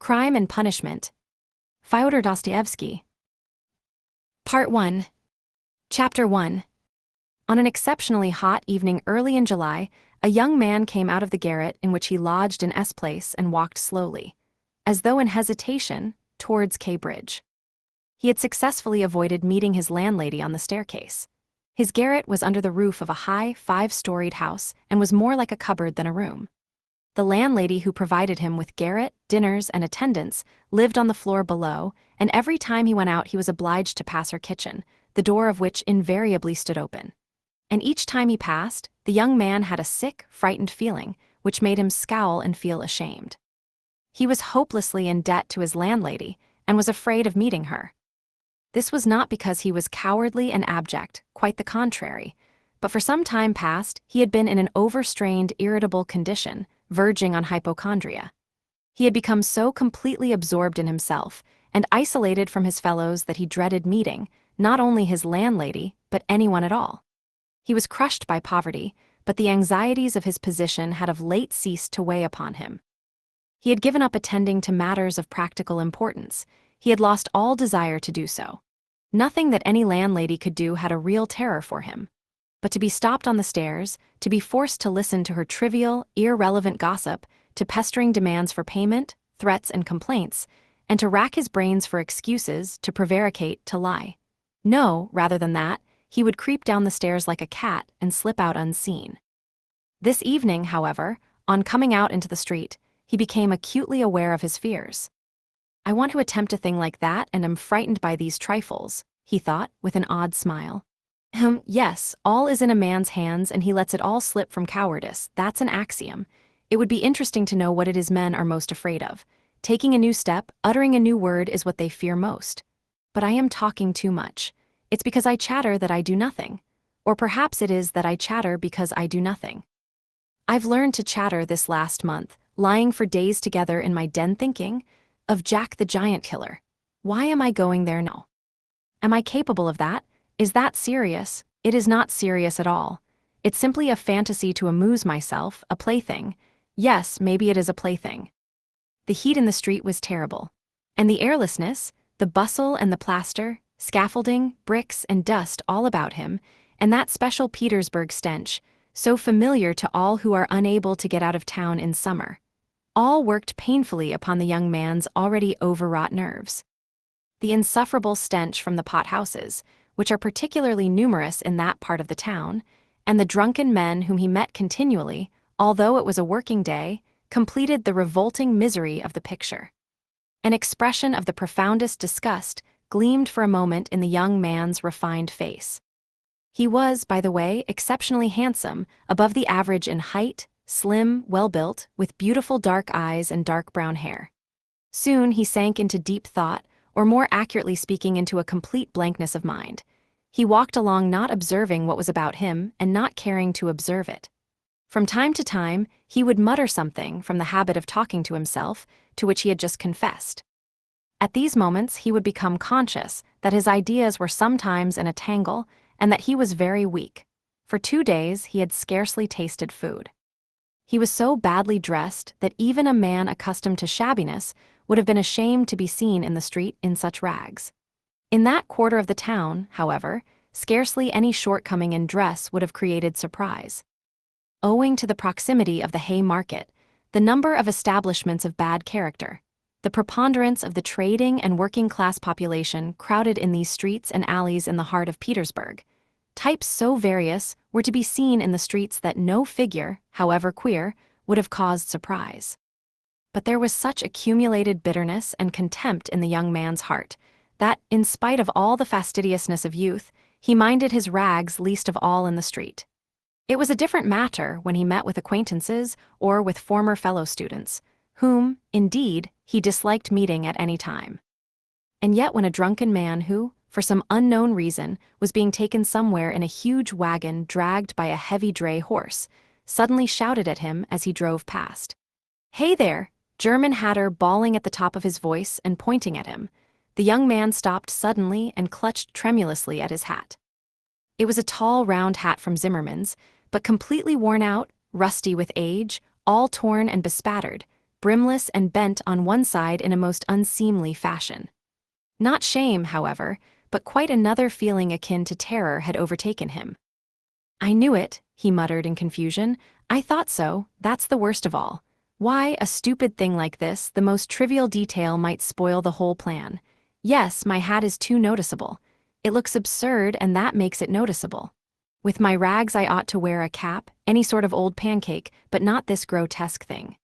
Crime and Punishment. Fyodor Dostoevsky. Part 1. Chapter 1. On an exceptionally hot evening early in July, a young man came out of the garret in which he lodged in S Place and walked slowly, as though in hesitation, towards K Bridge. He had successfully avoided meeting his landlady on the staircase. His garret was under the roof of a high, 5-storied house and was more like a cupboard than a room. The landlady who provided him with garret, dinners, and attendance lived on the floor below, and every time he went out he was obliged to pass her kitchen, the door of which invariably stood open. And each time he passed, the young man had a sick, frightened feeling, which made him scowl and feel ashamed. He was hopelessly in debt to his landlady, and was afraid of meeting her. This was not because he was cowardly and abject, quite the contrary, but for some time past he had been in an overstrained, irritable condition, verging on hypochondria. He had become so completely absorbed in himself and isolated from his fellows that he dreaded meeting, not only his landlady, but anyone at all. He was crushed by poverty, but the anxieties of his position had of late ceased to weigh upon him. He had given up attending to matters of practical importance. He had lost all desire to do so. Nothing that any landlady could do had a real terror for him. But to be stopped on the stairs, to be forced to listen to her trivial, irrelevant gossip, to pestering demands for payment, threats and complaints, and to rack his brains for excuses, to prevaricate, to lie. No, rather than that, he would creep down the stairs like a cat and slip out unseen. This evening, however, on coming out into the street, he became acutely aware of his fears. I want to attempt a thing like that and am frightened by these trifles, he thought, with an odd smile. Yes, all is in a man's hands and he lets it all slip from cowardice, that's an axiom. It would be interesting to know what it is men are most afraid of. Taking a new step, uttering a new word is what they fear most. But I am talking too much. It's because I chatter that I do nothing. Or perhaps it is that I chatter because I do nothing. I've learned to chatter this last month, lying for days together in my den thinking of Jack the Giant Killer. Why am I going there now? Am I capable of that? Is that serious? It is not serious at all. It's simply a fantasy to amuse myself, a plaything. Yes, maybe it is a plaything. The heat in the street was terrible. And the airlessness, the bustle and the plaster, scaffolding, bricks and dust all about him, and that special Petersburg stench, so familiar to all who are unable to get out of town in summer. All worked painfully upon the young man's already overwrought nerves. The insufferable stench from the pothouses, which are particularly numerous in that part of the town, and the drunken men whom he met continually, although it was a working day, completed the revolting misery of the picture. An expression of the profoundest disgust gleamed for a moment in the young man's refined face. He was, by the way, exceptionally handsome, above the average in height, slim, well-built, with beautiful dark eyes and dark brown hair. Soon he sank into deep thought, or more accurately speaking into a complete blankness of mind. He walked along not observing what was about him and not caring to observe it. From time to time, he would mutter something from the habit of talking to himself, to which he had just confessed. At these moments he would become conscious that his ideas were sometimes in a tangle and that he was very weak. For 2 days he had scarcely tasted food. He was so badly dressed that even a man accustomed to shabbiness would have been ashamed to be seen in the street in such rags. In that quarter of the town, however, scarcely any shortcoming in dress would have created surprise. Owing to the proximity of the Hay Market, the number of establishments of bad character, the preponderance of the trading and working-class population crowded in these streets and alleys in the heart of Petersburg, types so various were to be seen in the streets that no figure, however queer, would have caused surprise. But there was such accumulated bitterness and contempt in the young man's heart that, in spite of all the fastidiousness of youth, he minded his rags least of all in the street. It was a different matter when he met with acquaintances or with former fellow-students, whom, indeed, he disliked meeting at any time. And yet when a drunken man who, for some unknown reason, was being taken somewhere in a huge wagon dragged by a heavy dray horse, suddenly shouted at him as he drove past. "Hey there!" German Hatter bawling at the top of his voice and pointing at him, the young man stopped suddenly and clutched tremulously at his hat. It was a tall round hat from Zimmermann's, but completely worn out, rusty with age, all torn and bespattered, brimless and bent on one side in a most unseemly fashion. Not shame, however, but quite another feeling akin to terror had overtaken him. "I knew it," he muttered in confusion. "I thought so, that's the worst of all. Why, a stupid thing like this, the most trivial detail might spoil the whole plan. Yes, my hat is too noticeable. It looks absurd and that makes it noticeable. With my rags I ought to wear a cap, any sort of old pancake, but not this grotesque thing.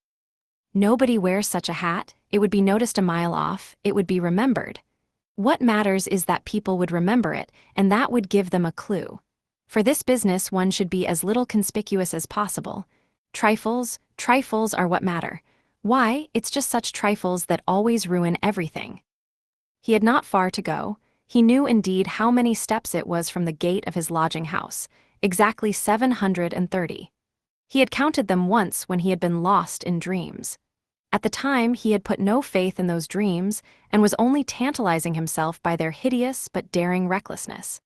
Nobody wears such a hat, it would be noticed a mile off, it would be remembered. What matters is that people would remember it, and that would give them a clue. For this business one should be as little conspicuous as possible. Trifles are what matter. Why, it's just such trifles that always ruin everything." He had not far to go. He knew indeed how many steps it was from the gate of his lodging house, exactly 730. He had counted them once when he had been lost in dreams. At the time he had put no faith in those dreams and was only tantalizing himself by their hideous but daring recklessness.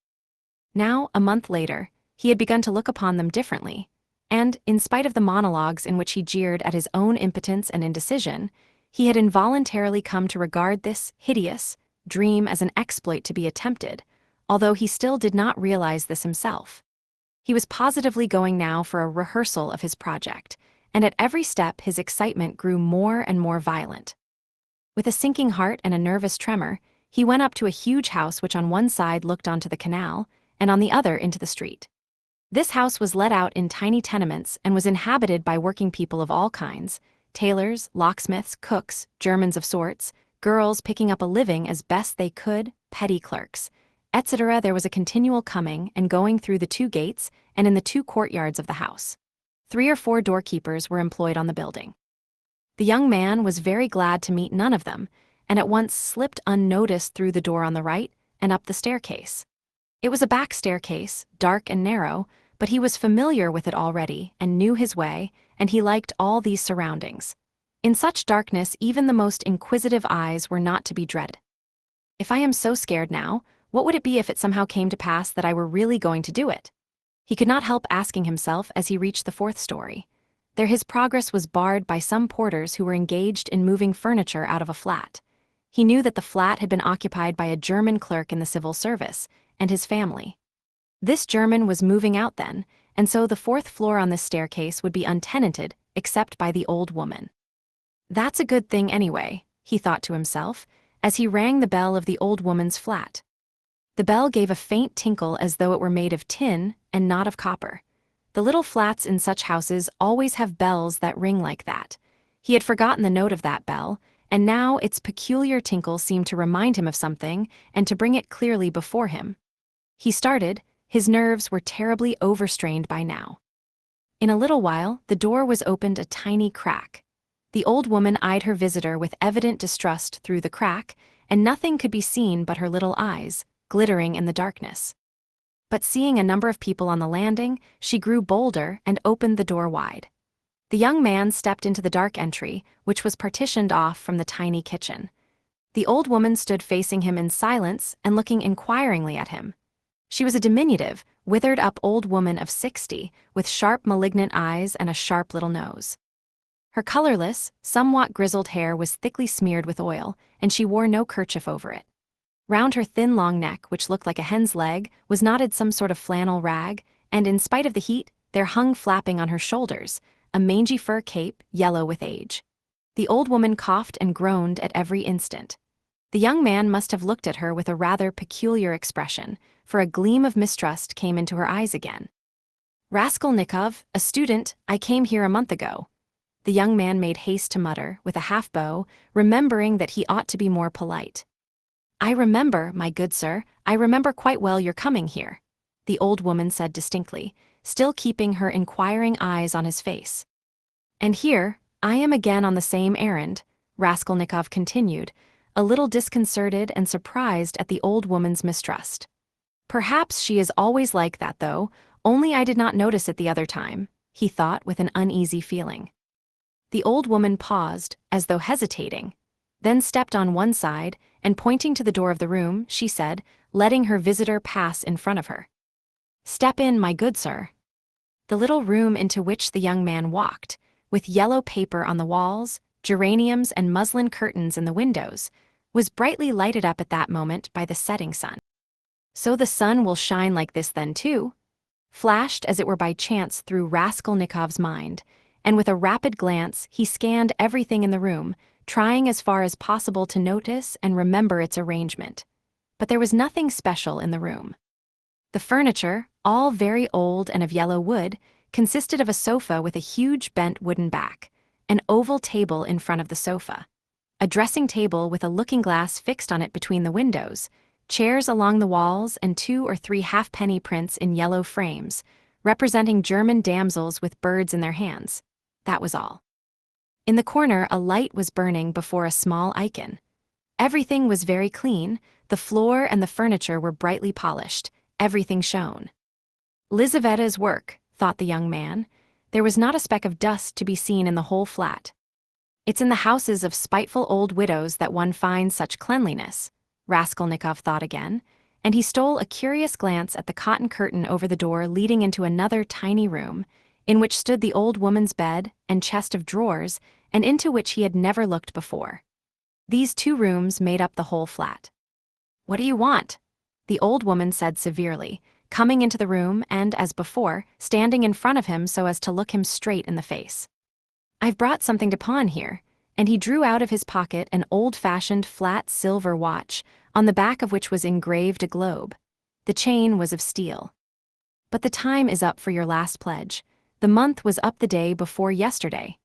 Now, a month later, he had begun to look upon them differently, and, in spite of the monologues in which he jeered at his own impotence and indecision, he had involuntarily come to regard this hideous dream as an exploit to be attempted, although he still did not realize this himself. He was positively going now for a rehearsal of his project, and at every step his excitement grew more and more violent. With a sinking heart and a nervous tremor, he went up to a huge house which on one side looked onto the canal, and on the other into the street. This house was let out in tiny tenements and was inhabited by working people of all kinds: tailors, locksmiths, cooks, Germans of sorts, girls picking up a living as best they could, petty clerks, etc. There was a continual coming and going through the two gates and in the two courtyards of the house. 3 or 4 doorkeepers were employed on the building. The young man was very glad to meet none of them, and at once slipped unnoticed through the door on the right and up the staircase. It was a back staircase, dark and narrow, but he was familiar with it already and knew his way, and he liked all these surroundings. In such darkness even the most inquisitive eyes were not to be dreaded. "If I am so scared now, what would it be if it somehow came to pass that I were really going to do it?" He could not help asking himself as he reached the 4th story. There his progress was barred by some porters who were engaged in moving furniture out of a flat. He knew that the flat had been occupied by a German clerk in the civil service, and his family. This German was moving out then, and so the 4th floor on this staircase would be untenanted except by the old woman. "That's a good thing anyway," he thought to himself, as he rang the bell of the old woman's flat. The bell gave a faint tinkle as though it were made of tin and not of copper. The little flats in such houses always have bells that ring like that. He had forgotten the note of that bell, and now its peculiar tinkle seemed to remind him of something and to bring it clearly before him. He started. His nerves were terribly overstrained by now. In a little while, the door was opened a tiny crack. The old woman eyed her visitor with evident distrust through the crack, and nothing could be seen but her little eyes, glittering in the darkness. But seeing a number of people on the landing, she grew bolder and opened the door wide. The young man stepped into the dark entry, which was partitioned off from the tiny kitchen. The old woman stood facing him in silence and looking inquiringly at him. She was a diminutive, withered-up old woman of 60, with sharp, malignant eyes and a sharp little nose. Her colorless, somewhat grizzled hair was thickly smeared with oil, and she wore no kerchief over it. Round her thin long neck, which looked like a hen's leg, was knotted some sort of flannel rag, and in spite of the heat, there hung flapping on her shoulders a mangy fur cape, yellow with age. The old woman coughed and groaned at every instant. The young man must have looked at her with a rather peculiar expression, for a gleam of mistrust came into her eyes again. "Raskolnikov, a student, I came here a month ago." The young man made haste to mutter, with a half-bow, remembering that he ought to be more polite. "I remember, my good sir, I remember quite well your coming here," the old woman said distinctly, still keeping her inquiring eyes on his face. "And here, I am again on the same errand," Raskolnikov continued, a little disconcerted and surprised at the old woman's mistrust. "Perhaps she is always like that, though, only I did not notice it the other time," he thought with an uneasy feeling. The old woman paused, as though hesitating, then stepped on one side, and pointing to the door of the room, she said, letting her visitor pass in front of her. "Step in, my good sir." The little room into which the young man walked, with yellow paper on the walls, geraniums and muslin curtains in the windows, was brightly lighted up at that moment by the setting sun. So the sun will shine like this then too? Flashed as it were by chance through Raskolnikov's mind, and with a rapid glance he scanned everything in the room, trying as far as possible to notice and remember its arrangement. But there was nothing special in the room. The furniture, all very old and of yellow wood, consisted of a sofa with a huge bent wooden back, an oval table in front of the sofa, a dressing table with a looking-glass fixed on it between the windows, chairs along the walls, and 2 or 3 halfpenny prints in yellow frames, representing German damsels with birds in their hands. That was all. In the corner, a light was burning before a small icon. Everything was very clean, the floor and the furniture were brightly polished, everything shone. Lizaveta's work, thought the young man. There was not a speck of dust to be seen in the whole flat. It's in the houses of spiteful old widows that one finds such cleanliness, Raskolnikov thought again, and he stole a curious glance at the cotton curtain over the door leading into another tiny room, in which stood the old woman's bed and chest of drawers, and into which he had never looked before. These 2 rooms made up the whole flat. "What do you want?" the old woman said severely, coming into the room and, as before, standing in front of him so as to look him straight in the face. "I've brought something to pawn here," and he drew out of his pocket an old-fashioned flat silver watch, on the back of which was engraved a globe. The chain was of steel. "But the time is up for your last pledge. The month was up the day before yesterday.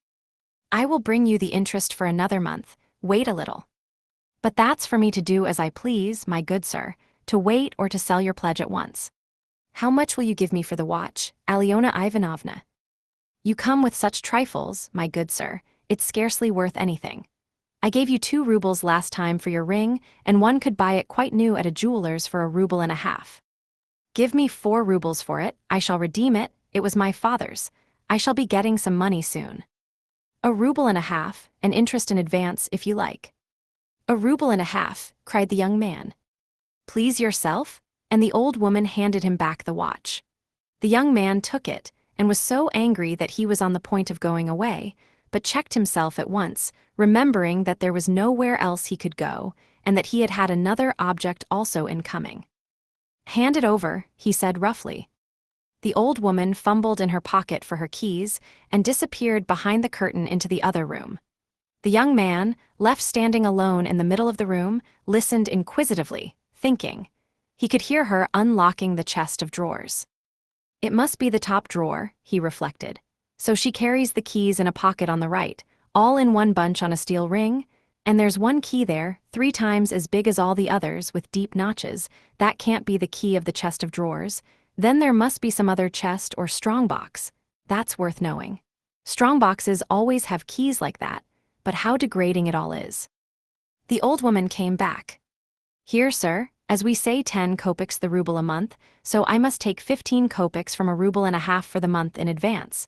I will bring you the interest for another month. Wait a little." "But that's for me to do as I please, my good sir, to wait or to sell your pledge at once." "How much will you give me for the watch, Alyona Ivanovna?" "You come with such trifles, my good sir, it's scarcely worth anything. I gave you 2 rubles last time for your ring, and one could buy it quite new at a jeweler's for 1.5 rubles. Give me 4 rubles for it, I shall redeem it, it was my father's. I shall be getting some money soon." 1.5 rubles, and interest in advance if you like." 1.5 rubles, cried the young man. "Please yourself?" and the old woman handed him back the watch. The young man took it, and was so angry that he was on the point of going away, but checked himself at once, remembering that there was nowhere else he could go, and that he had had another object also in coming. "Hand it over," he said roughly. The old woman fumbled in her pocket for her keys, and disappeared behind the curtain into the other room. The young man, left standing alone in the middle of the room, listened inquisitively, thinking. He could hear her unlocking the chest of drawers. It must be the top drawer, he reflected. So she carries the keys in a pocket on the right, all in one bunch on a steel ring, and there's one key there, 3 times as big as all the others, with deep notches. That can't be the key of the chest of drawers. Then there must be some other chest or strongbox. That's worth knowing. Strongboxes always have keys like that, but how degrading it all is. The old woman came back. "Here, sir, as we say 10 kopecks the ruble a month, so I must take 15 kopecks from 1.5 rubles for the month in advance.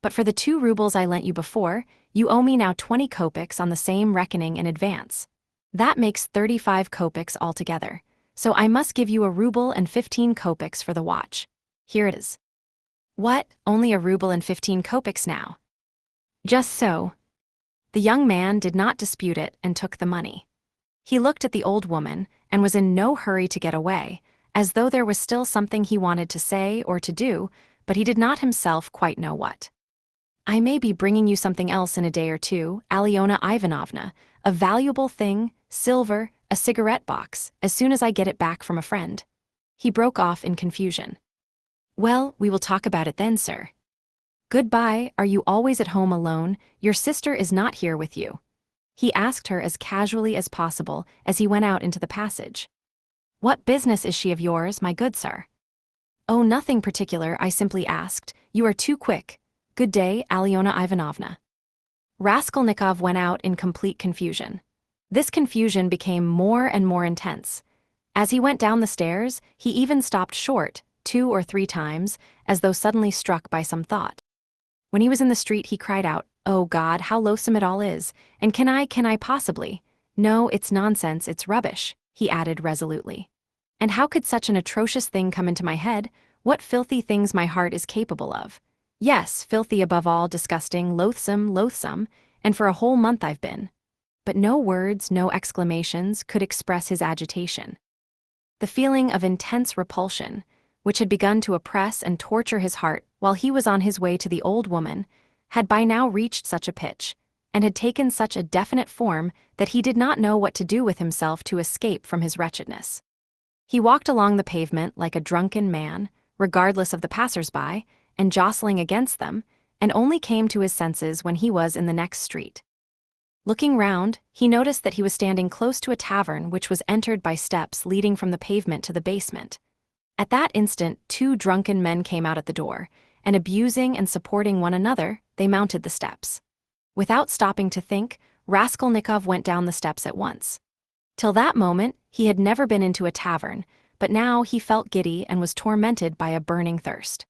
But for the 2 rubles I lent you before, you owe me now 20 kopecks on the same reckoning in advance. That makes 35 kopecks altogether, so I must give you 1 ruble and 15 kopecks for the watch. Here it is." "What, only 1 ruble and 15 kopecks now?" "Just so." The young man did not dispute it and took the money. He looked at the old woman and was in no hurry to get away, as though there was still something he wanted to say or to do, but he did not himself quite know what. "I may be bringing you something else in a day or 2, Alyona Ivanovna, a valuable thing, silver, a cigarette box, as soon as I get it back from a friend." He broke off in confusion. "Well, we will talk about it then, sir. Goodbye, are you always at home alone? Your sister is not here with you?" He asked her as casually as possible as he went out into the passage. "What business is she of yours, my good sir?" "Oh, nothing particular, I simply asked. You are too quick. Good day, Alyona Ivanovna." Raskolnikov went out in complete confusion. This confusion became more and more intense. As he went down the stairs, he even stopped short, 2 or 3 times, as though suddenly struck by some thought. When he was in the street, he cried out, "Oh God, how loathsome it all is, and can I possibly? No, it's nonsense, it's rubbish," he added resolutely. "And how could such an atrocious thing come into my head? What filthy things my heart is capable of. Yes, filthy above all, disgusting, loathsome, and for a whole month I've been." But no words, no exclamations could express his agitation. The feeling of intense repulsion, which had begun to oppress and torture his heart while he was on his way to the old woman, had by now reached such a pitch, and had taken such a definite form that he did not know what to do with himself to escape from his wretchedness. He walked along the pavement like a drunken man, regardless of the passers-by, and jostling against them, and only came to his senses when he was in the next street. Looking round, he noticed that he was standing close to a tavern which was entered by steps leading from the pavement to the basement. At that instant, two drunken men came out at the door, and abusing and supporting one another, they mounted the steps. Without stopping to think, Raskolnikov went down the steps at once. Till that moment, he had never been into a tavern, but now he felt giddy and was tormented by a burning thirst.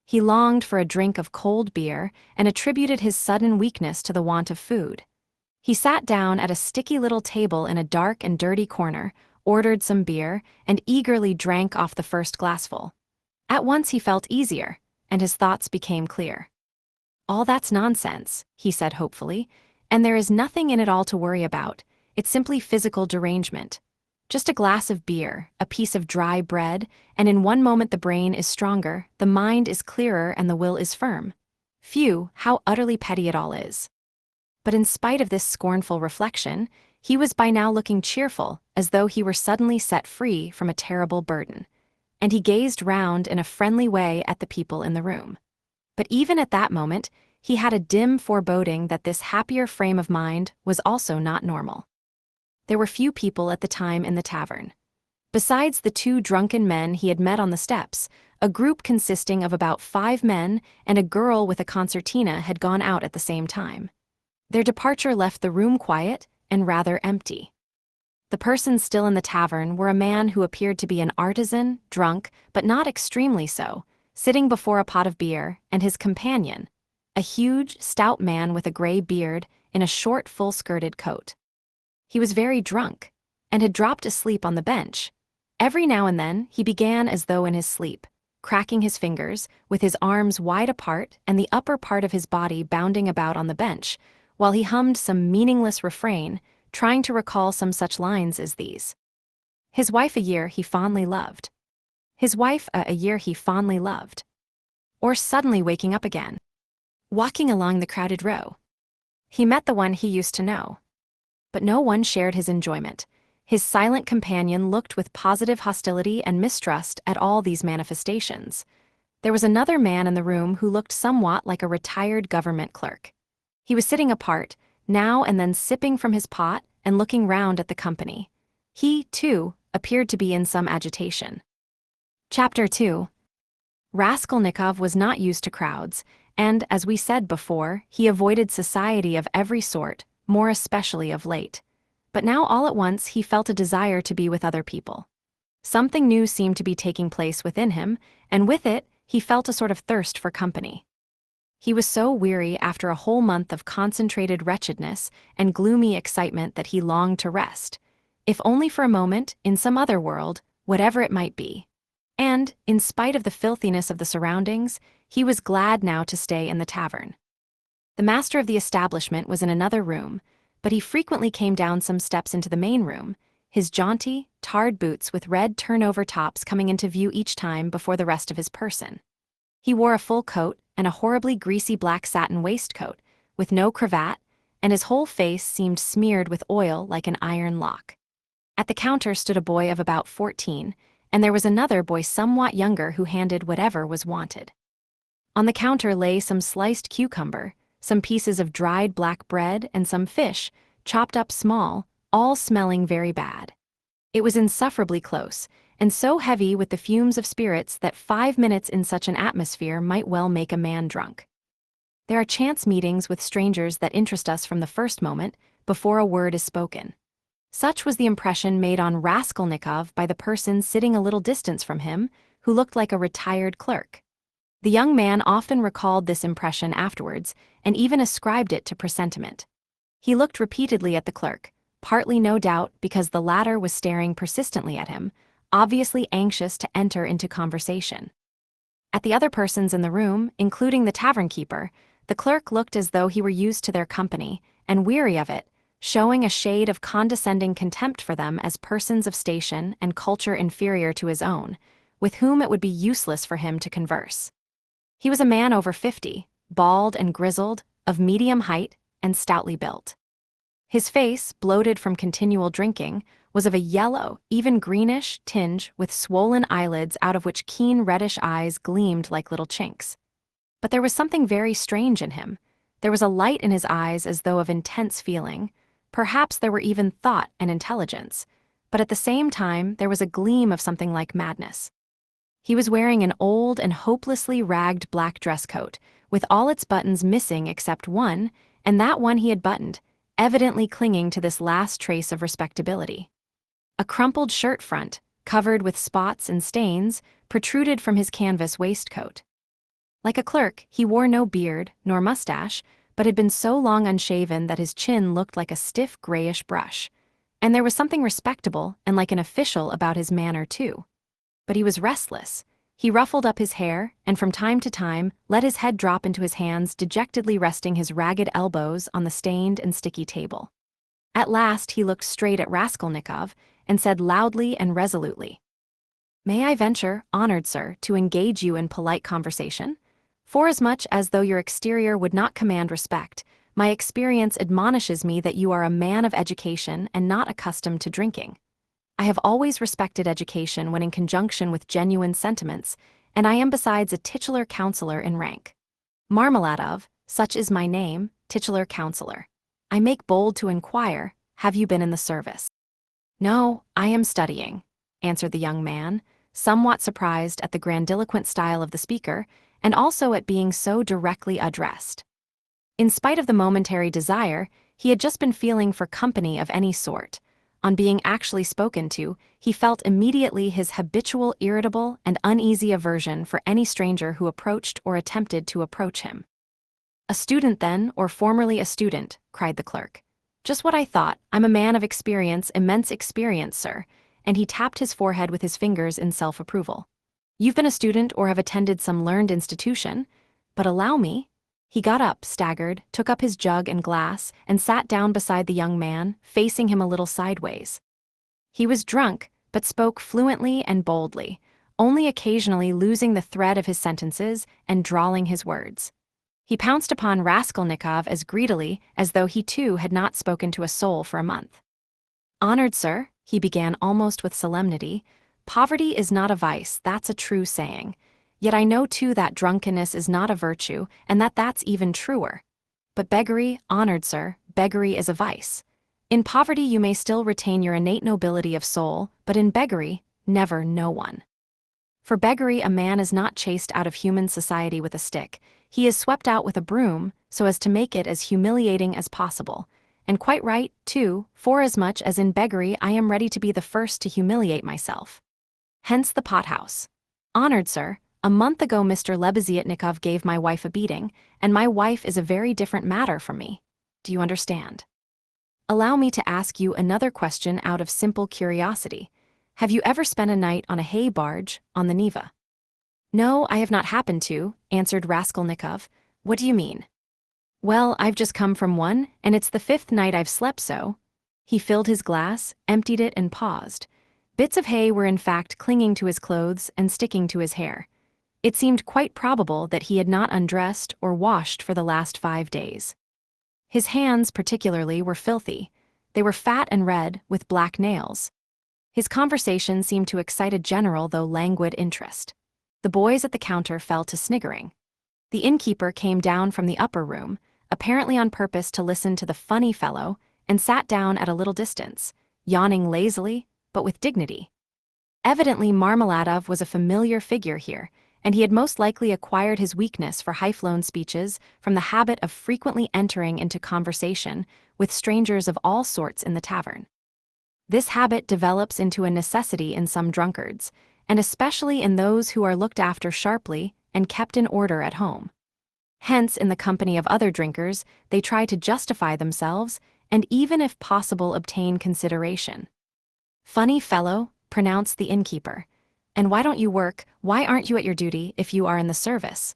He longed for a drink of cold beer and attributed his sudden weakness to the want of food. He sat down at a sticky little table in a dark and dirty corner, ordered some beer, and eagerly drank off the first glassful. At once he felt easier, and his thoughts became clear. "All that's nonsense," he said hopefully, "and there is nothing in it all to worry about. It's simply physical derangement. Just a glass of beer, a piece of dry bread, and in one moment the brain is stronger, the mind is clearer, and the will is firm. Phew, how utterly petty it all is." But in spite of this scornful reflection, he was by now looking cheerful, as though he were suddenly set free from a terrible burden. And he gazed round in a friendly way at the people in the room. But even at that moment, he had a dim foreboding that this happier frame of mind was also not normal. There were few people at the time in the tavern. Besides the two drunken men he had met on the steps, a group consisting of about 5 men and a girl with a concertina had gone out at the same time. Their departure left the room quiet and rather empty. The persons still in the tavern were a man who appeared to be an artisan, drunk, but not extremely so, sitting before a pot of beer, and his companion, a huge, stout man with a gray beard, in a short, full-skirted coat. He was very drunk, and had dropped asleep on the bench. Every now and then he began as though in his sleep, cracking his fingers, with his arms wide apart and the upper part of his body bounding about on the bench, while he hummed some meaningless refrain, trying to recall some such lines as these. His wife a year he fondly loved. His wife a year he fondly loved. Or suddenly waking up again. Walking along the crowded row. He met the one he used to know. But no one shared his enjoyment. His silent companion looked with positive hostility and mistrust at all these manifestations. There was another man in the room who looked somewhat like a retired government clerk. He was sitting apart, now and then sipping from his pot and looking round at the company. He, too, appeared to be in some agitation. Chapter 2. Raskolnikov was not used to crowds, and, as we said before, he avoided society of every sort, more especially of late. But now all at once he felt a desire to be with other people. Something new seemed to be taking place within him, and with it, he felt a sort of thirst for company. He was so weary after a whole month of concentrated wretchedness and gloomy excitement that he longed to rest, if only for a moment, in some other world, whatever it might be. And, in spite of the filthiness of the surroundings, he was glad now to stay in the tavern. The master of the establishment was in another room, but he frequently came down some steps into the main room, his jaunty, tarred boots with red turnover tops coming into view each time before the rest of his person. He wore a full coat and a horribly greasy black satin waistcoat, with no cravat, and his whole face seemed smeared with oil like an iron lock. At the counter stood a boy of about 14, and there was another boy somewhat younger who handed whatever was wanted. On the counter lay some sliced cucumber, some pieces of dried black bread, and some fish, chopped up small, all smelling very bad. It was insufferably close, and so heavy with the fumes of spirits that 5 minutes in such an atmosphere might well make a man drunk. There are chance meetings with strangers that interest us from the first moment, before a word is spoken. Such was the impression made on Raskolnikov by the person sitting a little distance from him, who looked like a retired clerk. The young man often recalled this impression afterwards, and even ascribed it to presentiment. He looked repeatedly at the clerk, partly no doubt because the latter was staring persistently at him, obviously anxious to enter into conversation. At the other persons in the room, including the tavern keeper, The clerk looked as though he were used to their company, and weary of it, showing a shade of condescending contempt for them as persons of station and culture inferior to his own, with whom it would be useless for him to converse. He was a man over 50, bald and grizzled, of medium height, and stoutly built. His face, bloated from continual drinking, was of a yellow, even greenish, tinge with swollen eyelids out of which keen reddish eyes gleamed like little chinks. But there was something very strange in him. There was a light in his eyes as though of intense feeling. Perhaps there were even thought and intelligence, but at the same time there was a gleam of something like madness. He was wearing an old and hopelessly ragged black dress coat, with all its buttons missing except one, and that one he had buttoned, evidently clinging to this last trace of respectability. A crumpled shirt front, covered with spots and stains, protruded from his canvas waistcoat. Like a clerk, he wore no beard nor mustache, but had been so long unshaven that his chin looked like a stiff grayish brush. And there was something respectable and like an official about his manner too. But he was restless. He ruffled up his hair, and from time to time let his head drop into his hands, dejectedly resting his ragged elbows on the stained and sticky table. At last he looked straight at Raskolnikov and said loudly and resolutely, "May I venture, honored sir, to engage you in polite conversation? Forasmuch as though your exterior would not command respect, my experience admonishes me that you are a man of education and not accustomed to drinking. I have always respected education when in conjunction with genuine sentiments, and I am besides a titular counselor in rank. Marmeladov, such is my name, titular counselor. I make bold to inquire, have you been in the service?" "No, I am studying," answered the young man, somewhat surprised at the grandiloquent style of the speaker, and also at being so directly addressed. In spite of the momentary desire, he had just been feeling for company of any sort. On being actually spoken to, he felt immediately his habitual irritable and uneasy aversion for any stranger who approached or attempted to approach him. "A student then, or formerly a student," cried the clerk. "Just what I thought. I'm a man of experience, immense experience, sir," and he tapped his forehead with his fingers in self-approval. "You've been a student or have attended some learned institution, but allow me." He got up, staggered, took up his jug and glass, and sat down beside the young man, facing him a little sideways. He was drunk, but spoke fluently and boldly, only occasionally losing the thread of his sentences and drawling his words. He pounced upon Raskolnikov as greedily as though he too had not spoken to a soul for a month. "Honored sir," he began almost with solemnity, "poverty is not a vice, that's a true saying. Yet I know too that drunkenness is not a virtue, and that that's even truer. But beggary, honored sir, beggary is a vice. In poverty you may still retain your innate nobility of soul, but in beggary, never no one. For beggary a man is not chased out of human society with a stick, he is swept out with a broom, so as to make it as humiliating as possible. And quite right, too, forasmuch as in beggary I am ready to be the first to humiliate myself. Hence the pothouse. Honored sir, a month ago Mr. Lebeziatnikov gave my wife a beating, and my wife is a very different matter from me. Do you understand? Allow me to ask you another question out of simple curiosity. Have you ever spent a night on a hay barge, on the Neva?" "No, I have not happened to," answered Raskolnikov. "What do you mean?" "Well, I've just come from one, and it's the 5th night I've slept so." He filled his glass, emptied it, and paused. Bits of hay were in fact clinging to his clothes and sticking to his hair. It seemed quite probable that he had not undressed or washed for the last 5 days. His hands, particularly, were filthy. They were fat and red, with black nails. His conversation seemed to excite a general though languid interest. The boys at the counter fell to sniggering. The innkeeper came down from the upper room, apparently on purpose to listen to the funny fellow, and sat down at a little distance, yawning lazily, but with dignity. Evidently Marmeladov was a familiar figure here, and he had most likely acquired his weakness for high-flown speeches from the habit of frequently entering into conversation with strangers of all sorts in the tavern. This habit develops into a necessity in some drunkards, and especially in those who are looked after sharply and kept in order at home. Hence, in the company of other drinkers, they try to justify themselves and even if possible obtain consideration. "Funny fellow," pronounced the innkeeper. "And why don't you work, why aren't you at your duty if you are in the service?"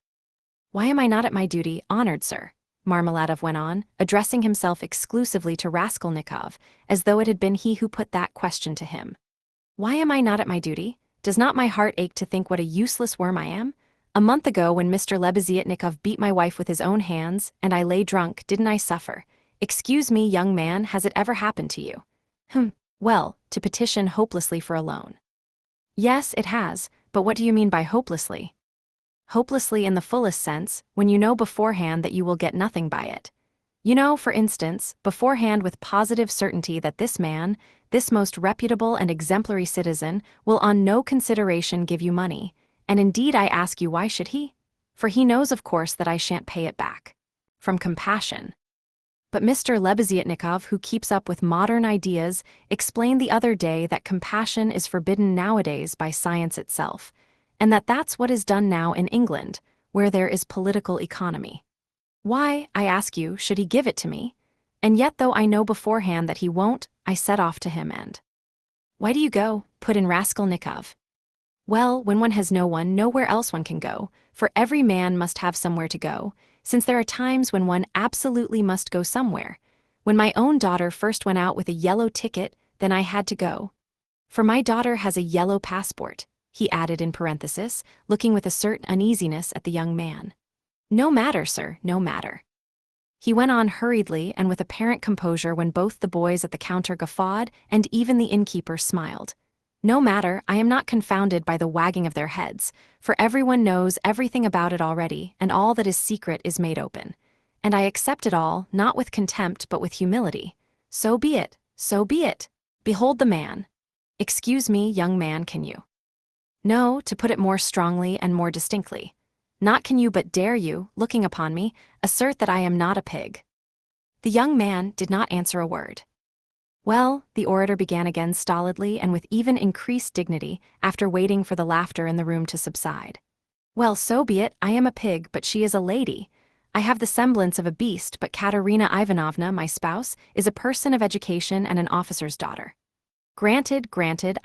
Why am I not at my duty, honored sir? Marmeladov went on, addressing himself exclusively to Raskolnikov, as though it had been he who put that question to him. Why am I not at my duty? Does not my heart ache to think what a useless worm I am? A month ago when Mr. Lebeziatnikov beat my wife with his own hands, and I lay drunk, didn't I suffer? Excuse me, young man, has it ever happened to you? Well, to petition hopelessly for a loan. Yes, it has, but what do you mean by hopelessly? Hopelessly in the fullest sense, when you know beforehand that you will get nothing by it. You know, for instance, beforehand with positive certainty that this man, this most reputable and exemplary citizen, will on no consideration give you money, and indeed I ask you why should he? For he knows of course that I shan't pay it back. From compassion. But Mr. Lebeziatnikov, who keeps up with modern ideas, explained the other day that compassion is forbidden nowadays by science itself, and that that's what is done now in England, where there is political economy. Why, I ask you, should he give it to me? And yet though I know beforehand that he won't, I set off to him and... Why do you go? Put in Raskolnikov. Well, when one has no one, nowhere else one can go, for every man must have somewhere to go, since there are times when one absolutely must go somewhere. When my own daughter first went out with a yellow ticket, then I had to go. For my daughter has a yellow passport, he added in parenthesis, looking with a certain uneasiness at the young man. No matter, sir, no matter. He went on hurriedly and with apparent composure when both the boys at the counter guffawed and even the innkeeper smiled. No matter, I am not confounded by the wagging of their heads, for everyone knows everything about it already, and all that is secret is made open. And I accept it all, not with contempt but with humility. So be it, so be it. Behold the man. Excuse me, young man, can you? No, to put it more strongly and more distinctly. Not can you but dare you, looking upon me, assert that I am not a pig. The young man did not answer a word. Well, the orator began again stolidly and with even increased dignity, after waiting for the laughter in the room to subside. Well, so be it, I am a pig, but she is a lady. I have the semblance of a beast, but Katerina Ivanovna, my spouse, is a person of education and an officer's daughter. Granted,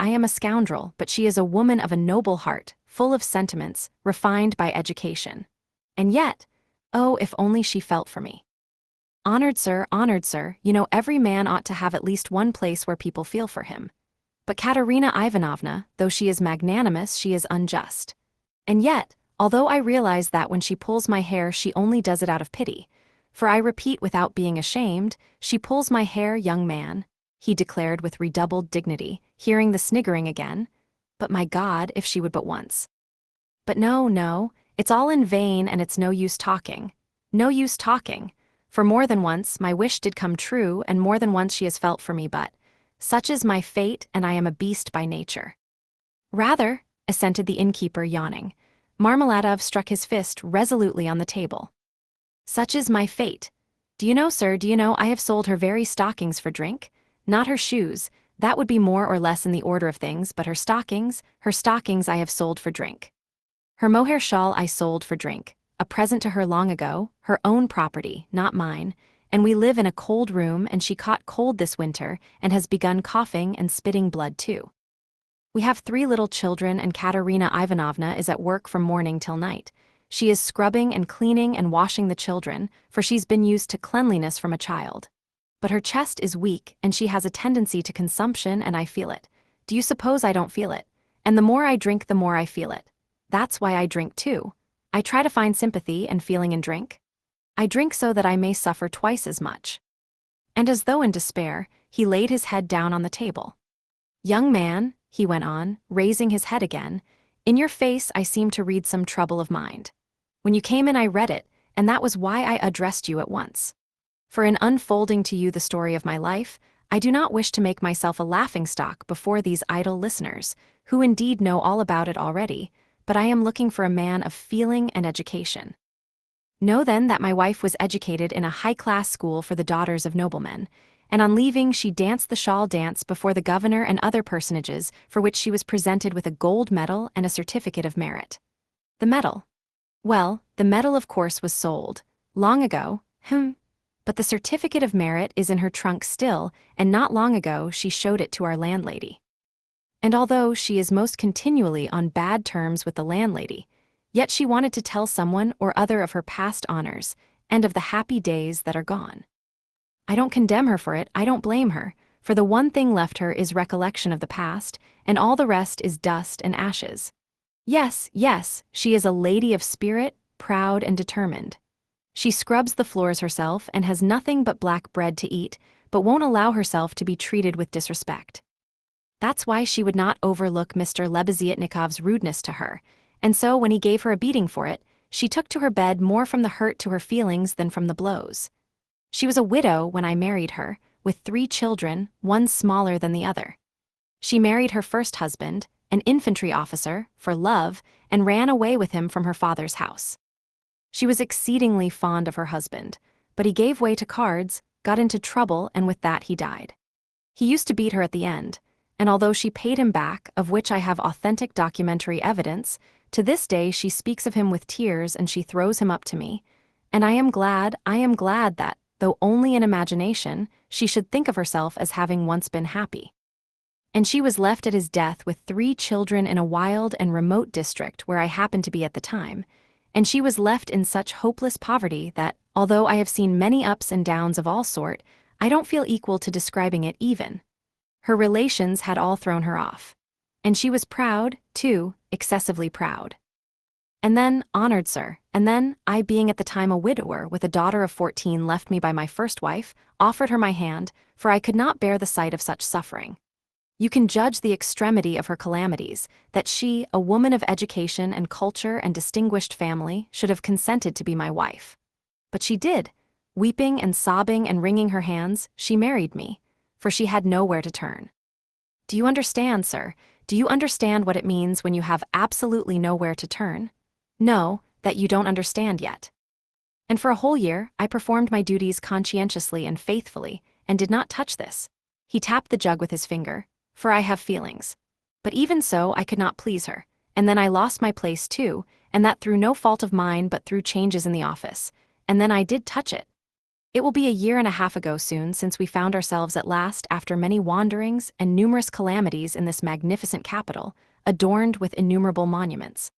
I am a scoundrel, but she is a woman of a noble heart, full of sentiments, refined by education. And yet, oh, if only she felt for me. Honored sir, you know every man ought to have at least one place where people feel for him. But Katerina Ivanovna, though she is magnanimous, she is unjust. And yet, although I realize that when she pulls my hair she only does it out of pity, for I repeat without being ashamed, she pulls my hair, young man, he declared with redoubled dignity, hearing the sniggering again. But my God, if she would but once. But no, it's all in vain and it's no use talking. No use talking. For more than once my wish did come true and more than once she has felt for me, but such is my fate and I am a beast by nature. Rather, assented the innkeeper, yawning. Marmeladov struck his fist resolutely on the table. Such is my fate. Do you know, sir, I have sold her very stockings for drink? Not her shoes, that would be more or less in the order of things, but her stockings I have sold for drink. Her mohair shawl I sold for drink, a present to her long ago, her own property, not mine, and we live in a cold room and she caught cold this winter and has begun coughing and spitting blood too. We have 3 little children and Katerina Ivanovna is at work from morning till night. She is scrubbing and cleaning and washing the children, for she's been used to cleanliness from a child. But her chest is weak and she has a tendency to consumption and I feel it. Do you suppose I don't feel it? And the more I drink the more I feel it. That's why I drink too. I try to find sympathy and feeling in drink. I drink so that I may suffer twice as much. And as though in despair, he laid his head down on the table. Young man, he went on, raising his head again, in your face I seem to read some trouble of mind. When you came in I read it, and that was why I addressed you at once. For in unfolding to you the story of my life, I do not wish to make myself a laughingstock before these idle listeners, who indeed know all about it already, but I am looking for a man of feeling and education. Know then that my wife was educated in a high-class school for the daughters of noblemen, and on leaving she danced the shawl dance before the governor and other personages, for which she was presented with a gold medal and a certificate of merit. The medal? Well, the medal of course was sold, long ago, but the certificate of merit is in her trunk still, and not long ago she showed it to our landlady. And although she is most continually on bad terms with the landlady, Yet she wanted to tell someone or other of her past honors, and of the happy days that are gone. I don't condemn her for it, I don't blame her, for the one thing left her is recollection of the past, and all the rest is dust and ashes. Yes, yes, she is a lady of spirit, proud and determined. She scrubs the floors herself and has nothing but black bread to eat, but won't allow herself to be treated with disrespect. That's why she would not overlook Mr. Lebeziatnikov's rudeness to her, and so when he gave her a beating for it, she took to her bed more from the hurt to her feelings than from the blows. She was a widow when I married her, with 3 children, one smaller than the other. She married her first husband, an infantry officer, for love, and ran away with him from her father's house. She was exceedingly fond of her husband, but he gave way to cards, got into trouble, and with that he died. He used to beat her at the end, and although she paid him back, of which I have authentic documentary evidence, to this day she speaks of him with tears and she throws him up to me, and I am glad that, though only in imagination, she should think of herself as having once been happy. And she was left at his death with 3 children in a wild and remote district where I happened to be at the time, and she was left in such hopeless poverty that, although I have seen many ups and downs of all sort, I don't feel equal to describing it even. Her relations had all thrown her off. And she was proud, too, excessively proud. And then, honored sir, and then, I being at the time a widower with a daughter of 14 left me by my first wife, offered her my hand, for I could not bear the sight of such suffering. You can judge the extremity of her calamities, that she, a woman of education and culture and distinguished family, should have consented to be my wife. But she did. Weeping and sobbing and wringing her hands, she married me, for she had nowhere to turn. Do you understand, sir? Do you understand what it means when you have absolutely nowhere to turn? No, that you don't understand yet. And for a whole year, I performed my duties conscientiously and faithfully, and did not touch this. He tapped the jug with his finger, for I have feelings. But even so, I could not please her, and then I lost my place too, and that through no fault of mine but through changes in the office, and then I did touch it. It will be a year and a half ago soon since we found ourselves at last after many wanderings and numerous calamities in this magnificent capital, adorned with innumerable monuments.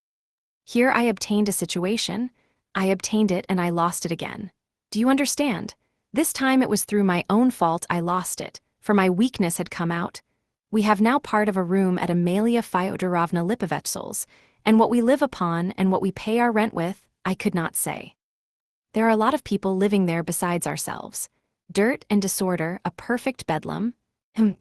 Here I obtained a situation, I obtained it and I lost it again. Do you understand? This time it was through my own fault I lost it, for my weakness had come out. We have now part of a room at Amalia Fyodorovna Lipovetsky's, and what we live upon and what we pay our rent with, I could not say. There are a lot of people living there besides ourselves. Dirt and disorder, a perfect bedlam.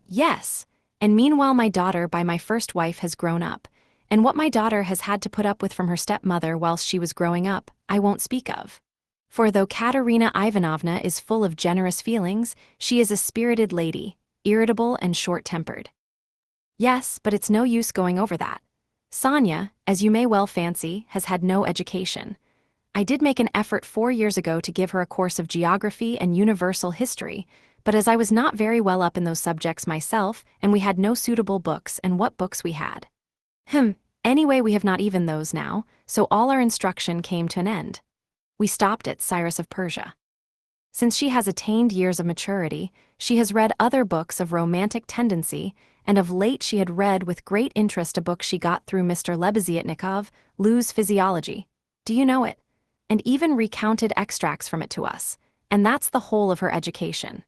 Yes. And meanwhile my daughter by my first wife has grown up, and what my daughter has had to put up with from her stepmother whilst she was growing up, I won't speak of. For though Katerina Ivanovna is full of generous feelings, she is a spirited lady, irritable and short-tempered. Yes, but it's no use going over that. Sonia, as you may well fancy, has had no education. I did make an effort 4 years ago to give her a course of geography and universal history, but as I was not very well up in those subjects myself, and we had no suitable books, and what books we had. Anyway, we have not even those now, so all our instruction came to an end. We stopped at Cyrus of Persia. Since she has attained years of maturity, she has read other books of romantic tendency, and of late she had read with great interest a book she got through Mr. Lebeziatnikov, Lou's Physiology. Do you know it? And even recounted extracts from it to us, and that's the whole of her education.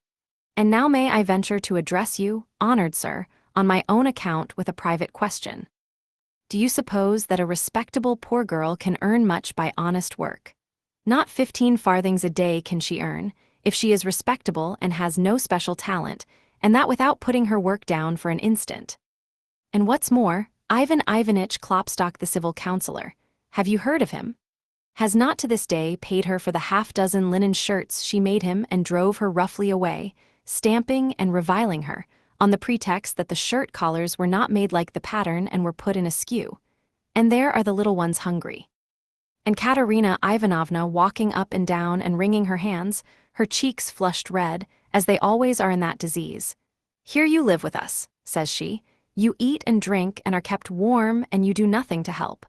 And now may I venture to address you, honored sir, on my own account with a private question. Do you suppose that a respectable poor girl can earn much by honest work? Not 15 farthings a day can she earn, if she is respectable and has no special talent, and that without putting her work down for an instant. And what's more, Ivan Ivanitch Klopstock the civil councillor, have you heard of him? Has not to this day paid her for the half-dozen linen shirts she made him and drove her roughly away, stamping and reviling her, on the pretext that the shirt collars were not made like the pattern and were put in askew. And there are the little ones hungry. And Katerina Ivanovna walking up and down and wringing her hands, her cheeks flushed red, as they always are in that disease. Here you live with us, says she. You eat and drink and are kept warm and you do nothing to help.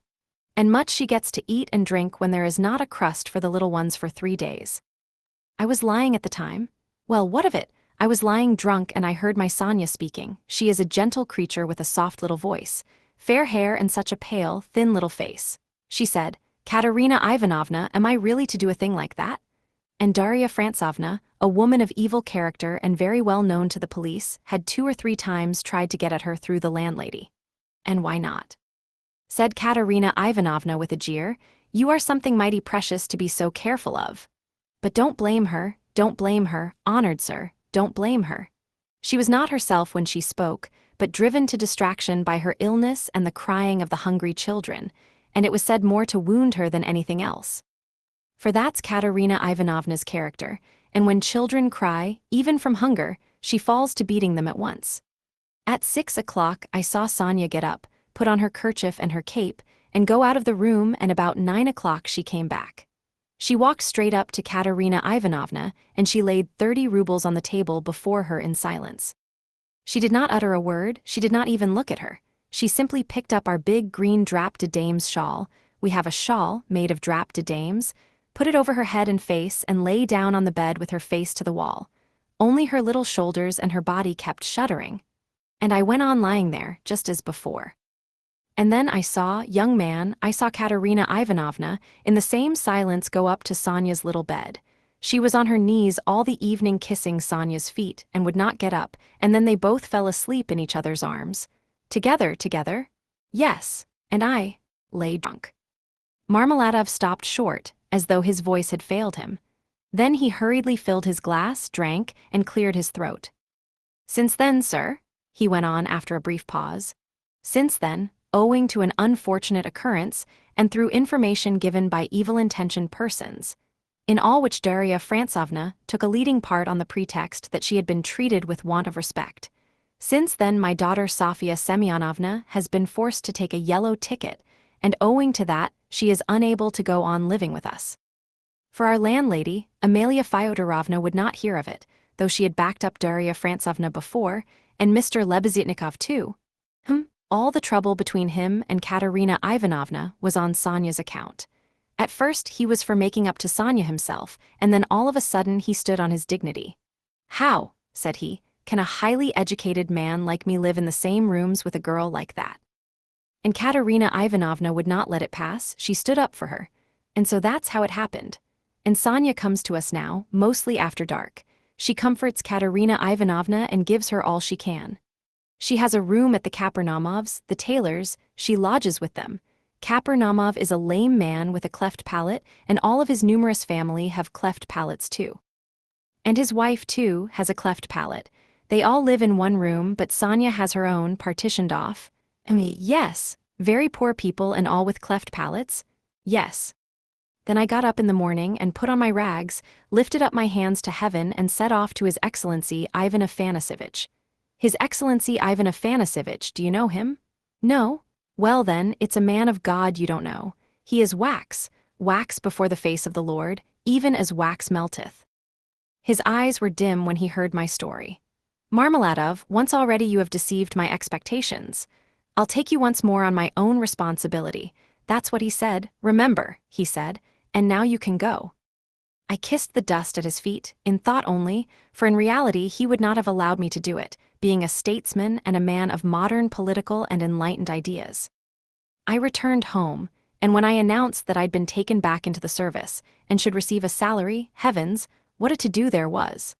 And much she gets to eat and drink when there is not a crust for the little ones for 3 days. I was lying at the time. Well, what of it? I was lying drunk and I heard my Sonia speaking. She is a gentle creature with a soft little voice, fair hair and such a pale, thin little face. She said, Katerina Ivanovna, am I really to do a thing like that? And Daria Frantsovna, a woman of evil character and very well known to the police, had 2 or 3 times tried to get at her through the landlady. And why not? Said Katerina Ivanovna with a jeer, you are something mighty precious to be so careful of. But don't blame her, honored sir, don't blame her. She was not herself when she spoke, but driven to distraction by her illness and the crying of the hungry children, and it was said more to wound her than anything else. For that's Katerina Ivanovna's character, and when children cry, even from hunger, she falls to beating them at once. At 6 o'clock I saw Sonya get up, put on her kerchief and her cape, and go out of the room, and about 9 o'clock she came back. She walked straight up to Katerina Ivanovna, and she laid 30 rubles on the table before her in silence. She did not utter a word, she did not even look at her. She simply picked up our big green drap de dames shawl, we have a shawl made of drap de dames, put it over her head and face, and lay down on the bed with her face to the wall. Only her little shoulders and her body kept shuddering. And I went on lying there, just as before. And then I saw Katerina Ivanovna, in the same silence go up to Sonya's little bed. She was on her knees all the evening kissing Sonya's feet and would not get up, and then they both fell asleep in each other's arms. Together? Yes, and I lay drunk. Marmeladov stopped short, as though his voice had failed him. Then he hurriedly filled his glass, drank, and cleared his throat. Since then, sir, he went on after a brief pause, since then, owing to an unfortunate occurrence, and through information given by evil-intentioned persons, in all which Daria Frantsovna took a leading part on the pretext that she had been treated with want of respect. Since then my daughter Sofia Semyonovna has been forced to take a yellow ticket, and owing to that, she is unable to go on living with us. For our landlady, Amalia Fyodorovna would not hear of it, though she had backed up Daria Frantsovna before, and Mr. Lebezitnikov too. All the trouble between him and Katerina Ivanovna was on Sonya's account. At first he was for making up to Sonya himself, and then all of a sudden he stood on his dignity. How, said he, can a highly educated man like me live in the same rooms with a girl like that? And Katerina Ivanovna would not let it pass, she stood up for her. And so that's how it happened. And Sonya comes to us now, mostly after dark. She comforts Katerina Ivanovna and gives her all she can. She has a room at the Kapernamovs, the tailors, she lodges with them. Kapernamov is a lame man with a cleft palate, and all of his numerous family have cleft palates too. And his wife, too, has a cleft palate. They all live in one room, but Sonya has her own, partitioned off. Yes, very poor people and all with cleft palates? Yes. Then I got up in the morning and put on my rags, lifted up my hands to heaven and set off to His Excellency Ivan Afanasievich. His Excellency Ivan Afanasievich, do you know him? No? Well then, it's a man of God you don't know. He is wax before the face of the Lord, even as wax melteth. His eyes were dim when he heard my story. Marmeladov, once already you have deceived my expectations. I'll take you once more on my own responsibility. That's what he said, remember, he said, and now you can go. I kissed the dust at his feet, in thought only, for in reality he would not have allowed me to do it, being a statesman and a man of modern political and enlightened ideas. I returned home, and when I announced that I'd been taken back into the service, and should receive a salary, heavens, what a to-do there was.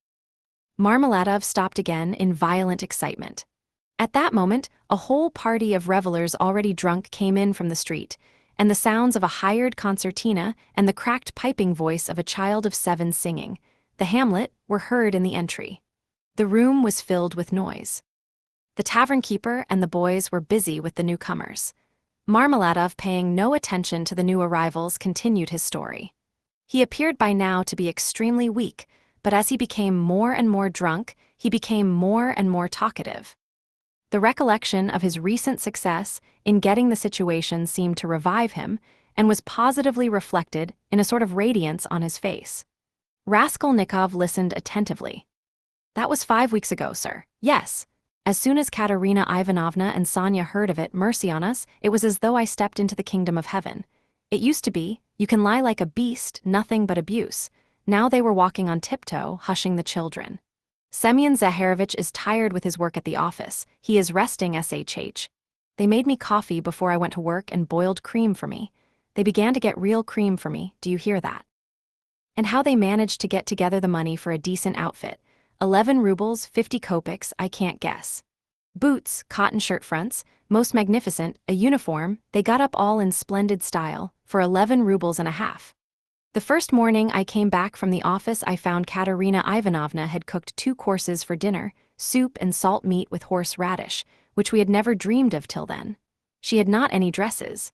Marmeladov stopped again in violent excitement. At that moment, a whole party of revelers already drunk came in from the street, and the sounds of a hired concertina and the cracked piping voice of a child of 7 singing, the Hamlet, were heard in the entry. The room was filled with noise. The tavern-keeper and the boys were busy with the newcomers. Marmeladov, paying no attention to the new arrivals, continued his story. He appeared by now to be extremely weak, but as he became more and more drunk, he became more and more talkative. The recollection of his recent success in getting the situation seemed to revive him, and was positively reflected in a sort of radiance on his face. Raskolnikov listened attentively. That was 5 weeks ago, sir. Yes. As soon as Katerina Ivanovna and Sonya heard of it, mercy on us, it was as though I stepped into the kingdom of heaven. It used to be, you can lie like a beast, nothing but abuse. Now they were walking on tiptoe, hushing the children. Semyon Zaharovich is tired with his work at the office. He is resting shh. They made me coffee before I went to work and boiled cream for me. They began to get real cream for me, do you hear that? And how they managed to get together the money for a decent outfit. 11 rubles, 50 kopecks, I can't guess. Boots, cotton shirt fronts, most magnificent, a uniform, they got up all in splendid style, for 11 rubles and a half. The first morning I came back from the office I found Katerina Ivanovna had cooked 2 courses for dinner, soup and salt meat with horseradish, which we had never dreamed of till then. She had not any dresses.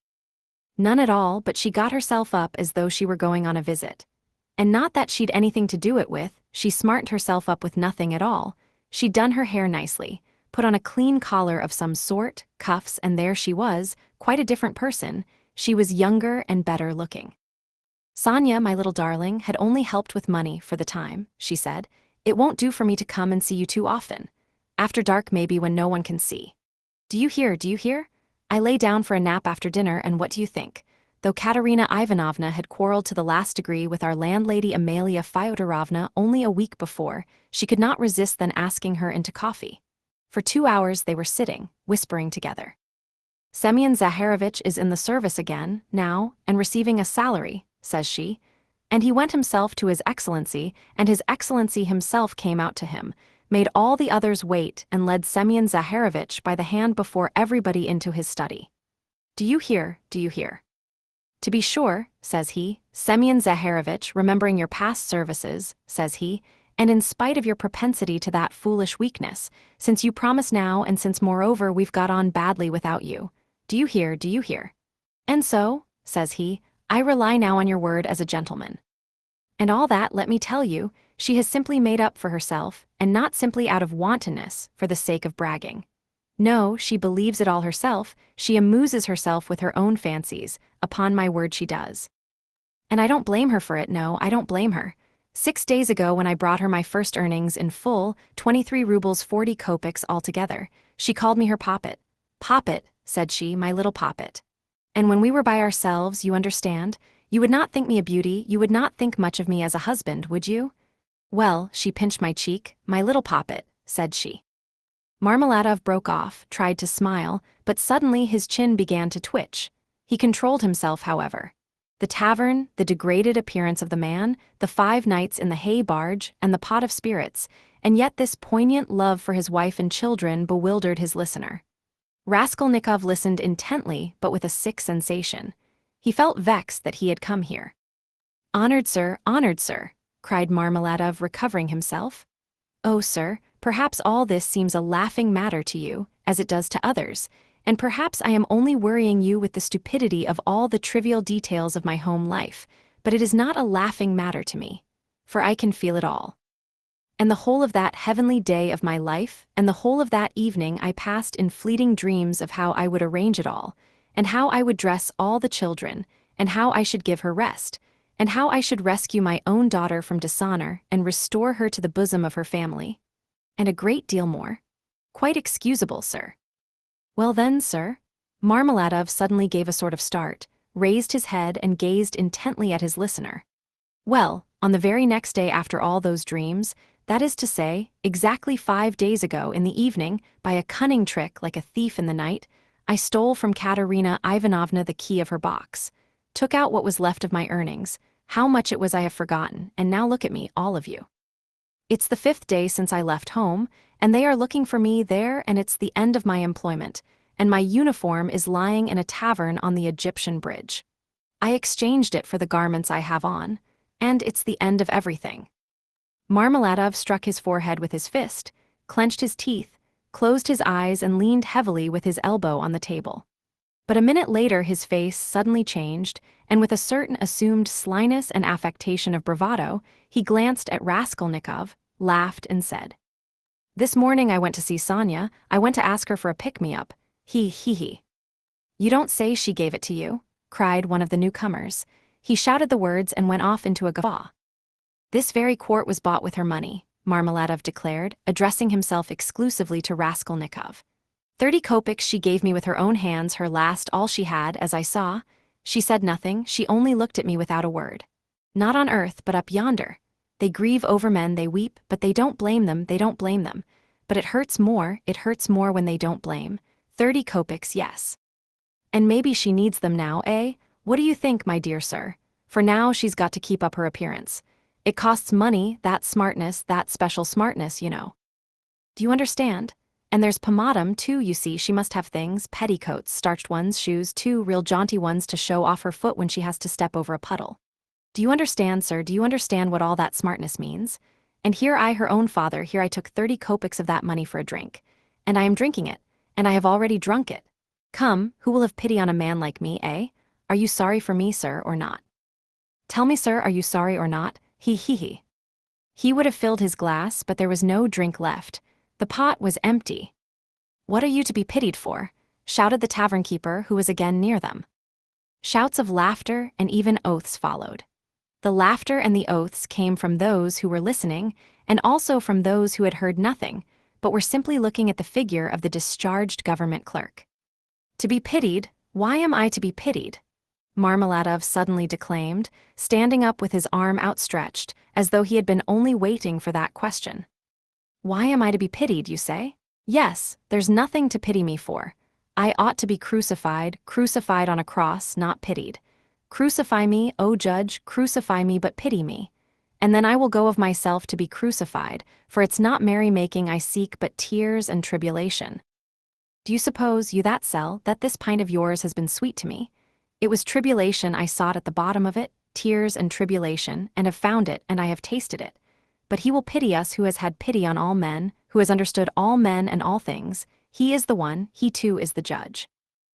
None at all, but she got herself up as though she were going on a visit. And not that she'd anything to do it with, she smartened herself up with nothing at all. She'd done her hair nicely, put on a clean collar of some sort, cuffs, and there she was, quite a different person. She was younger and better looking. Sonia, my little darling, had only helped with money for the time, she said. It won't do for me to come and see you too often. After dark maybe when no one can see. Do you hear, do you hear? I lay down for a nap after dinner and what do you think? Though Katerina Ivanovna had quarreled to the last degree with our landlady Amalia Fyodorovna only a week before, she could not resist then asking her into coffee. For 2 hours they were sitting, whispering together. Semyon Zaharovich is in the service again, now, and receiving a salary, says she. And he went himself to His Excellency, and His Excellency himself came out to him, made all the others wait and led Semyon Zaharovich by the hand before everybody into his study. Do you hear, do you hear? To be sure, says he, Semyon Zaharovich, remembering your past services, says he, and in spite of your propensity to that foolish weakness, since you promise now and since moreover we've got on badly without you. Do you hear, do you hear? And so, says he, I rely now on your word as a gentleman. And all that, let me tell you, she has simply made up for herself, and not simply out of wantonness, for the sake of bragging. No, she believes it all herself, she amuses herself with her own fancies, upon my word she does. And I don't blame her for it, no, I don't blame her. 6 days ago when I brought her my first earnings in full, 23 rubles 40 kopecks altogether, she called me her poppet. Poppet, said she, my little poppet. And when we were by ourselves, you understand, you would not think me a beauty, you would not think much of me as a husband, would you? Well, she pinched my cheek, my little poppet, said she. Marmeladov broke off, tried to smile, but suddenly his chin began to twitch. He controlled himself, however. The tavern, the degraded appearance of the man, the 5 nights in the hay barge, and the pot of spirits, and yet this poignant love for his wife and children bewildered his listener. Raskolnikov listened intently, but with a sick sensation. He felt vexed that he had come here. Honored sir, cried Marmeladov, recovering himself. Oh, sir, perhaps all this seems a laughing matter to you, as it does to others, and perhaps I am only worrying you with the stupidity of all the trivial details of my home life, but it is not a laughing matter to me, for I can feel it all. And the whole of that heavenly day of my life, and the whole of that evening I passed in fleeting dreams of how I would arrange it all, and how I would dress all the children, and how I should give her rest, and how I should rescue my own daughter from dishonor and restore her to the bosom of her family. And a great deal more. Quite excusable, sir. Well then, sir? Marmeladov suddenly gave a sort of start, raised his head and gazed intently at his listener. Well, on the very next day after all those dreams, that is to say, exactly 5 days ago in the evening, by a cunning trick like a thief in the night, I stole from Katerina Ivanovna the key of her box, took out what was left of my earnings, how much it was I have forgotten, and now look at me, all of you. It's the 5th day since I left home, and they are looking for me there, and it's the end of my employment, and my uniform is lying in a tavern on the Egyptian bridge. I exchanged it for the garments I have on, and it's the end of everything. Marmeladov struck his forehead with his fist, clenched his teeth, closed his eyes and leaned heavily with his elbow on the table. But a minute later his face suddenly changed, and with a certain assumed slyness and affectation of bravado, he glanced at Raskolnikov, laughed and said, "This morning I went to see Sonia, I went to ask her for a pick-me-up. He. You don't say she gave it to you?" cried one of the newcomers. He shouted the words and went off into a guffaw. "This very quart was bought with her money," Marmeladov declared, addressing himself exclusively to Raskolnikov. 30 kopecks she gave me with her own hands, her last, all she had, as I saw. She said nothing, she only looked at me without a word. Not on earth, but up yonder. They grieve over men, they weep, but they don't blame them, But it hurts more when they don't blame. 30 kopecks, yes. And maybe she needs them now, eh? What do you think, my dear sir? For now she's got to keep up her appearance. It costs money, that smartness, that special smartness, you know. Do you understand? And there's pomatum, too, you see, she must have things, petticoats, starched ones, shoes, too, real jaunty ones to show off her foot when she has to step over a puddle. Do you understand, sir, do you understand what all that smartness means? And here I, her own father, here I took 30 kopecks of that money for a drink. And I am drinking it, and I have already drunk it. Come, who will have pity on a man like me, eh? Are you sorry for me, sir, or not? Tell me, sir, are you sorry or not? He. He would have filled his glass, but there was no drink left. The pot was empty. What are you to be pitied for? Shouted the tavern keeper, who was again near them. Shouts of laughter and even oaths followed. The laughter and the oaths came from those who were listening, and also from those who had heard nothing, but were simply looking at the figure of the discharged government clerk. To be pitied? Why am I to be pitied? Marmeladov suddenly declaimed, standing up with his arm outstretched, as though he had been only waiting for that question. Why am I to be pitied, you say? Yes, there's nothing to pity me for. I ought to be crucified on a cross, not pitied. Crucify me, O judge, crucify me, but pity me. And then I will go of myself to be crucified, for it's not merrymaking I seek but tears and tribulation. Do you suppose, you that sell, that this pint of yours has been sweet to me? It was tribulation I sought at the bottom of it, tears and tribulation, and have found it, and I have tasted it. But he will pity us who has had pity on all men, who has understood all men and all things. He is the one, he too is the judge.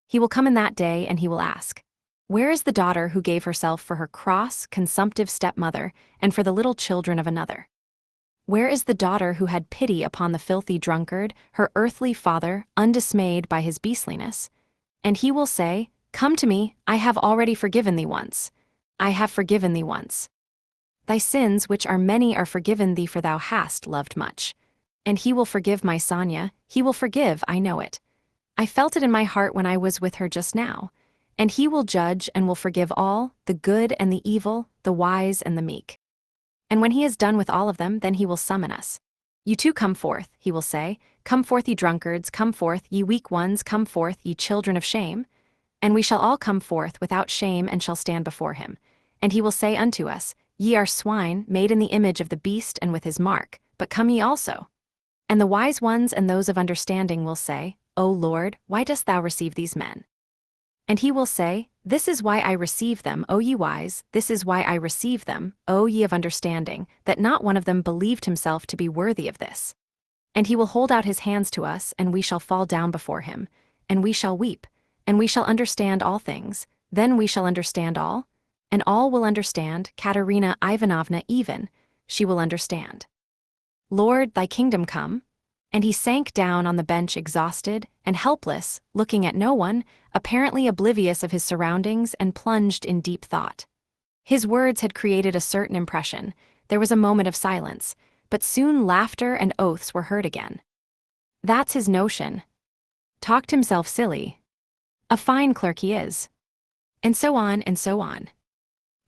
He will come in that day, and he will ask, where is the daughter who gave herself for her cross, consumptive stepmother, and for the little children of another? Where is the daughter who had pity upon the filthy drunkard, her earthly father, undismayed by his beastliness? And he will say, come to me, I have already forgiven thee once. I have forgiven thee once. Thy sins, which are many, are forgiven thee, for thou hast loved much. And he will forgive my Sonia, he will forgive, I know it. I felt it in my heart when I was with her just now. And he will judge and will forgive all, the good and the evil, the wise and the meek. And when he has done with all of them, then he will summon us. You too come forth, he will say, come forth, ye drunkards, come forth, ye weak ones, come forth, ye children of shame. And we shall all come forth without shame and shall stand before him. And he will say unto us, ye are swine, made in the image of the beast and with his mark, but come ye also. And the wise ones and those of understanding will say, O Lord, why dost thou receive these men? And he will say, this is why I receive them, O ye wise, this is why I receive them, O ye of understanding, that not one of them believed himself to be worthy of this. And he will hold out his hands to us, and we shall fall down before him, and we shall weep, and we shall understand all things, then we shall understand all, and all will understand, Katerina Ivanovna even, she will understand. Lord, thy kingdom come. And he sank down on the bench exhausted and helpless, looking at no one, apparently oblivious of his surroundings, and plunged in deep thought. His words had created a certain impression. There was a moment of silence, but soon laughter and oaths were heard again. That's his notion. Talked himself silly. A fine clerk he is. And so on and so on.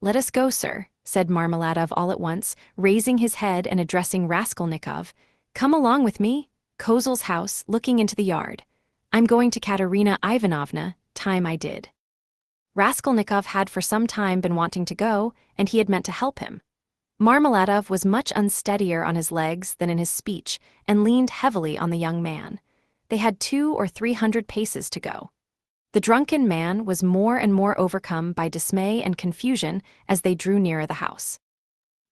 Let us go, sir, said Marmeladov all at once, raising his head and addressing Raskolnikov. Come along with me. Kozel's house, looking into the yard. I'm going to Katerina Ivanovna, time I did. Raskolnikov had for some time been wanting to go, and he had meant to help him. Marmeladov was much unsteadier on his legs than in his speech, and leaned heavily on the young man. They had 200 or 300 paces to go. The drunken man was more and more overcome by dismay and confusion as they drew nearer the house.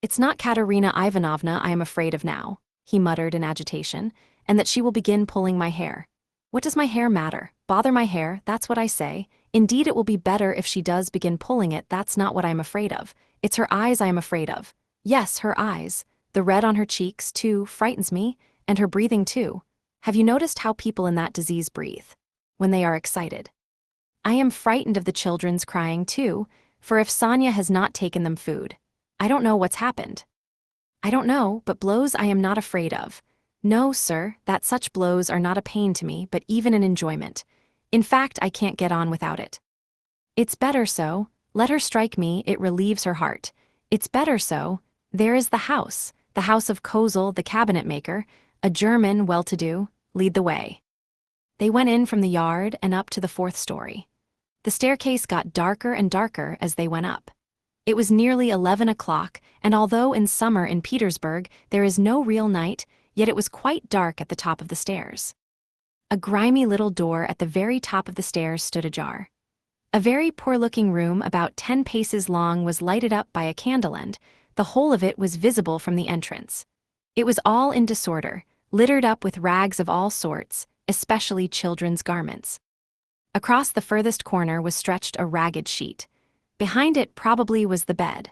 It's not Katerina Ivanovna I am afraid of now, he muttered in agitation, and that she will begin pulling my hair. What does my hair matter? Bother my hair, that's what I say. Indeed, it will be better if she does begin pulling it. That's not what I am afraid of. It's her eyes I am afraid of. Yes, her eyes. The red on her cheeks, too, frightens me, and her breathing, too. Have you noticed how people in that disease breathe? When they are excited. I am frightened of the children's crying, too, for if Sonia has not taken them food. I don't know what's happened. I don't know, but blows I am not afraid of. No, sir, that such blows are not a pain to me, but even an enjoyment. In fact, I can't get on without it. It's better so. Let her strike me, it relieves her heart. It's better so. There is the house of Kozel, the cabinet maker, a German, well-to-do. Lead the way. They went in from the yard and up to the 4th story. The staircase got darker and darker as they went up. It was nearly 11 o'clock, and although in summer in Petersburg there is no real night, yet it was quite dark at the top of the stairs. A grimy little door at the very top of the stairs stood ajar. A very poor-looking room about 10 paces long was lighted up by a candle end. The whole of it was visible from the entrance. It was all in disorder, littered up with rags of all sorts, especially children's garments. Across the furthest corner was stretched a ragged sheet. Behind it probably was the bed.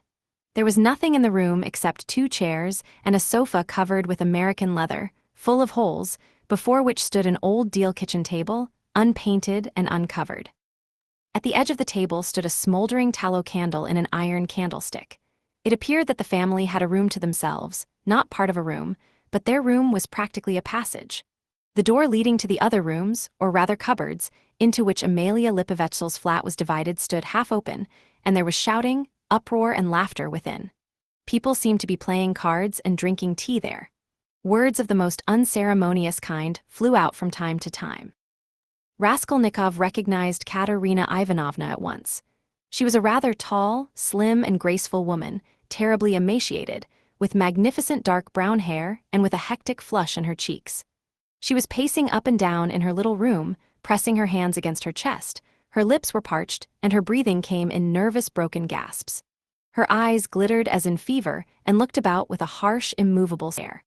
There was nothing in the room except 2 chairs and a sofa covered with American leather, full of holes, before which stood an old deal kitchen table, unpainted and uncovered. At the edge of the table stood a smoldering tallow candle in an iron candlestick. It appeared that the family had a room to themselves, not part of a room, but their room was practically a passage. The door leading to the other rooms, or rather cupboards, into which Amalia Lipovetsky's flat was divided stood half open, and there was shouting, uproar and laughter within. People seemed to be playing cards and drinking tea there. Words of the most unceremonious kind flew out from time to time. Raskolnikov recognized Katerina Ivanovna at once. She was a rather tall, slim and graceful woman, terribly emaciated, with magnificent dark brown hair and with a hectic flush in her cheeks. She was pacing up and down in her little room, pressing her hands against her chest. Her lips were parched, and her breathing came in nervous broken gasps. Her eyes glittered as in fever and looked about with a harsh, immovable stare.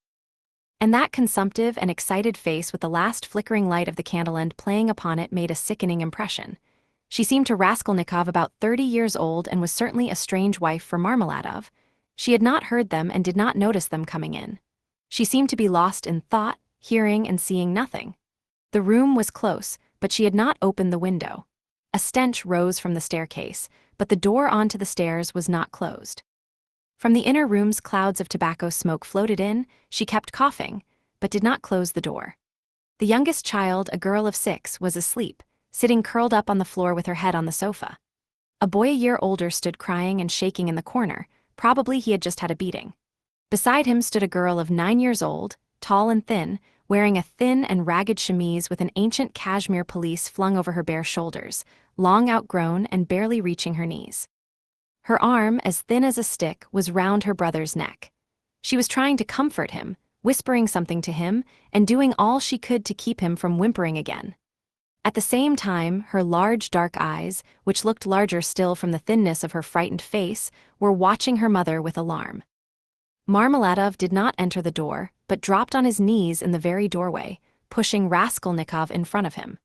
And that consumptive and excited face with the last flickering light of the candle end playing upon it made a sickening impression. She seemed to Raskolnikov about 30 years old and was certainly a strange wife for Marmeladov. She had not heard them and did not notice them coming in. She seemed to be lost in thought, hearing and seeing nothing. The room was close, but she had not opened the window. A stench rose from the staircase, but the door onto the stairs was not closed. From the inner rooms clouds of tobacco smoke floated in. She kept coughing, but did not close the door. The youngest child, a girl of 6, was asleep, sitting curled up on the floor with her head on the sofa. A boy a year older stood crying and shaking in the corner. Probably he had just had a beating. Beside him stood a girl of 9 years old, tall and thin, wearing a thin and ragged chemise with an ancient cashmere pelisse flung over her bare shoulders, long outgrown and barely reaching her knees. Her arm, as thin as a stick, was round her brother's neck. She was trying to comfort him, whispering something to him, and doing all she could to keep him from whimpering again. At the same time, her large dark eyes, which looked larger still from the thinness of her frightened face, were watching her mother with alarm. Marmeladov did not enter the door, but dropped on his knees in the very doorway, pushing Raskolnikov in front of him.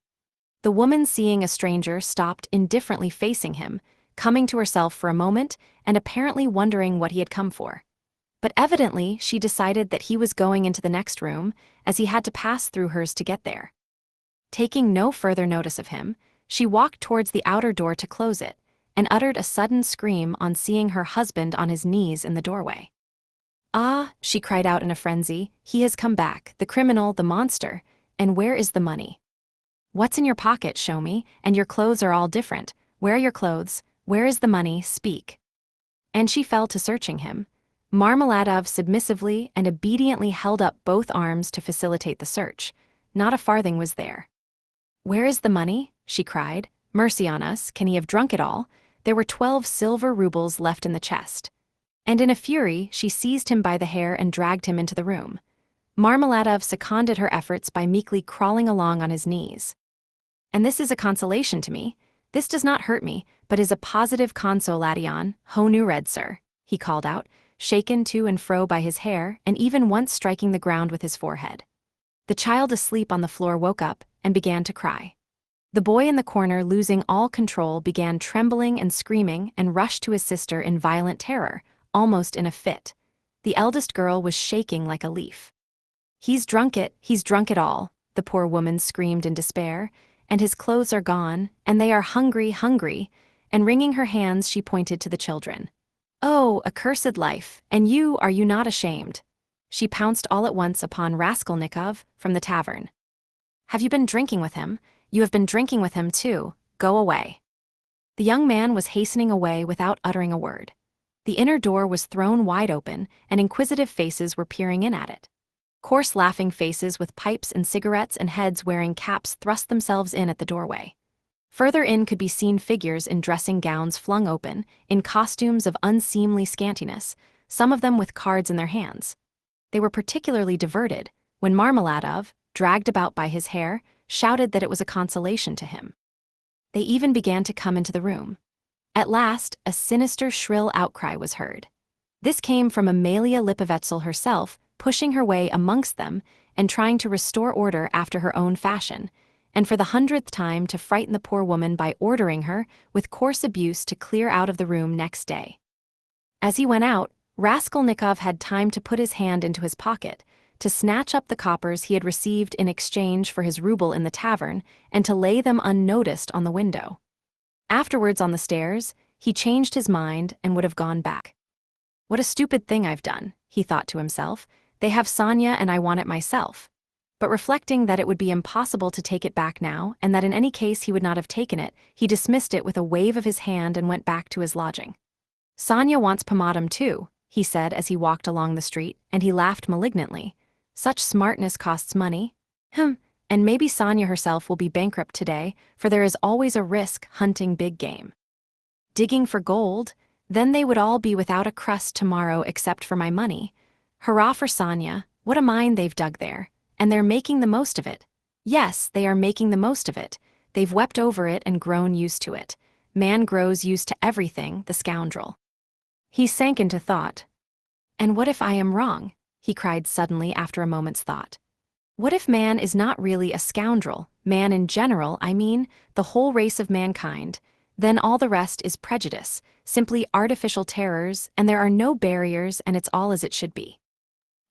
The woman, seeing a stranger, stopped indifferently facing him, coming to herself for a moment and apparently wondering what he had come for. But evidently she decided that he was going into the next room, as he had to pass through hers to get there. Taking no further notice of him, she walked towards the outer door to close it, and uttered a sudden scream on seeing her husband on his knees in the doorway. "Ah," she cried out in a frenzy, "he has come back, the criminal, the monster, and where is the money? What's in your pocket, show me, and your clothes are all different. Where are your clothes? Where is the money? Speak." And she fell to searching him. Marmeladov submissively and obediently held up both arms to facilitate the search. Not a farthing was there. "Where is the money?" she cried. "Mercy on us, can he have drunk it all? There were 12 silver rubles left in the chest." And in a fury, she seized him by the hair and dragged him into the room. Marmeladov seconded her efforts by meekly crawling along on his knees. "And this is a consolation to me. This does not hurt me, but is a positive consolation, ho nu red sir," he called out, shaken to and fro by his hair and even once striking the ground with his forehead. The child asleep on the floor woke up and began to cry. The boy in the corner, losing all control, began trembling and screaming and rushed to his sister in violent terror, almost in a fit. The eldest girl was shaking like a leaf. He's drunk it all," the poor woman screamed in despair, "and his clothes are gone, and they are hungry, and wringing her hands she pointed to the children. "Oh, accursed life, and are you not ashamed?" She pounced all at once upon Raskolnikov from the tavern. "Have you been drinking with him? You have been drinking with him too. Go away." The young man was hastening away without uttering a word. The inner door was thrown wide open, and inquisitive faces were peering in at it. Coarse laughing faces with pipes and cigarettes and heads wearing caps thrust themselves in at the doorway. Further in could be seen figures in dressing gowns flung open, in costumes of unseemly scantiness, some of them with cards in their hands. They were particularly diverted when Marmeladov, dragged about by his hair, shouted that it was a consolation to him. They even began to come into the room. At last, a sinister, shrill outcry was heard. This came from Amalia Lipovetsel herself, pushing her way amongst them and trying to restore order after her own fashion, and for the 100th time to frighten the poor woman by ordering her, with coarse abuse, to clear out of the room next day. As he went out, Raskolnikov had time to put his hand into his pocket, to snatch up the coppers he had received in exchange for his ruble in the tavern, and to lay them unnoticed on the window. Afterwards, on the stairs, he changed his mind and would have gone back. "What a stupid thing I've done," he thought to himself. "They have Sonia and I want it myself." But reflecting that it would be impossible to take it back now, and that in any case he would not have taken it, he dismissed it with a wave of his hand and went back to his lodging. "Sonia wants pomatum too," he said as he walked along the street, and he laughed malignantly. "Such smartness costs money. And maybe Sonia herself will be bankrupt today, for there is always a risk hunting big game. Digging for gold, then they would all be without a crust tomorrow except for my money. Hurrah for Sonia, what a mine they've dug there, and they're making the most of it. Yes, they are making the most of it. They've wept over it and grown used to it. Man grows used to everything, the scoundrel." He sank into thought. "And what if I am wrong?" he cried suddenly after a moment's thought. "What if man is not really a scoundrel, man in general, I mean, the whole race of mankind? Then all the rest is prejudice, simply artificial terrors, and there are no barriers, and it's all as it should be."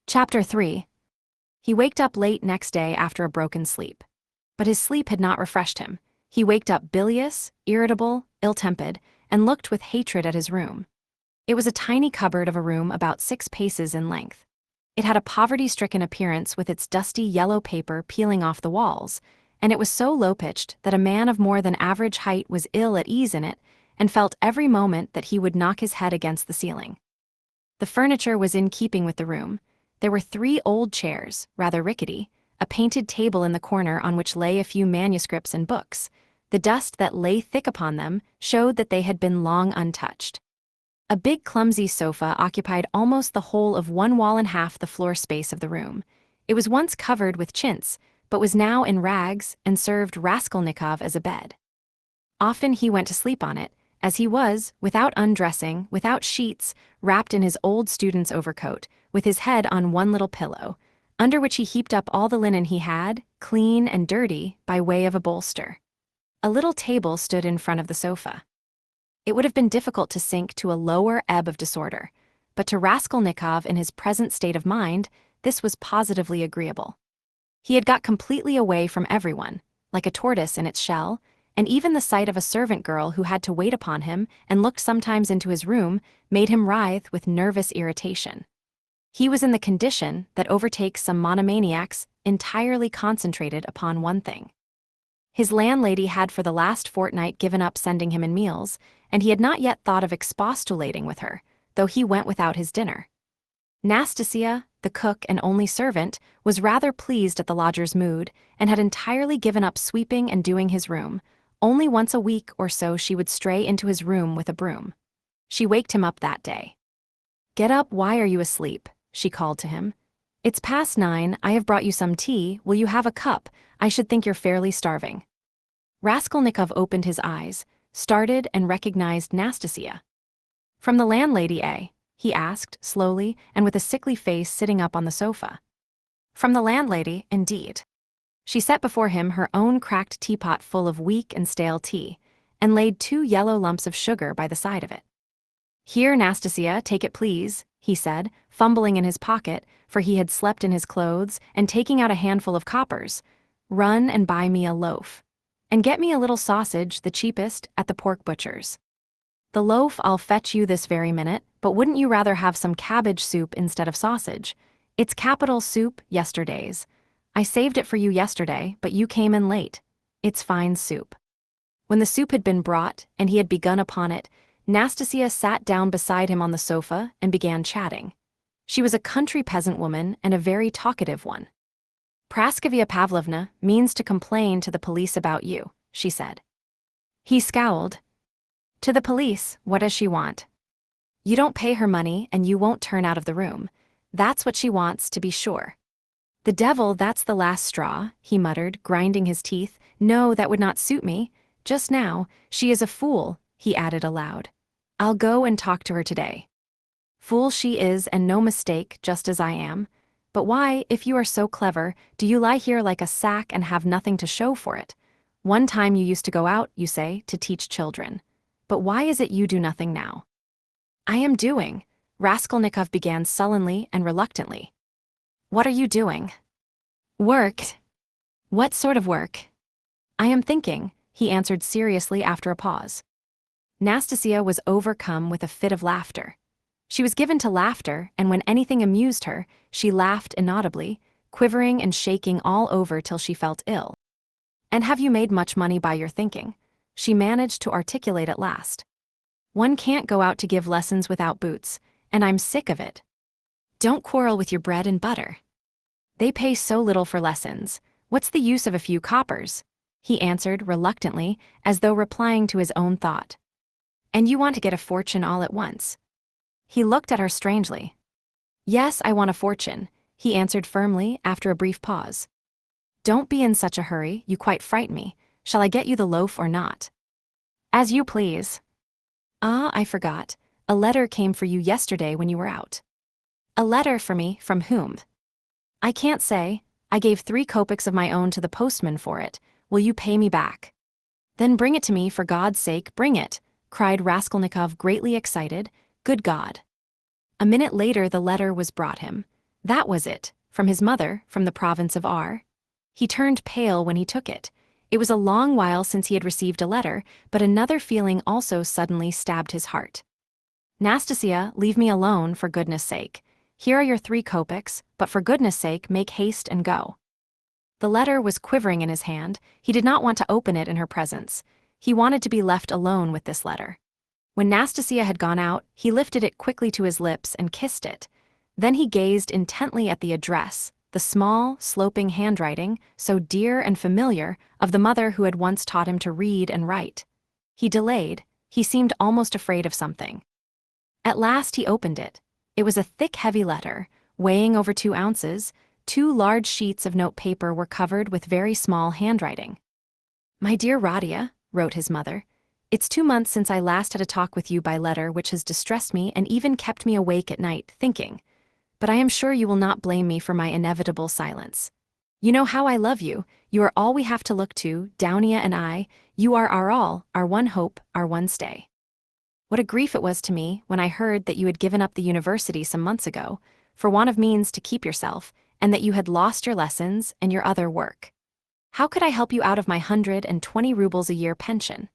Chapter 3. He waked up late next day after a broken sleep. But his sleep had not refreshed him. He waked up bilious, irritable, ill-tempered, and looked with hatred at his room. It was a tiny cupboard of a room about 6 paces in length. It had a poverty-stricken appearance with its dusty yellow paper peeling off the walls, and it was so low-pitched that a man of more than average height was ill at ease in it and felt every moment that he would knock his head against the ceiling. The furniture was in keeping with the room. There were 3 old chairs, rather rickety, a painted table in the corner on which lay a few manuscripts and books. The dust that lay thick upon them showed that they had been long untouched. A big clumsy sofa occupied almost the whole of 1 wall and half the floor space of the room. It was once covered with chintz, but was now in rags and served Raskolnikov as a bed. Often he went to sleep on it, as he was, without undressing, without sheets, wrapped in his old student's overcoat, with his head on one little pillow, under which he heaped up all the linen he had, clean and dirty, by way of a bolster. A little table stood in front of the sofa. It would have been difficult to sink to a lower ebb of disorder, but to Raskolnikov in his present state of mind, this was positively agreeable. He had got completely away from everyone, like a tortoise in its shell, and even the sight of a servant girl who had to wait upon him and looked sometimes into his room made him writhe with nervous irritation. He was in the condition that overtakes some monomaniacs, entirely concentrated upon one thing. His landlady had for the last fortnight given up sending him in meals, and he had not yet thought of expostulating with her, though he went without his dinner. Nastasia, the cook and only servant, was rather pleased at the lodger's mood, and had entirely given up sweeping and doing his room. Only once a week or so she would stray into his room with a broom. She waked him up that day. "Get up, why are you asleep?" she called to him. "It's past 9, I have brought you some tea, will you have a cup? I should think you're fairly starving." Raskolnikov opened his eyes, started and recognized Nastasia. "From the landlady, eh?" he asked, slowly, and with a sickly face, sitting up on the sofa. From the landlady, indeed. She set before him her own cracked teapot full of weak and stale tea, and laid 2 yellow lumps of sugar by the side of it. "Here, Nastasia, take it please," he said, fumbling in his pocket, for he had slept in his clothes, and taking out a handful of coppers. "Run and buy me a loaf. And get me a little sausage, the cheapest, at the pork butcher's. The loaf I'll fetch you this very minute, but wouldn't you rather have some cabbage soup instead of sausage? It's capital soup, yesterday's. I saved it for you yesterday, but you came in late. It's fine soup." When the soup had been brought, and he had begun upon it, Nastasia sat down beside him on the sofa and began chatting. She was a country peasant woman and a very talkative one. "Praskovia Pavlovna means to complain to the police about you," she said. He scowled. To the police, what does she want? You don't pay her money and you won't turn out of the room. That's what she wants, to be sure. The devil, that's the last straw, he muttered, grinding his teeth. No, that would not suit me. Just now, she is a fool, he added aloud. I'll go and talk to her today. Fool she is, and no mistake, just as I am. But why, if you are so clever, do you lie here like a sack and have nothing to show for it? One time you used to go out, you say, to teach children. But why is it you do nothing now? I am doing, Raskolnikov began sullenly and reluctantly. What are you doing? Work. What sort of work? I am thinking, he answered seriously after a pause. Nastasia was overcome with a fit of laughter. She was given to laughter, and when anything amused her, she laughed inaudibly, quivering and shaking all over till she felt ill. And have you made much money by your thinking? She managed to articulate at last. One can't go out to give lessons without boots, and I'm sick of it. Don't quarrel with your bread and butter. They pay so little for lessons. What's the use of a few coppers? He answered reluctantly, as though replying to his own thought. And you want to get a fortune all at once? He looked at her strangely. Yes, I want a fortune, he answered firmly after a brief pause. Don't be in such a hurry, you quite frighten me. Shall I get you the loaf or not? As you please. Ah, I forgot. A letter came for you yesterday when you were out. A letter for me, from whom? I can't say. I gave 3 kopecks of my own to the postman for it. Will you pay me back? Then bring it to me, for God's sake, bring it, cried Raskolnikov, greatly excited. Good God. A minute later the letter was brought him. That was it, from his mother, from the province of R. He turned pale when he took it. It was a long while since he had received a letter, but another feeling also suddenly stabbed his heart. Nastasia, leave me alone, for goodness sake. Here are your 3 kopecks, but for goodness sake make haste and go. The letter was quivering in his hand. He did not want to open it in her presence. He wanted to be left alone with this letter. When Nastasia had gone out, he lifted it quickly to his lips and kissed it. Then he gazed intently at the address, the small, sloping handwriting, so dear and familiar, of the mother who had once taught him to read and write. He delayed. He seemed almost afraid of something. At last he opened it. It was a thick, heavy letter, weighing over 2 ounces. 2 large sheets of note paper were covered with very small handwriting. My dear Rodia, wrote his mother, it's 2 months since I last had a talk with you by letter, which has distressed me and even kept me awake at night, thinking. But I am sure you will not blame me for my inevitable silence. You know how I love you. You are all we have to look to, Downia and I. You are our all, our one hope, our one stay. What a grief it was to me when I heard that you had given up the university some months ago, for want of means to keep yourself, and that you had lost your lessons and your other work. How could I help you out of my 120 rubles a year pension?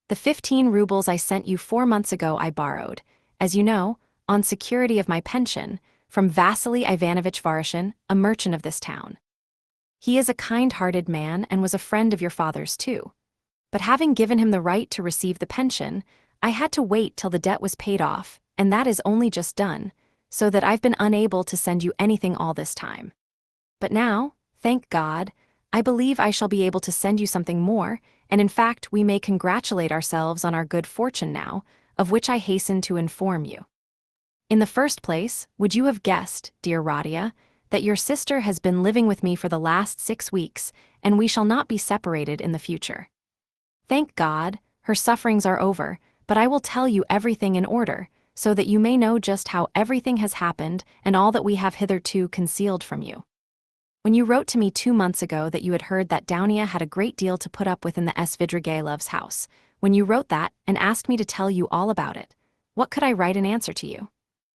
The 15 rubles I sent you 4 months ago I borrowed, as you know, on security of my pension, from Vasily Ivanovich Varshin, a merchant of this town. He is a kind-hearted man and was a friend of your father's too. But having given him the right to receive the pension, I had to wait till the debt was paid off, and that is only just done, so that I've been unable to send you anything all this time. But now, thank God, I believe I shall be able to send you something more, and in fact we may congratulate ourselves on our good fortune now, of which I hasten to inform you. In the first place, would you have guessed, dear Rodia, that your sister has been living with me for the last 6 weeks, and we shall not be separated in the future? Thank God, her sufferings are over, but I will tell you everything in order, so that you may know just how everything has happened and all that we have hitherto concealed from you. When you wrote to me 2 months ago that you had heard that Downia had a great deal to put up with in the Svidrigaïlov's house, when you wrote that and asked me to tell you all about it, what could I write in answer to you?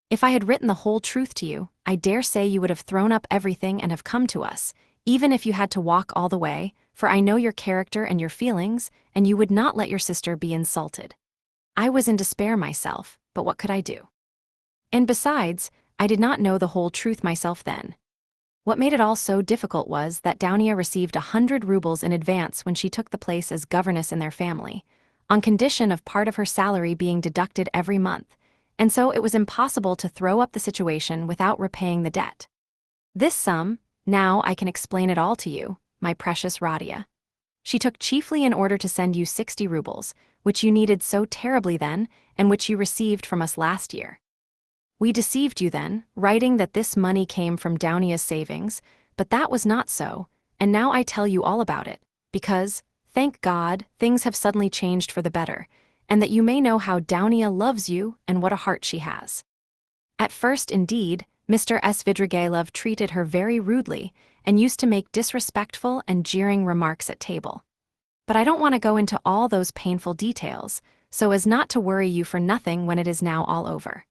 If I had written the whole truth to you, I dare say you would have thrown up everything and have come to us, even if you had to walk all the way, for I know your character and your feelings, and you would not let your sister be insulted. I was in despair myself, but what could I do? And besides, I did not know the whole truth myself then. What made it all so difficult was that Downia received 100 rubles in advance when she took the place as governess in their family, on condition of part of her salary being deducted every month, and so it was impossible to throw up the situation without repaying the debt. This sum, now I can explain it all to you, my precious Rodia. She took chiefly in order to send you 60 rubles, which you needed so terribly then, and which you received from us last year. We deceived you then, writing that this money came from Daunia's savings, but that was not so, and now I tell you all about it, because, thank God, things have suddenly changed for the better, and that you may know how Daunia loves you and what a heart she has. At first, indeed, Mr. Svidrigailov treated her very rudely and used to make disrespectful and jeering remarks at table. But I don't want to go into all those painful details, so as not to worry you for nothing when it is now all over.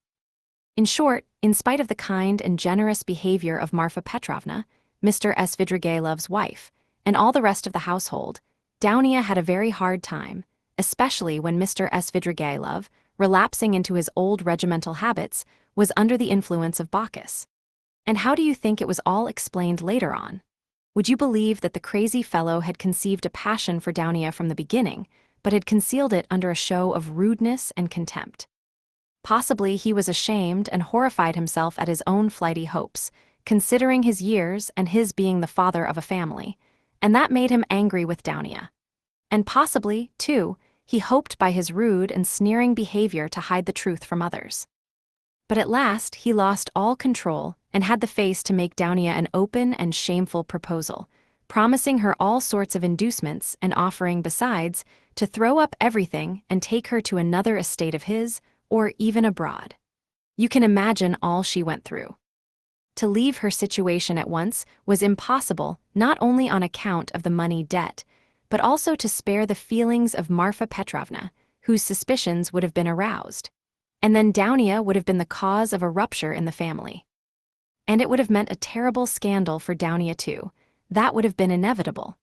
In short, in spite of the kind and generous behavior of Marfa Petrovna, Mr. Svidrigailov's wife, and all the rest of the household, Daunia had a very hard time, especially when Mr. Svidrigailov, relapsing into his old regimental habits, was under the influence of Bacchus. And how do you think it was all explained later on? Would you believe that the crazy fellow had conceived a passion for Daunia from the beginning, but had concealed it under a show of rudeness and contempt? Possibly he was ashamed and horrified himself at his own flighty hopes, considering his years and his being the father of a family, and that made him angry with Daunia. And possibly, too, he hoped by his rude and sneering behavior to hide the truth from others. But at last he lost all control and had the face to make Daunia an open and shameful proposal, promising her all sorts of inducements and offering, besides, to throw up everything and take her to another estate of his, or even abroad. You can imagine all she went through. To leave her situation at once was impossible, not only on account of the money debt, but also to spare the feelings of Marfa Petrovna, whose suspicions would have been aroused. And then Daunia would have been the cause of a rupture in the family. And it would have meant a terrible scandal for Daunia too. That would have been inevitable.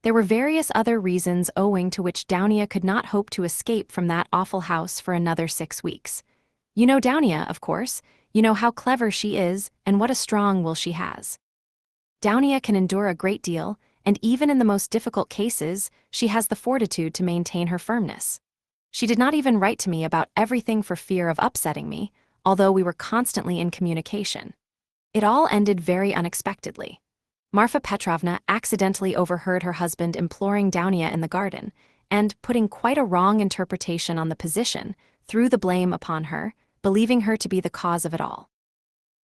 There were various other reasons owing to which Daunia could not hope to escape from that awful house for another 6 weeks. You know Daunia, of course. You know how clever she is and what a strong will she has. Daunia can endure a great deal, and even in the most difficult cases, she has the fortitude to maintain her firmness. She did not even write to me about everything for fear of upsetting me, although we were constantly in communication. It all ended very unexpectedly. Marfa Petrovna accidentally overheard her husband imploring Daunia in the garden, and, putting quite a wrong interpretation on the position, threw the blame upon her, believing her to be the cause of it all.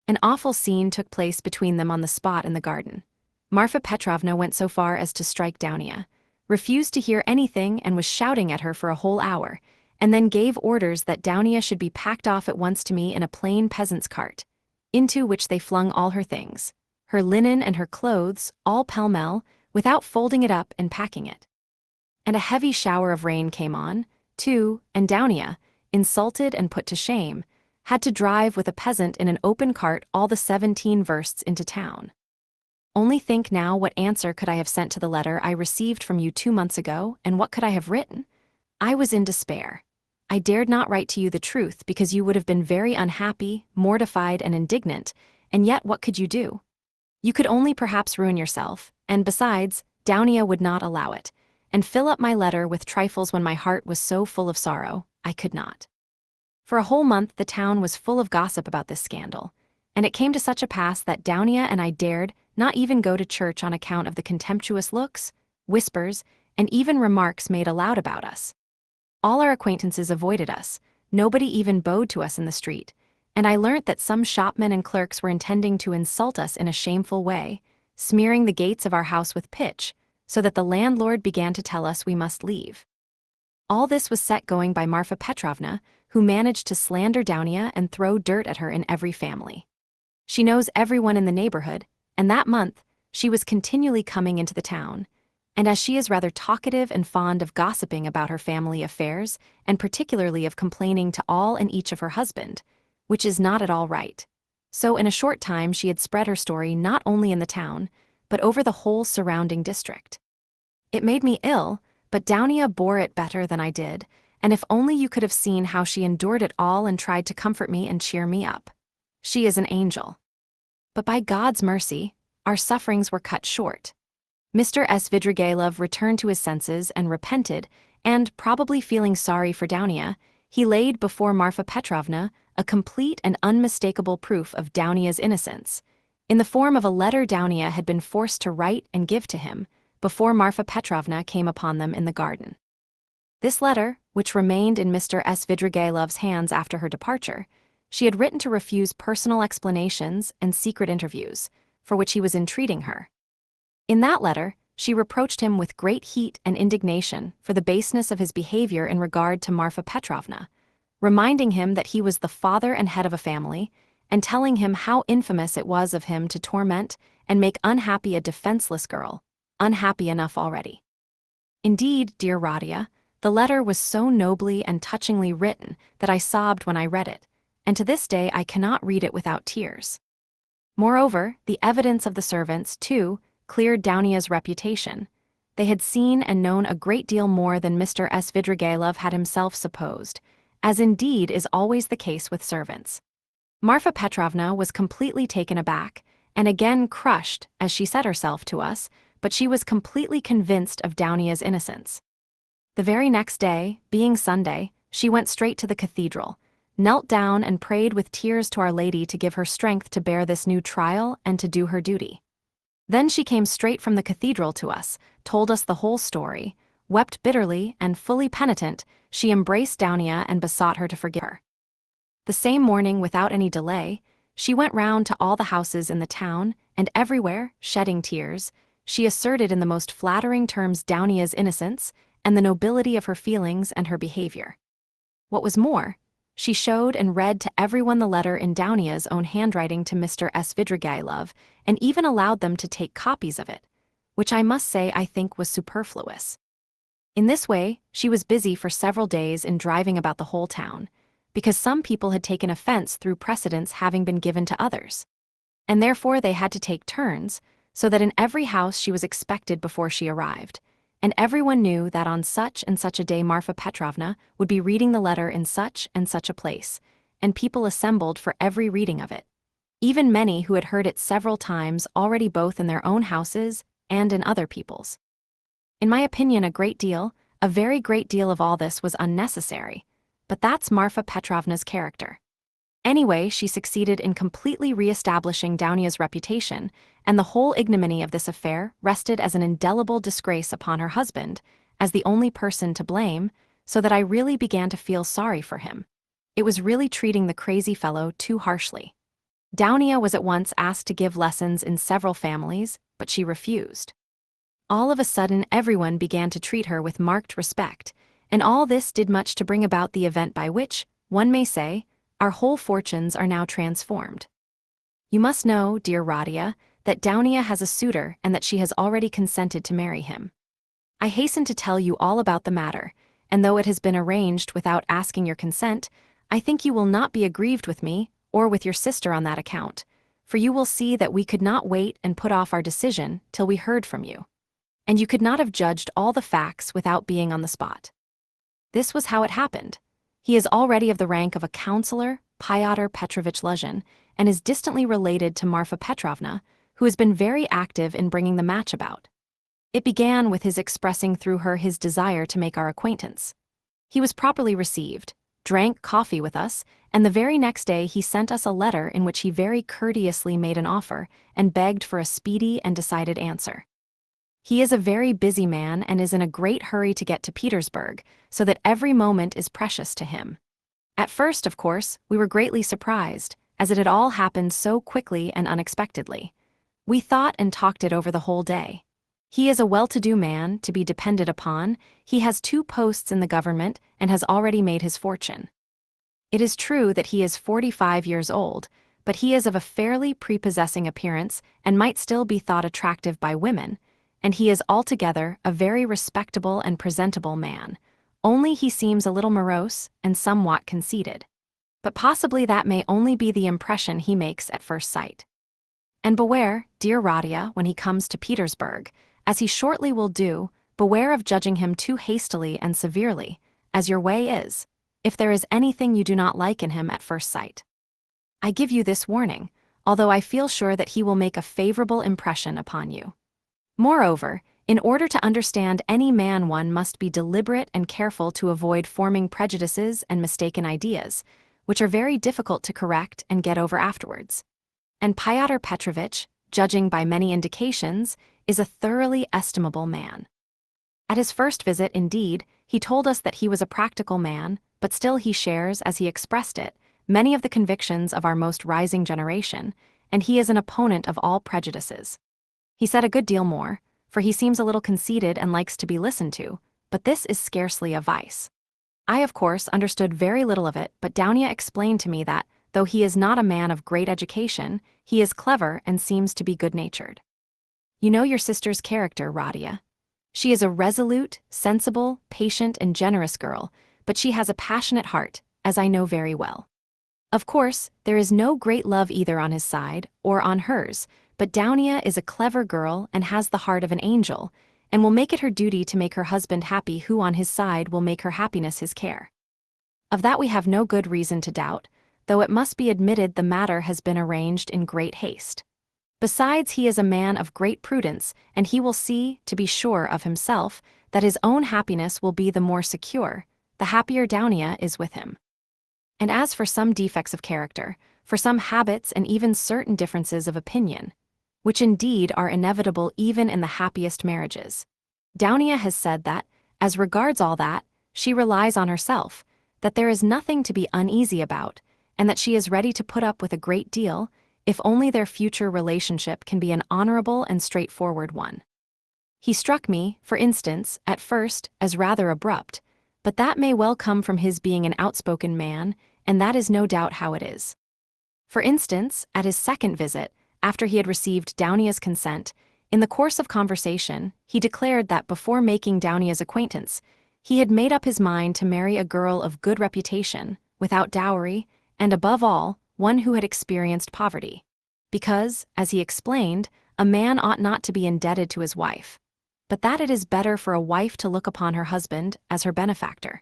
An awful scene took place between them on the spot in the garden. Marfa Petrovna went so far as to strike Daunia, refused to hear anything and was shouting at her for a whole hour, and then gave orders that Daunia should be packed off at once to me in a plain peasant's cart, into which they flung all her things, her linen and her clothes, all pell-mell, without folding it up and packing it. And a heavy shower of rain came on, too, and Daunia, insulted and put to shame, had to drive with a peasant in an open cart all the 17 versts into town. Only think now, what answer could I have sent to the letter I received from you 2 months ago, and what could I have written? I was in despair. I dared not write to you the truth because you would have been very unhappy, mortified, and indignant, and yet what could you do? You could only perhaps ruin yourself, and besides, Daunia would not allow it, and fill up my letter with trifles when my heart was so full of sorrow, I could not. For a whole month the town was full of gossip about this scandal, and it came to such a pass that Daunia and I dared not even go to church on account of the contemptuous looks, whispers, and even remarks made aloud about us. All our acquaintances avoided us, nobody even bowed to us in the street, and I learnt that some shopmen and clerks were intending to insult us in a shameful way, smearing the gates of our house with pitch, so that the landlord began to tell us we must leave. All this was set going by Marfa Petrovna, who managed to slander Daunia and throw dirt at her in every family. She knows everyone in the neighborhood, and that month, she was continually coming into the town, and as she is rather talkative and fond of gossiping about her family affairs, and particularly of complaining to all and each of her husband, which is not at all right, so in a short time she had spread her story not only in the town, but over the whole surrounding district. It made me ill, but Daunia bore it better than I did, and if only you could have seen how she endured it all and tried to comfort me and cheer me up. She is an angel. But by God's mercy, our sufferings were cut short. Mr. Svidrigailov returned to his senses and repented, and, probably feeling sorry for Daunia, he laid before Marfa Petrovna a complete and unmistakable proof of Daunia's innocence, in the form of a letter Daunia had been forced to write and give to him, before Marfa Petrovna came upon them in the garden. This letter, which remained in Mr. Svidrigaylov's hands after her departure, she had written to refuse personal explanations and secret interviews, for which he was entreating her. In that letter, she reproached him with great heat and indignation for the baseness of his behavior in regard to Marfa Petrovna, reminding him that he was the father and head of a family, and telling him how infamous it was of him to torment and make unhappy a defenseless girl, unhappy enough already. Indeed, dear Rodia, the letter was so nobly and touchingly written that I sobbed when I read it, and to this day I cannot read it without tears. Moreover, the evidence of the servants, too, cleared Daunia's reputation. They had seen and known a great deal more than Mr. Svidrigaylov had himself supposed, as indeed is always the case with servants. Marfa Petrovna was completely taken aback, and again crushed, as she said herself to us, but she was completely convinced of Daunia's innocence. The very next day, being Sunday, she went straight to the cathedral, knelt down and prayed with tears to Our Lady to give her strength to bear this new trial and to do her duty. Then she came straight from the cathedral to us, told us the whole story, wept bitterly, and fully penitent, she embraced Daunia and besought her to forgive her. The same morning, without any delay, she went round to all the houses in the town, and everywhere, shedding tears, she asserted in the most flattering terms Daunia's innocence and the nobility of her feelings and her behavior. What was more, she showed and read to everyone the letter in Daunia's own handwriting to Mr. Svidrigaylov, and even allowed them to take copies of it, which I must say I think was superfluous. In this way, she was busy for several days in driving about the whole town, because some people had taken offense through precedence having been given to others. And therefore they had to take turns, so that in every house she was expected before she arrived, and everyone knew that on such and such a day Marfa Petrovna would be reading the letter in such and such a place, and people assembled for every reading of it, even many who had heard it several times already both in their own houses and in other people's. In my opinion, a very great deal of all this was unnecessary, but that's Marfa Petrovna's character. Anyway, she succeeded in completely re-establishing Daunia's reputation, and the whole ignominy of this affair rested as an indelible disgrace upon her husband, as the only person to blame, so that I really began to feel sorry for him. It was really treating the crazy fellow too harshly. Daunia was at once asked to give lessons in several families, but she refused. All of a sudden everyone began to treat her with marked respect, and all this did much to bring about the event by which, one may say, our whole fortunes are now transformed. You must know, dear Rodia, that Daunia has a suitor and that she has already consented to marry him. I hasten to tell you all about the matter, and though it has been arranged without asking your consent, I think you will not be aggrieved with me or with your sister on that account, for you will see that we could not wait and put off our decision till we heard from you. And you could not have judged all the facts without being on the spot. This was how it happened. He is already of the rank of a counselor, Fyodor Petrovich Luzhin, and is distantly related to Marfa Petrovna, who has been very active in bringing the match about. It began with his expressing through her his desire to make our acquaintance. He was properly received, drank coffee with us, and the very next day he sent us a letter in which he very courteously made an offer and begged for a speedy and decided answer. He is a very busy man and is in a great hurry to get to Petersburg, so that every moment is precious to him. At first, of course, we were greatly surprised, as it had all happened so quickly and unexpectedly. We thought and talked it over the whole day. He is a well-to-do man, to be depended upon. He has 2 posts in the government and has already made his fortune. It is true that he is 45 years old, but he is of a fairly prepossessing appearance and might still be thought attractive by women, and he is altogether a very respectable and presentable man, only he seems a little morose and somewhat conceited. But possibly that may only be the impression he makes at first sight. And beware, dear Rodia, when he comes to Petersburg, as he shortly will do, beware of judging him too hastily and severely, as your way is, if there is anything you do not like in him at first sight. I give you this warning, although I feel sure that he will make a favorable impression upon you. Moreover, in order to understand any man one must be deliberate and careful to avoid forming prejudices and mistaken ideas, which are very difficult to correct and get over afterwards. And Pyotr Petrovitch, judging by many indications, is a thoroughly estimable man. At his first visit, indeed, he told us that he was a practical man, but still he shares, as he expressed it, many of the convictions of our most rising generation, and he is an opponent of all prejudices. He said a good deal more, for he seems a little conceited and likes to be listened to, but this is scarcely a vice. I, of course, understood very little of it, but Downia explained to me that, though he is not a man of great education, he is clever and seems to be good-natured. You know your sister's character, Rodia. She is a resolute, sensible, patient, and generous girl, but she has a passionate heart, as I know very well. Of course, there is no great love either on his side or on hers, but Downia is a clever girl and has the heart of an angel, and will make it her duty to make her husband happy, who on his side will make her happiness his care. Of that we have no good reason to doubt, though it must be admitted the matter has been arranged in great haste. Besides, he is a man of great prudence, and he will see, to be sure of himself, that his own happiness will be the more secure, the happier Downia is with him. And as for some defects of character, for some habits and even certain differences of opinion, which indeed are inevitable even in the happiest marriages, Downia has said that, as regards all that, she relies on herself, that there is nothing to be uneasy about, and that she is ready to put up with a great deal, if only their future relationship can be an honorable and straightforward one. He struck me, for instance, at first, as rather abrupt, but that may well come from his being an outspoken man, and that is no doubt how it is. For instance, at his second visit, after he had received Downia's consent, in the course of conversation, he declared that before making Downia's acquaintance, he had made up his mind to marry a girl of good reputation, without dowry, and above all, one who had experienced poverty. Because, as he explained, a man ought not to be indebted to his wife, but that it is better for a wife to look upon her husband as her benefactor.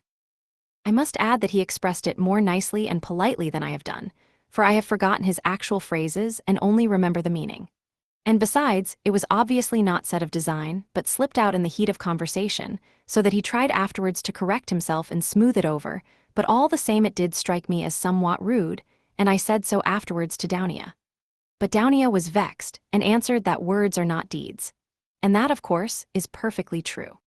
I must add that he expressed it more nicely and politely than I have done, for I have forgotten his actual phrases and only remember the meaning. And besides, it was obviously not said of design, but slipped out in the heat of conversation, so that he tried afterwards to correct himself and smooth it over, but all the same it did strike me as somewhat rude, and I said so afterwards to Downia. But Downia was vexed, and answered that words are not deeds. And that, of course, is perfectly true.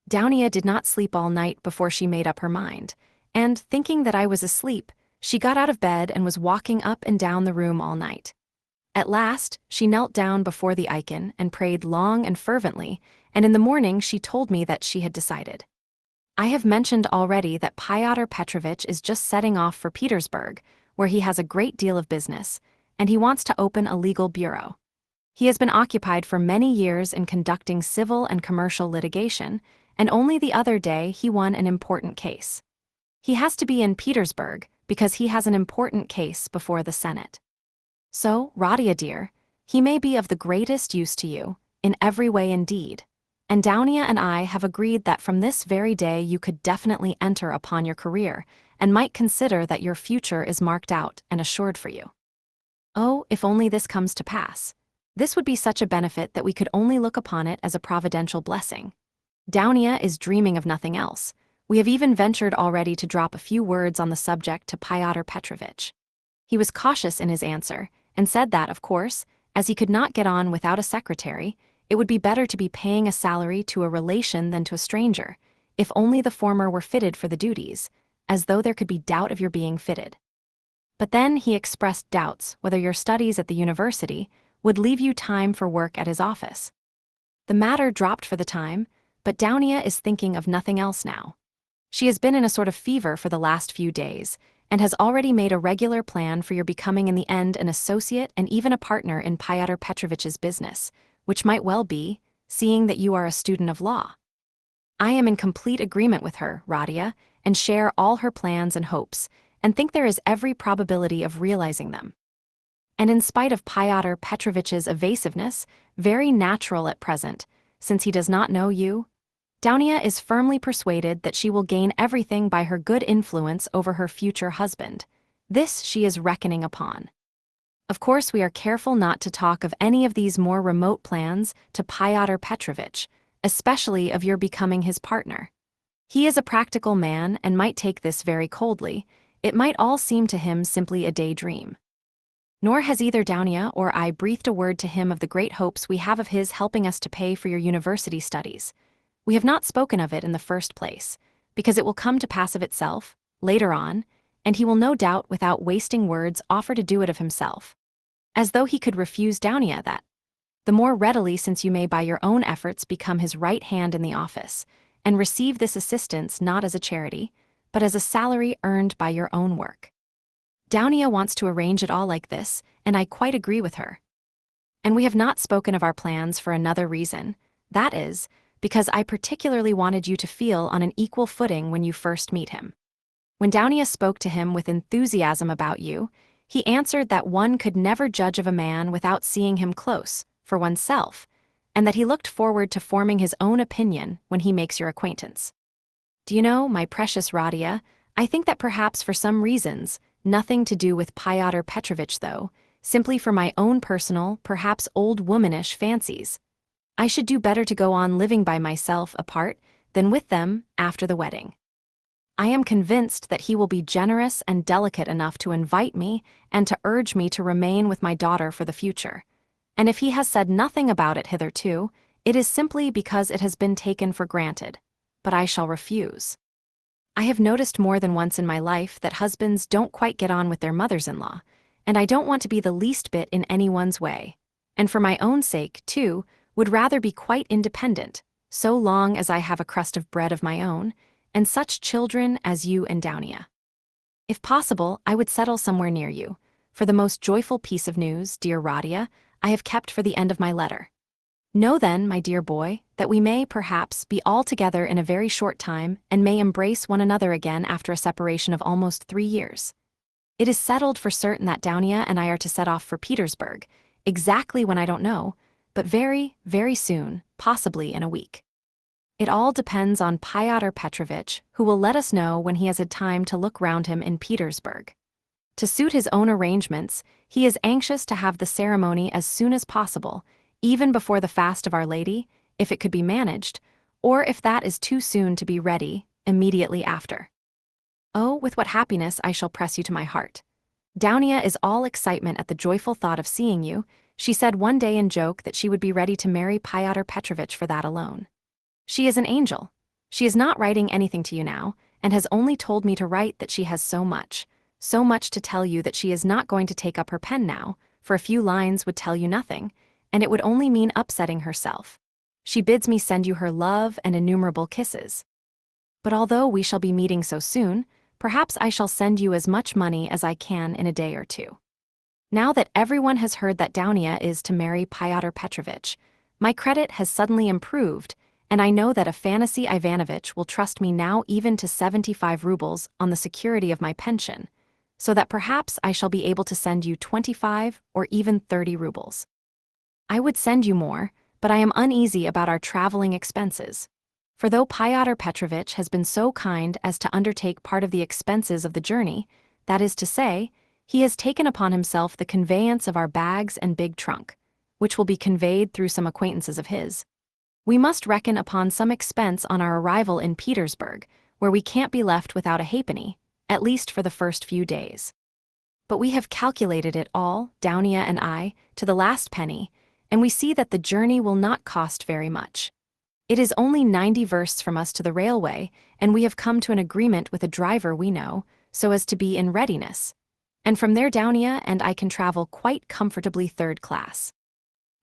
Downia did not sleep all night before she made up her mind, and, thinking that I was asleep, she got out of bed and was walking up and down the room all night. At last, she knelt down before the icon and prayed long and fervently, and in the morning she told me that she had decided. I have mentioned already that Fyodor Petrovitch is just setting off for Petersburg, where he has a great deal of business, and he wants to open a legal bureau. He has been occupied for many years in conducting civil and commercial litigation, and only the other day he won an important case. He has to be in Petersburg because he has an important case before the Senate. So, Rodia dear, he may be of the greatest use to you, in every way indeed, and Downia and I have agreed that from this very day you could definitely enter upon your career, and might consider that your future is marked out and assured for you. Oh, if only this comes to pass. This would be such a benefit that we could only look upon it as a providential blessing. Downia is dreaming of nothing else. We have even ventured already to drop a few words on the subject to Fyodor Petrovitch. He was cautious in his answer, and said that, of course, as he could not get on without a secretary, it would be better to be paying a salary to a relation than to a stranger, if only the former were fitted for the duties, as though there could be doubt of your being fitted. But then he expressed doubts whether your studies at the university would leave you time for work at his office. The matter dropped for the time, but Downia is thinking of nothing else now. She has been in a sort of fever for the last few days, and has already made a regular plan for your becoming in the end an associate and even a partner in Fyodor Petrovitch's business, which might well be, seeing that you are a student of law. I am in complete agreement with her, Rodia, and share all her plans and hopes, and think there is every probability of realizing them. And in spite of Fyodor Petrovitch's evasiveness, very natural at present, since he does not know you, Downia is firmly persuaded that she will gain everything by her good influence over her future husband. This she is reckoning upon. Of course, we are careful not to talk of any of these more remote plans to Fyodor Petrovitch, especially of your becoming his partner. He is a practical man and might take this very coldly. It might all seem to him simply a daydream. Nor has either Downia or I breathed a word to him of the great hopes we have of his helping us to pay for your university studies. We have not spoken of it in the first place, because it will come to pass of itself, later on, and he will no doubt without wasting words offer to do it of himself. As though he could refuse Downia that. The more readily since you may by your own efforts become his right hand in the office, and receive this assistance not as a charity, but as a salary earned by your own work. Downia wants to arrange it all like this, and I quite agree with her. And we have not spoken of our plans for another reason, that is, because I particularly wanted you to feel on an equal footing when you first meet him. When Downia spoke to him with enthusiasm about you, he answered that one could never judge of a man without seeing him close, for oneself, and that he looked forward to forming his own opinion when he makes your acquaintance. Do you know, my precious Rodia, I think that perhaps for some reasons, nothing to do with Fyodor Petrovitch though, simply for my own personal, perhaps old womanish fancies, I should do better to go on living by myself apart than with them after the wedding. I am convinced that he will be generous and delicate enough to invite me and to urge me to remain with my daughter for the future. And if he has said nothing about it hitherto, it is simply because it has been taken for granted. But I shall refuse. I have noticed more than once in my life that husbands don't quite get on with their mothers-in-law, and I don't want to be the least bit in anyone's way. And for my own sake, too, would rather be quite independent, so long as I have a crust of bread of my own, and such children as you and Downia. If possible, I would settle somewhere near you, for the most joyful piece of news, dear Rodia, I have kept for the end of my letter. Know then, my dear boy, that we may, perhaps, be all together in a very short time and may embrace one another again after a separation of almost 3 years. It is settled for certain that Downia and I are to set off for Petersburg, exactly when I don't know, but very, very soon, possibly in a week. It all depends on Fyodor Petrovitch, who will let us know when he has had time to look round him in Petersburg. To suit his own arrangements, he is anxious to have the ceremony as soon as possible, even before the fast of Our Lady, if it could be managed, or if that is too soon to be ready, immediately after. Oh, with what happiness I shall press you to my heart. Downia is all excitement at the joyful thought of seeing you. She said one day in joke that she would be ready to marry Fyodor Petrovitch for that alone. She is an angel. She is not writing anything to you now, and has only told me to write that she has so much to tell you that she is not going to take up her pen now, for a few lines would tell you nothing, and it would only mean upsetting herself. She bids me send you her love and innumerable kisses. But although we shall be meeting so soon, perhaps I shall send you as much money as I can in a day or two. Now that everyone has heard that Downia is to marry Fyodor Petrovitch, my credit has suddenly improved, and I know that Afanasy Ivanovitch will trust me now even to 75 rubles on the security of my pension, so that perhaps I shall be able to send you 25 or even 30 rubles. I would send you more, but I am uneasy about our traveling expenses. For though Fyodor Petrovitch has been so kind as to undertake part of the expenses of the journey, that is to say, he has taken upon himself the conveyance of our bags and big trunk, which will be conveyed through some acquaintances of his. We must reckon upon some expense on our arrival in Petersburg, where we can't be left without a halfpenny, at least for the first few days. But we have calculated it all, Downia and I, to the last penny, and we see that the journey will not cost very much. It is only 90 versts from us to the railway, and we have come to an agreement with a driver we know, so as to be in readiness. And from there Downia and I can travel quite comfortably third class.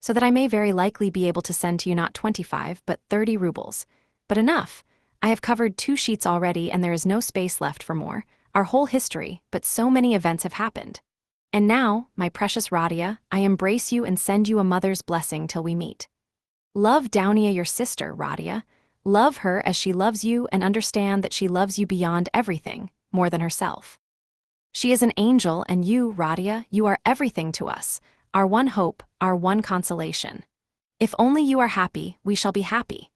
So that I may very likely be able to send to you not 25 but 30 rubles. But enough. I have covered 2 sheets already and there is no space left for more. Our whole history, but so many events have happened. And now, my precious Rodia, I embrace you and send you a mother's blessing till we meet. Love Downia your sister, Rodia. Love her as she loves you and understand that she loves you beyond everything, more than herself. She is an angel and you, Rodia, you are everything to us, our one hope, our one consolation. If only you are happy, we shall be happy.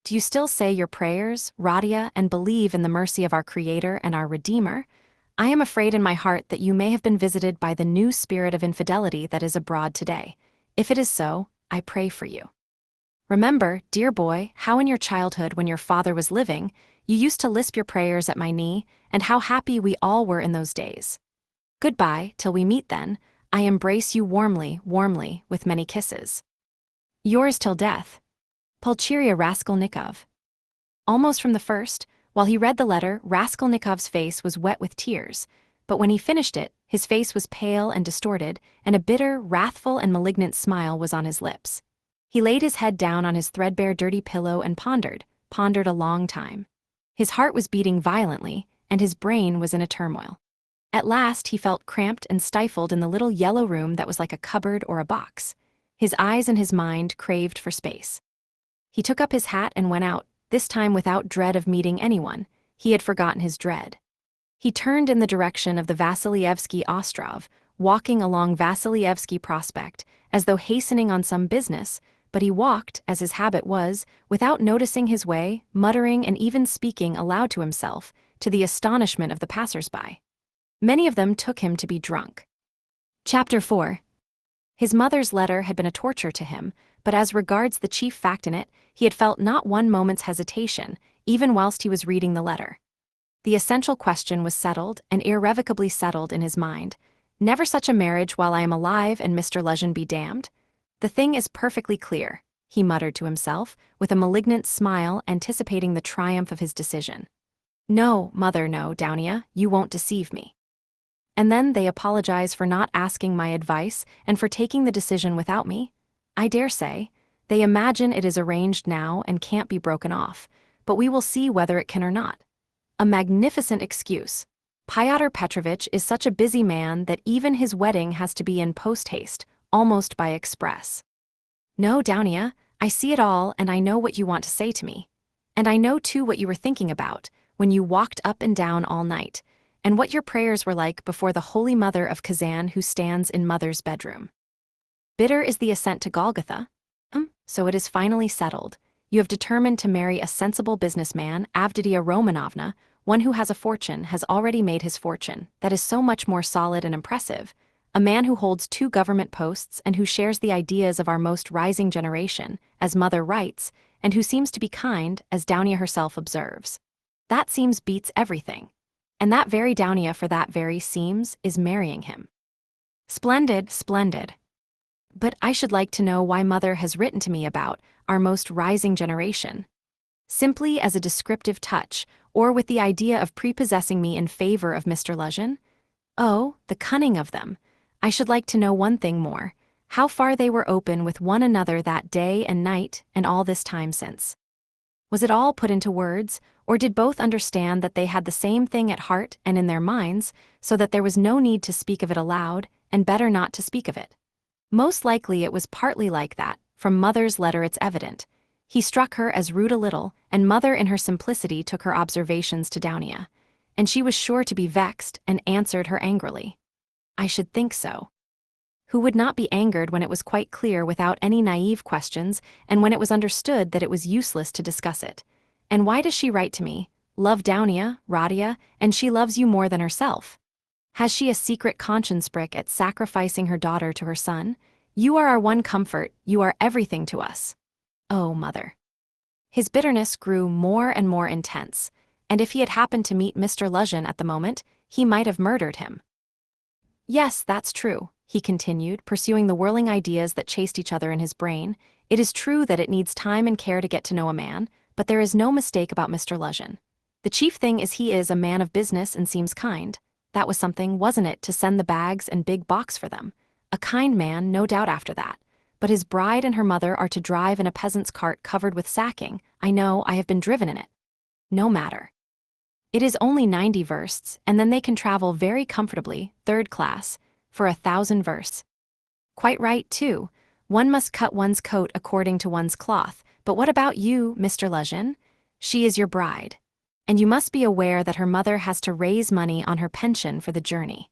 Do you still say your prayers, Rodia, and believe in the mercy of our Creator and our Redeemer? I am afraid in my heart that you may have been visited by the new spirit of infidelity that is abroad today. If it is so, I pray for you. Remember, dear boy, how in your childhood when your father was living, you used to lisp your prayers at my knee, and how happy we all were in those days. Goodbye, till we meet then. I embrace you warmly, warmly, with many kisses. Yours till death. Pulcheria Raskolnikov. Almost from the first, while he read the letter, Raskolnikov's face was wet with tears, but when he finished it, his face was pale and distorted, and a bitter, wrathful and malignant smile was on his lips. He laid his head down on his threadbare dirty pillow and pondered a long time. His heart was beating violently, and his brain was in a turmoil. At last he felt cramped and stifled in the little yellow room that was like a cupboard or a box. His eyes and his mind craved for space. He took up his hat and went out, this time without dread of meeting anyone. He had forgotten his dread. He turned in the direction of the Vasilyevsky Ostrov, walking along Vasilyevsky Prospect, as though hastening on some business, but he walked, as his habit was, without noticing his way, muttering and even speaking aloud to himself, to the astonishment of the passers-by. Many of them took him to be drunk. Chapter 4. His mother's letter had been a torture to him, but as regards the chief fact in it, he had felt not one moment's hesitation, even whilst he was reading the letter. The essential question was settled, and irrevocably settled in his mind. Never such a marriage while I am alive and Mr. Luzhin be damned. The thing is perfectly clear, he muttered to himself, with a malignant smile anticipating the triumph of his decision. No, mother, no, Downia, you won't deceive me. And then they apologize for not asking my advice and for taking the decision without me. I dare say. They imagine it is arranged now and can't be broken off, but we will see whether it can or not. A magnificent excuse. Pyotr Petrovitch is such a busy man that even his wedding has to be in post-haste, almost by express. No, Downia, I see it all and I know what you want to say to me. And I know too what you were thinking about when you walked up and down all night, and what your prayers were like before the Holy Mother of Kazan who stands in Mother's bedroom. Bitter is the ascent to Golgotha. So it is finally settled. You have determined to marry a sensible businessman, Avditia Romanovna, one who has a fortune, has already made his fortune, that is so much more solid and impressive, a man who holds 2 government posts and who shares the ideas of our most rising generation, as Mother writes, and who seems to be kind, as Downia herself observes. That seems beats everything. And that very Downia for that very seems is marrying him. Splendid, splendid. But I should like to know why Mother has written to me about our most rising generation. Simply as a descriptive touch, or with the idea of prepossessing me in favor of Mr. Luzhin? Oh, the cunning of them. I should like to know one thing more, how far they were open with one another that day and night and all this time since. Was it all put into words, or did both understand that they had the same thing at heart and in their minds, so that there was no need to speak of it aloud, and better not to speak of it? Most likely it was partly like that. From Mother's letter it's evident. He struck her as rude a little, and Mother in her simplicity took her observations to Downia, and she was sure to be vexed and answered her angrily. I should think so. Who would not be angered when it was quite clear without any naive questions, and when it was understood that it was useless to discuss it? And why does she write to me, love Downia, Rodia, and she loves you more than herself? Has she a secret conscience prick at sacrificing her daughter to her son? You are our one comfort, you are everything to us. Oh, Mother. His bitterness grew more and more intense, and if he had happened to meet Mr. Luzhin at the moment, he might have murdered him. Yes, that's true, he continued, pursuing the whirling ideas that chased each other in his brain. It is true that it needs time and care to get to know a man, but there is no mistake about Mr. Luzhin. The chief thing is he is a man of business and seems kind. That was something, wasn't it, to send the bags and big box for them? A kind man, no doubt after that. But his bride and her mother are to drive in a peasant's cart covered with sacking. I know, I have been driven in it. No matter. It is only 90 versts, and then they can travel very comfortably, 3rd class, for 1,000 versts. Quite right, too. One must cut one's coat according to one's cloth. But what about you, Mr. Luzhin? She is your bride. And you must be aware that her mother has to raise money on her pension for the journey.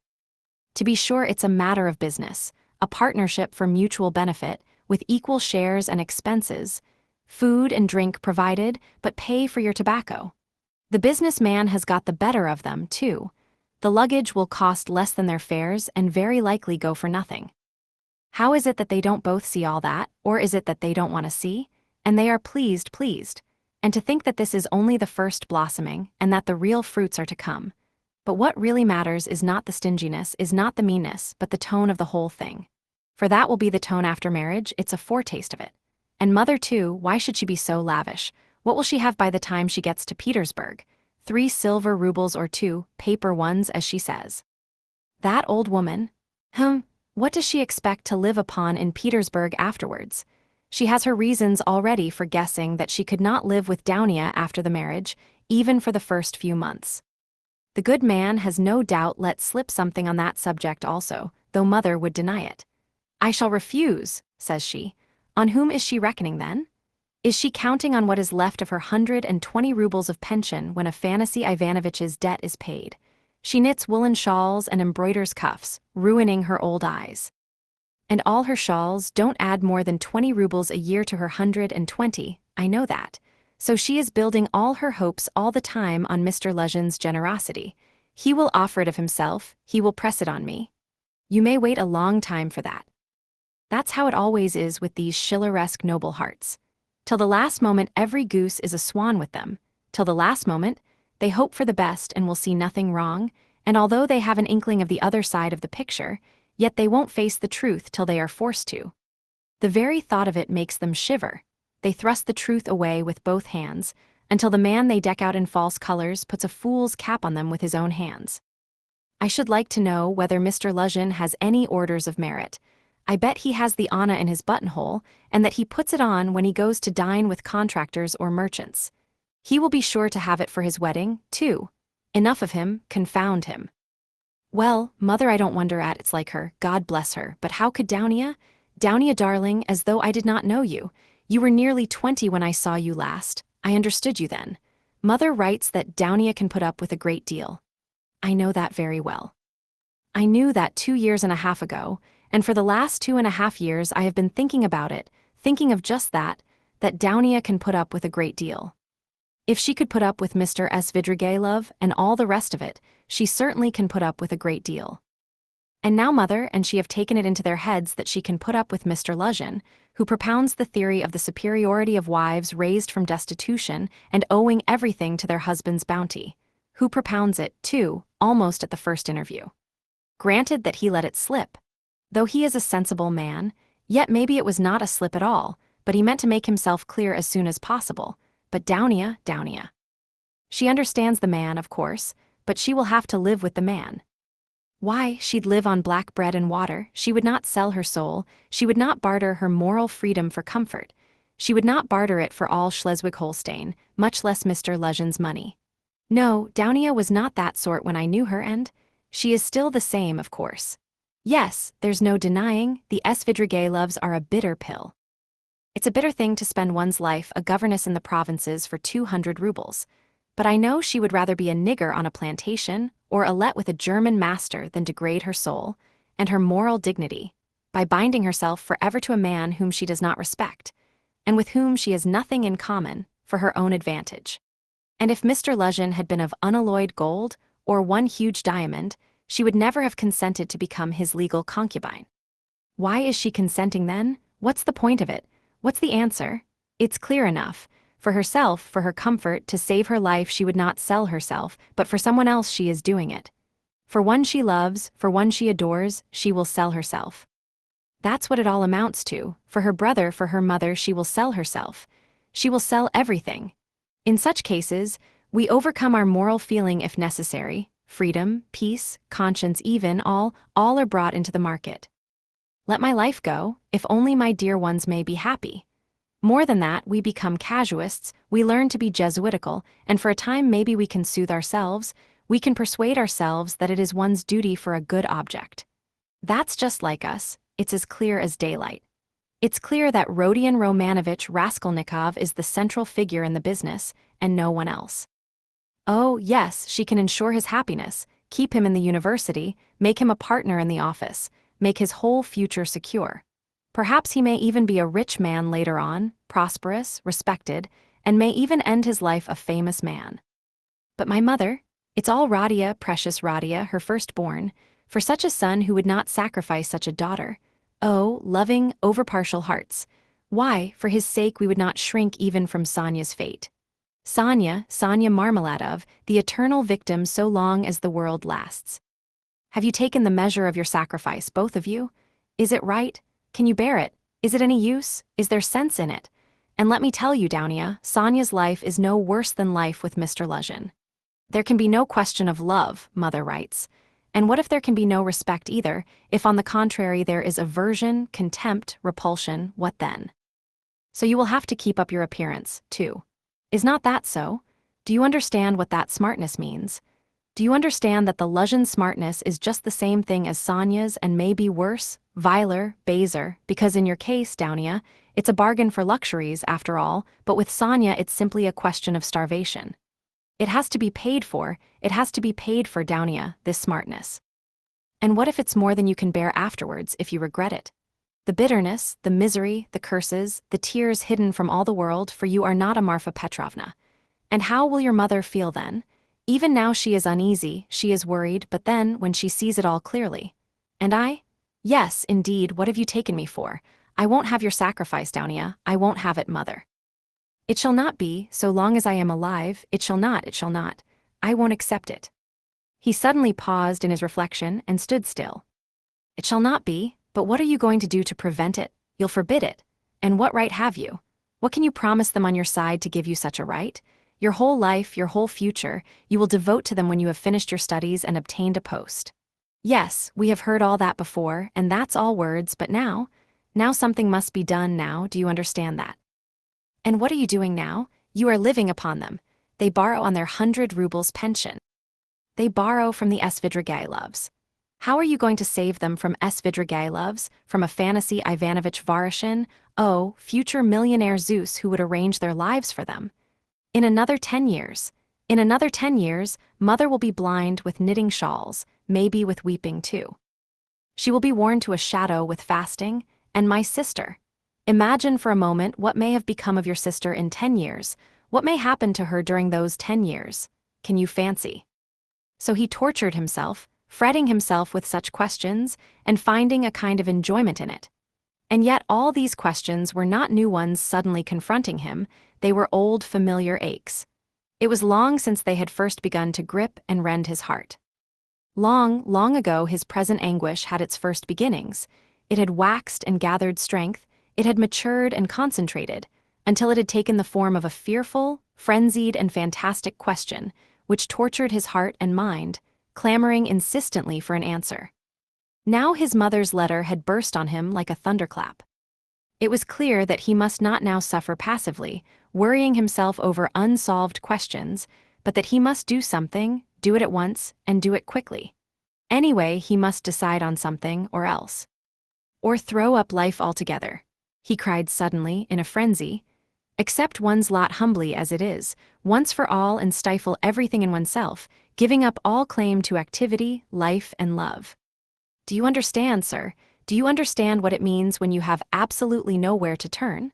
To be sure, it's a matter of business, a partnership for mutual benefit, with equal shares and expenses, food and drink provided, but pay for your tobacco. The businessman has got the better of them, too. The luggage will cost less than their fares and very likely go for nothing. How is it that they don't both see all that, or is it that they don't want to see? And they are pleased. And to think that this is only the first blossoming, and that the real fruits are to come. But what really matters is not the stinginess, is not the meanness, but the tone of the whole thing. For that will be the tone after marriage, it's a foretaste of it. And mother too, why should she be so lavish? What will she have by the time she gets to Petersburg? 3 silver rubles or 2, paper ones as she says. That old woman? What does she expect to live upon in Petersburg afterwards? She has her reasons already for guessing that she could not live with Daunia after the marriage, even for the first few months. The good man has no doubt let slip something on that subject also, though mother would deny it. I shall refuse, says she. On whom is she reckoning then? Is she counting on what is left of her 120 rubles of pension when Afanasy Ivanovitch's debt is paid? She knits woolen shawls and embroiders cuffs, ruining her old eyes. And all her shawls don't add more than 20 rubles a year to her 120, I know that. So she is building all her hopes all the time on Mr. Luzhin's generosity. He will offer it of himself, he will press it on me. You may wait a long time for that. That's how it always is with these Schilleresque noble hearts. Till the last moment every goose is a swan with them. Till the last moment, they hope for the best and will see nothing wrong, and although they have an inkling of the other side of the picture, yet they won't face the truth till they are forced to. The very thought of it makes them shiver. They thrust the truth away with both hands, until the man they deck out in false colors puts a fool's cap on them with his own hands. I should like to know whether Mr. Luzhin has any orders of merit. I bet he has the Anna in his buttonhole, and that he puts it on when he goes to dine with contractors or merchants. He will be sure to have it for his wedding, too. Enough of him, confound him. Well, mother, I don't wonder at it's like her, God bless her, but how could Daunia? Daunia, darling, as though I did not know you. You were nearly 20 when I saw you last. I understood you then. Mother writes that Daunia can put up with a great deal. I know that very well. I knew that 2 years and a half ago, and for the last 2.5 years I have been thinking about it, thinking of just that Daunia can put up with a great deal. If she could put up with Mr. Svidrigailov and all the rest of it, she certainly can put up with a great deal. And now mother and she have taken it into their heads that she can put up with Mr. Luzhin, who propounds the theory of the superiority of wives raised from destitution and owing everything to their husband's bounty, who propounds it, too, almost at the first interview. Granted that he let it slip. Though he is a sensible man, yet maybe it was not a slip at all, but he meant to make himself clear as soon as possible. But Daunia. She understands the man, of course, but she will have to live with the man. Why, she'd live on black bread and water, she would not sell her soul, she would not barter her moral freedom for comfort. She would not barter it for all Schleswig-Holstein, much less Mr. Luzhin's money. No, Daunia was not that sort when I knew her, and she is still the same, of course. Yes, there's no denying, the Svidrigailovs are a bitter pill. It's a bitter thing to spend one's life a governess in the provinces for 200 rubles. But I know she would rather be a nigger on a plantation or a let with a German master than degrade her soul and her moral dignity by binding herself forever to a man whom she does not respect and with whom she has nothing in common for her own advantage. And if Mr. Luzhin had been of unalloyed gold or one huge diamond, she would never have consented to become his legal concubine. Why is she consenting then? What's the point of it? What's the answer? It's clear enough. For herself, for her comfort, to save her life she would not sell herself, but for someone else she is doing it. For one she loves, for one she adores, she will sell herself. That's what it all amounts to. For her brother, for her mother, she will sell herself. She will sell everything. In such cases, we overcome our moral feeling if necessary. Freedom, peace, conscience even, all are brought into the market. Let my life go, if only my dear ones may be happy. More than that, we become casuists, we learn to be Jesuitical, and for a time maybe we can soothe ourselves, we can persuade ourselves that it is one's duty for a good object. That's just like us, it's as clear as daylight. It's clear that Rodion Raskolnikov is the central figure in the business, and no one else. Oh, yes, she can ensure his happiness, keep him in the university, make him a partner in the office, make his whole future secure. Perhaps he may even be a rich man later on, prosperous, respected, and may even end his life a famous man. But my mother? It's all Radia, precious Radia, her firstborn, for such a son who would not sacrifice such a daughter. Oh, loving, overpartial hearts. Why, for his sake we would not shrink even from Sonia's fate. Sonya Marmeladov, the eternal victim so long as the world lasts. Have you taken the measure of your sacrifice, both of you? Is it right? Can you bear it? Is it any use? Is there sense in it? And let me tell you, Downia, Sonya's life is no worse than life with Mr. Luzhin. There can be no question of love, Mother writes. And what if there can be no respect either, if on the contrary there is aversion, contempt, repulsion, what then? So you will have to keep up your appearance, too. Is not that so? Do you understand what that smartness means? Do you understand that the Luzhin smartness is just the same thing as Sonya's and may be worse, viler, baser, because in your case, Downia, it's a bargain for luxuries after all, but with Sonya it's simply a question of starvation. It has to be paid for, Downia, this smartness. And what if it's more than you can bear afterwards if you regret it? The bitterness, the misery, the curses, the tears hidden from all the world, for you are not a Marfa Petrovna. And how will your mother feel then? Even now she is uneasy, she is worried, but then, when she sees it all clearly. And I? Yes, indeed, what have you taken me for? I won't have your sacrifice, Downia, I won't have it, Mother. It shall not be, so long as I am alive, it shall not. I won't accept it. He suddenly paused in his reflection and stood still. It shall not be, but what are you going to do to prevent it? You'll forbid it. And what right have you? What can you promise them on your side to give you such a right? Your whole life, your whole future, you will devote to them when you have finished your studies and obtained a post. Yes, we have heard all that before, and that's all words, but now something must be done now, do you understand that? And what are you doing now? You are living upon them. They borrow on their 100 rubles pension. They borrow from the Svidrigailovs. How are you going to save them from Svidrigailovs, from a fantasy Ivanovich Varishin, oh, future millionaire Zeus who would arrange their lives for them? In another 10 years, Mother will be blind with knitting shawls, maybe with weeping too. She will be worn to a shadow with fasting, and my sister. Imagine for a moment what may have become of your sister in 10 years, what may happen to her during those 10 years. Can you fancy? So he tortured himself, fretting himself with such questions, and finding a kind of enjoyment in it. And yet all these questions were not new ones suddenly confronting him, they were old familiar aches. It was long since they had first begun to grip and rend his heart. Long ago his present anguish had its first beginnings. It had waxed and gathered strength, it had matured and concentrated, until it had taken the form of a fearful, frenzied and fantastic question, which tortured his heart and mind, clamoring insistently for an answer. Now his mother's letter had burst on him like a thunderclap. It was clear that he must not now suffer passively, worrying himself over unsolved questions, but that he must do something, do it at once, and do it quickly. Anyway, he must decide on something or else. Or throw up life altogether, he cried suddenly, in a frenzy. Accept one's lot humbly as it is, once for all, and stifle everything in oneself, giving up all claim to activity, life, and love. Do you understand, sir? Do you understand what it means when you have absolutely nowhere to turn?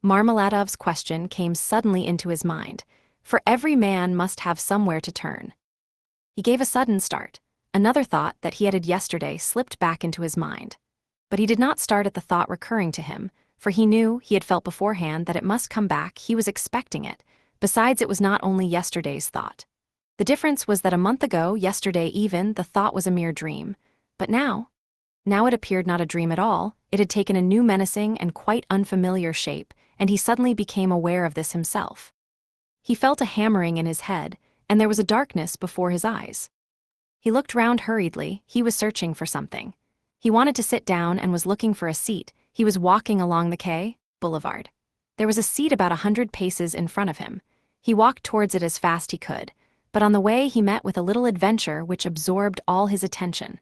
Marmeladov's question came suddenly into his mind, for every man must have somewhere to turn. He gave a sudden start. Another thought that he had yesterday slipped back into his mind. But he did not start at the thought recurring to him, for he knew, he had felt beforehand, that it must come back, he was expecting it. Besides, it was not only yesterday's thought. The difference was that a month ago, yesterday even, the thought was a mere dream. But now it appeared not a dream at all, it had taken a new menacing and quite unfamiliar shape, and he suddenly became aware of this himself. He felt a hammering in his head, and there was a darkness before his eyes. He looked round hurriedly, he was searching for something. He wanted to sit down and was looking for a seat. He was walking along the quay, boulevard. There was a seat about 100 paces in front of him. He walked towards it as fast he could, but on the way he met with a little adventure which absorbed all his attention.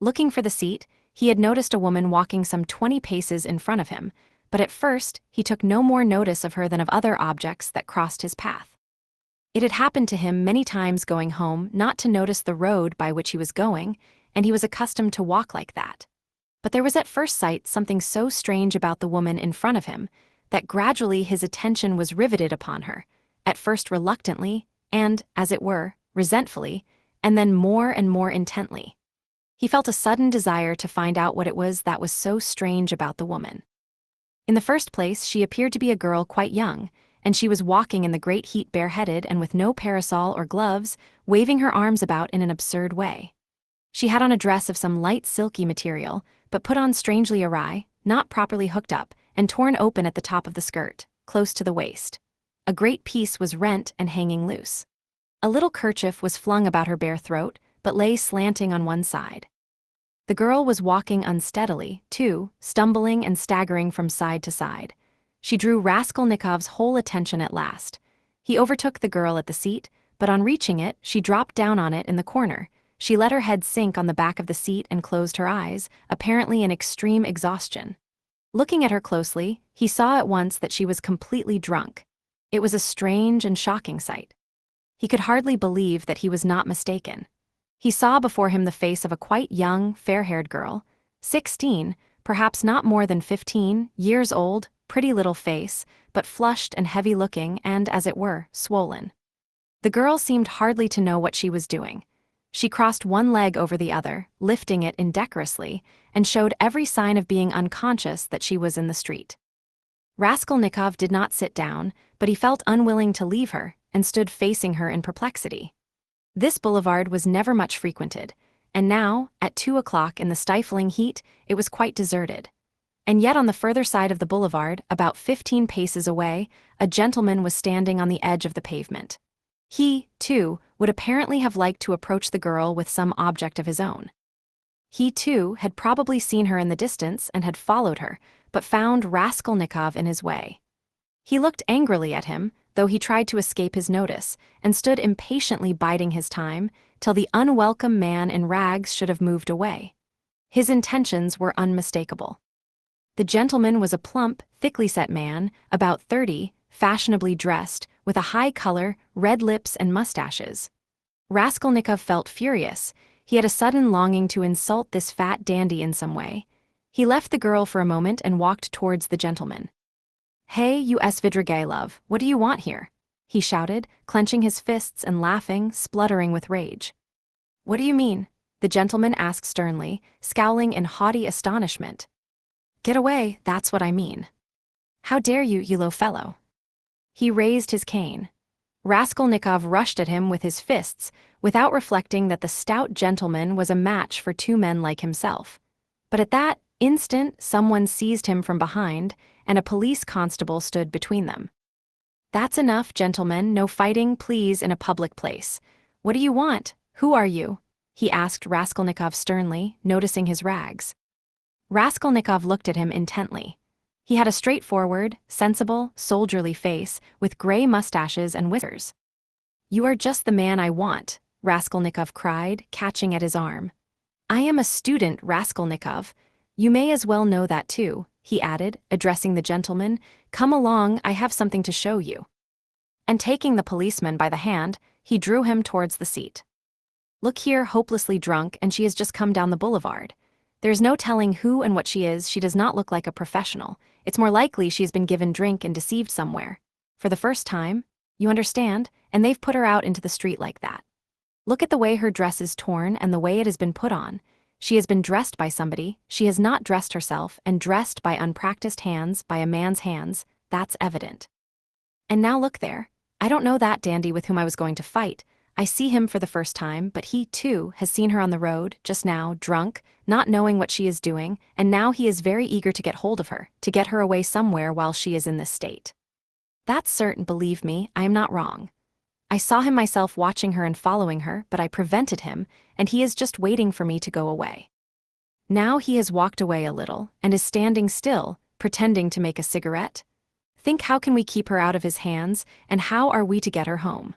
Looking for the seat, he had noticed a woman walking some 20 paces in front of him, but at first he took no more notice of her than of other objects that crossed his path. It had happened to him many times going home not to notice the road by which he was going, and he was accustomed to walk like that. But there was at first sight something so strange about the woman in front of him that gradually his attention was riveted upon her, at first reluctantly, and, as it were, resentfully, and then more and more intently. He felt a sudden desire to find out what it was that was so strange about the woman. In the first place, she appeared to be a girl quite young, and she was walking in the great heat bareheaded and with no parasol or gloves, waving her arms about in an absurd way. She had on a dress of some light silky material, but put on strangely awry, not properly hooked up, and torn open at the top of the skirt, close to the waist. A great piece was rent and hanging loose. A little kerchief was flung about her bare throat, but lay slanting on one side. The girl was walking unsteadily, too, stumbling and staggering from side to side. She drew Raskolnikov's whole attention at last. He overtook the girl at the seat, but on reaching it, she dropped down on it in the corner. She let her head sink on the back of the seat and closed her eyes, apparently in extreme exhaustion. Looking at her closely, he saw at once that she was completely drunk. It was a strange and shocking sight. He could hardly believe that he was not mistaken. He saw before him the face of a quite young, fair-haired girl, 16, perhaps not more than 15, years old, pretty little face, but flushed and heavy-looking and, as it were, swollen. The girl seemed hardly to know what she was doing. She crossed one leg over the other, lifting it indecorously, and showed every sign of being unconscious that she was in the street. Raskolnikov did not sit down, but he felt unwilling to leave her, and stood facing her in perplexity. This boulevard was never much frequented, and now, at 2 o'clock in the stifling heat, it was quite deserted. And yet on the further side of the boulevard, about 15 paces away, a gentleman was standing on the edge of the pavement. He, too, would apparently have liked to approach the girl with some object of his own. He, too, had probably seen her in the distance and had followed her, but found Raskolnikov in his way. He looked angrily at him, though he tried to escape his notice, and stood impatiently biding his time, till the unwelcome man in rags should have moved away. His intentions were unmistakable. The gentleman was a plump, thickly-set man, about 30, fashionably dressed, with a high color, red lips and mustaches. Raskolnikov felt furious. He had a sudden longing to insult this fat dandy in some way. He left the girl for a moment and walked towards the gentleman. "Hey, you Svidrigailov, what do you want here?" he shouted, clenching his fists and laughing, spluttering with rage. "What do you mean?" the gentleman asked sternly, scowling in haughty astonishment. "Get away, that's what I mean. How dare you, you low fellow?" He raised his cane. Raskolnikov rushed at him with his fists, without reflecting that the stout gentleman was a match for two men like himself. But at that instant someone seized him from behind, and a police constable stood between them. "That's enough, gentlemen, no fighting, please, in a public place. What do you want? Who are you?" he asked Raskolnikov sternly, noticing his rags. Raskolnikov looked at him intently. He had a straightforward, sensible, soldierly face, with gray mustaches and whiskers. "You are just the man I want," Raskolnikov cried, catching at his arm. "I am a student, Raskolnikov. You may as well know that too," he added, addressing the gentleman. "Come along, I have something to show you." And taking the policeman by the hand, he drew him towards the seat. "Look here, hopelessly drunk, and she has just come down the boulevard. There's no telling who and what she is. She does not look like a professional. It's more likely she's been given drink and deceived somewhere. For the first time, you understand, and they've put her out into the street like that. Look at the way her dress is torn and the way it has been put on. She has been dressed by somebody, she has not dressed herself, and dressed by unpracticed hands, by a man's hands, that's evident. And now look there. I don't know that dandy with whom I was going to fight. I see him for the first time, but he, too, has seen her on the road, just now, drunk, not knowing what she is doing, and now he is very eager to get hold of her, to get her away somewhere while she is in this state. That's certain, believe me, I am not wrong. I saw him myself watching her and following her, but I prevented him, and he is just waiting for me to go away. Now he has walked away a little, and is standing still, pretending to make a cigarette. Think, how can we keep her out of his hands, and how are we to get her home?"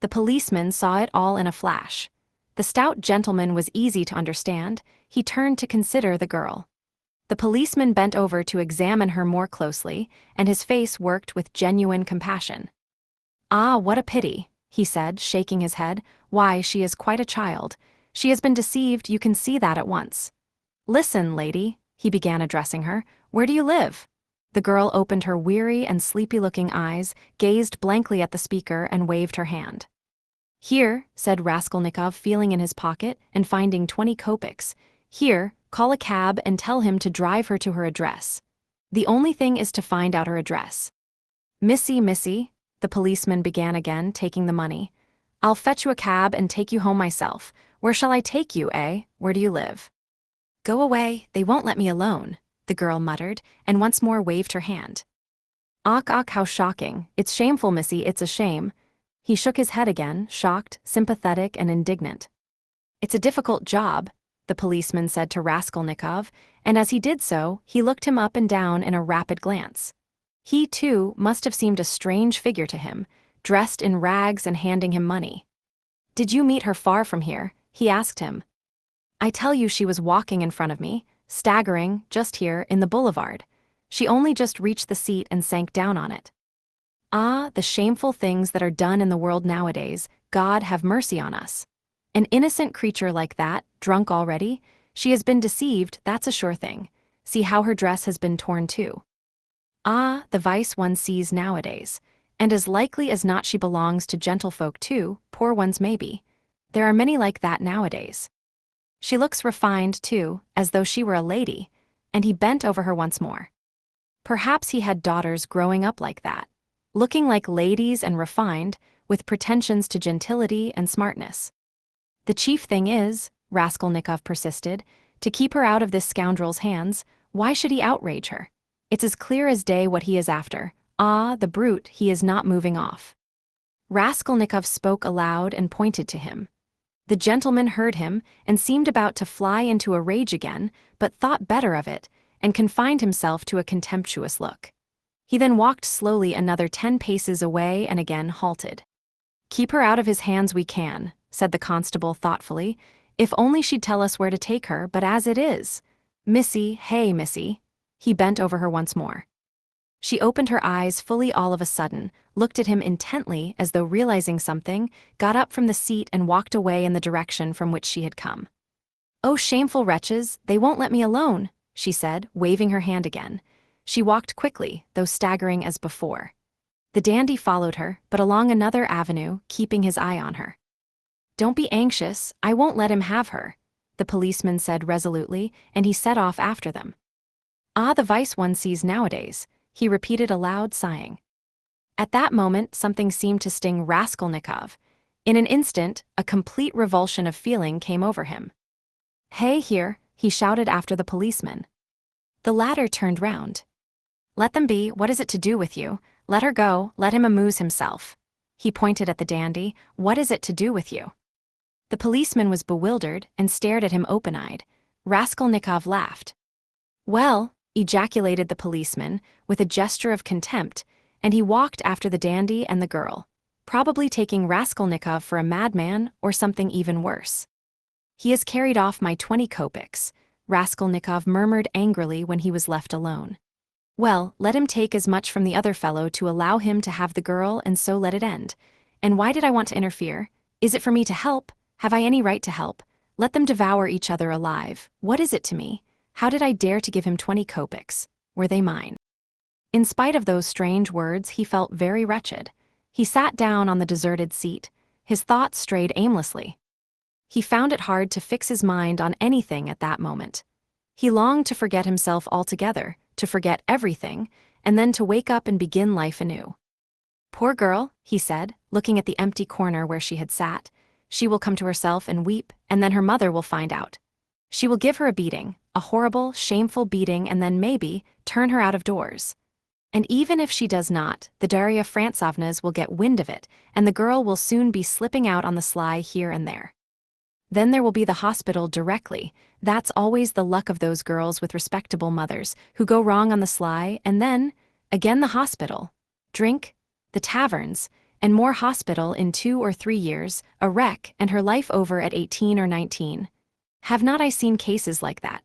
The policeman saw it all in a flash. The stout gentleman was easy to understand. He turned to consider the girl. The policeman bent over to examine her more closely, and his face worked with genuine compassion. "Ah, what a pity," he said, shaking his head. "Why, she is quite a child. She has been deceived, you can see that at once. Listen, lady," he began, addressing her, "where do you live?" The girl opened her weary and sleepy-looking eyes, gazed blankly at the speaker, and waved her hand. "Here," said Raskolnikov, feeling in his pocket and finding 20 kopecks. "Here, call a cab and tell him to drive her to her address. The only thing is to find out her address." Missy, the policeman began again, taking the money. I'll fetch you a cab and take you home myself. Where shall I take you, eh? Where do you live? Go away, they won't let me alone, the girl muttered, and once more waved her hand. Och, how shocking. It's shameful, Missy, it's a shame. He shook his head again, shocked, sympathetic, and indignant. It's a difficult job, the policeman said to Raskolnikov, and as he did so, he looked him up and down in a rapid glance. He, too, must have seemed a strange figure to him, dressed in rags and handing him money. Did you meet her far from here? He asked him. I tell you, she was walking in front of me, staggering, just here, in the boulevard. She only just reached the seat and sank down on it. Ah, the shameful things that are done in the world nowadays, God have mercy on us. An innocent creature like that, drunk already? She has been deceived, that's a sure thing. See how her dress has been torn too. Ah, the vice one sees nowadays. And as likely as not she belongs to gentlefolk too, poor ones maybe. There are many like that nowadays. She looks refined too, as though she were a lady, and he bent over her once more. Perhaps he had daughters growing up like that, looking like ladies and refined, with pretensions to gentility and smartness. The chief thing is, Raskolnikov persisted, to keep her out of this scoundrel's hands. Why should he outrage her? It's as clear as day what he is after. Ah, the brute, he is not moving off. Raskolnikov spoke aloud and pointed to him. The gentleman heard him and seemed about to fly into a rage again, but thought better of it, and confined himself to a contemptuous look. He then walked slowly another 10 paces away and again halted. Keep her out of his hands we can, said the constable thoughtfully, if only she'd tell us where to take her, but as it is. Missy, hey, Missy. He bent over her once more. She opened her eyes fully all of a sudden, looked at him intently as though realizing something, got up from the seat and walked away in the direction from which she had come. Oh, shameful wretches, they won't let me alone, she said, waving her hand again. She walked quickly, though staggering as before. The dandy followed her, but along another avenue, keeping his eye on her. Don't be anxious, I won't let him have her, the policeman said resolutely, and he set off after them. Ah, the vice one sees nowadays, he repeated aloud, sighing. At that moment something seemed to sting Raskolnikov. In an instant, a complete revulsion of feeling came over him. Hey, here, he shouted after the policeman. The latter turned round. Let them be, what is it to do with you? Let her go, let him amuse himself. He pointed at the dandy, what is it to do with you? The policeman was bewildered and stared at him open-eyed. Raskolnikov laughed. Well, ejaculated the policeman, with a gesture of contempt, and he walked after the dandy and the girl, probably taking Raskolnikov for a madman or something even worse. He has carried off my 20 kopecks, Raskolnikov murmured angrily when he was left alone. Well, let him take as much from the other fellow to allow him to have the girl, and so let it end. And why did I want to interfere? Is it for me to help? Have I any right to help? Let them devour each other alive. What is it to me? How did I dare to give him 20 kopecks? Were they mine? In spite of those strange words, he felt very wretched. He sat down on the deserted seat. His thoughts strayed aimlessly. He found it hard to fix his mind on anything at that moment. He longed to forget himself altogether, to forget everything, and then to wake up and begin life anew. Poor girl, he said, looking at the empty corner where she had sat. She will come to herself and weep, and then her mother will find out. She will give her a beating, a horrible, shameful beating, and then maybe turn her out of doors. And even if she does not, the Darya Frantsovnas will get wind of it, and the girl will soon be slipping out on the sly here and there. Then there will be the hospital directly. That's always the luck of those girls with respectable mothers, who go wrong on the sly, and then, again the hospital. Drink, the taverns, and more hospital in 2 or 3 years, a wreck, and her life over at 18 or 19. Have not I seen cases like that?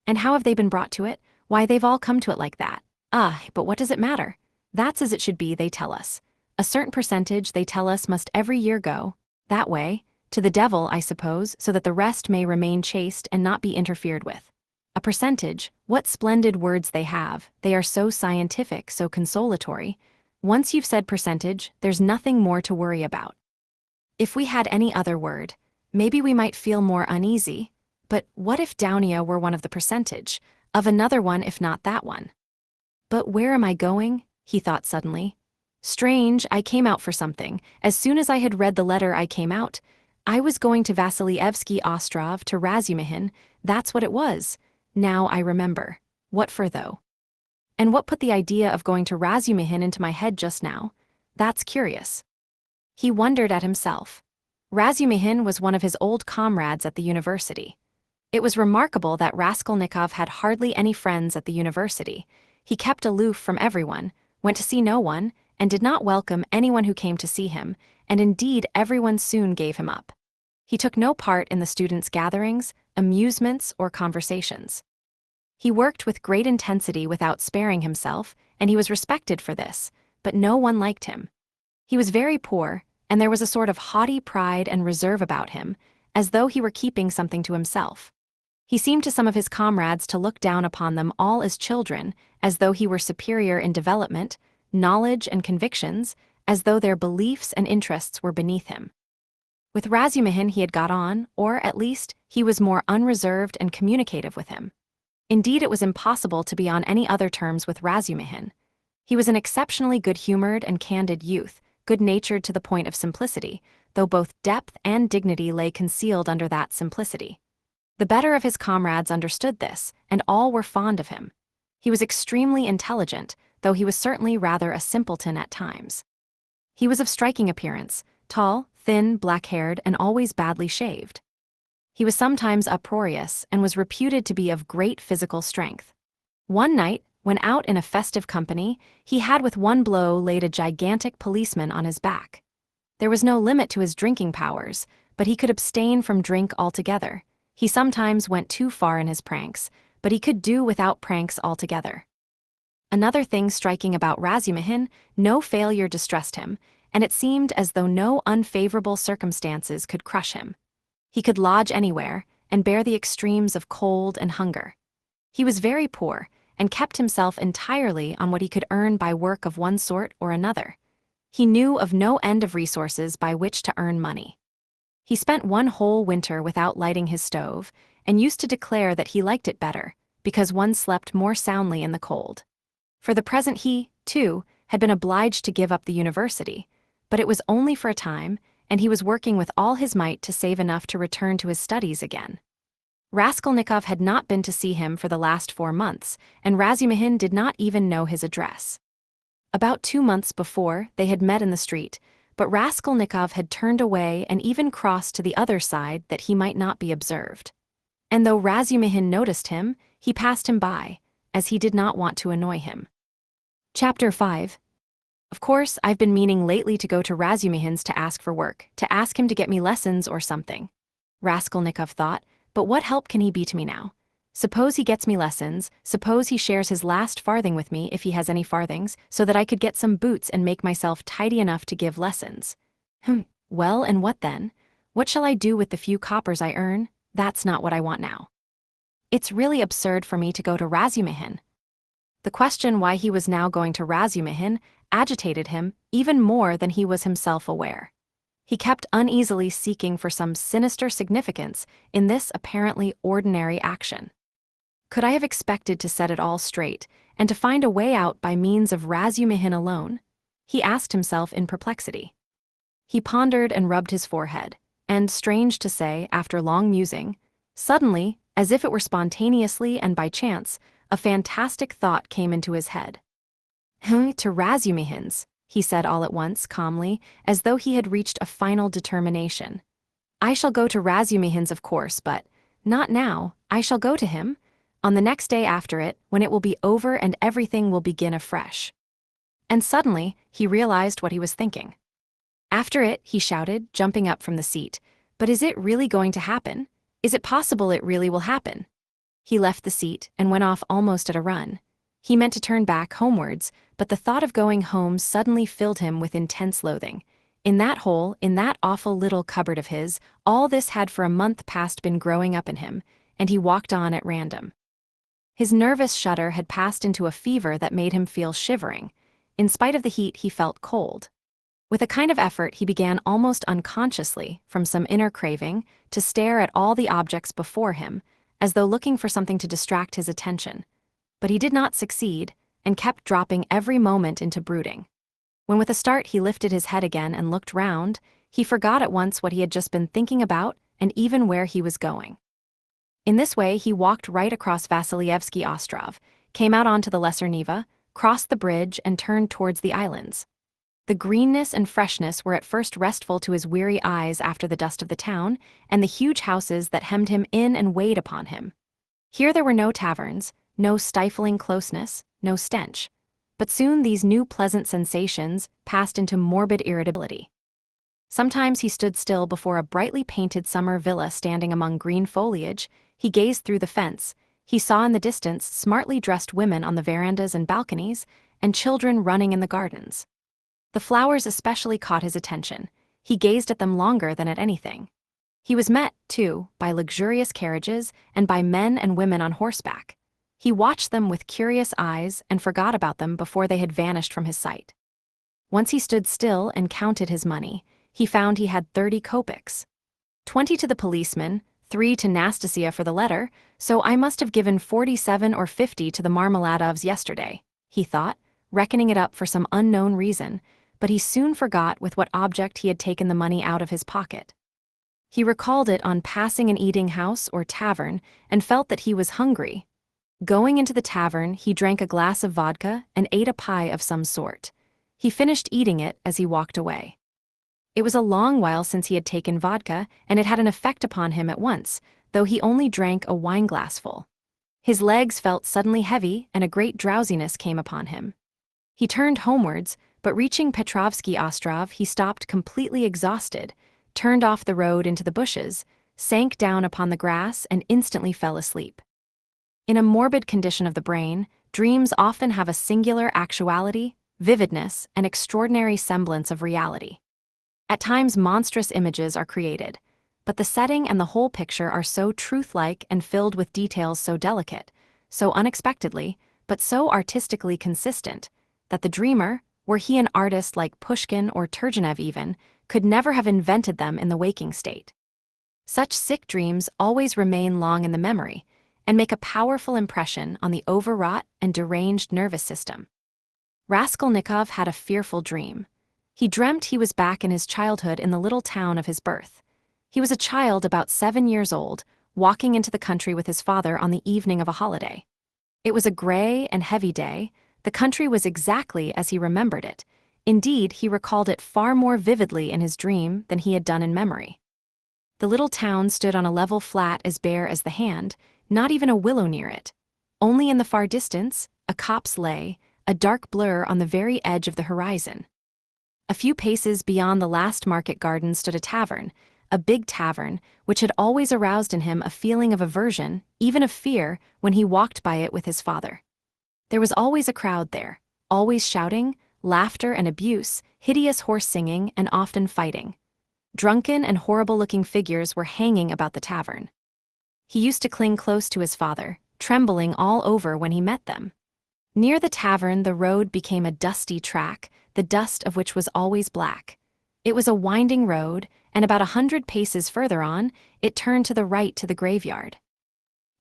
And how have they been brought to it? Why, they've all come to it like that. Ah, but what does it matter? That's as it should be, they tell us. A certain percentage, they tell us, must every year go that way, to the devil, I suppose, so that the rest may remain chaste and not be interfered with. A percentage, what splendid words they have, they are so scientific, so consolatory. Once you've said percentage, there's nothing more to worry about. If we had any other word, maybe we might feel more uneasy, but what if Downia were one of the percentage, of another one if not that one? But where am I going? he thought suddenly. Strange, I came out for something. As soon as I had read the letter I came out. I was going to Vasilyevsky Ostrov to Razumihin, that's what it was. Now I remember. What for though? And what put the idea of going to Razumihin into my head just now? That's curious. He wondered at himself. Razumihin was one of his old comrades at the university. It was remarkable that Raskolnikov had hardly any friends at the university. He kept aloof from everyone, went to see no one, and did not welcome anyone who came to see him, and indeed everyone soon gave him up. He took no part in the students' gatherings, amusements, or conversations. He worked with great intensity without sparing himself, and he was respected for this, but no one liked him. He was very poor, and there was a sort of haughty pride and reserve about him, as though he were keeping something to himself. He seemed to some of his comrades to look down upon them all as children, as though he were superior in development, knowledge and convictions, as though their beliefs and interests were beneath him. With Razumihin he had got on, or at least, he was more unreserved and communicative with him. Indeed, it was impossible to be on any other terms with Razumihin. He was an exceptionally good-humored and candid youth, good-natured to the point of simplicity, though both depth and dignity lay concealed under that simplicity. The better of his comrades understood this, and all were fond of him. He was extremely intelligent, though he was certainly rather a simpleton at times. He was of striking appearance, tall, thin, black-haired, and always badly shaved. He was sometimes uproarious and was reputed to be of great physical strength. One night, when out in a festive company, he had with one blow laid a gigantic policeman on his back. There was no limit to his drinking powers, but he could abstain from drink altogether. He sometimes went too far in his pranks, but he could do without pranks altogether. Another thing striking about Razumihin, no failure distressed him, and it seemed as though no unfavorable circumstances could crush him. He could lodge anywhere, and bear the extremes of cold and hunger. He was very poor, and kept himself entirely on what he could earn by work of one sort or another. He knew of no end of resources by which to earn money. He spent one whole winter without lighting his stove, and used to declare that he liked it better, because one slept more soundly in the cold. For the present he, too, had been obliged to give up the university, but it was only for a time, and he was working with all his might to save enough to return to his studies again. Raskolnikov had not been to see him for the last 4 months, and Razumihin did not even know his address. About 2 months before, they had met in the street, but Raskolnikov had turned away and even crossed to the other side that he might not be observed. And though Razumihin noticed him, he passed him by, as he did not want to annoy him. Chapter 5. Of course, I've been meaning lately to go to Razumihin's to ask for work, to ask him to get me lessons or something. Raskolnikov thought, but what help can he be to me now? Suppose he gets me lessons, suppose he shares his last farthing with me if he has any farthings, so that I could get some boots and make myself tidy enough to give lessons. Well, and what then? What shall I do with the few coppers I earn? That's not what I want now. It's really absurd for me to go to Razumihin. The question why he was now going to Razumihin agitated him even more than he was himself aware. He kept uneasily seeking for some sinister significance in this apparently ordinary action. Could I have expected to set it all straight, and to find a way out by means of Razumihin alone? He asked himself in perplexity. He pondered and rubbed his forehead, and, strange to say, after long musing, suddenly, as if it were spontaneously and by chance, a fantastic thought came into his head. To Razumihin's, he said all at once, calmly, as though he had reached a final determination. I shall go to Razumihin's, of course, but not now. I shall go to him on the next day after it, when it will be over and everything will begin afresh. And suddenly, he realized what he was thinking. After it, he shouted, jumping up from the seat, but is it really going to happen? Is it possible it really will happen? He left the seat and went off almost at a run. He meant to turn back homewards, but the thought of going home suddenly filled him with intense loathing. In that hole, in that awful little cupboard of his, all this had for a month past been growing up in him, and he walked on at random. His nervous shudder had passed into a fever that made him feel shivering. In spite of the heat, he felt cold. With a kind of effort, he began almost unconsciously, from some inner craving, to stare at all the objects before him, as though looking for something to distract his attention. But he did not succeed, and kept dropping every moment into brooding. When with a start he lifted his head again and looked round, he forgot at once what he had just been thinking about and even where he was going. In this way he walked right across Vasilyevsky Ostrov, came out onto the Lesser Neva, crossed the bridge and turned towards the islands. The greenness and freshness were at first restful to his weary eyes after the dust of the town and the huge houses that hemmed him in and weighed upon him. Here there were no taverns, no stifling closeness, no stench. But soon these new pleasant sensations passed into morbid irritability. Sometimes he stood still before a brightly painted summer villa standing among green foliage. He gazed through the fence. He saw in the distance smartly dressed women on the verandas and balconies, and children running in the gardens. The flowers especially caught his attention. He gazed at them longer than at anything. He was met, too, by luxurious carriages and by men and women on horseback. He watched them with curious eyes and forgot about them before they had vanished from his sight. Once he stood still and counted his money. He found he had 30 kopecks. 20 to the policeman, 3 to Nastasia for the letter, so I must have given 47 or 50 to the Marmeladovs yesterday, he thought, reckoning it up for some unknown reason, but he soon forgot with what object he had taken the money out of his pocket. He recalled it on passing an eating-house or tavern and felt that he was hungry. Going into the tavern, he drank a glass of vodka and ate a pie of some sort. He finished eating it as he walked away. It was a long while since he had taken vodka, and it had an effect upon him at once, though he only drank a wineglassful. His legs felt suddenly heavy, and a great drowsiness came upon him. He turned homewards, but reaching Petrovsky Ostrov, he stopped completely exhausted, turned off the road into the bushes, sank down upon the grass, and instantly fell asleep. In a morbid condition of the brain, dreams often have a singular actuality, vividness, and extraordinary semblance of reality. At times monstrous images are created, but the setting and the whole picture are so truth-like and filled with details so delicate, so unexpectedly, but so artistically consistent, that the dreamer, were he an artist like Pushkin or Turgenev even, could never have invented them in the waking state. Such sick dreams always remain long in the memory, and make a powerful impression on the overwrought and deranged nervous system. Raskolnikov had a fearful dream. He dreamt he was back in his childhood in the little town of his birth. He was a child about 7 years old, walking into the country with his father on the evening of a holiday. It was a gray and heavy day. The country was exactly as he remembered it. Indeed, he recalled it far more vividly in his dream than he had done in memory. The little town stood on a level flat as bare as the hand, not even a willow near it. Only in the far distance, a copse lay, a dark blur on the very edge of the horizon. A few paces beyond the last market garden stood a tavern, a big tavern, which had always aroused in him a feeling of aversion, even of fear, when he walked by it with his father. There was always a crowd there, always shouting, laughter and abuse, hideous horse singing, and often fighting. Drunken and horrible-looking figures were hanging about the tavern. He used to cling close to his father, trembling all over when he met them. Near the tavern the road became a dusty track, the dust of which was always black. It was a winding road, and about 100 paces further on, it turned to the right to the graveyard.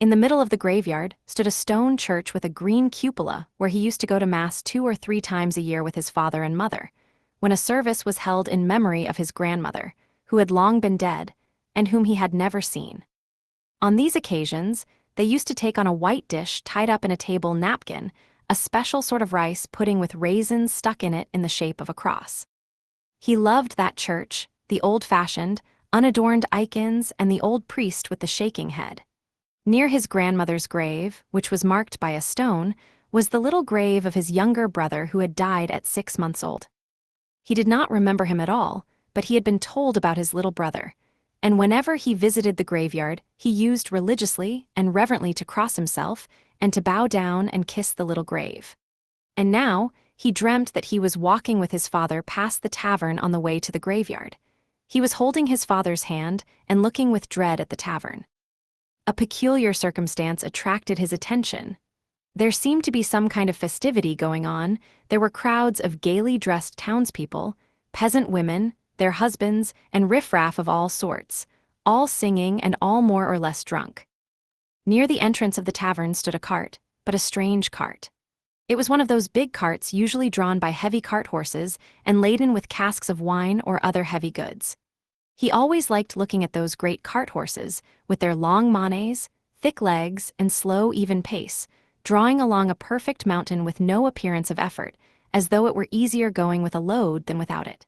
In the middle of the graveyard stood a stone church with a green cupola where he used to go to Mass 2 or 3 times a year with his father and mother, when a service was held in memory of his grandmother, who had long been dead, and whom he had never seen. On these occasions, they used to take on a white dish tied up in a table napkin, a special sort of rice pudding with raisins stuck in it in the shape of a cross. He loved that church, the old-fashioned, unadorned icons, and the old priest with the shaking head. Near his grandmother's grave, which was marked by a stone, was the little grave of his younger brother who had died at 6 months old. He did not remember him at all, but he had been told about his little brother, and whenever he visited the graveyard, he used religiously and reverently to cross himself and to bow down and kiss the little grave. And now, he dreamt that he was walking with his father past the tavern on the way to the graveyard. He was holding his father's hand and looking with dread at the tavern. A peculiar circumstance attracted his attention. There seemed to be some kind of festivity going on. There were crowds of gaily dressed townspeople, peasant women, their husbands, and riffraff of all sorts, all singing and all more or less drunk. Near the entrance of the tavern stood a cart, but a strange cart. It was one of those big carts usually drawn by heavy cart horses and laden with casks of wine or other heavy goods. He always liked looking at those great cart horses, with their long manes, thick legs, and slow, even pace, drawing along a perfect mountain with no appearance of effort, as though it were easier going with a load than without it.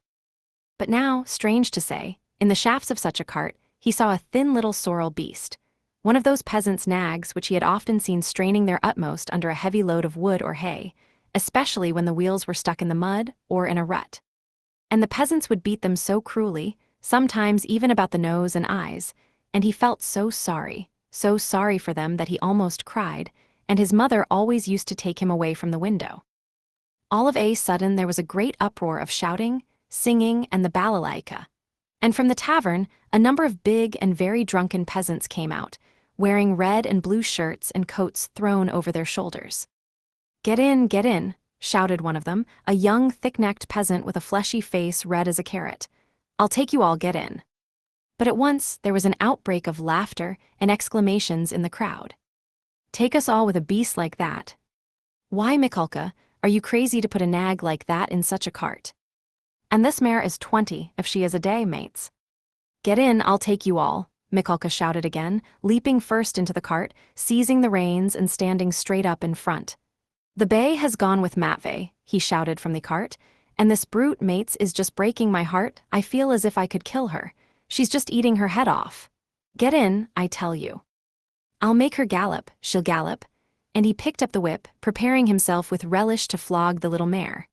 But now, strange to say, in the shafts of such a cart, he saw a thin little sorrel beast, one of those peasants' nags which he had often seen straining their utmost under a heavy load of wood or hay, especially when the wheels were stuck in the mud or in a rut. And the peasants would beat them so cruelly, sometimes even about the nose and eyes, and he felt so sorry for them that he almost cried, and his mother always used to take him away from the window. All of a sudden there was a great uproar of shouting, singing, and the balalaika. And from the tavern, a number of big and very drunken peasants came out, wearing red and blue shirts and coats thrown over their shoulders. Get in," shouted one of them, a young, thick-necked peasant with a fleshy face red as a carrot. "I'll take you all, get in." But at once there was an outbreak of laughter and exclamations in the crowd. "Take us all with a beast like that? Why, Mikulka, are you crazy to put a nag like that in such a cart? And this mare is 20, if she is a day, mates." "Get in, I'll take you all," Mikulka shouted again, leaping first into the cart, seizing the reins and standing straight up in front. "The bay has gone with Matvey," he shouted from the cart, "and this brute, mates, is just breaking my heart. I feel as if I could kill her. She's just eating her head off. Get in, I tell you. I'll make her gallop, she'll gallop." And he picked up the whip, preparing himself with relish to flog the little mare.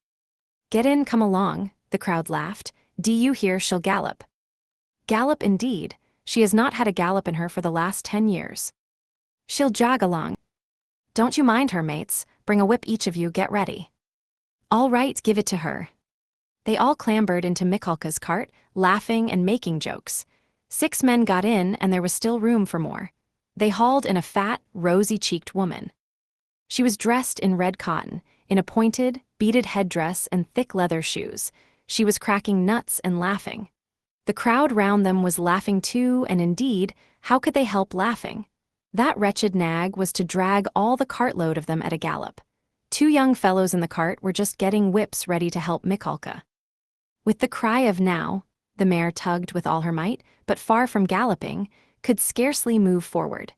"Get in, come along," the crowd laughed. "Do you hear, she'll gallop." Gallop indeed. She has not had a gallop in her for the last 10 years. "She'll jog along. Don't you mind her, mates. Bring a whip each of you, get ready." "All right, give it to her." They all clambered into Mikulka's cart, laughing and making jokes. 6 men got in, and there was still room for more. They hauled in a fat, rosy-cheeked woman. She was dressed in red cotton, in a pointed, beaded headdress and thick leather shoes. She was cracking nuts and laughing. The crowd round them was laughing too, and indeed, how could they help laughing? That wretched nag was to drag all the cartload of them at a gallop. 2 young fellows in the cart were just getting whips ready to help Mikulka. With the cry of "now," the mare tugged with all her might, but far from galloping, could scarcely move forward.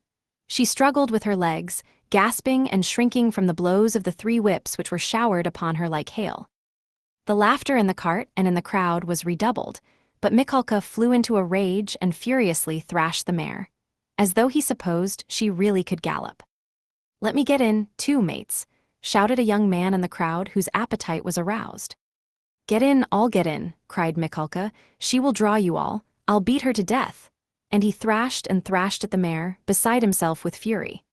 She struggled with her legs, gasping and shrinking from the blows of the 3 whips which were showered upon her like hail. The laughter in the cart and in the crowd was redoubled, but Mikulka flew into a rage and furiously thrashed the mare, as though he supposed she really could gallop. "Let me get in, too, mates," shouted a young man in the crowd whose appetite was aroused. "Get in, all get in," cried Mikulka. "She will draw you all. I'll beat her to death." And he thrashed and thrashed at the mare, beside himself with fury.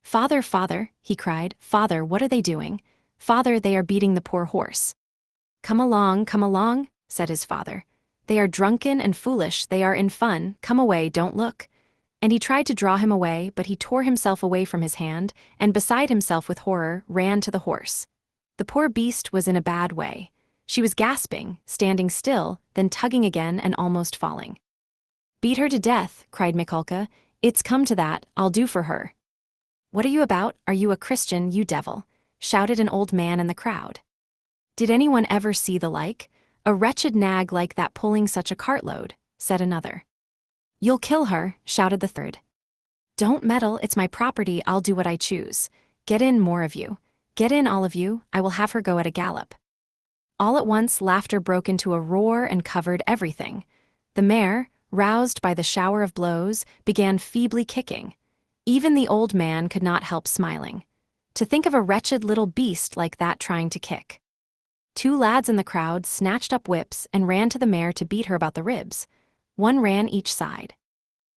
"Father, father," he cried, "father, what are they doing? Father, they are beating the poor horse." Come along," said his father. "They are drunken and foolish, they are in fun, come away, don't look." And he tried to draw him away, but he tore himself away from his hand, and beside himself with horror, ran to the horse. The poor beast was in a bad way. She was gasping, standing still, then tugging again and almost falling. "Beat her to death," cried Mikulka. "It's come to that, I'll do for her." "What are you about? Are you a Christian, you devil?" shouted an old man in the crowd. "Did anyone ever see the like? A wretched nag like that pulling such a cartload," said another. "You'll kill her," shouted the third. "Don't meddle, it's my property, I'll do what I choose. Get in, more of you. Get in, all of you, I will have her go at a gallop." All at once laughter broke into a roar and covered everything. The mare, roused by the shower of blows, began feebly kicking. Even the old man could not help smiling. To think of a wretched little beast like that trying to kick. 2 lads in the crowd snatched up whips and ran to the mare to beat her about the ribs. 1 ran each side.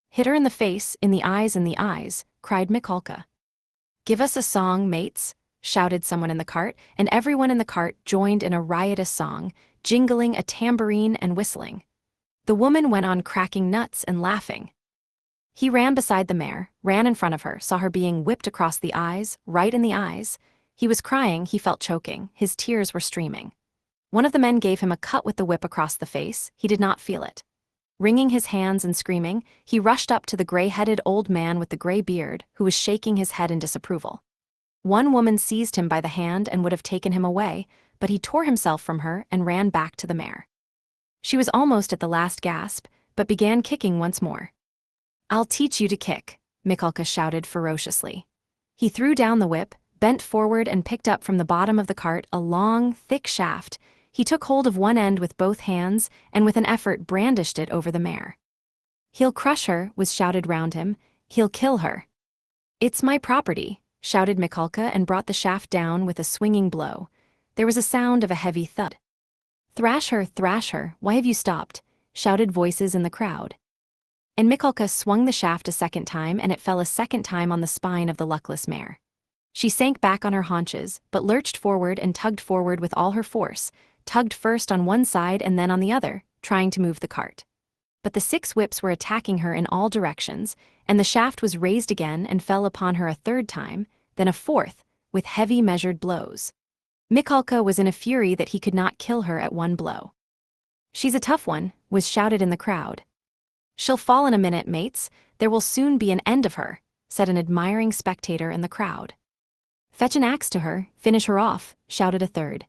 "Hit her in the face, in the eyes," cried Mikulka. "Give us a song, mates," shouted someone in the cart, and everyone in the cart joined in a riotous song, jingling a tambourine and whistling. The woman went on cracking nuts and laughing. He ran beside the mare, ran in front of her, saw her being whipped across the eyes, right in the eyes. He was crying, he felt choking, his tears were streaming. One of the men gave him a cut with the whip across the face, he did not feel it. Wringing his hands and screaming, he rushed up to the gray-headed old man with the gray beard, who was shaking his head in disapproval. One woman seized him by the hand and would have taken him away, but he tore himself from her and ran back to the mare. She was almost at the last gasp, but began kicking once more. "I'll teach you to kick," Mikulka shouted ferociously. He threw down the whip, bent forward and picked up from the bottom of the cart a long, thick shaft. He took hold of one end with both hands and with an effort brandished it over the mare. "He'll crush her," was shouted round him. "He'll kill her." "It's my property," shouted Mikulka and brought the shaft down with a swinging blow. There was a sound of a heavy thud. Thrash her, why have you stopped?" shouted voices in the crowd. And Mikulka swung the shaft a second time and it fell a second time on the spine of the luckless mare. She sank back on her haunches, but lurched forward and tugged forward with all her force, tugged first on one side and then on the other, trying to move the cart. But the 6 whips were attacking her in all directions, and the shaft was raised again and fell upon her a third time, then a fourth, with heavy measured blows. Mikulka was in a fury that he could not kill her at one blow. "She's a tough one," was shouted in the crowd. "She'll fall in a minute, mates. There will soon be an end of her," said an admiring spectator in the crowd. "Fetch an axe to her, finish her off," shouted a third.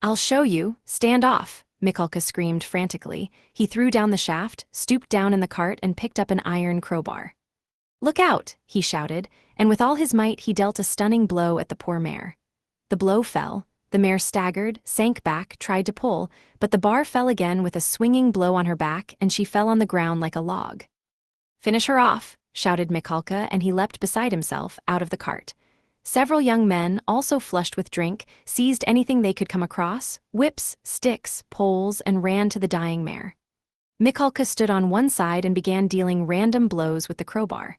"I'll show you, stand off," Mikulka screamed frantically. He threw down the shaft, stooped down in the cart and picked up an iron crowbar. "Look out," he shouted, and with all his might he dealt a stunning blow at the poor mare. The blow fell, the mare staggered, sank back, tried to pull, but the bar fell again with a swinging blow on her back and she fell on the ground like a log. "Finish her off," shouted Mikulka, and he leapt beside himself, out of the cart. Several young men, also flushed with drink, seized anything they could come across, whips, sticks, poles, and ran to the dying mare. Mikulka stood on one side and began dealing random blows with the crowbar.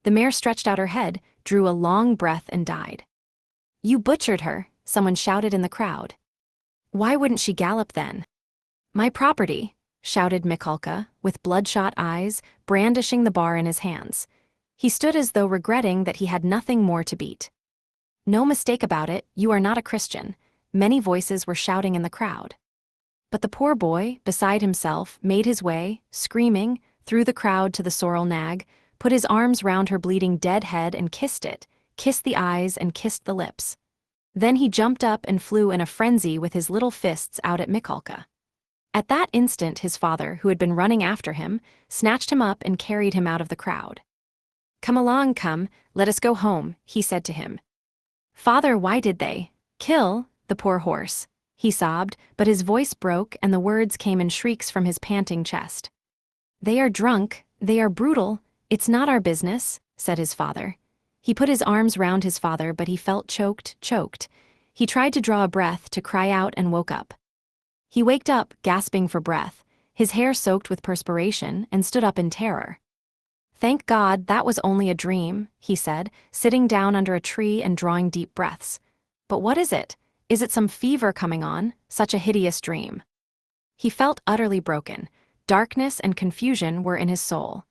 The mare stretched out her head, drew a long breath and died. "You butchered her," someone shouted in the crowd. "Why wouldn't she gallop then?" "My property," shouted Mikulka, with bloodshot eyes, brandishing the bar in his hands. He stood as though regretting that he had nothing more to beat. "No mistake about it, you are not a Christian," many voices were shouting in the crowd. But the poor boy, beside himself, made his way, screaming, through the crowd to the sorrel nag, put his arms round her bleeding dead head and kissed it, kissed the eyes and kissed the lips. Then he jumped up and flew in a frenzy with his little fists out at Mikulka. At that instant his father, who had been running after him, snatched him up and carried him out of the crowd. "Come along, come, let us go home," he said to him. "Father, why did they kill the poor horse?" he sobbed, but his voice broke and the words came in shrieks from his panting chest. "They are drunk, they are brutal, it's not our business," said his father. He put his arms round his father, but he felt choked. He tried to draw a breath, to cry out, and woke up. He waked up, gasping for breath, his hair soaked with perspiration, and stood up in terror. "Thank God, that was only a dream," he said, sitting down under a tree and drawing deep breaths. "But what is it? Is it some fever coming on? Such a hideous dream." He felt utterly broken. Darkness and confusion were in his soul.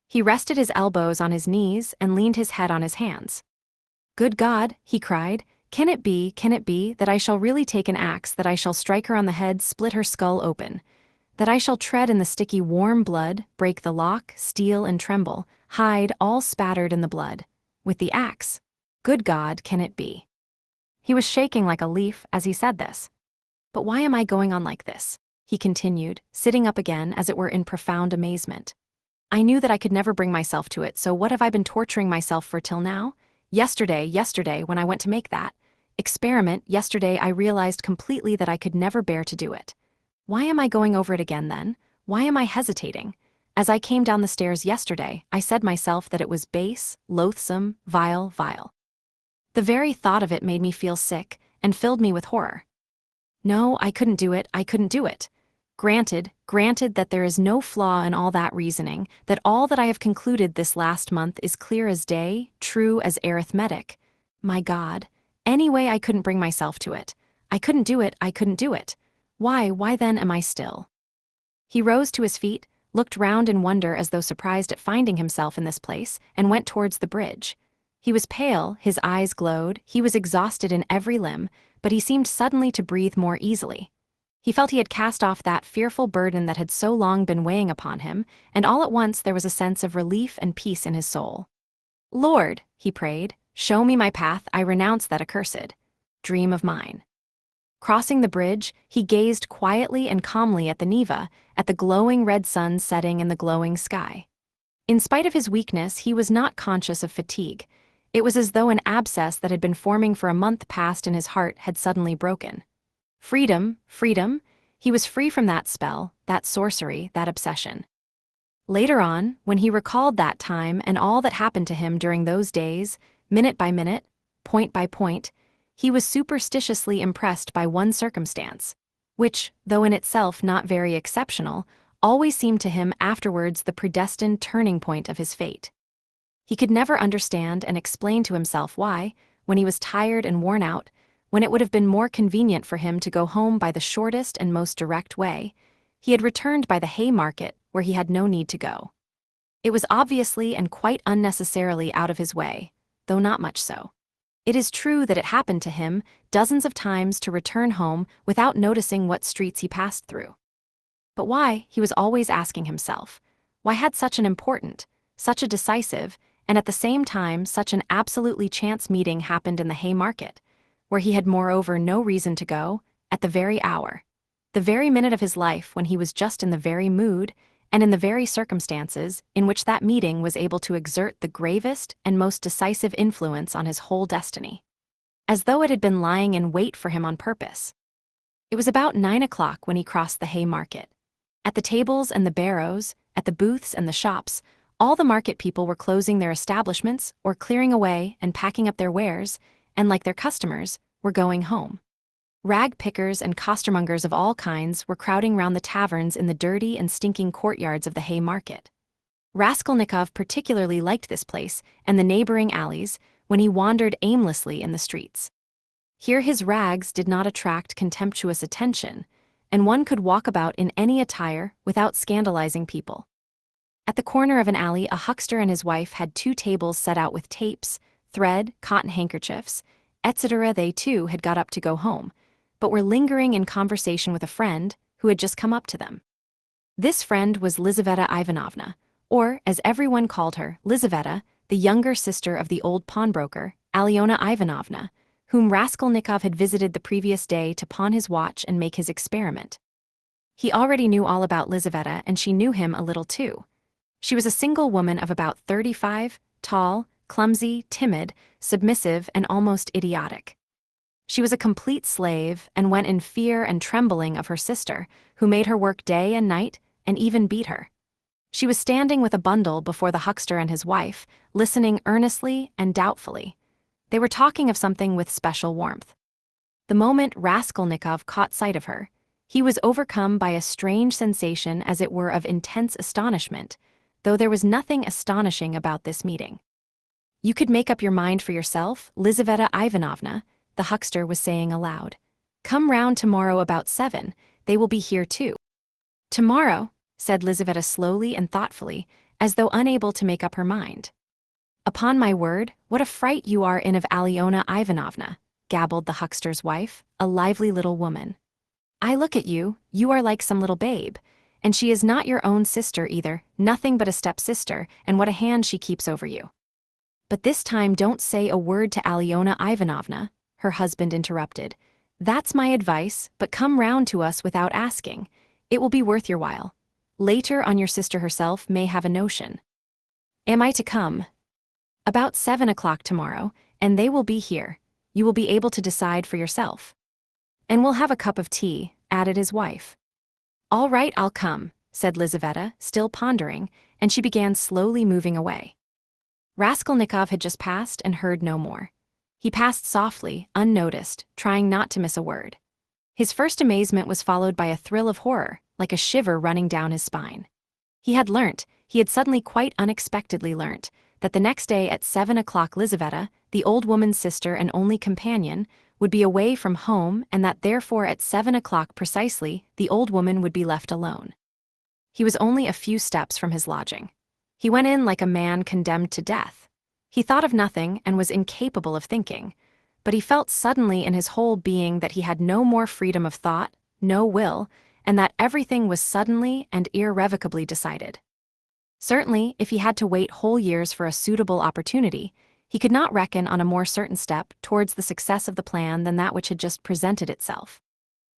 He rested his elbows on his knees and leaned his head on his hands. "Good God," he cried, can it be, that I shall really take an axe, that I shall strike her on the head, split her skull open, that I shall tread in the sticky warm blood, break the lock, steal and tremble, hide all spattered in the blood, with the axe? Good God, can it be?" He was shaking like a leaf as he said this. "But why am I going on like this?" he continued, sitting up again as it were in profound amazement. "I knew that I could never bring myself to it, so what have I been torturing myself for till now? Yesterday, when I went to make that experiment, yesterday I realized completely that I could never bear to do it. Why am I going over it again then? Why am I hesitating? As I came down the stairs yesterday, I said myself that it was base, loathsome, vile. The very thought of it made me feel sick, and filled me with horror. No, I couldn't do it. Granted that there is no flaw in all that reasoning, that all that I have concluded this last month is clear as day, true as arithmetic. My God, anyway I couldn't bring myself to it. I couldn't do it. Why then am I still?" He rose to his feet, looked round in wonder as though surprised at finding himself in this place, and went towards the bridge. He was pale, his eyes glowed, he was exhausted in every limb, but he seemed suddenly to breathe more easily. He felt he had cast off that fearful burden that had so long been weighing upon him, and all at once there was a sense of relief and peace in his soul. "Lord," he prayed, Show me my path, I renounce that accursed dream of mine. Crossing the bridge, he gazed quietly and calmly at the Neva, at the glowing red sun setting in the glowing sky. In spite of his weakness, he was not conscious of fatigue. It was as though an abscess that had been forming for a month past in his heart had suddenly broken. Freedom, freedom. He was free from that spell, that sorcery, that obsession. Later on, when he recalled that time and all that happened to him during those days, minute by minute, point by point, he was superstitiously impressed by one circumstance, which, though in itself not very exceptional, always seemed to him afterwards the predestined turning point of his fate. He could never understand and explain to himself why, when he was tired and worn out, when it would have been more convenient for him to go home by the shortest and most direct way, he had returned by the Haymarket where he had no need to go. It was obviously and quite unnecessarily out of his way, though not much so. It is true that it happened to him dozens of times to return home without noticing what streets he passed through. But why, he was always asking himself, why had such an important, such a decisive, and at the same time such an absolutely chance meeting happened in the Haymarket, where he had moreover no reason to go, at the very hour, the very minute of his life when he was just in the very mood, and in the very circumstances in which that meeting was able to exert the gravest and most decisive influence on his whole destiny. As though it had been lying in wait for him on purpose. It was about 9 o'clock when he crossed the Haymarket. At the tables and the barrows, at the booths and the shops, all the market people were closing their establishments or clearing away and packing up their wares, and like their customers, were going home. Rag pickers and costermongers of all kinds were crowding round the taverns in the dirty and stinking courtyards of the Haymarket. Raskolnikov particularly liked this place and the neighboring alleys when he wandered aimlessly in the streets. Here his rags did not attract contemptuous attention, and one could walk about in any attire without scandalizing people. At the corner of an alley, a huckster and his wife had 2 tables set out with tapes, thread, cotton handkerchiefs, etc. They too had got up to go home, but were lingering in conversation with a friend who had just come up to them. This friend was Lizaveta Ivanovna, or, as everyone called her, Lizaveta, the younger sister of the old pawnbroker, Alyona Ivanovna, whom Raskolnikov had visited the previous day to pawn his watch and make his experiment. He already knew all about Lizaveta, and she knew him a little too. She was a single woman of about 35, tall, clumsy, timid, submissive, and almost idiotic. She was a complete slave and went in fear and trembling of her sister, who made her work day and night, and even beat her. She was standing with a bundle before the huckster and his wife, listening earnestly and doubtfully. They were talking of something with special warmth. The moment Raskolnikov caught sight of her, he was overcome by a strange sensation as it were of intense astonishment, though there was nothing astonishing about this meeting. "You could make up your mind for yourself, Lizaveta Ivanovna," the huckster was saying aloud. "Come round tomorrow about 7, they will be here too." "Tomorrow," said Lizaveta slowly and thoughtfully, as though unable to make up her mind. "Upon my word, what a fright you are in of Alyona Ivanovna," gabbled the huckster's wife, a lively little woman. "I look at you, you are like some little babe, and she is not your own sister either, nothing but a step-sister, and what a hand she keeps over you." "But this time don't say a word to Alyona Ivanovna," her husband interrupted. "That's my advice, but come round to us without asking. It will be worth your while. Later on your sister herself may have a notion." "Am I to come?" "About 7 o'clock tomorrow, and they will be here. You will be able to decide for yourself." "And we'll have a cup of tea," added his wife. "All right, I'll come," said Lizaveta, still pondering, and she began slowly moving away. Raskolnikov had just passed and heard no more. He passed softly, unnoticed, trying not to miss a word. His first amazement was followed by a thrill of horror, like a shiver running down his spine. He had suddenly quite unexpectedly learnt, that the next day at 7 o'clock Lizaveta, the old woman's sister and only companion, would be away from home, and that therefore at 7 o'clock precisely the old woman would be left alone. He was only a few steps from his lodging. He went in like a man condemned to death. He thought of nothing and was incapable of thinking, but he felt suddenly in his whole being that he had no more freedom of thought, no will, and that everything was suddenly and irrevocably decided. Certainly, if he had to wait whole years for a suitable opportunity, He could not reckon on a more certain step towards the success of the plan than that which had just presented itself.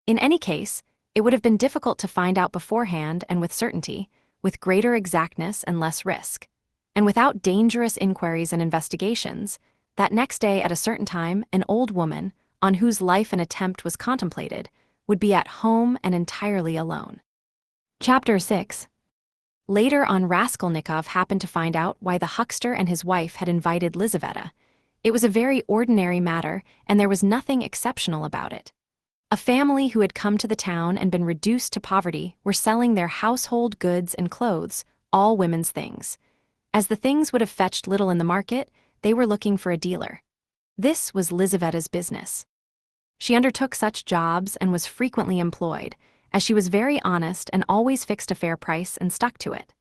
In any case, it would have been difficult to find out beforehand and with certainty, with greater exactness and less risk, and without dangerous inquiries and investigations, that next day at a certain time an old woman, on whose life an attempt was contemplated, would be at home and entirely alone. Chapter 6. Later on, Raskolnikov happened to find out why the huckster and his wife had invited Lizaveta. It was a very ordinary matter, and there was nothing exceptional about it. A family who had come to the town and been reduced to poverty were selling their household goods and clothes, all women's things. As the things would have fetched little in the market, they were looking for a dealer. This was Lizaveta's business. She undertook such jobs and was frequently employed, as she was very honest and always fixed a fair price and stuck to it.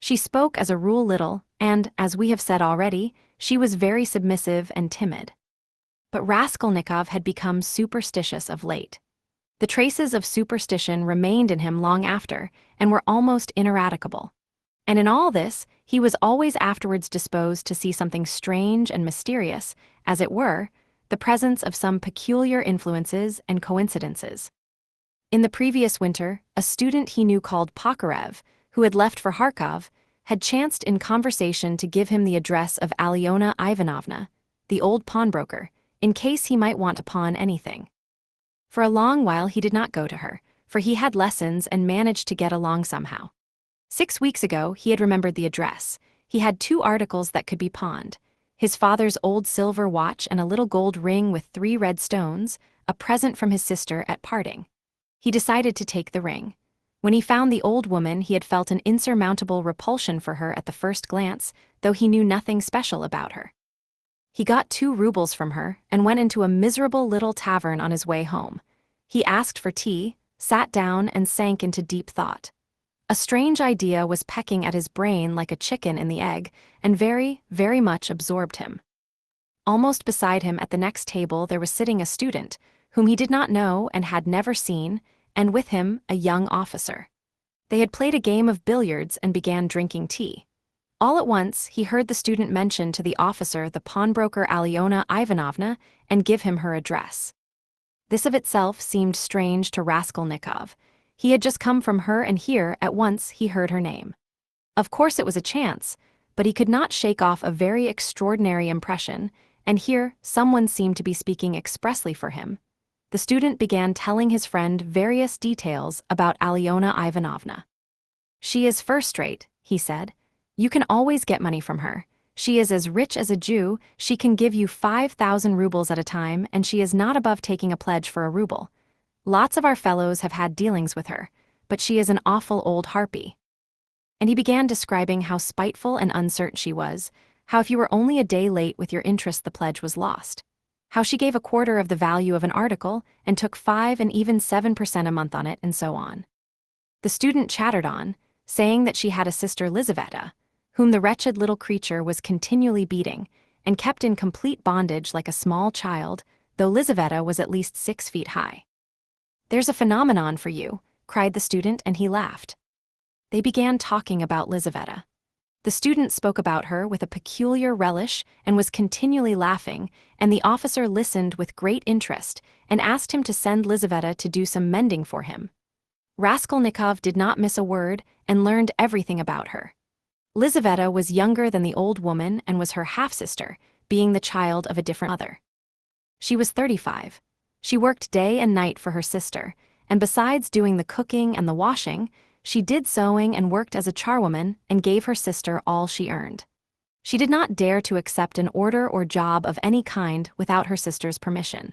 She spoke as a rule little, and, as we have said already, she was very submissive and timid. But Raskolnikov had become superstitious of late. The traces of superstition remained in him long after, and were almost ineradicable. And in all this, he was always afterwards disposed to see something strange and mysterious, as it were, the presence of some peculiar influences and coincidences. In the previous winter, a student he knew called Pokarev, who had left for Kharkov, had chanced in conversation to give him the address of Alyona Ivanovna, the old pawnbroker, in case he might want to pawn anything. For a long while he did not go to her, for he had lessons and managed to get along somehow. 6 weeks ago he had remembered the address. He had 2 articles that could be pawned: his father's old silver watch and a little gold ring with 3 red stones, a present from his sister at parting. He decided to take the ring. When he found the old woman, he had felt an insurmountable repulsion for her at the first glance, though he knew nothing special about her. He got 2 rubles from her and went into a miserable little tavern on his way home. He asked for tea, sat down, and sank into deep thought. A strange idea was pecking at his brain like a chicken in the egg, and very, very much absorbed him. Almost beside him at the next table there was sitting a student, whom he did not know and had never seen, and with him a young officer. They had played a game of billiards and began drinking tea. All at once he heard the student mention to the officer the pawnbroker Alyona Ivanovna and give him her address. This of itself seemed strange to Raskolnikov. He had just come from her, and here at once he heard her name. Of course it was a chance, but he could not shake off a very extraordinary impression, and here someone seemed to be speaking expressly for him. The student began telling his friend various details about Alyona Ivanovna. "She is first-rate," he said. "You can always get money from her. She is as rich as a Jew, she can give you 5,000 rubles at a time, and she is not above taking a pledge for a ruble. Lots of our fellows have had dealings with her, but she is an awful old harpy." And he began describing how spiteful and uncertain she was, how if you were only a day late with your interest the pledge was lost, how she gave a quarter of the value of an article and took 5 and even 7% a month on it, and so on. The student chattered on, saying that she had a sister Lizaveta, whom the wretched little creature was continually beating, and kept in complete bondage like a small child, though Lizaveta was at least 6 feet high. "There's a phenomenon for you," cried the student, and he laughed. They began talking about Lizaveta. The student spoke about her with a peculiar relish and was continually laughing, and the officer listened with great interest and asked him to send Lizaveta to do some mending for him. Raskolnikov did not miss a word and learned everything about her. Lizaveta was younger than the old woman and was her half-sister, being the child of a different mother. She was 35. She worked day and night for her sister, and besides doing the cooking and the washing, she did sewing and worked as a charwoman and gave her sister all she earned. She did not dare to accept an order or job of any kind without her sister's permission.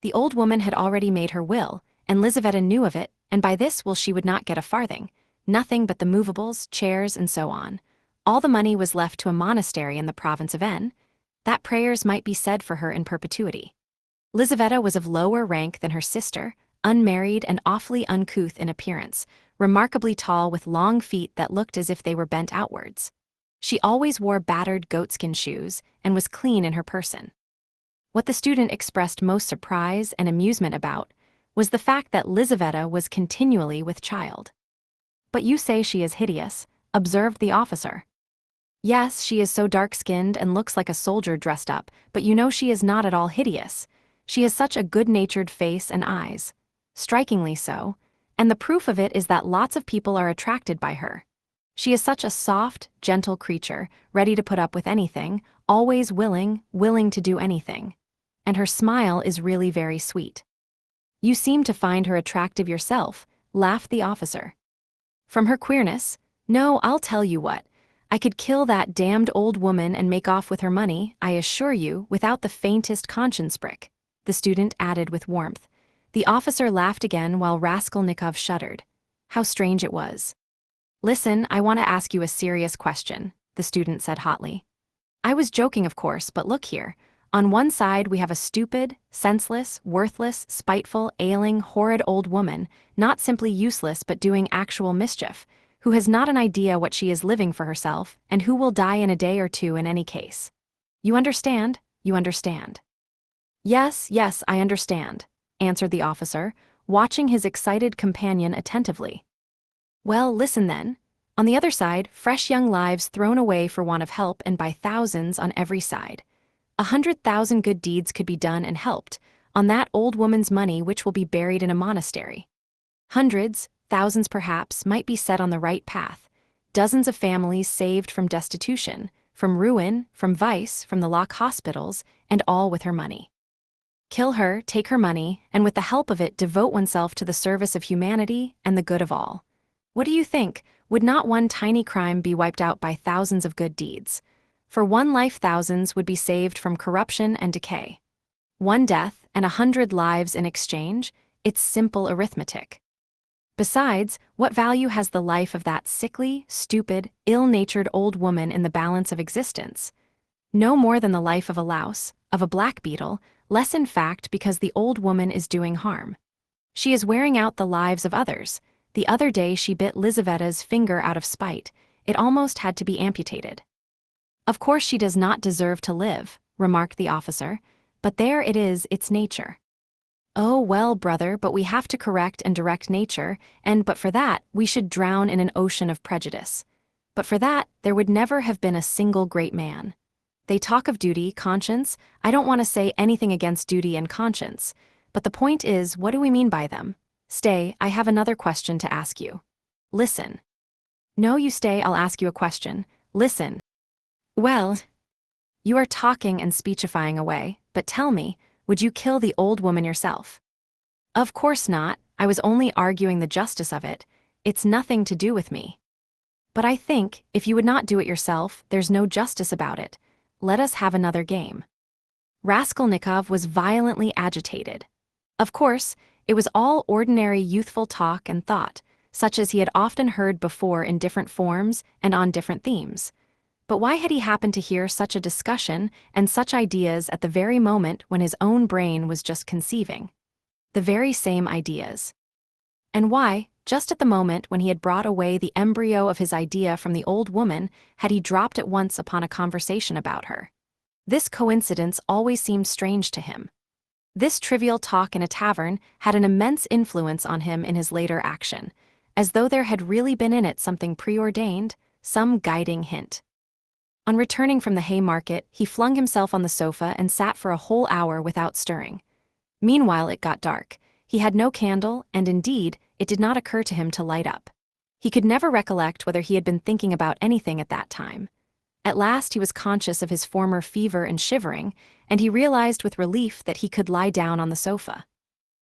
The old woman had already made her will, and Lizaveta knew of it, and by this will she would not get a farthing, nothing but the movables, chairs, and so on. All the money was left to a monastery in the province of N, that prayers might be said for her in perpetuity. Lizaveta was of lower rank than her sister, unmarried and awfully uncouth in appearance, remarkably tall with long feet that looked as if they were bent outwards. She always wore battered goatskin shoes and was clean in her person. What the student expressed most surprise and amusement about was the fact that Lizaveta was continually with child. "But you say she is hideous," observed the officer. Yes, she is so dark-skinned and looks like a soldier dressed up, but you know she is not at all hideous. She has such a good-natured face and eyes. Strikingly so. And the proof of it is that lots of people are attracted by her. She is such a soft, gentle creature, ready to put up with anything, always willing to do anything. And her smile is really very sweet. You seem to find her attractive yourself, laughed the officer. From her queerness? No, I'll tell you what. I could kill that damned old woman and make off with her money, I assure you, without the faintest conscience prick, the student added with warmth. The officer laughed again while Raskolnikov shuddered. How strange it was. Listen, I want to ask you a serious question, the student said hotly. I was joking, of course, but look here. On one side we have a stupid, senseless, worthless, spiteful, ailing, horrid old woman, not simply useless but doing actual mischief, who has not an idea what she is living for herself, and who will die in a day or two in any case. You understand? You understand. Yes, yes, I understand, answered the officer, watching his excited companion attentively. Well, listen then. On the other side, fresh young lives thrown away for want of help and by thousands on every side. 100,000 good deeds could be done and helped, on that old woman's money which will be buried in a monastery. Hundreds, thousands perhaps, might be set on the right path. Dozens of families saved from destitution, from ruin, from vice, from the lock hospitals, and all with her money. Kill her, take her money, and with the help of it devote oneself to the service of humanity and the good of all. What do you think? Would not one tiny crime be wiped out by thousands of good deeds? For one life thousands would be saved from corruption and decay. One death and 100 lives in exchange, it's simple arithmetic. Besides, what value has the life of that sickly, stupid, ill-natured old woman in the balance of existence? No more than the life of a louse, of a black beetle, less in fact because the old woman is doing harm. She is wearing out the lives of others. The other day she bit Lizaveta's finger out of spite. It almost had to be amputated. Of course she does not deserve to live, remarked the officer, but there it is, its nature. Oh well, brother, but we have to correct and direct nature, and but for that, we should drown in an ocean of prejudice. But for that, there would never have been a single great man. They talk of duty, conscience. I don't want to say anything against duty and conscience, but the point is, what do we mean by them? Stay, I have another question to ask you. Listen. No, you stay, I'll ask you a question. Listen. Well, you are talking and speechifying away, but tell me, would you kill the old woman yourself? Of course not, I was only arguing the justice of it. It's nothing to do with me. But I think, if you would not do it yourself, there's no justice about it. Let us have another game. Raskolnikov was violently agitated. Of course, it was all ordinary youthful talk and thought, such as he had often heard before in different forms and on different themes. But why had he happened to hear such a discussion and such ideas at the very moment when his own brain was just conceiving? The very same ideas. And why, just at the moment when he had brought away the embryo of his idea from the old woman, had he dropped at once upon a conversation about her? This coincidence always seemed strange to him. This trivial talk in a tavern had an immense influence on him in his later action, as though there had really been in it something preordained, some guiding hint. On returning from the Haymarket, he flung himself on the sofa and sat for a whole hour without stirring. Meanwhile it got dark. He had no candle, and indeed, it did not occur to him to light up. He could never recollect whether he had been thinking about anything at that time. At last he was conscious of his former fever and shivering, and he realized with relief that he could lie down on the sofa.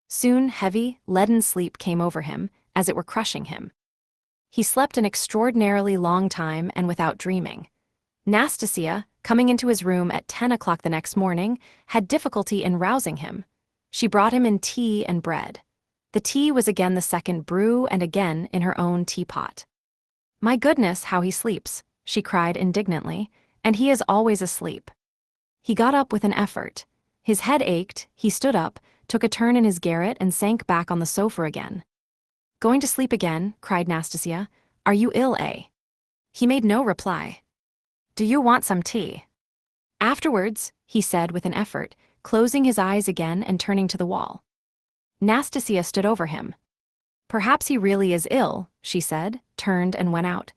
Soon heavy, leaden sleep came over him, as it were crushing him. He slept an extraordinarily long time and without dreaming. Nastasia, coming into his room at 10 o'clock the next morning, had difficulty in rousing him. She brought him in tea and bread. The tea was again the second brew and again in her own teapot. "My goodness, how he sleeps," she cried indignantly, "and he is always asleep." He got up with an effort. His head ached, he stood up, took a turn in his garret and sank back on the sofa again. "Going to sleep again?" cried Nastasia. "Are you ill, eh?" He made no reply. "Do you want some tea?" "Afterwards," he said with an effort, closing his eyes again and turning to the wall. Nastasia stood over him. "Perhaps he really is ill," she said, turned and went out.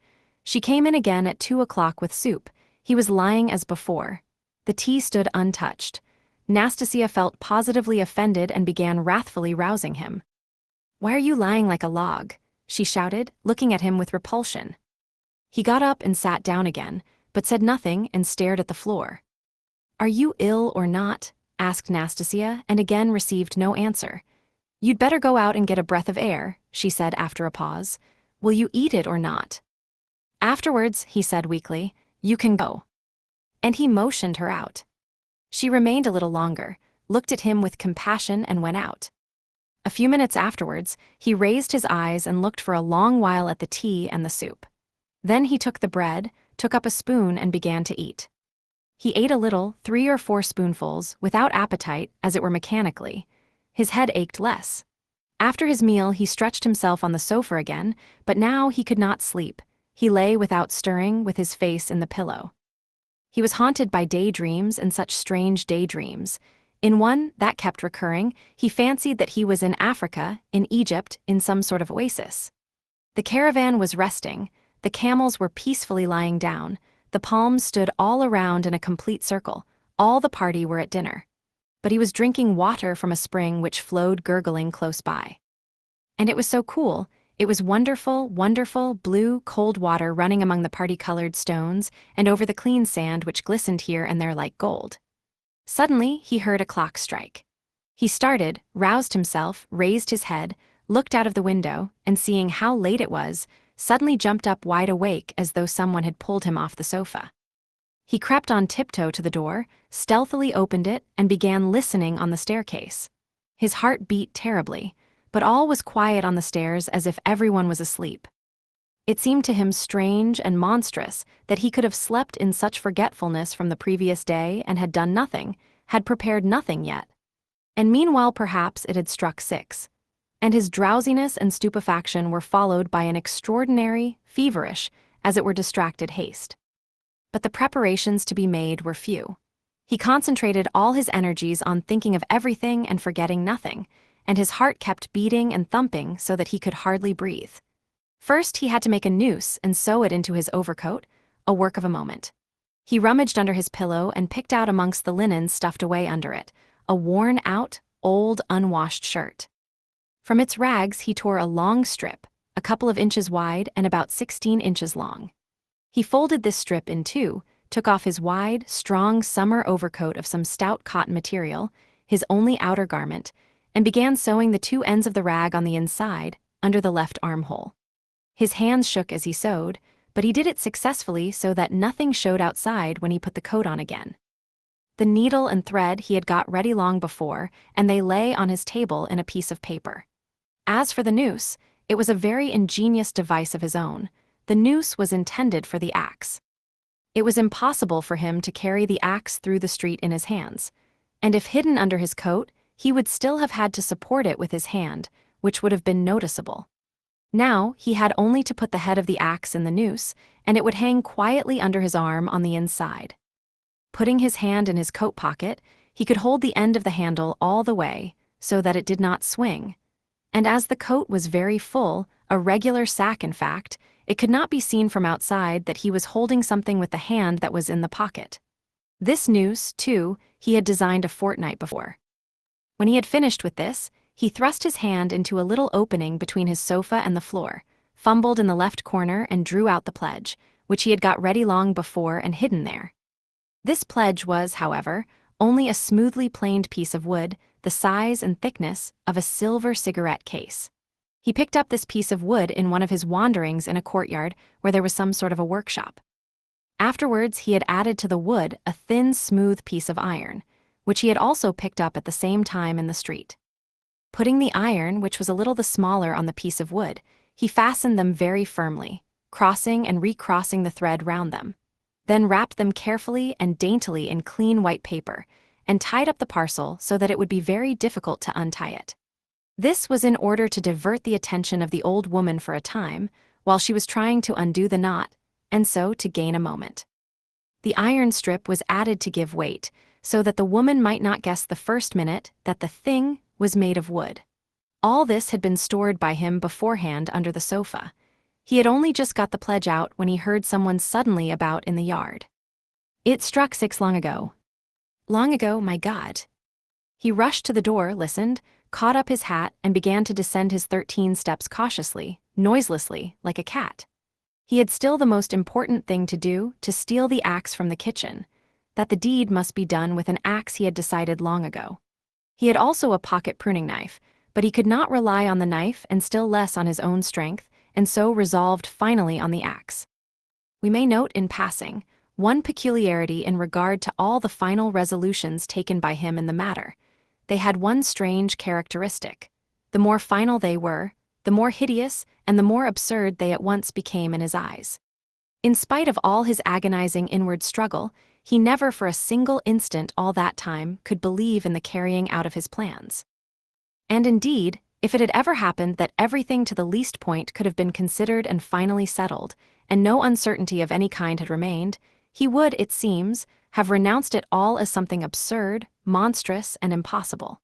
She came in again at 2 o'clock with soup. He was lying as before. The tea stood untouched. Nastasia felt positively offended and began wrathfully rousing him. "Why are you lying like a log?" she shouted, looking at him with repulsion. He got up and sat down again, but said nothing and stared at the floor. "Are you ill or not?" asked Nastasia, and again received no answer. "You'd better go out and get a breath of air," she said after a pause. "Will you eat it or not?" "Afterwards," he said weakly, "you can go." And he motioned her out. She remained a little longer, looked at him with compassion and went out. A few minutes afterwards, he raised his eyes and looked for a long while at the tea and the soup. Then he took the bread, took up a spoon and began to eat. He ate a little, 3 or 4 spoonfuls, without appetite, as it were mechanically. His head ached less. After his meal he stretched himself on the sofa again, but now he could not sleep. He lay without stirring, with his face in the pillow. He was haunted by daydreams, and such strange daydreams. In one, that kept recurring, he fancied that he was in Africa, in Egypt, in some sort of oasis. The caravan was resting, the camels were peacefully lying down, the palms stood all around in a complete circle, all the party were at dinner. But he was drinking water from a spring which flowed gurgling close by. And it was so cool, it was wonderful, wonderful, blue, cold water running among the party-colored stones and over the clean sand which glistened here and there like gold. Suddenly, he heard a clock strike. He started, roused himself, raised his head, looked out of the window, and seeing how late it was, suddenly jumped up wide awake as though someone had pulled him off the sofa. He crept on tiptoe to the door, stealthily opened it, and began listening on the staircase. His heart beat terribly, but all was quiet on the stairs as if everyone was asleep. It seemed to him strange and monstrous that he could have slept in such forgetfulness from the previous day and had done nothing, had prepared nothing yet. And meanwhile perhaps it had struck 6. And his drowsiness and stupefaction were followed by an extraordinary, feverish, as it were distracted haste. But the preparations to be made were few. He concentrated all his energies on thinking of everything and forgetting nothing, and his heart kept beating and thumping so that he could hardly breathe. First he had to make a noose and sew it into his overcoat, a work of a moment. He rummaged under his pillow and picked out amongst the linen stuffed away under it, a worn-out, old, unwashed shirt. From its rags he tore a long strip, a couple of inches wide and about 16 inches long. He folded this strip in 2, took off his wide, strong summer overcoat of some stout cotton material, his only outer garment, and began sewing the 2 ends of the rag on the inside, under the left armhole. His hands shook as he sewed, but he did it successfully so that nothing showed outside when he put the coat on again. The needle and thread he had got ready long before, and they lay on his table in a piece of paper. As for the noose, it was a very ingenious device of his own. The noose was intended for the axe. It was impossible for him to carry the axe through the street in his hands, and if hidden under his coat, he would still have had to support it with his hand, which would have been noticeable. Now, he had only to put the head of the axe in the noose, and it would hang quietly under his arm on the inside. Putting his hand in his coat pocket, he could hold the end of the handle all the way, so that it did not swing. And as the coat was very full, a regular sack in fact, it could not be seen from outside that he was holding something with the hand that was in the pocket. This noose, too, he had designed a fortnight before. When he had finished with this, he thrust his hand into a little opening between his sofa and the floor, fumbled in the left corner and drew out the pledge, which he had got ready long before and hidden there. This pledge was, however, only a smoothly planed piece of wood, the size and thickness of a silver cigarette case. He picked up this piece of wood in one of his wanderings in a courtyard where there was some sort of a workshop. Afterwards he had added to the wood a thin, smooth piece of iron, which he had also picked up at the same time in the street. Putting the iron, which was a little the smaller, on the piece of wood, he fastened them very firmly, crossing and recrossing the thread round them, then wrapped them carefully and daintily in clean white paper, and tied up the parcel so that it would be very difficult to untie it. This was in order to divert the attention of the old woman for a time, while she was trying to undo the knot, and so to gain a moment. The iron strip was added to give weight, so that the woman might not guess the first minute that the thing was made of wood. All this had been stored by him beforehand under the sofa. He had only just got the pledge out when he heard someone suddenly about in the yard. It struck 6 long ago. Long ago, my God. He rushed to the door, listened, caught up his hat, and began to descend his 13 steps cautiously, noiselessly, like a cat. He had still the most important thing to do, to steal the axe from the kitchen. That the deed must be done with an axe he had decided long ago. He had also a pocket pruning knife, but he could not rely on the knife and still less on his own strength, and so resolved finally on the axe. We may note in passing one peculiarity in regard to all the final resolutions taken by him in the matter. They had one strange characteristic. The more final they were, the more hideous and the more absurd they at once became in his eyes. In spite of all his agonizing inward struggle, he never for a single instant all that time could believe in the carrying out of his plans. And indeed, if it had ever happened that everything to the least point could have been considered and finally settled, and no uncertainty of any kind had remained, he would, it seems, have renounced it all as something absurd, monstrous, and impossible.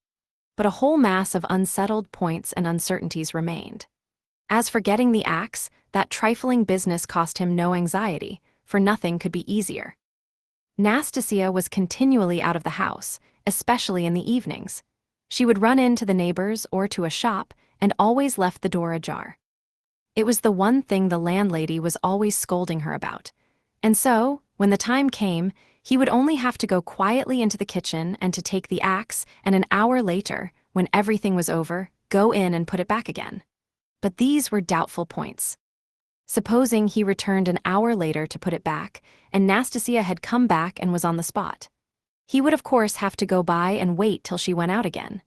But a whole mass of unsettled points and uncertainties remained. As for getting the axe, that trifling business cost him no anxiety, for nothing could be easier. Nastasia was continually out of the house, especially in the evenings. She would run in to the neighbors or to a shop, and always left the door ajar. It was the one thing the landlady was always scolding her about. And so, when the time came, he would only have to go quietly into the kitchen and to take the axe, and an hour later, when everything was over, go in and put it back again. But these were doubtful points. Supposing he returned an hour later to put it back, and Nastasia had come back and was on the spot. He would of course have to go by and wait till she went out again.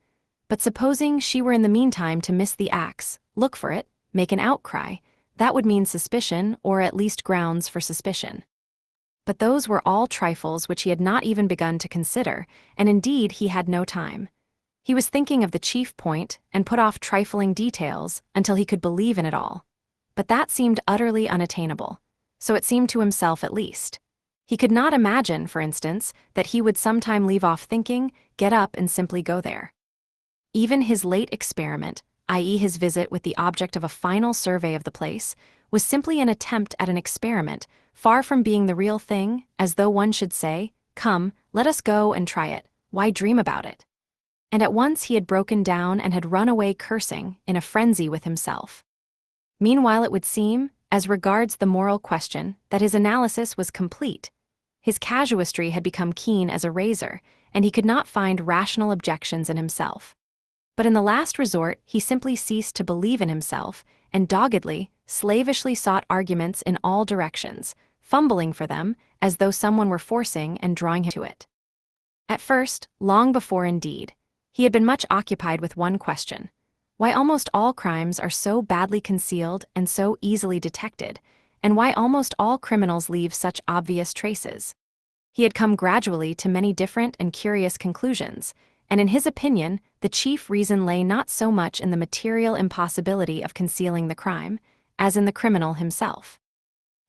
But supposing she were in the meantime to miss the axe, look for it, make an outcry, that would mean suspicion, or at least grounds for suspicion. But those were all trifles which he had not even begun to consider, and indeed he had no time. He was thinking of the chief point, and put off trifling details until he could believe in it all. But that seemed utterly unattainable. So it seemed to himself at least. He could not imagine, for instance, that he would sometime leave off thinking, get up and simply go there. Even his late experiment, i.e. his visit with the object of a final survey of the place, was simply an attempt at an experiment, far from being the real thing, as though one should say, "Come, let us go and try it, why dream about it?" And at once he had broken down and had run away cursing, in a frenzy with himself. Meanwhile it would seem, as regards the moral question, that his analysis was complete. His casuistry had become keen as a razor, and he could not find rational objections in himself. But in the last resort he simply ceased to believe in himself, and doggedly, slavishly sought arguments in all directions, fumbling for them, as though someone were forcing and drawing him to it. At first, long before indeed, he had been much occupied with one question: why almost all crimes are so badly concealed and so easily detected, and why almost all criminals leave such obvious traces. He had come gradually to many different and curious conclusions, and in his opinion, the chief reason lay not so much in the material impossibility of concealing the crime, as in the criminal himself.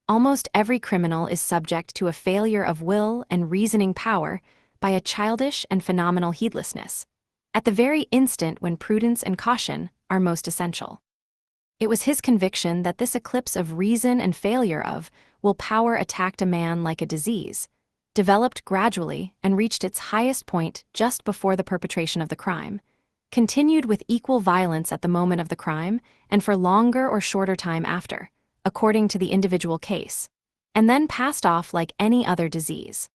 Almost every criminal is subject to a failure of will and reasoning power by a childish and phenomenal heedlessness, at the very instant when prudence and caution are most essential. It was his conviction that this eclipse of reason and failure of will power attacked a man like a disease, developed gradually and reached its highest point just before the perpetration of the crime, continued with equal violence at the moment of the crime and for longer or shorter time after, according to the individual case, and then passed off like any other disease.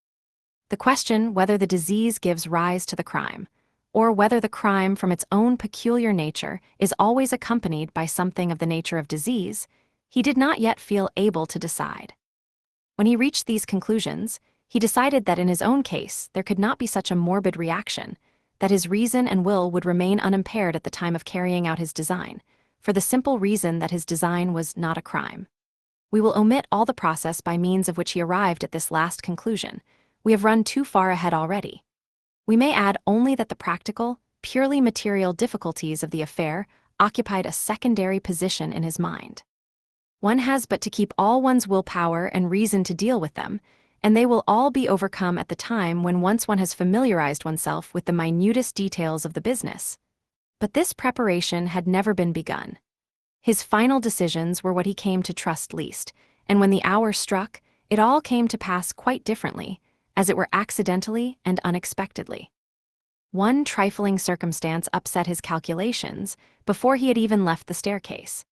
The question whether the disease gives rise to the crime, or whether the crime from its own peculiar nature is always accompanied by something of the nature of disease, he did not yet feel able to decide. When he reached these conclusions, he decided that in his own case there could not be such a morbid reaction, that his reason and will would remain unimpaired at the time of carrying out his design, for the simple reason that his design was not a crime. We will omit all the process by means of which he arrived at this last conclusion. We have run too far ahead already. We may add only that the practical, purely material difficulties of the affair occupied a secondary position in his mind. One has but to keep all one's willpower and reason to deal with them, and they will all be overcome at the time when once one has familiarized oneself with the minutest details of the business. But this preparation had never been begun. His final decisions were what he came to trust least, and when the hour struck, it all came to pass quite differently, as it were accidentally and unexpectedly. One trifling circumstance upset his calculations before he had even left the staircase.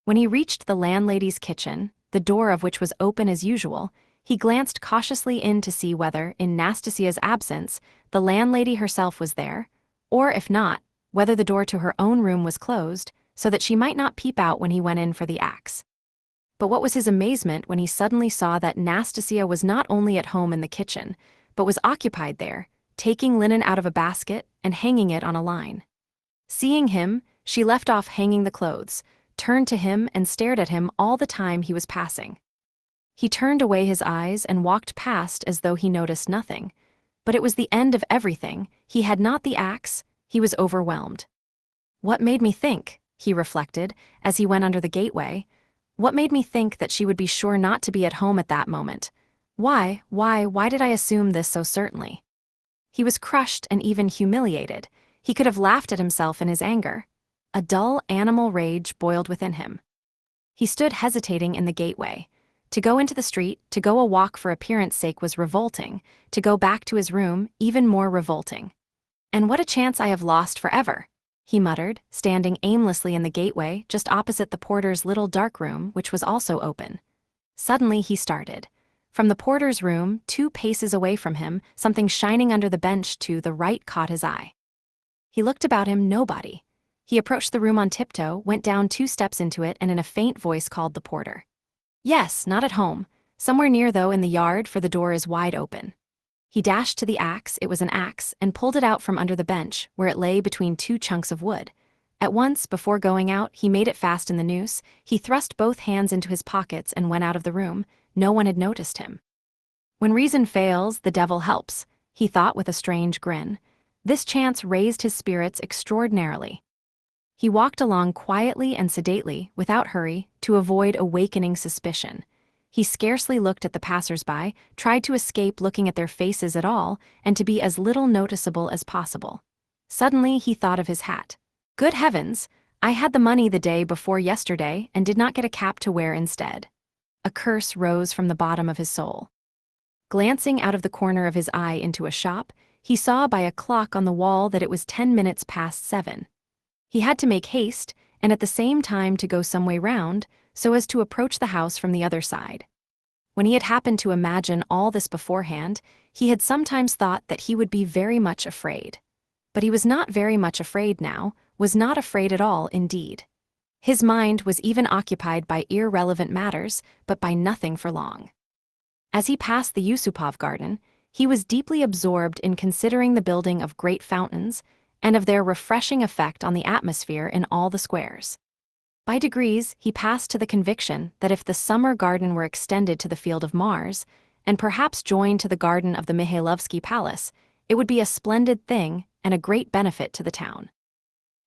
When he reached the landlady's kitchen, the door of which was open as usual, he glanced cautiously in to see whether, in Nastasia's absence, the landlady herself was there, or if not, whether the door to her own room was closed, so that she might not peep out when he went in for the axe. But what was his amazement when he suddenly saw that Nastasia was not only at home in the kitchen, but was occupied there, taking linen out of a basket and hanging it on a line. Seeing him, she left off hanging the clothes, turned to him and stared at him all the time he was passing. He turned away his eyes and walked past as though he noticed nothing. But it was the end of everything. He had not the axe, he was overwhelmed. What made me think, he reflected, as he went under the gateway, what made me think that she would be sure not to be at home at that moment? Why did I assume this so certainly? He was crushed and even humiliated. He could have laughed at himself in his anger. A dull animal rage boiled within him. He stood hesitating in the gateway. To go into the street, to go a walk for appearance sake was revolting, to go back to his room even more revolting. And what a chance I have lost forever, he muttered, standing aimlessly in the gateway just opposite the porter's little dark room, which was also open. Suddenly he started. From the porter's room, 2 paces away from him, something shining under the bench to the right caught his eye. He looked about him, nobody. He approached the room on tiptoe, went down 2 steps into it, and in a faint voice called the porter. Yes, not at home. Somewhere near though in the yard, for the door is wide open. He dashed to the axe, it was an axe, and pulled it out from under the bench, where it lay between 2 chunks of wood. At once, before going out, he made it fast in the noose, he thrust both hands into his pockets and went out of the room. No one had noticed him. When reason fails, the devil helps, he thought with a strange grin. This chance raised his spirits extraordinarily. He walked along quietly and sedately, without hurry, to avoid awakening suspicion. He scarcely looked at the passers-by, tried to escape looking at their faces at all, and to be as little noticeable as possible. Suddenly he thought of his hat. Good heavens! I had the money the day before yesterday and did not get a cap to wear instead. A curse rose from the bottom of his soul. Glancing out of the corner of his eye into a shop, he saw by a clock on the wall that it was 10 minutes past 7. He had to make haste, and at the same time to go some way round, so as to approach the house from the other side. When he had happened to imagine all this beforehand, he had sometimes thought that he would be very much afraid. But he was not very much afraid now, was not afraid at all indeed. His mind was even occupied by irrelevant matters, but by nothing for long. As he passed the Yusupov garden, he was deeply absorbed in considering the building of great fountains, and of their refreshing effect on the atmosphere in all the squares. By degrees, he passed to the conviction that if the summer garden were extended to the Field of Mars, and perhaps joined to the garden of the Mihailovsky Palace, it would be a splendid thing and a great benefit to the town.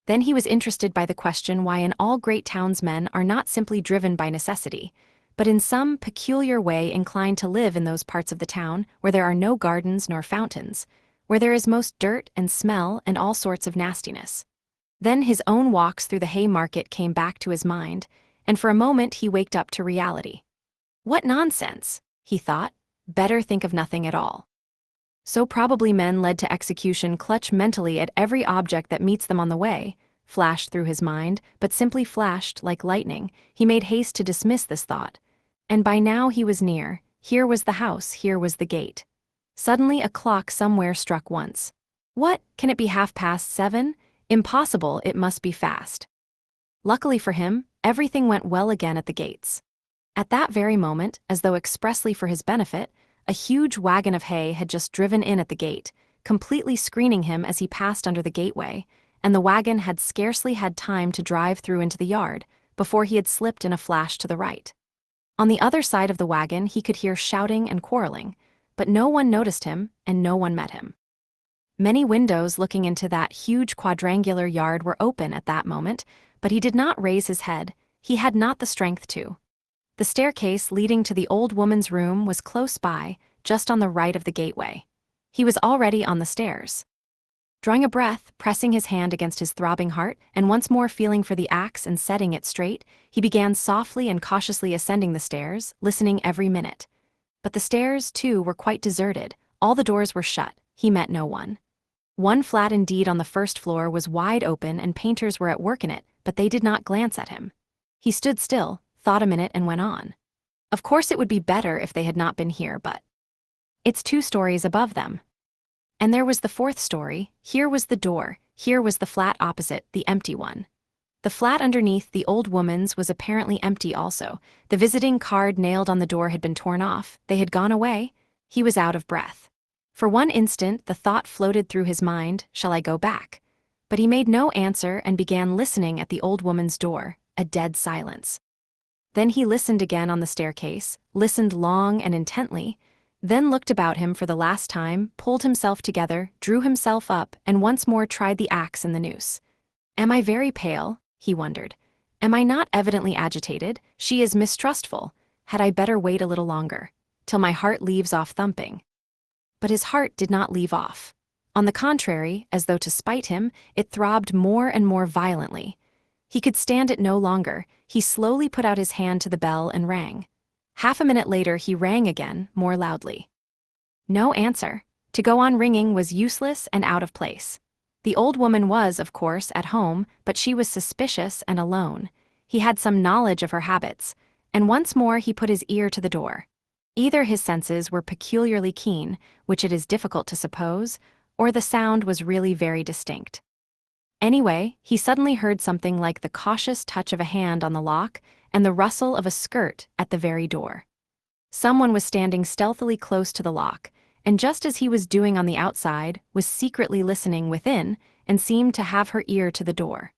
Then he was interested by the question why in all great towns men are not simply driven by necessity, but in some peculiar way inclined to live in those parts of the town where there are no gardens nor fountains, where there is most dirt and smell and all sorts of nastiness. Then his own walks through the Haymarket came back to his mind, and for a moment he waked up to reality. What nonsense, he thought, better think of nothing at all. So probably men led to execution clutch mentally at every object that meets them on the way, flashed through his mind, but simply flashed like lightning. He made haste to dismiss this thought. And by now he was near, here was the house, here was the gate. Suddenly a clock somewhere struck once. What, can it be 7:30? Impossible, it must be fast. Luckily for him, everything went well again at the gates. At that very moment, as though expressly for his benefit, a huge wagon of hay had just driven in at the gate, completely screening him as he passed under the gateway, and the wagon had scarcely had time to drive through into the yard before he had slipped in a flash to the right. On the other side of the wagon he could hear shouting and quarreling, but no one noticed him and no one met him. Many windows looking into that huge quadrangular yard were open at that moment, but he did not raise his head, he had not the strength to. The staircase leading to the old woman's room was close by, just on the right of the gateway. He was already on the stairs. Drawing a breath, pressing his hand against his throbbing heart, and once more feeling for the axe and setting it straight, he began softly and cautiously ascending the stairs, listening every minute. But the stairs, too, were quite deserted. All the doors were shut. He met no one. One flat indeed on the first floor was wide open and painters were at work in it, but they did not glance at him. He stood still, thought a minute and went on. Of course it would be better if they had not been here, but it's 2 stories above them. And there was the 4th story. Here was the door, here was the flat opposite, the empty one. The flat underneath the old woman's was apparently empty also. The visiting card nailed on the door had been torn off. They had gone away. He was out of breath. For one instant the thought floated through his mind, shall I go back? But he made no answer and began listening at the old woman's door, a dead silence. Then he listened again on the staircase, listened long and intently, then looked about him for the last time, pulled himself together, drew himself up, and once more tried the axe and the noose. Am I very pale? He wondered. Am I not evidently agitated? She is mistrustful. Had I better wait a little longer, till my heart leaves off thumping? But his heart did not leave off. On the contrary, as though to spite him, it throbbed more and more violently. He could stand it no longer. He slowly put out his hand to the bell and rang. Half a minute later he rang again, more loudly. No answer. To go on ringing was useless and out of place. The old woman was, of course, at home, but she was suspicious and alone. He had some knowledge of her habits, and once more he put his ear to the door. Either his senses were peculiarly keen, which it is difficult to suppose, or the sound was really very distinct. Anyway, he suddenly heard something like the cautious touch of a hand on the lock and the rustle of a skirt at the very door. Someone was standing stealthily close to the lock, and just as he was doing on the outside, was secretly listening within and seemed to have her ear to the door.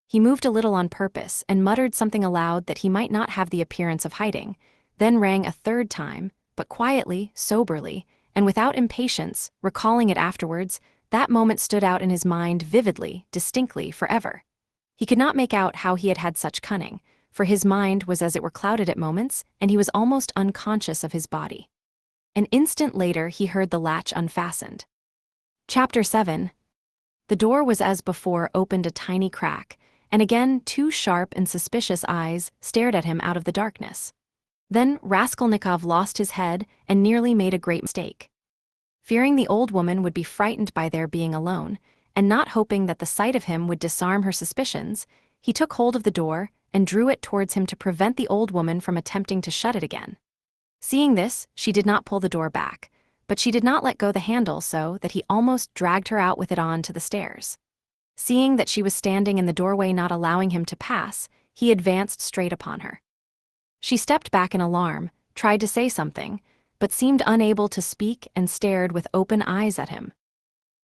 He moved a little on purpose and muttered something aloud that he might not have the appearance of hiding, then rang a 3rd time, but quietly, soberly, and without impatience, recalling it afterwards. That moment stood out in his mind vividly, distinctly, forever. He could not make out how he had had such cunning, for his mind was as it were clouded at moments, and he was almost unconscious of his body. An instant later he heard the latch unfastened. Chapter 7. The door was as before opened a tiny crack, and again 2 sharp and suspicious eyes stared at him out of the darkness. Then Raskolnikov lost his head and nearly made a great mistake. Fearing the old woman would be frightened by their being alone, and not hoping that the sight of him would disarm her suspicions, he took hold of the door and drew it towards him to prevent the old woman from attempting to shut it again. Seeing this, she did not pull the door back, but she did not let go the handle so that he almost dragged her out with it on to the stairs. Seeing that she was standing in the doorway not allowing him to pass, he advanced straight upon her. She stepped back in alarm, tried to say something, but seemed unable to speak and stared with open eyes at him.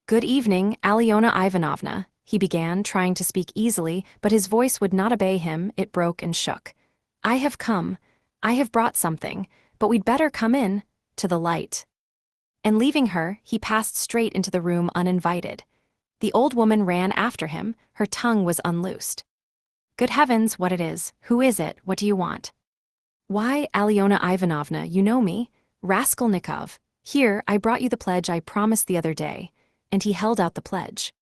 Good evening, Alyona Ivanovna, he began, trying to speak easily, but his voice would not obey him, it broke and shook. I have come. I have brought something, but we'd better come in, to the light. And leaving her, he passed straight into the room uninvited. The old woman ran after him, her tongue was unloosed. Good heavens, what it is, who is it, what do you want? Why, Alyona Ivanovna, you know me. Raskolnikov, here, I brought you the pledge I promised the other day, and he held out the pledge.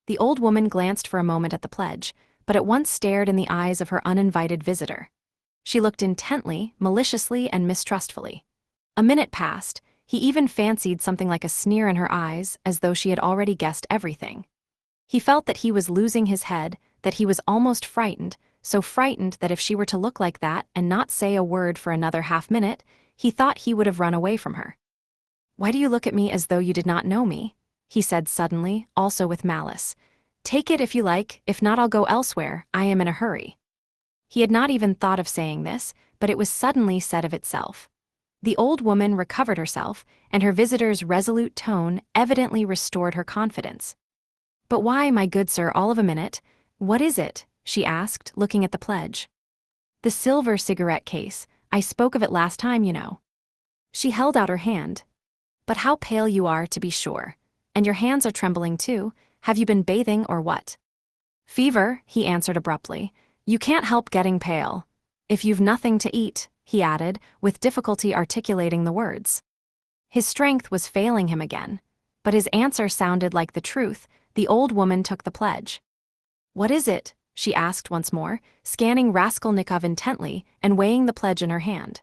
The old woman glanced for a moment at the pledge, but at once stared in the eyes of her uninvited visitor. She looked intently, maliciously, and mistrustfully. A minute passed. He even fancied something like a sneer in her eyes, as though she had already guessed everything. He felt that he was losing his head, that he was almost frightened, so frightened that if she were to look like that and not say a word for another half-minute, he thought he would have run away from her. Why do you look at me as though you did not know me? He said suddenly, also with malice. Take it if you like, if not I'll go elsewhere, I am in a hurry. He had not even thought of saying this, but it was suddenly said of itself. The old woman recovered herself, and her visitor's resolute tone evidently restored her confidence. But why, my good sir, all of a minute? What is it? She asked, looking at the pledge. The silver cigarette case. I spoke of it last time, you know. She held out her hand. But how pale you are, to be sure. And your hands are trembling too. Have you been bathing or what? Fever, he answered abruptly. You can't help getting pale. If you've nothing to eat, he added, with difficulty articulating the words. His strength was failing him again. But his answer sounded like the truth. The old woman took the pledge. "What is it?" she asked once more, scanning Raskolnikov intently and weighing the pledge in her hand.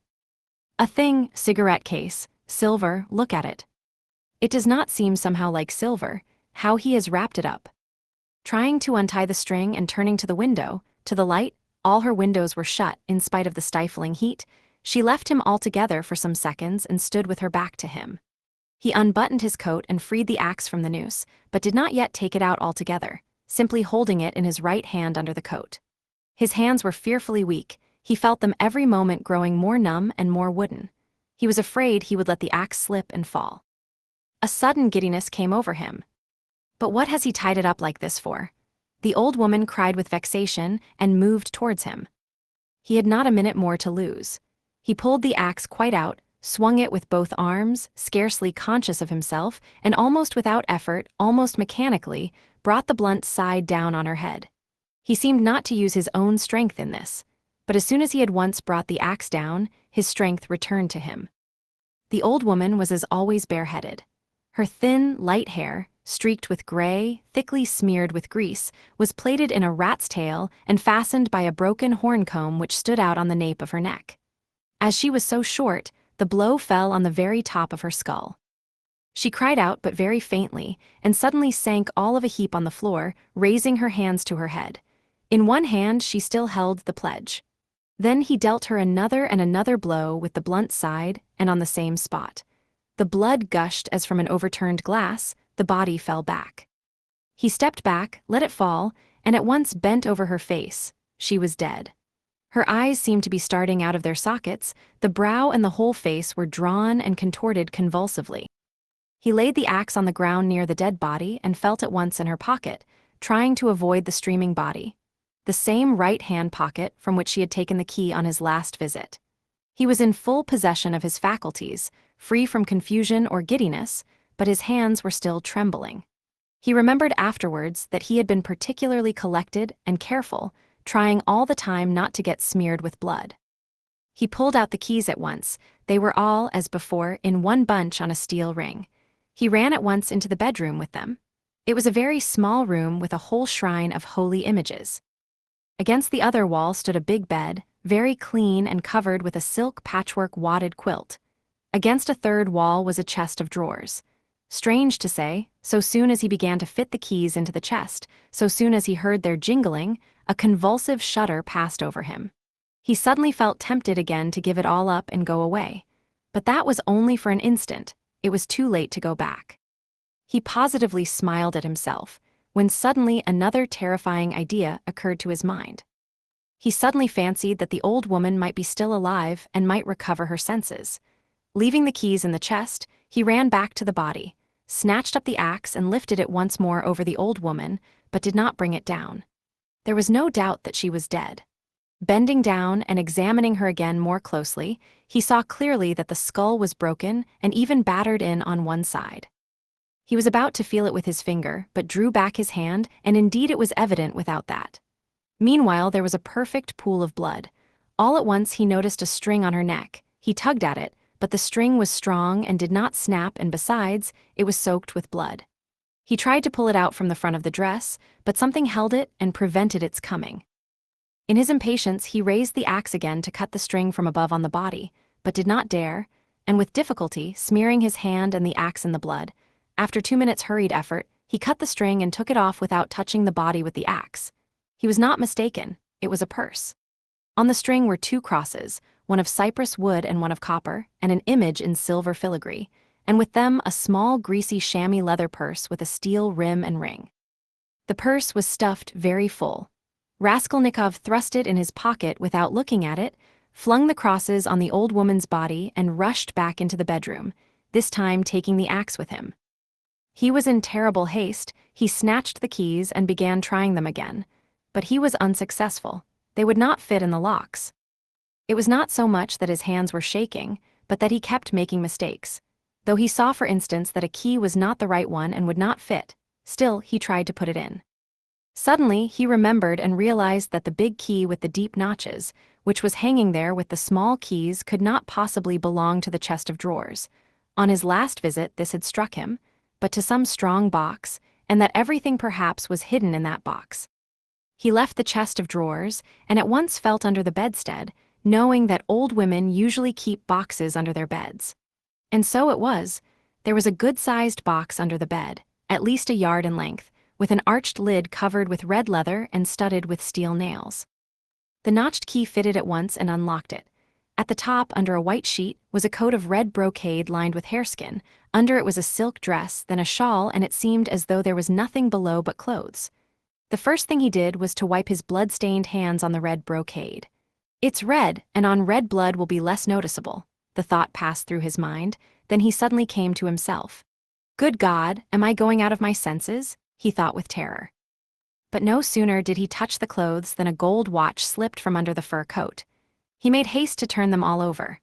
"A thing, cigarette case, silver, look at it. It does not seem somehow like silver, how he has wrapped it up." Trying to untie the string and turning to the window, to the light, all her windows were shut in spite of the stifling heat, she left him altogether for some seconds and stood with her back to him. He unbuttoned his coat and freed the axe from the noose, but did not yet take it out altogether, simply holding it in his right hand under the coat. His hands were fearfully weak, he felt them every moment growing more numb and more wooden. He was afraid he would let the axe slip and fall. A sudden giddiness came over him. But what has he tied it up like this for? The old woman cried with vexation and moved towards him. He had not a minute more to lose. He pulled the axe quite out, swung it with both arms, scarcely conscious of himself, and almost without effort, almost mechanically, brought the blunt side down on her head. He seemed not to use his own strength in this, but as soon as he had once brought the axe down, his strength returned to him. The old woman was as always bareheaded. Her thin, light hair, streaked with gray, thickly smeared with grease, was plaited in a rat's tail and fastened by a broken horn comb which stood out on the nape of her neck. As she was so short, the blow fell on the very top of her skull. She cried out but very faintly, and suddenly sank all of a heap on the floor, raising her hands to her head. In one hand she still held the pledge. Then he dealt her another and another blow with the blunt side, and on the same spot. The blood gushed as from an overturned glass, the body fell back. He stepped back, let it fall, and at once bent over her face. She was dead. Her eyes seemed to be starting out of their sockets, the brow and the whole face were drawn and contorted convulsively. He laid the axe on the ground near the dead body and felt at once in her pocket, trying to avoid the streaming body. The same right-hand pocket from which she had taken the key on his last visit. He was in full possession of his faculties, free from confusion or giddiness, but his hands were still trembling. He remembered afterwards that he had been particularly collected and careful, trying all the time not to get smeared with blood. He pulled out the keys at once. They were all, as before, in one bunch on a steel ring. He ran at once into the bedroom with them. It was a very small room with a whole shrine of holy images. Against the other wall stood a big bed, very clean and covered with a silk patchwork wadded quilt. Against a third wall was a chest of drawers. Strange to say, so soon as he began to fit the keys into the chest, so soon as he heard their jingling, a convulsive shudder passed over him. He suddenly felt tempted again to give it all up and go away. But that was only for an instant. It was too late to go back. He positively smiled at himself, when suddenly another terrifying idea occurred to his mind. He suddenly fancied that the old woman might be still alive and might recover her senses. Leaving the keys in the chest, he ran back to the body, snatched up the axe and lifted it once more over the old woman, but did not bring it down. There was no doubt that she was dead. Bending down and examining her again more closely, he saw clearly that the skull was broken and even battered in on one side. He was about to feel it with his finger, but drew back his hand, and indeed it was evident without that. Meanwhile, there was a perfect pool of blood. All at once he noticed a string on her neck. He tugged at it, but the string was strong and did not snap, and besides, it was soaked with blood. He tried to pull it out from the front of the dress, but something held it and prevented its coming. In his impatience, he raised the axe again to cut the string from above on the body, but did not dare, and with difficulty, smearing his hand and the axe in the blood, after 2 minutes' hurried effort, he cut the string and took it off without touching the body with the axe. He was not mistaken, it was a purse. On the string were 2 crosses, one of cypress wood and one of copper, and an image in silver filigree, and with them a small greasy chamois leather purse with a steel rim and ring. The purse was stuffed very full. Raskolnikov thrust it in his pocket without looking at it, flung the crosses on the old woman's body and rushed back into the bedroom, this time taking the axe with him. He was in terrible haste. He snatched the keys and began trying them again. But he was unsuccessful. They would not fit in the locks. It was not so much that his hands were shaking, but that he kept making mistakes. Though he saw, for instance, that a key was not the right one and would not fit, still he tried to put it in. Suddenly, he remembered and realized that the big key with the deep notches, which was hanging there with the small keys, could not possibly belong to the chest of drawers. On his last visit, this had struck him, but to some strong box, and that everything perhaps was hidden in that box. He left the chest of drawers, and at once felt under the bedstead, knowing that old women usually keep boxes under their beds. And so it was. There was a good-sized box under the bed, at least a yard in length, with an arched lid covered with red leather and studded with steel nails. The notched key fitted at once and unlocked it. At the top, under a white sheet, was a coat of red brocade lined with hareskin. Under it was a silk dress, then a shawl, and it seemed as though there was nothing below but clothes. The first thing he did was to wipe his blood-stained hands on the red brocade. It's red, and on red blood will be less noticeable, the thought passed through his mind. Then he suddenly came to himself. Good God, am I going out of my senses? He thought with terror. But no sooner did he touch the clothes than a gold watch slipped from under the fur coat. He made haste to turn them all over.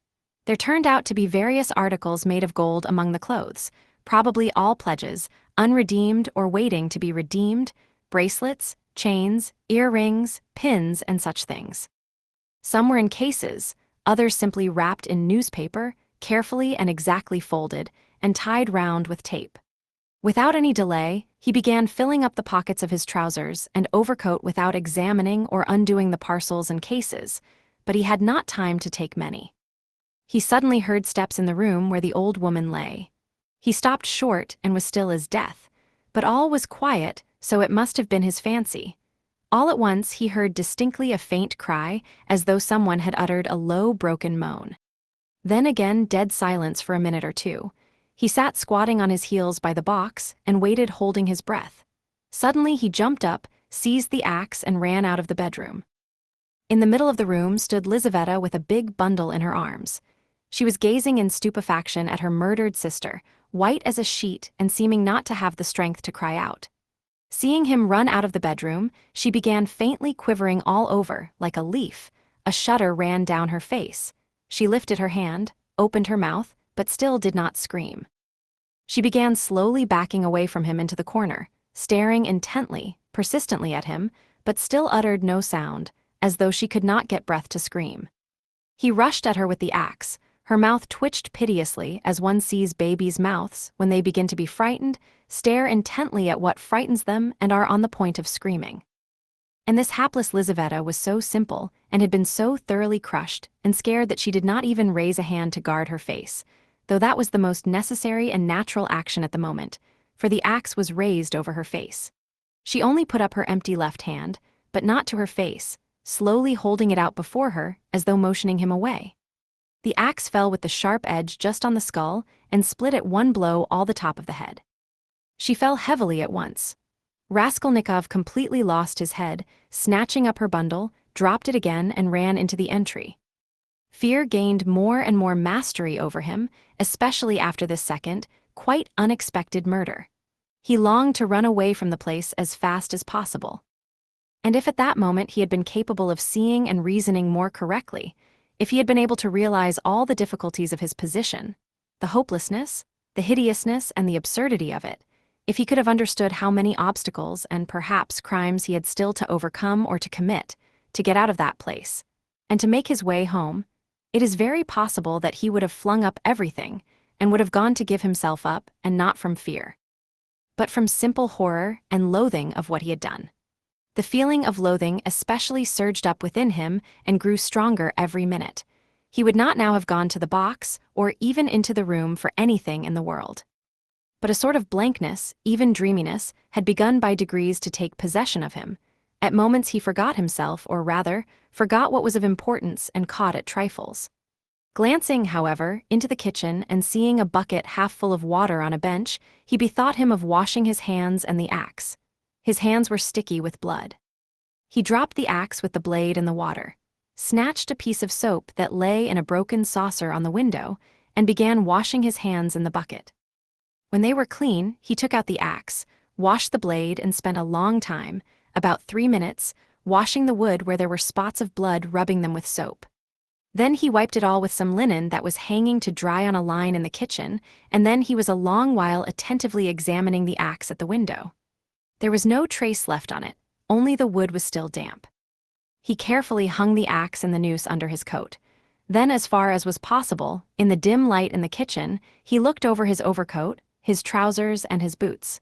There turned out to be various articles made of gold among the clothes, probably all pledges, unredeemed or waiting to be redeemed, bracelets, chains, earrings, pins, and such things. Some were in cases, others simply wrapped in newspaper, carefully and exactly folded, and tied round with tape. Without any delay, he began filling up the pockets of his trousers and overcoat without examining or undoing the parcels and cases, but he had not time to take many. He suddenly heard steps in the room where the old woman lay. He stopped short and was still as death, but all was quiet, so it must have been his fancy. All at once he heard distinctly a faint cry, as though someone had uttered a low, broken moan. Then again dead silence for a minute or two. He sat squatting on his heels by the box and waited, holding his breath. Suddenly he jumped up, seized the axe, and ran out of the bedroom. In the middle of the room stood Lizaveta with a big bundle in her arms. She was gazing in stupefaction at her murdered sister, white as a sheet and seeming not to have the strength to cry out. Seeing him run out of the bedroom, she began faintly quivering all over, like a leaf. A shudder ran down her face. She lifted her hand, opened her mouth, but still did not scream. She began slowly backing away from him into the corner, staring intently, persistently at him, but still uttered no sound, as though she could not get breath to scream. He rushed at her with the axe. Her mouth twitched piteously, as one sees babies' mouths, when they begin to be frightened, stare intently at what frightens them and are on the point of screaming. And this hapless Lizaveta was so simple, and had been so thoroughly crushed and scared that she did not even raise a hand to guard her face, though that was the most necessary and natural action at the moment, for the axe was raised over her face. She only put up her empty left hand, but not to her face, slowly holding it out before her, as though motioning him away. The axe fell with the sharp edge just on the skull and split at one blow all the top of the head. She fell heavily at once. Raskolnikov completely lost his head, snatching up her bundle, dropped it again, and ran into the entry. Fear gained more and more mastery over him, especially after this second, quite unexpected murder. He longed to run away from the place as fast as possible. And if at that moment he had been capable of seeing and reasoning more correctly, if he had been able to realize all the difficulties of his position, the hopelessness, the hideousness, and the absurdity of it, if he could have understood how many obstacles and perhaps crimes he had still to overcome or to commit, to get out of that place, and to make his way home, it is very possible that he would have flung up everything and would have gone to give himself up, and not from fear, but from simple horror and loathing of what he had done. The feeling of loathing especially surged up within him and grew stronger every minute. He would not now have gone to the box or even into the room for anything in the world. But a sort of blankness, even dreaminess, had begun by degrees to take possession of him. At moments he forgot himself, or rather, forgot what was of importance and caught at trifles. Glancing, however, into the kitchen and seeing a bucket half full of water on a bench, he bethought him of washing his hands and the axe. His hands were sticky with blood. He dropped the axe with the blade in the water, snatched a piece of soap that lay in a broken saucer on the window, and began washing his hands in the bucket. When they were clean, he took out the axe, washed the blade, and spent a long time, about 3 minutes, washing the wood where there were spots of blood, rubbing them with soap. Then he wiped it all with some linen that was hanging to dry on a line in the kitchen, and then he was a long while attentively examining the axe at the window. There was no trace left on it, only the wood was still damp. He carefully hung the axe and the noose under his coat. Then, as far as was possible, in the dim light in the kitchen, he looked over his overcoat, his trousers, and his boots.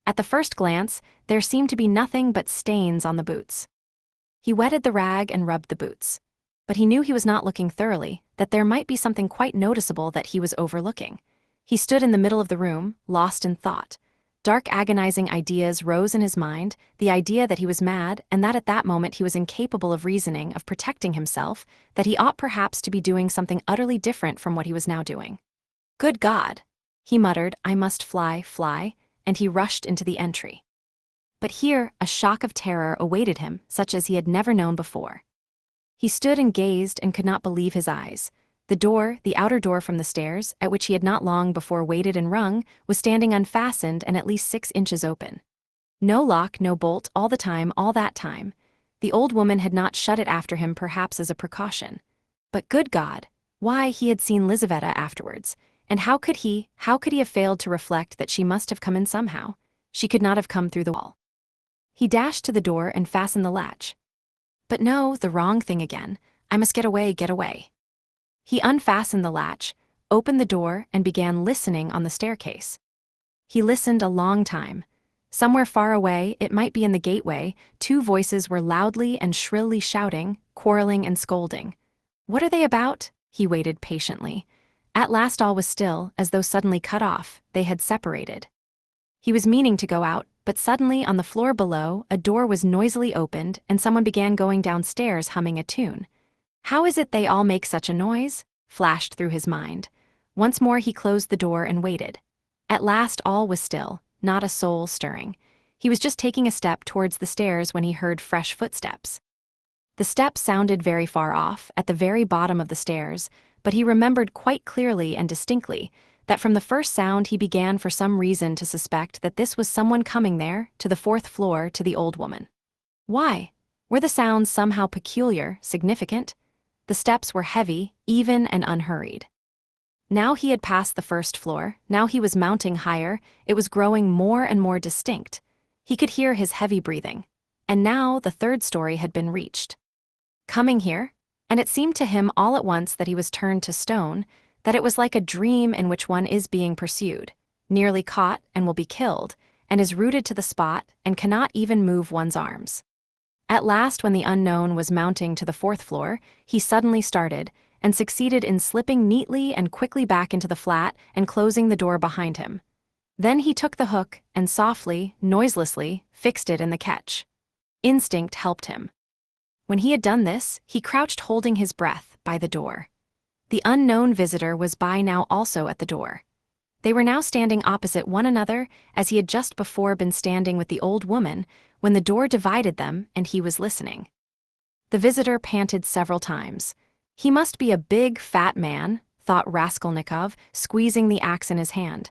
At the first glance, there seemed to be nothing but stains on the boots. He wetted the rag and rubbed the boots. But he knew he was not looking thoroughly, that there might be something quite noticeable that he was overlooking. He stood in the middle of the room, lost in thought. Dark, agonizing ideas rose in his mind, the idea that he was mad and that at that moment he was incapable of reasoning, of protecting himself, that he ought perhaps to be doing something utterly different from what he was now doing. Good God! He muttered, I must fly, fly, and he rushed into the entry. But here, a shock of terror awaited him, such as he had never known before. He stood and gazed and could not believe his eyes. The door, the outer door from the stairs, at which he had not long before waited and rung, was standing unfastened and at least 6 inches open. No lock, no bolt, all the time, all that time. The old woman had not shut it after him, perhaps as a precaution. But good God! Why, he had seen Lizaveta afterwards, and how could he have failed to reflect that she must have come in somehow? She could not have come through the wall. He dashed to the door and fastened the latch. But no, the wrong thing again. I must get away, get away. He unfastened the latch, opened the door, and began listening on the staircase. He listened a long time. Somewhere far away, it might be in the gateway, 2 voices were loudly and shrilly shouting, quarreling and scolding. What are they about? He waited patiently. At last all was still, as though suddenly cut off. They had separated. He was meaning to go out, but suddenly on the floor below, a door was noisily opened and someone began going downstairs humming a tune. How is it they all make such a noise? Flashed through his mind. Once more he closed the door and waited. At last all was still, not a soul stirring. He was just taking a step towards the stairs when he heard fresh footsteps. The steps sounded very far off, at the very bottom of the stairs, but he remembered quite clearly and distinctly that from the first sound he began for some reason to suspect that this was someone coming there, to the 4th floor, to the old woman. Why? Were the sounds somehow peculiar, significant? The steps were heavy, even and unhurried. Now he had passed the 1st floor, now he was mounting higher, it was growing more and more distinct. He could hear his heavy breathing. And now the 3rd story had been reached. Coming here? And it seemed to him all at once that he was turned to stone, that it was like a dream in which one is being pursued, nearly caught and will be killed, and is rooted to the spot and cannot even move one's arms. At last, when the unknown was mounting to the 4th floor, he suddenly started, and succeeded in slipping neatly and quickly back into the flat and closing the door behind him. Then he took the hook and softly, noiselessly, fixed it in the catch. Instinct helped him. When he had done this, he crouched holding his breath by the door. The unknown visitor was by now also at the door. They were now standing opposite one another, as he had just before been standing with the old woman, when the door divided them and he was listening. The visitor panted several times. He must be a big, fat man, thought Raskolnikov, squeezing the axe in his hand.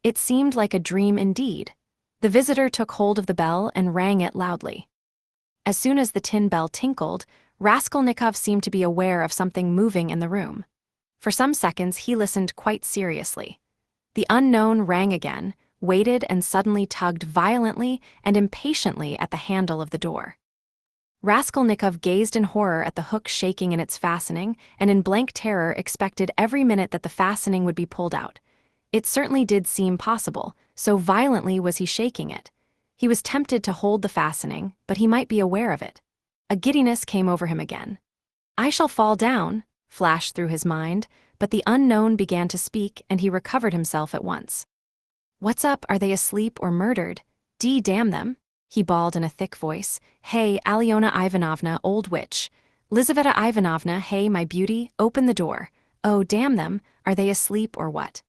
It seemed like a dream indeed. The visitor took hold of the bell and rang it loudly. As soon as the tin bell tinkled, Raskolnikov seemed to be aware of something moving in the room. For some seconds he listened quite seriously. The unknown rang again, waited and suddenly tugged violently and impatiently at the handle of the door. Raskolnikov gazed in horror at the hook shaking in its fastening, and in blank terror expected every minute that the fastening would be pulled out. It certainly did seem possible, so violently was he shaking it. He was tempted to hold the fastening, but he might be aware of it. A giddiness came over him again. I shall fall down, flashed through his mind, but the unknown began to speak and he recovered himself at once. What's up? Are they asleep or murdered? Damn them, he bawled in a thick voice. Hey, Alyona Ivanovna, old witch. Lizaveta Ivanovna, hey, my beauty, open the door. Oh, damn them, are they asleep or what?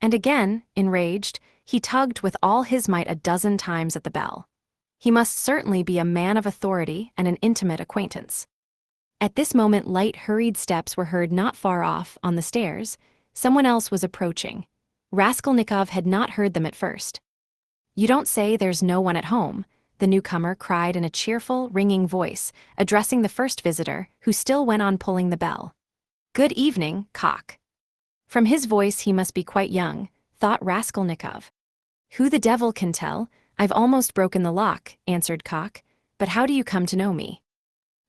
And again, enraged, he tugged with all his might a dozen times at the bell. He must certainly be a man of authority and an intimate acquaintance. At this moment light, hurried steps were heard not far off, on the stairs. Someone else was approaching. Raskolnikov had not heard them at first. You don't say there's no one at home, the newcomer cried in a cheerful, ringing voice, addressing the first visitor, who still went on pulling the bell. Good evening, cock. From his voice he must be quite young, thought Raskolnikov. Who the devil can tell? I've almost broken the lock, answered Cock. But how do you come to know me?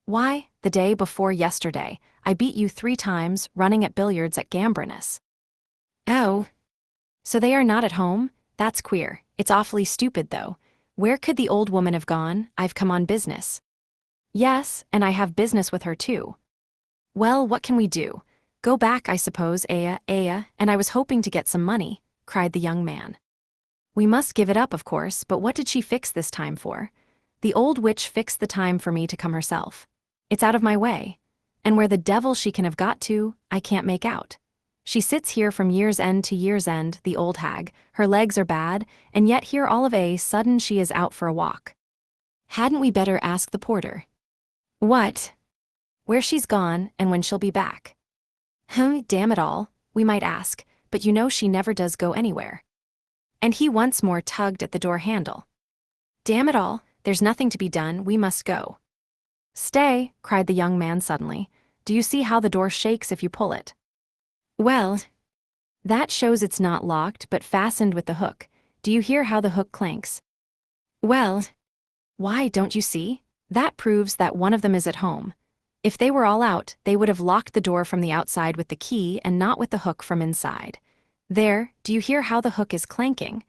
Why, the day before yesterday, I beat you 3 times, running at billiards at Gambrinus. Oh. So they are not at home? That's queer. It's awfully stupid, though. Where could the old woman have gone? I've come on business. Yes, and I have business with her too. Well, what can we do? Go back, I suppose, Aya, and I was hoping to get some money, cried the young man. We must give it up, of course, but what did she fix this time for? The old witch fixed the time for me to come herself. It's out of my way. And where the devil she can have got to, I can't make out. She sits here from year's end to year's end, the old hag, her legs are bad, and yet here all of a sudden she is out for a walk. Hadn't we better ask the porter? What? Where she's gone, and when she'll be back. Damn it all, we might ask, but you know she never does go anywhere. And he once more tugged at the door handle. Damn it all, there's nothing to be done, we must go. Stay, cried the young man suddenly. Do you see how the door shakes if you pull it? Well, that shows it's not locked but fastened with the hook. Do you hear how the hook clanks? Well, why, don't you see? That proves that one of them is at home. If they were all out, they would have locked the door from the outside with the key and not with the hook from inside. There, do you hear how the hook is clanking?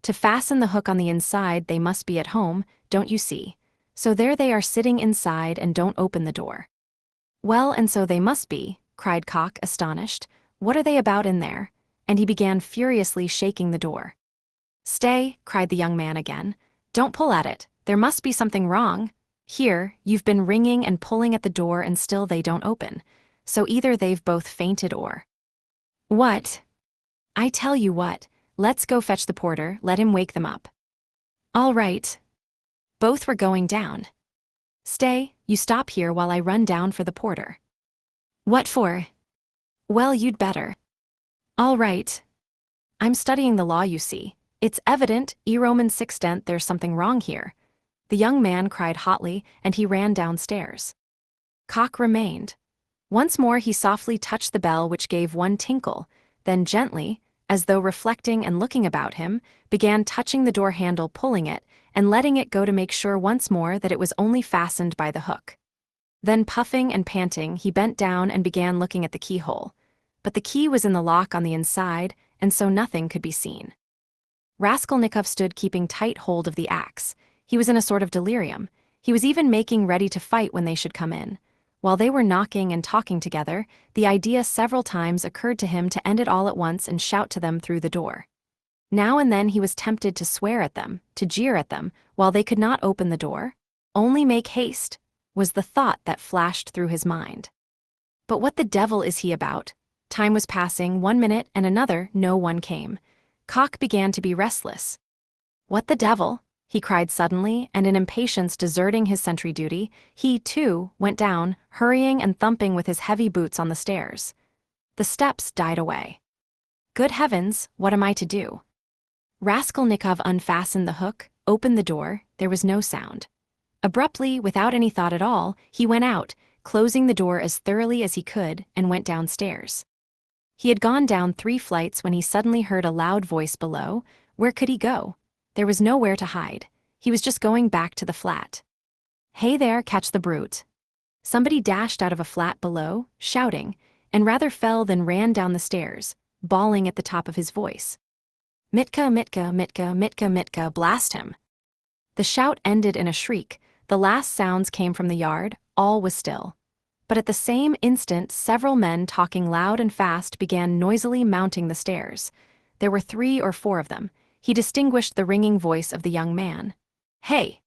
To fasten the hook on the inside, they must be at home, don't you see? So there they are sitting inside and don't open the door. Well, and so they must be, cried Cock, astonished. What are they about in there? And he began furiously shaking the door. Stay, cried the young man again. Don't pull at it, there must be something wrong. Here, you've been ringing and pulling at the door and still they don't open. So either they've both fainted or... What? I tell you what, let's go fetch the porter, let him wake them up. All right. Both were going down. Stay, you stop here while I run down for the porter. What for? Well, you'd better. All right. I'm studying the law, you see. It's evident, Roman sextant, there's something wrong here. The young man cried hotly, and he ran downstairs. Cock remained. Once more he softly touched the bell, which gave one tinkle, then gently, as though reflecting and looking about him, began touching the door handle, pulling it, and letting it go to make sure once more that it was only fastened by the hook. Then, puffing and panting, he bent down and began looking at the keyhole. But the key was in the lock on the inside, and so nothing could be seen. Raskolnikov stood keeping tight hold of the axe. He was in a sort of delirium. He was even making ready to fight when they should come in. While they were knocking and talking together, the idea several times occurred to him to end it all at once and shout to them through the door. Now and then he was tempted to swear at them, to jeer at them, while they could not open the door. Only make haste, was the thought that flashed through his mind. But what the devil is he about? Time was passing, 1 minute and another, no one came. Cock began to be restless. What the devil? He cried suddenly, and in impatience deserting his sentry duty, he, too, went down, hurrying and thumping with his heavy boots on the stairs. The steps died away. Good heavens, what am I to do? Raskolnikov unfastened the hook, opened the door, there was no sound. Abruptly, without any thought at all, he went out, closing the door as thoroughly as he could, and went downstairs. He had gone down 3 flights when he suddenly heard a loud voice below. Where could he go? There was nowhere to hide. He was just going back to the flat. Hey there, catch the brute. Somebody dashed out of a flat below, shouting, and rather fell than ran down the stairs, bawling at the top of his voice. Mitka, Mitka, Mitka, Mitka, Mitka, blast him. The shout ended in a shriek. The last sounds came from the yard, all was still. But at the same instant several men talking loud and fast began noisily mounting the stairs. There were 3 or 4 of them. He distinguished the ringing voice of the young man. Hey!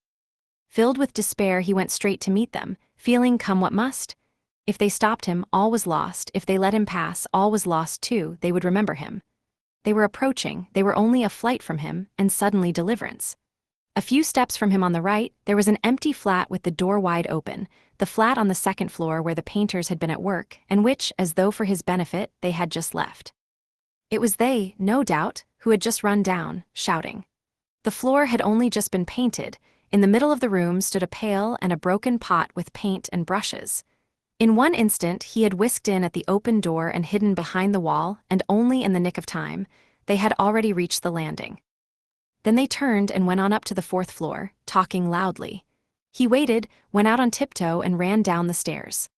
Filled with despair, he went straight to meet them, feeling come what must. If they stopped him, all was lost. If they let him pass, all was lost too. They would remember him. They were approaching, they were only a flight from him, and suddenly deliverance. A few steps from him on the right, there was an empty flat with the door wide open, the flat on the 2nd floor where the painters had been at work, and which, as though for his benefit, they had just left. It was they, no doubt, who had just run down, shouting. The floor had only just been painted. In the middle of the room stood a pail and a broken pot with paint and brushes. In one instant he had whisked in at the open door and hidden behind the wall, and only in the nick of time, they had already reached the landing. Then they turned and went on up to the 4th floor, talking loudly. He waited, went out on tiptoe and ran down the stairs.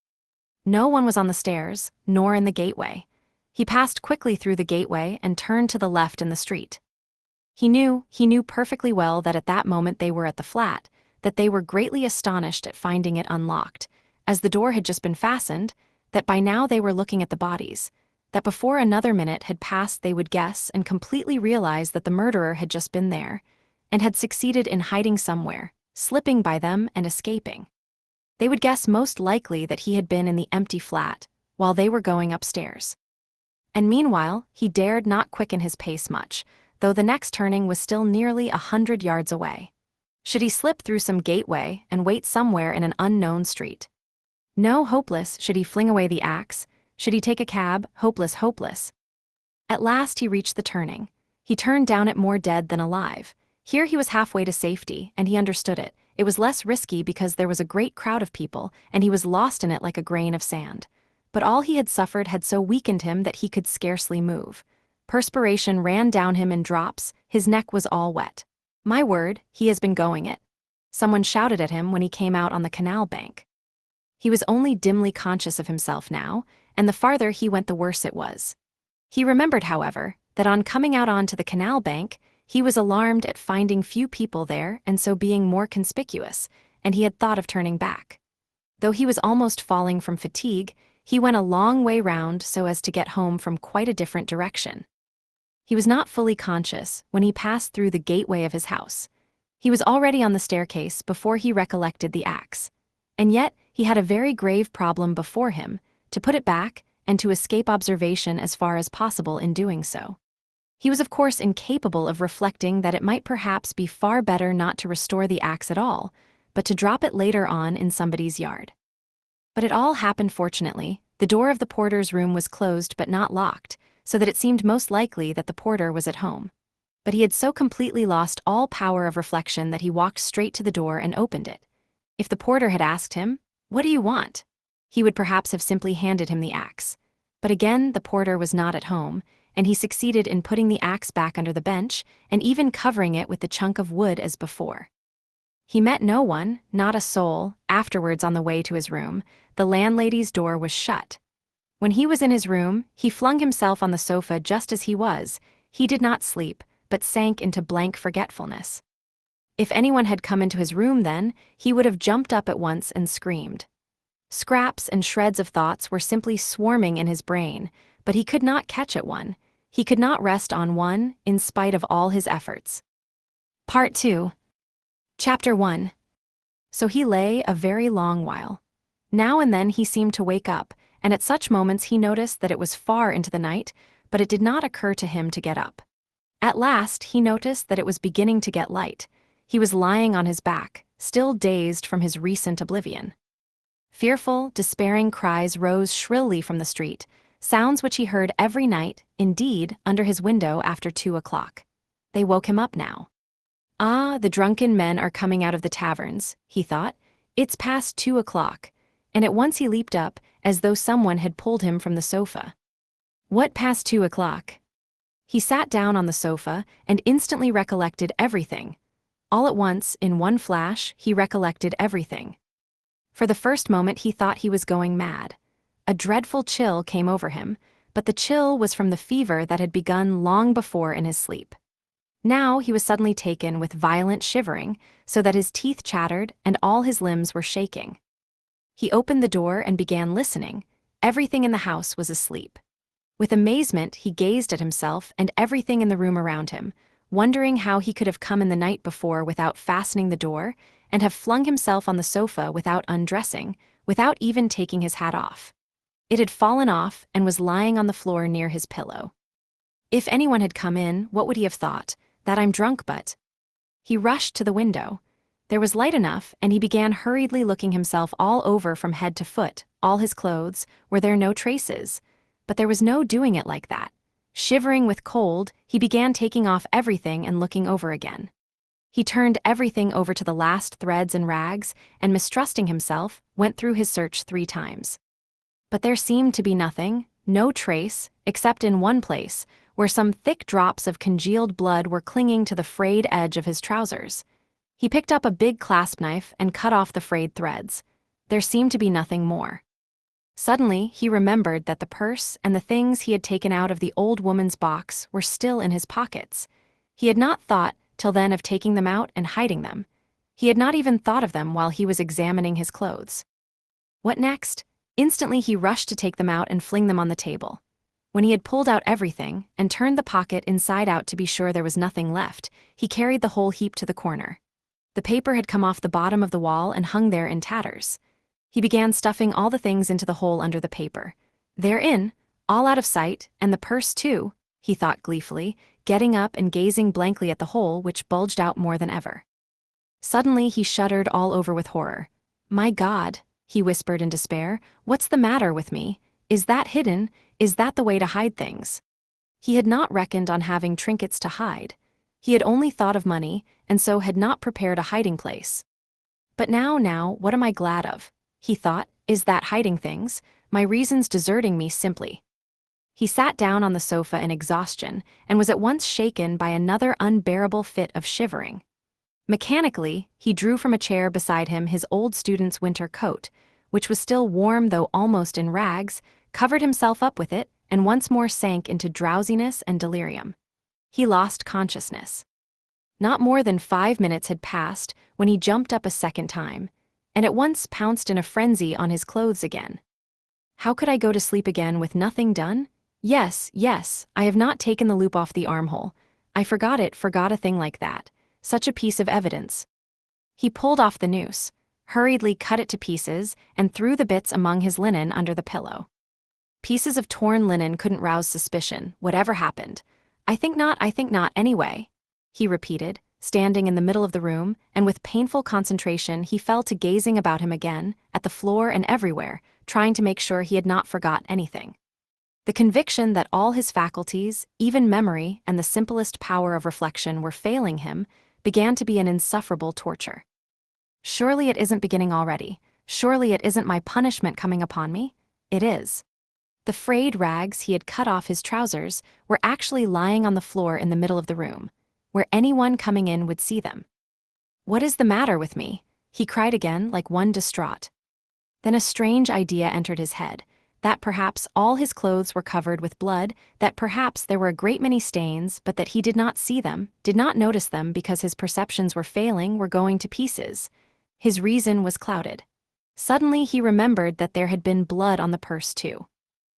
No one was on the stairs, nor in the gateway. He passed quickly through the gateway and turned to the left in the street. He knew perfectly well that at that moment they were at the flat, that they were greatly astonished at finding it unlocked, as the door had just been fastened, that by now they were looking at the bodies, that before another minute had passed they would guess and completely realize that the murderer had just been there, and had succeeded in hiding somewhere, slipping by them and escaping. They would guess most likely that he had been in the empty flat, while they were going upstairs. And meanwhile, he dared not quicken his pace much, though the next turning was still nearly 100 yards away. Should he slip through some gateway and wait somewhere in an unknown street? No, hopeless. Should he fling away the axe? Should he take a cab? Hopeless. At last he reached the turning. He turned down it more dead than alive. Here he was halfway to safety, and he understood it. It was less risky because there was a great crowd of people, and he was lost in it like a grain of sand. But all he had suffered had so weakened him that he could scarcely move. Perspiration ran down him in drops, his neck was all wet. My word, he has been going it. Someone shouted at him when he came out on the canal bank. He was only dimly conscious of himself now, and the farther he went the worse it was. He remembered, however, that on coming out onto the canal bank, he was alarmed at finding few people there and so being more conspicuous, and he had thought of turning back. Though he was almost falling from fatigue, he went a long way round so as to get home from quite a different direction. He was not fully conscious when he passed through the gateway of his house. He was already on the staircase before he recollected the axe. And yet, he had a very grave problem before him, to put it back and to escape observation as far as possible in doing so. He was of course incapable of reflecting that it might perhaps be far better not to restore the axe at all, but to drop it later on in somebody's yard. But it all happened fortunately. The door of the porter's room was closed but not locked, so that it seemed most likely that the porter was at home. But he had so completely lost all power of reflection that he walked straight to the door and opened it. If the porter had asked him, "What do you want?" he would perhaps have simply handed him the axe. But again the porter was not at home, and he succeeded in putting the axe back under the bench and even covering it with the chunk of wood as before. He met no one, not a soul. Afterwards, on the way to his room, the landlady's door was shut. When he was in his room, he flung himself on the sofa just as he was. He did not sleep, but sank into blank forgetfulness. If anyone had come into his room then, he would have jumped up at once and screamed. Scraps and shreds of thoughts were simply swarming in his brain, but he could not catch at one. He could not rest on one, in spite of all his efforts. Part 2. Chapter 1. So he lay a very long while. Now and then he seemed to wake up, and at such moments he noticed that it was far into the night, but it did not occur to him to get up. At last he noticed that it was beginning to get light. He was lying on his back, still dazed from his recent oblivion. Fearful, despairing cries rose shrilly from the street, sounds which he heard every night, indeed, under his window after 2 o'clock. They woke him up now. Ah, the drunken men are coming out of the taverns, he thought. It's past 2 o'clock, and at once he leaped up, as though someone had pulled him from the sofa. What past 2 o'clock? He sat down on the sofa and instantly recollected everything. All at once, in one flash, he recollected everything. For the first moment he thought he was going mad. A dreadful chill came over him, but the chill was from the fever that had begun long before in his sleep. Now he was suddenly taken with violent shivering, so that his teeth chattered and all his limbs were shaking. He opened the door and began listening. Everything in the house was asleep. With amazement he gazed at himself and everything in the room around him, wondering how he could have come in the night before without fastening the door, and have flung himself on the sofa without undressing, without even taking his hat off. It had fallen off and was lying on the floor near his pillow. If anyone had come in, what would he have thought? That I'm drunk, but... He rushed to the window. There was light enough, and he began hurriedly looking himself all over from head to foot. All his clothes, were there no traces? But there was no doing it like that. Shivering with cold, he began taking off everything and looking over again. He turned everything over to the last threads and rags, and mistrusting himself, went through his search 3 times. But there seemed to be nothing, no trace, except in one place, where some thick drops of congealed blood were clinging to the frayed edge of his trousers. He picked up a big clasp knife and cut off the frayed threads. There seemed to be nothing more. Suddenly, he remembered that the purse and the things he had taken out of the old woman's box were still in his pockets. He had not thought, till then, of taking them out and hiding them. He had not even thought of them while he was examining his clothes. What next? Instantly he rushed to take them out and fling them on the table. When he had pulled out everything, and turned the pocket inside out to be sure there was nothing left, he carried the whole heap to the corner. The paper had come off the bottom of the wall and hung there in tatters. He began stuffing all the things into the hole under the paper. They're in, all out of sight, and the purse too, he thought gleefully, getting up and gazing blankly at the hole which bulged out more than ever. Suddenly he shuddered all over with horror. "My God," he whispered in despair, "what's the matter with me? Is that hidden? Is that the way to hide things?" He had not reckoned on having trinkets to hide. He had only thought of money, and so had not prepared a hiding place. But now, what am I glad of? He thought, is that hiding things, my reasons deserting me simply. He sat down on the sofa in exhaustion, and was at once shaken by another unbearable fit of shivering. Mechanically, he drew from a chair beside him his old student's winter coat, which was still warm though almost in rags, covered himself up with it, and once more sank into drowsiness and delirium. He lost consciousness. Not more than 5 minutes had passed when he jumped up a second time, and at once pounced in a frenzy on his clothes again. How could I go to sleep again with nothing done? Yes, I have not taken the loop off the armhole. I forgot a thing like that. Such a piece of evidence. He pulled off the noose, hurriedly cut it to pieces, and threw the bits among his linen under the pillow. Pieces of torn linen couldn't rouse suspicion, whatever happened. I think not anyway," he repeated, standing in the middle of the room, and with painful concentration he fell to gazing about him again, at the floor and everywhere, trying to make sure he had not forgot anything. The conviction that all his faculties, even memory and the simplest power of reflection, were failing him, began to be an insufferable torture. Surely it isn't beginning already. Surely it isn't my punishment coming upon me. It is. The frayed rags he had cut off his trousers were actually lying on the floor in the middle of the room, where anyone coming in would see them. "What is the matter with me?" he cried again, like one distraught. Then a strange idea entered his head, that perhaps all his clothes were covered with blood, that perhaps there were a great many stains, but that he did not see them, did not notice them because his perceptions were failing, were going to pieces. His reason was clouded. Suddenly he remembered that there had been blood on the purse too.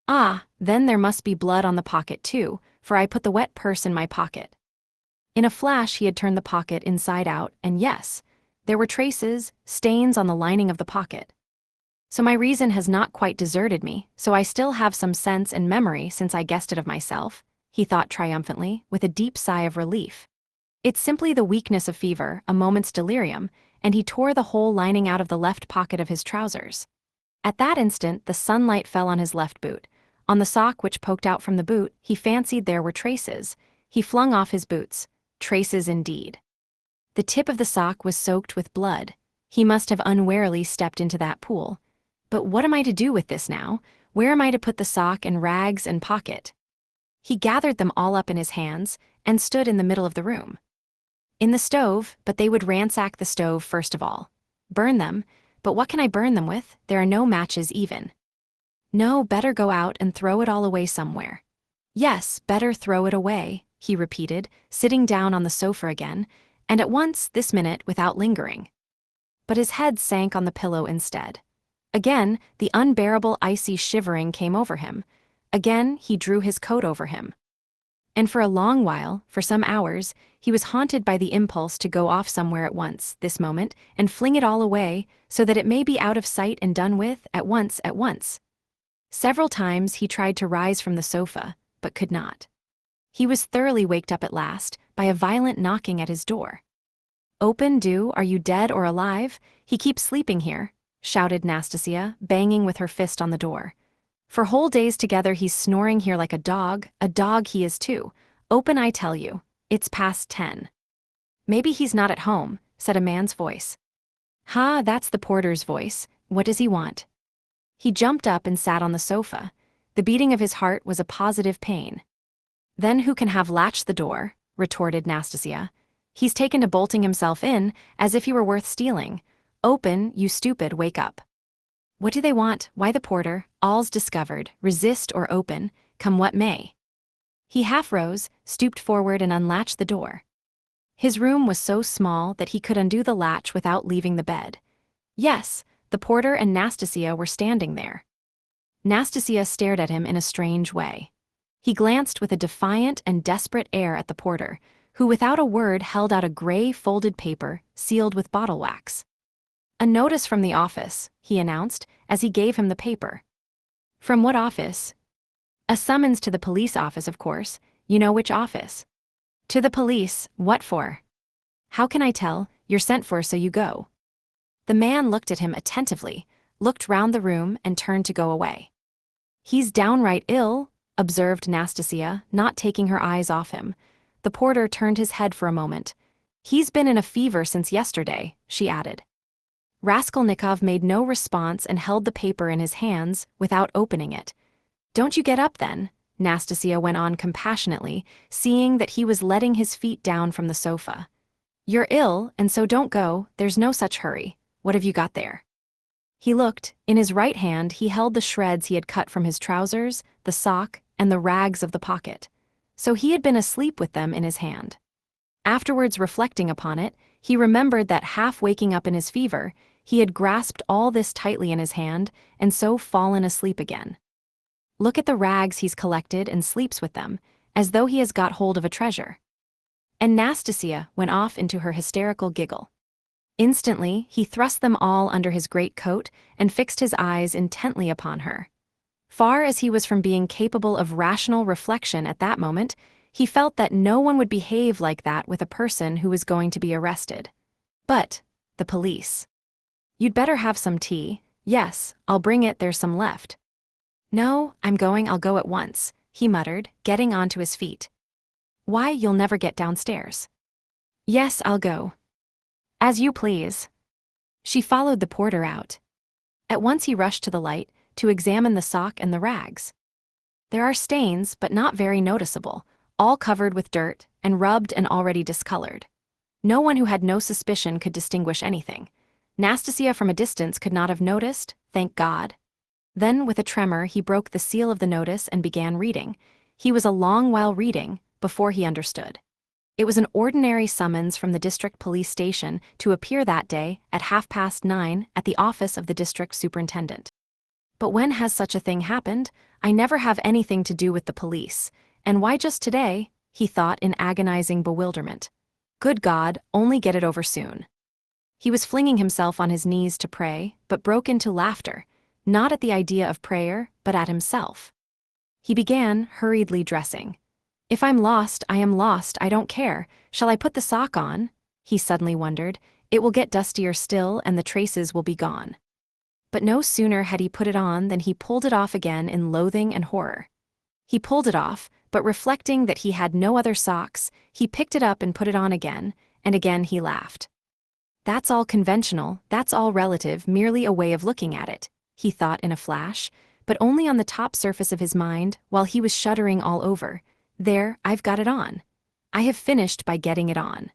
Ah, then there must be blood on the pocket too, for I put the wet purse in my pocket. In a flash he had turned the pocket inside out, and yes, there were traces, stains on the lining of the pocket. So my reason has not quite deserted me, so I still have some sense and memory since I guessed it of myself, he thought triumphantly, with a deep sigh of relief. It's simply the weakness of fever, a moment's delirium, and he tore the whole lining out of the left pocket of his trousers. At that instant the sunlight fell on his left boot. On the sock which poked out from the boot, he fancied there were traces. He flung off his boots. Traces indeed. The tip of the sock was soaked with blood. He must have unwarily stepped into that pool. But what am I to do with this now? Where am I to put the sock and rags and pocket? He gathered them all up in his hands, and stood in the middle of the room. In the stove, but they would ransack the stove first of all. Burn them, but what can I burn them with? There are no matches even. No, better go out and throw it all away somewhere. Yes, better throw it away, he repeated, sitting down on the sofa again, and at once, this minute, without lingering. But his head sank on the pillow instead. Again, the unbearable icy shivering came over him. Again, he drew his coat over him. And for a long while, for some hours, he was haunted by the impulse to go off somewhere at once, this moment, and fling it all away, so that it may be out of sight and done with, at once. Several times he tried to rise from the sofa, but could not. He was thoroughly waked up at last, by a violent knocking at his door. "Open, do, are you dead or alive? He keeps sleeping here," shouted Nastasia, banging with her fist on the door. "For whole days together he's snoring here like a dog he is too. Open, I tell you. It's past 10. "Maybe he's not at home," said a man's voice. "Ha, that's the porter's voice. What does he want?" He jumped up and sat on the sofa. The beating of his heart was a positive pain. "Then who can have latched the door?" retorted Nastasia. "He's taken to bolting himself in, as if he were worth stealing. Open, you stupid, wake up." What do they want? Why the porter? All's discovered, resist or open, come what may. He half rose, stooped forward and unlatched the door. His room was so small that he could undo the latch without leaving the bed. Yes, the porter and Nastasia were standing there. Nastasia stared at him in a strange way. He glanced with a defiant and desperate air at the porter, who without a word held out a gray folded paper sealed with bottle wax. "A notice from the office," he announced as he gave him the paper. "From what office?" "A summons to the police office, of course. You know which office." "To the police, what for?" "How can I tell? You're sent for, so you go." The man looked at him attentively, looked round the room and turned to go away. "He's downright ill," observed Nastasia, not taking her eyes off him. The porter turned his head for a moment. "He's been in a fever since yesterday," she added. Raskolnikov made no response and held the paper in his hands without opening it. "Don't you get up then," Nastasia went on compassionately, seeing that he was letting his feet down from the sofa. "You're ill, and so don't go, there's no such hurry. What have you got there?" He looked. In his right hand he held the shreds he had cut from his trousers, the sock, and the rags of the pocket. So he had been asleep with them in his hand. Afterwards, reflecting upon it, he remembered that half waking up in his fever, he had grasped all this tightly in his hand and so fallen asleep again. "Look at the rags he's collected and sleeps with them, as though he has got hold of a treasure." And Nastasia went off into her hysterical giggle. Instantly, he thrust them all under his great coat and fixed his eyes intently upon her. Far as he was from being capable of rational reflection at that moment, he felt that no one would behave like that with a person who was going to be arrested. But the police. "You'd better have some tea." "Yes, I'll bring it, there's some left." "No, I'll go at once," he muttered, getting onto his feet. "Why, you'll never get downstairs." "Yes, I'll go." "As you please." She followed the porter out. At once he rushed to the light, to examine the sock and the rags. There are stains, but not very noticeable, all covered with dirt, and rubbed and already discolored. No one who had no suspicion could distinguish anything. Nastasia from a distance could not have noticed, thank God. Then, with a tremor, he broke the seal of the notice and began reading. He was a long while reading, before he understood. It was an ordinary summons from the district police station to appear that day at 9:30 at the office of the district superintendent. But when has such a thing happened? I never have anything to do with the police. And why just today? He thought in agonizing bewilderment. Good God, only get it over soon. He was flinging himself on his knees to pray, but broke into laughter, not at the idea of prayer, but at himself. He began hurriedly dressing. "If I'm lost, I am lost, I don't care. Shall I put the sock on?" He suddenly wondered. "It will get dustier still and the traces will be gone." But no sooner had he put it on than he pulled it off again in loathing and horror. He pulled it off, but reflecting that he had no other socks, he picked it up and put it on again, and again he laughed. "That's all conventional, that's all relative, merely a way of looking at it," he thought in a flash, but only on the top surface of his mind, while he was shuddering all over. "There, I've got it on. I have finished by getting it on."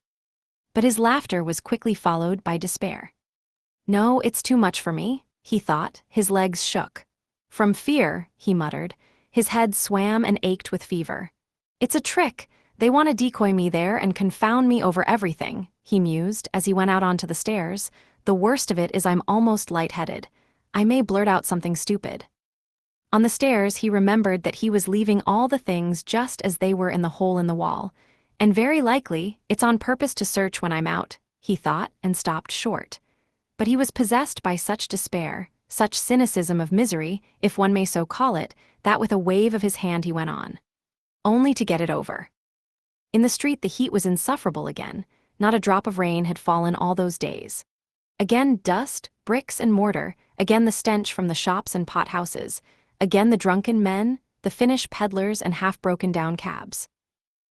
But his laughter was quickly followed by despair. "No, it's too much for me," he thought, his legs shook. "From fear," he muttered. His head swam and ached with fever. "It's a trick. They want to decoy me there and confound me over everything," he mused as he went out onto the stairs. "The worst of it is I'm almost lightheaded. I may blurt out something stupid." On the stairs, he remembered that he was leaving all the things just as they were in the hole in the wall. "And very likely, it's on purpose to search when I'm out," he thought, and stopped short. But he was possessed by such despair, such cynicism of misery, if one may so call it, that with a wave of his hand he went on. Only to get it over. In the street the heat was insufferable again. Not a drop of rain had fallen all those days. Again dust, bricks and mortar, again the stench from the shops and pot-houses, again the drunken men, the Finnish peddlers and half-broken-down cabs.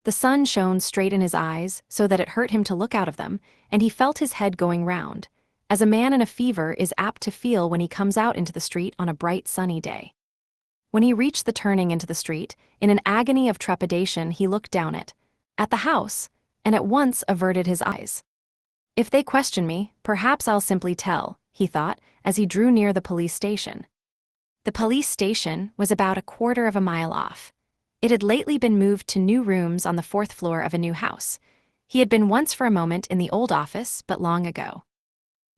The sun shone straight in his eyes, so that it hurt him to look out of them, and he felt his head going round, as a man in a fever is apt to feel when he comes out into the street on a bright sunny day. When he reached the turning into the street, in an agony of trepidation he looked down it, at the house, and at once averted his eyes. "If they question me, perhaps I'll simply tell," he thought, as he drew near the police station. The police station was about a quarter of a mile off. It had lately been moved to new rooms on the fourth floor of a new house. He had been once for a moment in the old office, but long ago.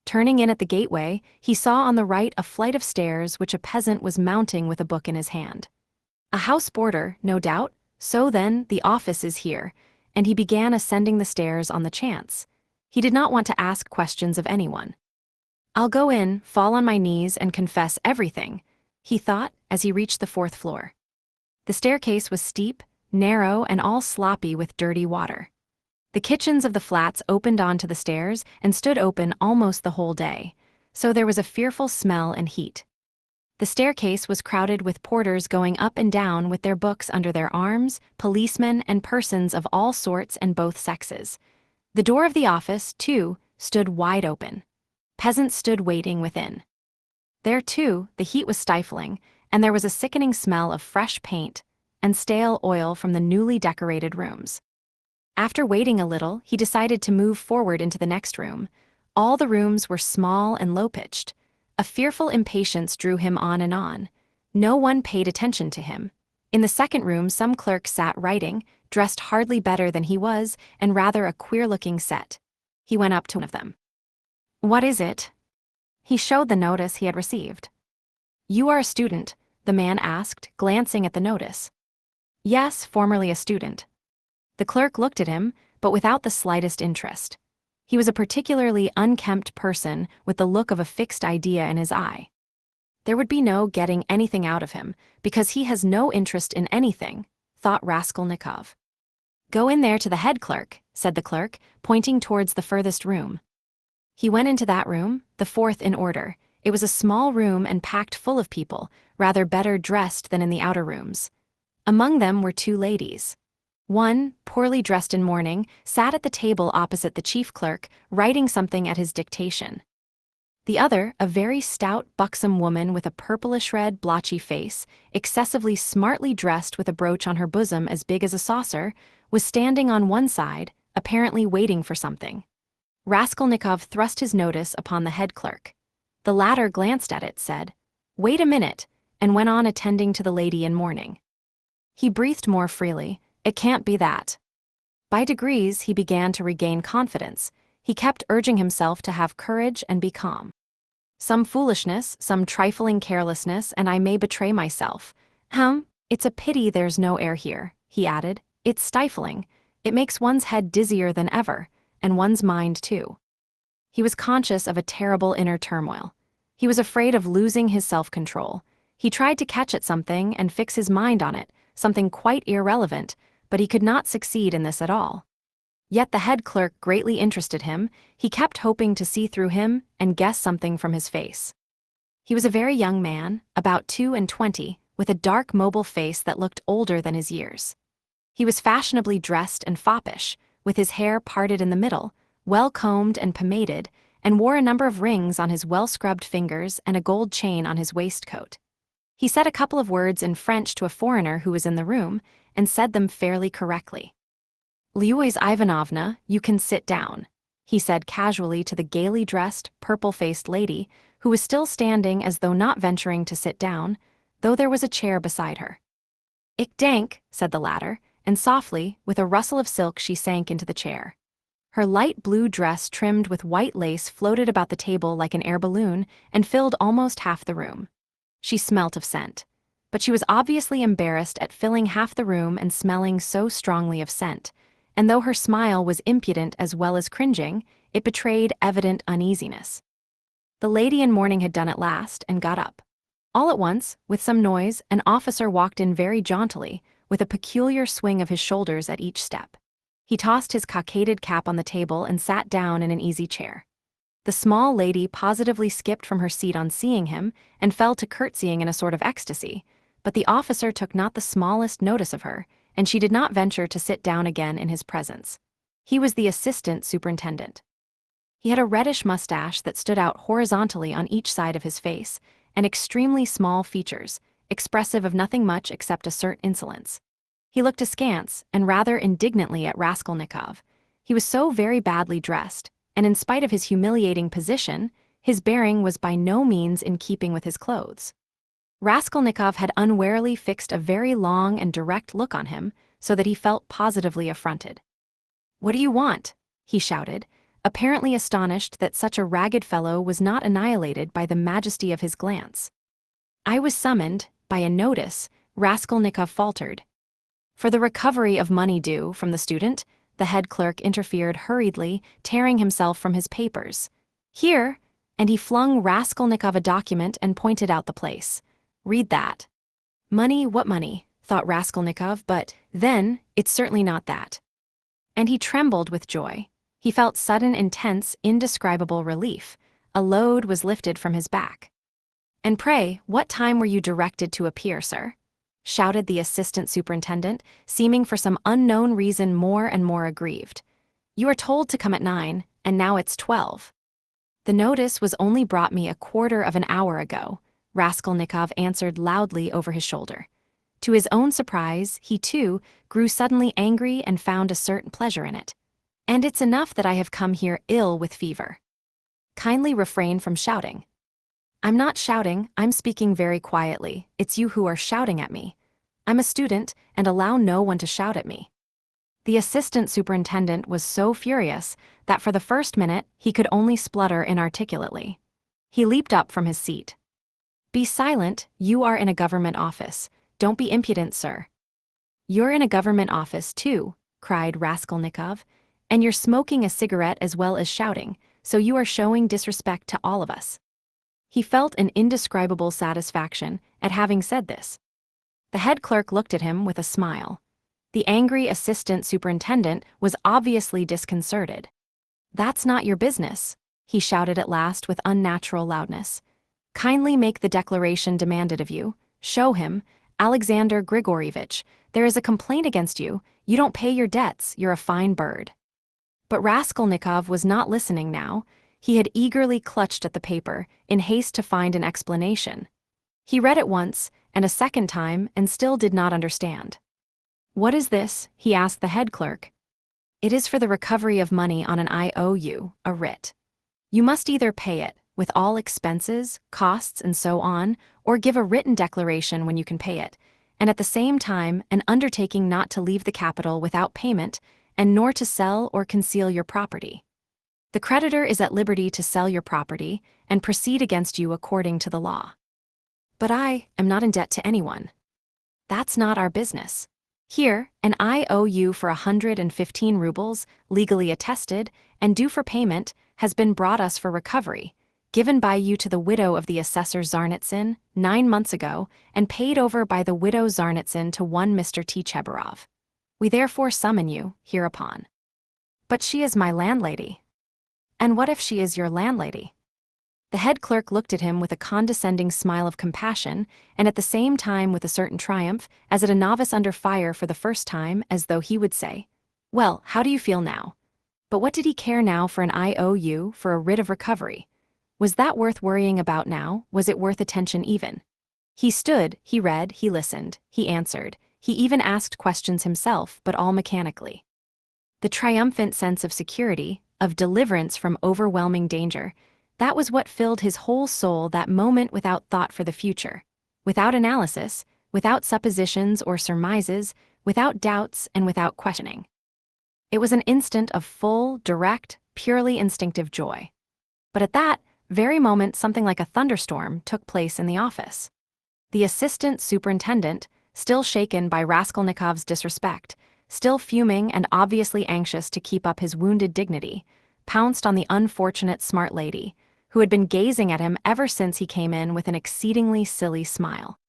Turning in at the gateway, he saw on the right a flight of stairs which a peasant was mounting with a book in his hand. A house boarder, no doubt, so then the office is here, and he began ascending the stairs on the chance. He did not want to ask questions of anyone. "I'll go in, fall on my knees, and confess everything," he thought as he reached the fourth floor. The staircase was steep, narrow, and all sloppy with dirty water. The kitchens of the flats opened onto the stairs and stood open almost the whole day, so there was a fearful smell and heat. The staircase was crowded with porters going up and down with their books under their arms, policemen and persons of all sorts and both sexes. The door of the office, too, stood wide open. Peasants stood waiting within. There, too, the heat was stifling, and there was a sickening smell of fresh paint and stale oil from the newly decorated rooms. After waiting a little, he decided to move forward into the next room. All the rooms were small and low-pitched. A fearful impatience drew him on and on. No one paid attention to him. In the second room, some clerk sat writing, dressed hardly better than he was, and rather a queer-looking set. He went up to one of them. "What is it?" He showed the notice he had received. "You are a student?" the man asked, glancing at the notice. "Yes, formerly a student." The clerk looked at him, but without the slightest interest. He was a particularly unkempt person with the look of a fixed idea in his eye. There would be no getting anything out of him, because he has no interest in anything, thought Raskolnikov. "Go in there to the head clerk," said the clerk, pointing towards the furthest room. He went into that room, the fourth in order. It was a small room and packed full of people, rather better dressed than in the outer rooms. Among them were two ladies. One, poorly dressed in mourning, sat at the table opposite the chief clerk, writing something at his dictation. The other, a very stout, buxom woman with a purplish-red, blotchy face, excessively smartly dressed with a brooch on her bosom as big as a saucer, was standing on one side, apparently waiting for something. Raskolnikov thrust his notice upon the head clerk. The latter glanced at it, said, "Wait a minute," and went on attending to the lady in mourning. He breathed more freely. It can't be that. By degrees, he began to regain confidence. He kept urging himself to have courage and be calm. "Some foolishness, some trifling carelessness, and I may betray myself. It's a pity there's no air here," he added. "It's stifling. It makes one's head dizzier than ever, and one's mind too." He was conscious of a terrible inner turmoil. He was afraid of losing his self-control. He tried to catch at something and fix his mind on it, something quite irrelevant, but he could not succeed in this at all. Yet the head clerk greatly interested him. He kept hoping to see through him and guess something from his face. He was a very young man, about 22, with a dark mobile face that looked older than his years. He was fashionably dressed and foppish, with his hair parted in the middle, well combed and pomaded, and wore a number of rings on his well-scrubbed fingers and a gold chain on his waistcoat. He said a couple of words in French to a foreigner who was in the room, and said them fairly correctly. "Luisa Ivanovna, you can sit down," he said casually to the gaily dressed, purple-faced lady, who was still standing as though not venturing to sit down, though there was a chair beside her. "Ich dank," said the latter, and softly, with a rustle of silk, she sank into the chair. Her light blue dress trimmed with white lace floated about the table like an air balloon and filled almost half the room. She smelt of scent. But she was obviously embarrassed at filling half the room and smelling so strongly of scent, and though her smile was impudent as well as cringing, it betrayed evident uneasiness. The lady in mourning had done at last and got up. All at once, with some noise, an officer walked in very jauntily, with a peculiar swing of his shoulders at each step. He tossed his cockaded cap on the table and sat down in an easy chair. The small lady positively skipped from her seat on seeing him and fell to curtsying in a sort of ecstasy, but the officer took not the smallest notice of her, and she did not venture to sit down again in his presence. He was the assistant superintendent. He had a reddish mustache that stood out horizontally on each side of his face, and extremely small features, expressive of nothing much except a certain insolence. He looked askance and rather indignantly at Raskolnikov. He was so very badly dressed, and in spite of his humiliating position, His bearing was by no means in keeping with his clothes. Raskolnikov had unwarily fixed a very long and direct look on him, so that he felt positively affronted. "What do you want?" he shouted, apparently astonished that such a ragged fellow was not annihilated by the majesty of his glance. "I was summoned, by a notice," Raskolnikov faltered. "For the recovery of money due from the student," the head clerk interfered hurriedly, tearing himself from his papers. "Here," and he flung Raskolnikov a document and pointed out the place. "Read that." "Money, what money?" thought Raskolnikov, but then, it's certainly not that. And he trembled with joy. He felt sudden, intense, indescribable relief. A load was lifted from his back. "And pray, what time were you directed to appear, sir?" shouted the assistant superintendent, seeming for some unknown reason more and more aggrieved. "You are told to come at 9, and now it's 12. "The notice was only brought me a quarter of an hour ago," Raskolnikov answered loudly over his shoulder. To his own surprise, he too grew suddenly angry and found a certain pleasure in it. "And it's enough that I have come here ill with fever. Kindly refrain from shouting." "I'm not shouting, I'm speaking very quietly. It's you who are shouting at me. I'm a student, and allow no one to shout at me." The assistant superintendent was so furious that for the first minute he could only splutter inarticulately. He leaped up from his seat. "Be silent, you are in a government office. Don't be impudent, sir." "You're in a government office, too," cried Raskolnikov, "and you're smoking a cigarette as well as shouting, so you are showing disrespect to all of us." He felt an indescribable satisfaction at having said this. The head clerk looked at him with a smile. The angry assistant superintendent was obviously disconcerted. "That's not your business," he shouted at last with unnatural loudness. "Kindly make the declaration demanded of you. Show him, Alexander Grigorievich, there is a complaint against you. You don't pay your debts, you're a fine bird." But Raskolnikov was not listening now. He had eagerly clutched at the paper, in haste to find an explanation. He read it once, and a second time, and still did not understand. "What is this?" he asked the head clerk. "It is for the recovery of money on an IOU, a writ. You must either pay it, with all expenses, costs, and so on, or give a written declaration when you can pay it, and at the same time an undertaking not to leave the capital without payment, and nor to sell or conceal your property. The creditor is at liberty to sell your property, and proceed against you according to the law." "But I am not in debt to anyone." "That's not our business. Here, an IOU for 115 rubles, legally attested, and due for payment, has been brought us for recovery, given by you to the widow of the assessor Zarnitsyn 9 months ago, and paid over by the widow Zarnitsyn to one Mr. Tchebarov. We therefore summon you, hereupon." "But she is my landlady." "And what if she is your landlady?" The head clerk looked at him with a condescending smile of compassion, and at the same time with a certain triumph, as at a novice under fire for the first time, as though he would say, "Well, how do you feel now?" But what did he care now for an IOU, for a writ of recovery? Was that worth worrying about now? Was it worth attention even? He stood, he read, he listened, he answered, he even asked questions himself, but all mechanically. The triumphant sense of security, of deliverance from overwhelming danger, that was what filled his whole soul that moment, without thought for the future, without analysis, without suppositions or surmises, without doubts and without questioning. It was an instant of full, direct, purely instinctive joy. But at that very moment something like a thunderstorm took place in the office. The assistant superintendent, still shaken by Raskolnikov's disrespect, still fuming and obviously anxious to keep up his wounded dignity, pounced on the unfortunate smart lady, who had been gazing at him ever since he came in with an exceedingly silly smile.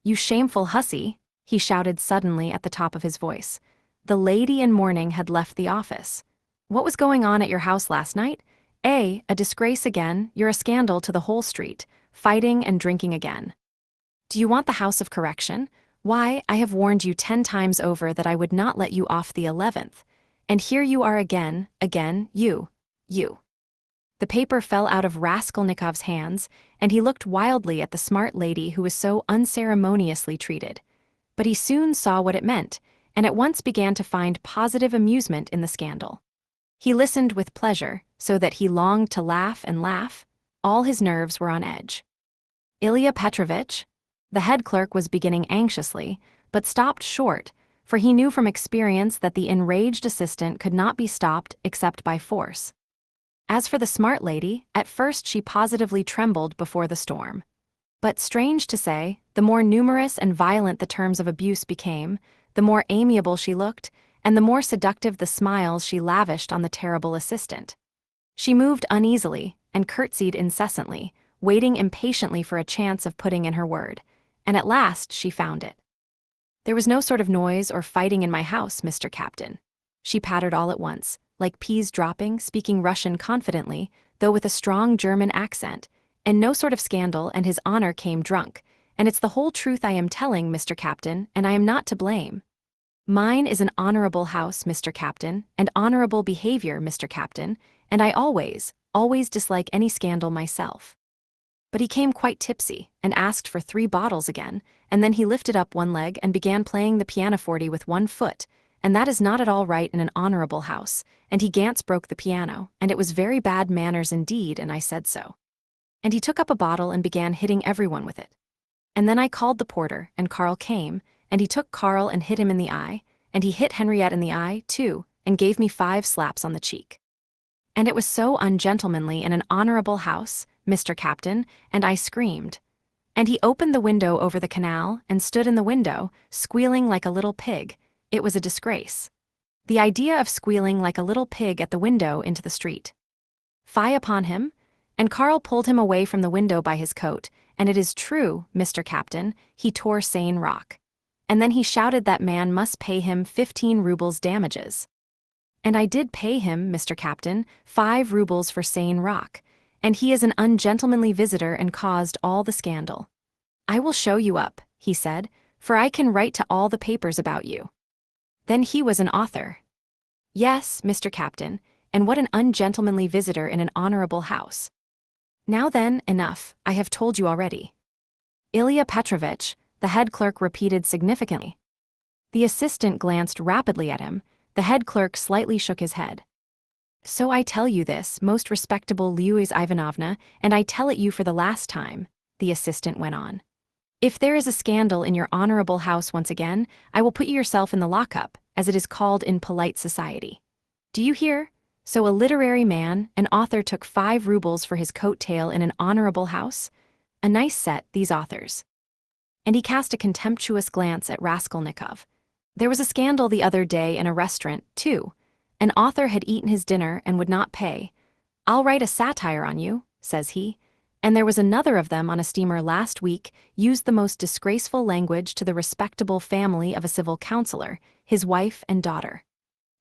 "You shameful hussy," he shouted suddenly at the top of his voice. The lady in mourning had left the office. "What was going on at your house last night? A disgrace again, you're a scandal to the whole street, fighting and drinking again. Do you want the house of correction? Why, I have warned you 10 times over that I would not let you off the 11th. And here you are again, you. The paper fell out of Raskolnikov's hands, and he looked wildly at the smart lady who was so unceremoniously treated. But he soon saw what it meant, and at once began to find positive amusement in the scandal. He listened with pleasure, so that he longed to laugh and laugh. All his nerves were on edge. Ilya Petrovitch? The head clerk was beginning anxiously, but stopped short, for he knew from experience that the enraged assistant could not be stopped except by force. As for the smart lady, at first she positively trembled before the storm. But strange to say, the more numerous and violent the terms of abuse became, the more amiable she looked, and the more seductive the smiles she lavished on the terrible assistant. She moved uneasily and curtsied incessantly, waiting impatiently for a chance of putting in her word, and at last she found it. "There was no sort of noise or fighting in my house, Mr. Captain." She pattered all at once, like peas dropping, speaking Russian confidently, though with a strong German accent, "and no sort of scandal, and his honor came drunk, and it's the whole truth I am telling, Mr. Captain, and I am not to blame. Mine is an honorable house, Mr. Captain, and honorable behavior, Mr. Captain, and I always dislike any scandal myself." But he came quite tipsy, and asked for 3 bottles again, and then he lifted up one leg and began playing the pianoforte with one foot, and that is not at all right in an honorable house, and he gants broke the piano, and it was very bad manners indeed, and I said so. And he took up a bottle and began hitting everyone with it. And then I called the porter, and Karl came, and he took Karl and hit him in the eye, and he hit Henriette in the eye, too, and gave me 5 slaps on the cheek. And it was so ungentlemanly in an honorable house, Mr. Captain, and I screamed. And he opened the window over the canal and stood in the window, squealing like a little pig. It was a disgrace. The idea of squealing like a little pig at the window into the street. Fie upon him! And Karl pulled him away from the window by his coat, and it is true, Mr. Captain, he tore sane rock. And then he shouted that man must pay him 15 rubles damages. And I did pay him, Mr. Captain, 5 rubles for sane rock, and he is an ungentlemanly visitor and caused all the scandal. "I will show you up," he said, "for I can write to all the papers about you." Then he was an author. Yes, Mr. Captain, and what an ungentlemanly visitor in an honorable house. Now then, enough, I have told you already. Ilya Petrovitch, the head clerk repeated significantly. The assistant glanced rapidly at him. The head clerk slightly shook his head. "So I tell you this, most respectable Louise Ivanovna, and I tell it you for the last time," the assistant went on. "If there is a scandal in your honorable house once again, I will put you yourself in the lockup, as it is called in polite society. Do you hear? So a literary man, an author, took 5 rubles for his coat tail in an honorable house? A nice set, these authors." And he cast a contemptuous glance at Raskolnikov. "There was a scandal the other day in a restaurant, too. An author had eaten his dinner and would not pay. 'I'll write a satire on you,' says he. And there was another of them on a steamer last week, used the most disgraceful language to the respectable family of a civil councillor, his wife and daughter.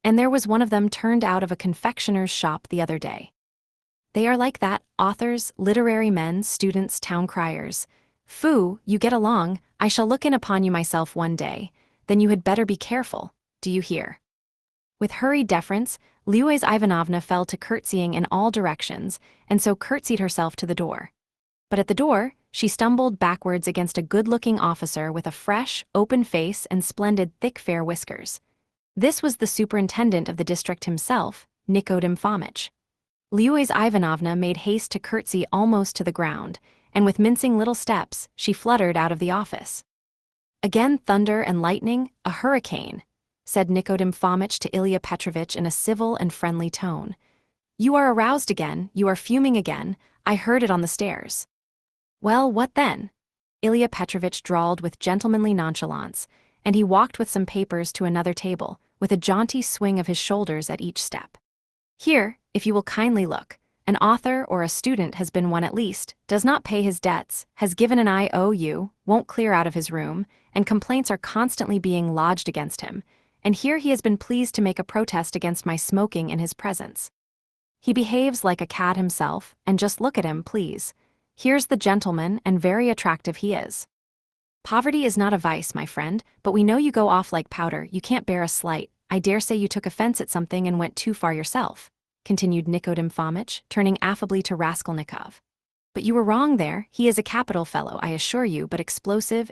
And there was one of them turned out of a confectioner's shop the other day. They are like that, authors, literary men, students, town criers. Phoo, you get along, I shall look in upon you myself one day, then you had better be careful, do you hear?" With hurried deference, Louise Ivanovna fell to curtsying in all directions, and so curtsied herself to the door. But at the door, she stumbled backwards against a good-looking officer with a fresh, open face and splendid thick fair whiskers. This was the superintendent of the district himself, Nikodym Fomitch. Louise Ivanovna made haste to curtsy almost to the ground, and with mincing little steps, she fluttered out of the office. "Again thunder and lightning, a hurricane," said Nikodym Fomitch to Ilya Petrovitch in a civil and friendly tone. "You are aroused again, you are fuming again, I heard it on the stairs." "Well, what then?" Ilya Petrovitch drawled with gentlemanly nonchalance, and he walked with some papers to another table, with a jaunty swing of his shoulders at each step. "Here, if you will kindly look, an author or a student has been one at least, does not pay his debts, has given an IOU, won't clear out of his room, and complaints are constantly being lodged against him, and here he has been pleased to make a protest against my smoking in his presence. He behaves like a cad himself, and just look at him, please. Here's the gentleman, and very attractive he is. Poverty is not a vice, my friend, but we know you go off like powder, you can't bear a slight. I dare say you took offense at something and went too far yourself," continued Nikodym Fomitch, turning affably to Raskolnikov. "But you were wrong there, he is a capital fellow, I assure you, but explosive.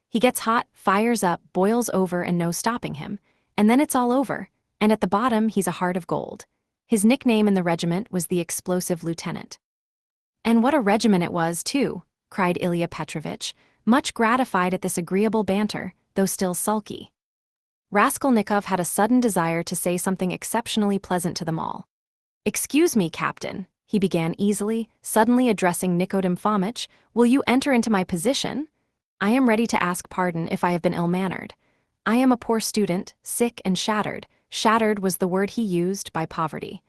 He gets hot, fires up, boils over, and no stopping him, and then it's all over, and at the bottom he's a heart of gold. His nickname in the regiment was the Explosive Lieutenant." And what a regimen it was, too, cried Ilya Petrovitch, much gratified at this agreeable banter, though still sulky. Raskolnikov had a sudden desire to say something exceptionally pleasant to them all. "Excuse me, Captain," he began easily, suddenly addressing Nikodym Fomitch, "will you enter into my position? I am ready to ask pardon if I have been ill-mannered. I am a poor student, sick and shattered. Shattered was the word he used, by poverty.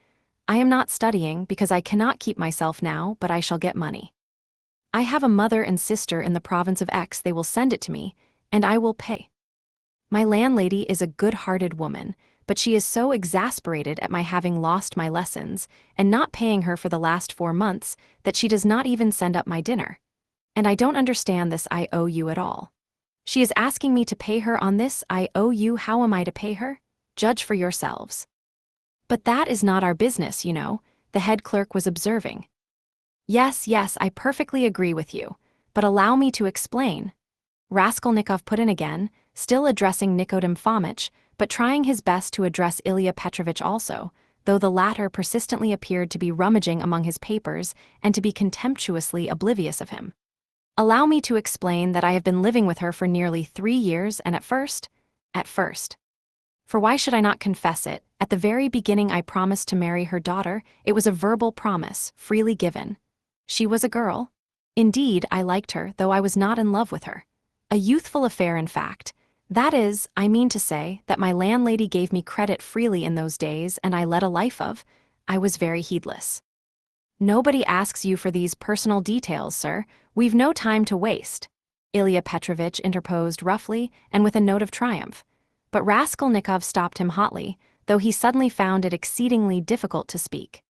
I am not studying because I cannot keep myself now, but I shall get money. I have a mother and sister in the province of X. They will send it to me, and I will pay. My landlady is a good-hearted woman, but she is so exasperated at my having lost my lessons and not paying her for the last 4 months that she does not even send up my dinner. And I don't understand this IOU at all. She is asking me to pay her on this IOU. How am I to pay her? Judge for yourselves." "But that is not our business, you know," the head clerk was observing. Yes, I perfectly agree with you, but allow me to explain," Raskolnikov put in again, still addressing Nikodym Fomitch, but trying his best to address Ilya Petrovitch also, though the latter persistently appeared to be rummaging among his papers and to be contemptuously oblivious of him. "Allow me to explain that I have been living with her for nearly 3 years, and at first, for why should I not confess it, at the very beginning I promised to marry her daughter. It was a verbal promise, freely given. She was a girl. Indeed, I liked her, though I was not in love with her. A youthful affair, in fact. That is, I mean to say, that my landlady gave me credit freely in those days, and I led a life of. I was very heedless." "Nobody asks you for these personal details, sir. We've no time to waste," Ilya Petrovitch interposed roughly and with a note of triumph. But Raskolnikov stopped him hotly, though he suddenly found it exceedingly difficult to speak.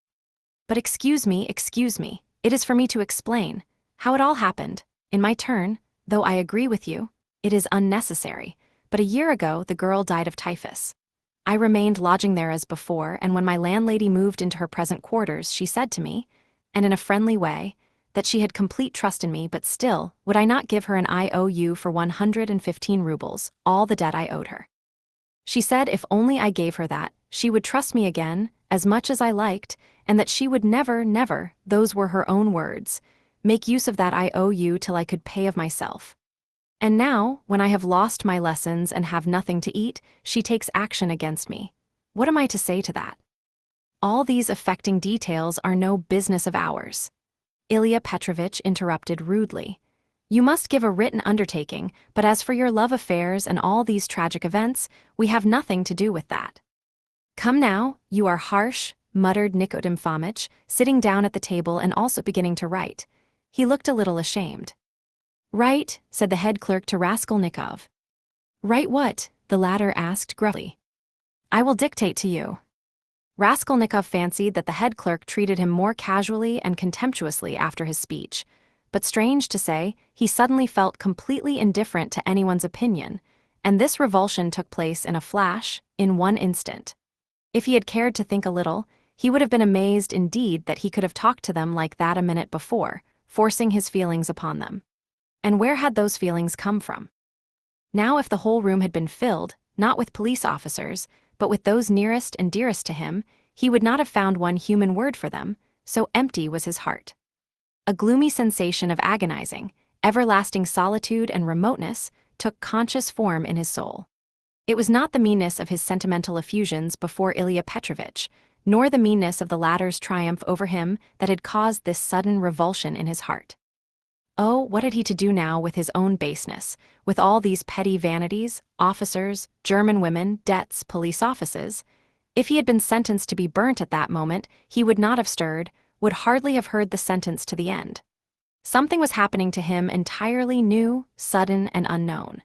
"But excuse me, it is for me to explain how it all happened, in my turn, though I agree with you, it is unnecessary, but a year ago the girl died of typhus. I remained lodging there as before, and when my landlady moved into her present quarters, she said to me, and in a friendly way, that she had complete trust in me, but still, would I not give her an IOU for 115 rubles, all the debt I owed her. She said if only I gave her that, she would trust me again, as much as I liked, and that she would never, those were her own words, make use of that IOU till I could pay of myself. And now, when I have lost my lessons and have nothing to eat, she takes action against me. What am I to say to that? All these affecting details are no business of ours," Ilya Petrovitch interrupted rudely. "You must give a written undertaking, but as for your love affairs and all these tragic events, we have nothing to do with that." "Come now, you are harsh," muttered Nikodym Fomitch, sitting down at the table and also beginning to write. He looked a little ashamed. "Write," said the head clerk to Raskolnikov. "Write what?" the latter asked gruffly. "I will dictate to you." Raskolnikov fancied that the head clerk treated him more casually and contemptuously after his speech, but strange to say, he suddenly felt completely indifferent to anyone's opinion, and this revulsion took place in a flash, in one instant. If he had cared to think a little, he would have been amazed indeed that he could have talked to them like that a minute before, forcing his feelings upon them. And where had those feelings come from? Now if the whole room had been filled, not with police officers, but with those nearest and dearest to him, he would not have found one human word for them, so empty was his heart. A gloomy sensation of agonizing, everlasting solitude and remoteness took conscious form in his soul. It was not the meanness of his sentimental effusions before Ilya Petrovitch, nor the meanness of the latter's triumph over him that had caused this sudden revulsion in his heart. Oh, what had he to do now with his own baseness, with all these petty vanities, officers, German women, debts, police offices? If he had been sentenced to be burnt at that moment, he would not have stirred, would hardly have heard the sentence to the end. Something was happening to him entirely new, sudden, and unknown.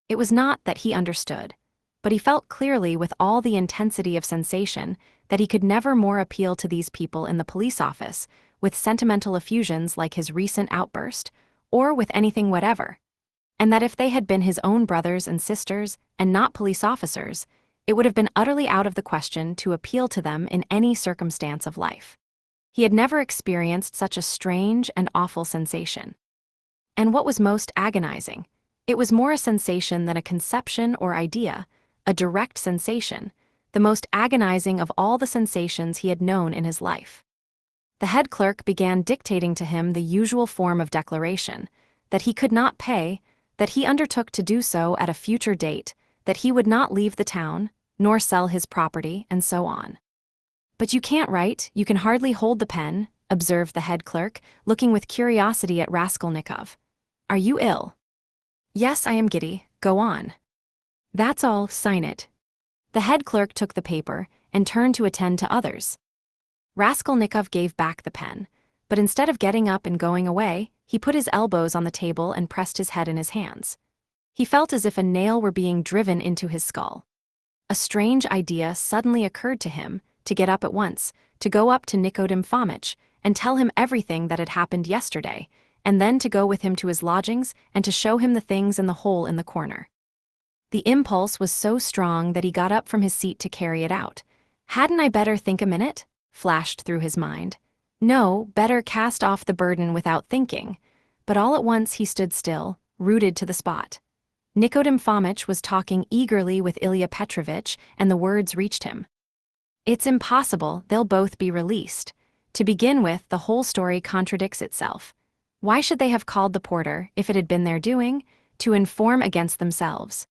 It was not that he understood, but he felt clearly with all the intensity of sensation that he could never more appeal to these people in the police office with sentimental effusions like his recent outburst, or with anything whatever, and that if they had been his own brothers and sisters and not police officers, it would have been utterly out of the question to appeal to them in any circumstance of life. He had never experienced such a strange and awful sensation. And what was most agonizing, it was more a sensation than a conception or idea, a direct sensation, the most agonizing of all the sensations he had known in his life. The head clerk began dictating to him the usual form of declaration, that he could not pay, that he undertook to do so at a future date, that he would not leave the town, nor sell his property, and so on. "But you can't write, you can hardly hold the pen," observed the head clerk, looking with curiosity at Raskolnikov. "Are you ill?" "Yes, I am giddy, go on." "That's all, sign it." The head clerk took the paper and turned to attend to others. Raskolnikov gave back the pen, but instead of getting up and going away, he put his elbows on the table and pressed his head in his hands. He felt as if a nail were being driven into his skull. A strange idea suddenly occurred to him, to get up at once, to go up to Nikodim Fomitch, and tell him everything that had happened yesterday, and then to go with him to his lodgings and to show him the things in the hole in the corner. The impulse was so strong that he got up from his seat to carry it out. "Hadn't I better think a minute?" flashed through his mind. No, better cast off the burden without thinking. But all at once he stood still, rooted to the spot. Nikodim Fomitch was talking eagerly with Ilya Petrovitch, and the words reached him. "It's impossible, they'll both be released. To begin with, the whole story contradicts itself. Why should they have called the porter, if it had been their doing, to inform against themselves?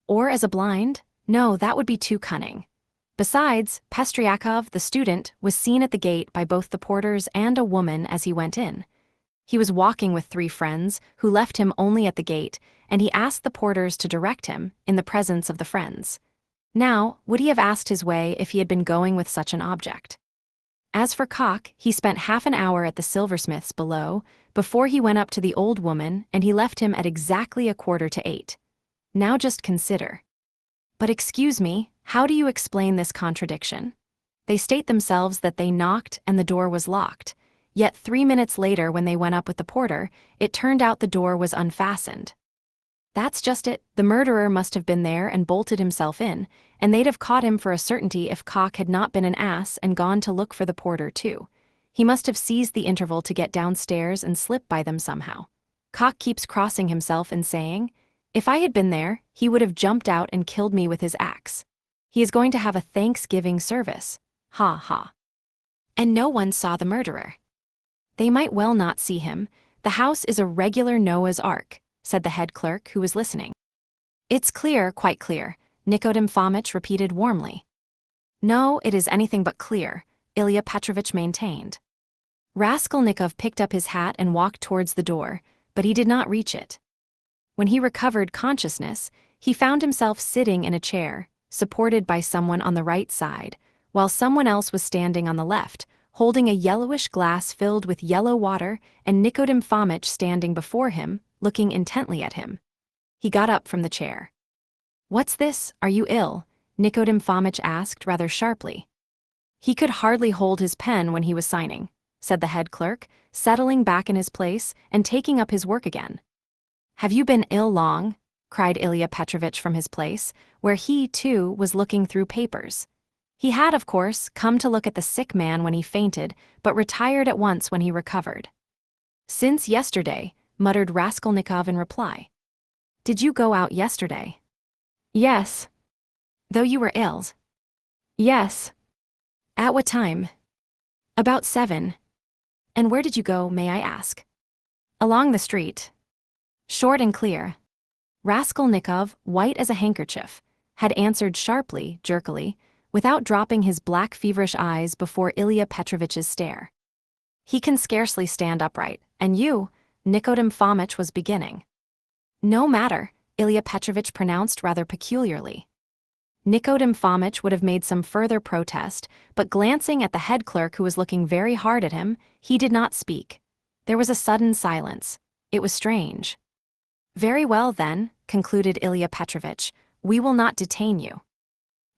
Or as a blind? No, that would be too cunning. Besides, Pestryakov, the student, was seen at the gate by both the porters and a woman as he went in. He was walking with 3 friends, who left him only at the gate, and he asked the porters to direct him, in the presence of the friends. Now, would he have asked his way if he had been going with such an object? As for Koch, he spent half an hour at the silversmith's below, before he went up to the old woman, and he left him at exactly 7:15. Now just consider. But excuse me, how do you explain this contradiction? They state themselves that they knocked and the door was locked, yet 3 minutes later when they went up with the porter, it turned out the door was unfastened. That's just it, the murderer must have been there and bolted himself in, and they'd have caught him for a certainty if Koch had not been an ass and gone to look for the porter too. He must have seized the interval to get downstairs and slip by them somehow. Koch keeps crossing himself and saying, "If I had been there, he would have jumped out and killed me with his axe. He is going to have a Thanksgiving service. Ha ha." And no one saw the murderer. "They might well not see him. The house is a regular Noah's Ark," said the head clerk, who was listening. "It's clear, quite clear," Nikodim Fomitch repeated warmly. "No, it is anything but clear," Ilya Petrovitch maintained. Raskolnikov picked up his hat and walked towards the door, but he did not reach it. When he recovered consciousness, he found himself sitting in a chair, supported by someone on the right side, while someone else was standing on the left, holding a yellowish glass filled with yellow water, and Nikodim Fomitch standing before him, looking intently at him. He got up from the chair. "What's this? Are you ill?" Nikodim Fomitch asked rather sharply. "He could hardly hold his pen when he was signing," said the head clerk, settling back in his place and taking up his work again. "Have you been ill long?" cried Ilya Petrovitch from his place, where he, too, was looking through papers. He had, of course, come to look at the sick man when he fainted, but retired at once when he recovered. "Since yesterday," muttered Raskolnikov in reply. "Did you go out yesterday?" "Yes." "Though you were ill?" "Yes." "At what time?" "About 7. "And where did you go, may I ask?" "Along the street." Short and clear. Raskolnikov, white as a handkerchief, had answered sharply, jerkily, without dropping his black feverish eyes before Ilya Petrovitch's stare. "He can scarcely stand upright, and you," Nikodim Fomitch was beginning. "No matter," Ilya Petrovitch pronounced rather peculiarly. Nikodim Fomitch would have made some further protest, but glancing at the head clerk who was looking very hard at him, he did not speak. There was a sudden silence. It was strange. "Very well then," concluded Ilya Petrovitch, "we will not detain you."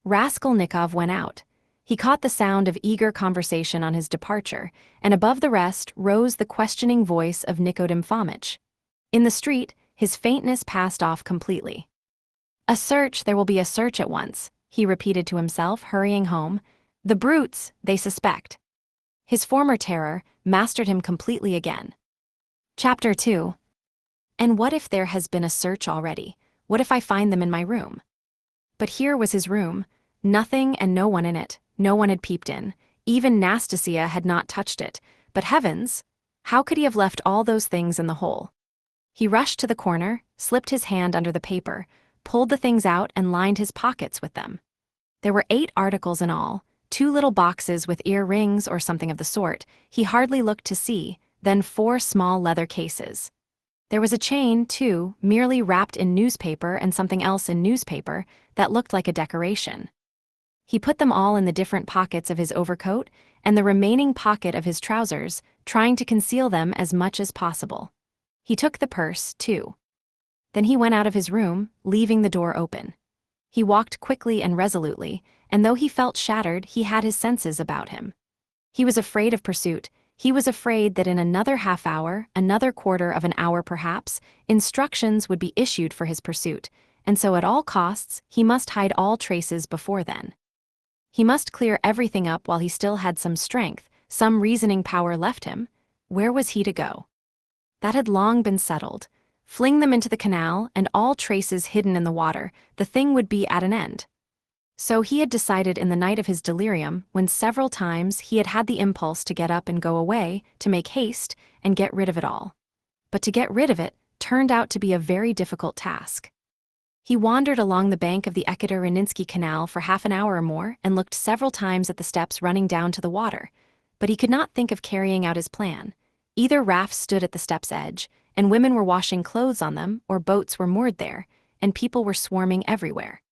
Raskolnikov went out. He caught the sound of eager conversation on his departure, and above the rest rose the questioning voice of Nikodim Fomitch. In the street, his faintness passed off completely. "A search, there will be a search at once," he repeated to himself, hurrying home. "The brutes, they suspect." His former terror mastered him completely again. Chapter 2. And what if there has been a search already? What if I find them in my room? But here was his room. Nothing and no one in it. No one had peeped in. Even Nastasia had not touched it, but heavens! How could he have left all those things in the hole? He rushed to the corner, slipped his hand under the paper, pulled the things out and lined his pockets with them. There were 8 articles in all, 2 little boxes with earrings or something of the sort. He hardly looked to see, then 4 small leather cases. There was a chain, too, merely wrapped in newspaper and something else in newspaper that looked like a decoration. He put them all in the different pockets of his overcoat and the remaining pocket of his trousers, trying to conceal them as much as possible. He took the purse, too. Then he went out of his room, leaving the door open. He walked quickly and resolutely, and though he felt shattered, he had his senses about him. He was afraid of pursuit. He was afraid that in another half hour, another quarter of an hour perhaps, instructions would be issued for his pursuit, and so at all costs, he must hide all traces before then. He must clear everything up while he still had some strength, some reasoning power left him. Where was he to go? That had long been settled. Fling them into the canal, and all traces hidden in the water, the thing would be at an end. So he had decided in the night of his delirium, when several times he had had the impulse to get up and go away, to make haste, and get rid of it all. But to get rid of it turned out to be a very difficult task. He wandered along the bank of the Ekaterininsky Canal for half an hour or more and looked several times at the steps running down to the water, but he could not think of carrying out his plan. Either rafts stood at the step's edge, and women were washing clothes on them, or boats were moored there, and people were swarming everywhere.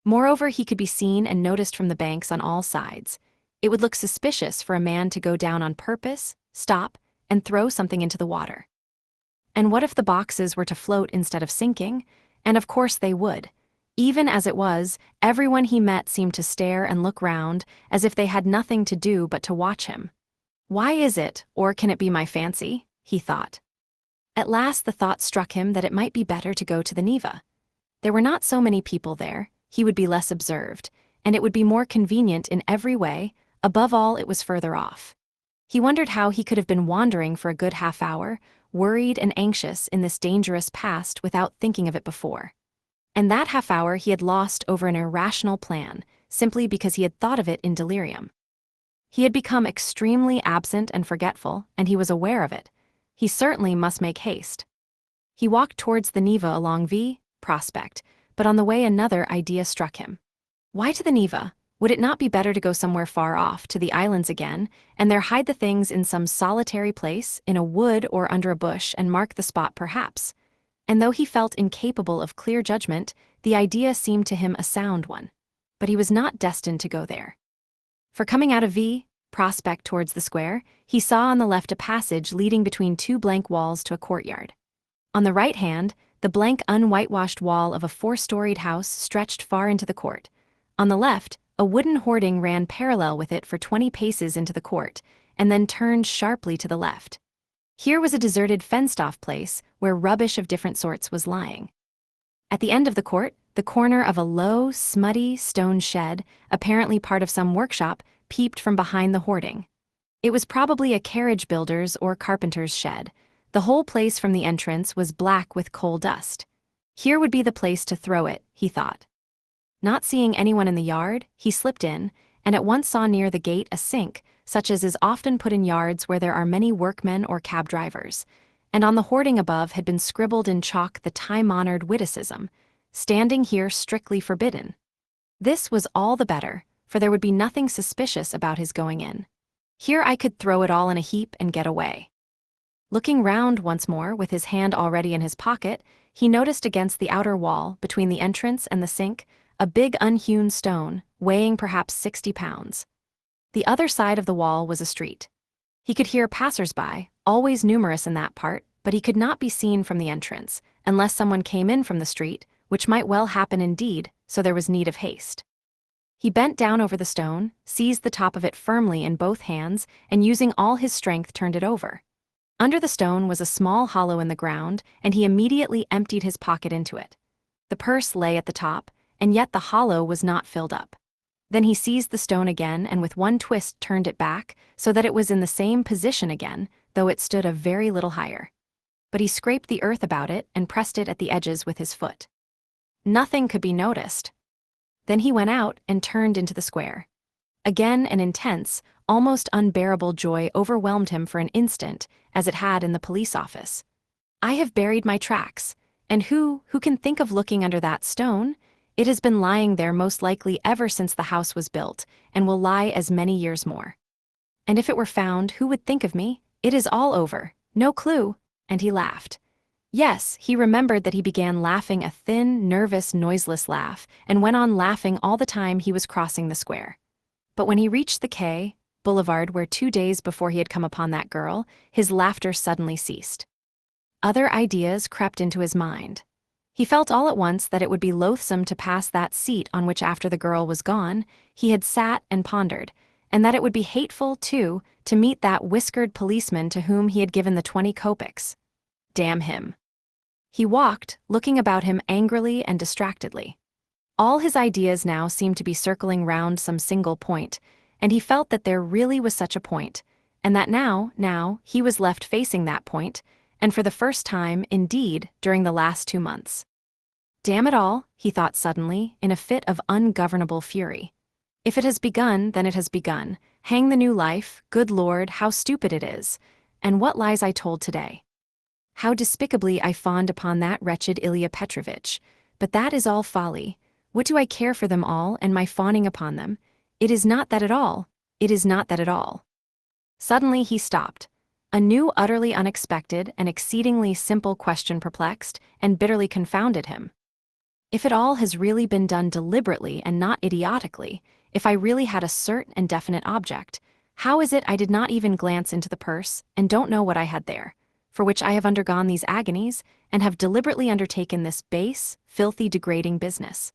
Moreover, he could be seen and noticed from the banks on all sides. It would look suspicious for a man to go down on purpose, stop, and throw something into the water. And what if the boxes were to float instead of sinking? And of course they would. Even as it was, everyone he met seemed to stare and look round, as if they had nothing to do but to watch him. Why is it, or can it be my fancy? He thought. At last the thought struck him that it might be better to go to the Neva. There were not so many people there, he would be less observed, and it would be more convenient in every way. Above all, it was further off. He wondered how he could have been wandering for a good half hour, worried and anxious in this dangerous past without thinking of it before. And that half hour he had lost over an irrational plan, simply because he had thought of it in delirium. He had become extremely absent and forgetful, and he was aware of it. He certainly must make haste. He walked towards the Neva along V. Prospect, but on the way another idea struck him. Why to the Neva? Would it not be better to go somewhere far off, to the islands again, and there hide the things in some solitary place, in a wood or under a bush, and mark the spot perhaps? And though he felt incapable of clear judgment, the idea seemed to him a sound one. But he was not destined to go there. For coming out of V. Prospect towards the square, he saw on the left a passage leading between 2 blank walls to a courtyard. On the right hand, the blank unwhitewashed wall of a 4-storied house stretched far into the court. On the left, a wooden hoarding ran parallel with it for 20 paces into the court, and then turned sharply to the left. Here was a deserted fenced-off place where rubbish of different sorts was lying. At the end of the court, the corner of a low, smutty stone shed, apparently part of some workshop, peeped from behind the hoarding. It was probably a carriage builder's or carpenter's shed. The whole place from the entrance was black with coal dust. Here would be the place to throw it, he thought. Not seeing anyone in the yard, he slipped in, and at once saw near the gate a sink, such as is often put in yards where there are many workmen or cab drivers, and on the hoarding above had been scribbled in chalk the time-honored witticism, "Standing here strictly forbidden." This was all the better, for there would be nothing suspicious about his going in. Here I could throw it all in a heap and get away. Looking round once more, with his hand already in his pocket, he noticed against the outer wall, between the entrance and the sink, a big unhewn stone, weighing perhaps 60 pounds. The other side of the wall was a street. He could hear passers-by, always numerous in that part, but he could not be seen from the entrance, unless someone came in from the street, which might well happen indeed, so there was need of haste. He bent down over the stone, seized the top of it firmly in both hands, and using all his strength turned it over. Under the stone was a small hollow in the ground, and he immediately emptied his pocket into it. The purse lay at the top, and yet the hollow was not filled up. Then he seized the stone again and with one twist turned it back, so that it was in the same position again, though it stood a very little higher. But he scraped the earth about it and pressed it at the edges with his foot. Nothing could be noticed. Then he went out and turned into the square. Again an intense, almost unbearable joy overwhelmed him for an instant, as it had in the police office. I have buried my tracks. And who can think of looking under that stone? It has been lying there most likely ever since the house was built, and will lie as many years more. And if it were found, who would think of me? It is all over. No clue. And he laughed. Yes, he remembered that he began laughing a thin, nervous, noiseless laugh, and went on laughing all the time he was crossing the square. But when he reached the quay, boulevard where 2 days before he had come upon that girl, his laughter suddenly ceased. Other ideas crept into his mind. He felt all at once that it would be loathsome to pass that seat on which, after the girl was gone, he had sat and pondered, and that it would be hateful, too, to meet that whiskered policeman to whom he had given the 20 kopecks. Damn him. He walked, looking about him angrily and distractedly. All his ideas now seemed to be circling round some single point, and he felt that there really was such a point, and that now, he was left facing that point, and for the first time, indeed, during the last 2 months. Damn it all, he thought suddenly, in a fit of ungovernable fury. If it has begun, then it has begun. Hang the new life, good Lord, how stupid it is. And what lies I told today. How despicably I fawned upon that wretched Ilya Petrovitch. But that is all folly. What do I care for them all and my fawning upon them? It is not that at all. It is not that at all. Suddenly he stopped. A new, utterly unexpected and exceedingly simple question perplexed and bitterly confounded him. If it all has really been done deliberately and not idiotically, if I really had a certain and definite object, how is it I did not even glance into the purse and don't know what I had there, for which I have undergone these agonies and have deliberately undertaken this base, filthy, degrading business?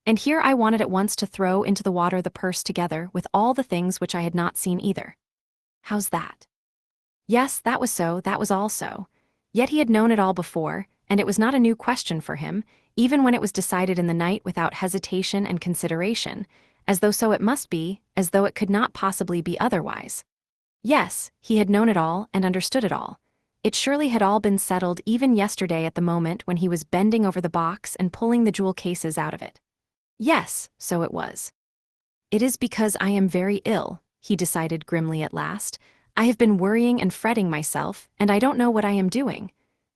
And here I wanted at once to throw into the water the purse together with all the things which I had not seen either. How's that? Yes, that was so, that was all so. Yet he had known it all before, and it was not a new question for him, even when it was decided in the night without hesitation and consideration, as though so it must be, as though it could not possibly be otherwise. Yes, he had known it all and understood it all. It surely had all been settled even yesterday at the moment when he was bending over the box and pulling the jewel cases out of it. Yes, so it was. It is because I am very ill, he decided grimly at last. I have been worrying and fretting myself, and I don't know what I am doing.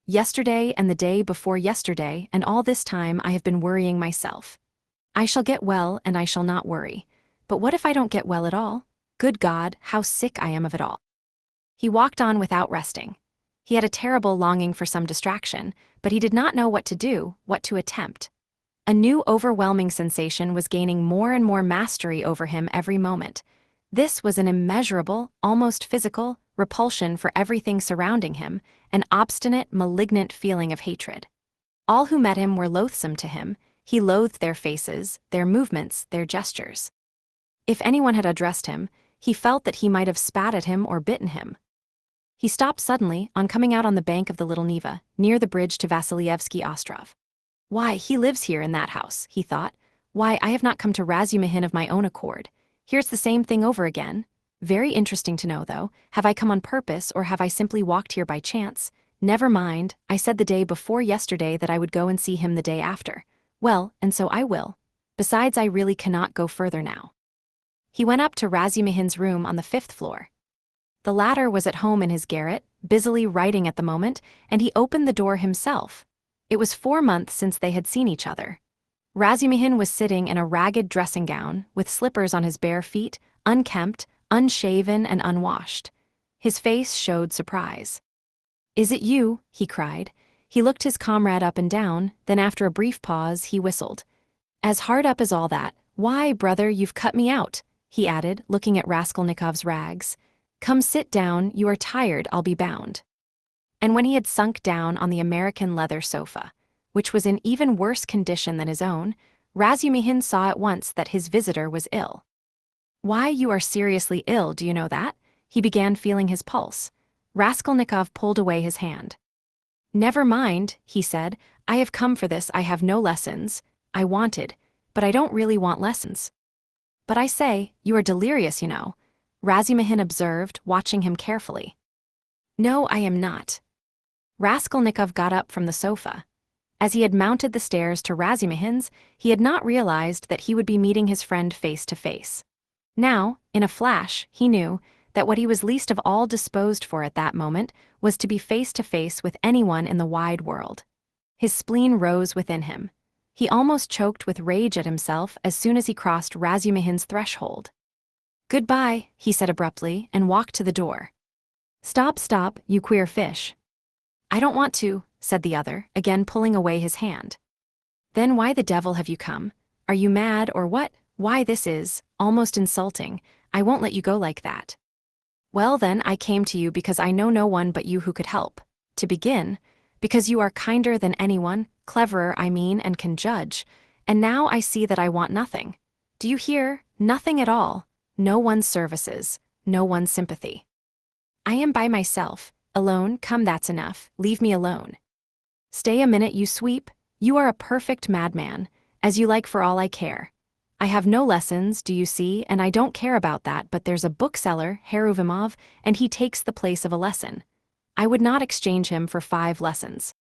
Yesterday and the day before yesterday, and all this time I have been worrying myself. I shall get well and I shall not worry. But what if I don't get well at all? Good God, how sick I am of it all. He walked on without resting. He had a terrible longing for some distraction, but he did not know what to do, what to attempt. A new overwhelming sensation was gaining more and more mastery over him every moment. This was an immeasurable, almost physical, repulsion for everything surrounding him, an obstinate, malignant feeling of hatred. All who met him were loathsome to him. He loathed their faces, their movements, their gestures. If anyone had addressed him, he felt that he might have spat at him or bitten him. He stopped suddenly on coming out on the bank of the Little Neva, near the bridge to Vasilyevsky Ostrov. Why, he lives here in that house, he thought. Why, I have not come to Razumihin of my own accord. Here's the same thing over again. Very interesting to know, though. Have I come on purpose, or have I simply walked here by chance? Never mind, I said the day before yesterday that I would go and see him the day after. Well, and so I will. Besides, I really cannot go further now. He went up to Razumihin's room on the 5th floor. The latter was at home in his garret, busily writing at the moment, and he opened the door himself. It was 4 months since they had seen each other. Razumihin was sitting in a ragged dressing gown, with slippers on his bare feet, unkempt, unshaven, and unwashed. His face showed surprise. "Is it you?" he cried. He looked his comrade up and down, then after a brief pause he whistled. "As hard up as all that? Why, brother, you've cut me out," he added, looking at Raskolnikov's rags. "Come sit down, you are tired, I'll be bound." And when he had sunk down on the American leather sofa, which was in even worse condition than his own, Razumihin saw at once that his visitor was ill. "Why, you are seriously ill, do you know that?" He began feeling his pulse. Raskolnikov pulled away his hand. "Never mind," he said, "I have come for this, I have no lessons. I wanted, but I don't really want lessons." "But I say, you are delirious, you know," Razumihin observed, watching him carefully. "No, I am not." Raskolnikov got up from the sofa. As he had mounted the stairs to Razumihin's, he had not realized that he would be meeting his friend face to face. Now, in a flash, he knew that what he was least of all disposed for at that moment was to be face to face with anyone in the wide world. His spleen rose within him. He almost choked with rage at himself as soon as he crossed Razumihin's threshold. "Goodbye," he said abruptly and walked to the door. Stop, you queer fish." "I don't want to," said the other, again pulling away his hand. "Then why the devil have you come? Are you mad or what? Why, this is almost insulting. I won't let you go like that." "Well then, I came to you because I know no one but you who could help. To begin, because you are kinder than anyone, cleverer, I mean, and can judge. And now I see that I want nothing. Do you hear? Nothing at all. No one's services, no one's sympathy. I am by myself, alone. Come, that's enough. Leave me alone." "Stay a minute, you sweep. You are a perfect madman. As you like, for all I care. I have no lessons, do you see, and I don't care about that, but there's a bookseller, Heruvimov, and he takes the place of a lesson. I would not exchange him for 5 lessons.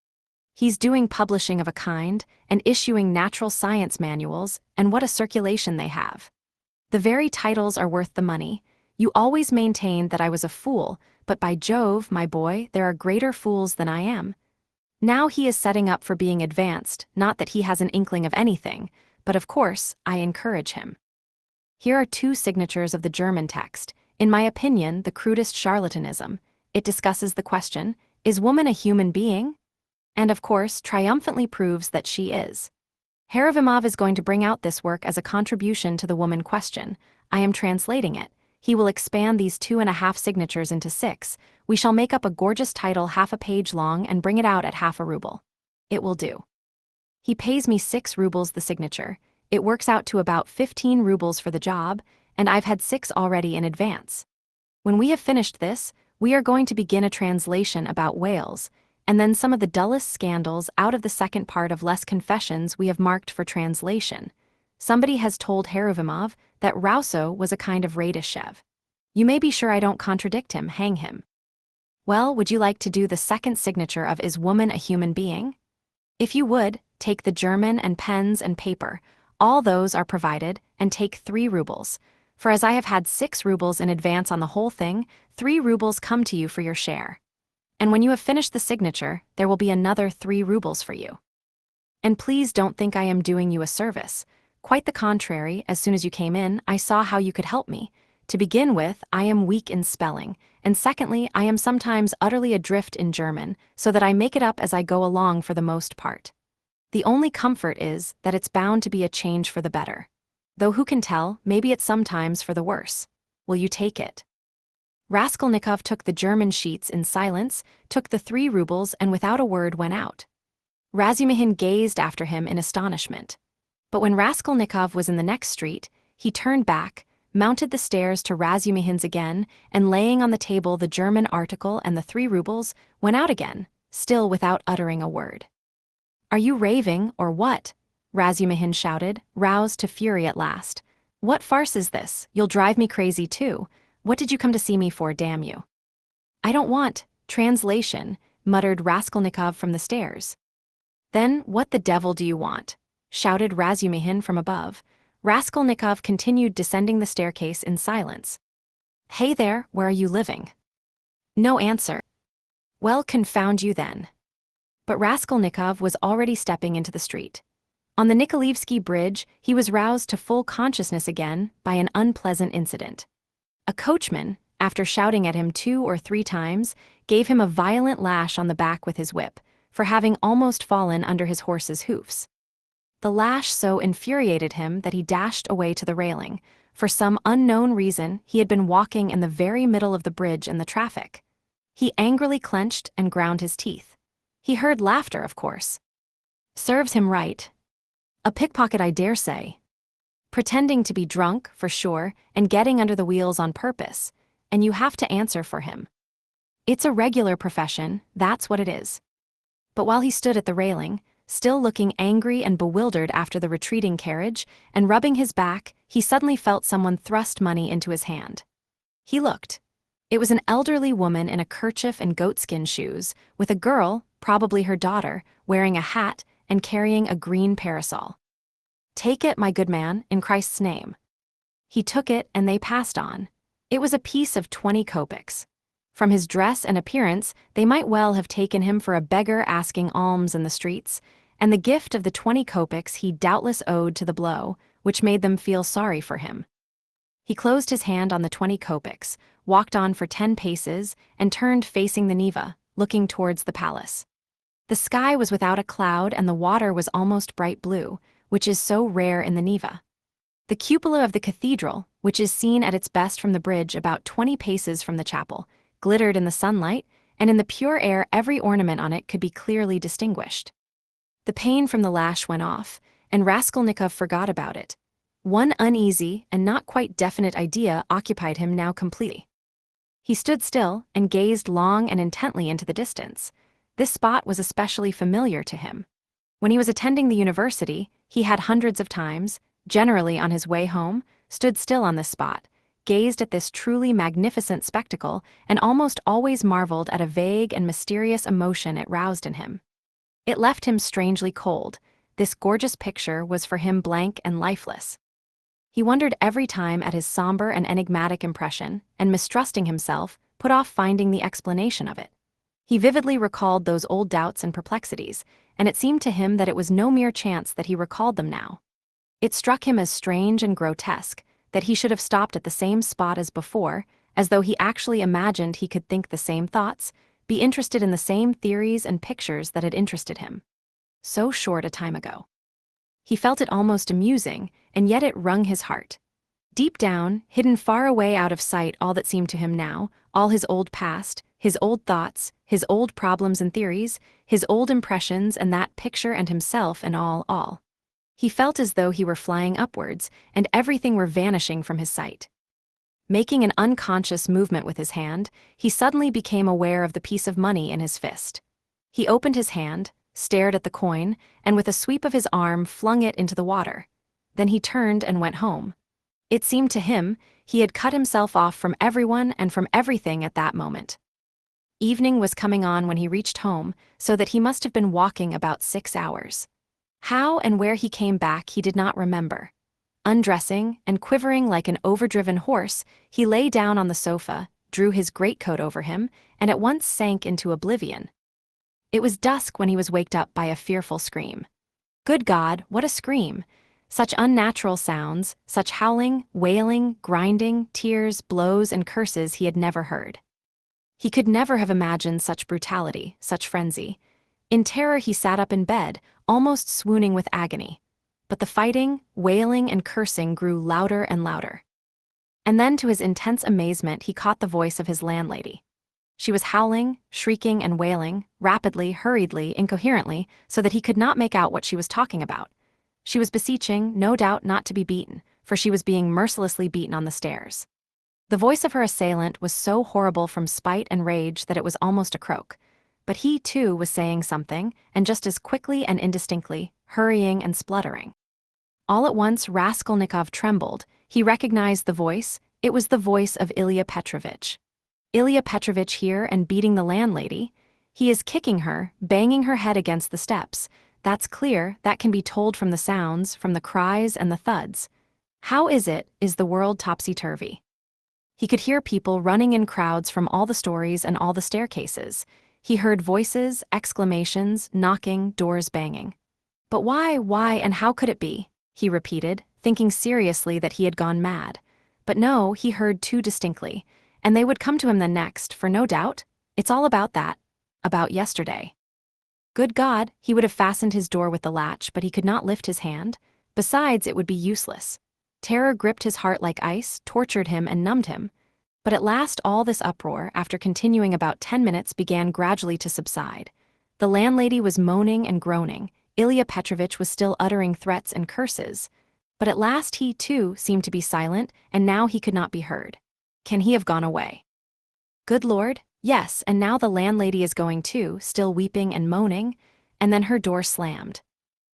He's doing publishing of a kind, and issuing natural science manuals, and what a circulation they have. The very titles are worth the money. You always maintained that I was a fool, but by Jove, my boy, there are greater fools than I am. Now he is setting up for being advanced, not that he has an inkling of anything, but of course, I encourage him. Here are 2 signatures of the German text, in my opinion, the crudest charlatanism. It discusses the question, is woman a human being? And of course, triumphantly proves that she is. Heruvimov is going to bring out this work as a contribution to the woman question. I am translating it. He will expand these 2.5 signatures into 6. We shall make up a gorgeous title half a page long and bring it out at half a ruble. It will do. He pays me 6 rubles the signature. It works out to about 15 rubles for the job, and I've had 6 already in advance. When we have finished this, we are going to begin a translation about whales, and then some of the dullest scandals out of the second part of Less Confessions we have marked for translation. Somebody has told Heruvimov that Rousseau was a kind of Radishev. You may be sure I don't contradict him, hang him. Well, would you like to do the second signature of Is Woman a Human Being? If you would, take the German and pens and paper. All those are provided, and take 3 rubles. For as I have had 6 rubles in advance on the whole thing, 3 rubles come to you for your share. And when you have finished the signature, there will be another 3 rubles for you. And please don't think I am doing you a service. Quite the contrary, as soon as you came in, I saw how you could help me. To begin with, I am weak in spelling, and secondly, I am sometimes utterly adrift in German, so that I make it up as I go along for the most part. The only comfort is that it's bound to be a change for the better. Though who can tell, maybe it's sometimes for the worse. Will you take it? Raskolnikov took the German sheets in silence, took the 3 rubles, and without a word went out. Razumihin gazed after him in astonishment. But when Raskolnikov was in the next street, he turned back, mounted the stairs to Razumihin's again, and laying on the table the German article and the 3 rubles, went out again, still without uttering a word. "Are you raving, or what?" Razumihin shouted, roused to fury at last. "What farce is this? You'll drive me crazy too. What did you come to see me for, damn you?" "I don't want translation," muttered Raskolnikov from the stairs. "Then what the devil do you want?" shouted Razumihin from above. Raskolnikov continued descending the staircase in silence. "Hey there, where are you living?" No answer. "Well, confound you then." But Raskolnikov was already stepping into the street. On the Nikolaevsky Bridge, he was roused to full consciousness again by an unpleasant incident. A coachman, after shouting at him 2 or 3 times, gave him a violent lash on the back with his whip, for having almost fallen under his horse's hoofs. The lash so infuriated him that he dashed away to the railing. For some unknown reason, he had been walking in the very middle of the bridge and the traffic. He angrily clenched and ground his teeth. He heard laughter, of course. Serves him right. A pickpocket, I dare say. Pretending to be drunk, for sure, and getting under the wheels on purpose, and you have to answer for him. It's a regular profession, that's what it is. But while he stood at the railing, still looking angry and bewildered after the retreating carriage, and rubbing his back, he suddenly felt someone thrust money into his hand. He looked. It was an elderly woman in a kerchief and goatskin shoes, with a girl, probably her daughter, wearing a hat and carrying a green parasol. "Take it, my good man, in Christ's name." He took it and they passed on. It was a piece of 20 kopecks. From his dress and appearance, they might well have taken him for a beggar asking alms in the streets, and the gift of the 20 kopecks he doubtless owed to the blow, which made them feel sorry for him. He closed his hand on the 20 kopecks, walked on for 10 paces, and turned facing the Neva, looking towards the palace. The sky was without a cloud and the water was almost bright blue, which is so rare in the Neva. The cupola of the cathedral, which is seen at its best from the bridge about 20 paces from the chapel, glittered in the sunlight, and in the pure air every ornament on it could be clearly distinguished. The pain from the lash went off, and Raskolnikov forgot about it. One uneasy and not quite definite idea occupied him now completely. He stood still and gazed long and intently into the distance. This spot was especially familiar to him. When he was attending the university, he had hundreds of times, generally on his way home, stood still on this spot, gazed at this truly magnificent spectacle, and almost always marveled at a vague and mysterious emotion it roused in him. It left him strangely cold. This gorgeous picture was for him blank and lifeless. He wondered every time at his somber and enigmatic impression, and mistrusting himself, put off finding the explanation of it. He vividly recalled those old doubts and perplexities, and it seemed to him that it was no mere chance that he recalled them now. It struck him as strange and grotesque that he should have stopped at the same spot as before, as though he actually imagined he could think the same thoughts, be interested in the same theories and pictures that had interested him so short a time ago. He felt it almost amusing, and yet it wrung his heart. Deep down, hidden far away out of sight, all that seemed to him now, all his old past, his old thoughts, his old problems and theories, his old impressions and that picture and himself and all. He felt as though he were flying upwards, and everything were vanishing from his sight. Making an unconscious movement with his hand, he suddenly became aware of the piece of money in his fist. He opened his hand, stared at the coin, and with a sweep of his arm flung it into the water. Then he turned and went home. It seemed to him he had cut himself off from everyone and from everything at that moment. Evening was coming on when he reached home, so that he must have been walking about 6 hours. How and where he came back he did not remember. Undressing and quivering like an overdriven horse, he lay down on the sofa, drew his greatcoat over him, and at once sank into oblivion. It was dusk when he was waked up by a fearful scream. Good God, what a scream! Such unnatural sounds, such howling, wailing, grinding, tears, blows, and curses he had never heard. He could never have imagined such brutality, such frenzy. In terror he sat up in bed, almost swooning with agony. But the fighting, wailing, and cursing grew louder and louder. And then, to his intense amazement, he caught the voice of his landlady. She was howling, shrieking, and wailing, rapidly, hurriedly, incoherently, so that he could not make out what she was talking about. She was beseeching, no doubt, not to be beaten, for she was being mercilessly beaten on the stairs. The voice of her assailant was so horrible from spite and rage that it was almost a croak. But he, too, was saying something, and just as quickly and indistinctly, hurrying and spluttering. All at once Raskolnikov trembled. He recognized the voice. It was the voice of Ilya Petrovitch. Ilya Petrovitch here and beating the landlady? He is kicking her, banging her head against the steps. That's clear, that can be told from the sounds, from the cries and the thuds. How is the world topsy-turvy? He could hear people running in crowds from all the stories and all the staircases. He heard voices, exclamations, knocking, doors banging. But why, and how could it be? He repeated, thinking seriously that he had gone mad. But no, he heard too distinctly, and they would come to him then next, for no doubt, it's all about that, about yesterday. Good God, he would have fastened his door with the latch, but he could not lift his hand. Besides, it would be useless. Terror gripped his heart like ice, tortured him and numbed him. But at last all this uproar, after continuing about 10 minutes, began gradually to subside. The landlady was moaning and groaning. Ilya Petrovitch was still uttering threats and curses. But at last he, too, seemed to be silent, and now he could not be heard. Can he have gone away? Good Lord, yes, and now the landlady is going too, still weeping and moaning, and then her door slammed.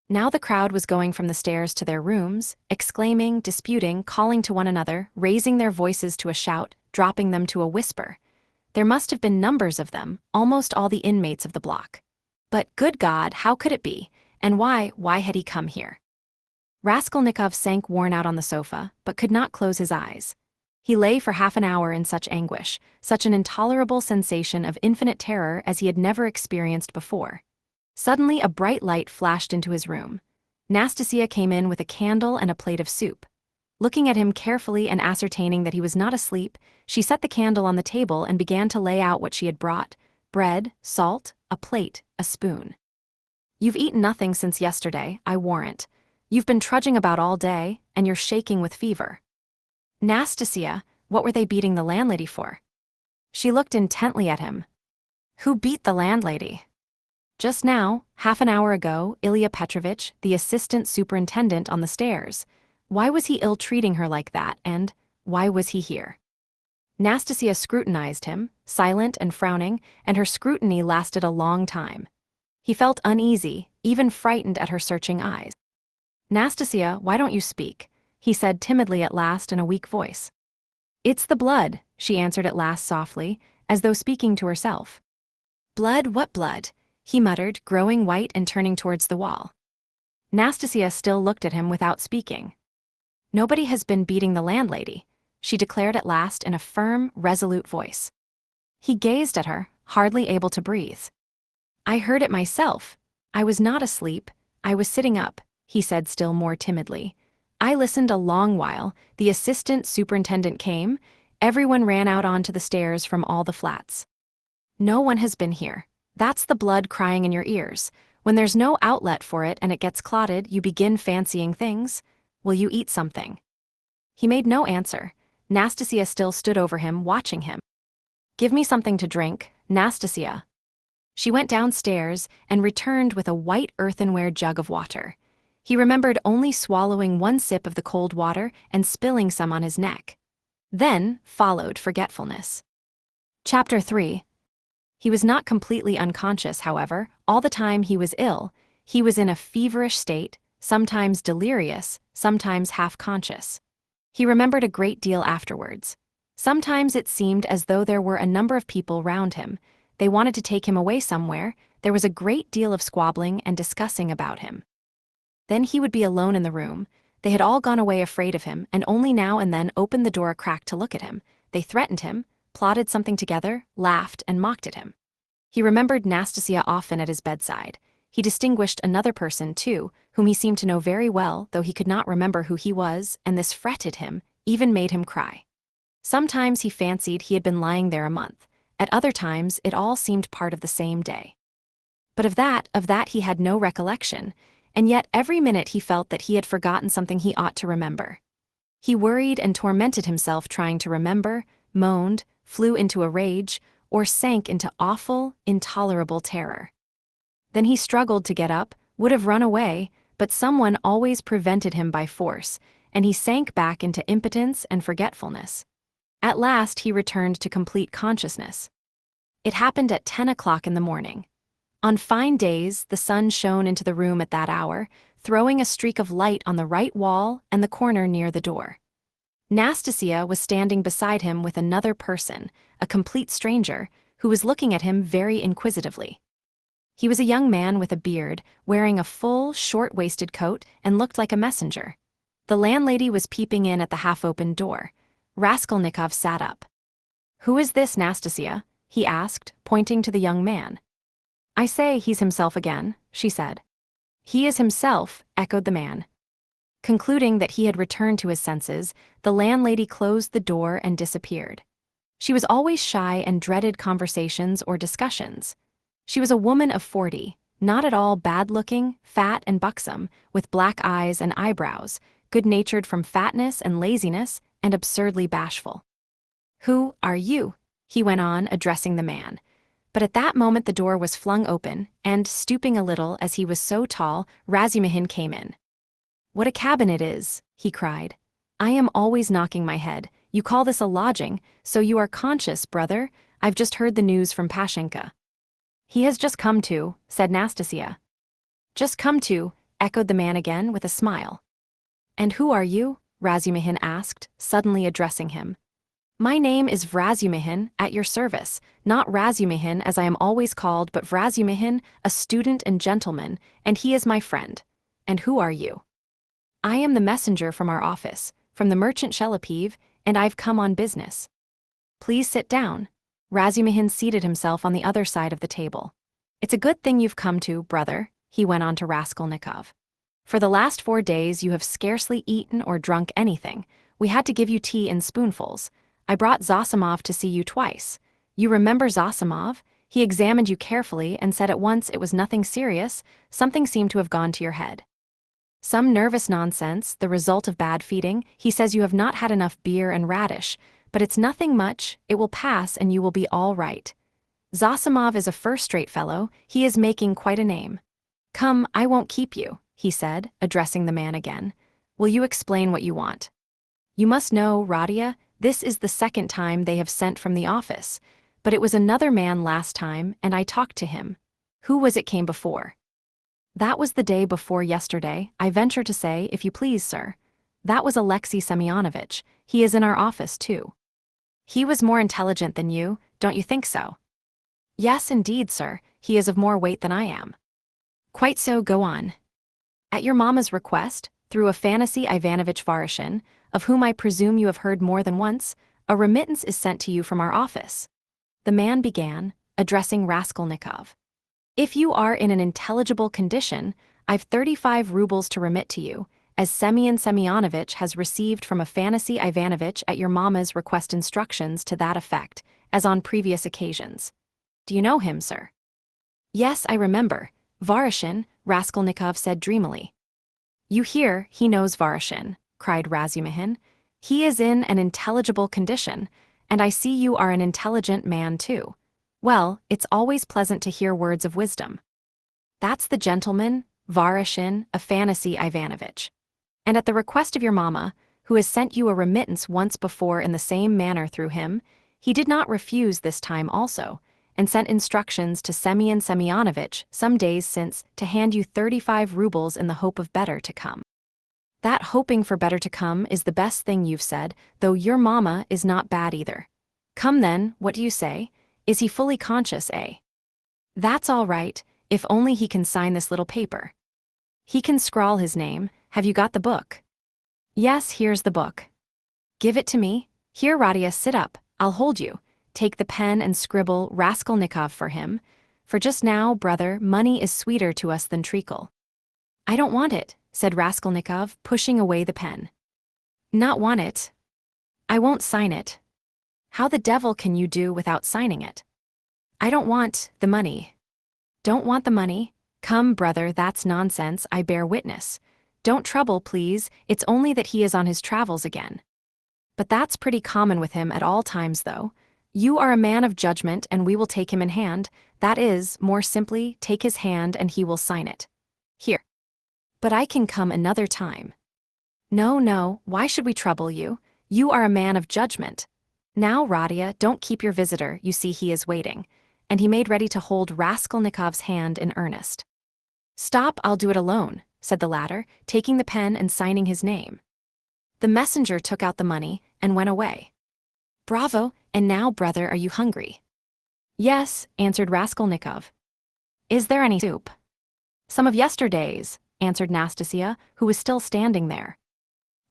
Now the crowd was going from the stairs to their rooms, exclaiming, disputing, calling to one another, raising their voices to a shout, dropping them to a whisper. There must have been numbers of them, almost all the inmates of the block. But, good God, how could it be? And why had he come here? Raskolnikov sank worn out on the sofa, but could not close his eyes. He lay for half an hour in such anguish, such an intolerable sensation of infinite terror as he had never experienced before. Suddenly a bright light flashed into his room. Nastasia came in with a candle and a plate of soup. Looking at him carefully and ascertaining that he was not asleep, she set the candle on the table and began to lay out what she had brought: bread, salt, a plate, a spoon. "You've eaten nothing since yesterday, I warrant. You've been trudging about all day, and you're shaking with fever." "Nastasia, what were they beating the landlady for?" She looked intently at him. "Who beat the landlady?" "Just now, half an hour ago, Ilya Petrovitch, the assistant superintendent, on the stairs. Why was he ill-treating her like that, and why was he here?" Nastasia scrutinized him, silent and frowning, and her scrutiny lasted a long time. He felt uneasy, even frightened at her searching eyes. "Nastasia, why don't you speak?" he said timidly at last in a weak voice. "It's the blood," she answered at last softly, as though speaking to herself. "Blood? What blood?" he muttered, growing white and turning towards the wall. Nastasia still looked at him without speaking. "Nobody has been beating the landlady," she declared at last in a firm, resolute voice. He gazed at her, hardly able to breathe. "I heard it myself. I was not asleep, I was sitting up," he said still more timidly. "I listened a long while, the assistant superintendent came, everyone ran out onto the stairs from all the flats. No one has been here. That's the blood crying in your ears. When there's no outlet for it and it gets clotted, you begin fancying things. Will you eat something?" He made no answer. Nastasia still stood over him, watching him. "Give me something to drink, Nastasia." She went downstairs and returned with a white earthenware jug of water. He remembered only swallowing one sip of the cold water and spilling some on his neck. Then followed forgetfulness. Chapter 3. He was not completely unconscious, however. All the time he was ill, he was in a feverish state, sometimes delirious, sometimes half-conscious. He remembered a great deal afterwards. Sometimes it seemed as though there were a number of people round him. They wanted to take him away somewhere. There was a great deal of squabbling and discussing about him. Then he would be alone in the room. They had all gone away afraid of him, and only now and then opened the door a crack to look at him. They threatened him, plotted something together, laughed and mocked at him. He remembered Nastasia often at his bedside. He distinguished another person, too, whom he seemed to know very well, though he could not remember who he was, and this fretted him, even made him cry. Sometimes he fancied he had been lying there a month. At other times it all seemed part of the same day. But of that he had no recollection, and yet every minute he felt that he had forgotten something he ought to remember. He worried and tormented himself trying to remember, moaned, flew into a rage, or sank into awful, intolerable terror. Then he struggled to get up, would have run away, but someone always prevented him by force, and he sank back into impotence and forgetfulness. At last he returned to complete consciousness. It happened at 10 o'clock in the morning. On fine days, the sun shone into the room at that hour, throwing a streak of light on the right wall and the corner near the door. Nastasia was standing beside him with another person, a complete stranger, who was looking at him very inquisitively. He was a young man with a beard, wearing a full, short-waisted coat, and looked like a messenger. The landlady was peeping in at the half-opened door. Raskolnikov sat up. "Who is this, Nastasia?" he asked, pointing to the young man. "I say, he's himself again," she said. "He is himself," echoed the man. Concluding that he had returned to his senses, the landlady closed the door and disappeared. She was always shy and dreaded conversations or discussions. She was a woman of 40, not at all bad-looking, fat and buxom, with black eyes and eyebrows, good-natured from fatness and laziness, and absurdly bashful. "Who are you?" he went on, addressing the man. But at that moment the door was flung open, and, stooping a little as he was so tall, Razumihin came in. "What a cabin it is," he cried. "I am always knocking my head. You call this a lodging, so you are conscious, brother. I've just heard the news from Pashenka." "He has just come to," said Nastasia. "Just come to," echoed the man again with a smile. "And who are you?" Razumihin asked, suddenly addressing him. "My name is Vrazumihin, at your service, not Razumihin as I am always called, but Vrazumihin, a student and gentleman, and he is my friend. And who are you?" I am the messenger from our office, from the merchant Shelepiv, and I've come on business. Please sit down. Razumihin seated himself on the other side of the table. It's a good thing you've come to, brother, he went on to Raskolnikov. For the last 4 days you have scarcely eaten or drunk anything. We had to give you tea in spoonfuls. I brought Zosimov to see you twice. You remember Zosimov? He examined you carefully and said at once it was nothing serious, something seemed to have gone to your head. Some nervous nonsense, the result of bad feeding. He says you have not had enough beer and radish, but it's nothing much, it will pass and you will be all right. Zosimov is a first-rate fellow, he is making quite a name. Come, I won't keep you, he said, addressing the man again. Will you explain what you want? You must know, Rodia, this is the second time they have sent from the office, but it was another man last time and I talked to him. Who was it came before? That was the day before yesterday, I venture to say, if you please, sir. That was Alexei Semyonovitch, he is in our office too. He was more intelligent than you, don't you think so? Yes, indeed, sir, he is of more weight than I am. Quite so, go on. At your mamma's request, through Afanasy Ivanovitch Varashin, of whom I presume you have heard more than once, a remittance is sent to you from our office. The man began, addressing Raskolnikov. If you are in an intelligible condition, I've 35 rubles to remit to you, as Semyon Semyonovitch has received from Afanasy Ivanovitch at your mamma's request instructions to that effect, as on previous occasions. Do you know him, sir? Yes, I remember. Varashin, Raskolnikov said dreamily. You hear, he knows Varashin, cried Razumihin. He is in an intelligible condition, and I see you are an intelligent man too. Well, it's always pleasant to hear words of wisdom. That's the gentleman, Varashin, Afanasy Ivanovitch. And at the request of your mamma, who has sent you a remittance once before in the same manner through him, he did not refuse this time also, and sent instructions to Semyon Semyonovitch some days since to hand you 35 rubles in the hope of better to come. That hoping for better to come is the best thing you've said, though your mamma is not bad either. Come then, what do you say? Is he fully conscious, eh? That's all right, if only he can sign this little paper. He can scrawl his name. Have you got the book? Yes, here's the book. Give it to me. Here, Rodia, sit up, I'll hold you. Take the pen and scribble Raskolnikov for him. For just now, brother, money is sweeter to us than treacle. I don't want it, said Raskolnikov, pushing away the pen. Not want it? I won't sign it. How the devil can you do without signing it? I don't want the money. Don't want the money? Come, brother, that's nonsense, I bear witness. Don't trouble, please, it's only that he is on his travels again. But that's pretty common with him at all times, though. You are a man of judgment and we will take him in hand, that is, more simply, take his hand and he will sign it. Here. But I can come another time. No, no, why should we trouble you? You are a man of judgment. Now, Rodia, don't keep your visitor, you see he is waiting. And he made ready to hold Raskolnikov's hand in earnest. Stop, I'll do it alone, said the latter, taking the pen and signing his name. The messenger took out the money and went away. Bravo, and now, brother, are you hungry? Yes, answered Raskolnikov. Is there any soup? Some of yesterday's, answered Nastasia, who was still standing there.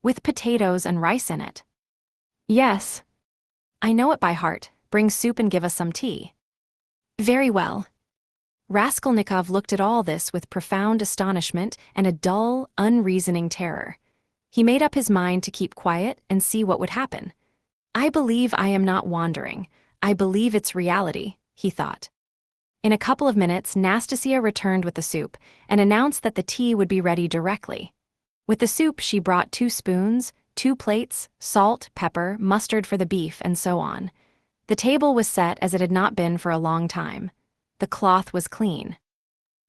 With potatoes and rice in it. Yes. I know it by heart, bring soup and give us some tea. Very well. Raskolnikov looked at all this with profound astonishment and a dull, unreasoning terror. He made up his mind to keep quiet and see what would happen. I believe I am not wandering. I believe it's reality, he thought. In a couple of minutes, Nastasia returned with the soup and announced that the tea would be ready directly. With the soup, she brought 2 spoons, 2 plates, salt, pepper, mustard for the beef, and so on. The table was set as it had not been for a long time. The cloth was clean.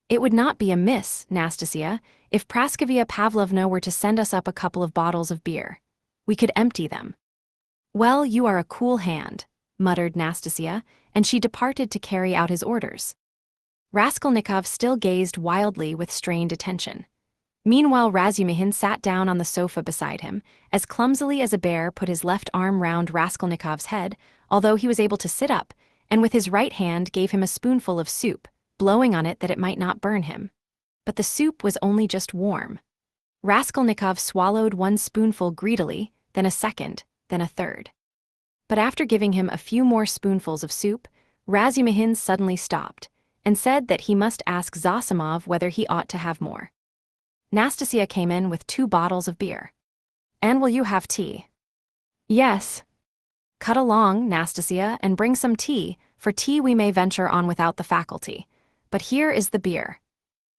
It would not be amiss, Nastasia, if Praskovia Pavlovna were to send us up a couple of bottles of beer. We could empty them. Well, you are a cool hand, muttered Nastasia, and she departed to carry out his orders. Raskolnikov still gazed wildly with strained attention. Meanwhile, Razumihin sat down on the sofa beside him, as clumsily as a bear put his left arm round Raskolnikov's head, although he was able to sit up, and with his right hand gave him a spoonful of soup, blowing on it that it might not burn him. But the soup was only just warm. Raskolnikov swallowed one spoonful greedily, then a second, then a third. But after giving him a few more spoonfuls of soup, Razumihin suddenly stopped, and said that he must ask Zosimov whether he ought to have more. Nastasia came in with 2 bottles of beer. "And will you have tea?" "Yes." "Cut along, Nastasia, and bring some tea, for tea we may venture on without the faculty. But here is the beer."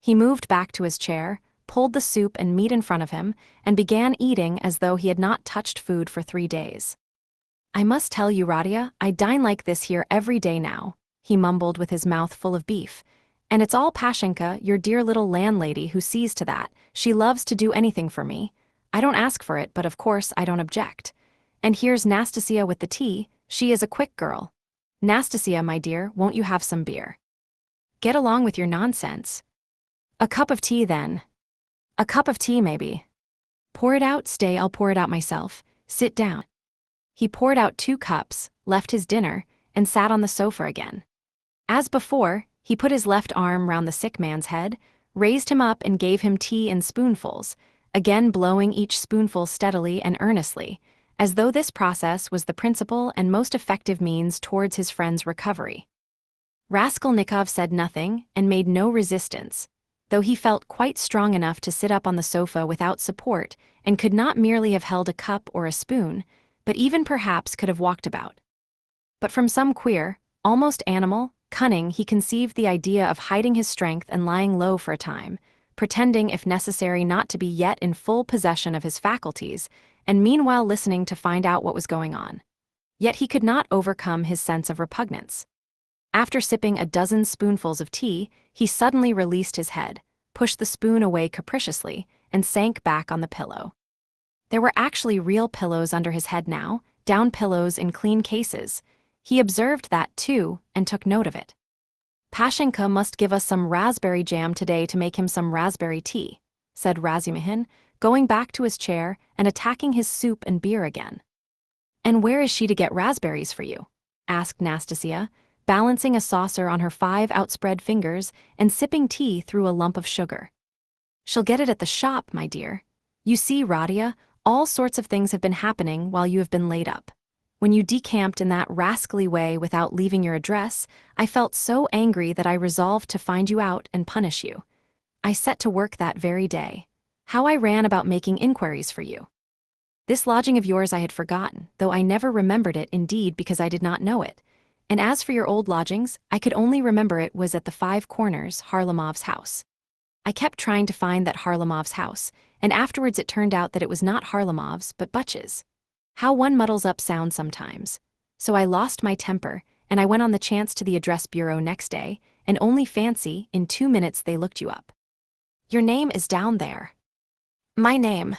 He moved back to his chair, pulled the soup and meat in front of him, and began eating as though he had not touched food for 3 days. "I must tell you, Radia, I dine like this here every day now," he mumbled with his mouth full of beef. "And it's all Pashenka, your dear little landlady, who sees to that. She loves to do anything for me. I don't ask for it, but of course I don't object. And here's Nastasia with the tea. She is a quick girl. Nastasia, my dear, won't you have some beer?" "Get along with your nonsense." "A cup of tea, then." "A cup of tea, maybe." "Pour it out. Stay, I'll pour it out myself. Sit down." He poured out 2 cups, left his dinner, and sat on the sofa again. As before, he put his left arm round the sick man's head, raised him up and gave him tea in spoonfuls, again blowing each spoonful steadily and earnestly, as though this process was the principal and most effective means towards his friend's recovery. Raskolnikov said nothing and made no resistance, though he felt quite strong enough to sit up on the sofa without support and could not merely have held a cup or a spoon, but even perhaps could have walked about. But from some queer, almost animal, cunning he conceived the idea of hiding his strength and lying low for a time, pretending if necessary not to be yet in full possession of his faculties, and meanwhile listening to find out what was going on. Yet he could not overcome his sense of repugnance. After sipping a dozen spoonfuls of tea, he suddenly released his head, pushed the spoon away capriciously, and sank back on the pillow. There were actually real pillows under his head now, down pillows in clean cases. He observed that too, and took note of it. "Pashenka must give us some raspberry jam today to make him some raspberry tea," said Razumihin, going back to his chair and attacking his soup and beer again. "And where is she to get raspberries for you?" asked Nastasia, balancing a saucer on her 5 outspread fingers and sipping tea through a lump of sugar. "She'll get it at the shop, my dear. You see, Radia, all sorts of things have been happening while you have been laid up. When you decamped in that rascally way without leaving your address, I felt so angry that I resolved to find you out and punish you. I set to work that very day. How I ran about making inquiries for you. This lodging of yours I had forgotten, though I never remembered it indeed because I did not know it. And as for your old lodgings, I could only remember it was at the 5 Corners, Harlamov's house. I kept trying to find that Harlamov's house, and afterwards it turned out that it was not Harlamov's but Butch's. How one muddles up sound sometimes. So I lost my temper, and I went on the chance to the address bureau next day, and only fancy, in 2 minutes they looked you up. Your name is down there." "My name?"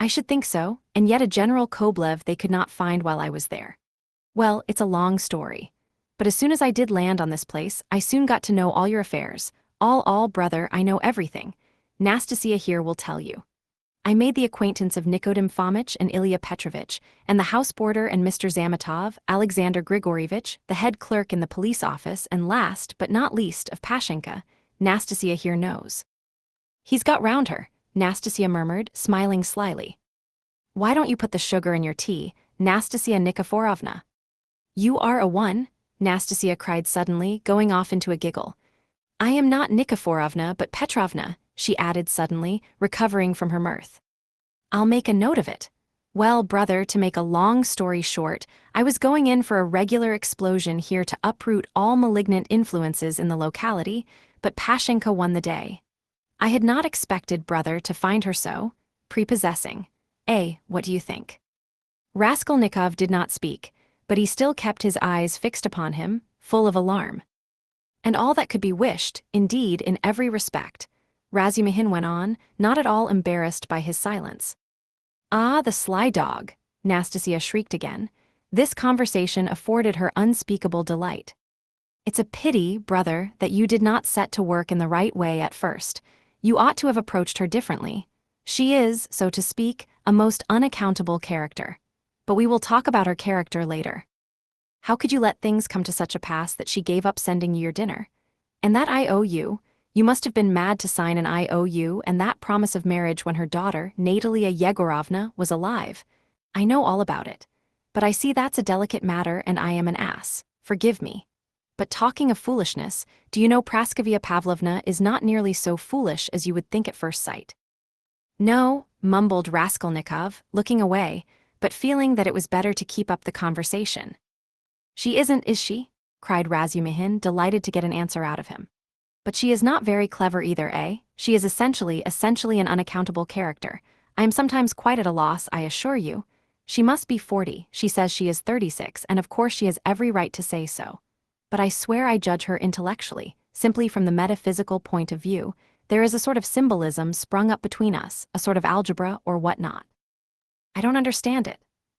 "I should think so, and yet a General Koblev they could not find while I was there. Well, it's a long story. But as soon as I did land on this place, I soon got to know all your affairs. All, brother, I know everything. Nastasia here will tell you. I made the acquaintance of Nikodim Fomitch and Ilya Petrovitch, and the house boarder and Mr. Zamatov, Alexander Grigorievich, the head clerk in the police office, and last, but not least, of Pashenka. Nastasia here knows." "He's got round her," Nastasia murmured, smiling slyly. "Why don't you put the sugar in your tea, Nastasia Nikiforovna?" "You are a one?" Nastasia cried suddenly, going off into a giggle. "I am not Nikiforovna but Petrovna," she added suddenly, recovering from her mirth. "I'll make a note of it. Well, brother, to make a long story short, I was going in for a regular explosion here to uproot all malignant influences in the locality, but Pashenka won the day. I had not expected, brother, to find her so prepossessing. What do you think?" Raskolnikov did not speak, but he still kept his eyes fixed upon him, full of alarm. "And all that could be wished, indeed, in every respect," Razumihin went on, not at all embarrassed by his silence. "Ah, the sly dog!" Nastasia shrieked again. This conversation afforded her unspeakable delight. "It's a pity, brother, that you did not set to work in the right way at first. You ought to have approached her differently. She is, so to speak, a most unaccountable character. But we will talk about her character later. How could you let things come to such a pass that she gave up sending you your dinner? And that I owe you. You must have been mad to sign an IOU and that promise of marriage when her daughter, Natalia Yegorovna, was alive. I know all about it. But I see that's a delicate matter and I am an ass. Forgive me. But talking of foolishness, do you know Praskovia Pavlovna is not nearly so foolish as you would think at first sight? No, mumbled Raskolnikov, looking away, but feeling that it was better to keep up the conversation. She isn't, is she? Cried Razumihin, delighted to get an answer out of him. But she is not very clever either, eh? She is essentially an unaccountable character. I am sometimes quite at a loss, I assure you. She must be 40, she says she is 36, and of course she has every right to say so. But I swear I judge her intellectually, simply from the metaphysical point of view. There is a sort of symbolism sprung up between us, a sort of algebra or whatnot. I don't understand it.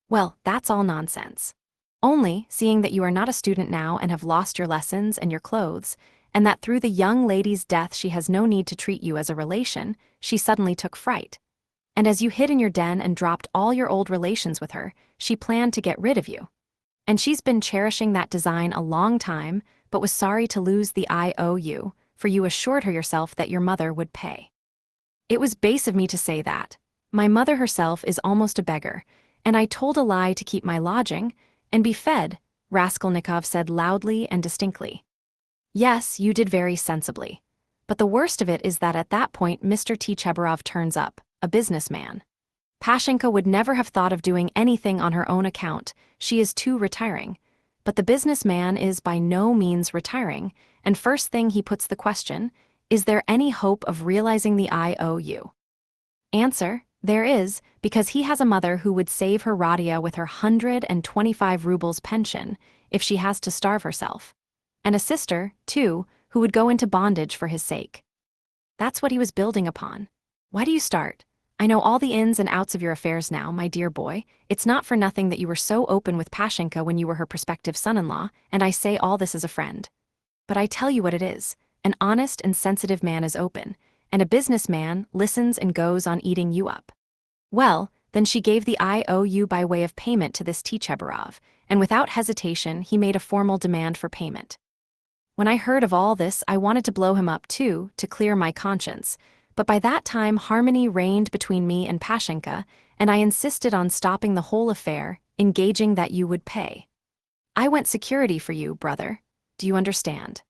Well, that's all nonsense. Only, seeing that you are not a student now and have lost your lessons and your clothes, and that through the young lady's death she has no need to treat you as a relation, she suddenly took fright. And as you hid in your den and dropped all your old relations with her, she planned to get rid of you. And she's been cherishing that design a long time, but was sorry to lose the IOU, for you assured her yourself that your mother would pay. It was base of me to say that. My mother herself is almost a beggar, and I told a lie to keep my lodging and be fed, Raskolnikov said loudly and distinctly. Yes, you did very sensibly. But the worst of it is that at that point Mr. Tchebarov turns up, a businessman. Pashenka would never have thought of doing anything on her own account, she is too retiring. But the businessman is by no means retiring, and first thing he puts the question, is there any hope of realizing the IOU? Answer, there is, because he has a mother who would save her Radia with her 125 rubles pension, if she has to starve herself. And a sister, too, who would go into bondage for his sake. That's what he was building upon. Why do you start? I know all the ins and outs of your affairs now, my dear boy. It's not for nothing that you were so open with Pashenka when you were her prospective son-in-law, and I say all this as a friend. But I tell you what it is, an honest and sensitive man is open, and a businessman listens and goes on eating you up. Well, then she gave the IOU by way of payment to this Tchebarov, and without hesitation he made a formal demand for payment. When I heard of all this I wanted to blow him up too, to clear my conscience, but by that time harmony reigned between me and Pashenka, and I insisted on stopping the whole affair, engaging that you would pay. I went security for you, brother. Do you understand?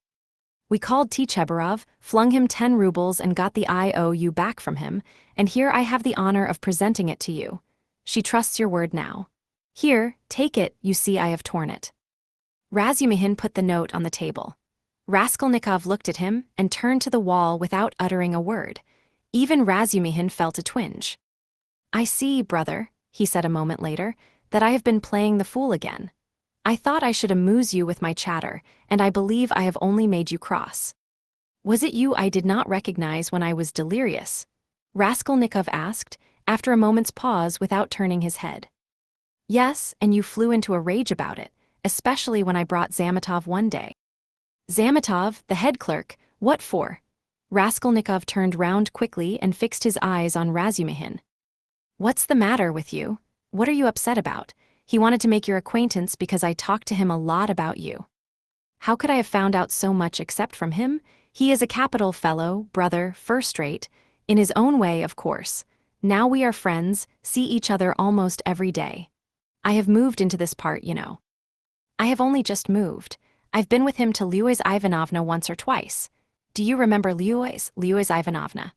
We called Tchebarov, flung him 10 rubles and got the IOU back from him, and here I have the honor of presenting it to you. She trusts your word now. Here, take it, you see I have torn it. Razumihin put the note on the table. Raskolnikov looked at him and turned to the wall without uttering a word. Even Razumihin felt a twinge. I see, brother, he said a moment later, that I have been playing the fool again. I thought I should amuse you with my chatter, and I believe I have only made you cross. Was it you I did not recognize when I was delirious? Raskolnikov asked, after a moment's pause without turning his head. Yes, and you flew into a rage about it, especially when I brought Zametov one day. Zametov, the head clerk, what for? Raskolnikov turned round quickly and fixed his eyes on Razumihin. What's the matter with you? What are you upset about? He wanted to make your acquaintance because I talked to him a lot about you. How could I have found out so much except from him? He is a capital fellow, brother, first-rate, in his own way, of course. Now we are friends, see each other almost every day. I have moved into this part, you know. I have only just moved. I've been with him to Luise Ivanovna once or twice. Do you remember Luise Ivanovna?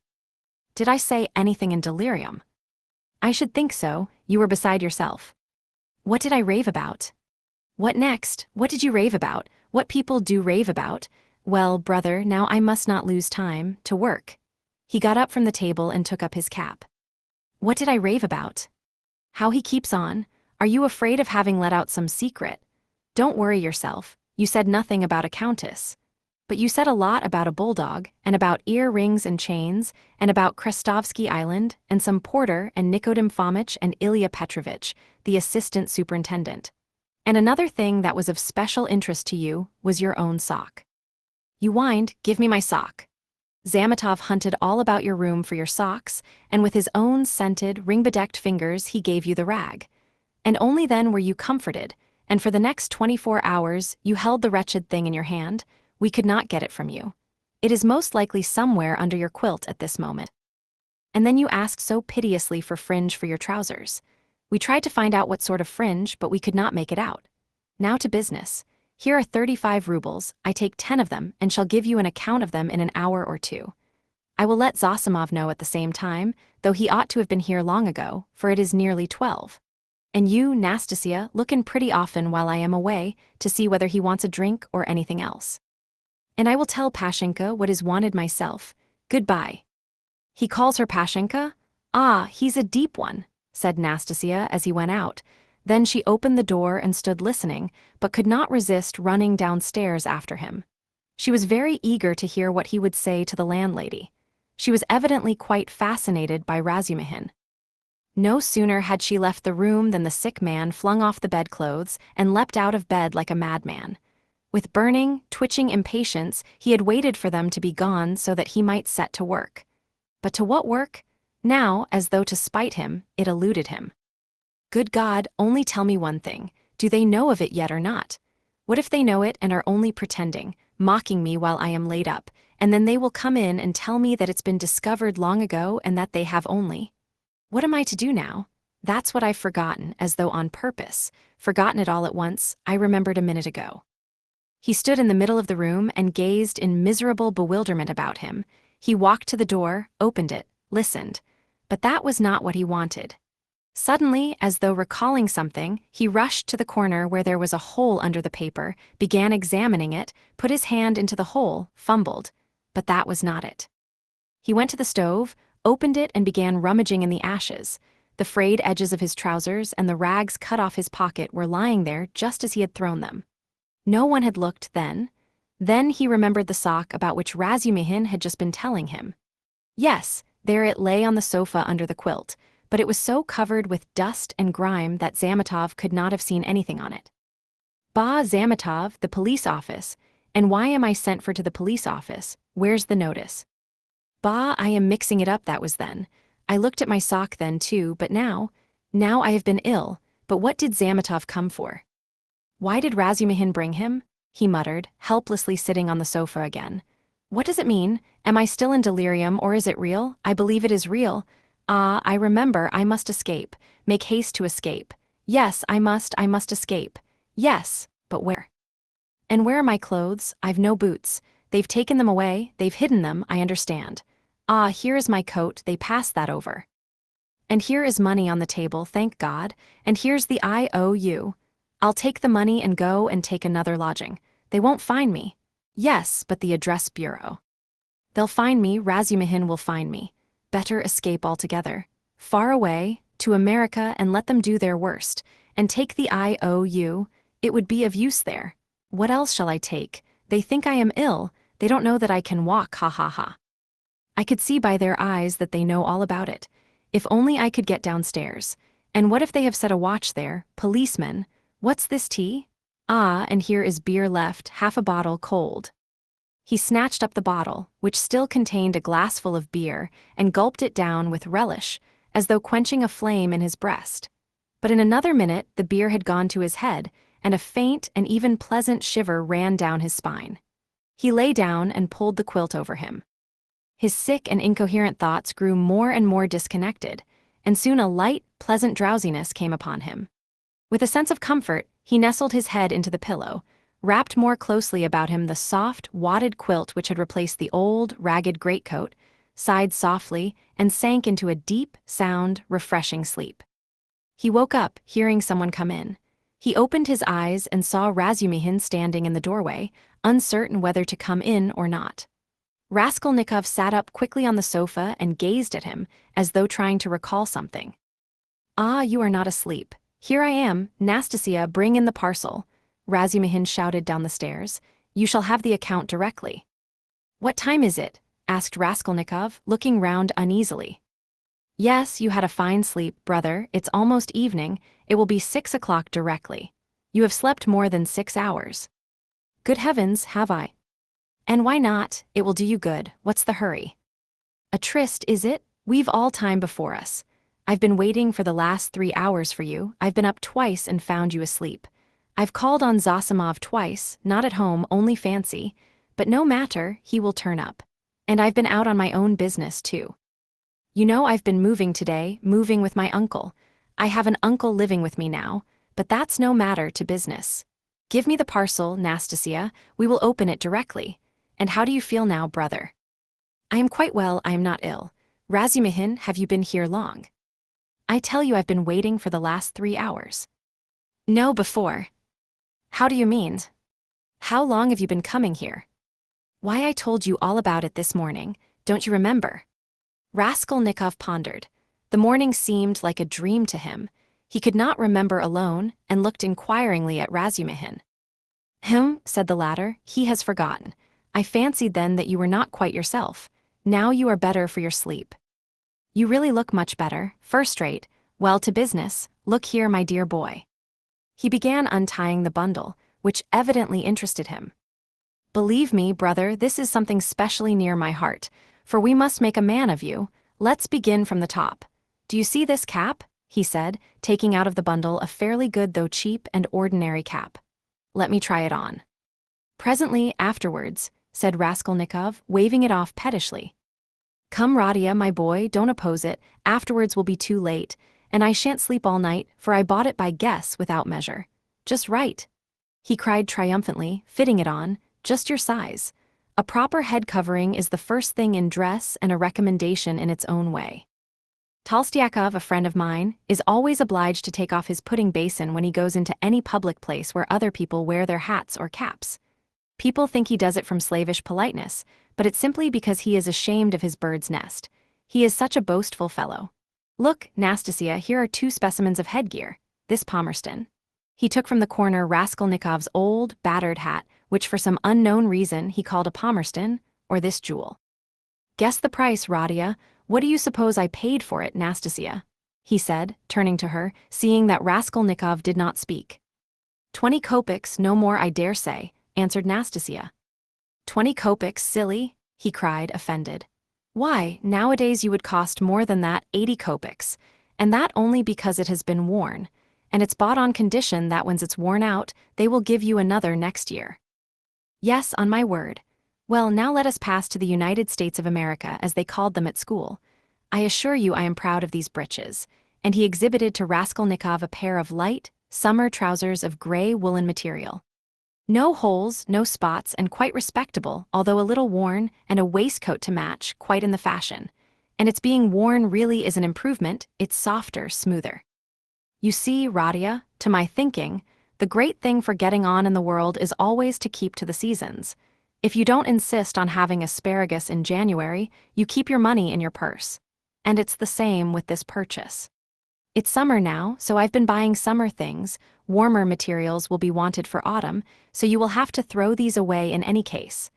Did I say anything in delirium? I should think so, you were beside yourself. What did I rave about? What next? What did you rave about? What people do rave about? Well, brother, now I must not lose time, to work. He got up from the table and took up his cap. What did I rave about? How he keeps on. Are you afraid of having let out some secret? Don't worry yourself, you said nothing about a countess. But you said a lot about a bulldog, and about earrings and chains, and about Krestovsky Island, and some porter and Nikodim Fomitch and Ilya Petrovitch, the assistant superintendent. And another thing that was of special interest to you was your own sock. You whined, give me my sock. Zametov hunted all about your room for your socks, and with his own scented, ring-bedecked fingers he gave you the rag. And only then were you comforted, and for the next 24 hours you held the wretched thing in your hand. We could not get it from you. It is most likely somewhere under your quilt at this moment. And then you asked so piteously for fringe for your trousers. We tried to find out what sort of fringe, but we could not make it out. Now to business. Here are 35 rubles, I take 10 of them and shall give you an account of them in an hour or two. I will let Zosimov know at the same time, though he ought to have been here long ago, for it is nearly 12. And you, Nastasia, look in pretty often while I am away, to see whether he wants a drink or anything else. And I will tell Pashenka what is wanted myself. Goodbye. He calls her Pashenka? Ah, he's a deep one, said Nastasia as he went out. Then she opened the door and stood listening, but could not resist running downstairs after him. She was very eager to hear what he would say to the landlady. She was evidently quite fascinated by Razumihin. No sooner had she left the room than the sick man flung off the bedclothes and leapt out of bed like a madman. With burning, twitching impatience, he had waited for them to be gone so that he might set to work. But to what work? Now, as though to spite him, it eluded him. Good God, only tell me one thing. Do they know of it yet or not? What if they know it and are only pretending, mocking me while I am laid up, and then they will come in and tell me that it's been discovered long ago and that they have only... What am I to do now? That's what I've forgotten, as though on purpose. Forgotten it all at once, I remembered a minute ago. He stood in the middle of the room and gazed in miserable bewilderment about him. He walked to the door, opened it, listened. But that was not what he wanted. Suddenly, as though recalling something, he rushed to the corner where there was a hole under the paper, began examining it, put his hand into the hole, fumbled. But that was not it. He went to the stove, opened it and began rummaging in the ashes. The frayed edges of his trousers and the rags cut off his pocket were lying there just as he had thrown them. No one had looked then. Then he remembered the sock about which Razumihin had just been telling him. Yes, there it lay on the sofa under the quilt, but it was so covered with dust and grime that Zametov could not have seen anything on it. Bah, Zametov, the police office. And why am I sent for to the police office? Where's the notice? Bah, I am mixing it up, that was then. I looked at my sock then too, but now I have been ill, but what did Zametov come for? Why did Razumihin bring him? He muttered, helplessly sitting on the sofa again. What does it mean? Am I still in delirium or is it real? I believe it is real. Ah, I remember, I must escape. Make haste to escape. Yes, I must escape. Yes, but where? And where are my clothes? I've no boots. They've taken them away, they've hidden them, I understand. Ah, here is my coat, they passed that over. And here is money on the table, thank God, and here's the IOU. I'll take the money and go and take another lodging. They won't find me. Yes, but the address bureau. They'll find me, Razumihin will find me. Better escape altogether. Far away, to America, and let them do their worst. And take the IOU, it would be of use there. What else shall I take? They think I am ill, they don't know that I can walk, ha ha ha. I could see by their eyes that they know all about it. If only I could get downstairs. And what if they have set a watch there, policemen? What's this tea? Ah, and here is beer left, half a bottle cold. He snatched up the bottle, which still contained a glassful of beer, and gulped it down with relish, as though quenching a flame in his breast. But in another minute the beer had gone to his head, and a faint and even pleasant shiver ran down his spine. He lay down and pulled the quilt over him. His sick and incoherent thoughts grew more and more disconnected, and soon a light, pleasant drowsiness came upon him. With a sense of comfort, he nestled his head into the pillow, wrapped more closely about him the soft, wadded quilt which had replaced the old, ragged greatcoat, sighed softly, and sank into a deep, sound, refreshing sleep. He woke up, hearing someone come in. He opened his eyes and saw Razumihin standing in the doorway, uncertain whether to come in or not. Raskolnikov sat up quickly on the sofa and gazed at him, as though trying to recall something. Ah, you are not asleep. Here I am, Nastasia, bring in the parcel. Razumihin shouted down the stairs. You shall have the account directly. What time is it? Asked Raskolnikov, looking round uneasily. Yes, you had a fine sleep, brother, it's almost evening, it will be 6 o'clock directly. You have slept more than 6 hours. Good heavens, have I? And why not? It will do you good, what's the hurry? A tryst, is it? We've all time before us. I've been waiting for the last 3 hours for you, I've been up twice and found you asleep. I've called on Zosimov twice, not at home, only fancy. but no matter, he will turn up. And I've been out on my own business too. You know, I've been moving today, moving with my uncle. I have an uncle living with me now, but that's no matter to business. Give me the parcel, Nastasia, we will open it directly. And how do you feel now, brother? I am quite well, I am not ill. Razumihin, have you been here long? I tell you I've been waiting for the last 3 hours. No, before. How do you mean? How long have you been coming here? Why, I told you all about it this morning, don't you remember? Raskolnikov pondered. The morning seemed like a dream to him. He could not remember alone, and looked inquiringly at Razumihin. Said the latter, he has forgotten. I fancied then that you were not quite yourself. Now you are better for your sleep. You really look much better, first-rate. Well, to business, look here, my dear boy. He began untying the bundle, which evidently interested him. Believe me, brother, this is something specially near my heart, for we must make a man of you. Let's begin from the top. Do you see this cap? He said, taking out of the bundle a fairly good though cheap and ordinary cap. Let me try it on. Presently, afterwards, said Raskolnikov, waving it off pettishly. Come, Rodia, my boy, don't oppose it, afterwards will be too late, and I shan't sleep all night, for I bought it by guess without measure. Just right, he cried triumphantly, fitting it on, just your size. A proper head covering is the first thing in dress and a recommendation in its own way. Tolstyakov, a friend of mine, is always obliged to take off his pudding basin when he goes into any public place where other people wear their hats or caps. People think he does it from slavish politeness, but it's simply because he is ashamed of his bird's nest. He is such a boastful fellow. Look, Nastasia, here are 2 specimens of headgear. This Palmerston. He took from the corner Raskolnikov's old, battered hat, which for some unknown reason he called a Palmerston, or this jewel. Guess the price, Rodia. What do you suppose I paid for it, Nastasia? He said, turning to her, seeing that Raskolnikov did not speak. 20 kopecks, no more, I dare say, answered Nastasia. 20 kopecks, silly, he cried, offended. Why, nowadays you would cost more than that, 80 kopecks, and that only because it has been worn, and it's bought on condition that once it's worn out, they will give you another next year. Yes, on my word. Well, now let us pass to the United States of America, as they called them at school. I assure you I am proud of these breeches, and he exhibited to Raskolnikov a pair of light, summer trousers of gray woolen material. No holes, no spots, and quite respectable, although a little worn, and a waistcoat to match, quite in the fashion. And its being worn really is an improvement, it's softer, smoother. You see, Rodia, to my thinking, the great thing for getting on in the world is always to keep to the seasons. If you don't insist on having asparagus in January, you keep your money in your purse. And it's the same with this purchase. It's summer now, so I've been buying summer things. Warmer materials will be wanted for autumn, so you will have to throw these away in any case.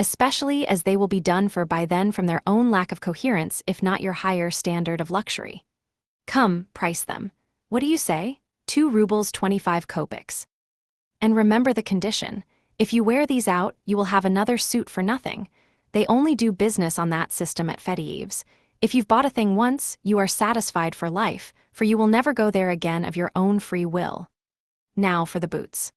Especially as they will be done for by then from their own lack of coherence, if not your higher standard of luxury. Come, price them. What do you say? 2 rubles 25 kopecks. And remember the condition. If you wear these out, you will have another suit for nothing. They only do business on that system at Fedyaev's. If you've bought a thing once, you are satisfied for life, for you will never go there again of your own free will. Now for the boots.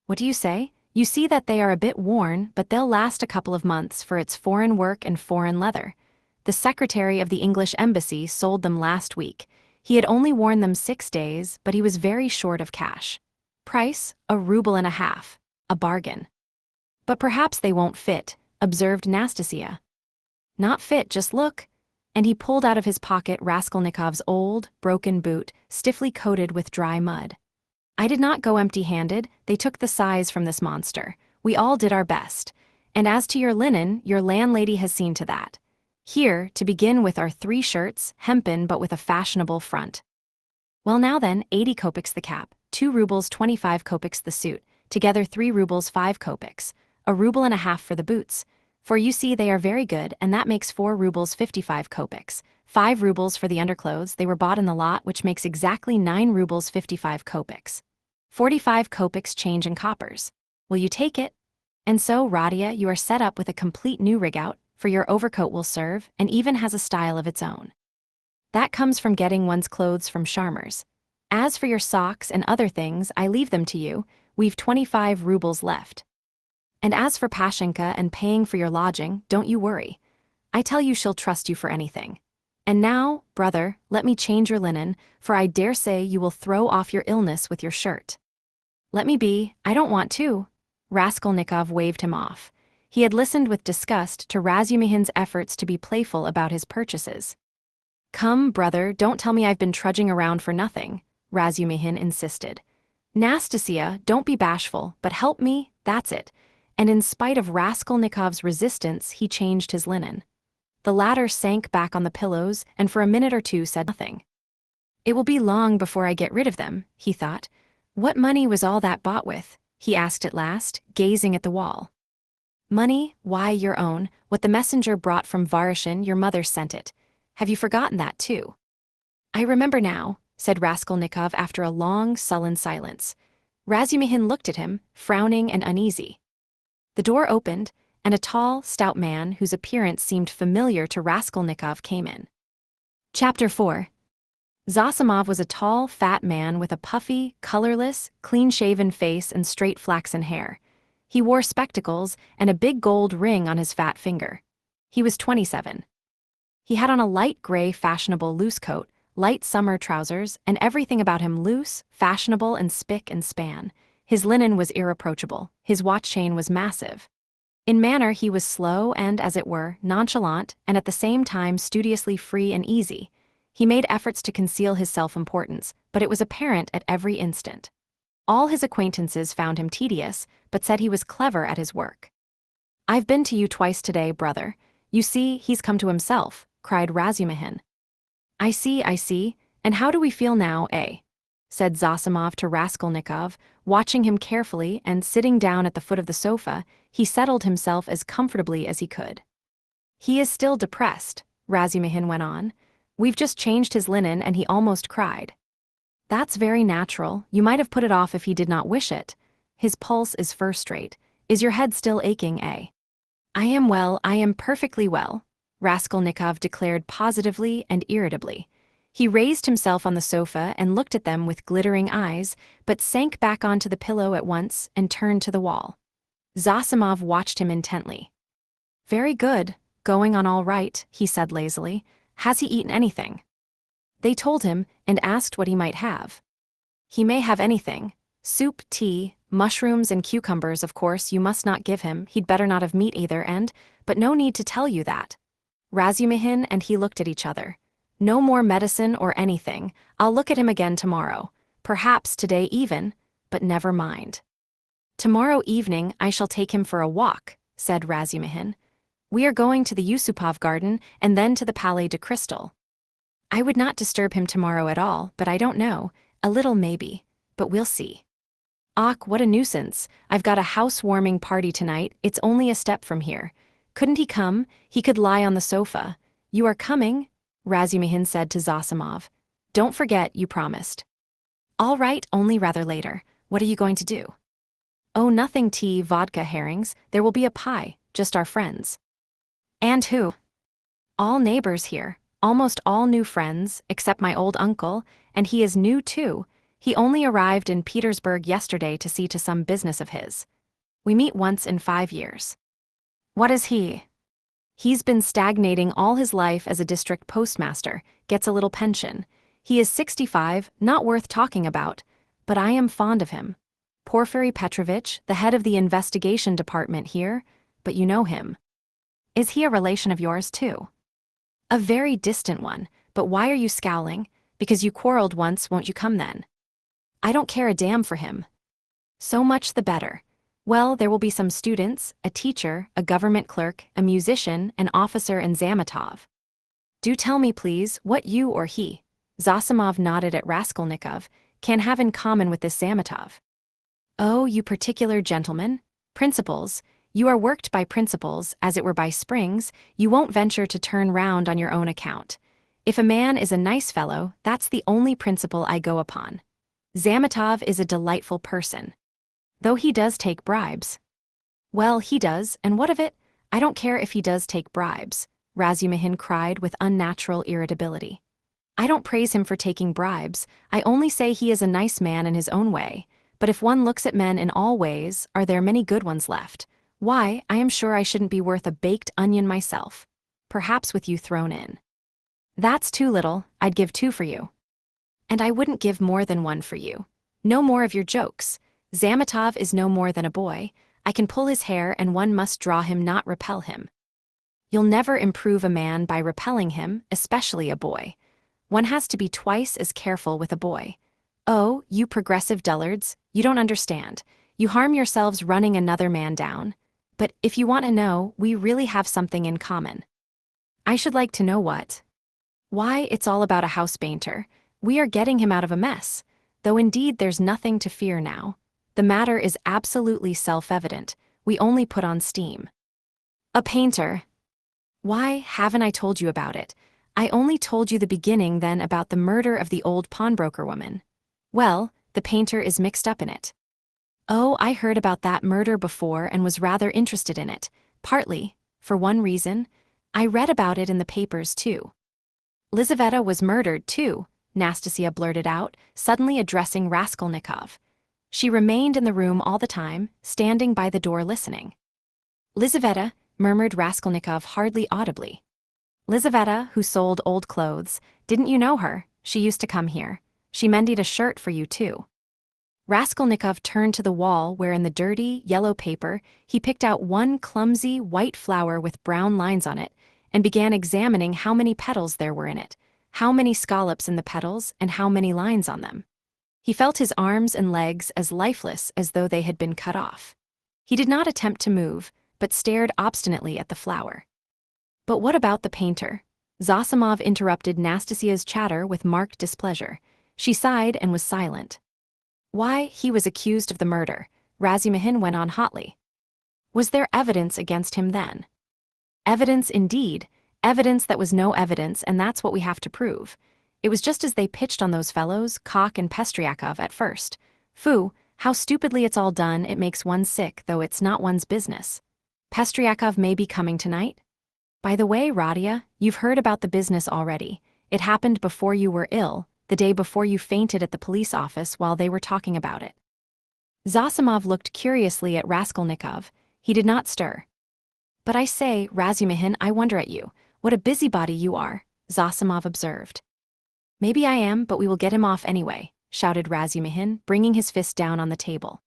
What do you say? You see that they are a bit worn, but they'll last a couple of months, for it's foreign work and foreign leather. The secretary of the English embassy sold them last week. He had only worn them 6 days, but he was very short of cash. Price, 1.5 rubles. A bargain. But perhaps they won't fit, observed Nastasia. Not fit, just look. And he pulled out of his pocket Raskolnikov's old, broken boot, stiffly coated with dry mud. I did not go empty-handed, they took the size from this monster. We all did our best. And as to your linen, your landlady has seen to that. Here, to begin with, are 3 shirts, hempen but with a fashionable front. Well now then, 80 kopecks the cap, 2 rubles 25 kopecks the suit, together 3 rubles 5 kopecks, 1.5 rubles for the boots. For you see they are very good, and that makes 4 rubles 55 kopecks, 5 rubles for the underclothes, they were bought in the lot, which makes exactly 9 rubles 55 kopecks. 45 kopecks change in coppers. Will you take it? And so, Rodia, you are set up with a complete new rig-out, for your overcoat will serve, and even has a style of its own. That comes from getting one's clothes from Sharmer's. As for your socks and other things, I leave them to you, we've 25 rubles left. And as for Pashenka and paying for your lodging, don't you worry. I tell you she'll trust you for anything. And now, brother, let me change your linen, for I dare say you will throw off your illness with your shirt. Let me be, I don't want to. Raskolnikov waved him off. He had listened with disgust to Razumihin's efforts to be playful about his purchases. Come, brother, don't tell me I've been trudging around for nothing, Razumihin insisted. Nastasia, don't be bashful, but help me, that's it. And in spite of Raskolnikov's resistance, he changed his linen. The latter sank back on the pillows and for a minute or two said nothing. It will be long before I get rid of them, he thought. What money was all that bought with? He asked at last, gazing at the wall. Money? Why, your own, what the messenger brought from Varshin, your mother sent it. Have you forgotten that too? I remember now, said Raskolnikov after a long, sullen silence. Razumihin looked at him, frowning and uneasy. The door opened, and a tall, stout man whose appearance seemed familiar to Raskolnikov came in. Chapter 4. Zosimov was a tall, fat man with a puffy, colorless, clean-shaven face and straight flaxen hair. He wore spectacles and a big gold ring on his fat finger. He was 27. He had on a light gray fashionable loose coat, light summer trousers, and everything about him loose, fashionable, and spick and span. His linen was irreproachable, his watch chain was massive. In manner he was slow and, as it were, nonchalant, and at the same time studiously free and easy. He made efforts to conceal his self-importance, but it was apparent at every instant. All his acquaintances found him tedious, but said he was clever at his work. I've been to you twice today, brother. You see, he's come to himself, cried Razumihin. I see, and how do we feel now, eh? Said Zosimov to Raskolnikov, watching him carefully, and sitting down at the foot of the sofa, he settled himself as comfortably as he could. He is still depressed, Razumihin went on. We've just changed his linen and he almost cried. That's very natural, you might have put it off if he did not wish it. His pulse is first-rate. Is your head still aching, eh? I am perfectly well, Raskolnikov declared positively and irritably. He raised himself on the sofa and looked at them with glittering eyes, but sank back onto the pillow at once and turned to the wall. Zosimov watched him intently. Very good, going on all right, he said lazily. Has he eaten anything? They told him and asked what he might have. He may have anything. Soup, tea, mushrooms and cucumbers, of course you must not give him, he'd better not have meat either but no need to tell you that. Razumihin and he looked at each other. No more medicine or anything, I'll look at him again tomorrow, perhaps today even, but never mind. Tomorrow evening I shall take him for a walk, said Razumihin. We are going to the Yusupov garden and then to the Palais de Crystal. I would not disturb him tomorrow at all, but I don't know, a little maybe, but we'll see. Ach, what a nuisance, I've got a housewarming party tonight, it's only a step from here. Couldn't he come? He could lie on the sofa. You are coming? Razumihin said to Zosimov. Don't forget, you promised. All right, only rather later. What are you going to do? Oh, nothing, tea, vodka, herrings, there will be a pie, just our friends. And who? All neighbors here, almost all new friends, except my old uncle, and he is new too. He only arrived in Petersburg yesterday to see to some business of his. We meet once in 5 years. What is he? He's been stagnating all his life as a district postmaster, gets a little pension. He is 65, not worth talking about, but I am fond of him. Porfiry Petrovitch, the head of the investigation department here, but you know him. Is he a relation of yours too? A very distant one, but why are you scowling? Because you quarreled once, won't you come then? I don't care a damn for him. So much the better. Well, there will be some students, a teacher, a government clerk, a musician, an officer and Zametov. Do tell me please, what you or he, Zosimov nodded at Raskolnikov, can have in common with this Zametov. Oh, you particular gentlemen? Principles. You are worked by principles, as it were by springs, you won't venture to turn round on your own account. If a man is a nice fellow, that's the only principle I go upon. Zametov is a delightful person. Though he does take bribes. Well, he does, and what of it? I don't care if he does take bribes, Razumihin cried with unnatural irritability. I don't praise him for taking bribes, I only say he is a nice man in his own way, but if one looks at men in all ways, are there many good ones left? Why, I am sure I shouldn't be worth a baked onion myself. Perhaps with you thrown in. That's too little, I'd give 2 for you. And I wouldn't give more than 1 for you. No more of your jokes. Zametov is no more than a boy. I can pull his hair and one must draw him, not repel him. You'll never improve a man by repelling him, especially a boy. One has to be twice as careful with a boy. Oh, you progressive dullards, you don't understand. You harm yourselves running another man down. But if you want to know, we really have something in common. I should like to know what. Why, it's all about a house painter. We are getting him out of a mess. Though indeed there's nothing to fear now. The matter is absolutely self-evident. We only put on steam. A painter. Why, haven't I told you about it? I only told you the beginning then about the murder of the old pawnbroker woman. Well, the painter is mixed up in it. Oh, I heard about that murder before and was rather interested in it, partly, for one reason. I read about it in the papers too. Lizaveta was murdered too, Nastasia blurted out, suddenly addressing Raskolnikov. She remained in the room all the time, standing by the door listening. Lizaveta, murmured Raskolnikov hardly audibly. Lizaveta, who sold old clothes, didn't you know her? She used to come here. She mended a shirt for you too. Raskolnikov turned to the wall where in the dirty, yellow paper he picked out one clumsy, white flower with brown lines on it and began examining how many petals there were in it, how many scallops in the petals and how many lines on them. He felt his arms and legs as lifeless as though they had been cut off. He did not attempt to move, but stared obstinately at the flower. But what about the painter? Zosimov interrupted Nastasia's chatter with marked displeasure. She sighed and was silent. Why, he was accused of the murder, Razumihin went on hotly. Was there evidence against him then? Evidence indeed, evidence that was no evidence, and that's what we have to prove. It was just as they pitched on those fellows, Kok and Pestryakov, at first. Phoo, how stupidly it's all done, it makes one sick, though it's not one's business. Pestryakov may be coming tonight. By the way, Rodia, you've heard about the business already. It happened before you were ill, the day before you fainted at the police office while they were talking about it. Zosimov looked curiously at Raskolnikov. He did not stir. But I say, Razumihin, I wonder at you. What a busybody you are, Zosimov observed. Maybe I am, but we will get him off anyway, shouted Razumihin, bringing his fist down on the table.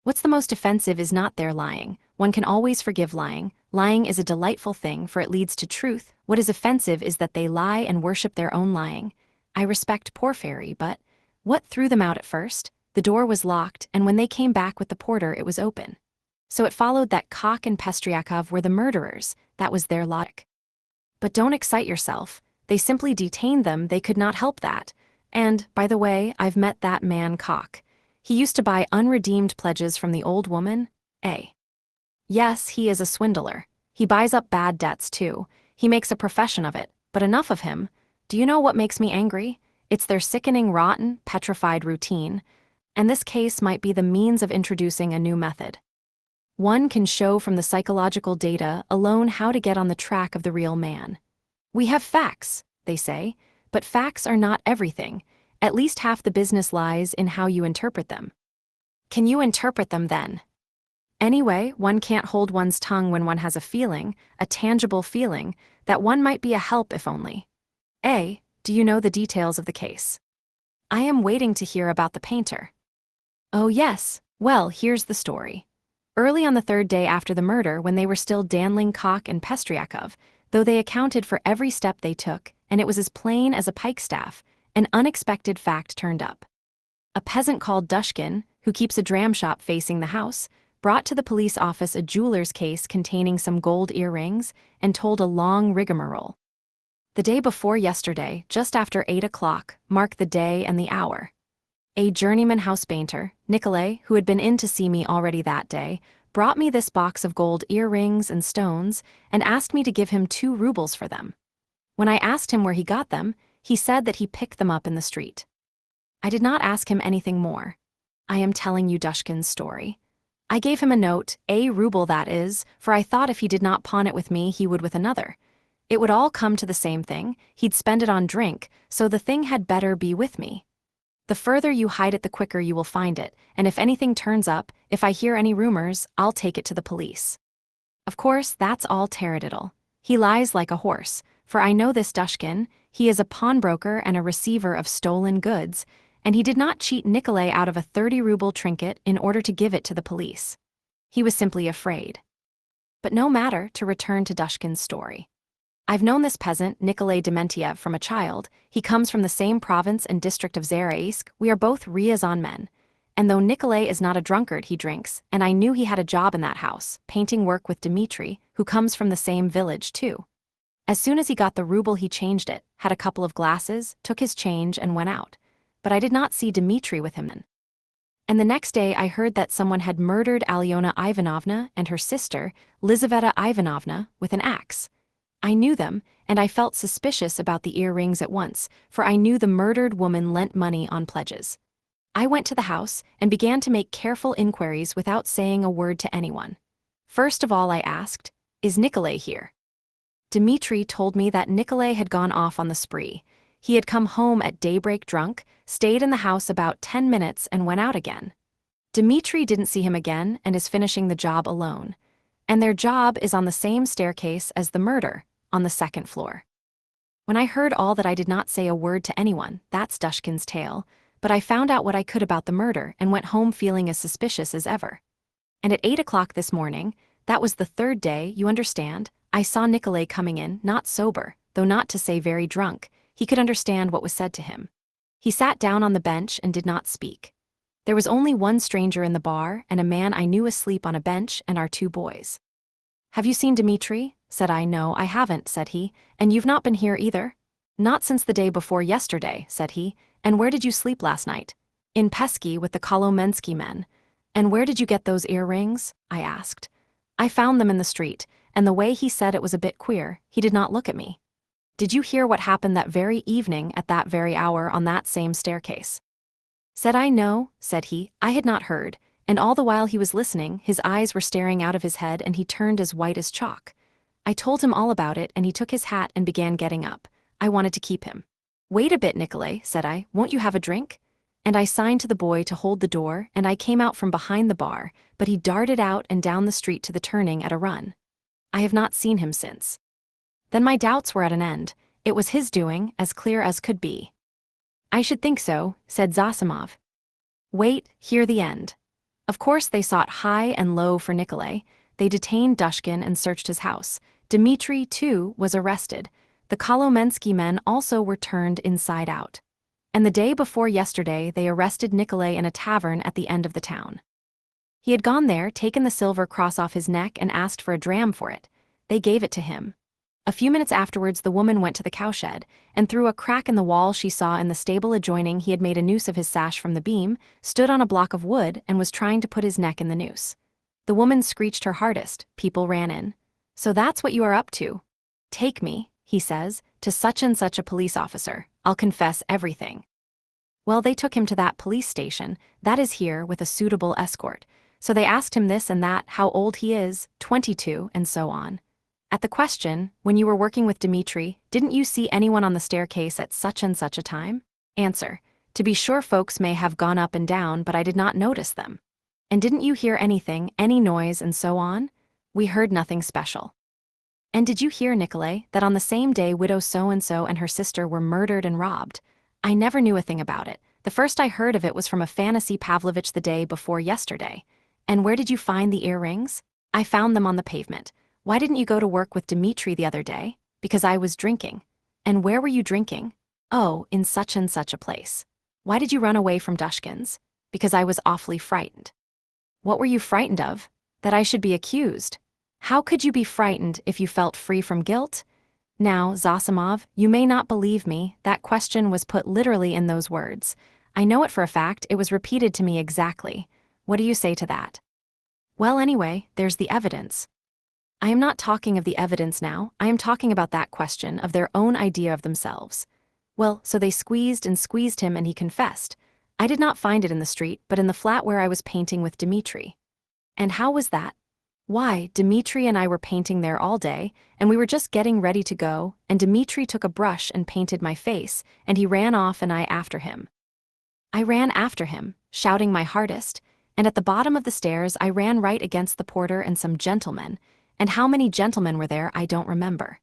What's the most offensive is not their lying. One can always forgive lying. Lying is a delightful thing, for it leads to truth. What is offensive is that they lie and worship their own lying. I respect Porfiry, but what threw them out at first? The door was locked, and when they came back with the porter it was open. So it followed that Kok and Pestryakov were the murderers. That was their logic. But don't excite yourself. They simply detained them, they could not help that. And, by the way, I've met that man Kok. He used to buy unredeemed pledges from the old woman, eh? Yes, he is a swindler. He buys up bad debts too. He makes a profession of it, but enough of him. Do you know what makes me angry? It's their sickening, rotten, petrified routine. And this case might be the means of introducing a new method. One can show from the psychological data alone how to get on the track of the real man. We have facts, they say, but facts are not everything. At least half the business lies in how you interpret them. Can you interpret them then? Anyway, one can't hold one's tongue when one has a feeling, a tangible feeling, that one might be a help if only. Do you know the details of the case? I am waiting to hear about the painter. Oh yes, well, here's the story. Early on the 3rd day after the murder, when they were still dandling Kok and Pestryakov, though they accounted for every step they took, and it was as plain as a pikestaff, an unexpected fact turned up. A peasant called Dushkin, who keeps a dram shop facing the house, brought to the police office a jeweler's case containing some gold earrings and told a long rigmarole. The day before yesterday, just after 8 o'clock, marked the day and the hour. A journeyman house painter, Nikolay, who had been in to see me already that day, brought me this box of gold earrings and stones and asked me to give him 2 rubles for them. When I asked him where he got them, he said that he picked them up in the street. I did not ask him anything more. I am telling you Dushkin's story. I gave him a note, a ruble that is, for I thought if he did not pawn it with me he would with another. It would all come to the same thing, he'd spend it on drink, so the thing had better be with me. The further you hide it the quicker you will find it, and if anything turns up, if I hear any rumors, I'll take it to the police. Of course, that's all taradiddle. He lies like a horse, for I know this Dushkin, he is a pawnbroker and a receiver of stolen goods, and he did not cheat Nikolay out of a 30-ruble trinket in order to give it to the police. He was simply afraid. But no matter, to return to Dushkin's story. I've known this peasant, Nikolay Dementiev, from a child. He comes from the same province and district of Zaraisk. We are both Ryazan men. And though Nikolay is not a drunkard, he drinks, and I knew he had a job in that house, painting work with Dmitri, who comes from the same village too. As soon as he got the ruble, he changed it, had a couple of glasses, took his change and went out. But I did not see Dmitri with him then. And the next day I heard that someone had murdered Alyona Ivanovna and her sister, Lizaveta Ivanovna, with an axe. I knew them, and I felt suspicious about the earrings at once, for I knew the murdered woman lent money on pledges. I went to the house and began to make careful inquiries without saying a word to anyone. First of all I asked, "Is Nikolay here?" Dmitri told me that Nikolay had gone off on the spree. He had come home at daybreak drunk, stayed in the house about 10 minutes and went out again. Dmitri didn't see him again and is finishing the job alone. And their job is on the same staircase as the murder, on the second floor. When I heard all that, I did not say a word to anyone. That's Dushkin's tale. But I found out what I could about the murder and went home feeling as suspicious as ever. And at 8 o'clock this morning, that was the third day, you understand, I saw Nikolay coming in, not sober, though not to say very drunk. He could understand what was said to him. He sat down on the bench and did not speak. There was only one stranger in the bar and a man I knew asleep on a bench and our 2 boys. "Have you seen Dmitri?" said I. "No, I haven't," said he. "And you've not been here either?" "Not since the day before yesterday," said he. "And where did you sleep last night?" "In Pesky with the Kolomensky men." "And where did you get those earrings?" I asked. "I found them in the street," and the way he said it was a bit queer. He did not look at me. "Did you hear what happened that very evening at that very hour on that same staircase?" Said I. "No," said he. I had not heard, and all the while he was listening, his eyes were staring out of his head and he turned as white as chalk. I told him all about it and he took his hat and began getting up. I wanted to keep him. "Wait a bit, Nikolay," said I. "Won't you have a drink?" And I signed to the boy to hold the door, and I came out from behind the bar, but he darted out and down the street to the turning at a run. I have not seen him since. Then my doubts were at an end. It was his doing, as clear as could be. "I should think so," said Zosimov. "Wait, hear the end. Of course they sought high and low for Nikolay. They detained Dushkin and searched his house. Dmitri, too, was arrested. The Kolomensky men also were turned inside out. And the day before yesterday they arrested Nikolay in a tavern at the end of the town. He had gone there, taken the silver cross off his neck and asked for a dram for it. They gave it to him. A few minutes afterwards the woman went to the cowshed, and through a crack in the wall she saw in the stable adjoining he had made a noose of his sash from the beam, stood on a block of wood and was trying to put his neck in the noose. The woman screeched her hardest. People ran in. "So that's what you are up to. Take me," he says, "to such and such a police officer. I'll confess everything." Well, they took him to that police station, that is here, with a suitable escort. So they asked him this and that, how old he is, 22, and so on. At the question, "When you were working with Dmitri, didn't you see anyone on the staircase at such and such a time?" Answer: "To be sure, folks may have gone up and down, but I did not notice them." "And didn't you hear anything, any noise, and so on?" "We heard nothing special." "And did you hear, Nikolay, that on the same day widow so-and-so and her sister were murdered and robbed?" "I never knew a thing about it. The first I heard of it was from Afanasy Pavlovitch the day before yesterday." "And where did you find the earrings?" "I found them on the pavement." "Why didn't you go to work with Dmitri the other day?" "Because I was drinking." "And where were you drinking?" "Oh, in such and such a place." "Why did you run away from Dushkin's?" "Because I was awfully frightened." "What were you frightened of?" "That I should be accused." "How could you be frightened if you felt free from guilt?" Now, Zosimov, you may not believe me, that question was put literally in those words. I know it for a fact, it was repeated to me exactly. What do you say to that? Well, anyway, there's the evidence. I am not talking of the evidence now, I am talking about that question of their own idea of themselves. Well, so they squeezed and squeezed him and he confessed. I did not find it in the street, but in the flat where I was painting with Dmitri. And how was that? Why, Dmitri and I were painting there all day, and we were just getting ready to go, and Dmitri took a brush and painted my face, and he ran off and I after him. I ran after him, shouting my hardest, and at the bottom of the stairs I ran right against the porter and some gentlemen, And how many gentlemen were there I don't remember.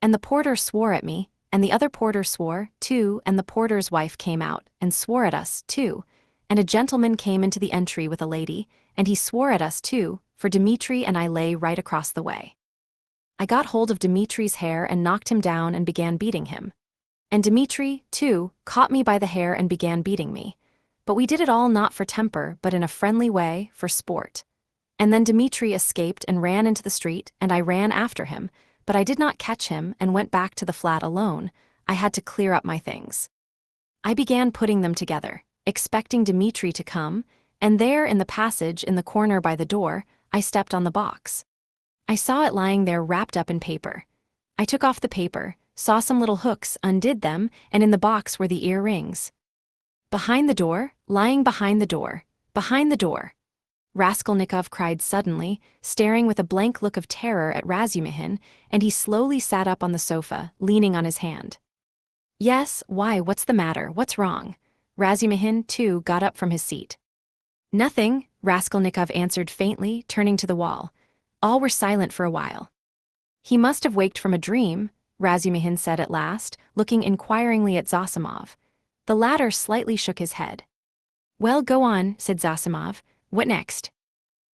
And the porter swore at me, and the other porter swore, too, and the porter's wife came out, and swore at us, too. And a gentleman came into the entry with a lady, and he swore at us, too, for Dmitri and I lay right across the way. I got hold of Dmitri's hair and knocked him down and began beating him. And Dmitri, too, caught me by the hair and began beating me. But we did it all not for temper, but in a friendly way, for sport. And then Dmitri escaped and ran into the street, and I ran after him, but I did not catch him and went back to the flat alone. I had to clear up my things. I began putting them together, expecting Dmitri to come, and there in the passage in the corner by the door, I stepped on the box. I saw it lying there wrapped up in paper. I took off the paper, saw some little hooks, undid them, and in the box were the earrings. Behind the door, lying behind the door, behind the door. Raskolnikov cried suddenly, staring with a blank look of terror at Razumihin, and he slowly sat up on the sofa, leaning on his hand. Yes, why, what's the matter, what's wrong? Razumihin, too, got up from his seat. Nothing, Raskolnikov answered faintly, turning to the wall. All were silent for a while. He must have waked from a dream, Razumihin said at last, looking inquiringly at Zosimov. The latter slightly shook his head. Well, go on, said Zosimov. What next?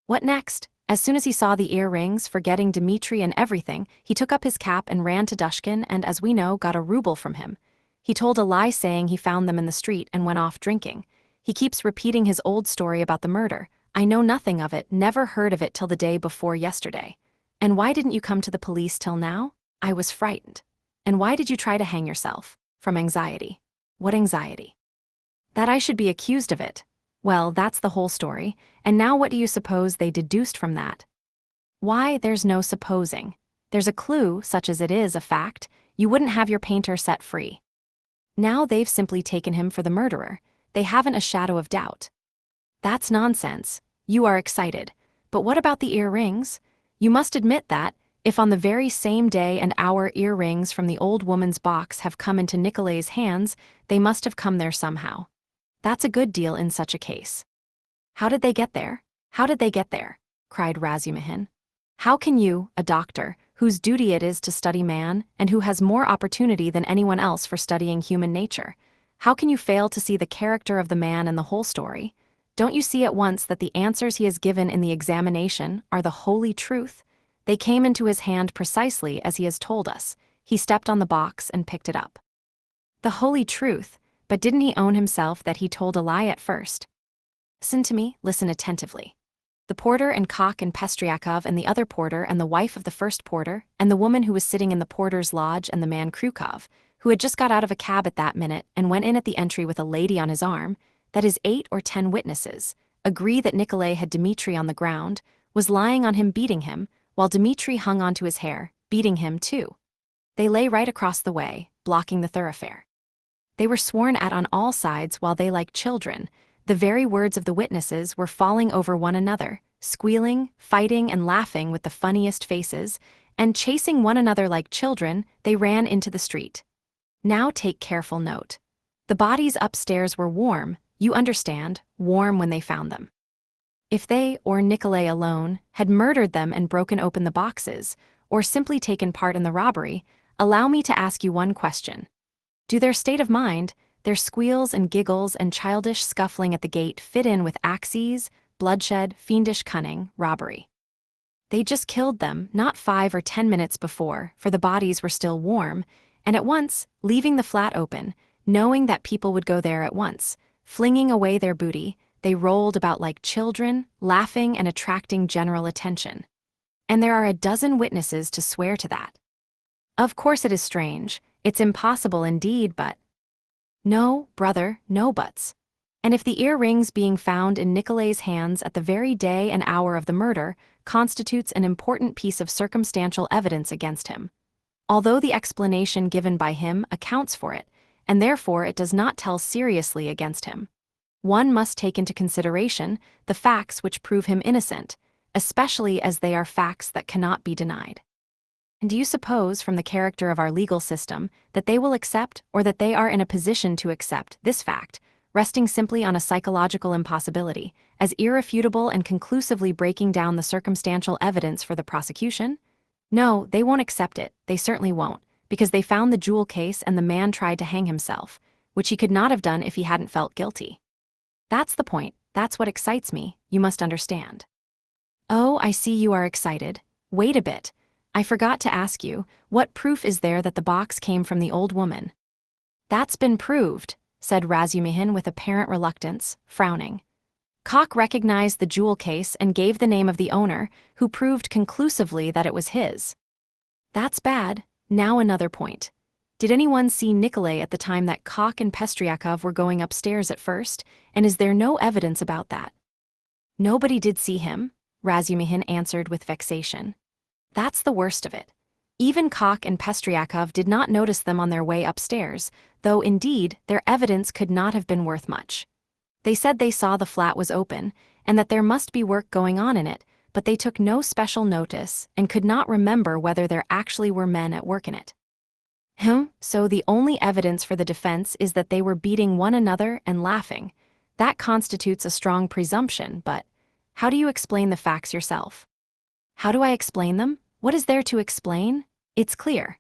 What next? As soon as he saw the earrings, forgetting Dmitri and everything, he took up his cap and ran to Dushkin and, as we know, got a ruble from him. He told a lie saying he found them in the street and went off drinking. He keeps repeating his old story about the murder. I know nothing of it, never heard of it till the day before yesterday. And why didn't you come to the police till now? I was frightened. And why did you try to hang yourself? From anxiety. What anxiety? That I should be accused of it. Well, that's the whole story, and now what do you suppose they deduced from that? Why, there's no supposing. There's a clue, such as it is a fact, you wouldn't have your painter set free. Now they've simply taken him for the murderer. They haven't a shadow of doubt. That's nonsense. You are excited. But what about the earrings? You must admit that, if on the very same day and hour earrings from the old woman's box have come into Nikolay's hands, they must have come there somehow. That's a good deal in such a case. How did they get there? How did they get there? Cried Razumihin. How can you, a doctor, whose duty it is to study man, and who has more opportunity than anyone else for studying human nature, how can you fail to see the character of the man and the whole story? Don't you see at once that the answers he has given in the examination are the holy truth? They came into his hand precisely as he has told us. He stepped on the box and picked it up. The holy truth, but didn't he own himself that he told a lie at first? Listen to me, listen attentively. The porter and cock and Pestriakov and the other porter and the wife of the first porter and the woman who was sitting in the porter's lodge and the man Krukov, who had just got out of a cab at that minute and went in at the entry with a lady on his arm, that is 8 or 10 witnesses, agree that Nikolay had Dmitri on the ground, was lying on him beating him, while Dmitri hung onto his hair, beating him too. They lay right across the way, blocking the thoroughfare. They were sworn at on all sides while they like children. The very words of the witnesses were falling over one another, squealing, fighting and laughing with the funniest faces, and chasing one another like children, they ran into the street. Now take careful note. The bodies upstairs were warm, you understand, warm when they found them. If they, or Nikolay alone, had murdered them and broken open the boxes, or simply taken part in the robbery, allow me to ask you one question. Do their state of mind, their squeals and giggles and childish scuffling at the gate fit in with axes, bloodshed, fiendish cunning, robbery? They just killed them, not 5 or 10 minutes before, for the bodies were still warm, and at once, leaving the flat open, knowing that people would go there at once, flinging away their booty, they rolled about like children, laughing and attracting general attention. And there are a dozen witnesses to swear to that. Of course it is strange, it's impossible indeed, but... No, brother, no buts. And if the earrings being found in Nikolay's hands at the very day and hour of the murder constitutes an important piece of circumstantial evidence against him, although the explanation given by him accounts for it, and therefore it does not tell seriously against him, one must take into consideration the facts which prove him innocent, especially as they are facts that cannot be denied. And do you suppose, from the character of our legal system, that they will accept, or that they are in a position to accept, this fact, resting simply on a psychological impossibility, as irrefutable and conclusively breaking down the circumstantial evidence for the prosecution? No, they won't accept it, they certainly won't, because they found the jewel case and the man tried to hang himself, which he could not have done if he hadn't felt guilty. That's the point, that's what excites me, you must understand. Oh, I see you are excited. Wait a bit. I forgot to ask you, what proof is there that the box came from the old woman? That's been proved, said Razumihin with apparent reluctance, frowning. Koch recognized the jewel case and gave the name of the owner, who proved conclusively that it was his. That's bad. Now another point. Did anyone see Nikolay at the time that Koch and Pestryakov were going upstairs at first, and is there no evidence about that? Nobody did see him, Razumihin answered with vexation. That's the worst of it. Even Koch and Pestryakov did not notice them on their way upstairs, though indeed their evidence could not have been worth much. They said they saw the flat was open, and that there must be work going on in it, but they took no special notice and could not remember whether there actually were men at work in it. So the only evidence for the defense is that they were beating one another and laughing. That constitutes a strong presumption, but how do you explain the facts yourself? How do I explain them? What is there to explain? It's clear.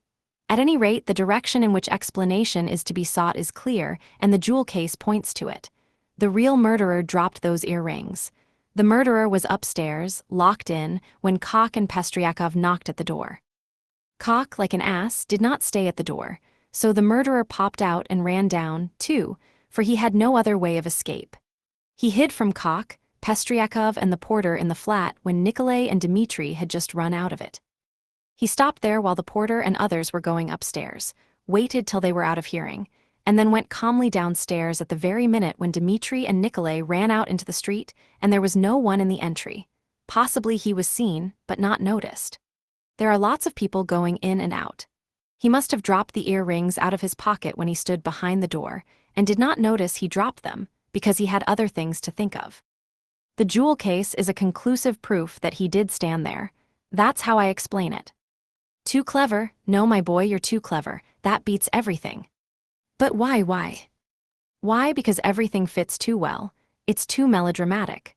At any rate, the direction in which explanation is to be sought is clear, and the jewel case points to it. The real murderer dropped those earrings. The murderer was upstairs, locked in, when Koch and Pestryakov knocked at the door. Koch, like an ass, did not stay at the door, so the murderer popped out and ran down, too, for he had no other way of escape. He hid from Koch, Pestryakov and the porter in the flat when Nikolay and Dmitri had just run out of it. He stopped there while the porter and others were going upstairs, waited till they were out of hearing, and then went calmly downstairs at the very minute when Dmitri and Nikolay ran out into the street and there was no one in the entry. Possibly he was seen, but not noticed. There are lots of people going in and out. He must have dropped the earrings out of his pocket when he stood behind the door, and did not notice he dropped them, because he had other things to think of. The jewel case is a conclusive proof that he did stand there. That's how I explain it. Too clever? No, my boy, you're too clever. That beats everything. But why? Why? Because everything fits too well. It's too melodramatic.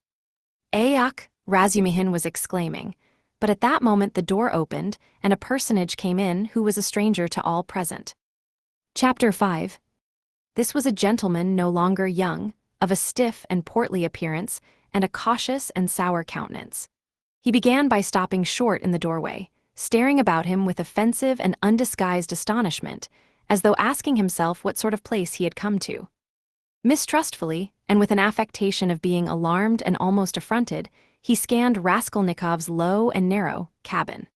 Ayuk, Razumihin was exclaiming. But at that moment the door opened, and a personage came in who was a stranger to all present. Chapter 5. This was a gentleman no longer young, of a stiff and portly appearance, and a cautious and sour countenance. He began by stopping short in the doorway, staring about him with offensive and undisguised astonishment, as though asking himself what sort of place he had come to. Mistrustfully, and with an affectation of being alarmed and almost affronted, he scanned Raskolnikov's low and narrow cabin.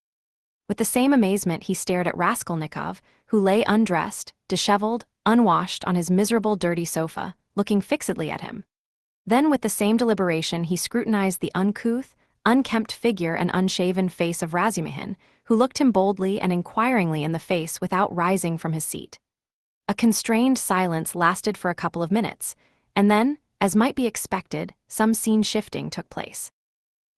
With the same amazement he stared at Raskolnikov, who lay undressed, disheveled, unwashed on his miserable dirty sofa, looking fixedly at him. Then with the same deliberation he scrutinized the uncouth, unkempt figure and unshaven face of Razumihin, who looked him boldly and inquiringly in the face without rising from his seat. A constrained silence lasted for a couple of minutes, and then, as might be expected, some scene shifting took place.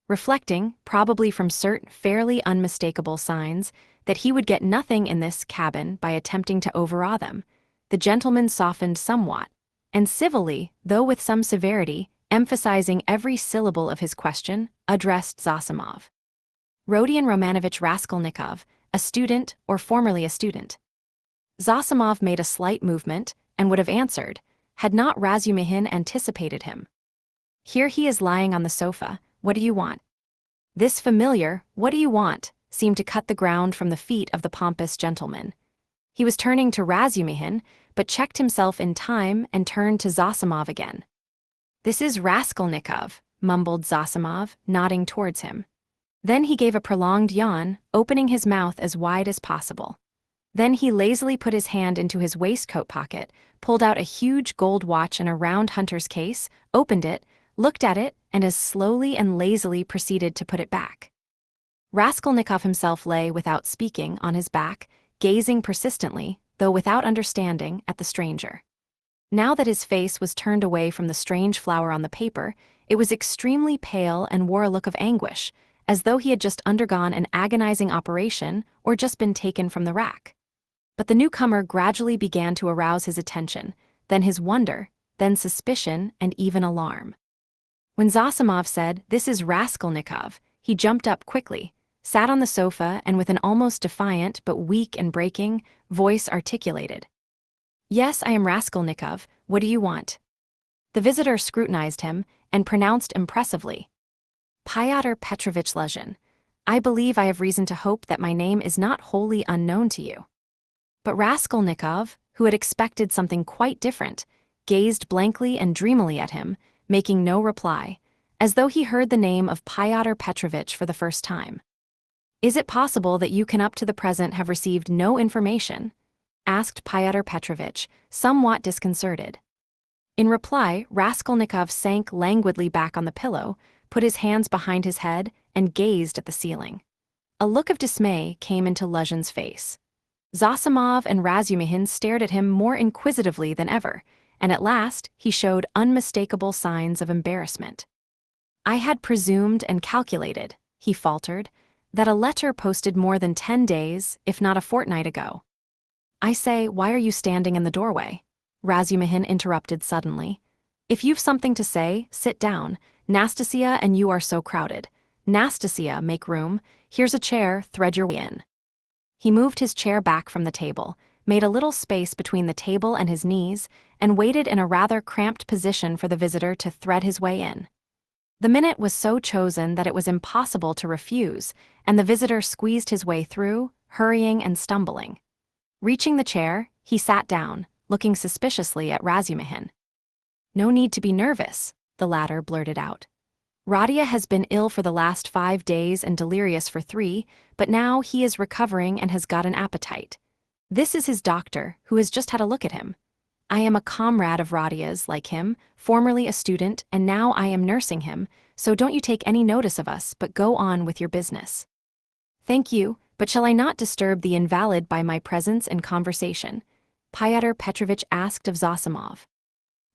Reflecting, probably from certain fairly unmistakable signs, that he would get nothing in this cabin by attempting to overawe them, the gentleman softened somewhat, and civilly, though with some severity, emphasizing every syllable of his question, addressed Zosimov. Rodion Raskolnikov, a student or formerly a student. Zosimov made a slight movement, and would have answered, had not Razumihin anticipated him. Here he is lying on the sofa, what do you want? This familiar, what do you want, seemed to cut the ground from the feet of the pompous gentleman. He was turning to Razumihin, but checked himself in time and turned to Zosimov again. This is Raskolnikov, mumbled Zosimov, nodding towards him. Then he gave a prolonged yawn, opening his mouth as wide as possible. Then he lazily put his hand into his waistcoat pocket, pulled out a huge gold watch in a round hunter's case, opened it, looked at it, and as slowly and lazily proceeded to put it back. Raskolnikov himself lay without speaking on his back, gazing persistently, though without understanding, at the stranger. Now that his face was turned away from the strange flower on the paper, it was extremely pale and wore a look of anguish, as though he had just undergone an agonizing operation or just been taken from the rack. But the newcomer gradually began to arouse his attention, then his wonder, then suspicion and even alarm. When Zosimov said, "This is Raskolnikov," he jumped up quickly, sat on the sofa, and with an almost defiant but weak and breaking voice articulated, "Yes, I am Raskolnikov. What do you want?" The visitor scrutinized him and pronounced impressively, "Pyotr Petrovich Luzhin, I believe I have reason to hope that my name is not wholly unknown to you." But Raskolnikov, who had expected something quite different, gazed blankly and dreamily at him, making no reply, as though he heard the name of Pyotr Petrovich for the first time. "Is it possible that you can up to the present have received no information?" asked Pyotr Petrovich, somewhat disconcerted. In reply, Raskolnikov sank languidly back on the pillow, put his hands behind his head, and gazed at the ceiling. A look of dismay came into Luzhin's face. Zosimov and Razumihin stared at him more inquisitively than ever, and at last he showed unmistakable signs of embarrassment. "I had presumed and calculated," he faltered, "that a letter posted more than 10 days, if not a fortnight ago." "I say, why are you standing in the doorway?" Razumihin interrupted suddenly. "If you've something to say, sit down. Nastasia and you are so crowded. Nastasia, make room. Here's a chair, thread your way in." He moved his chair back from the table, made a little space between the table and his knees, and waited in a rather cramped position for the visitor to thread his way in. The minute was so chosen that it was impossible to refuse, and the visitor squeezed his way through, hurrying and stumbling. Reaching the chair, he sat down, looking suspiciously at Razumihin. "No need to be nervous," the latter blurted out. "Rodia has been ill for the last 5 days and delirious for 3, but now he is recovering and has got an appetite. This is his doctor, who has just had a look at him. I am a comrade of Rodia's, like him, formerly a student, and now I am nursing him, so don't you take any notice of us, but go on with your business." "Thank you, but shall I not disturb the invalid by my presence and conversation?" Pyotr Petrovich asked of Zosimov.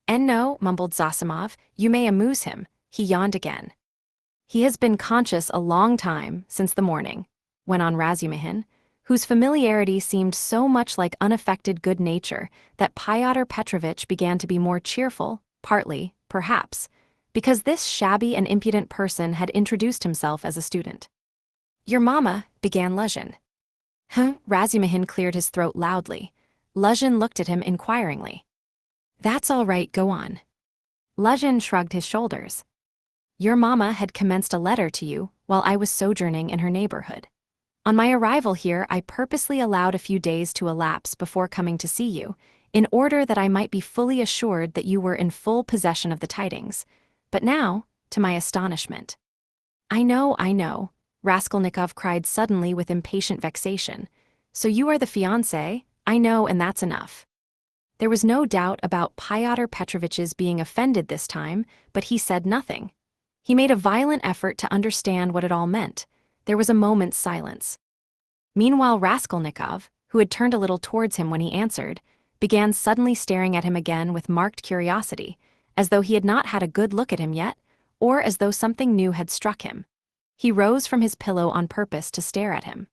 "And no," mumbled Zosimov, "you may amuse him." He yawned again. "He has been conscious a long time, since the morning," went on Razumihin, whose familiarity seemed so much like unaffected good nature that Pyotr Petrovich began to be more cheerful, partly, perhaps, because this shabby and impudent person had introduced himself as a student. "Your mamma," began Luzhin. Razumihin cleared his throat loudly. Luzhin looked at him inquiringly. "That's all right, go on." Luzhin shrugged his shoulders. "Your mamma had commenced a letter to you while I was sojourning in her neighborhood. On my arrival here, I purposely allowed a few days to elapse before coming to see you, in order that I might be fully assured that you were in full possession of the tidings. But now, to my astonishment—" I know," Raskolnikov cried suddenly with impatient vexation. "So you are the fiancé? I know, and that's enough." There was no doubt about Pyotr Petrovich's being offended this time, but he said nothing. He made a violent effort to understand what it all meant. There was a moment's silence. Meanwhile Raskolnikov, who had turned a little towards him when he answered, began suddenly staring at him again with marked curiosity, as though he had not had a good look at him yet, or as though something new had struck him. He rose from his pillow on purpose to stare at him.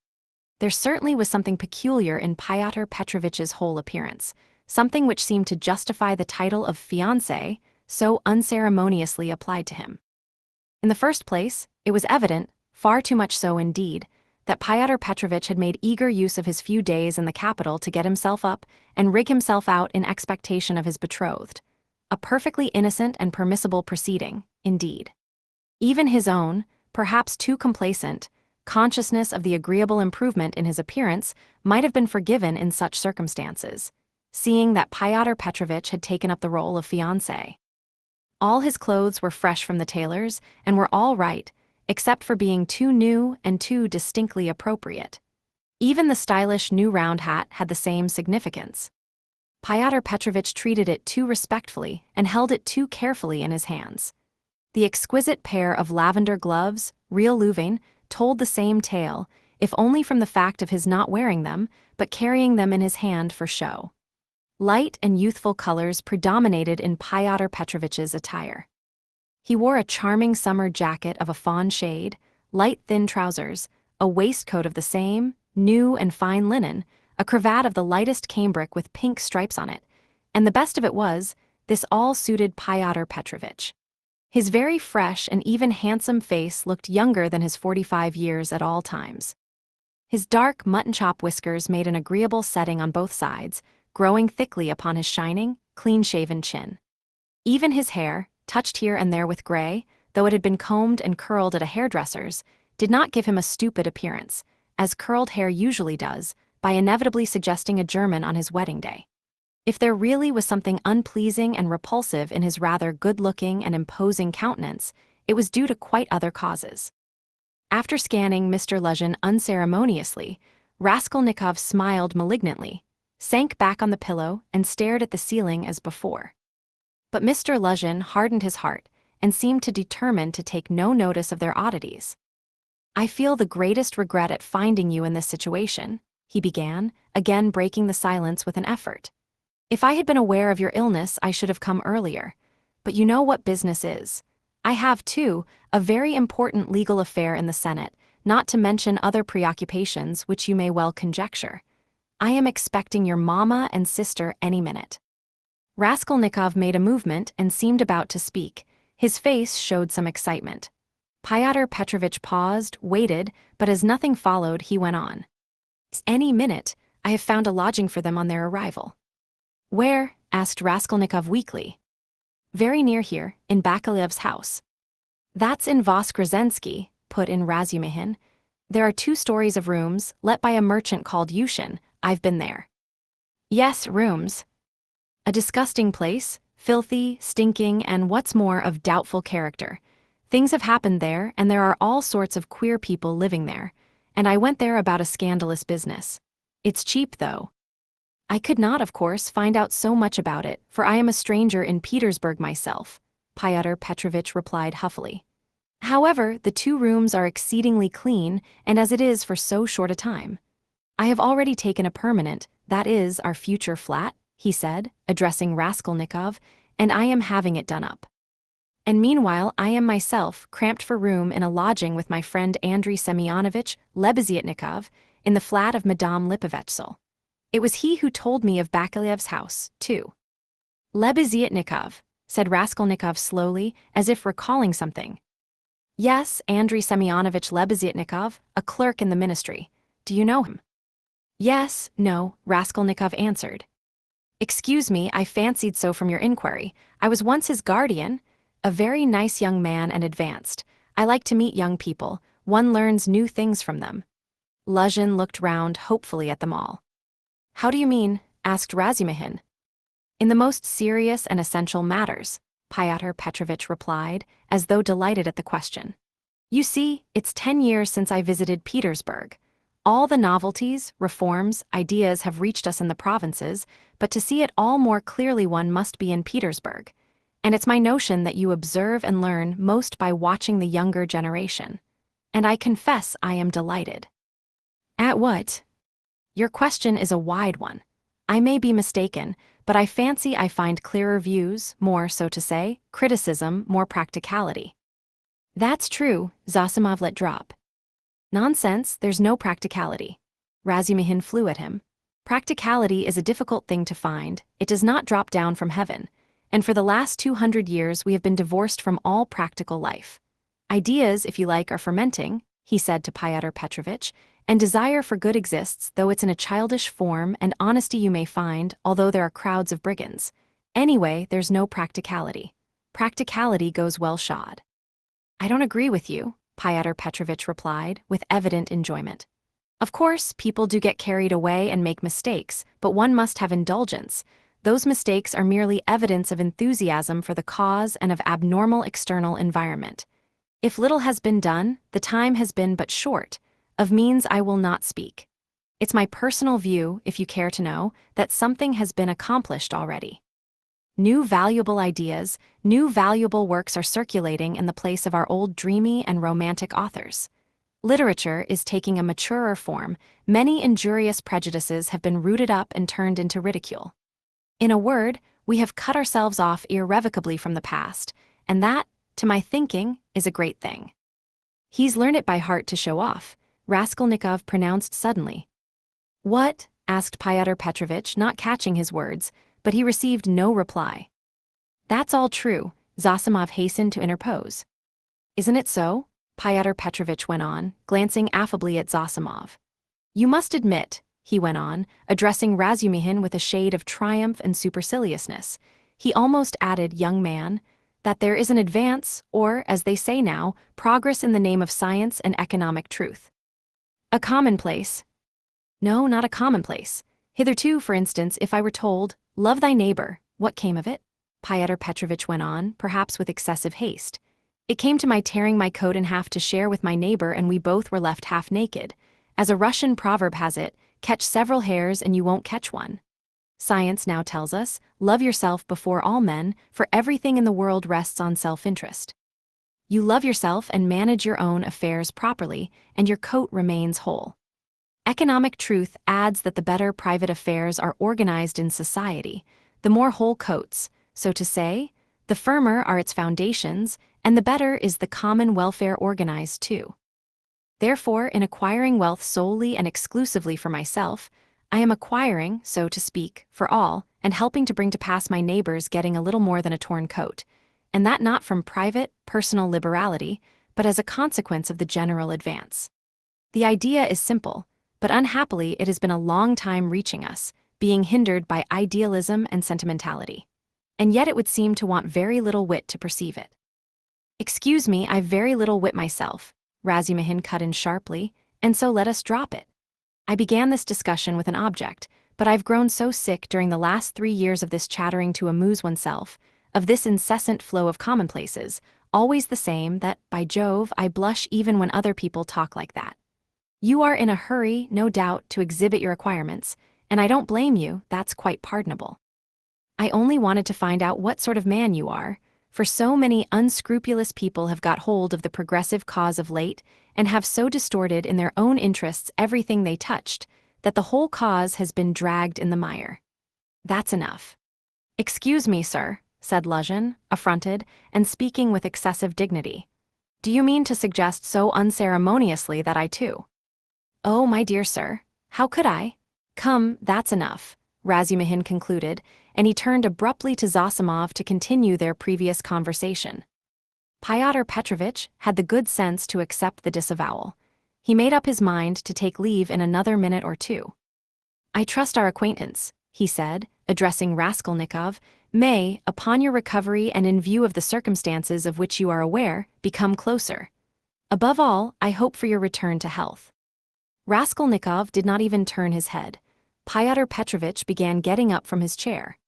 There certainly was something peculiar in Pyotr Petrovich's whole appearance, something which seemed to justify the title of fiancé so unceremoniously applied to him. In the first place, it was evident, far too much so indeed, that Pyotr Petrovich had made eager use of his few days in the capital to get himself up and rig himself out in expectation of his betrothed. A perfectly innocent and permissible proceeding, indeed. Even his own, perhaps too complacent, consciousness of the agreeable improvement in his appearance might have been forgiven in such circumstances, seeing that Pyotr Petrovich had taken up the role of fiancé. All his clothes were fresh from the tailor's and were all right, except for being too new and too distinctly appropriate. Even the stylish new round hat had the same significance. Pyotr Petrovich treated it too respectfully and held it too carefully in his hands. The exquisite pair of lavender gloves, real Louvain, told the same tale, if only from the fact of his not wearing them, but carrying them in his hand for show. Light and youthful colors predominated in Pyotr Petrovich's attire. He wore a charming summer jacket of a fawn shade, light thin trousers, a waistcoat of the same, new and fine linen, a cravat of the lightest cambric with pink stripes on it, and the best of it was, This all suited Pyotr Petrovitch. His very fresh and even handsome face looked younger than his 45 years at all times. His dark mutton-chop whiskers made an agreeable setting on both sides, growing thickly upon his shining, clean-shaven chin. Even his hair, touched here and there with gray, though it had been combed and curled at a hairdresser's, did not give him a stupid appearance, as curled hair usually does, by inevitably suggesting a German on his wedding day. If there really was something unpleasing and repulsive in his rather good-looking and imposing countenance, it was due to quite other causes. After scanning Mr. Luzhin unceremoniously, Raskolnikov smiled malignantly, sank back on the pillow, and stared at the ceiling as before. But Mr. Luzhin hardened his heart and seemed to determine to take no notice of their oddities. "I feel the greatest regret at finding you in this situation," he began, again breaking the silence with an effort. "If I had been aware of your illness, I should have come earlier. But you know what business is. I have, too, a very important legal affair in the Senate, not to mention other preoccupations which you may well conjecture. I am expecting your mamma and sister any minute." Raskolnikov made a movement and seemed about to speak. His face showed some excitement. Pyotr Petrovitch paused, waited, but as nothing followed, he went on. "Any minute. I have found a lodging for them on their arrival." "Where?" asked Raskolnikov weakly. "Very near here, in Bakalev's house." "That's in Voskresensky," put in Razumihin. "There are 2 stories of rooms, let by a merchant called Yushin. I've been there." "Yes, rooms." "A disgusting place, filthy, stinking, and what's more, of doubtful character. Things have happened there, and there are all sorts of queer people living there, and I went there about a scandalous business. It's cheap, though." "I could not, of course, find out so much about it, for I am a stranger in Petersburg myself," Pyotr Petrovitch replied huffily. "However, the 2 rooms are exceedingly clean, and as it is for so short a time. I have already taken a permanent, that is, our future flat," he said, addressing Raskolnikov, "and I am having it done up. And meanwhile I am myself cramped for room in a lodging with my friend Andrei Semyonovitch Lebeziatnikov in the flat of Madame Lipovetsel. It was he who told me of Bakalev's house, too." "Lebeziatnikov," said Raskolnikov slowly, as if recalling something. "Yes, Andrei Semyonovitch Lebeziatnikov, a clerk in the ministry. Do you know him?" "Yes, no," Raskolnikov answered. "Excuse me, I fancied so from your inquiry. I was once his guardian. A very nice young man and advanced. I like to meet young people. One learns new things from them." Luzhin looked round hopefully at them all. "How do you mean?" asked Razumihin. "In the most serious and essential matters," Pyotr Petrovitch replied, as though delighted at the question. "You see, it's 10 years since I visited Petersburg. All the novelties, reforms, ideas have reached us in the provinces, but to see it all more clearly one must be in Petersburg. And it's my notion that you observe and learn most by watching the younger generation. And I confess I am delighted." "At what?" "Your question is a wide one. I may be mistaken, but I fancy I find clearer views, more, so to say, criticism, more practicality." "That's true," Zosimov let drop. "Nonsense, there's no practicality." Razumihin flew at him. "Practicality is a difficult thing to find, it does not drop down from heaven, and for the last 200 years we have been divorced from all practical life. Ideas, if you like, are fermenting," he said to Pyotr Petrovitch, "and desire for good exists, though it's in a childish form, and honesty you may find, although there are crowds of brigands. Anyway, there's no practicality. Practicality goes well shod." "I don't agree with you," Pyotr Petrovitch replied, with evident enjoyment. "Of course, people do get carried away and make mistakes, but one must have indulgence. Those mistakes are merely evidence of enthusiasm for the cause and of abnormal external environment. If little has been done, the time has been but short. Of means I will not speak. It's my personal view, if you care to know, that something has been accomplished already. New valuable ideas, new valuable works are circulating in the place of our old dreamy and romantic authors. Literature is taking a maturer form, many injurious prejudices have been rooted up and turned into ridicule. In a word, we have cut ourselves off irrevocably from the past, and that, to my thinking, is a great thing." "He's learned it by heart to show off," Raskolnikov pronounced suddenly. "What?" asked Pyotr Petrovitch, not catching his words, but he received no reply. That's all true, Zosimov hastened to interpose. Isn't it so? Pyotr Petrovitch went on, glancing affably at Zosimov. You must admit, he went on, addressing Razumihin with a shade of triumph and superciliousness. He almost added, young man, that there is an advance, or, as they say now, progress in the name of science and economic truth. A commonplace. No, not a commonplace. Hitherto, for instance, if I were told, love thy neighbor, what came of it? Pyotr Petrovitch went on, perhaps with excessive haste. It came to my tearing my coat in half to share with my neighbor, and we both were left half naked. As a Russian proverb has it, catch several hares and you won't catch one. Science now tells us, love yourself before all men, for everything in the world rests on self-interest. You love yourself and manage your own affairs properly, and your coat remains whole. Economic truth adds that the better private affairs are organized in society, the more whole coats, so to say, the firmer are its foundations, and the better is the common welfare organized too. Therefore, in acquiring wealth solely and exclusively for myself, I am acquiring, so to speak, for all, and helping to bring to pass my neighbors getting a little more than a torn coat, and that not from private, personal liberality, but as a consequence of the general advance. The idea is simple, but unhappily it has been a long time reaching us, being hindered by idealism and sentimentality. And yet it would seem to want very little wit to perceive it. Excuse me, I've very little wit myself, Razumihin cut in sharply, and so let us drop it. I began this discussion with an object, but I've grown so sick during the last 3 years of this chattering to amuse oneself, of this incessant flow of commonplaces, always the same, that, by Jove, I blush even when other people talk like that. You are in a hurry, no doubt, to exhibit your acquirements, and I don't blame you, that's quite pardonable. I only wanted to find out what sort of man you are, for so many unscrupulous people have got hold of the progressive cause of late, and have so distorted in their own interests everything they touched, that the whole cause has been dragged in the mire. That's enough. Excuse me, sir, said Luzhin, affronted, and speaking with excessive dignity. Do you mean to suggest so unceremoniously that I too? Oh, my dear sir, how could I? Come, that's enough, Razumihin concluded, and he turned abruptly to Zosimov to continue their previous conversation. Pyotr Petrovitch had the good sense to accept the disavowal. He made up his mind to take leave in another minute or two. I trust our acquaintance, he said, addressing Raskolnikov, may, upon your recovery and in view of the circumstances of which you are aware, become closer. Above all, I hope for your return to health. Raskolnikov did not even turn his head. Pyotr Petrovitch began getting up from his chair.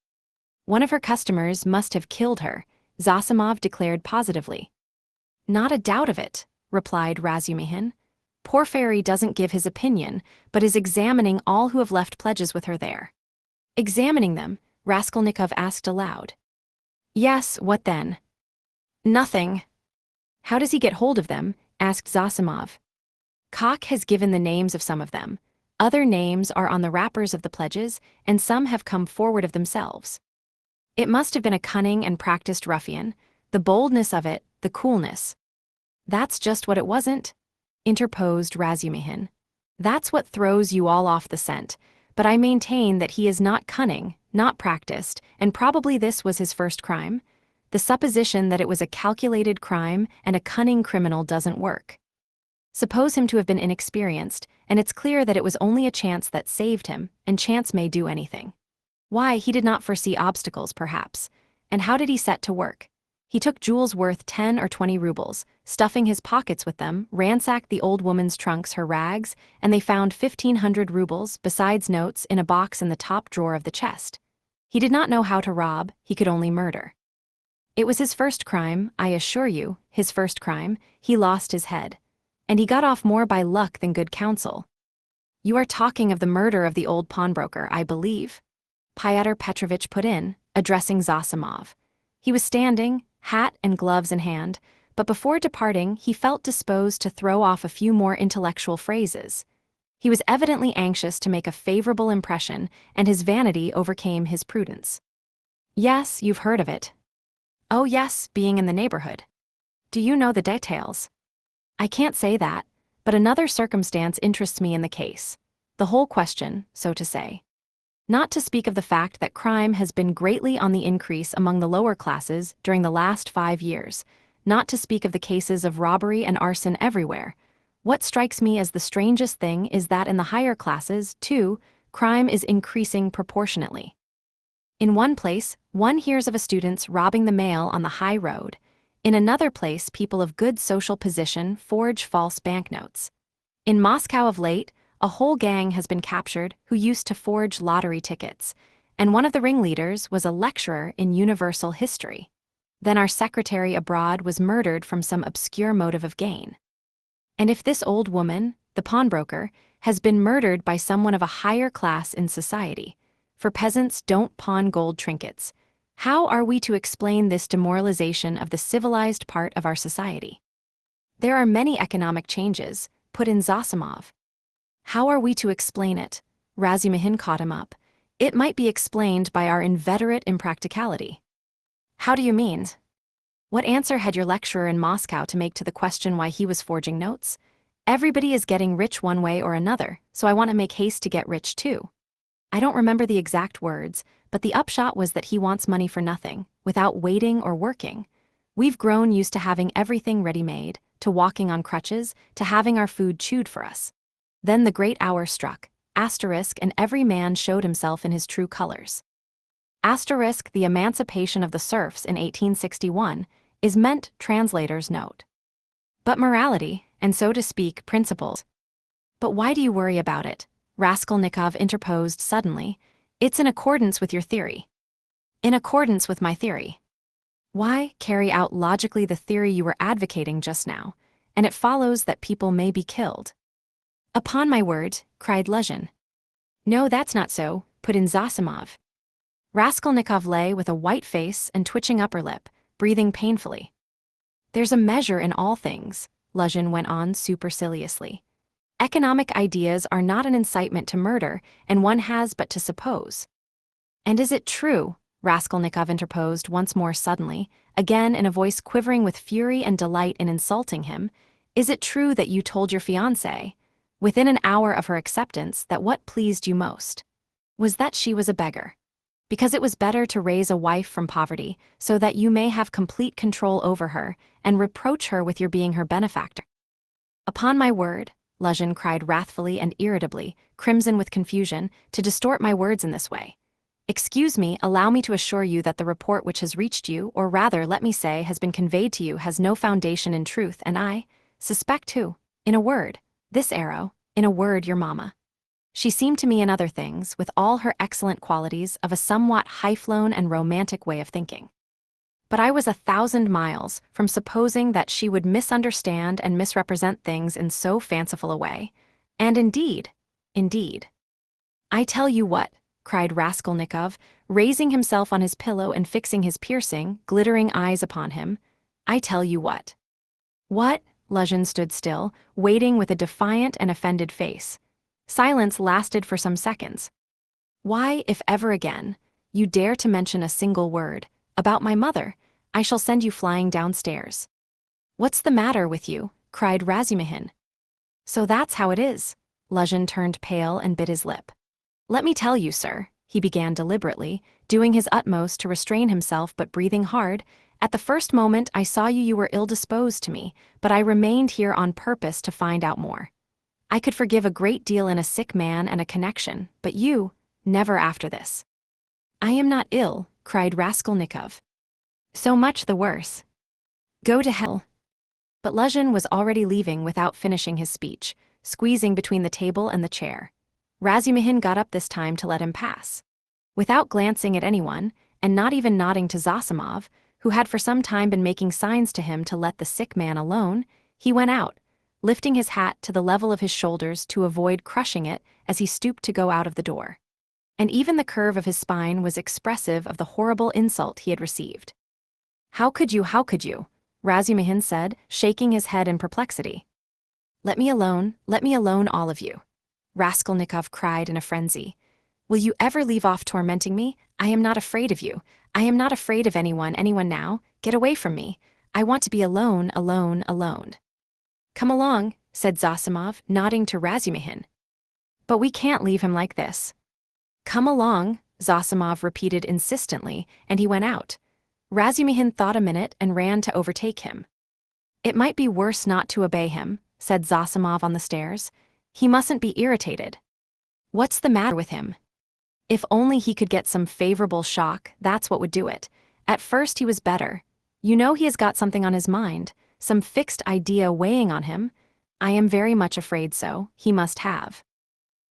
One of her customers must have killed her, Zosimov declared positively. Not a doubt of it, replied Razumihin. Poor Fairy doesn't give his opinion, but is examining all who have left pledges with her there. Examining them? Raskolnikov asked aloud. Yes, what then? Nothing. How does he get hold of them? Asked Zosimov. Koch has given the names of some of them. Other names are on the wrappers of the pledges, and some have come forward of themselves. It must have been a cunning and practiced ruffian, the boldness of it, the coolness. That's just what it wasn't, interposed Razumihin. That's what throws you all off the scent, but I maintain that he is not cunning, not practiced, and probably this was his first crime. The supposition that it was a calculated crime and a cunning criminal doesn't work. Suppose him to have been inexperienced, and it's clear that it was only a chance that saved him, and chance may do anything. Why, he did not foresee obstacles, perhaps. And how did he set to work? He took jewels worth 10 or 20 rubles, stuffing his pockets with them, ransacked the old woman's trunks, her rags, and they found 1,500 rubles, besides notes, in a box in the top drawer of the chest. He did not know how to rob, he could only murder. It was his first crime, I assure you, his first crime. He lost his head. And he got off more by luck than good counsel. You are talking of the murder of the old pawnbroker, I believe, Pyotr Petrovitch put in, addressing Zosimov. He was standing, hat and gloves in hand, but before departing he felt disposed to throw off a few more intellectual phrases. He was evidently anxious to make a favorable impression, and his vanity overcame his prudence. Yes, you've heard of it. Oh yes, being in the neighborhood. Do you know the details? I can't say that, but another circumstance interests me in the case. The whole question, so to say. Not to speak of the fact that crime has been greatly on the increase among the lower classes during the last 5 years, not to speak of the cases of robbery and arson everywhere. What strikes me as the strangest thing is that in the higher classes, too, crime is increasing proportionately. In one place, one hears of a student's robbing the mail on the high road. In another place, people of good social position forge false banknotes. In Moscow of late, a whole gang has been captured who used to forge lottery tickets, and one of the ringleaders was a lecturer in universal history. Then our secretary abroad was murdered from some obscure motive of gain. And if this old woman, the pawnbroker, has been murdered by someone of a higher class in society, for peasants don't pawn gold trinkets, how are we to explain this demoralization of the civilized part of our society? There are many economic changes, put in Zosimov. How are we to explain it? Razumihin caught him up. It might be explained by our inveterate impracticality. How do you mean? What answer had your lecturer in Moscow to make to the question why he was forging notes? Everybody is getting rich one way or another, so I want to make haste to get rich too. I don't remember the exact words, but the upshot was that he wants money for nothing, without waiting or working. We've grown used to having everything ready-made, to walking on crutches, to having our food chewed for us. Then the great hour struck, asterisk, and every man showed himself in his true colors. Asterisk, the emancipation of the serfs in 1861, is meant, translator's note. But morality, and so to speak, principles. But why do you worry about it? Raskolnikov interposed suddenly. It's in accordance with your theory. In accordance with my theory. Why, carry out logically the theory you were advocating just now, and it follows that people may be killed. Upon my word, cried Luzhin. No, that's not so, put in Zosimov. Raskolnikov lay with a white face and twitching upper lip, breathing painfully. There's a measure in all things, Luzhin went on superciliously. Economic ideas are not an incitement to murder, and one has but to suppose. And is it true, Raskolnikov interposed once more suddenly, again in a voice quivering with fury and delight in insulting him, is it true that you told your fiancée, within an hour of her acceptance, that what pleased you most was that she was a beggar? Because it was better to raise a wife from poverty, so that you may have complete control over her, and reproach her with your being her benefactor. Upon my word, Luzhin cried wrathfully and irritably, crimson with confusion, to distort my words in this way. Excuse me, allow me to assure you that the report which has reached you, or rather, let me say, has been conveyed to you, has no foundation in truth, and I suspect who, in a word, this arrow, in a word, your mamma. She seemed to me in other things, with all her excellent qualities, of a somewhat high-flown and romantic way of thinking. But I was 1,000 miles from supposing that she would misunderstand and misrepresent things in so fanciful a way. And indeed, I tell you what, cried Raskolnikov, raising himself on his pillow and fixing his piercing, glittering eyes upon him, I tell you what. What? Luzhin stood still, waiting with a defiant and offended face. Silence lasted for some seconds. Why, if ever again, you dare to mention a single word about my mother, I shall send you flying downstairs. What's the matter with you? Cried Razumihin. So that's how it is. Luzhin turned pale and bit his lip. Let me tell you, sir, he began deliberately, doing his utmost to restrain himself but breathing hard, at the first moment I saw you were ill-disposed to me, but I remained here on purpose to find out more. I could forgive a great deal in a sick man and a connection, but you, never after this. I am not ill, cried Raskolnikov. So much the worse. Go to hell. But Luzhin was already leaving without finishing his speech, squeezing between the table and the chair. Razumihin got up this time to let him pass. Without glancing at anyone, and not even nodding to Zosimov, who had for some time been making signs to him to let the sick man alone, he went out, lifting his hat to the level of his shoulders to avoid crushing it as he stooped to go out of the door. And even the curve of his spine was expressive of the horrible insult he had received. How could you, Razumihin said, shaking his head in perplexity. Let me alone, all of you, Raskolnikov cried in a frenzy. Will you ever leave off tormenting me? I am not afraid of you. I am not afraid of anyone now. Get away from me. I want to be alone. Come along, said Zosimov, nodding to Razumihin. But we can't leave him like this. "Come along," Zosimov repeated insistently, and he went out. Razumihin thought a minute and ran to overtake him. "It might be worse not to obey him," said Zosimov on the stairs. "He mustn't be irritated. What's the matter with him? If only he could get some favorable shock, that's what would do it. At first he was better. You know he has got something on his mind, some fixed idea weighing on him. I am very much afraid so, he must have.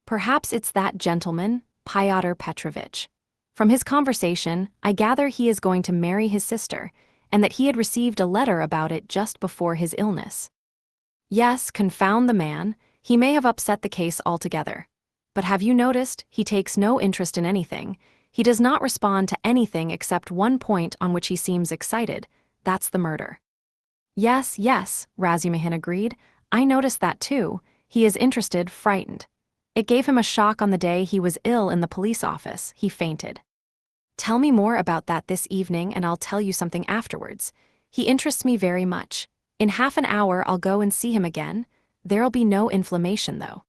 Perhaps it's that gentleman, Fyodor Petrovitch. From his conversation, I gather he is going to marry his sister, and that he had received a letter about it just before his illness. Yes, confound the man, he may have upset the case altogether. But have you noticed, he takes no interest in anything. He does not respond to anything except one point on which he seems excited, that's the murder." Yes, Razumihin agreed. "I noticed that too. He is interested, frightened. It gave him a shock on the day he was ill in the police office, he fainted. Tell me more about that this evening and I'll tell you something afterwards. He interests me very much. In half an hour I'll go and see him again. There'll be no inflammation though."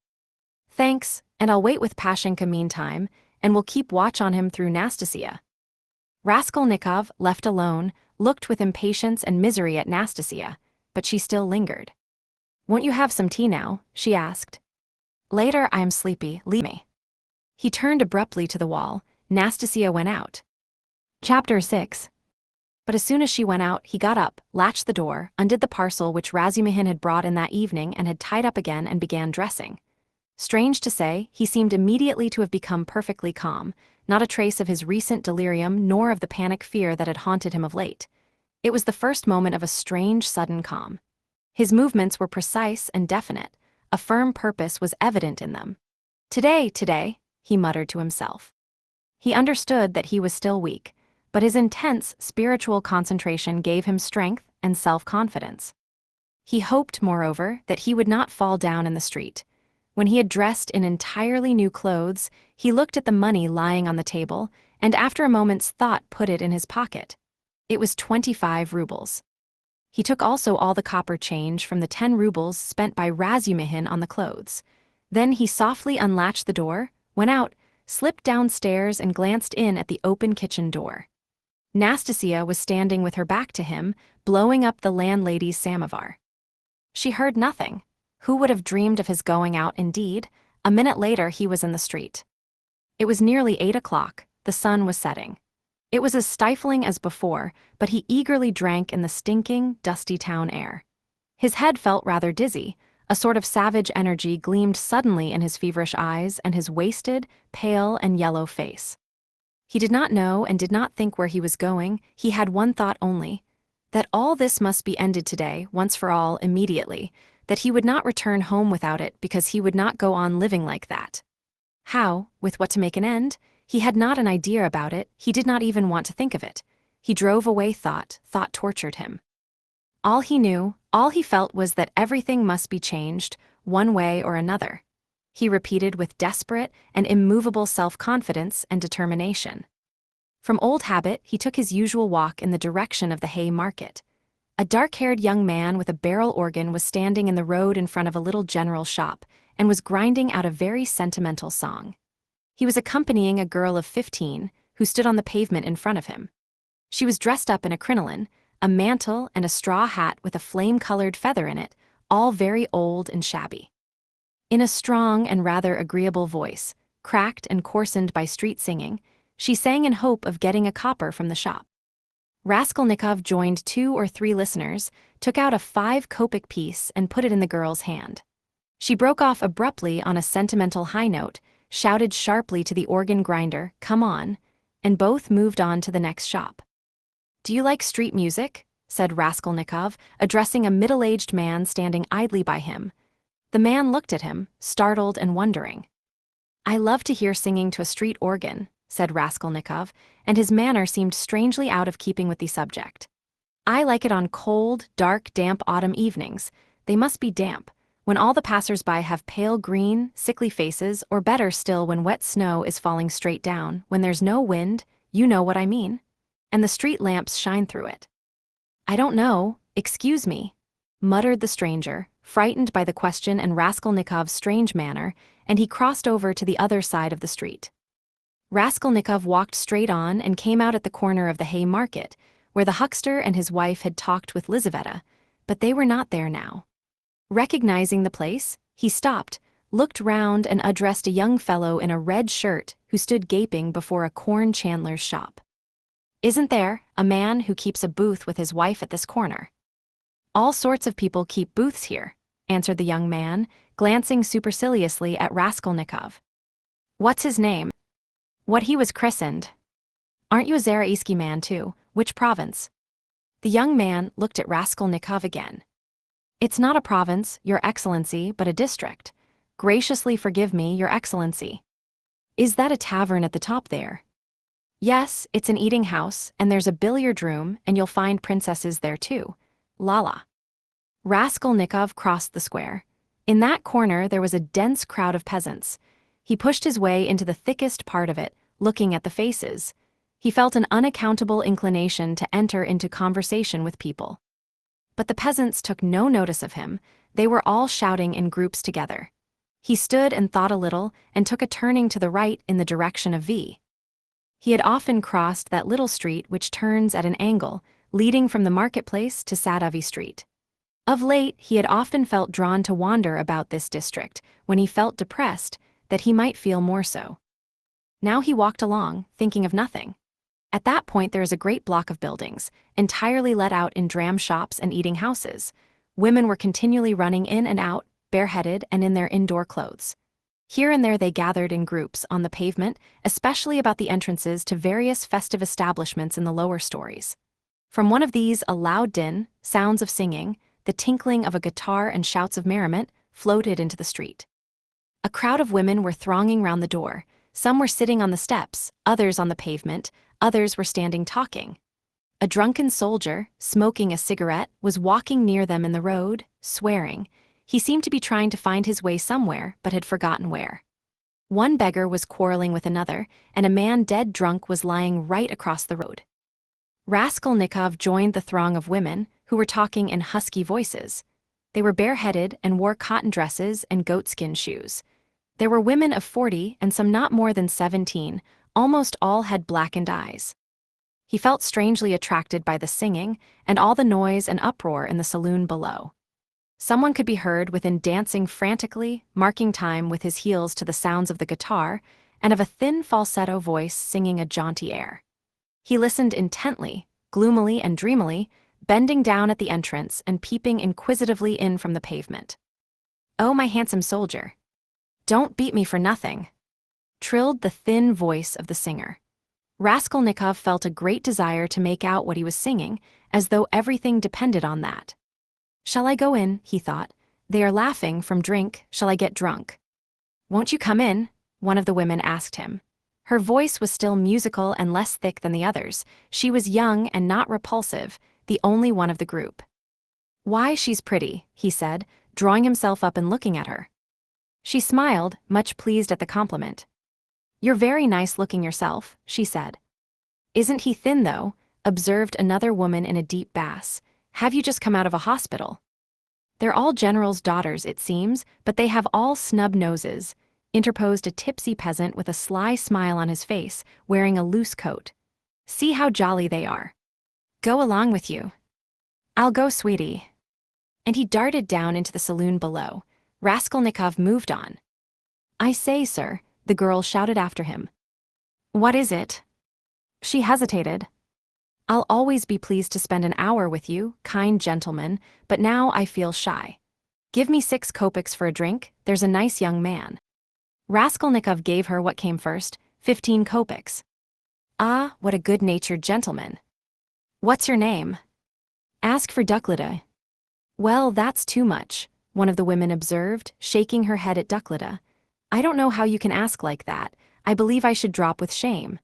"Thanks, and I'll wait with Pashenka meantime, and we'll keep watch on him through Nastasia." Raskolnikov, left alone, looked with impatience and misery at Nastasia, but she still lingered. "Won't you have some tea now?" she asked. "Later, I am sleepy, leave me." He turned abruptly to the wall. Nastasia went out. Chapter 6. But as soon as she went out, he got up, latched the door, undid the parcel which Razumihin had brought in that evening and had tied up again and began dressing. Strange to say, he seemed immediately to have become perfectly calm, not a trace of his recent delirium nor of the panic fear that had haunted him of late. It was the first moment of a strange, sudden calm. His movements were precise and definite. A firm purpose was evident in them. Today, he muttered to himself. He understood that he was still weak, but his intense spiritual concentration gave him strength and self-confidence. He hoped, moreover, that he would not fall down in the street. When he had dressed in entirely new clothes, he looked at the money lying on the table, and after a moment's thought put it in his pocket. It was 25 rubles. He took also all the copper change from the 10 rubles spent by Razumihin on the clothes. Then he softly unlatched the door, went out, slipped downstairs and glanced in at the open kitchen door. Nastasia was standing with her back to him, blowing up the landlady's samovar. She heard nothing. Who would have dreamed of his going out indeed? A minute later he was in the street. It was nearly 8 o'clock, the sun was setting. It was as stifling as before, but he eagerly drank in the stinking, dusty town air. His head felt rather dizzy, a sort of savage energy gleamed suddenly in his feverish eyes and his wasted, pale and yellow face. He did not know and did not think where he was going, he had one thought only, that all this must be ended today, once for all, immediately, that he would not return home without it because he would not go on living like that. How, with what to make an end? He had not an idea about it, he did not even want to think of it. He drove away thought tortured him. All he knew, all he felt was that everything must be changed, one way or another. He repeated with desperate and immovable self-confidence and determination. From old habit, he took his usual walk in the direction of the hay market. A dark-haired young man with a barrel organ was standing in the road in front of a little general shop, and was grinding out a very sentimental song. He was accompanying a girl of 15, who stood on the pavement in front of him. She was dressed up in a crinoline, a mantle and a straw hat with a flame-colored feather in it, all very old and shabby. In a strong and rather agreeable voice, cracked and coarsened by street singing, she sang in hope of getting a copper from the shop. Raskolnikov joined 2 or 3 listeners, took out a 5-kopeck piece and put it in the girl's hand. She broke off abruptly on a sentimental high note, shouted sharply to the organ grinder, "Come on," and both moved on to the next shop. "Do you like street music?" said Raskolnikov, addressing a middle-aged man standing idly by him. The man looked at him, startled and wondering. "I love to hear singing to a street organ," said Raskolnikov, and his manner seemed strangely out of keeping with the subject. "I like it on cold, dark, damp autumn evenings. They must be damp, when all the passers-by have pale green, sickly faces, or better still when wet snow is falling straight down, when there's no wind, you know what I mean, and the street lamps shine through it." "I don't know, excuse me," muttered the stranger, frightened by the question and Raskolnikov's strange manner, and he crossed over to the other side of the street. Raskolnikov walked straight on and came out at the corner of the hay market, where the huckster and his wife had talked with Lizaveta, but they were not there now. Recognizing the place, he stopped, looked round and addressed a young fellow in a red shirt who stood gaping before a corn chandler's shop. "Isn't there a man who keeps a booth with his wife at this corner?" "All sorts of people keep booths here," answered the young man, glancing superciliously at Raskolnikov. "What's his name?" "What he was christened." "Aren't you a Zaraisky man too? Which province?" The young man looked at Raskolnikov again. "It's not a province, Your Excellency, but a district. Graciously forgive me, Your Excellency." "Is that a tavern at the top there?" "Yes, it's an eating house, and there's a billiard room, and you'll find princesses there too. Lala." Raskolnikov crossed the square. In that corner there was a dense crowd of peasants. He pushed his way into the thickest part of it, looking at the faces. He felt an unaccountable inclination to enter into conversation with people. But the peasants took no notice of him. They were all shouting in groups together. He stood and thought a little, and took a turning to the right in the direction of V. He had often crossed that little street which turns at an angle, leading from the marketplace to Sadovy Street. Of late, he had often felt drawn to wander about this district, when he felt depressed, that he might feel more so. Now he walked along, thinking of nothing. At that point there is a great block of buildings, entirely let out in dram shops and eating houses. Women were continually running in and out, bareheaded and in their indoor clothes. Here and there they gathered in groups on the pavement, especially about the entrances to various festive establishments in the lower stories. From one of these a loud din, sounds of singing, the tinkling of a guitar and shouts of merriment, floated into the street. A crowd of women were thronging round the door. Some were sitting on the steps, others on the pavement, others were standing talking. A drunken soldier, smoking a cigarette, was walking near them in the road, swearing. He seemed to be trying to find his way somewhere, but had forgotten where. One beggar was quarreling with another, and a man dead drunk was lying right across the road. Raskolnikov joined the throng of women, who were talking in husky voices. They were bareheaded and wore cotton dresses and goatskin shoes. There were women of 40 and some not more than 17, almost all had blackened eyes. He felt strangely attracted by the singing and all the noise and uproar in the saloon below. Someone could be heard within dancing frantically, marking time with his heels to the sounds of the guitar, and of a thin falsetto voice singing a jaunty air. He listened intently, gloomily and dreamily, bending down at the entrance and peeping inquisitively in from the pavement. "Oh, my handsome soldier, don't beat me for nothing," trilled the thin voice of the singer. Raskolnikov felt a great desire to make out what he was singing, as though everything depended on that. "Shall I go in?" he thought. "They are laughing from drink. Shall I get drunk?" "Won't you come in?" one of the women asked him. Her voice was still musical and less thick than the others. She was young and not repulsive, the only one of the group. "Why, she's pretty," he said, drawing himself up and looking at her. She smiled, much pleased at the compliment. "You're very nice looking yourself," she said. "Isn't he thin though?" observed another woman in a deep bass. "Have you just come out of a hospital?" "They're all generals' daughters, it seems, but they have all snub noses," interposed a tipsy peasant with a sly smile on his face, wearing a loose coat. "See how jolly they are. Go along with you." "I'll go, sweetie." And he darted down into the saloon below. Raskolnikov moved on. "I say, sir," the girl shouted after him. "What is it?" She hesitated. "I'll always be pleased to spend an hour with you, kind gentleman, but now I feel shy. Give me 6 kopecks for a drink, there's a nice young man." Raskolnikov gave her what came first, 15 kopecks. "Ah, what a good-natured gentleman. What's your name?" "Ask for Ducklida." "Well, that's too much," one of the women observed, shaking her head at Ducklida. "I don't know how you can ask like that. I believe I should drop with shame."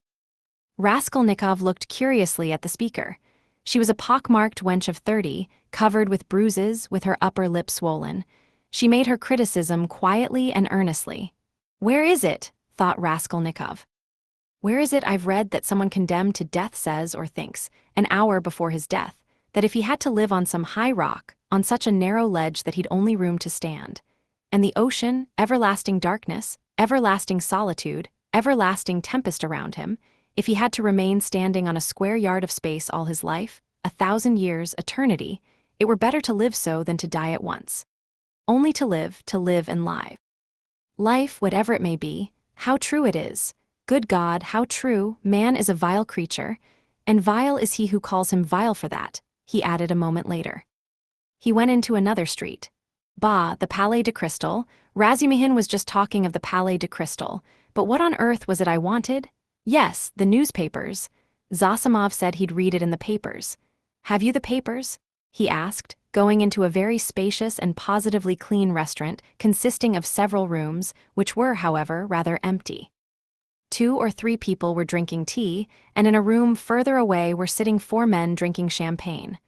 Raskolnikov looked curiously at the speaker. She was a pockmarked wench of 30, covered with bruises, with her upper lip swollen. She made her criticism quietly and earnestly. "Where is it?" thought Raskolnikov. "Where is it I've read that someone condemned to death says or thinks, an hour before his death, that if he had to live on some high rock, on such a narrow ledge that he'd only room to stand, and the ocean, everlasting darkness, everlasting solitude, everlasting tempest around him, if he had to remain standing on a square yard of space all his life, 1,000 years, eternity, it were better to live so than to die at once. Only to live and live. Life, whatever it may be, how true it is. Good God, how true, man is a vile creature, and vile is he who calls him vile for that, he added a moment later. He went into another street. Bah, the Palais de Cristal. Razumihin was just talking of the Palais de Cristal, but what on earth was it I wanted? Yes, the newspapers. Zosimov said he'd read it in the papers. Have you the papers? He asked, going into a very spacious and positively clean restaurant consisting of several rooms, which were, however, rather empty. 2 or 3 people were drinking tea, and in a room further away were sitting 4 men drinking champagne.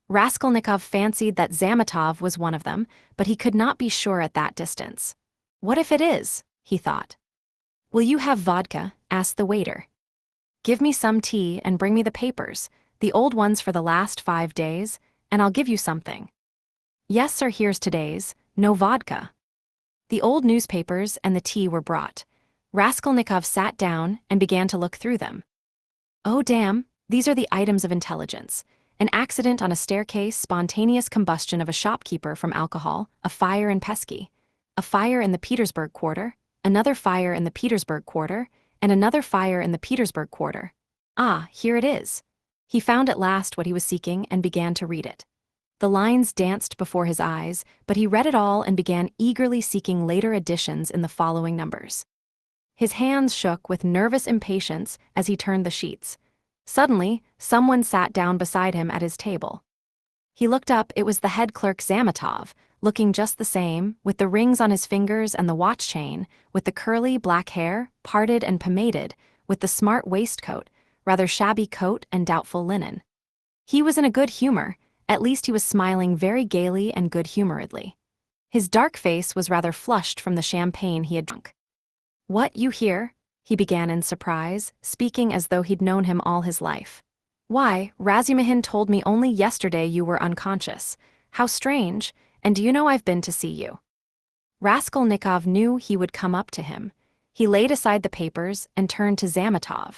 Raskolnikov fancied that Zametov was one of them, but he could not be sure at that distance. What if it is? He thought. Will you have vodka? Asked the waiter. Give me some tea and bring me the papers, the old ones for the last 5 days, and I'll give you something. Yes, sir, here's today's, no vodka. The old newspapers and the tea were brought. Raskolnikov sat down and began to look through them. Oh damn, these are the items of intelligence. An accident on a staircase, spontaneous combustion of a shopkeeper from alcohol, a fire in Pesky, a fire in the Petersburg quarter, another fire in the Petersburg quarter, and another fire in the Petersburg quarter. Ah, here it is. He found at last what he was seeking and began to read it. The lines danced before his eyes, but he read it all and began eagerly seeking later editions in the following numbers. His hands shook with nervous impatience as he turned the sheets. Suddenly, someone sat down beside him at his table. He looked up. It was the head clerk Zametov, looking just the same, with the rings on his fingers and the watch chain, with the curly black hair, parted and pomaded, with the smart waistcoat, rather shabby coat and doubtful linen. He was in a good humor, at least he was smiling very gaily and good-humoredly. His dark face was rather flushed from the champagne he had drunk. What, you here? He began in surprise, speaking as though he'd known him all his life. Why, Razumihin told me only yesterday you were unconscious. How strange, and do you know I've been to see you? Raskolnikov knew he would come up to him. He laid aside the papers and turned to Zametov.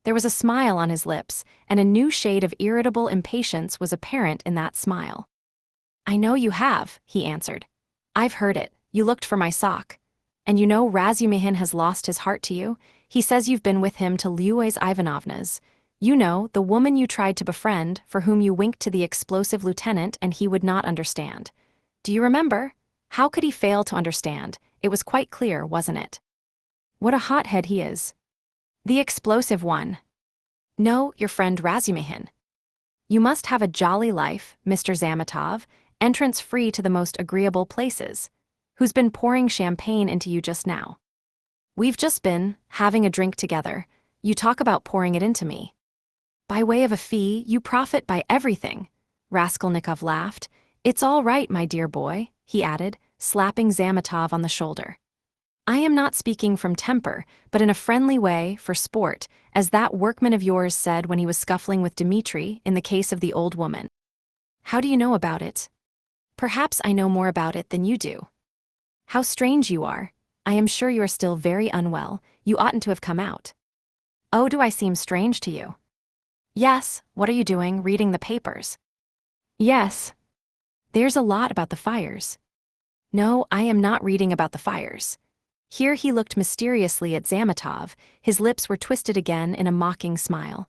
There was a smile on his lips, and a new shade of irritable impatience was apparent in that smile. I know you have, he answered. I've heard it, you looked for my sock. And you know Razumihin has lost his heart to you? He says you've been with him to Luise Ivanovna's. You know, the woman you tried to befriend, for whom you winked to the explosive lieutenant and he would not understand. Do you remember? How could he fail to understand? It was quite clear, wasn't it? What a hothead he is. The explosive one. No, your friend Razumihin. You must have a jolly life, Mr. Zametov, entrance free to the most agreeable places. Who's been pouring champagne into you just now? We've just been having a drink together. You talk about pouring it into me. By way of a fee, you profit by everything. Raskolnikov laughed. It's all right, my dear boy, he added, slapping Zametov on the shoulder. I am not speaking from temper, but in a friendly way, for sport, as that workman of yours said when he was scuffling with Dmitri in the case of the old woman. How do you know about it? Perhaps I know more about it than you do. How strange you are. I am sure you are still very unwell. You oughtn't to have come out. Oh, do I seem strange to you? Yes, what are you doing, reading the papers? Yes. There's a lot about the fires. No, I am not reading about the fires. Here he looked mysteriously at Zametov, his lips were twisted again in a mocking smile.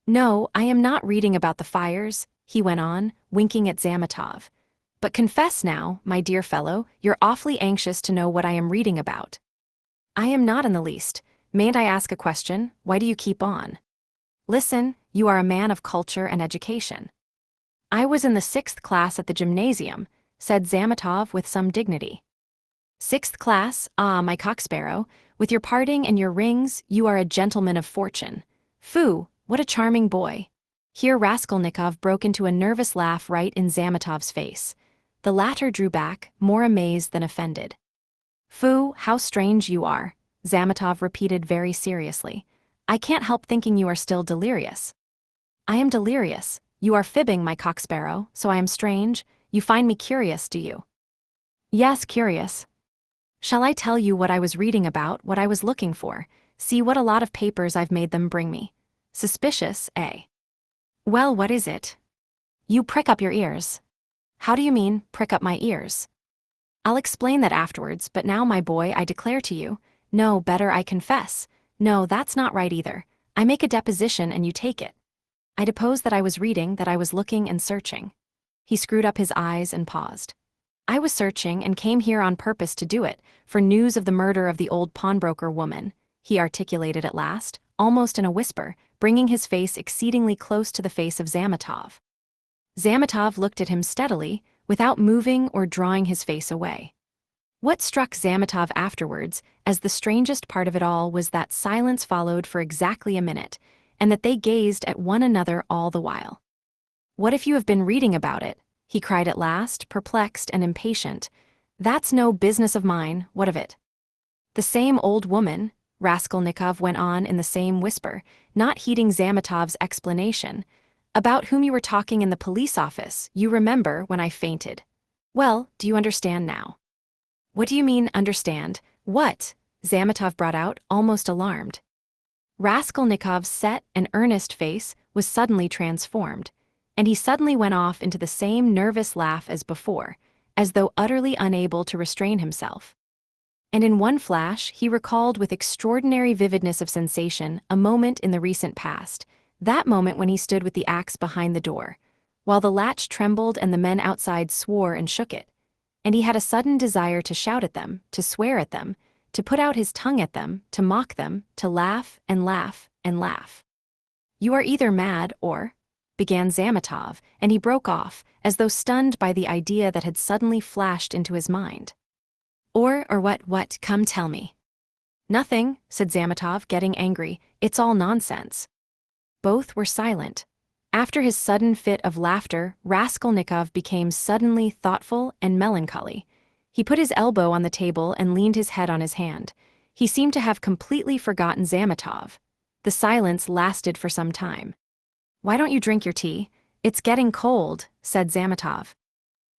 No, I am not reading about the fires, he went on, winking at Zametov. But confess now, my dear fellow, you're awfully anxious to know what I am reading about. I am not in the least. Mayn't I ask a question? Why do you keep on? Listen, you are a man of culture and education. I was in the 6th class at the gymnasium, said Zametov with some dignity. 6th class, ah, my cocksparrow, with your parting and your rings, you are a gentleman of fortune. Phoo, what a charming boy. Here Raskolnikov broke into a nervous laugh right in Zametov's face. The latter drew back, more amazed than offended. Phoo, how strange you are, Zametov repeated very seriously. I can't help thinking you are still delirious. I am delirious. You are fibbing, my cocksparrow, so I am strange. You find me curious, do you? Yes, curious. Shall I tell you what I was reading about, what I was looking for? See what a lot of papers I've made them bring me. Suspicious, eh? Well, what is it? You prick up your ears. How do you mean, prick up my ears? I'll explain that afterwards, but now, my boy, I declare to you, no, better I confess. No, that's not right either. I make a deposition and you take it. I depose that I was reading, that I was looking and searching. He screwed up his eyes and paused. I was searching and came here on purpose to do it, for news of the murder of the old pawnbroker woman, he articulated at last, almost in a whisper, bringing his face exceedingly close to the face of Zametov. Zametov looked at him steadily, without moving or drawing his face away. What struck Zametov afterwards, as the strangest part of it all, was that silence followed for exactly a minute, and that they gazed at one another all the while. What if you have been reading about it? He cried at last, perplexed and impatient. That's no business of mine, what of it? The same old woman, Raskolnikov went on in the same whisper, not heeding Zametov's explanation, about whom you were talking in the police office, you remember, when I fainted. Well, do you understand now? What do you mean, understand? What? Zametov brought out, almost alarmed. Raskolnikov's set and earnest face was suddenly transformed, and he suddenly went off into the same nervous laugh as before, as though utterly unable to restrain himself. And in one flash he recalled with extraordinary vividness of sensation a moment in the recent past, that moment when he stood with the axe behind the door, while the latch trembled and the men outside swore and shook it, and he had a sudden desire to shout at them, to swear at them, to put out his tongue at them, to mock them, to laugh and laugh and laugh. You are either mad or, began Zametov, and he broke off, as though stunned by the idea that had suddenly flashed into his mind. Or what, come tell me. Nothing, said Zametov, getting angry, it's all nonsense. Both were silent. After his sudden fit of laughter, Raskolnikov became suddenly thoughtful and melancholy. He put his elbow on the table and leaned his head on his hand. He seemed to have completely forgotten Zametov. The silence lasted for some time. Why don't you drink your tea? It's getting cold, said Zametov.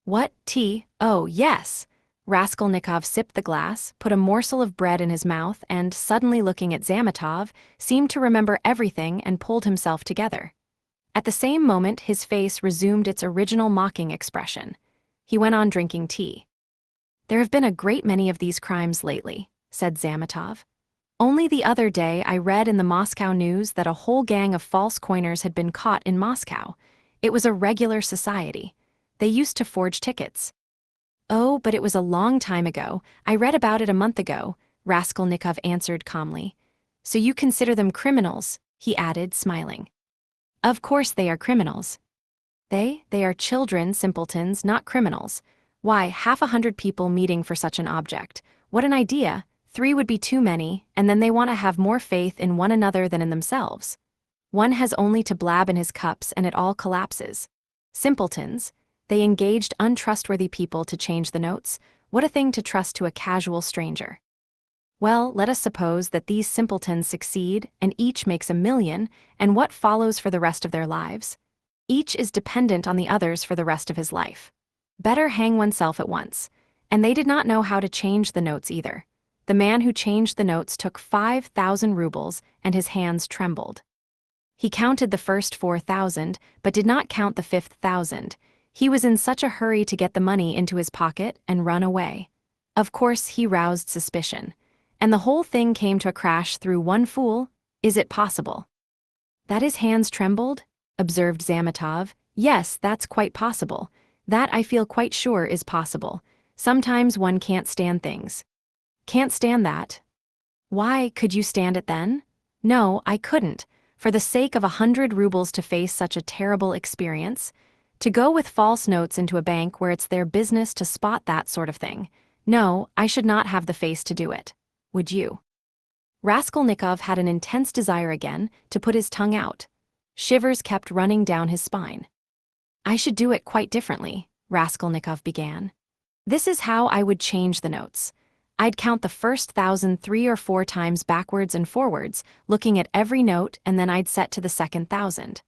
What, tea? Oh, yes. Raskolnikov sipped the glass, put a morsel of bread in his mouth, and, suddenly looking at Zametov, seemed to remember everything and pulled himself together. At the same moment his face resumed its original mocking expression. He went on drinking tea. There have been a great many of these crimes lately, said Zametov. Only the other day I read in the Moscow news that a whole gang of false coiners had been caught in Moscow. It was a regular society. They used to forge tickets. Oh, but it was a long time ago. I read about it a month ago, Raskolnikov answered calmly. So you consider them criminals, he added, smiling. Of course they are criminals. They are children, simpletons, not criminals. Why, 100 people meeting for such an object. What an idea! 3 would be too many, and then they want to have more faith in one another than in themselves. One has only to blab in his cups and it all collapses. Simpletons. They engaged untrustworthy people to change the notes. What a thing to trust to a casual stranger. Well, let us suppose that these simpletons succeed, and each makes 1,000,000, and what follows for the rest of their lives? Each is dependent on the others for the rest of his life. Better hang oneself at once. And they did not know how to change the notes either. The man who changed the notes took 5,000 rubles, and his hands trembled. He counted the first 4,000, but did not count the 5th 1,000. He was in such a hurry to get the money into his pocket and run away. Of course, he roused suspicion. And the whole thing came to a crash through one fool. Is it possible? That his hands trembled? Observed Zametov. Yes, that's quite possible. That I feel quite sure is possible. Sometimes one can't stand things. Can't stand that? Why, could you stand it then? No, I couldn't. For the sake of 100 rubles to face such a terrible experience? To go with false notes into a bank where it's their business to spot that sort of thing. No, I should not have the face to do it. Would you? Raskolnikov had an intense desire again to put his tongue out. Shivers kept running down his spine. I should do it quite differently, Raskolnikov began. This is how I would change the notes. I'd count the first 1,000 3 or 4 times backwards and forwards, looking at every note, and then I'd set to the second 1,000.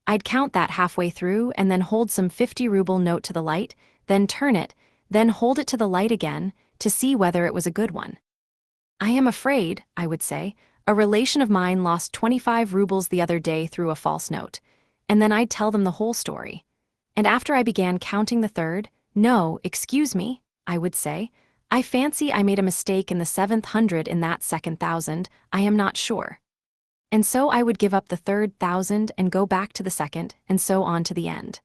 I'd count that halfway through and then hold some 50-ruble note to the light, then turn it, then hold it to the light again, to see whether it was a good one. I am afraid, I would say, A relation of mine lost 25 rubles the other day through a false note. And then I'd tell them the whole story. And after I began counting the third, "No, excuse me," I would say, "I fancy I made a mistake in the 700 in that second thousand, I am not sure." And so I would give up the third 1,000 and go back to the second, and so on to the end.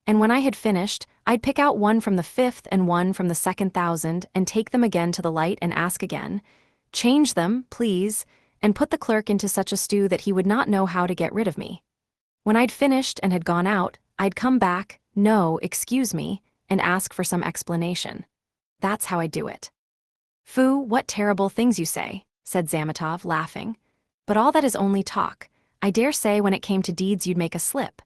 And when I had finished, I'd pick out one from the fifth and one from the second 1,000 and take them again to the light and ask again, "Change them, please," and put the clerk into such a stew that he would not know how to get rid of me. When I'd finished and had gone out, I'd come back, "No, excuse me," and ask for some explanation. That's how I do it. "Foo, what terrible things you say," said Zametov, laughing. "But all that is only talk. I dare say when it came to deeds you'd make a slip.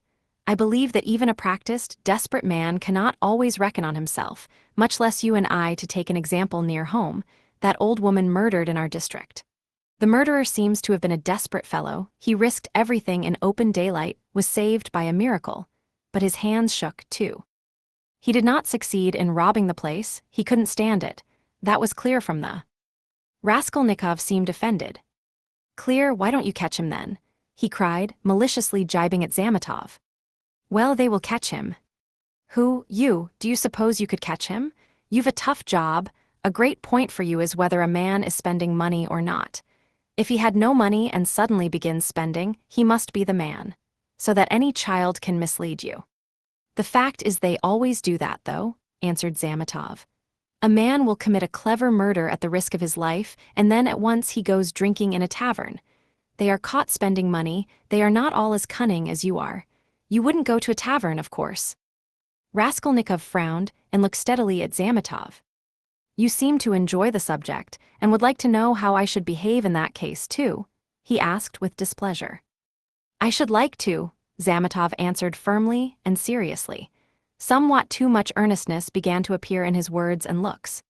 I believe that even a practiced, desperate man cannot always reckon on himself, much less you and I, to take an example near home, that old woman murdered in our district. The murderer seems to have been a desperate fellow. He risked everything in open daylight, was saved by a miracle. But his hands shook, too. He did not succeed in robbing the place, he couldn't stand it. That was clear from the—" Raskolnikov seemed offended. "Clear, why don't you catch him then?" he cried, maliciously jibing at Zametov. "Well, they will catch him." "Who, you? Do you suppose you could catch him? You've a tough job. A great point for you is whether a man is spending money or not. If he had no money and suddenly begins spending, he must be the man. So that any child can mislead you." "The fact is they always do that, though," answered Zametov. "A man will commit a clever murder at the risk of his life, and then at once he goes drinking in a tavern. They are caught spending money, they are not all as cunning as you are. You wouldn't go to a tavern, of course." Raskolnikov frowned and looked steadily at Zametov. "You seem to enjoy the subject, and would like to know how I should behave in that case, too?" he asked with displeasure. "I should like to," Zametov answered firmly and seriously. Somewhat too much earnestness began to appear in his words and looks.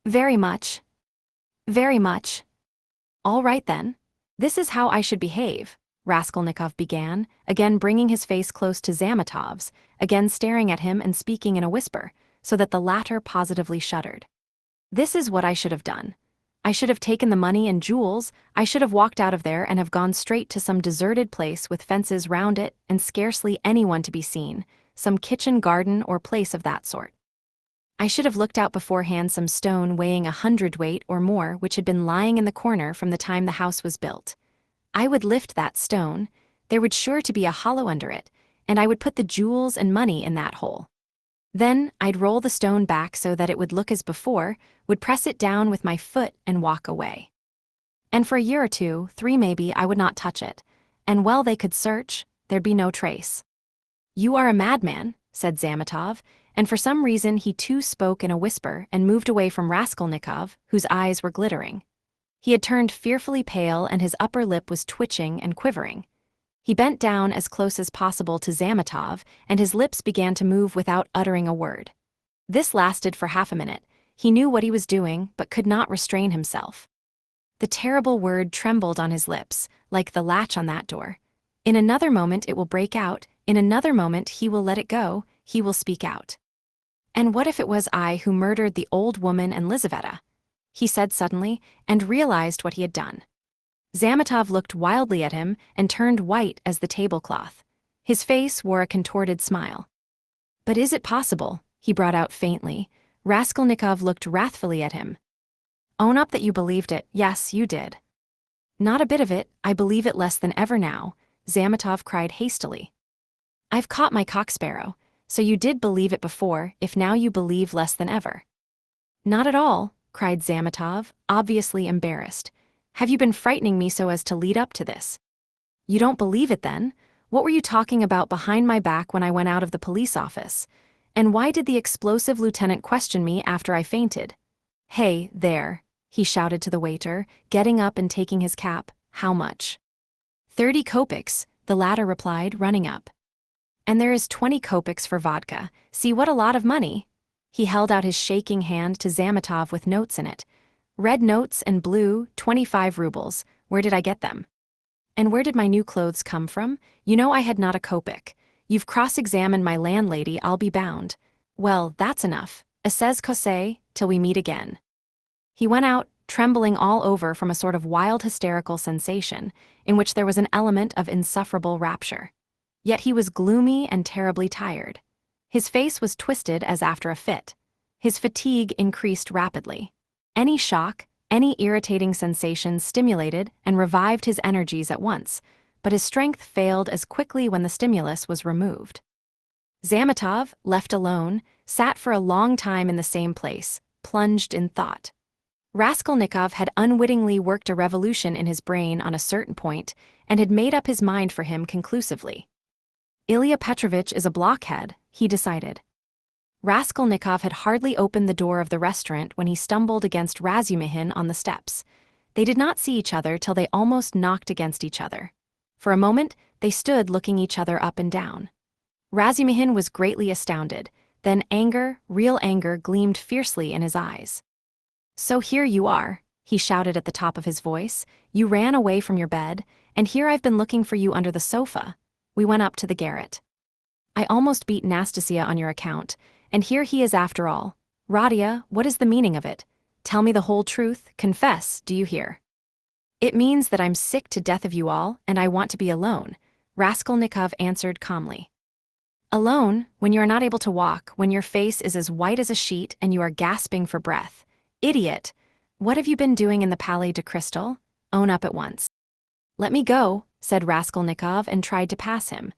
"Very much. Very much." "All right then. This is how I should behave," Raskolnikov began, again bringing his face close to Zametov's, again staring at him and speaking in a whisper, so that the latter positively shuddered. "This is what I should have done. I should have taken the money and jewels, I should have walked out of there and have gone straight to some deserted place with fences round it and scarcely anyone to be seen, some kitchen garden or place of that sort. I should have looked out beforehand some stone weighing 100 weight or more which had been lying in the corner from the time the house was built. I would lift that stone, there would sure to be a hollow under it, and I would put the jewels and money in that hole. Then I'd roll the stone back so that it would look as before, would press it down with my foot and walk away. And for a year or two, 3 maybe, I would not touch it, and well they could search, there'd be no trace." "You are a madman," said Zametov, and for some reason he too spoke in a whisper and moved away from Raskolnikov, whose eyes were glittering. He had turned fearfully pale and his upper lip was twitching and quivering. He bent down as close as possible to Zametov, and his lips began to move without uttering a word. This lasted for half a minute. He knew what he was doing, but could not restrain himself. The terrible word trembled on his lips, like the latch on that door. In another moment it will break out, in another moment he will let it go, he will speak out. "And what if it was I who murdered the old woman and Lizaveta?" he said suddenly, and realized what he had done. Zametov looked wildly at him and turned white as the tablecloth. His face wore a contorted smile. "But is it possible?" he brought out faintly. Raskolnikov looked wrathfully at him. "Own up that you believed it. Yes, you did." "Not a bit of it, I believe it less than ever now," Zametov cried hastily. "I've caught my cocksparrow. So you did believe it before, if now you believe less than ever." "Not at all," cried Zametov, obviously embarrassed. "Have you been frightening me so as to lead up to this?" "You don't believe it then? What were you talking about behind my back when I went out of the police office? And why did the explosive lieutenant question me after I fainted? Hey, there," he shouted to the waiter, getting up and taking his cap. "How much?" 30 kopecks, the latter replied, running up. "And there is 20 kopecks for vodka. See what a lot of money." He held out his shaking hand to Zametov with notes in it. "Red notes and blue, 25 rubles. Where did I get them? And where did my new clothes come from? You know I had not a kopeck. You've cross-examined my landlady, I'll be bound. Well, that's enough. Assez Kose, till we meet again." He went out, trembling all over from a sort of wild hysterical sensation, in which there was an element of insufferable rapture. Yet he was gloomy and terribly tired. His face was twisted as after a fit. His fatigue increased rapidly. Any shock, any irritating sensation stimulated and revived his energies at once, but his strength failed as quickly when the stimulus was removed. Zametov, left alone, sat for a long time in the same place, plunged in thought. Raskolnikov had unwittingly worked a revolution in his brain on a certain point and had made up his mind for him conclusively. Ilya Petrovitch is a blockhead, he decided. Raskolnikov had hardly opened the door of the restaurant when he stumbled against Razumihin on the steps. They did not see each other till they almost knocked against each other. For a moment, they stood looking each other up and down. Razumihin was greatly astounded. Then anger, real anger, gleamed fiercely in his eyes. "So here you are," he shouted at the top of his voice. "You ran away from your bed, and here I've been looking for you under the sofa." We went up to the garret. "I almost beat Nastasia on your account, and here he is after all. Radia, what is the meaning of it? Tell me the whole truth, confess, do you hear?" "It means that I'm sick to death of you all, and I want to be alone," Raskolnikov answered calmly. "Alone, when you are not able to walk, when your face is as white as a sheet and you are gasping for breath. Idiot! What have you been doing in the Palais de Cristo? Own up at once." "Let me go," said Raskolnikov and tried to pass him.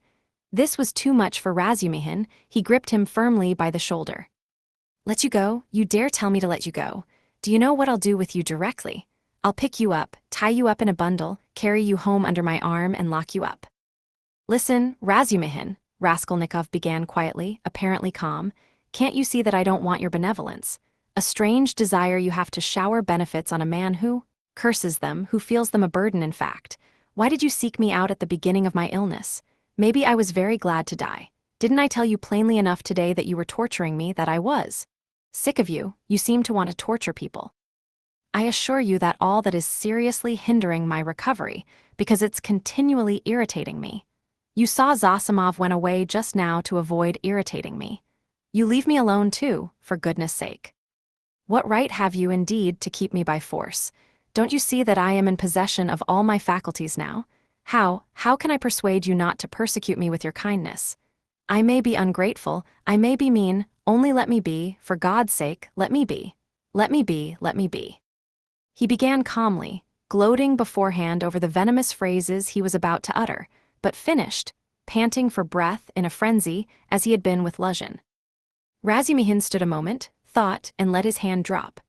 This was too much for Razumihin. He gripped him firmly by the shoulder. "Let you go? You dare tell me to let you go? Do you know what I'll do with you directly? I'll pick you up, tie you up in a bundle, carry you home under my arm and lock you up." "Listen, Razumihin," Raskolnikov began quietly, apparently calm. "Can't you see that I don't want your benevolence? A strange desire you have to shower benefits on a man who curses them, who feels them a burden in fact. Why did you seek me out at the beginning of my illness? Maybe I was very glad to die. Didn't I tell you plainly enough today that you were torturing me, that I was? Sick of you, you seem to want to torture people. I assure you that all that is seriously hindering my recovery, because it's continually irritating me. You saw Zosimov went away just now to avoid irritating me. You leave me alone too, for goodness sake. What right have you indeed to keep me by force? Don't you see that I am in possession of all my faculties now? How can I persuade you not to persecute me with your kindness? I may be ungrateful, I may be mean, only let me be, for God's sake, let me be. Let me be, let me be." He began calmly, gloating beforehand over the venomous phrases he was about to utter, but finished, panting for breath in a frenzy, as he had been with Luzhin. Razumihin stood a moment, thought, and let his hand drop.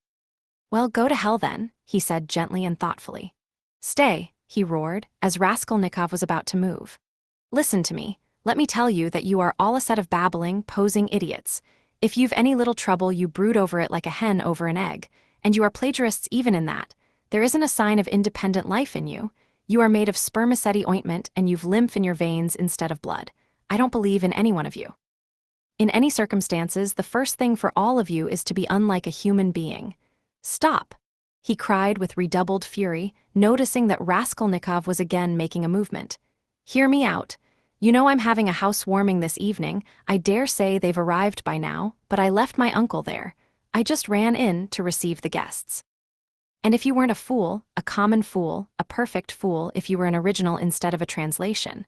"Well, go to hell then," he said gently and thoughtfully. "Stay," he roared, as Raskolnikov was about to move. "Listen to me. Let me tell you that you are all a set of babbling, posing idiots. If you've any little trouble you brood over it like a hen over an egg, and you are plagiarists even in that. There isn't a sign of independent life in you. You are made of spermaceti ointment and you've lymph in your veins instead of blood. I don't believe in any one of you. In any circumstances, the first thing for all of you is to be unlike a human being. Stop!" he cried with redoubled fury, noticing that Raskolnikov was again making a movement. "Hear me out. You know I'm having a housewarming this evening. I dare say they've arrived by now, but I left my uncle there. I just ran in to receive the guests. And if you weren't a fool, a common fool, a perfect fool if you were an original instead of a translation.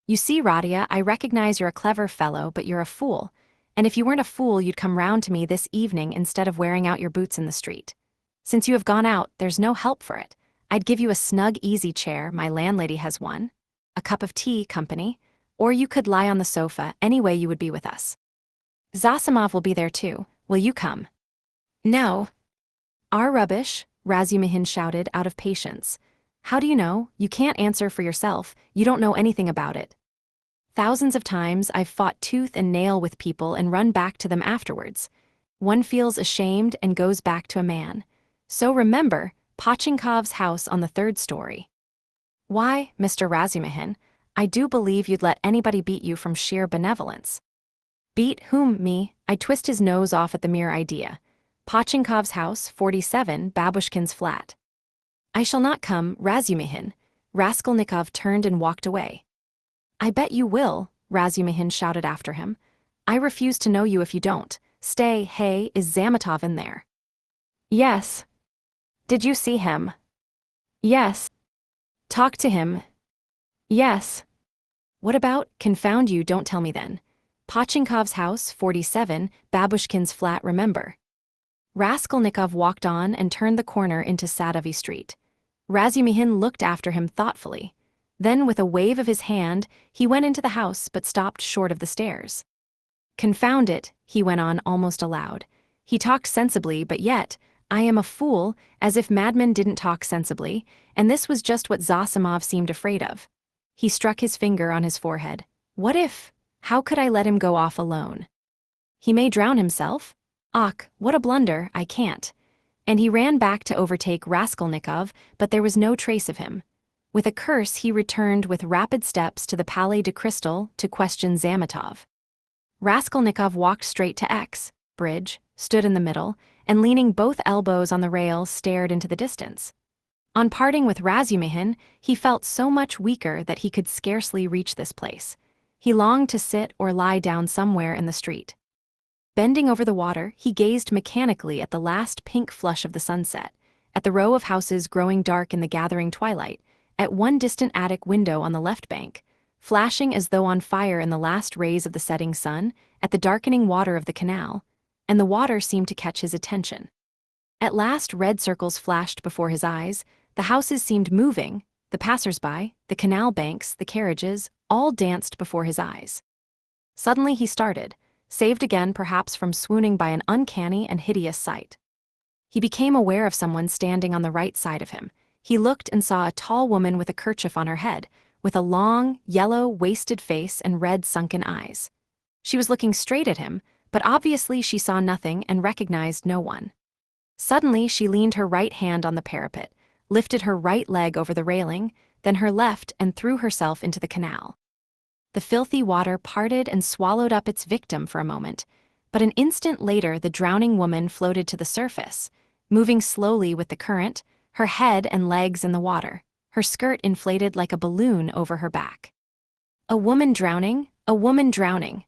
You see, Radia, I recognize you're a clever fellow, but you're a fool. And if you weren't a fool, you'd come round to me this evening instead of wearing out your boots in the street. Since you have gone out, there's no help for it. I'd give you a snug easy chair, my landlady has one, a cup of tea, company, or you could lie on the sofa, any way you would be with us. Zosimov will be there too. Will you come?" "No." "Our rubbish," Razumihin shouted out of patience. "How do you know? You can't answer for yourself, you don't know anything about it. Thousands of times I've fought tooth and nail with people and run back to them afterwards. One feels ashamed and goes back to a man. So remember, Pochinkov's house on the 3rd story. Why, Mr. Razumihin, I do believe you'd let anybody beat you from sheer benevolence." "Beat whom, me? I'd twist his nose off at the mere idea. Pochinkov's house, 47, Babushkin's flat." "I shall not come, Razumihin." Raskolnikov turned and walked away. "I bet you will," Razumihin shouted after him. "I refuse to know you if you don't. Stay, hey, is Zametov in there?" "Yes." Did you see him? Yes. Talk to him. Yes. What about, confound you, don't tell me then. Pochinkov's house, 47, Babushkin's flat, remember. Raskolnikov walked on and turned the corner into Sadovy Street. Razumihin looked after him thoughtfully. Then, with a wave of his hand, he went into the house but stopped short of the stairs. Confound it, he went on almost aloud. He talked sensibly, but yet, I am a fool, as if madmen didn't talk sensibly, and this was just what Zosimov seemed afraid of. He struck his finger on his forehead. What if? How could I let him go off alone? He may drown himself? Ach, what a blunder, I can't. And he ran back to overtake Raskolnikov, but there was no trace of him. With a curse he returned with rapid steps to the Palais de Crystal to question Zametov. Raskolnikov walked straight to X bridge, stood in the middle, and leaning both elbows on the rail stared into the distance. On parting with Razumihin, he felt so much weaker that he could scarcely reach this place. He longed to sit or lie down somewhere in the street. Bending over the water, he gazed mechanically at the last pink flush of the sunset, at the row of houses growing dark in the gathering twilight, at one distant attic window on the left bank, flashing as though on fire in the last rays of the setting sun, at the darkening water of the canal, and the water seemed to catch his attention. At last red circles flashed before his eyes, the houses seemed moving, the passers-by, the canal banks, the carriages, all danced before his eyes. Suddenly he started, saved again perhaps from swooning by an uncanny and hideous sight. He became aware of someone standing on the right side of him. He looked and saw a tall woman with a kerchief on her head, with a long, yellow, wasted face and red sunken eyes. She was looking straight at him, but obviously she saw nothing and recognized no one. Suddenly she leaned her right hand on the parapet, lifted her right leg over the railing, then her left, and threw herself into the canal. The filthy water parted and swallowed up its victim for a moment, but an instant later the drowning woman floated to the surface, moving slowly with the current, her head and legs in the water, her skirt inflated like a balloon over her back. A woman drowning, a woman drowning!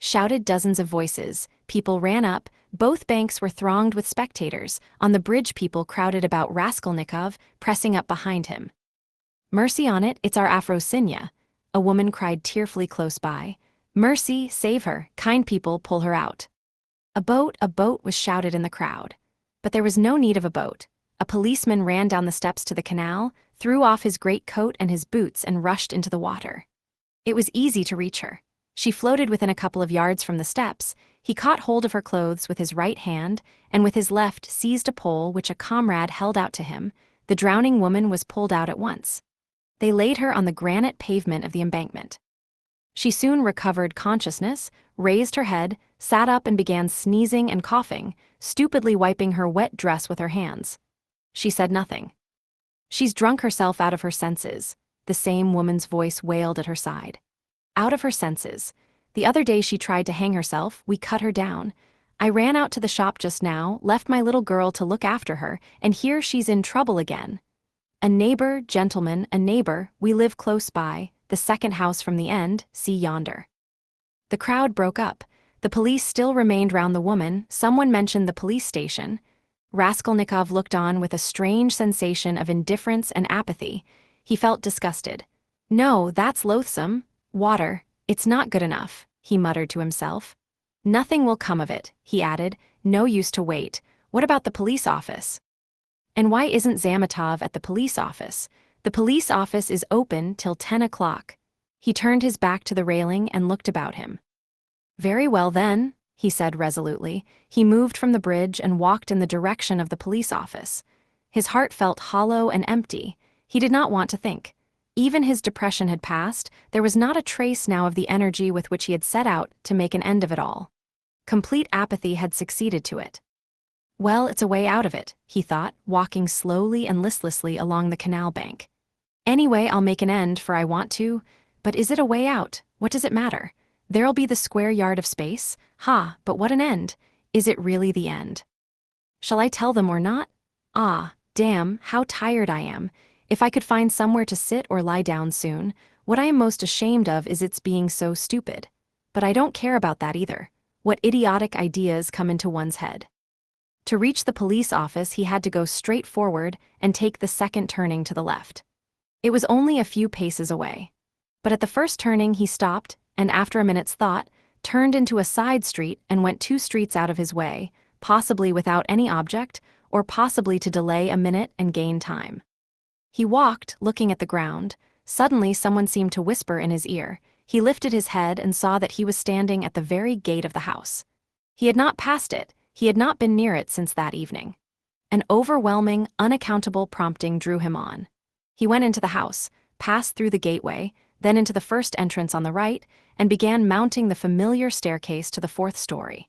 Shouted dozens of voices. People ran up, both banks were thronged with spectators, on the bridge people crowded about Raskolnikov, pressing up behind him. Mercy on it, it's our Afrosinya, a woman cried tearfully close by. Mercy, save her, kind people, pull her out. A boat was shouted in the crowd. But there was no need of a boat. A policeman ran down the steps to the canal, threw off his greatcoat and his boots and rushed into the water. It was easy to reach her. She floated within a couple of yards from the steps. He caught hold of her clothes with his right hand, and with his left seized a pole which a comrade held out to him. The drowning woman was pulled out at once. They laid her on the granite pavement of the embankment. She soon recovered consciousness, raised her head, sat up and began sneezing and coughing, stupidly wiping her wet dress with her hands. She said nothing. She's drunk herself out of her senses, the same woman's voice wailed at her side. Out of her senses. The other day she tried to hang herself, we cut her down. I ran out to the shop just now, left my little girl to look after her, and here she's in trouble again. A neighbor, gentleman, a neighbor, we live close by, the second house from the end, see yonder. The crowd broke up. The police still remained round the woman. Someone mentioned the police station. Raskolnikov looked on with a strange sensation of indifference and apathy. He felt disgusted. No, that's loathsome. Water, it's not good enough, he muttered to himself. Nothing will come of it, he added. No use to wait. What about the police office? And why isn't Zametov at the police office? The police office is open till 10 o'clock. He turned his back to the railing and looked about him. Very well then, he said resolutely. He moved from the bridge and walked in the direction of the police office. His heart felt hollow and empty. He did not want to think. Even his depression had passed. There was not a trace now of the energy with which he had set out to make an end of it all. Complete apathy had succeeded to it. Well, it's a way out of it, he thought, walking slowly and listlessly along the canal bank. Anyway, I'll make an end, for I want to. But is it a way out? What does it matter? There'll be the square yard of space. Ha, but what an end! Is it really the end? Shall I tell them or not? Ah, damn, how tired I am. If I could find somewhere to sit or lie down soon. What I am most ashamed of is its being so stupid. But I don't care about that either. What idiotic ideas come into one's head. To reach the police office, he had to go straight forward and take the second turning to the left. It was only a few paces away. But at the first turning he stopped, and after a minute's thought, turned into a side street and went 2 streets out of his way, possibly without any object, or possibly to delay a minute and gain time. He walked, looking at the ground. Suddenly someone seemed to whisper in his ear. He lifted his head and saw that he was standing at the very gate of the house. He had not passed it, he had not been near it since that evening. An overwhelming, unaccountable prompting drew him on. He went into the house, passed through the gateway, then into the first entrance on the right, and began mounting the familiar staircase to the 4th story.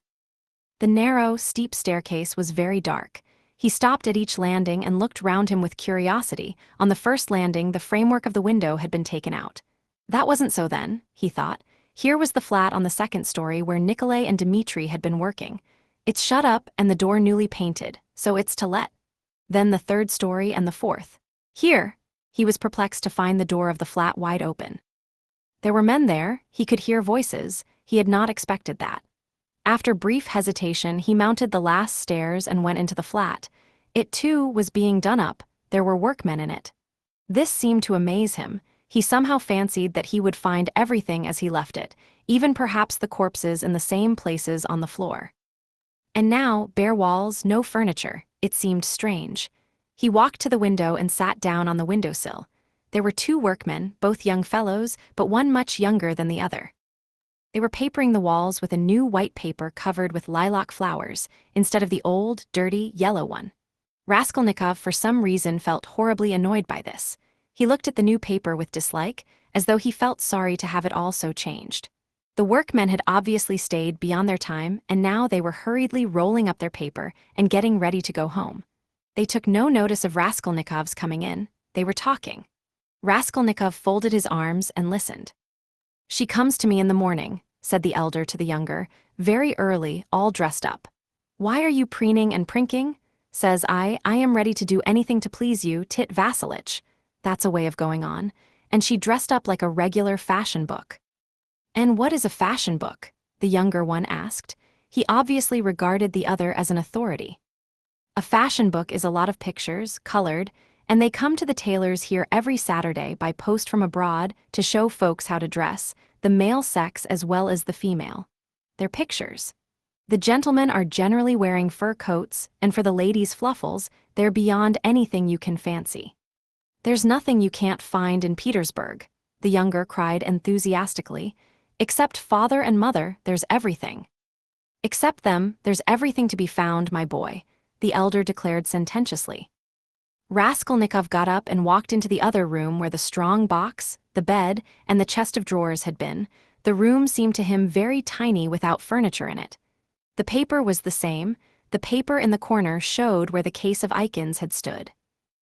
The narrow, steep staircase was very dark. He stopped at each landing and looked round him with curiosity. On the first landing, the framework of the window had been taken out. That wasn't so then, he thought. Here was the flat on the 2nd story where Nikolay and Dmitri had been working. It's shut up and the door newly painted, so it's to let. Then the 3rd story and the 4th. Here! He was perplexed to find the door of the flat wide open. There were men there, he could hear voices, he had not expected that. After brief hesitation, he mounted the last stairs and went into the flat. It too was being done up, there were workmen in it. This seemed to amaze him. He somehow fancied that he would find everything as he left it, even perhaps the corpses in the same places on the floor. And now, bare walls, no furniture, it seemed strange. He walked to the window and sat down on the windowsill. There were 2 workmen, both young fellows, but one much younger than the other. They were papering the walls with a new white paper covered with lilac flowers, instead of the old, dirty, yellow one. Raskolnikov for some reason felt horribly annoyed by this. He looked at the new paper with dislike, as though he felt sorry to have it all so changed. The workmen had obviously stayed beyond their time, and now they were hurriedly rolling up their paper and getting ready to go home. They took no notice of Raskolnikov's coming in. They were talking. Raskolnikov folded his arms and listened. "She comes to me in the morning," said the elder to the younger, "very early, all dressed up. 'Why are you preening and prinking?' Says I am ready to do anything to please you, Tit Vassilitch." That's a way of going on. And she dressed up like a regular fashion book. "And what is a fashion book?" the younger one asked. He obviously regarded the other as an authority. "A fashion book is a lot of pictures, colored, and they come to the tailors here every Saturday by post from abroad to show folks how to dress, the male sex as well as the female. They're pictures. The gentlemen are generally wearing fur coats, and for the ladies' fluffles, they're beyond anything you can fancy. There's nothing you can't find in Petersburg," the younger cried enthusiastically. "Except father and mother, there's everything." "Except them, there's everything to be found, my boy," the elder declared sententiously. Raskolnikov got up and walked into the other room where the strong box, the bed, and the chest of drawers had been. The room seemed to him very tiny without furniture in it. The paper was the same. The paper in the corner showed where the case of Eikins had stood.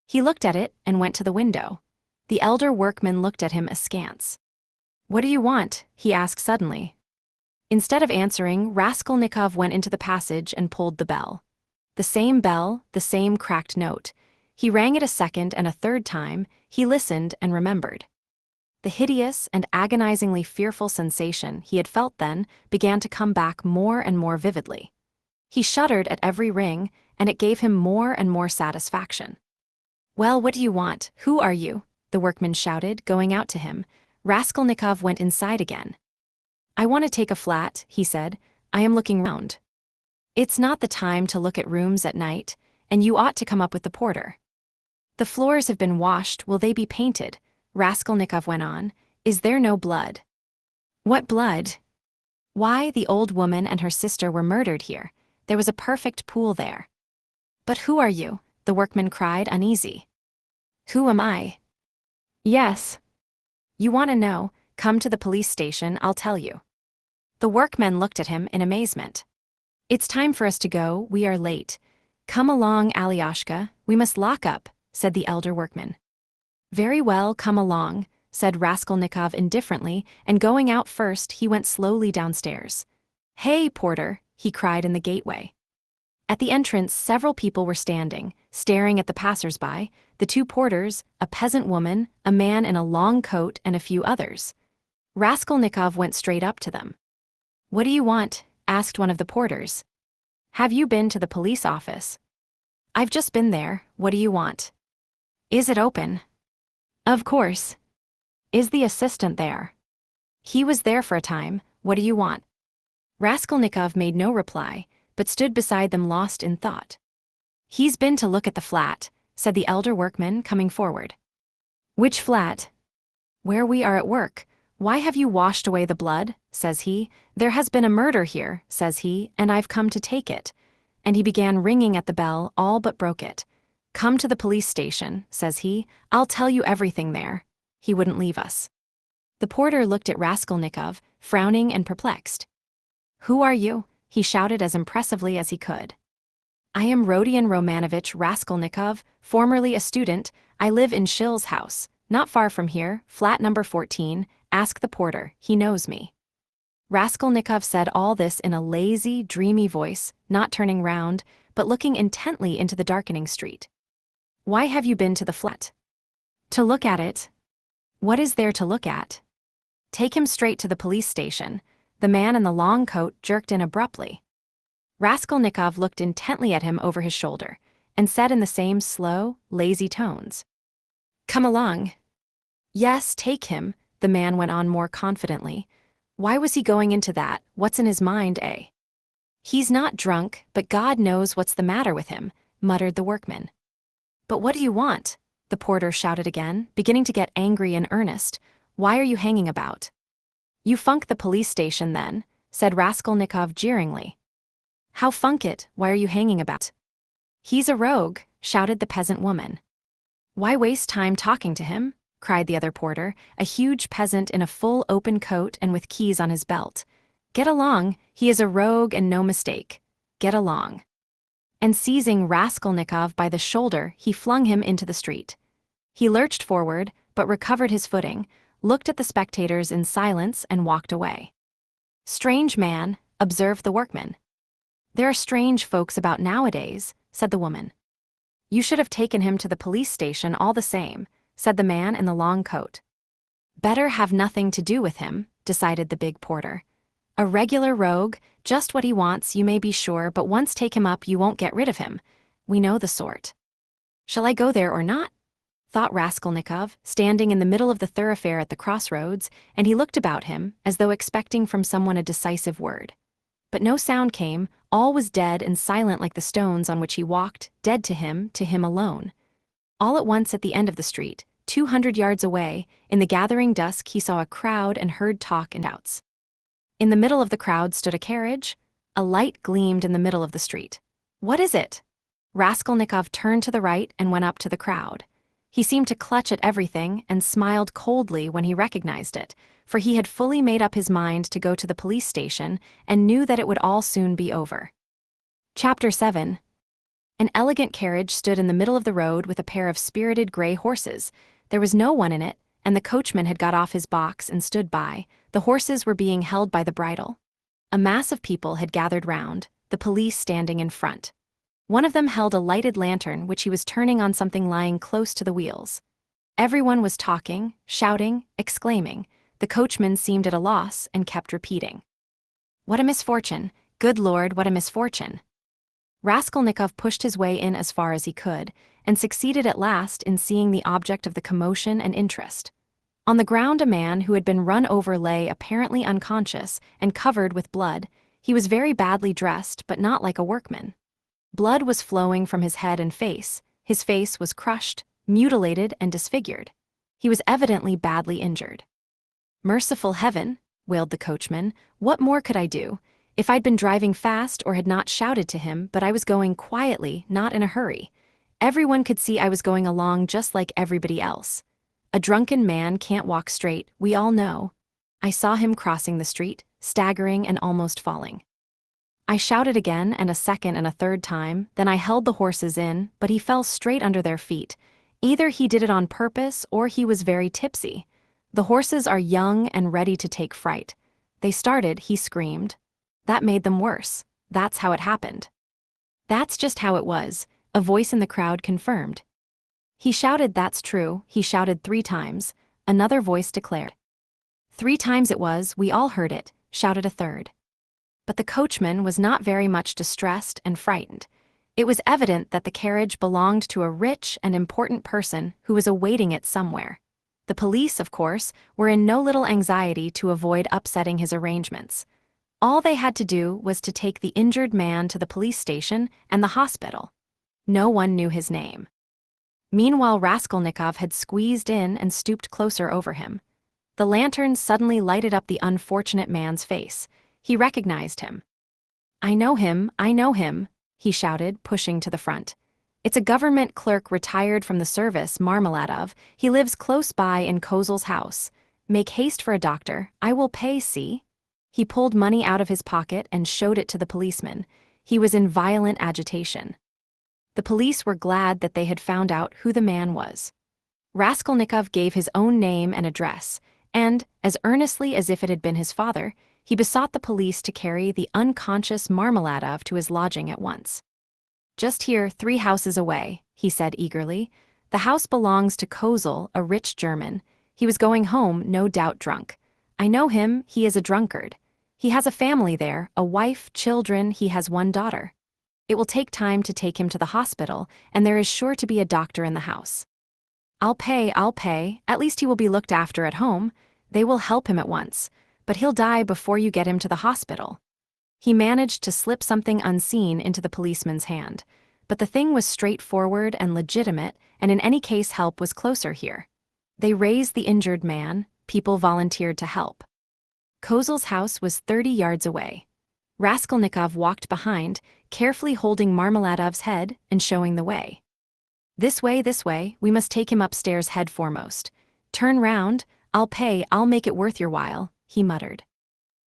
He looked at it and went to the window. The elder workman looked at him askance. "What do you want?" he asked suddenly. Instead of answering, Raskolnikov went into the passage and pulled the bell. The same cracked note. He rang it a second and a third time. He listened and remembered. The hideous and agonizingly fearful sensation he had felt then began to come back more and more vividly. He shuddered at every ring, and it gave him more and more satisfaction. "Well, what do you want? Who are you?" the workman shouted, going out to him. Raskolnikov went inside again. "I want to take a flat," he said. "I am looking round." "It's not the time to look at rooms at night, and you ought to come up with the porter." "The floors have been washed, will they be painted?" Raskolnikov went on. "Is there no blood?" "What blood?" "Why, the old woman and her sister were murdered here. There was a perfect pool there." "But who are you?" the workman cried, uneasy. "Who am I?" "Yes." "You want to know? Come to the police station, I'll tell you." The workmen looked at him in amazement. "It's time for us to go, we are late." "Come along, Alyosha, we must lock up," said the elder workman. "Very well, come along," said Raskolnikov indifferently, and going out first, he went slowly downstairs. "Hey, porter," he cried in the gateway. At the entrance, several people were standing, staring at the passers-by, the 2 porters, a peasant woman, a man in a long coat, and a few others. Raskolnikov went straight up to them. "What do you want?" asked one of the porters. Have you been to the police office? I've just been there, what do you want? Is it open? Of course. Is the assistant there? He was there for a time, what do you want? Raskolnikov made no reply, but stood beside them lost in thought. He's been to look at the flat, said the elder workman, coming forward. Which flat? Where we are at work. Why have you washed away the blood, says he. There has been a murder here, says he, and I've come to take it. And he began ringing at the bell, all but broke it. Come to the police station, says he, I'll tell you everything there. He wouldn't leave us. The porter looked at Raskolnikov, frowning and perplexed. Who are you? He shouted as impressively as he could. I am Rodion Raskolnikov, formerly a student. I live in Shill's house, not far from here, flat number 14, ask the porter, he knows me. Raskolnikov said all this in a lazy, dreamy voice, not turning round, but looking intently into the darkening street. Why have you been to the flat? To look at it. What is there to look at? Take him straight to the police station. The man in the long coat jerked in abruptly. Raskolnikov looked intently at him over his shoulder, and said in the same slow, lazy tones. Come along. Yes, take him, the man went on more confidently. Why was he going into that? What's in his mind, eh? He's not drunk, but God knows what's the matter with him, muttered the workman. But what do you want? The porter shouted again, beginning to get angry in earnest. Why are you hanging about? You funk the police station then, said Raskolnikov jeeringly. How funk it? Why are you hanging about? He's a rogue, shouted the peasant woman. Why waste time talking to him? Cried the other porter, a huge peasant in a full open coat and with keys on his belt. Get along, he is a rogue and no mistake. Get along. And seizing Raskolnikov by the shoulder, he flung him into the street. He lurched forward, but recovered his footing, looked at the spectators in silence and walked away. Strange man, observed the workman. There are strange folks about nowadays, said the woman. You should have taken him to the police station all the same, said the man in the long coat. Better have nothing to do with him, decided the big porter. A regular rogue, just what he wants, you may be sure, but once take him up you won't get rid of him. We know the sort. Shall I go there or not? Thought Raskolnikov, standing in the middle of the thoroughfare at the crossroads, and he looked about him, as though expecting from someone a decisive word. But no sound came, all was dead and silent like the stones on which he walked, dead to him alone. All at once at the end of the street, 200 yards away, in the gathering dusk he saw a crowd and heard talk and shouts. In the middle of the crowd stood a carriage. A light gleamed in the middle of the street. What is it? Raskolnikov turned to the right and went up to the crowd. He seemed to clutch at everything and smiled coldly when he recognized it, for he had fully made up his mind to go to the police station and knew that it would all soon be over. Chapter 7. An elegant carriage stood in the middle of the road with a pair of spirited gray horses. There was no one in it, and the coachman had got off his box and stood by. The horses were being held by the bridle. A mass of people had gathered round, the police standing in front. One of them held a lighted lantern which he was turning on something lying close to the wheels. Everyone was talking, shouting, exclaiming. The coachman seemed at a loss and kept repeating. What a misfortune! Good Lord, what a misfortune! Raskolnikov pushed his way in as far as he could, and succeeded at last in seeing the object of the commotion and interest. On the ground a man who had been run over lay apparently unconscious and covered with blood. He was very badly dressed, but not like a workman. Blood was flowing from his head and face. His face was crushed, mutilated, and disfigured. He was evidently badly injured. Merciful heaven, wailed the coachman, what more could I do? If I'd been driving fast or had not shouted to him, but I was going quietly, not in a hurry. Everyone could see I was going along just like everybody else. A drunken man can't walk straight, we all know. I saw him crossing the street, staggering and almost falling. I shouted again and a second and a third time, then I held the horses in, but he fell straight under their feet. Either he did it on purpose or he was very tipsy. The horses are young and ready to take fright. They started, he screamed. That made them worse. That's how it happened. That's just how it was, a voice in the crowd confirmed. He shouted, that's true, he shouted 3 times. Another voice declared. 3 times it was, we all heard it, shouted a third. but the coachman was not very much distressed and frightened. It was evident that the carriage belonged to a rich and important person who was awaiting it somewhere. The police, of course, were in no little anxiety to avoid upsetting his arrangements. All they had to do was to take the injured man to the police station and the hospital. No one knew his name. Meanwhile, Raskolnikov had squeezed in and stooped closer over him. The lantern suddenly lighted up the unfortunate man's face. He recognized him. I know him, he shouted, pushing to the front. It's a government clerk retired from the service, Marmeladov. He lives close by in Kozel's house. Make haste for a doctor. I will pay, see? He pulled money out of his pocket and showed it to the policeman. He was in violent agitation. The police were glad that they had found out who the man was. Raskolnikov gave his own name and address, and, as earnestly as if it had been his father, he besought the police to carry the unconscious Marmeladov to his lodging at once. Just here, 3 houses away, he said eagerly. The house belongs to Kozel, a rich German. He was going home, no doubt drunk. I know him, he is a drunkard. He has a family there, a wife, children, he has 1 daughter. It will take time to take him to the hospital, and there is sure to be a doctor in the house. I'll pay, at least he will be looked after at home. They will help him at once, but he'll die before you get him to the hospital. He managed to slip something unseen into the policeman's hand, but the thing was straightforward and legitimate, and in any case help was closer here. They raised the injured man, people volunteered to help. Kozel's house was 30 yards away. Raskolnikov walked behind, carefully holding Marmeladov's head and showing the way. This way, we must take him upstairs head foremost. Turn round, I'll pay, I'll make it worth your while, he muttered.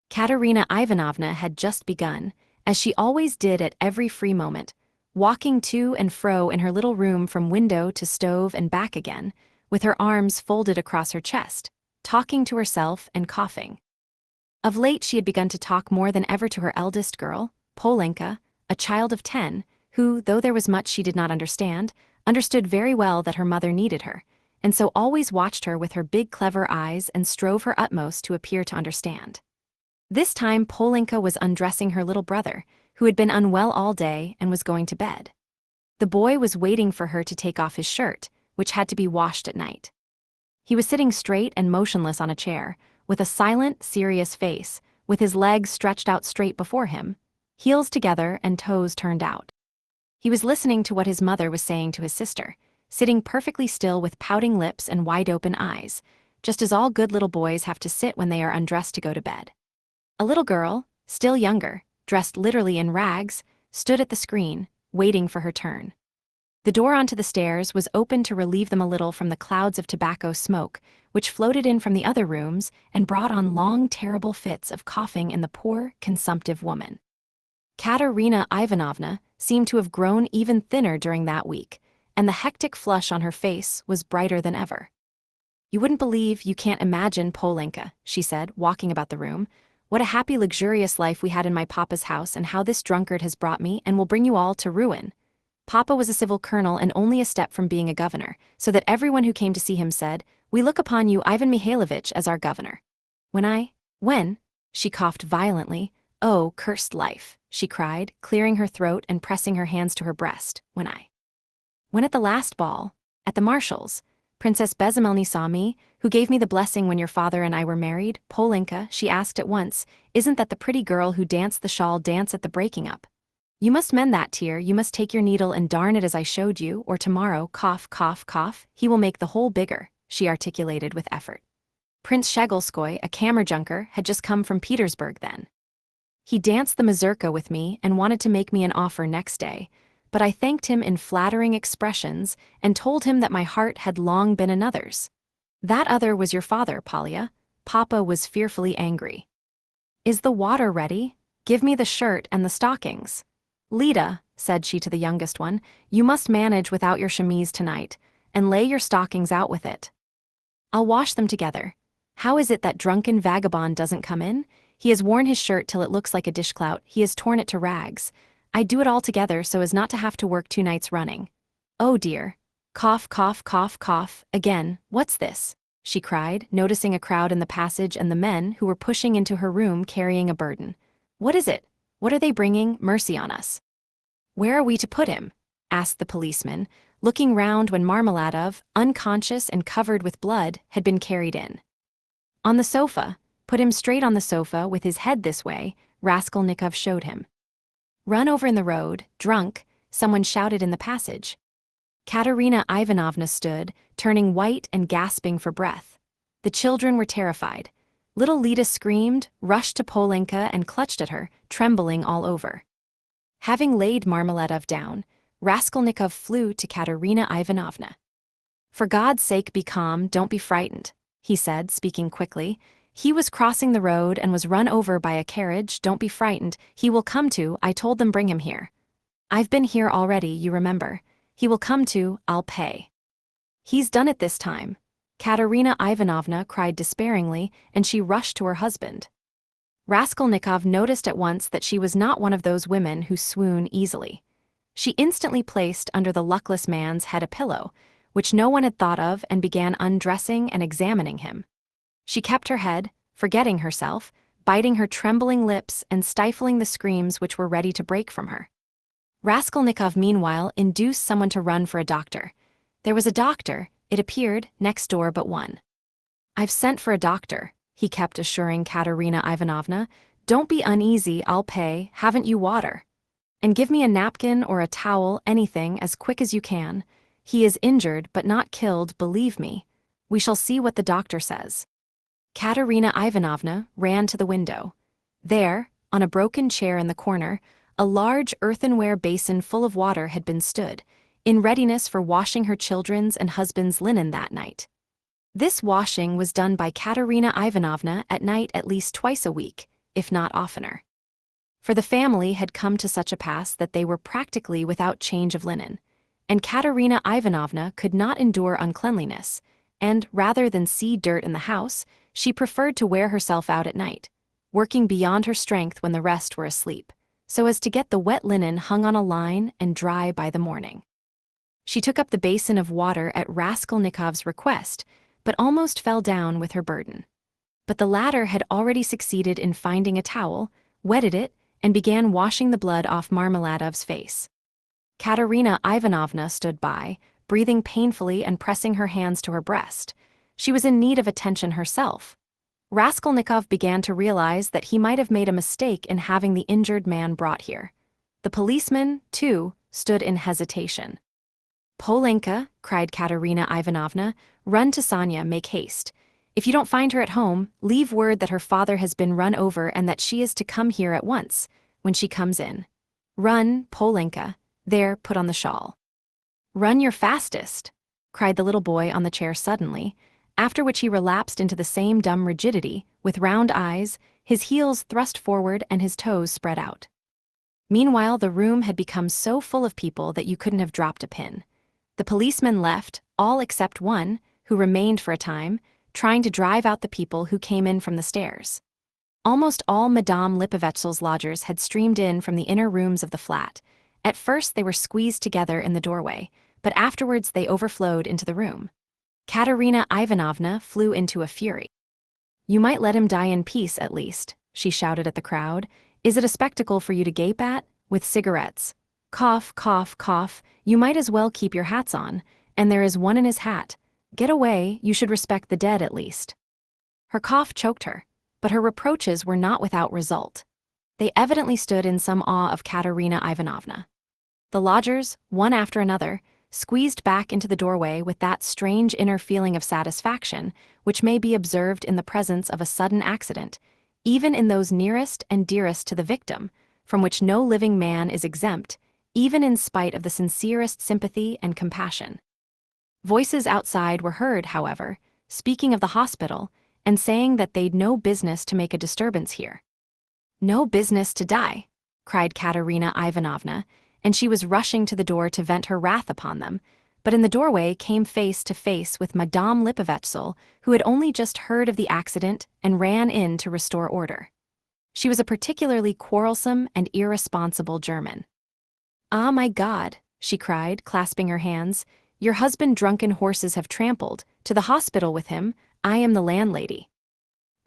Katerina Ivanovna had just begun, as she always did at every free moment, walking to and fro in her little room from window to stove and back again, with her arms folded across her chest, talking to herself and coughing. Of late she had begun to talk more than ever to her eldest girl, Polenka, a child of 10, who, though there was much she did not understand, understood very well that her mother needed her, and so always watched her with her big clever eyes and strove her utmost to appear to understand. This time Polenka was undressing her little brother, who had been unwell all day and was going to bed. The boy was waiting for her to take off his shirt, which had to be washed at night. He was sitting straight and motionless on a chair, with a silent, serious face, with his legs stretched out straight before him, heels together and toes turned out. He was listening to what his mother was saying to his sister, sitting perfectly still with pouting lips and wide-open eyes, just as all good little boys have to sit when they are undressed to go to bed. A little girl, still younger, dressed literally in rags, stood at the screen, waiting for her turn. The door onto the stairs was open to relieve them a little from the clouds of tobacco smoke, which floated in from the other rooms and brought on long, terrible fits of coughing in the poor, consumptive woman. Katerina Ivanovna seemed to have grown even thinner during that week, and the hectic flush on her face was brighter than ever. You wouldn't believe, you can't imagine, Polenka, she said, walking about the room, what a happy, luxurious life we had in my papa's house and how this drunkard has brought me and will bring you all to ruin. Papa was a civil colonel and only a step from being a governor, so that everyone who came to see him said, "We look upon you, Ivan Mikhailovich, as our governor." When, she coughed violently, "Oh, cursed life," she cried, clearing her throat and pressing her hands to her breast, when at the last ball, at the Marshal's, Princess Bezemelny saw me, who gave me the blessing when your father and I were married, Polenka, she asked at once, "Isn't that the pretty girl who danced the shawl dance at the breaking up? You must mend that tear, you must take your needle and darn it as I showed you, or tomorrow, cough, cough, cough, he will make the hole bigger," she articulated with effort. Prince Shegelskoy, a kammerjunker, had just come from Petersburg then. He danced the mazurka with me and wanted to make me an offer next day, but I thanked him in flattering expressions and told him that my heart had long been another's. That other was your father, Polya. Papa was fearfully angry. "Is the water ready? Give me the shirt and the stockings." "Lida," said she to the youngest one, "you must manage without your chemise tonight, and lay your stockings out with it. I'll wash them together. How is it that drunken vagabond doesn't come in? He has worn his shirt till it looks like a dishclout, he has torn it to rags. I do it all together so as not to have to work 2 nights running. Oh dear. Cough, cough, cough, cough, again, what's this?" she cried, noticing a crowd in the passage and the men who were pushing into her room carrying a burden. "What is it? What are they bringing? Mercy on us. Where are we to put him? Asked the policeman, looking round when Marmeladov, unconscious and covered with blood, had been carried in. On the sofa. Put him straight on the sofa with his head this way, Raskolnikov showed him. Run over in the road, drunk, someone shouted in the passage. Katerina Ivanovna stood, turning white and gasping for breath. The children were terrified. Little Lida screamed, rushed to Polenka and clutched at her, trembling all over. Having laid Marmeladov down, Raskolnikov flew to Katerina Ivanovna. "For God's sake, be calm, don't be frightened," he said, speaking quickly. "He was crossing the road and was run over by a carriage, don't be frightened, he will come to, I told them bring him here. I've been here already, you remember. He will come to, I'll pay." "He's done it this time," Katerina Ivanovna cried despairingly, and she rushed to her husband. Raskolnikov noticed at once that she was not one of those women who swoon easily. She instantly placed under the luckless man's head a pillow, which no one had thought of, and began undressing and examining him. She kept her head, forgetting herself, biting her trembling lips and stifling the screams which were ready to break from her. Raskolnikov meanwhile induced someone to run for a doctor. There was a doctor, it appeared, next door but one. "I've sent for a doctor," he kept assuring Katerina Ivanovna. "Don't be uneasy, I'll pay, haven't you water? And give me a napkin or a towel, anything, as quick as you can. He is injured but not killed, believe me. We shall see what the doctor says." Katerina Ivanovna ran to the window. There, on a broken chair in the corner, a large earthenware basin full of water had been stood, in readiness for washing her children's and husband's linen that night. This washing was done by Katerina Ivanovna at night at least twice a week, if not oftener. For the family had come to such a pass that they were practically without change of linen, and Katerina Ivanovna could not endure uncleanliness, and, rather than see dirt in the house, she preferred to wear herself out at night, working beyond her strength when the rest were asleep, so as to get the wet linen hung on a line and dry by the morning. She took up the basin of water at Raskolnikov's request, but almost fell down with her burden. But the latter had already succeeded in finding a towel, wetted it, and began washing the blood off Marmeladov's face. Katerina Ivanovna stood by, breathing painfully and pressing her hands to her breast. She was in need of attention herself. Raskolnikov began to realize that he might have made a mistake in having the injured man brought here. The policeman, too, stood in hesitation. "Polenka," cried Katerina Ivanovna, "run to Sonya, make haste. If you don't find her at home, leave word that her father has been run over and that she is to come here at once, when she comes in. Run, Polenka. There, put on the shawl." "Run your fastest," cried the little boy on the chair suddenly, after which he relapsed into the same dumb rigidity, with round eyes, his heels thrust forward and his toes spread out. Meanwhile the room had become so full of people that you couldn't have dropped a pin. The policemen left, all except one, who remained for a time, trying to drive out the people who came in from the stairs. Almost all Madame Lipovetzel's lodgers had streamed in from the inner rooms of the flat. At first they were squeezed together in the doorway, but afterwards they overflowed into the room. Katerina Ivanovna flew into a fury. "You might let him die in peace, at least," she shouted at the crowd. "Is it a spectacle for you to gape at? With cigarettes. Cough, cough, cough, you might as well keep your hats on, and there is one in his hat. Get away, you should respect the dead at least." Her cough choked her, but her reproaches were not without result. They evidently stood in some awe of Katerina Ivanovna. The lodgers, one after another, squeezed back into the doorway with that strange inner feeling of satisfaction which may be observed in the presence of a sudden accident, even in those nearest and dearest to the victim, from which no living man is exempt, even in spite of the sincerest sympathy and compassion. Voices outside were heard, however, speaking of the hospital, and saying that they'd no business to make a disturbance here. "No business to die," cried Katerina Ivanovna, and she was rushing to the door to vent her wrath upon them, but in the doorway came face to face with Madame Lipovetzel, who had only just heard of the accident and ran in to restore order. She was a particularly quarrelsome and irresponsible German. "Ah, my God," she cried, clasping her hands, "your husband drunken horses have trampled, to the hospital with him, I am the landlady.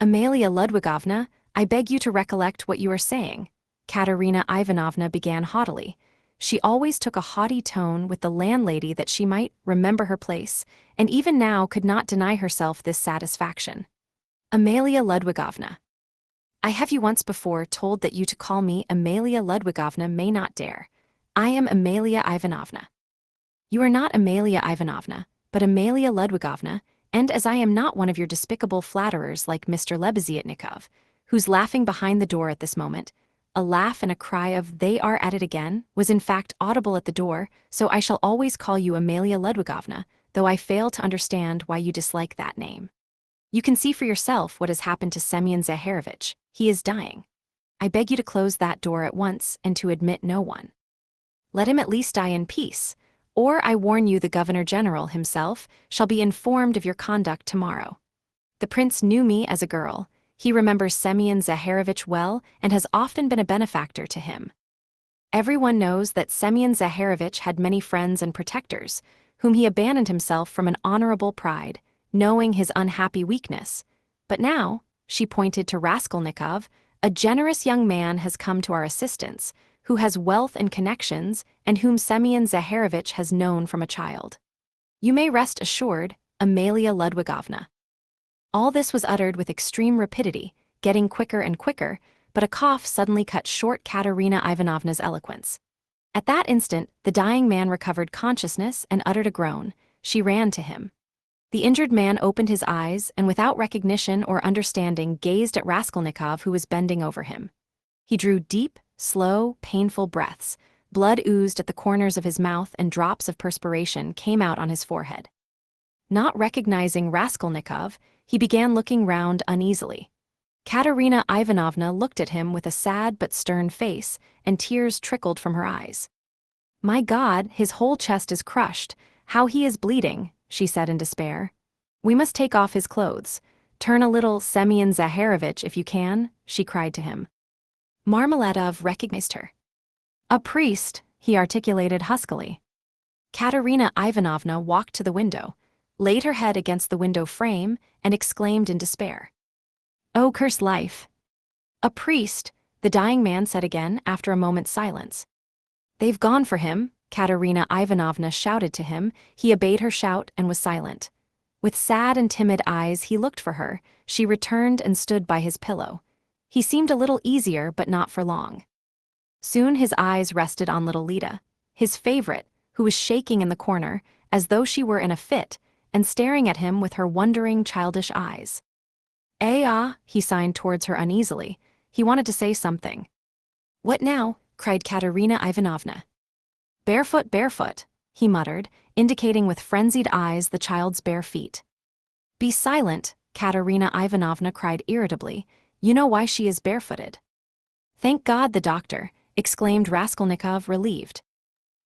Amalia Ludwigovna, I beg you to recollect what you are saying. Katerina Ivanovna began haughtily. She always took a haughty tone with the landlady that she might remember her place, and even now could not deny herself this satisfaction. Amalia Ludwigovna. I have you once before told that you to call me Amalia Ludwigovna may not dare. I am Amalia Ivanovna. You are not Amalia Ivanovna, but Amalia Ludwigovna, and as I am not one of your despicable flatterers like Mr. Lebeziatnikov, who's laughing behind the door at this moment, a laugh and a cry of "they are at it again" was in fact audible at the door, so I shall always call you Amalia Ludwigovna, though I fail to understand why you dislike that name. You can see for yourself what has happened to Semyon Zaharovich. He is dying. I beg you to close that door at once and to admit no one. Let him at least die in peace, or I warn you the Governor-General himself shall be informed of your conduct tomorrow. The prince knew me as a girl. He remembers Semyon Zaharovich well and has often been a benefactor to him. Everyone knows that Semyon Zaharovich had many friends and protectors, whom he abandoned himself from an honorable pride, knowing his unhappy weakness. But now, she pointed to Raskolnikov, a generous young man has come to our assistance, who has wealth and connections, and whom Semyon Zaharovich has known from a child. You may rest assured, Amalia Ludwigovna. All this was uttered with extreme rapidity, getting quicker and quicker, but a cough suddenly cut short Katerina Ivanovna's eloquence. At that instant, the dying man recovered consciousness and uttered a groan. She ran to him. The injured man opened his eyes and without recognition or understanding gazed at Raskolnikov, who was bending over him. He drew deep, slow, painful breaths. Blood oozed at the corners of his mouth and drops of perspiration came out on his forehead. Not recognizing Raskolnikov, he began looking round uneasily. Katerina Ivanovna looked at him with a sad but stern face, and tears trickled from her eyes. "My God, his whole chest is crushed. How he is bleeding," she said in despair. "We must take off his clothes. Turn a little, Semyon Zaharovich, if you can," she cried to him. Marmeladov recognized her. "A priest," he articulated huskily. Katerina Ivanovna walked to the window, laid her head against the window frame, and exclaimed in despair. "Oh, curse life!" "A priest," the dying man said again after a moment's silence. "They've gone for him," Katerina Ivanovna shouted to him. He obeyed her shout and was silent. With sad and timid eyes he looked for her. She returned and stood by his pillow. He seemed a little easier, but not for long. Soon his eyes rested on little Lida, his favorite, who was shaking in the corner, as though she were in a fit, and staring at him with her wondering, childish eyes. He signed towards her uneasily. He wanted to say something. "What now?" cried Katerina Ivanovna. "Barefoot, barefoot," he muttered, indicating with frenzied eyes the child's bare feet. "Be silent," Katerina Ivanovna cried irritably. "You know why she is barefooted." "Thank God, the doctor," exclaimed Raskolnikov, relieved.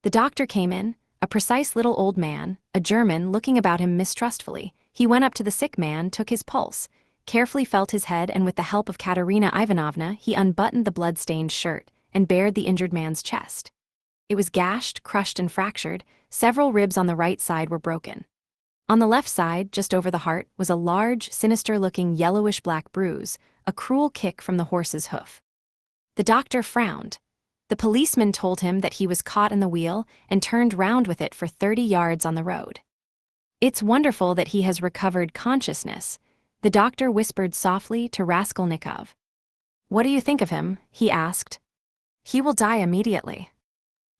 The doctor came in, a precise little old man, a German, looking about him mistrustfully. He went up to the sick man, took his pulse, carefully felt his head, and with the help of Katerina Ivanovna, he unbuttoned the blood-stained shirt and bared the injured man's chest. It was gashed, crushed, and fractured. Several ribs on the right side were broken. On the left side, just over the heart, was a large, sinister-looking yellowish-black bruise, a cruel kick from the horse's hoof. The doctor frowned. The policeman told him that he was caught in the wheel and turned round with it for 30 yards on the road. "It's wonderful that he has recovered consciousness," the doctor whispered softly to Raskolnikov. "What do you think of him?" he asked. "He will die immediately."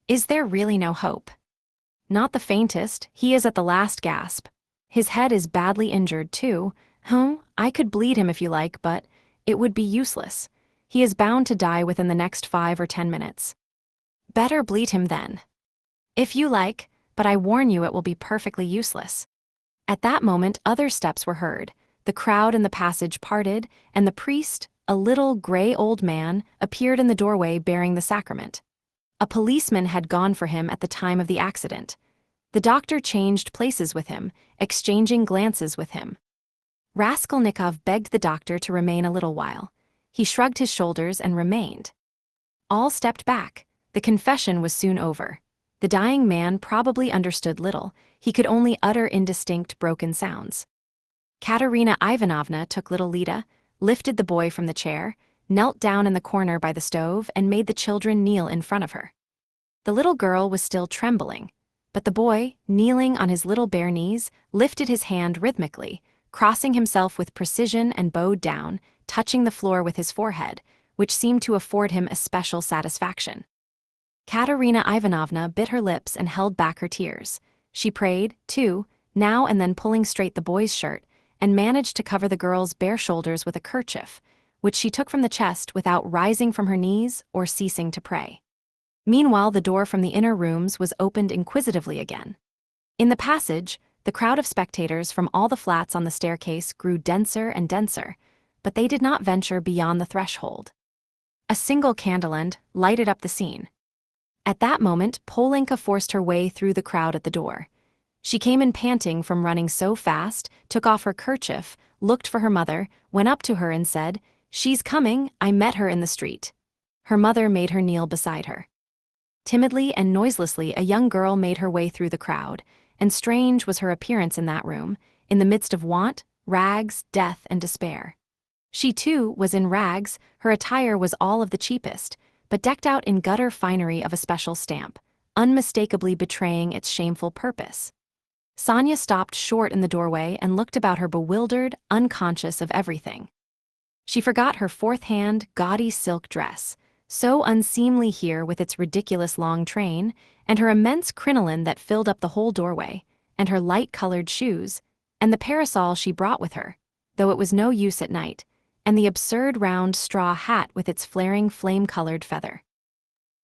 "Is there really no hope?" "Not the faintest. He is at the last gasp. His head is badly injured, too. I could bleed him if you like, but it would be useless. He is bound to die within the next 5 or 10 minutes. "Better bleed him then." "If you like, but I warn you it will be perfectly useless." At that moment other steps were heard. The crowd in the passage parted, and the priest, a little gray old man, appeared in the doorway bearing the sacrament. A policeman had gone for him at the time of the accident. The doctor changed places with him, exchanging glances with him. Raskolnikov begged the doctor to remain a little while. He shrugged his shoulders and remained. All stepped back. The confession was soon over. The dying man probably understood little. He could only utter indistinct, broken sounds. Katerina Ivanovna took little Lida, lifted the boy from the chair, knelt down in the corner by the stove and made the children kneel in front of her. The little girl was still trembling, but the boy, kneeling on his little bare knees, lifted his hand rhythmically, crossing himself with precision and bowed down, touching the floor with his forehead, which seemed to afford him especial satisfaction. Katerina Ivanovna bit her lips and held back her tears. She prayed, too, now and then pulling straight the boy's shirt, and managed to cover the girl's bare shoulders with a kerchief, which she took from the chest without rising from her knees or ceasing to pray. Meanwhile, the door from the inner rooms was opened inquisitively again. In the passage, the crowd of spectators from all the flats on the staircase grew denser and denser, but they did not venture beyond the threshold. A single candle-end lighted up the scene. At that moment, Polenka forced her way through the crowd at the door. She came in panting from running so fast, took off her kerchief, looked for her mother, went up to her and said, "She's coming, I met her in the street." Her mother made her kneel beside her. Timidly and noiselessly a young girl made her way through the crowd, and strange was her appearance in that room, in the midst of want, rags, death, and despair. She, too, was in rags. Her attire was all of the cheapest, but decked out in gutter finery of a special stamp, unmistakably betraying its shameful purpose. Sonia stopped short in the doorway and looked about her bewildered, unconscious of everything. She forgot her fourth-hand, gaudy silk dress, so unseemly here with its ridiculous long train, and her immense crinoline that filled up the whole doorway, and her light-colored shoes, and the parasol she brought with her, though it was no use at night, and the absurd round straw hat with its flaring flame-colored feather.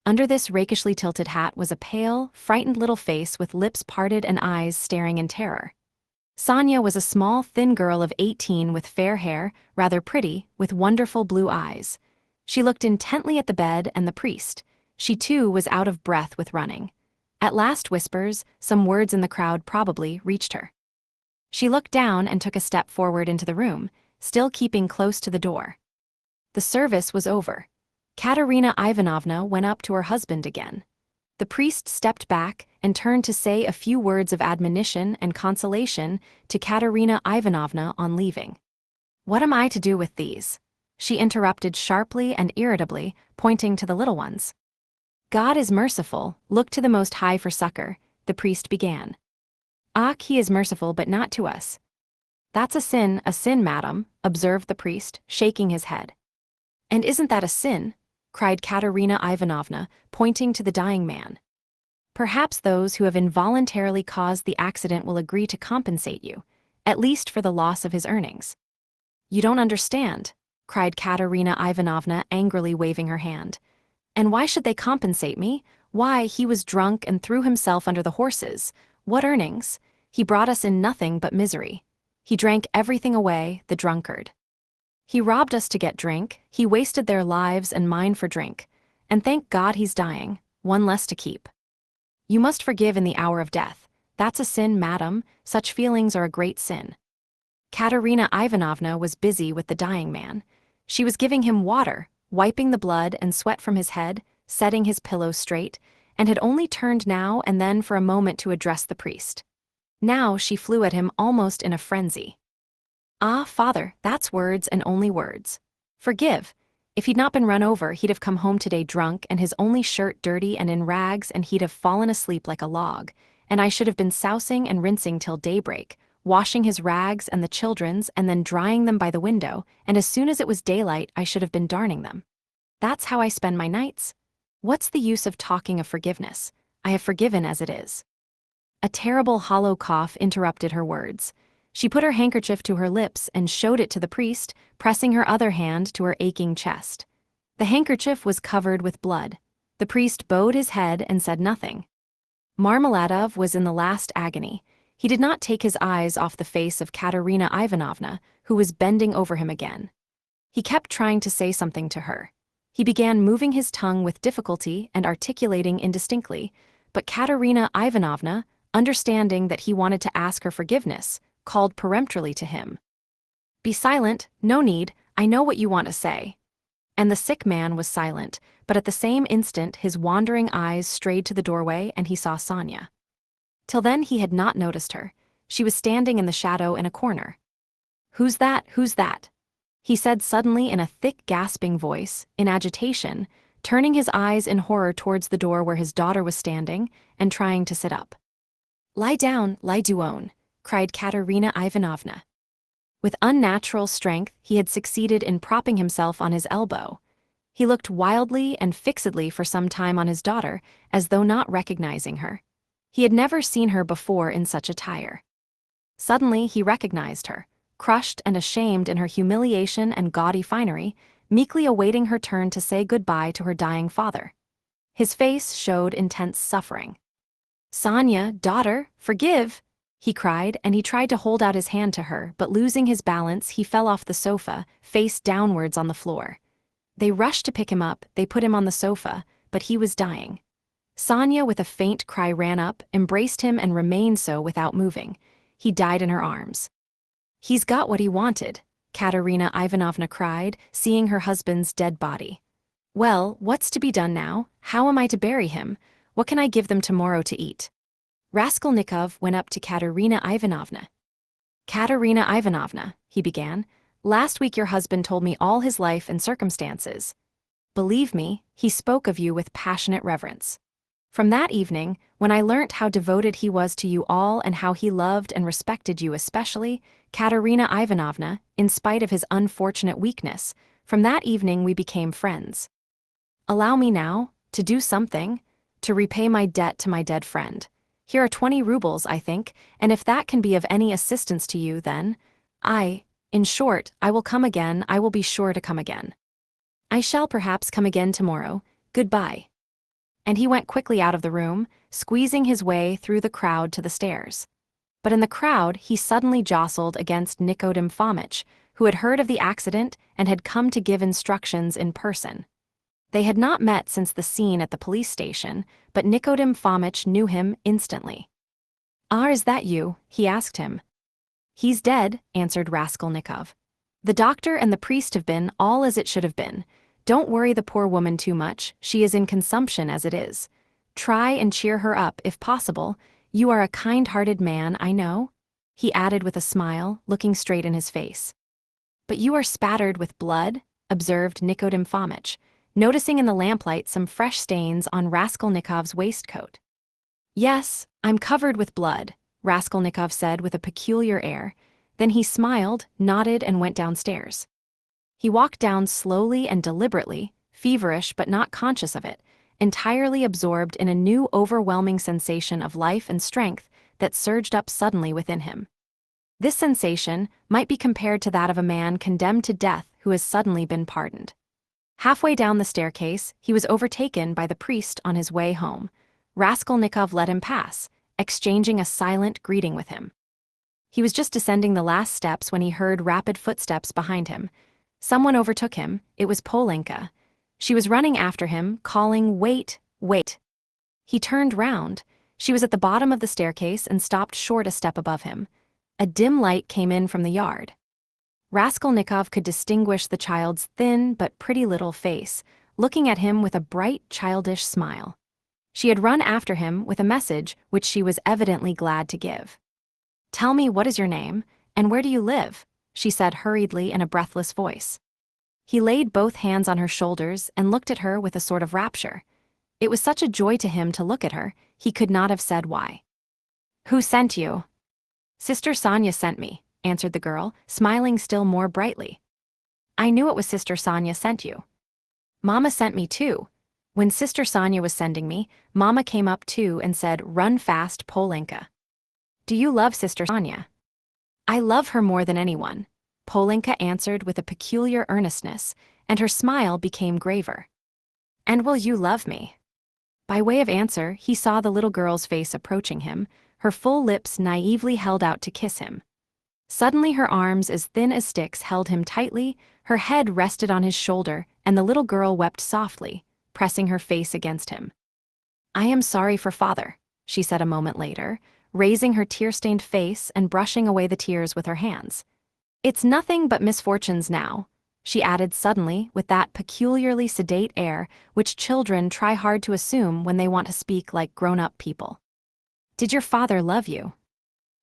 Under this rakishly tilted hat was a pale, frightened little face with lips parted and eyes staring in terror. Sonia was a small, thin girl of 18 with fair hair, rather pretty, with wonderful blue eyes. She looked intently at the bed and the priest. She too was out of breath with running. At last whispers, some words in the crowd probably, reached her. She looked down and took a step forward into the room, still keeping close to the door. The service was over. Katerina Ivanovna went up to her husband again. The priest stepped back and turned to say a few words of admonition and consolation to Katerina Ivanovna on leaving. "What am I to do with these?" she interrupted sharply and irritably, pointing to the little ones. "God is merciful, look to the Most High for succor," the priest began. "Ah, he is merciful, but not to us." "That's a sin, madam," observed the priest, shaking his head. "And isn't that a sin?" cried Katerina Ivanovna, pointing to the dying man. "Perhaps those who have involuntarily caused the accident will agree to compensate you, at least for the loss of his earnings." "You don't understand," cried Katerina Ivanovna, angrily waving her hand. "And why should they compensate me? Why, he was drunk and threw himself under the horses. What earnings? He brought us in nothing but misery. He drank everything away, the drunkard. He robbed us to get drink, he wasted their lives and mine for drink. And thank God he's dying, one less to keep. You must forgive in the hour of death. That's a sin, madam, such feelings are a great sin." Katerina Ivanovna was busy with the dying man. She was giving him water, wiping the blood and sweat from his head, setting his pillow straight, and had only turned now and then for a moment to address the priest. Now she flew at him almost in a frenzy. "Ah, father, that's words and only words. Forgive. If he'd not been run over, he'd have come home today drunk and his only shirt dirty and in rags, and he'd have fallen asleep like a log, and I should have been sousing and rinsing till daybreak, washing his rags and the children's and then drying them by the window, and as soon as it was daylight I should have been darning them. That's how I spend my nights. What's the use of talking of forgiveness? I have forgiven as it is." A terrible hollow cough interrupted her words. She put her handkerchief to her lips and showed it to the priest, pressing her other hand to her aching chest. The handkerchief was covered with blood. The priest bowed his head and said nothing. Marmeladov was in the last agony. He did not take his eyes off the face of Katerina Ivanovna, who was bending over him again. He kept trying to say something to her. He began moving his tongue with difficulty and articulating indistinctly, but Katerina Ivanovna, understanding that he wanted to ask her forgiveness, called peremptorily to him. "Be silent, no need, I know what you want to say." And the sick man was silent, but at the same instant his wandering eyes strayed to the doorway and he saw Sonia. Till then he had not noticed her. She was standing in the shadow in a corner. "Who's that? Who's that?" he said suddenly in a thick, gasping voice, in agitation, turning his eyes in horror towards the door where his daughter was standing and trying to sit up. "Lie down, lie down," cried Katerina Ivanovna. With unnatural strength, he had succeeded in propping himself on his elbow. He looked wildly and fixedly for some time on his daughter, as though not recognizing her. He had never seen her before in such attire. Suddenly he recognized her, crushed and ashamed in her humiliation and gaudy finery, meekly awaiting her turn to say goodbye to her dying father. His face showed intense suffering. "Sonia, daughter, forgive!" he cried, and he tried to hold out his hand to her, but losing his balance, he fell off the sofa, face downwards on the floor. They rushed to pick him up, they put him on the sofa, but he was dying. Sonia, with a faint cry, ran up, embraced him, and remained so without moving. He died in her arms. "He's got what he wanted," Katerina Ivanovna cried, seeing her husband's dead body. "Well, what's to be done now? How am I to bury him? What can I give them tomorrow to eat?" Raskolnikov went up to Katerina Ivanovna. "Katerina Ivanovna," he began, "last week your husband told me all his life and circumstances. Believe me, he spoke of you with passionate reverence. From that evening, when I learnt how devoted he was to you all and how he loved and respected you especially, Katerina Ivanovna, in spite of his unfortunate weakness, from that evening we became friends. Allow me now to do something, to repay my debt to my dead friend. Here are 20 rubles, I think, and if that can be of any assistance to you, then in short, I will come again, I will be sure to come again. I shall perhaps come again tomorrow. Goodbye." And he went quickly out of the room, squeezing his way through the crowd to the stairs. But in the crowd he suddenly jostled against Nikodim Fomitch, who had heard of the accident and had come to give instructions in person. They had not met since the scene at the police station, but Nikodim Fomitch knew him instantly. "Ah, is that you?" he asked him. "He's dead," answered Raskolnikov. "The doctor and the priest have been all as it should have been. Don't worry the poor woman too much, she is in consumption as it is. Try and cheer her up if possible. You are a kind-hearted man, I know," he added with a smile, looking straight in his face. "But you are spattered with blood," observed Nikodim Fomitch, noticing in the lamplight some fresh stains on Raskolnikov's waistcoat. "Yes, I'm covered with blood," Raskolnikov said with a peculiar air. Then he smiled, nodded, and went downstairs. He walked down slowly and deliberately, feverish but not conscious of it, entirely absorbed in a new overwhelming sensation of life and strength that surged up suddenly within him. This sensation might be compared to that of a man condemned to death who has suddenly been pardoned. Halfway down the staircase, he was overtaken by the priest on his way home. Raskolnikov let him pass, exchanging a silent greeting with him. He was just descending the last steps when he heard rapid footsteps behind him. Someone overtook him. It was Polenka. She was running after him, calling, "Wait, wait." He turned round. She was at the bottom of the staircase and stopped short a step above him. A dim light came in from the yard. Raskolnikov could distinguish the child's thin but pretty little face, looking at him with a bright, childish smile. She had run after him with a message which she was evidently glad to give. "Tell me, what is your name, and where do you live?" she said hurriedly in a breathless voice. He laid both hands on her shoulders and looked at her with a sort of rapture. It was such a joy to him to look at her, he could not have said why. "Who sent you?" "Sister Sonia sent me," answered the girl, smiling still more brightly. "I knew it was Sister Sonia sent you. Mama sent me too. When Sister Sonia was sending me, Mama came up too and said, 'Run fast, Polenka.' Do you love Sister Sonia?" "I love her more than anyone," Polenka answered with a peculiar earnestness, and her smile became graver. "And will you love me?" By way of answer, he saw the little girl's face approaching him, her full lips naively held out to kiss him. Suddenly her arms as thin as sticks held him tightly, her head rested on his shoulder, and the little girl wept softly, pressing her face against him. "I am sorry for father," she said a moment later, raising her tear-stained face and brushing away the tears with her hands. "It's nothing but misfortunes now," she added suddenly with that peculiarly sedate air which children try hard to assume when they want to speak like grown-up people. "Did your father love you?"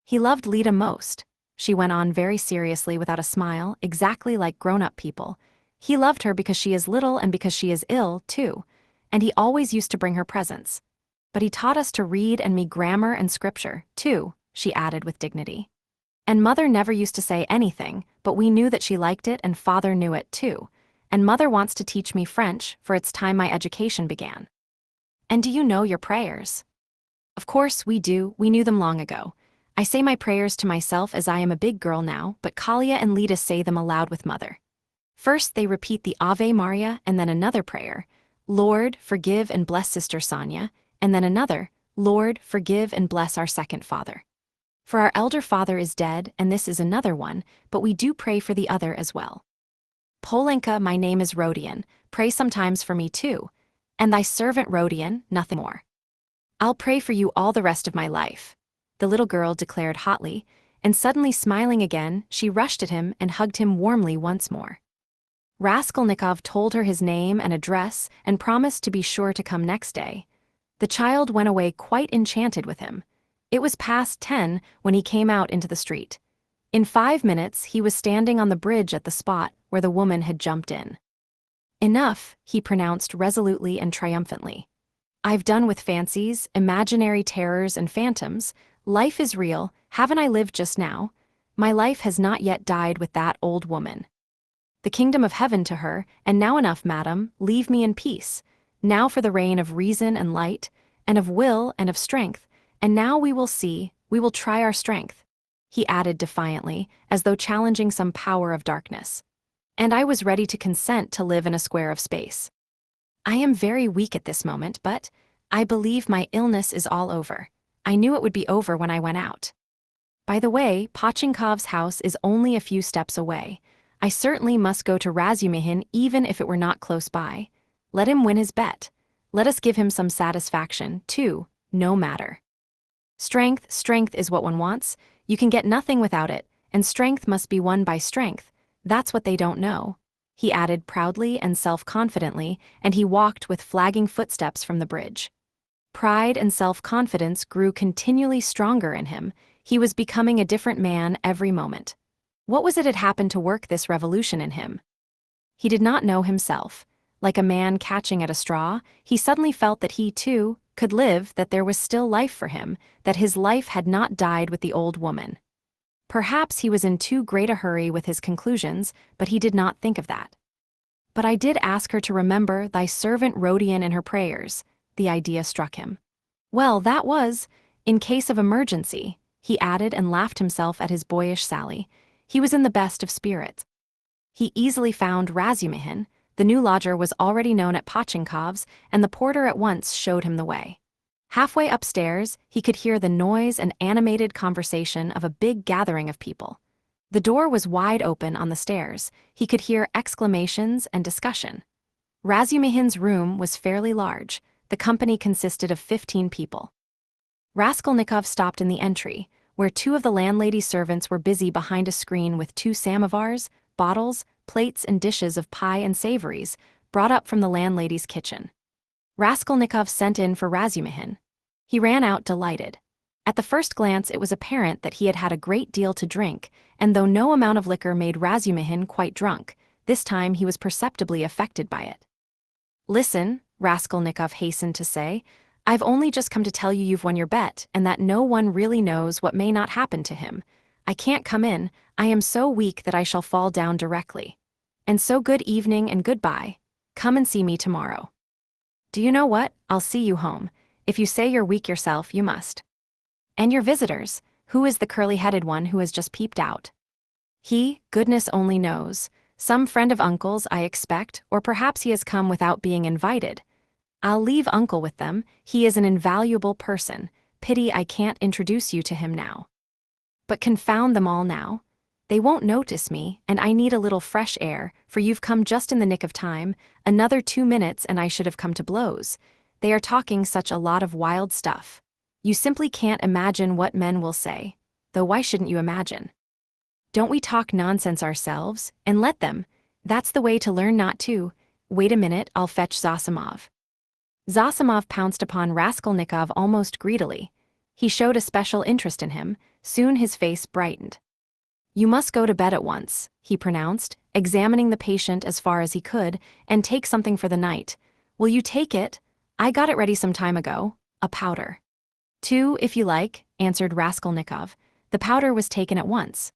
"He loved Lida most," she went on very seriously without a smile, exactly like grown-up people. He loved her because she is little and because she is ill, too. And he always used to bring her presents. But he taught us to read and me grammar and scripture, too, she added with dignity. And Mother never used to say anything, but we knew that she liked it and Father knew it, too. And Mother wants to teach me French, for it's time my education began. And do you know your prayers? Of course, we do, we knew them long ago. I say my prayers to myself as I am a big girl now, but Kalia and Lita say them aloud with Mother. First they repeat the Ave Maria and then another prayer, Lord, forgive and bless Sister Sonia, and then another, Lord, forgive and bless our second father. For our elder father is dead, and this is another one, but we do pray for the other as well. Polenka, my name is Rodion, pray sometimes for me too. And thy servant Rodion, nothing more. I'll pray for you all the rest of my life, the little girl declared hotly, and suddenly smiling again, she rushed at him and hugged him warmly once more. Raskolnikov told her his name and address and promised to be sure to come next day. The child went away quite enchanted with him. It was past 10 when he came out into the street. In 5 minutes he was standing on the bridge at the spot where the woman had jumped in. Enough, he pronounced resolutely and triumphantly. I've done with fancies, imaginary terrors and phantoms. Life is real, haven't I lived just now? My life has not yet died with that old woman. The kingdom of heaven to her, and now enough, madam, leave me in peace. Now for the reign of reason and light, and of will and of strength, and now we will see, we will try our strength, he added defiantly, as though challenging some power of darkness. And I was ready to consent to live in a square of space. I am very weak at this moment, but I believe my illness is all over. I knew it would be over when I went out. By the way, Pochinkov's house is only a few steps away. I certainly must go to Razumihin even if it were not close by. Let him win his bet. Let us give him some satisfaction, too, no matter. Strength is what one wants. You can get nothing without it, and strength must be won by strength. That's what they don't know, he added proudly and self-confidently, and he walked with flagging footsteps from the bridge. Pride and self-confidence grew continually stronger in him. He was becoming a different man every moment. What was it had happened to work this revolution in him? He did not know himself. Like a man catching at a straw, he suddenly felt that he, too, could live, that there was still life for him, that his life had not died with the old woman. Perhaps he was in too great a hurry with his conclusions, but he did not think of that. But I did ask her to remember thy servant Rodion in her prayers, the idea struck him. Well, that was, in case of emergency, he added and laughed himself at his boyish sally. He was in the best of spirits. He easily found Razumihin. The new lodger was already known at Pochinkov's, and the porter at once showed him the way. Halfway upstairs, he could hear the noise and animated conversation of a big gathering of people. The door was wide open on the stairs. He could hear exclamations and discussion. Razumihin's room was fairly large. The company consisted of 15 people. Raskolnikov stopped in the entry, where 2 of the landlady's servants were busy behind a screen with 2 samovars, bottles, plates and dishes of pie and savories, brought up from the landlady's kitchen. Raskolnikov sent in for Razumihin. He ran out delighted. At the first glance it was apparent that he had had a great deal to drink, and though no amount of liquor made Razumihin quite drunk, this time he was perceptibly affected by it. Listen, Raskolnikov hastened to say, I've only just come to tell you you've won your bet, and that no one really knows what may not happen to him. I can't come in, I am so weak that I shall fall down directly. And so good evening and goodbye. Come and see me tomorrow. Do you know what? I'll see you home. If you say you're weak yourself, you must. And your visitors, who is the curly-headed one who has just peeped out? He, goodness only knows. Some friend of uncle's, I expect, or perhaps he has come without being invited. I'll leave uncle with them, he is an invaluable person. Pity I can't introduce you to him now. But confound them all now. They won't notice me, and I need a little fresh air, for you've come just in the nick of time. Another 2 minutes and I should have come to blows. They are talking such a lot of wild stuff. You simply can't imagine what men will say, though why shouldn't you imagine? Don't we talk nonsense ourselves, and let them? That's the way to learn not to. Wait a minute, I'll fetch Zosimov. Zosimov pounced upon Raskolnikov almost greedily. He showed a special interest in him. Soon his face brightened. You must go to bed at once, he pronounced, examining the patient as far as he could, and take something for the night. Will you take it? I got it ready some time ago. A powder. Two, if you like, answered Raskolnikov. The powder was taken at once.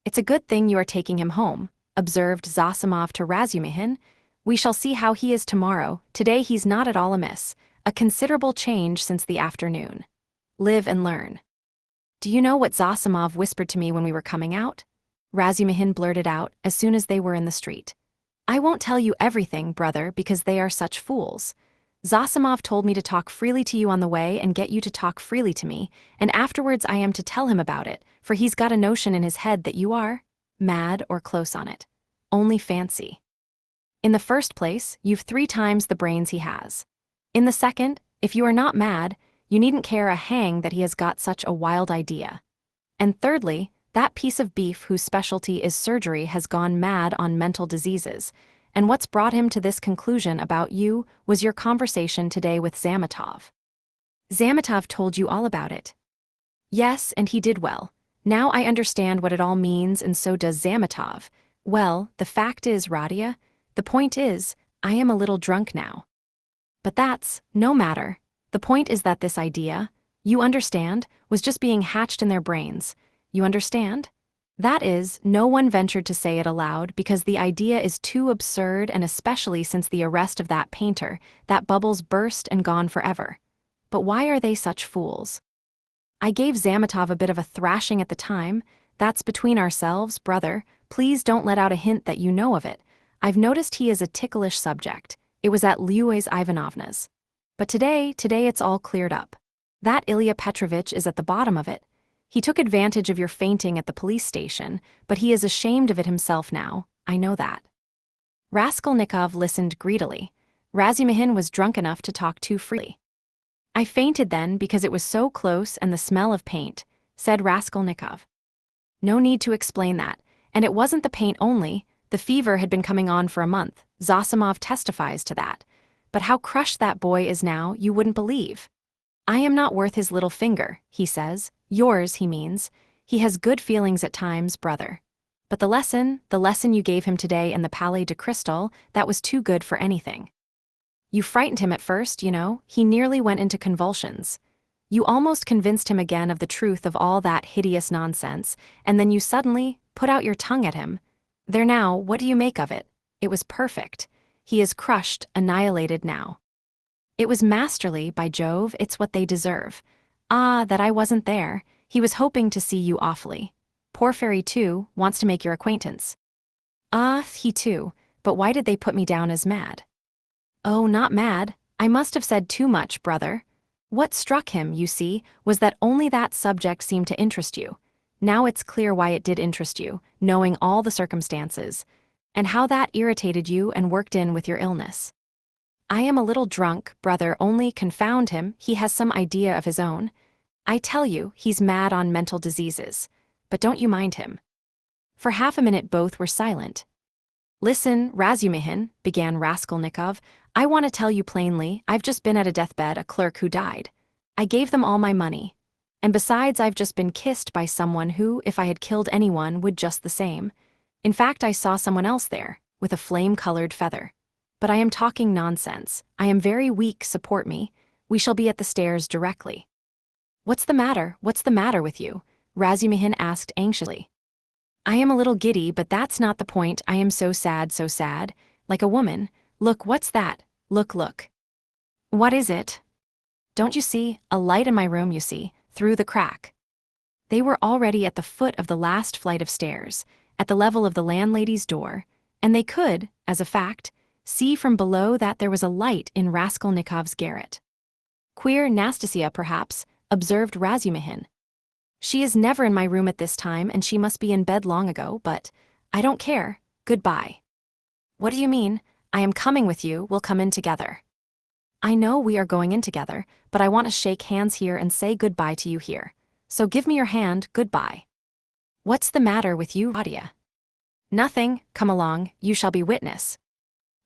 It's a good thing you are taking him home, observed Zossimov to Razumihin. We shall see how he is tomorrow. Today he's not at all amiss. A considerable change since the afternoon. Live and learn. Do you know what Zossimov whispered to me when we were coming out? Razumihin blurted out as soon as they were in the street. I won't tell you everything, brother, because they are such fools. Zossimov told me to talk freely to you on the way and get you to talk freely to me, and afterwards I am to tell him about it, for he's got a notion in his head that you are mad or close on it. Only fancy. In the first place, you've 3 times the brains he has. In the second, if you are not mad, you needn't care a hang that he has got such a wild idea. And thirdly, that piece of beef whose specialty is surgery has gone mad on mental diseases, and what's brought him to this conclusion about you was your conversation today with Zametov. Zametov told you all about it. Yes, and he did well. Now I understand what it all means, and so does Zametov. Well, the fact is, Rodia, the point is, I am a little drunk now. But that's no matter. The point is that this idea, you understand, was just being hatched in their brains. You understand? That is, no one ventured to say it aloud because the idea is too absurd, and especially since the arrest of that painter, that bubble's burst and gone forever. But why are they such fools? I gave Zametov a bit of a thrashing at the time. That's between ourselves, brother. Please don't let out a hint that you know of it. I've noticed he is a ticklish subject. It was at Luise Ivanovna's. But today it's all cleared up. That Ilya Petrovitch is at the bottom of it. He took advantage of your fainting at the police station, but he is ashamed of it himself now, I know that. Raskolnikov listened greedily. Razumihin was drunk enough to talk too freely. I fainted then because it was so close and the smell of paint, said Raskolnikov. No need to explain that, and it wasn't the paint only, the fever had been coming on for a month, Zossimov testifies to that. But how crushed that boy is now, you wouldn't believe. I am not worth his little finger, he says. Yours, he means. He has good feelings at times, brother. But the lesson you gave him today in the Palais de Cristal, that was too good for anything. You frightened him at first, you know, he nearly went into convulsions. You almost convinced him again of the truth of all that hideous nonsense, and then you suddenly put out your tongue at him. There now, what do you make of it? It was perfect. He is crushed, annihilated now. It was masterly, by Jove, it's what they deserve. Ah, that I wasn't there. He was hoping to see you awfully. Porfiry, too, wants to make your acquaintance. Ah, he too, but why did they put me down as mad? Oh, not mad. I must have said too much, brother. What struck him, you see, was that only that subject seemed to interest you. Now it's clear why it did interest you, knowing all the circumstances, and how that irritated you and worked in with your illness. I am a little drunk, brother, only confound him, he has some idea of his own. I tell you, he's mad on mental diseases. But don't you mind him. For half a minute both were silent. Listen, Razumihin, began Raskolnikov, I want to tell you plainly, I've just been at a deathbed, a clerk who died. I gave them all my money. And besides, I've just been kissed by someone who, if I had killed anyone, would just the same. In fact, I saw someone else there, with a flame-colored feather. But I am talking nonsense. I am very weak, support me. We shall be at the stairs directly. What's the matter? What's the matter with you? Razumihin asked anxiously. I am a little giddy, but that's not the point. I am so sad, like a woman. Look, what's that? Look. What is it? Don't you see? A light in my room, you see, through the crack. They were already at the foot of the last flight of stairs, at the level of the landlady's door, and they could, as a fact, see from below that there was a light in Raskolnikov's garret. Queer Nastasia, perhaps, observed Razumihin. She is never in my room at this time, and she must be in bed long ago, but I don't care. Goodbye. What do you mean? I am coming with you, we'll come in together. I know we are going in together, but I want to shake hands here and say goodbye to you here. So give me your hand, goodbye. What's the matter with you, Rodia? Nothing, come along, you shall be witness.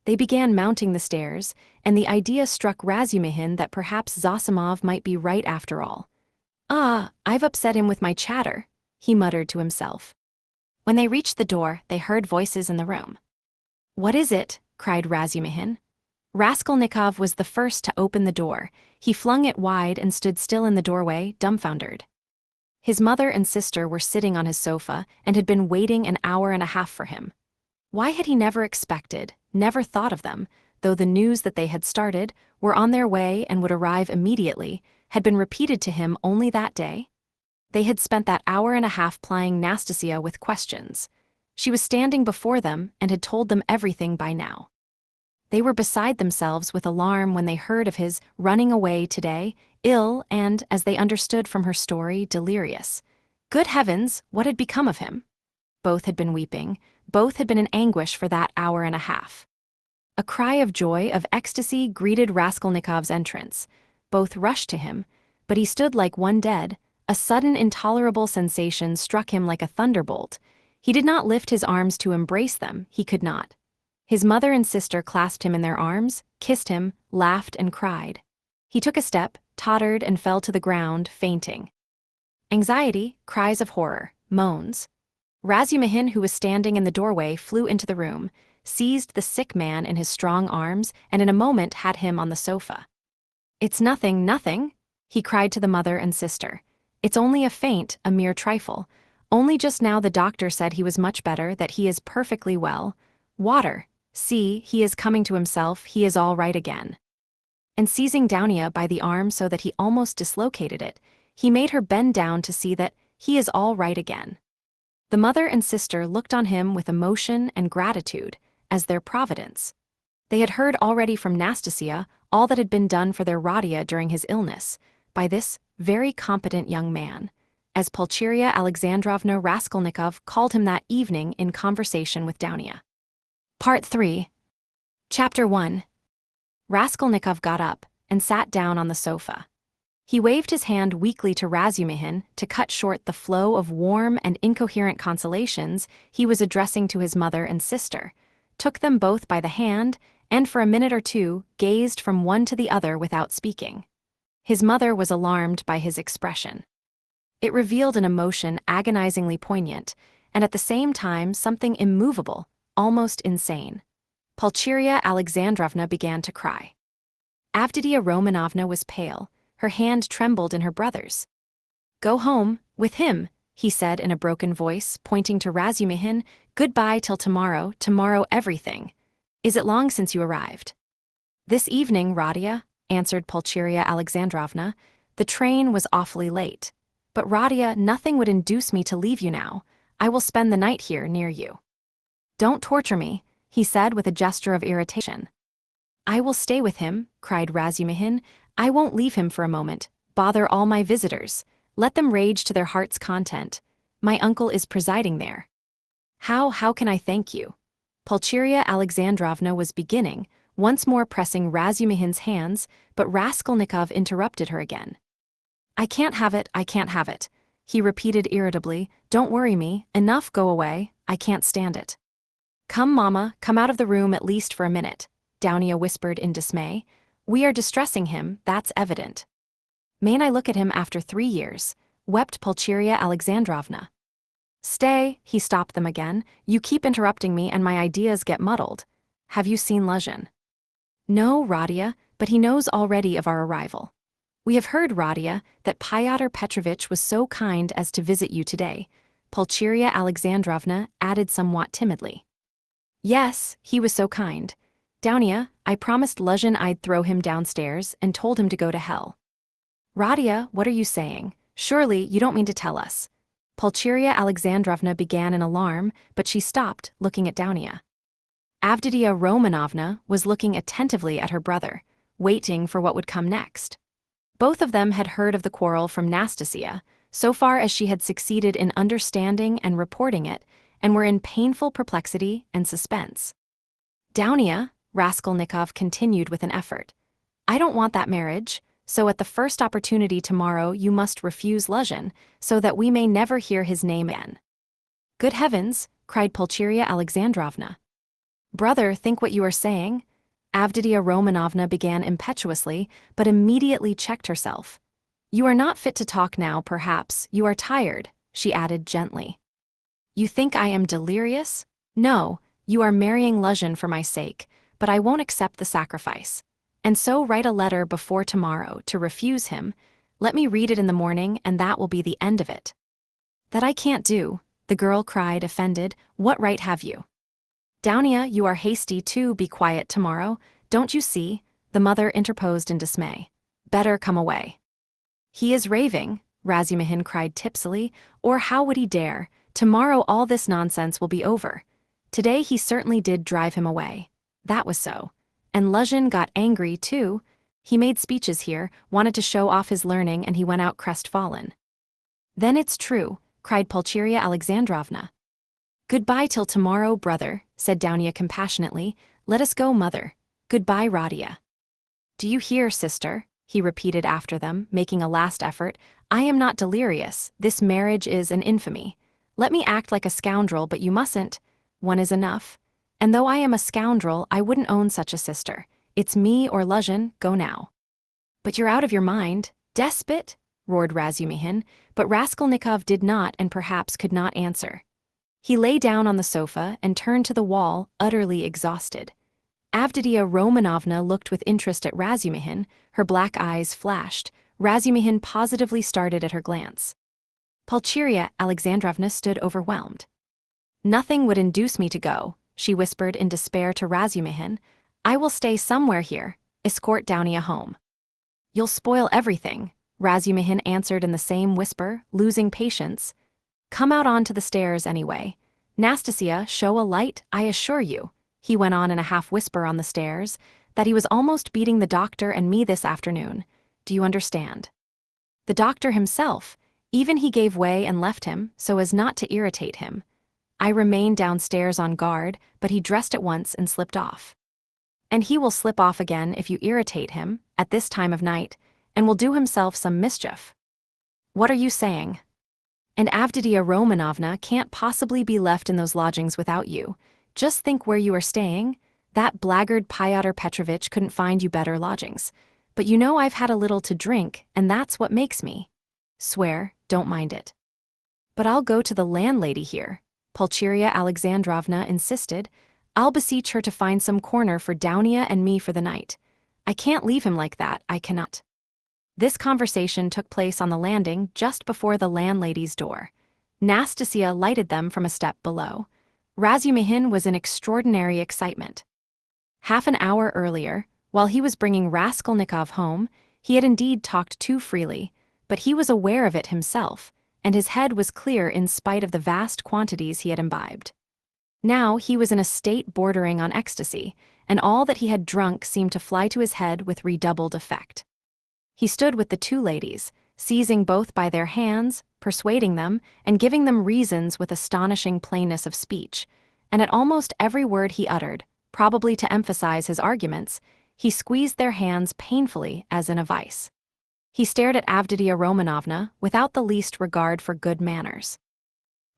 They began mounting the stairs, and the idea struck Razumihin that perhaps Zossimov might be right after all. Ah, I've upset him with my chatter, he muttered to himself. When they reached the door, they heard voices in the room. "What is it?" cried Razumihin. Raskolnikov was the first to open the door. He flung it wide and stood still in the doorway, dumbfounded. His mother and sister were sitting on his sofa and had been waiting an hour and a half for him. Why had he never expected, never thought of them, though the news that they had started, were on their way and would arrive immediately, had been repeated to him only that day? They had spent that hour and a half plying Nastasia with questions. She was standing before them and had told them everything by now. They were beside themselves with alarm when they heard of his running away today, ill and, as they understood from her story, delirious. Good heavens, what had become of him? Both had been weeping, both had been in anguish for that hour and a half. A cry of joy, of ecstasy, greeted Raskolnikov's entrance. Both rushed to him, but he stood like one dead. A sudden intolerable sensation struck him like a thunderbolt. He did not lift his arms to embrace them, he could not. His mother and sister clasped him in their arms, kissed him, laughed and cried. He took a step, tottered and fell to the ground, fainting. Anxiety, cries of horror, moans. Razumihin, who was standing in the doorway, flew into the room, seized the sick man in his strong arms, and in a moment had him on the sofa. "It's nothing, nothing," he cried to the mother and sister. "It's only a faint, a mere trifle. Only just now the doctor said he was much better, that he is perfectly well. Water. See, he is coming to himself, he is all right again." And seizing Dounia by the arm so that he almost dislocated it, he made her bend down to see that he is all right again. The mother and sister looked on him with emotion and gratitude, as their providence. They had heard already from Nastasia all that had been done for their Rodia during his illness, by this very competent young man, as Pulcheria Alexandrovna Raskolnikov called him that evening in conversation with Dounia. Part 3. Chapter 1. Raskolnikov got up and sat down on the sofa. He waved his hand weakly to Razumihin to cut short the flow of warm and incoherent consolations he was addressing to his mother and sister, took them both by the hand, and for a minute or two gazed from one to the other without speaking. His mother was alarmed by his expression. It revealed an emotion agonizingly poignant, and at the same time something immovable, almost insane. Pulcheria Alexandrovna began to cry. Avditia Romanovna was pale. Her hand trembled in her brother's. "Go home, with him," he said in a broken voice, pointing to Razumihin. "Goodbye till tomorrow, tomorrow everything. Is it long since you arrived?" "This evening, Rodia," answered Pulcheria Alexandrovna. "The train was awfully late. But Rodia, nothing would induce me to leave you now. I will spend the night here, near you." "Don't torture me," he said with a gesture of irritation. "I will stay with him," cried Razumihin. "I won't leave him for a moment. Bother all my visitors. Let them rage to their heart's content. My uncle is presiding there." How can I thank you?" Pulcheria Alexandrovna was beginning, once more pressing Razumihin's hands, but Raskolnikov interrupted her again. I can't have it," he repeated irritably. "Don't worry me, enough, go away, I can't stand it." "Come, Mama, come out of the room at least for a minute," Dounia whispered in dismay. "We are distressing him, that's evident." "Mayn't I look at him after 3 years?" wept Pulcheria Alexandrovna. "Stay," he stopped them again. "You keep interrupting me and my ideas get muddled. Have you seen Luzhin?" "No, Rodia, but he knows already of our arrival. We have heard, Rodia, that Pyotr Petrovitch was so kind as to visit you today," Pulcheria Alexandrovna added somewhat timidly. "Yes, he was so kind. Dounia, I promised Luzhin I'd throw him downstairs and told him to go to hell." "Rodia, what are you saying? Surely you don't mean to tell us." Pulcheria Alexandrovna began in alarm, but she stopped, looking at Dounia. Avditia Romanovna was looking attentively at her brother, waiting for what would come next. Both of them had heard of the quarrel from Nastasia, so far as she had succeeded in understanding and reporting it, and were in painful perplexity and suspense. "Dounia," Raskolnikov continued with an effort, "I don't want that marriage, so at the first opportunity tomorrow you must refuse Luzhin, so that we may never hear his name again." "Good heavens," cried Pulcheria Alexandrovna. "Brother, think what you are saying." Avditia Romanovna began impetuously, but immediately checked herself. "You are not fit to talk now, perhaps, you are tired," she added gently. You think I am delirious? No, you are marrying Luzhin for my sake, but I won't accept the sacrifice. And so write a letter before tomorrow to refuse him. Let me read it in the morning and that will be the end of it. That I can't do, the girl cried, offended. What right have you? Daunia, you are hasty too. Be quiet tomorrow. Don't you see? The mother interposed in dismay. Better come away. He is raving, Razumihin cried tipsily, or how would he dare? Tomorrow all this nonsense will be over. Today he certainly did drive him away. That was so. And Luzhin got angry too. He made speeches here, wanted to show off his learning, and he went out crestfallen. Then it's true, cried Pulcheria Alexandrovna. Goodbye till tomorrow, brother, said Daunia compassionately. Let us go, mother. Goodbye, Rodia. Do you hear, sister? He repeated after them, making a last effort. I am not delirious. This marriage is an infamy. Let me act like a scoundrel, but you mustn't. One is enough. And though I am a scoundrel, I wouldn't own such a sister. It's me or Luzhin. Go now. But you're out of your mind. Despot? Roared Razumihin, but Raskolnikov did not and perhaps could not answer. He lay down on the sofa and turned to the wall, utterly exhausted. Avditia Romanovna looked with interest at Razumihin, her black eyes flashed. Razumihin positively started at her glance. Pulcheria Alexandrovna stood overwhelmed. Nothing would induce me to go, she whispered in despair to Razumihin. I will stay somewhere here. Escort Daunia home. You'll spoil everything, Razumihin answered in the same whisper, losing patience. Come out onto the stairs anyway. Nastasia, show a light, I assure you, he went on in a half-whisper on the stairs, that he was almost beating the doctor and me this afternoon. Do you understand? The doctor himself, even he gave way and left him, so as not to irritate him. I remained downstairs on guard, but he dressed at once and slipped off. And he will slip off again if you irritate him, at this time of night, and will do himself some mischief. What are you saying? And Avditia Romanovna can't possibly be left in those lodgings without you. Just think where you are staying. That blackguard Pyotr Petrovitch couldn't find you better lodgings. But you know I've had a little to drink, and that's what makes me. Swear, don't mind it. But I'll go to the landlady here, Pulcheria Alexandrovna insisted. I'll beseech her to find some corner for Daunia and me for the night. I can't leave him like that, I cannot. This conversation took place on the landing just before the landlady's door. Nastasia lighted them from a step below. Razumihin was in extraordinary excitement. Half an hour earlier, while he was bringing Raskolnikov home, he had indeed talked too freely, but he was aware of it himself, and his head was clear in spite of the vast quantities he had imbibed. Now he was in a state bordering on ecstasy, and all that he had drunk seemed to fly to his head with redoubled effect. He stood with the two ladies, seizing both by their hands, persuading them, and giving them reasons with astonishing plainness of speech, and at almost every word he uttered, probably to emphasize his arguments, he squeezed their hands painfully as in a vice. He stared at Avditia Romanovna without the least regard for good manners.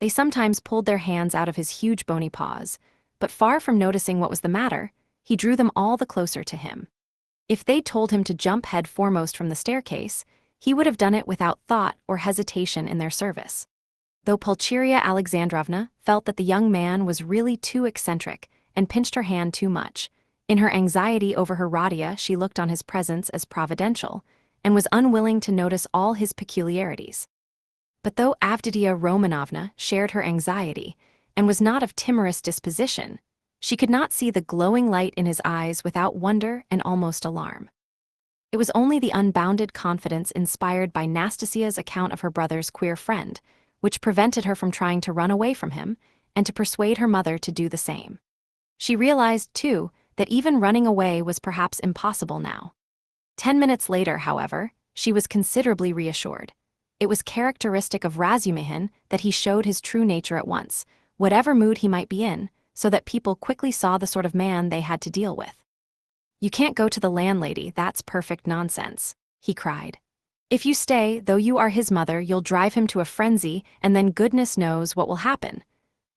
They sometimes pulled their hands out of his huge bony paws, but far from noticing what was the matter, he drew them all the closer to him. If they'd told him to jump head foremost from the staircase, he would have done it without thought or hesitation in their service. Though Pulcheria Alexandrovna felt that the young man was really too eccentric and pinched her hand too much, in her anxiety over her Rodia she looked on his presence as providential, and was unwilling to notice all his peculiarities. But though Avditia Romanovna shared her anxiety, and was not of timorous disposition, she could not see the glowing light in his eyes without wonder and almost alarm. It was only the unbounded confidence inspired by Nastasia's account of her brother's queer friend, which prevented her from trying to run away from him, and to persuade her mother to do the same. She realized, too, that even running away was perhaps impossible now. 10 minutes later, however, she was considerably reassured. It was characteristic of Razumihin that he showed his true nature at once, whatever mood he might be in, so that people quickly saw the sort of man they had to deal with. You can't go to the landlady, that's perfect nonsense, he cried. If you stay, though you are his mother, you'll drive him to a frenzy, and then goodness knows what will happen.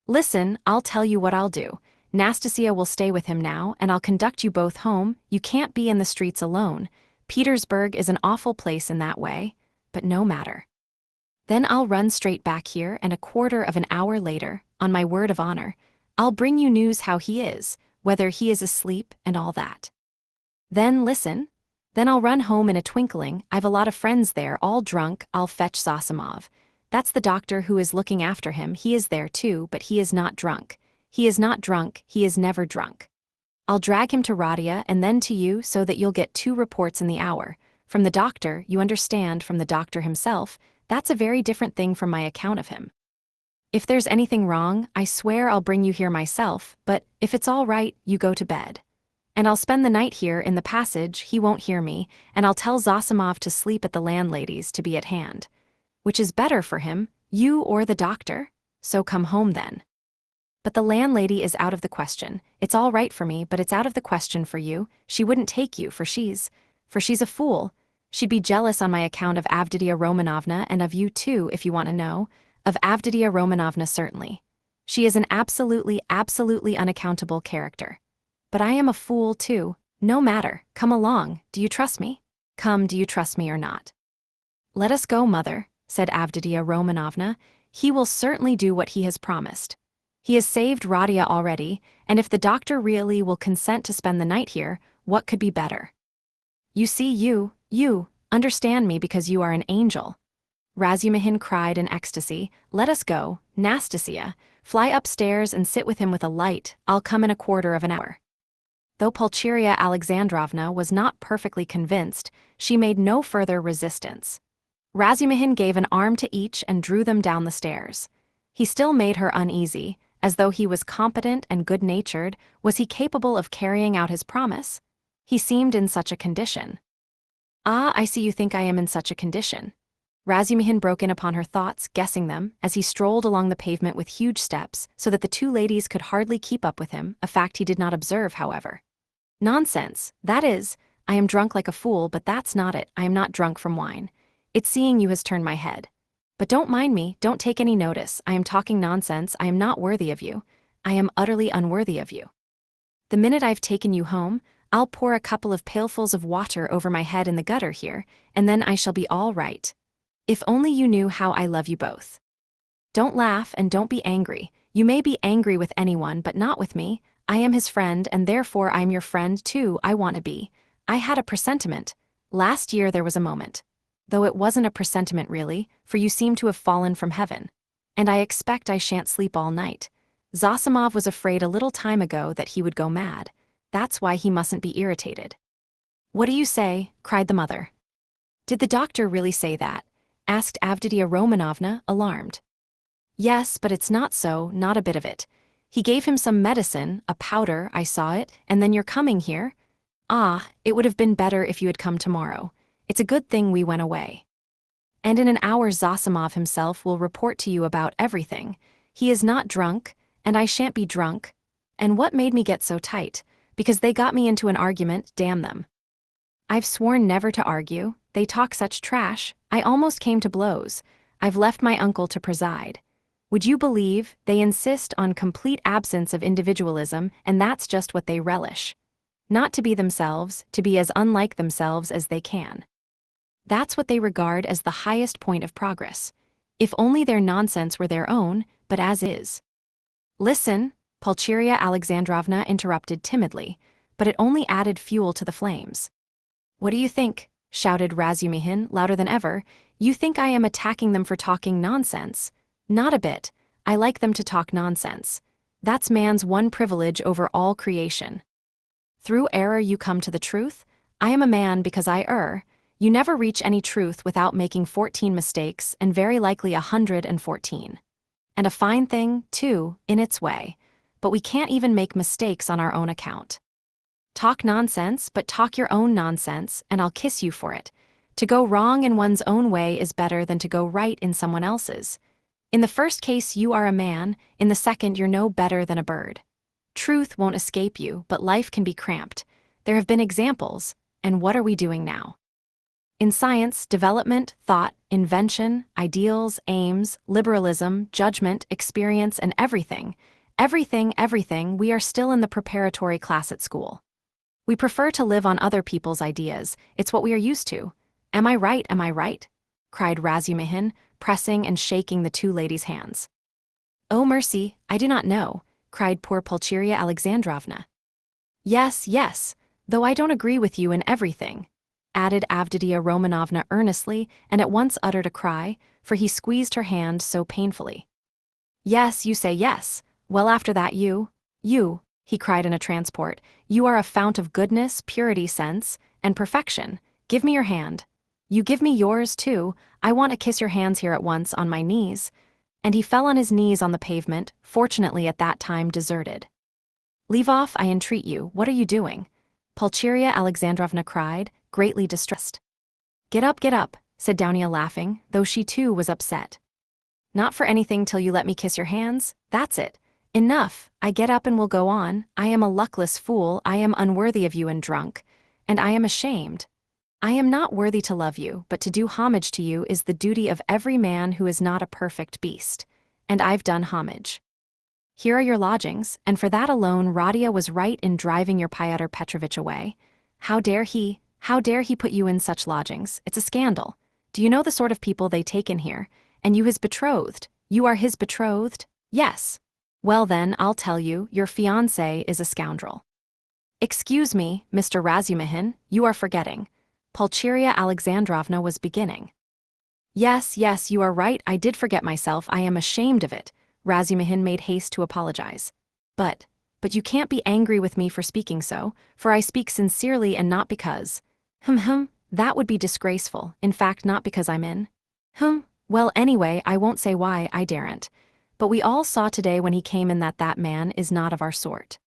Listen, I'll tell you what I'll do. Nastasia will stay with him now, and I'll conduct you both home. You can't be in the streets alone. Petersburg is an awful place in that way, but no matter. Then I'll run straight back here, and a quarter of an hour later, on my word of honor. I'll bring you news how he is, whether he is asleep and all that. Then listen. Then I'll run home in a twinkling. I've a lot of friends there, all drunk. I'll fetch Zosimov. That's the doctor who is looking after him. He is there too, but he is not drunk. He is not drunk, he is never drunk. I'll drag him to Rodia and then to you so that you'll get 2 reports in the hour. From the doctor, you understand, from the doctor himself. That's a very different thing from my account of him. If there's anything wrong, I swear I'll bring you here myself, but if it's all right, you go to bed. And I'll spend the night here in the passage. He won't hear me, and I'll tell Zosimov to sleep at the landlady's to be at hand. Which is better for him, you or the doctor? So come home then. But the landlady is out of the question. It's all right for me, but it's out of the question for you. She wouldn't take you, for she's a fool. She'd be jealous on my account of Avditia Romanovna, and of you too, if you want to know. Of Avditia Romanovna, certainly. She is an absolutely unaccountable character. But I am a fool too. No matter, come along. Do you trust me? Come, do you trust me or not? Let us go, mother, said Avditia Romanovna. He will certainly do what he has promised. He has saved Rodia already, and if the doctor really will consent to spend the night here, what could be better? You see, you understand me because you are an angel. Razumihin cried in ecstasy. Let us go, Nastasia. Fly upstairs and sit with him with a light. I'll come in a quarter of an hour. Though Pulcheria Alexandrovna was not perfectly convinced, she made no further resistance. Razumihin gave an arm to each and drew them down the stairs. He still made her uneasy, as though he was competent and good-natured. Was he capable of carrying out his promise? He seemed in such a condition. Ah, I see you think I am in such a condition. Razumihin broke in upon her thoughts, guessing them, as he strolled along the pavement with huge steps, so that the 2 ladies could hardly keep up with him, a fact he did not observe, however. Nonsense, that is, I am drunk like a fool, but that's not it. I am not drunk from wine. It's seeing you has turned my head. But don't mind me, don't take any notice. I am talking nonsense. I am not worthy of you. I am utterly unworthy of you. The minute I've taken you home, I'll pour a couple of pailfuls of water over my head in the gutter here, and then I shall be all right. If only you knew how I love you both. Don't laugh and don't be angry. You may be angry with anyone, but not with me. I am his friend, and therefore I'm your friend too. I want to be. I had a presentiment. Last year there was a moment. Though it wasn't a presentiment really, for you seem to have fallen from heaven. And I expect I shan't sleep all night. Zosimov was afraid a little time ago that he would go mad. That's why he mustn't be irritated. What do you say? Cried the mother. Did the doctor really say that? Asked Avditia Romanovna, alarmed. Yes, but it's not so, not a bit of it. He gave him some medicine, a powder, I saw it, and then you're coming here? Ah, it would have been better if you had come tomorrow. It's a good thing we went away. And in an hour Zosimov himself will report to you about everything. He is not drunk, and I shan't be drunk. And what made me get so tight? Because they got me into an argument, damn them. I've sworn never to argue. They talk such trash. I almost came to blows. I've left my uncle to preside. Would you believe, they insist on complete absence of individualism, and that's just what they relish. Not to be themselves, to be as unlike themselves as they can. That's what they regard as the highest point of progress. If only their nonsense were their own, but as is. Listen, Pulcheria Alexandrovna interrupted timidly, but it only added fuel to the flames. What do you think? Shouted Razumihin, louder than ever. You think I am attacking them for talking nonsense? Not a bit. I like them to talk nonsense. That's man's one privilege over all creation. Through error you come to the truth? I am a man because I err. You never reach any truth without making 14 mistakes, and very likely 114. And a fine thing, too, in its way. But we can't even make mistakes on our own account. Talk nonsense, but talk your own nonsense, and I'll kiss you for it. To go wrong in one's own way is better than to go right in someone else's. In the first case you are a man, in the second you're no better than a bird. Truth won't escape you, but life can be cramped. There have been examples, and what are we doing now? In science, development, thought, invention, ideals, aims, liberalism, judgment, experience, and everything, we are still in the preparatory class at school. We prefer to live on other people's ideas. It's what we are used to. Am I right, am I right? Cried Razumihin, pressing and shaking the 2 ladies' hands. "Oh mercy, I do not know," cried poor Pulcheria Alexandrovna. "Yes, yes, though I don't agree with you in everything," added Avdiya Romanovna earnestly, and at once uttered a cry, for he squeezed her hand so painfully. "Yes, you say yes. Well, after that you," he cried in a transport, "you are a fount of goodness, purity, sense, and perfection. Give me your hand. You give me yours, too. I want to kiss your hands here at once on my knees." And he fell on his knees on the pavement, fortunately at that time deserted. "Leave off, I entreat you. What are you doing?" Pulcheria Alexandrovna cried, greatly distressed. Get up," said Downia laughing, though she too was upset. "Not for anything till you let me kiss your hands? That's it. Enough, I get up and will go on. I am a luckless fool, I am unworthy of you and drunk. And I am ashamed. I am not worthy to love you, but to do homage to you is the duty of every man who is not a perfect beast. And I've done homage. Here are your lodgings, and for that alone Radia was right in driving your Pyotr Petrovitch away. How dare he put you in such lodgings? It's a scandal. Do you know the sort of people they take in here? And you his betrothed? You are his betrothed? Yes. Well then, I'll tell you, your fiancé is a scoundrel." "Excuse me, Mr. Razumihin, you are forgetting." Pulcheria Alexandrovna was beginning. Yes, you are right, I did forget myself, I am ashamed of it." Razumihin made haste to apologize. But you can't be angry with me for speaking so, for I speak sincerely and not because. That would be disgraceful, in fact not because I'm in. Well anyway, I won't say why, I daren't. But we all saw today when he came in that man is not of our sort.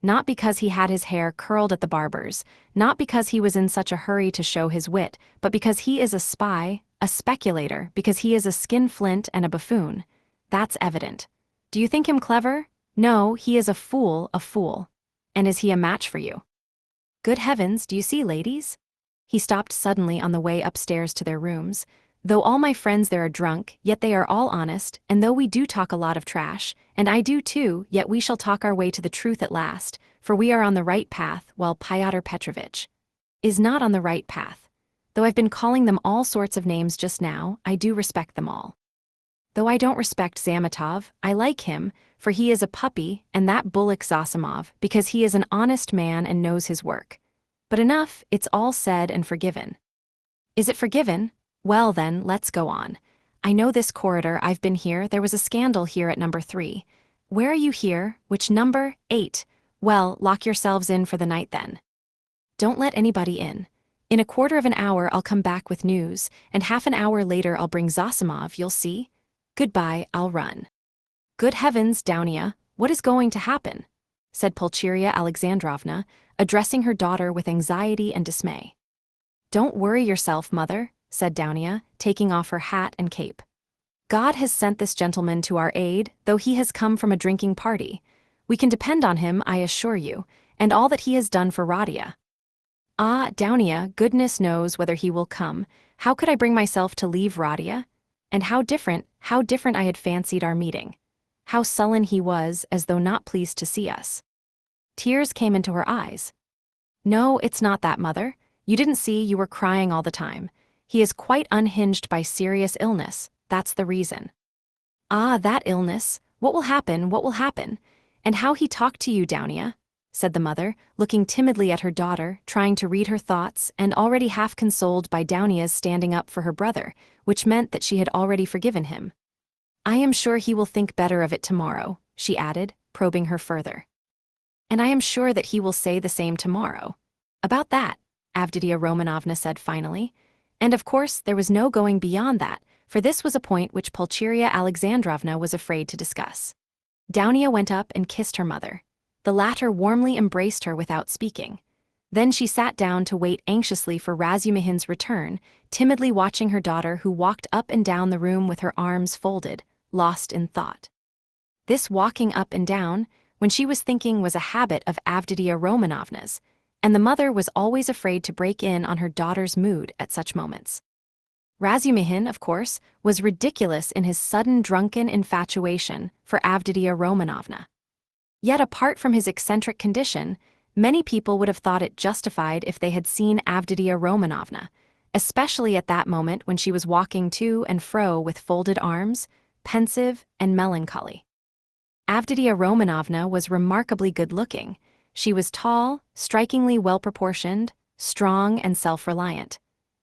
Not because he had his hair curled at the barber's, not because he was in such a hurry to show his wit, but because he is a spy, a speculator, because he is a skinflint and a buffoon. That's evident. Do you think him clever? No, he is a fool, a fool. And is he a match for you? Good heavens, do you see, ladies? He stopped suddenly on the way upstairs to their rooms. Though all my friends there are drunk, yet they are all honest, and though we do talk a lot of trash, and I do too, yet we shall talk our way to the truth at last, for we are on the right path, while Pyotr Petrovitch is not on the right path. Though I've been calling them all sorts of names just now, I do respect them all. Though I don't respect Zametov, I like him, for he is a puppy, and that bullock Zosimov, because he is an honest man and knows his work. But enough, it's all said and forgiven. Is it forgiven? Well then, let's go on. I know this corridor, I've been here, there was a scandal here at number 3. Where are you here? Which number? 8. Well, lock yourselves in for the night then. Don't let anybody in. In a quarter of an hour I'll come back with news, and half an hour later I'll bring Zosimov, you'll see. Goodbye, I'll run. Good heavens, Downia, what is going to happen? Said Pulcheria Alexandrovna, addressing her daughter with anxiety and dismay. Don't worry yourself, mother, said Downia, taking off her hat and cape. God has sent this gentleman to our aid, though he has come from a drinking party. We can depend on him, I assure you, and all that he has done for Radia. Ah, Downia, goodness knows whether he will come. How could I bring myself to leave Radia? And how different I had fancied our meeting. How sullen he was, as though not pleased to see us. Tears came into her eyes. No, it's not that, mother. You didn't see, you were crying all the time. He is quite unhinged by serious illness, that's the reason. Ah, that illness, what will happen? And how he talked to you, Downia, said the mother, looking timidly at her daughter, trying to read her thoughts, and already half consoled by Downia's standing up for her brother, which meant that she had already forgiven him. I am sure he will think better of it tomorrow, she added, probing her further. And I am sure that he will say the same tomorrow. About that, Avdiya Romanovna said finally. And of course there was no going beyond that, for this was a point which Pulcheria Alexandrovna was afraid to discuss. Downia went up and kissed her mother. The latter warmly embraced her without speaking. Then she sat down to wait anxiously for Razumihin's return, timidly watching her daughter who walked up and down the room with her arms folded, lost in thought. This walking up and down, when she was thinking, was a habit of Avdiya Romanovna's, and the mother was always afraid to break in on her daughter's mood at such moments. Razumihin, of course, was ridiculous in his sudden drunken infatuation for Avdiya Romanovna. Yet apart from his eccentric condition, many people would have thought it justified if they had seen Avdiya Romanovna, especially at that moment when she was walking to and fro with folded arms, pensive and melancholy. Avditia Romanovna was remarkably good-looking. She was tall, strikingly well-proportioned, strong and self-reliant.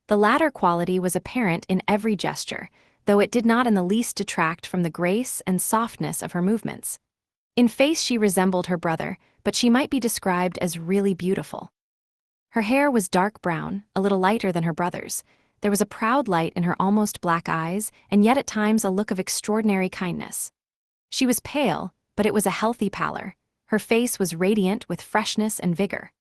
The latter quality was apparent in every gesture, though it did not in the least detract from the grace and softness of her movements. In face she resembled her brother, but she might be described as really beautiful. Her hair was dark brown, a little lighter than her brother's. There was a proud light in her almost black eyes, and yet at times a look of extraordinary kindness. She was pale, but it was a healthy pallor. Her face was radiant with freshness and vigor.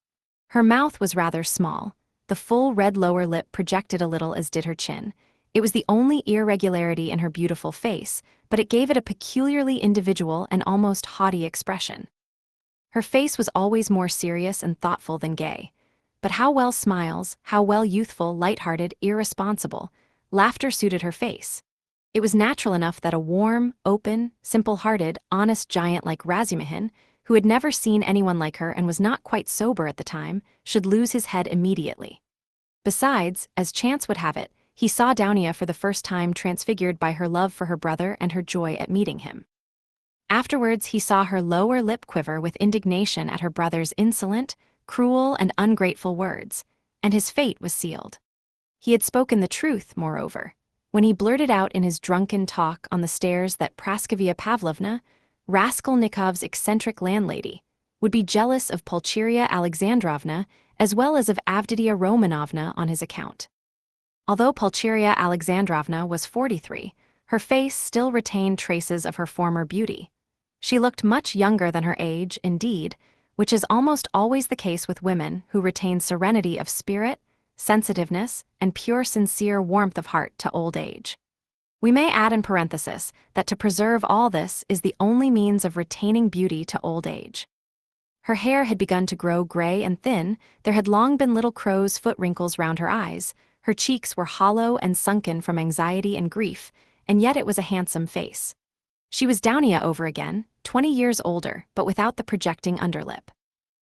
Her mouth was rather small. The full red lower lip projected a little as did her chin. It was the only irregularity in her beautiful face, but it gave it a peculiarly individual and almost haughty expression. Her face was always more serious and thoughtful than gay. But how well smiles, how well youthful, light-hearted, irresponsible. Laughter suited her face. It was natural enough that a warm, open, simple-hearted, honest giant like Razumihin, who had never seen anyone like her and was not quite sober at the time, should lose his head immediately. Besides, as chance would have it, he saw Dounia for the first time transfigured by her love for her brother and her joy at meeting him. Afterwards he saw her lower lip quiver with indignation at her brother's insolent, cruel and ungrateful words, and his fate was sealed. He had spoken the truth, moreover, when he blurted out in his drunken talk on the stairs that Praskovia Pavlovna, Raskolnikov's eccentric landlady, would be jealous of Pulcheria Alexandrovna as well as of Avditia Romanovna on his account. Although Pulcheria Alexandrovna was 43, her face still retained traces of her former beauty. She looked much younger than her age, indeed, which is almost always the case with women who retain serenity of spirit, sensitiveness, and pure sincere warmth of heart to old age. We may add in parenthesis that to preserve all this is the only means of retaining beauty to old age. Her hair had begun to grow gray and thin, there had long been little crow's foot wrinkles round her eyes, her cheeks were hollow and sunken from anxiety and grief, and yet it was a handsome face. She was Dounia over again, 20 years older, but without the projecting underlip.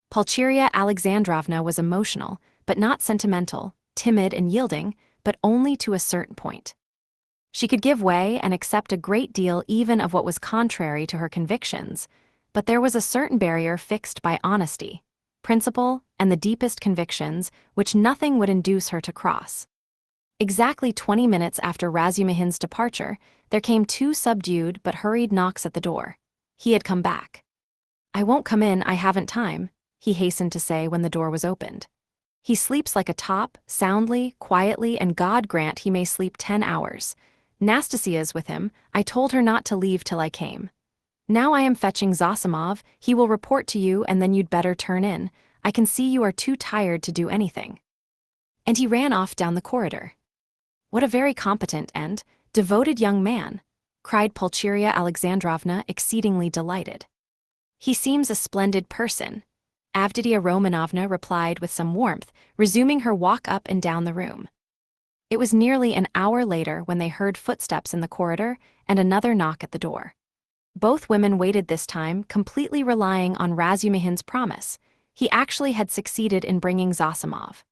Pulcheria Alexandrovna was emotional, but not sentimental, timid and yielding, but only to a certain point. She could give way and accept a great deal even of what was contrary to her convictions, but there was a certain barrier fixed by honesty, principle, and the deepest convictions which nothing would induce her to cross. Exactly 20 minutes after Razumihin's departure, there came 2 subdued but hurried knocks at the door. He had come back. "I won't come in, I haven't time," he hastened to say when the door was opened. "He sleeps like a top, soundly, quietly, and God grant he may sleep 10 hours. Nastasia's with him, I told her not to leave till I came. Now I am fetching Zosimov, he will report to you and then you'd better turn in. I can see you are too tired to do anything." And he ran off down the corridor. "What a very competent and devoted young man," cried Pulcheria Alexandrovna, exceedingly delighted. "He seems a splendid person," Avditia Romanovna replied with some warmth, resuming her walk up and down the room. It was nearly an hour later when they heard footsteps in the corridor and another knock at the door. Both women waited this time, completely relying on Razumihin's promise. He actually had succeeded in bringing Zosimov.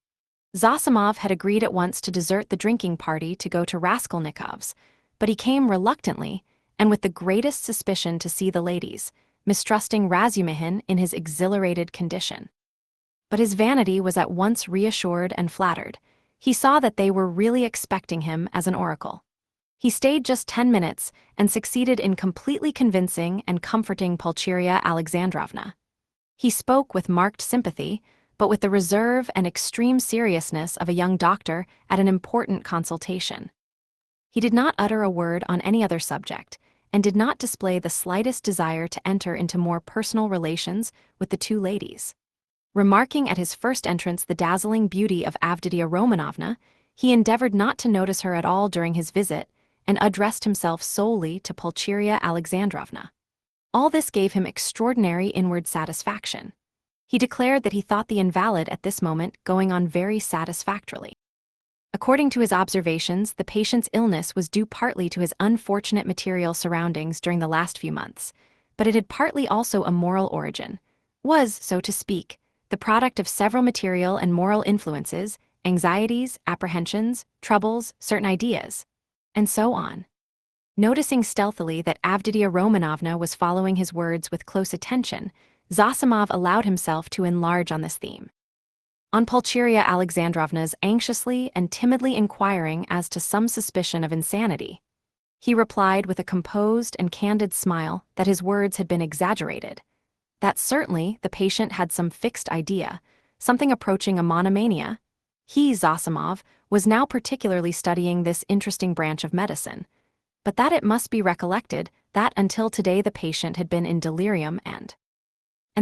Zosimov had agreed at once to desert the drinking party to go to Raskolnikov's, but he came reluctantly and with the greatest suspicion to see the ladies, mistrusting Razumihin in his exhilarated condition. But his vanity was at once reassured and flattered. He saw that they were really expecting him as an oracle. He stayed just 10 minutes and succeeded in completely convincing and comforting Pulcheria Alexandrovna. He spoke with marked sympathy, but with the reserve and extreme seriousness of a young doctor at an important consultation. He did not utter a word on any other subject, and did not display the slightest desire to enter into more personal relations with the 2 ladies. Remarking at his first entrance the dazzling beauty of Avditia Romanovna, he endeavored not to notice her at all during his visit, and addressed himself solely to Pulcheria Alexandrovna. All this gave him extraordinary inward satisfaction. He declared that he thought the invalid at this moment going on very satisfactorily. According to his observations, the patient's illness was due partly to his unfortunate material surroundings during the last few months, but it had partly also a moral origin, was, so to speak, the product of several material and moral influences, anxieties, apprehensions, troubles, certain ideas, and so on. Noticing stealthily that Avditia Romanovna was following his words with close attention, Zosimov allowed himself to enlarge on this theme. On Pulcheria Alexandrovna's anxiously and timidly inquiring as to some suspicion of insanity, he replied with a composed and candid smile that his words had been exaggerated, that certainly the patient had some fixed idea, something approaching a monomania. He, Zosimov, was now particularly studying this interesting branch of medicine, but that it must be recollected that until today the patient had been in delirium and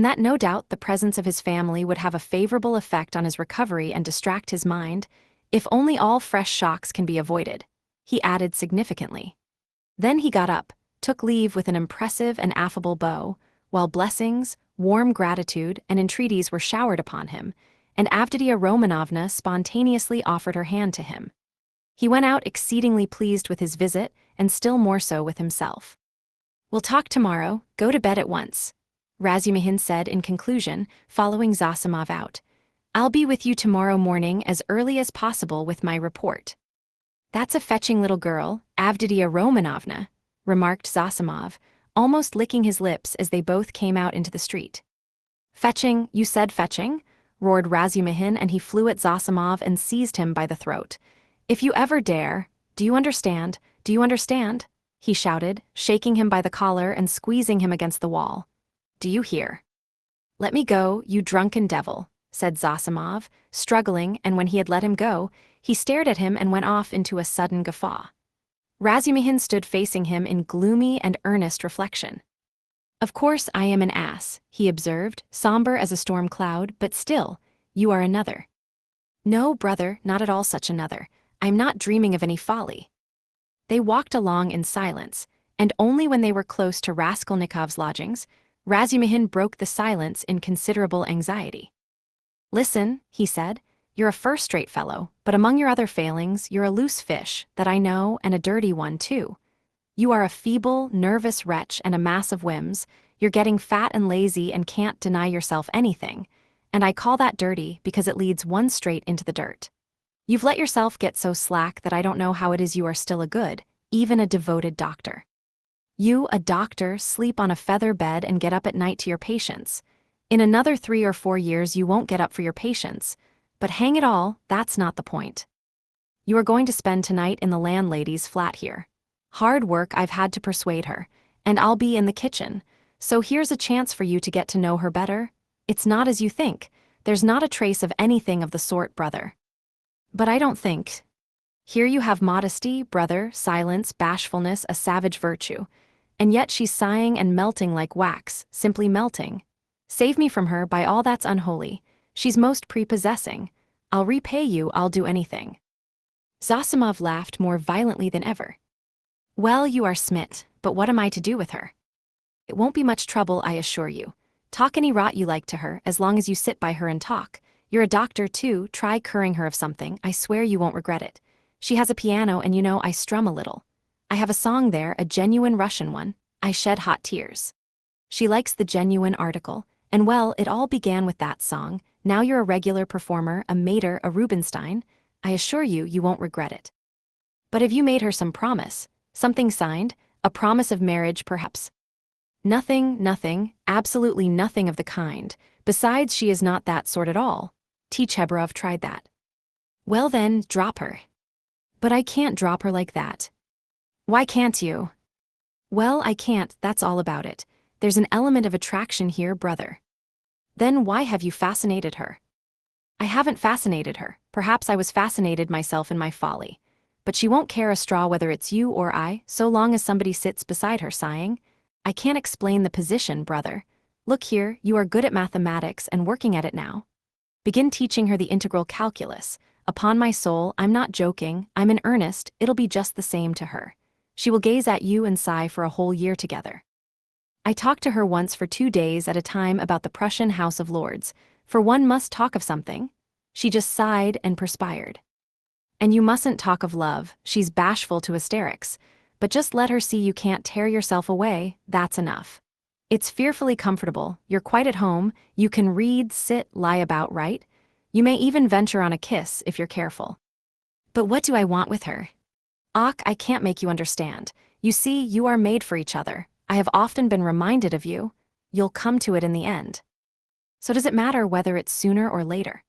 that no doubt the presence of his family would have a favorable effect on his recovery and distract his mind, if only all fresh shocks can be avoided, he added significantly. Then he got up, took leave with an impressive and affable bow, while blessings, warm gratitude, and entreaties were showered upon him, and Avditia Romanovna spontaneously offered her hand to him. He went out exceedingly pleased with his visit, and still more so with himself. "We'll talk tomorrow, go to bed at once," Razumihin said in conclusion, following Zosimov out. "I'll be with you tomorrow morning as early as possible with my report." "That's a fetching little girl, Avditia Romanovna," remarked Zosimov, almost licking his lips as they both came out into the street. "Fetching, you said fetching?" roared Razumihin, and he flew at Zosimov and seized him by the throat. "If you ever dare, do you understand, do you understand?" he shouted, shaking him by the collar and squeezing him against the wall. "Do you hear?" "Let me go, you drunken devil," said Zosimov, struggling, and when he had let him go, he stared at him and went off into a sudden guffaw. Razumihin stood facing him in gloomy and earnest reflection. "Of course I am an ass," he observed, somber as a storm cloud, "but still, you are another." "No, brother, not at all such another. I am not dreaming of any folly." They walked along in silence, and only when they were close to Raskolnikov's lodgings, Razumihin broke the silence in considerable anxiety. "Listen," he said, "you're a first-rate fellow, but among your other failings you're a loose fish, that I know, and a dirty one too. You are a feeble, nervous wretch and a mass of whims, you're getting fat and lazy and can't deny yourself anything, and I call that dirty because it leads one straight into the dirt. You've let yourself get so slack that I don't know how it is you are still a good, even a devoted doctor. You, a doctor, sleep on a feather bed and get up at night to your patients. In another 3 or 4 years you won't get up for your patients, but hang it all, that's not the point. You are going to spend tonight in the landlady's flat here. Hard work I've had to persuade her, and I'll be in the kitchen, so here's a chance for you to get to know her better. It's not as you think, there's not a trace of anything of the sort, brother. But I don't think. Here you have modesty, brother, silence, bashfulness, a savage virtue. And yet she's sighing and melting like wax, simply melting. Save me from her, by all that's unholy. She's most prepossessing. I'll repay you, I'll do anything." Zosimov laughed more violently than ever. "Well, you are smit, but what am I to do with her? It won't be much trouble, I assure you. Talk any rot you like to her, as long as you sit by her and talk. You're a doctor, too, try curing her of something, I swear you won't regret it. She has a piano, and you know I strum a little. I have a song there, a genuine Russian one. I shed hot tears. She likes the genuine article, and well, it all began with that song. Now you're a regular performer, a mater, a Rubinstein. I assure you, you won't regret it. But have you made her some promise? Something signed? A promise of marriage, perhaps?" Nothing, absolutely nothing of the kind. Besides, she is not that sort at all. Tchebarov tried that." "Well then, drop her." "But I can't drop her like that." "Why can't you?" "Well, I can't, that's all about it. There's an element of attraction here, brother." "Then why have you fascinated her?" "I haven't fascinated her, perhaps I was fascinated myself in my folly. But she won't care a straw whether it's you or I, so long as somebody sits beside her sighing. I can't explain the position, brother. Look here, you are good at mathematics and working at it now. Begin teaching her the integral calculus. Upon my soul, I'm not joking, I'm in earnest, it'll be just the same to her. She will gaze at you and sigh for a whole year together. I talked to her once for 2 days at a time about the Prussian House of Lords, for one must talk of something. She just sighed and perspired. And you mustn't talk of love, she's bashful to hysterics, but just let her see you can't tear yourself away, that's enough. It's fearfully comfortable, you're quite at home, you can read, sit, lie about, right? You may even venture on a kiss if you're careful. But what do I want with her? Och, I can't make you understand. You see, you are made for each other. I have often been reminded of you. You'll come to it in the end. So does it matter whether it's sooner or later?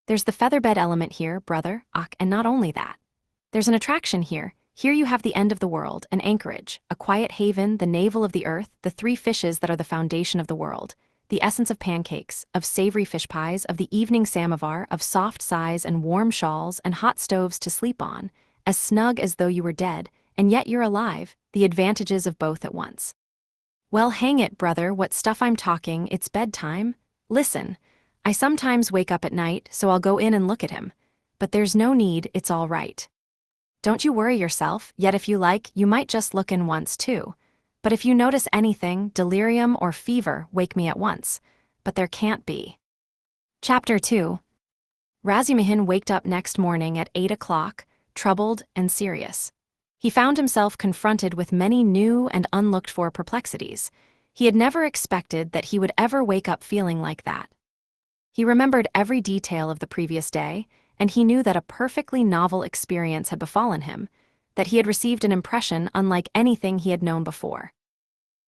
There's the featherbed element here, brother, and not only that. There's an attraction here. Here you have the end of the world, an anchorage, a quiet haven, the navel of the earth, the three fishes that are the foundation of the world, the essence of pancakes, of savory fish pies, of the evening samovar, of soft sighs and warm shawls and hot stoves to sleep on, as snug as though you were dead, and yet you're alive, the advantages of both at once. Well, hang it, brother, what stuff I'm talking, it's bedtime. Listen, I sometimes wake up at night, so I'll go in and look at him. But there's no need, it's all right. Don't you worry yourself, yet if you like, you might just look in once too. But if you notice anything, delirium or fever, wake me at once. But there can't be. Chapter 2. Razumihin waked up next morning at 8 o'clock, troubled and serious. He found himself confronted with many new and unlooked-for perplexities. He had never expected that he would ever wake up feeling like that. He remembered every detail of the previous day, and he knew that a perfectly novel experience had befallen him, that he had received an impression unlike anything he had known before.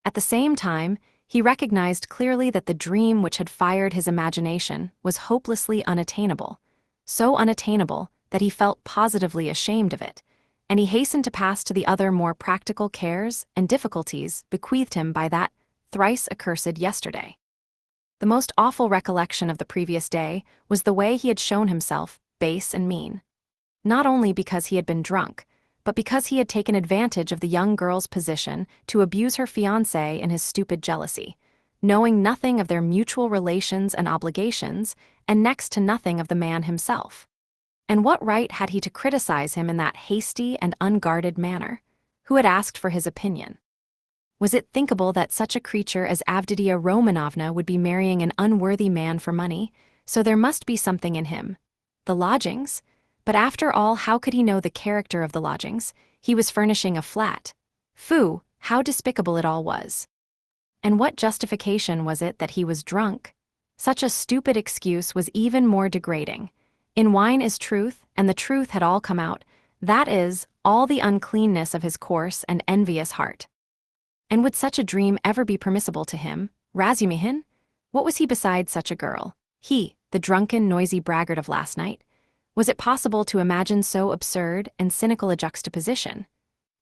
At the same time, he recognized clearly that the dream which had fired his imagination was hopelessly unattainable, so unattainable that he felt positively ashamed of it, and he hastened to pass to the other more practical cares and difficulties bequeathed him by that thrice accursed yesterday. The most awful recollection of the previous day was the way he had shown himself base and mean. Not only because he had been drunk, but because he had taken advantage of the young girl's position to abuse her fiancé in his stupid jealousy, knowing nothing of their mutual relations and obligations, and next to nothing of the man himself. And what right had he to criticize him in that hasty and unguarded manner? Who had asked for his opinion? Was it thinkable that such a creature as Avditia Romanovna would be marrying an unworthy man for money? So there must be something in him. The lodgings? But after all, how could he know the character of the lodgings? He was furnishing a flat. Phoo, how despicable it all was. And what justification was it that he was drunk? Such a stupid excuse was even more degrading. In wine is truth, and the truth had all come out, that is, all the uncleanness of his coarse and envious heart. And would such a dream ever be permissible to him, Razumihin? What was he beside such a girl? He, the drunken, noisy braggart of last night? Was it possible to imagine so absurd and cynical a juxtaposition?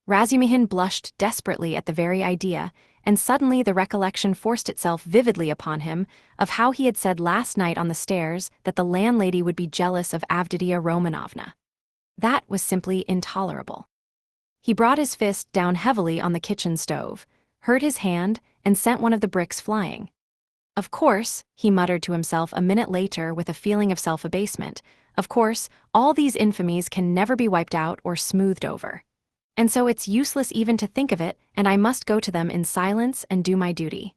Razumihin blushed desperately at the very idea, and suddenly the recollection forced itself vividly upon him of how he had said last night on the stairs that the landlady would be jealous of Avditia Romanovna. That was simply intolerable. He brought his fist down heavily on the kitchen stove, hurt his hand, and sent one of the bricks flying. Of course, he muttered to himself a minute later with a feeling of self-abasement, of course, all these infamies can never be wiped out or smoothed over. And so it's useless even to think of it, and I must go to them in silence and do my duty.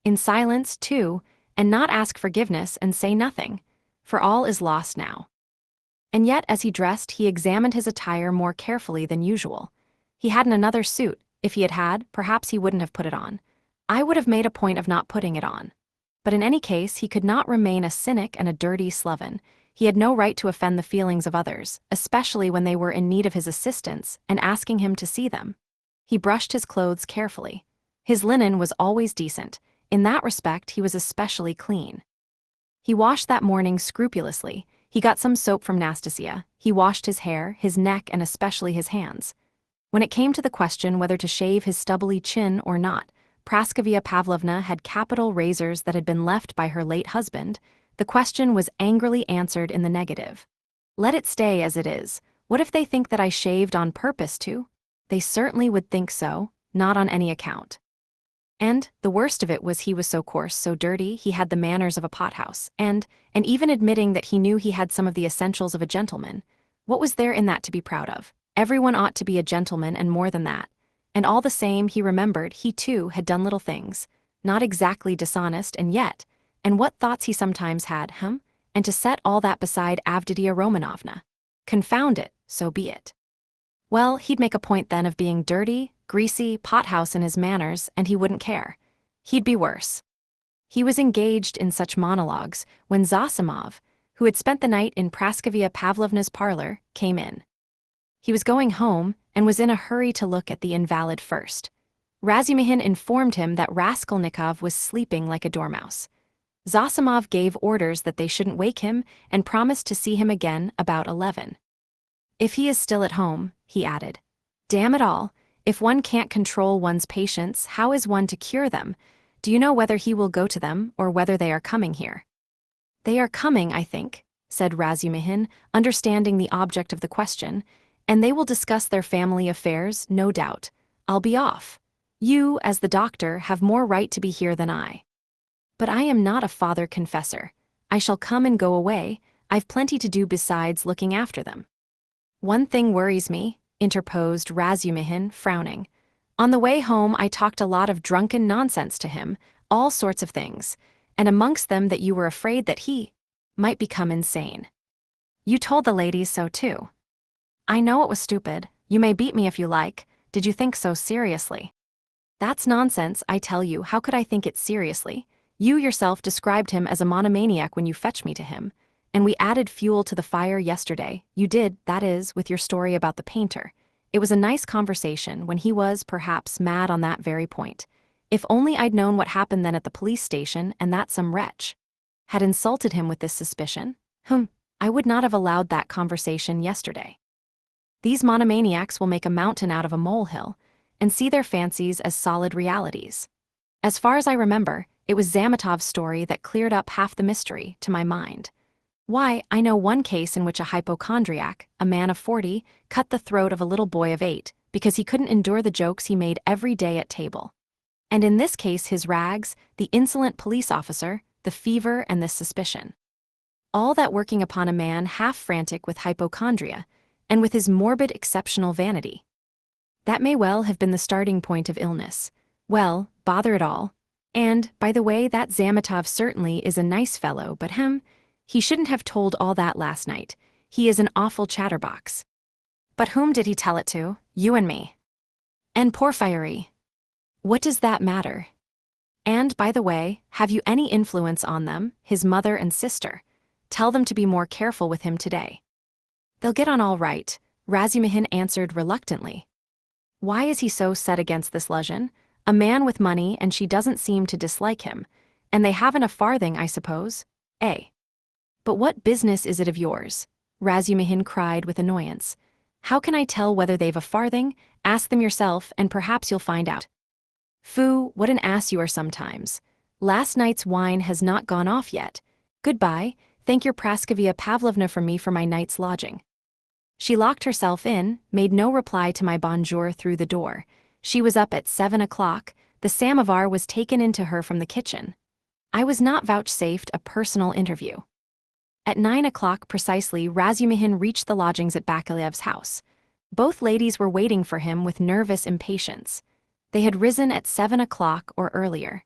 In silence, too, and not ask forgiveness and say nothing, for all is lost now. And yet, as he dressed, he examined his attire more carefully than usual. He hadn't another suit. If he had had, perhaps he wouldn't have put it on. I would have made a point of not putting it on. But in any case, he could not remain a cynic and a dirty sloven. He had no right to offend the feelings of others, especially when they were in need of his assistance and asking him to see them. He brushed his clothes carefully. His linen was always decent. In that respect, he was especially clean. He washed that morning scrupulously. He got some soap from Nastasia. He washed his hair, his neck, and especially his hands. When it came to the question whether to shave his stubbly chin or not, Praskovia Pavlovna had capital razors that had been left by her late husband. The question was angrily answered in the negative. Let it stay as it is. What if they think that I shaved on purpose to? They certainly would think so, not on any account. And the worst of it was he was so coarse, so dirty, he had the manners of a pothouse, and even admitting that he knew he had some of the essentials of a gentleman, what was there in that to be proud of? Everyone ought to be a gentleman and more than that. And all the same, he remembered he too had done little things, not exactly dishonest, and yet, and what thoughts he sometimes had, and to set all that beside Avditia Romanovna. Confound it, so be it. Well, he'd make a point then of being dirty, greasy, pothouse in his manners, and he wouldn't care. He'd be worse. He was engaged in such monologues when Zosimov, who had spent the night in Praskovia Pavlovna's parlor, came in. He was going home and was in a hurry to look at the invalid first. Razumihin informed him that Raskolnikov was sleeping like a dormouse. Zosimov gave orders that they shouldn't wake him and promised to see him again about 11. If he is still at home, he added. Damn it all, if one can't control one's patients, how is one to cure them? Do you know whether he will go to them or whether they are coming here? They are coming, I think, said Razumihin, understanding the object of the question, and they will discuss their family affairs, no doubt. I'll be off. You, as the doctor, have more right to be here than I. But I am not a father confessor. I shall come and go away. I've plenty to do besides looking after them. One thing worries me, interposed Razumihin, frowning. On the way home I talked a lot of drunken nonsense to him, all sorts of things, and amongst them that you were afraid that he might become insane. You told the ladies so too. I know it was stupid. You may beat me if you like. Did you think so seriously? That's nonsense, I tell you. How could I think it seriously? You yourself described him as a monomaniac when you fetched me to him, and we added fuel to the fire yesterday. You did, that is, with your story about the painter. It was a nice conversation when he was, perhaps, mad on that very point. If only I'd known what happened then at the police station and that some wretch had insulted him with this suspicion, I would not have allowed that conversation yesterday. These monomaniacs will make a mountain out of a molehill and see their fancies as solid realities. As far as I remember, it was Zamitov's story that cleared up half the mystery, to my mind. Why, I know one case in which a hypochondriac, a man of 40, cut the throat of a little boy of 8 because he couldn't endure the jokes he made every day at table. And in this case his rags, the insolent police officer, the fever and the suspicion. All that working upon a man half frantic with hypochondria, and with his morbid exceptional vanity. That may well have been the starting point of illness. Well, bother it all. And, by the way, that Zamitov certainly is a nice fellow, but he shouldn't have told all that last night. He is an awful chatterbox. But whom did he tell it to? You and me. And Porfiry. What does that matter? And, by the way, have you any influence on them, his mother and sister? Tell them to be more careful with him today. They'll get on all right, Razumihin answered reluctantly. Why is he so set against this Luzhin? A man with money, and she doesn't seem to dislike him. And they haven't a farthing, I suppose, eh? But what business is it of yours? Razumihin cried with annoyance. How can I tell whether they've a farthing? Ask them yourself, and perhaps you'll find out. Foo, what an ass you are sometimes. Last night's wine has not gone off yet. Goodbye, thank your Praskovia Pavlovna for me for my night's lodging. She locked herself in, made no reply to my bonjour through the door. She was up at 7 o'clock, the samovar was taken into her from the kitchen. I was not vouchsafed a personal interview. At 9 o'clock precisely Razumihin reached the lodgings at Bakaliev's house. Both ladies were waiting for him with nervous impatience. They had risen at 7 o'clock or earlier.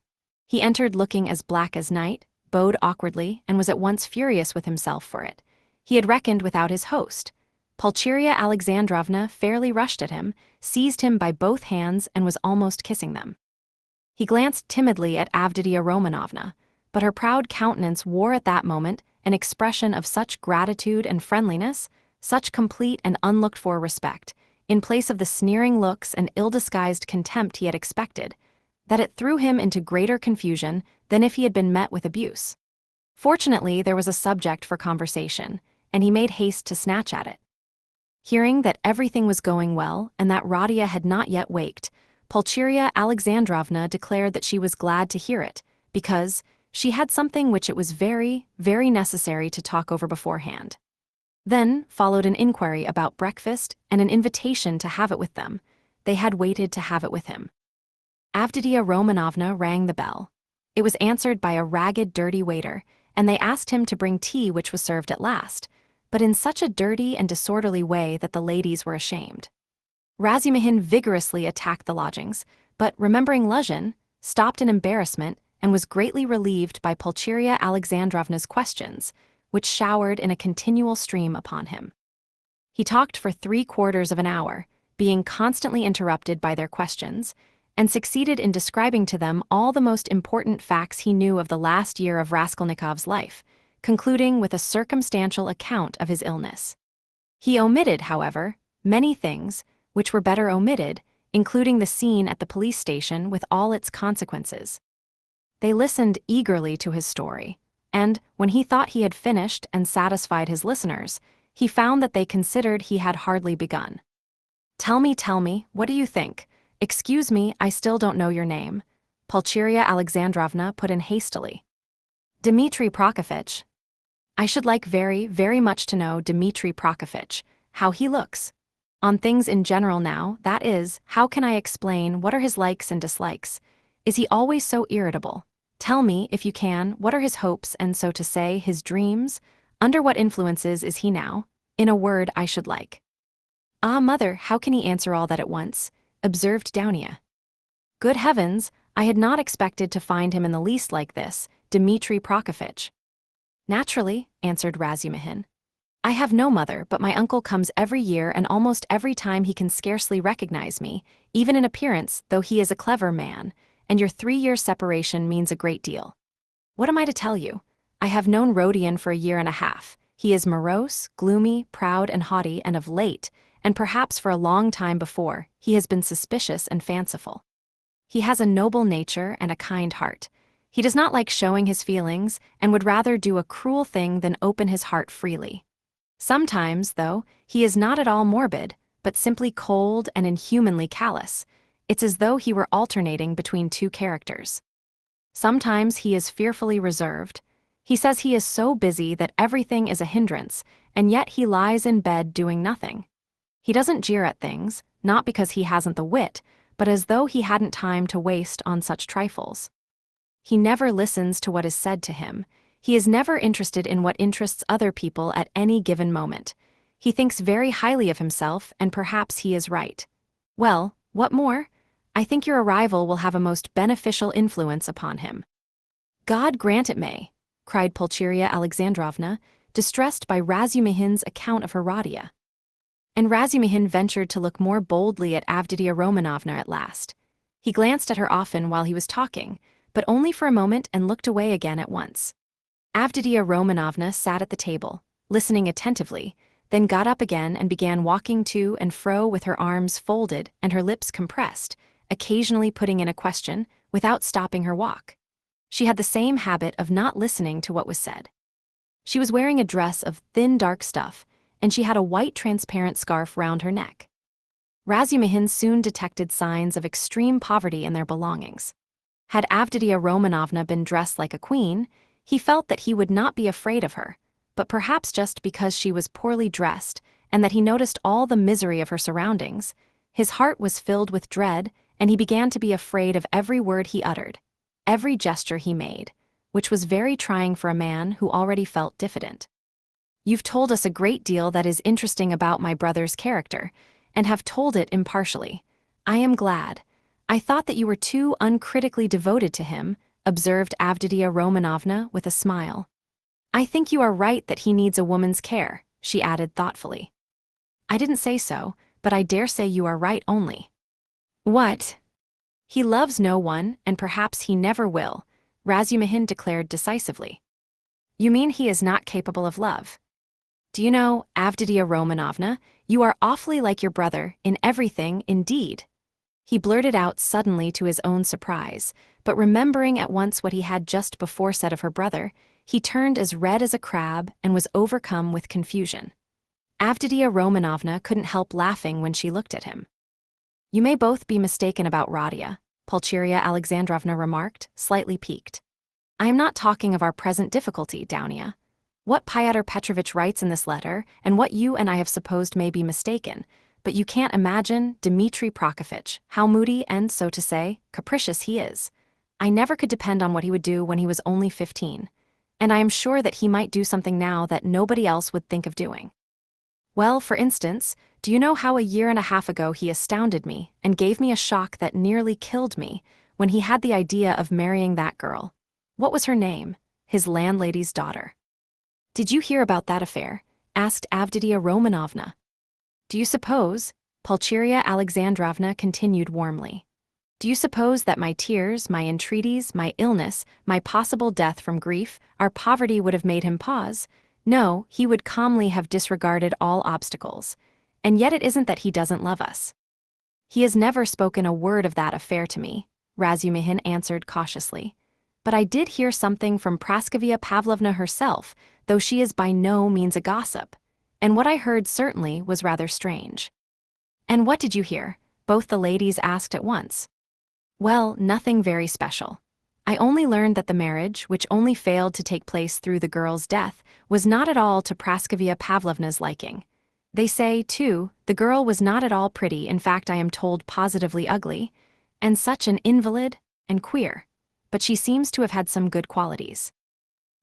He entered looking as black as night, bowed awkwardly, and was at once furious with himself for it. He had reckoned without his host. Pulcheria Alexandrovna fairly rushed at him, seized him by both hands and was almost kissing them. He glanced timidly at Avditia Romanovna, but her proud countenance wore at that moment an expression of such gratitude and friendliness, such complete and unlooked-for respect, in place of the sneering looks and ill-disguised contempt he had expected, that it threw him into greater confusion than if he had been met with abuse. Fortunately, there was a subject for conversation, and he made haste to snatch at it. Hearing that everything was going well and that Rodia had not yet waked, Pulcheria Alexandrovna declared that she was glad to hear it, because she had something which it was very, very necessary to talk over beforehand. Then followed an inquiry about breakfast and an invitation to have it with them. They had waited to have it with him. Avditia Romanovna rang the bell. It was answered by a ragged, dirty waiter, and they asked him to bring tea, which was served at last, but in such a dirty and disorderly way that the ladies were ashamed. Razumihin vigorously attacked the lodgings, but, remembering Luzhin, stopped in embarrassment and was greatly relieved by Pulcheria Alexandrovna's questions, which showered in a continual stream upon him. He talked for 3/4 of an hour, being constantly interrupted by their questions, and succeeded in describing to them all the most important facts he knew of the last year of Raskolnikov's life, concluding with a circumstantial account of his illness. He omitted, however, many things, which were better omitted, including the scene at the police station with all its consequences. They listened eagerly to his story, and, when he thought he had finished and satisfied his listeners, he found that they considered he had hardly begun. Tell me, what do you think? Excuse me, I still don't know your name," Pulcheria Alexandrovna put in hastily. "Dmitri Prokofitch." "I should like very, very much to know Dmitri Prokofitch, how he looks. On things in general now, that is, how can I explain what are his likes and dislikes? Is he always so irritable? Tell me, if you can, what are his hopes and, so to say, his dreams? Under what influences is he now? In a word, I should like." "Ah, mother, how can he answer all that at once?" observed Dounia. "Good heavens, I had not expected to find him in the least like this, Dmitri Prokofitch." "Naturally," answered Razumihin. "I have no mother, but my uncle comes every year, and almost every time he can scarcely recognize me, even in appearance, though he is a clever man, and your 3 years' separation means a great deal. What am I to tell you? I have known Rodion for a year and a half. He is morose, gloomy, proud and haughty, and of late, and perhaps for a long time before, he has been suspicious and fanciful. He has a noble nature and a kind heart. He does not like showing his feelings, and would rather do a cruel thing than open his heart freely. Sometimes, though, he is not at all morbid, but simply cold and inhumanly callous. It's as though he were alternating between two characters. Sometimes he is fearfully reserved. He says he is so busy that everything is a hindrance, and yet he lies in bed doing nothing. He doesn't jeer at things, not because he hasn't the wit, but as though he hadn't time to waste on such trifles. He never listens to what is said to him. He is never interested in what interests other people at any given moment. He thinks very highly of himself, and perhaps he is right. Well, what more? I think your arrival will have a most beneficial influence upon him." "God grant it may," cried Pulcheria Alexandrovna, distressed by Razumihin's account of Herodia. And Razumihin ventured to look more boldly at Avditia Romanovna at last. He glanced at her often while he was talking, but only for a moment, and looked away again at once. Avditia Romanovna sat at the table, listening attentively, then got up again and began walking to and fro with her arms folded and her lips compressed, occasionally putting in a question, without stopping her walk. She had the same habit of not listening to what was said. She was wearing a dress of thin dark stuff, and she had a white transparent scarf round her neck. Razumihin soon detected signs of extreme poverty in their belongings. Had Avditia Romanovna been dressed like a queen, he felt that he would not be afraid of her, but perhaps just because she was poorly dressed and that he noticed all the misery of her surroundings, his heart was filled with dread, and he began to be afraid of every word he uttered, every gesture he made, which was very trying for a man who already felt diffident. "You've told us a great deal that is interesting about my brother's character, and have told it impartially. I am glad. I thought that you were too uncritically devoted to him," observed Avditia Romanovna with a smile. "I think you are right that he needs a woman's care," she added thoughtfully. "I didn't say so, but I dare say you are right only." "What?" "He loves no one, and perhaps he never will," Razumihin declared decisively. "You mean he is not capable of love? Do you know, Avditia Romanovna, you are awfully like your brother, in everything, indeed." He blurted out suddenly to his own surprise, but remembering at once what he had just before said of her brother, he turned as red as a crab and was overcome with confusion. Avditia Romanovna couldn't help laughing when she looked at him. "You may both be mistaken about Rodia," Pulcheria Alexandrovna remarked, slightly piqued. "I am not talking of our present difficulty, Dounia. What Pyotr Petrovitch writes in this letter, and what you and I have supposed may be mistaken, but you can't imagine Dmitri Prokofitch, how moody and, so to say, capricious he is. I never could depend on what he would do when he was only 15, and I am sure that he might do something now that nobody else would think of doing. Well, for instance, do you know how a year and a half ago he astounded me and gave me a shock that nearly killed me when he had the idea of marrying that girl? What was her name? His landlady's daughter. Did you hear about that affair?" asked Avditia Romanovna. "Do you suppose," Pulcheria Alexandrovna continued warmly, "do you suppose that my tears, my entreaties, my illness, my possible death from grief, our poverty would have made him pause? No, he would calmly have disregarded all obstacles. And yet it isn't that he doesn't love us. He has never spoken a word of that affair to me, Razumihin answered cautiously. But I did hear something from Praskovia Pavlovna herself, though she is by no means a gossip. And what I heard certainly was rather strange. And what did you hear? Both the ladies asked at once. Well, nothing very special. I only learned that the marriage, which only failed to take place through the girl's death, was not at all to Praskovia Pavlovna's liking. They say, too, the girl was not at all pretty, in fact I am told positively ugly, and such an invalid, and queer. But she seems to have had some good qualities.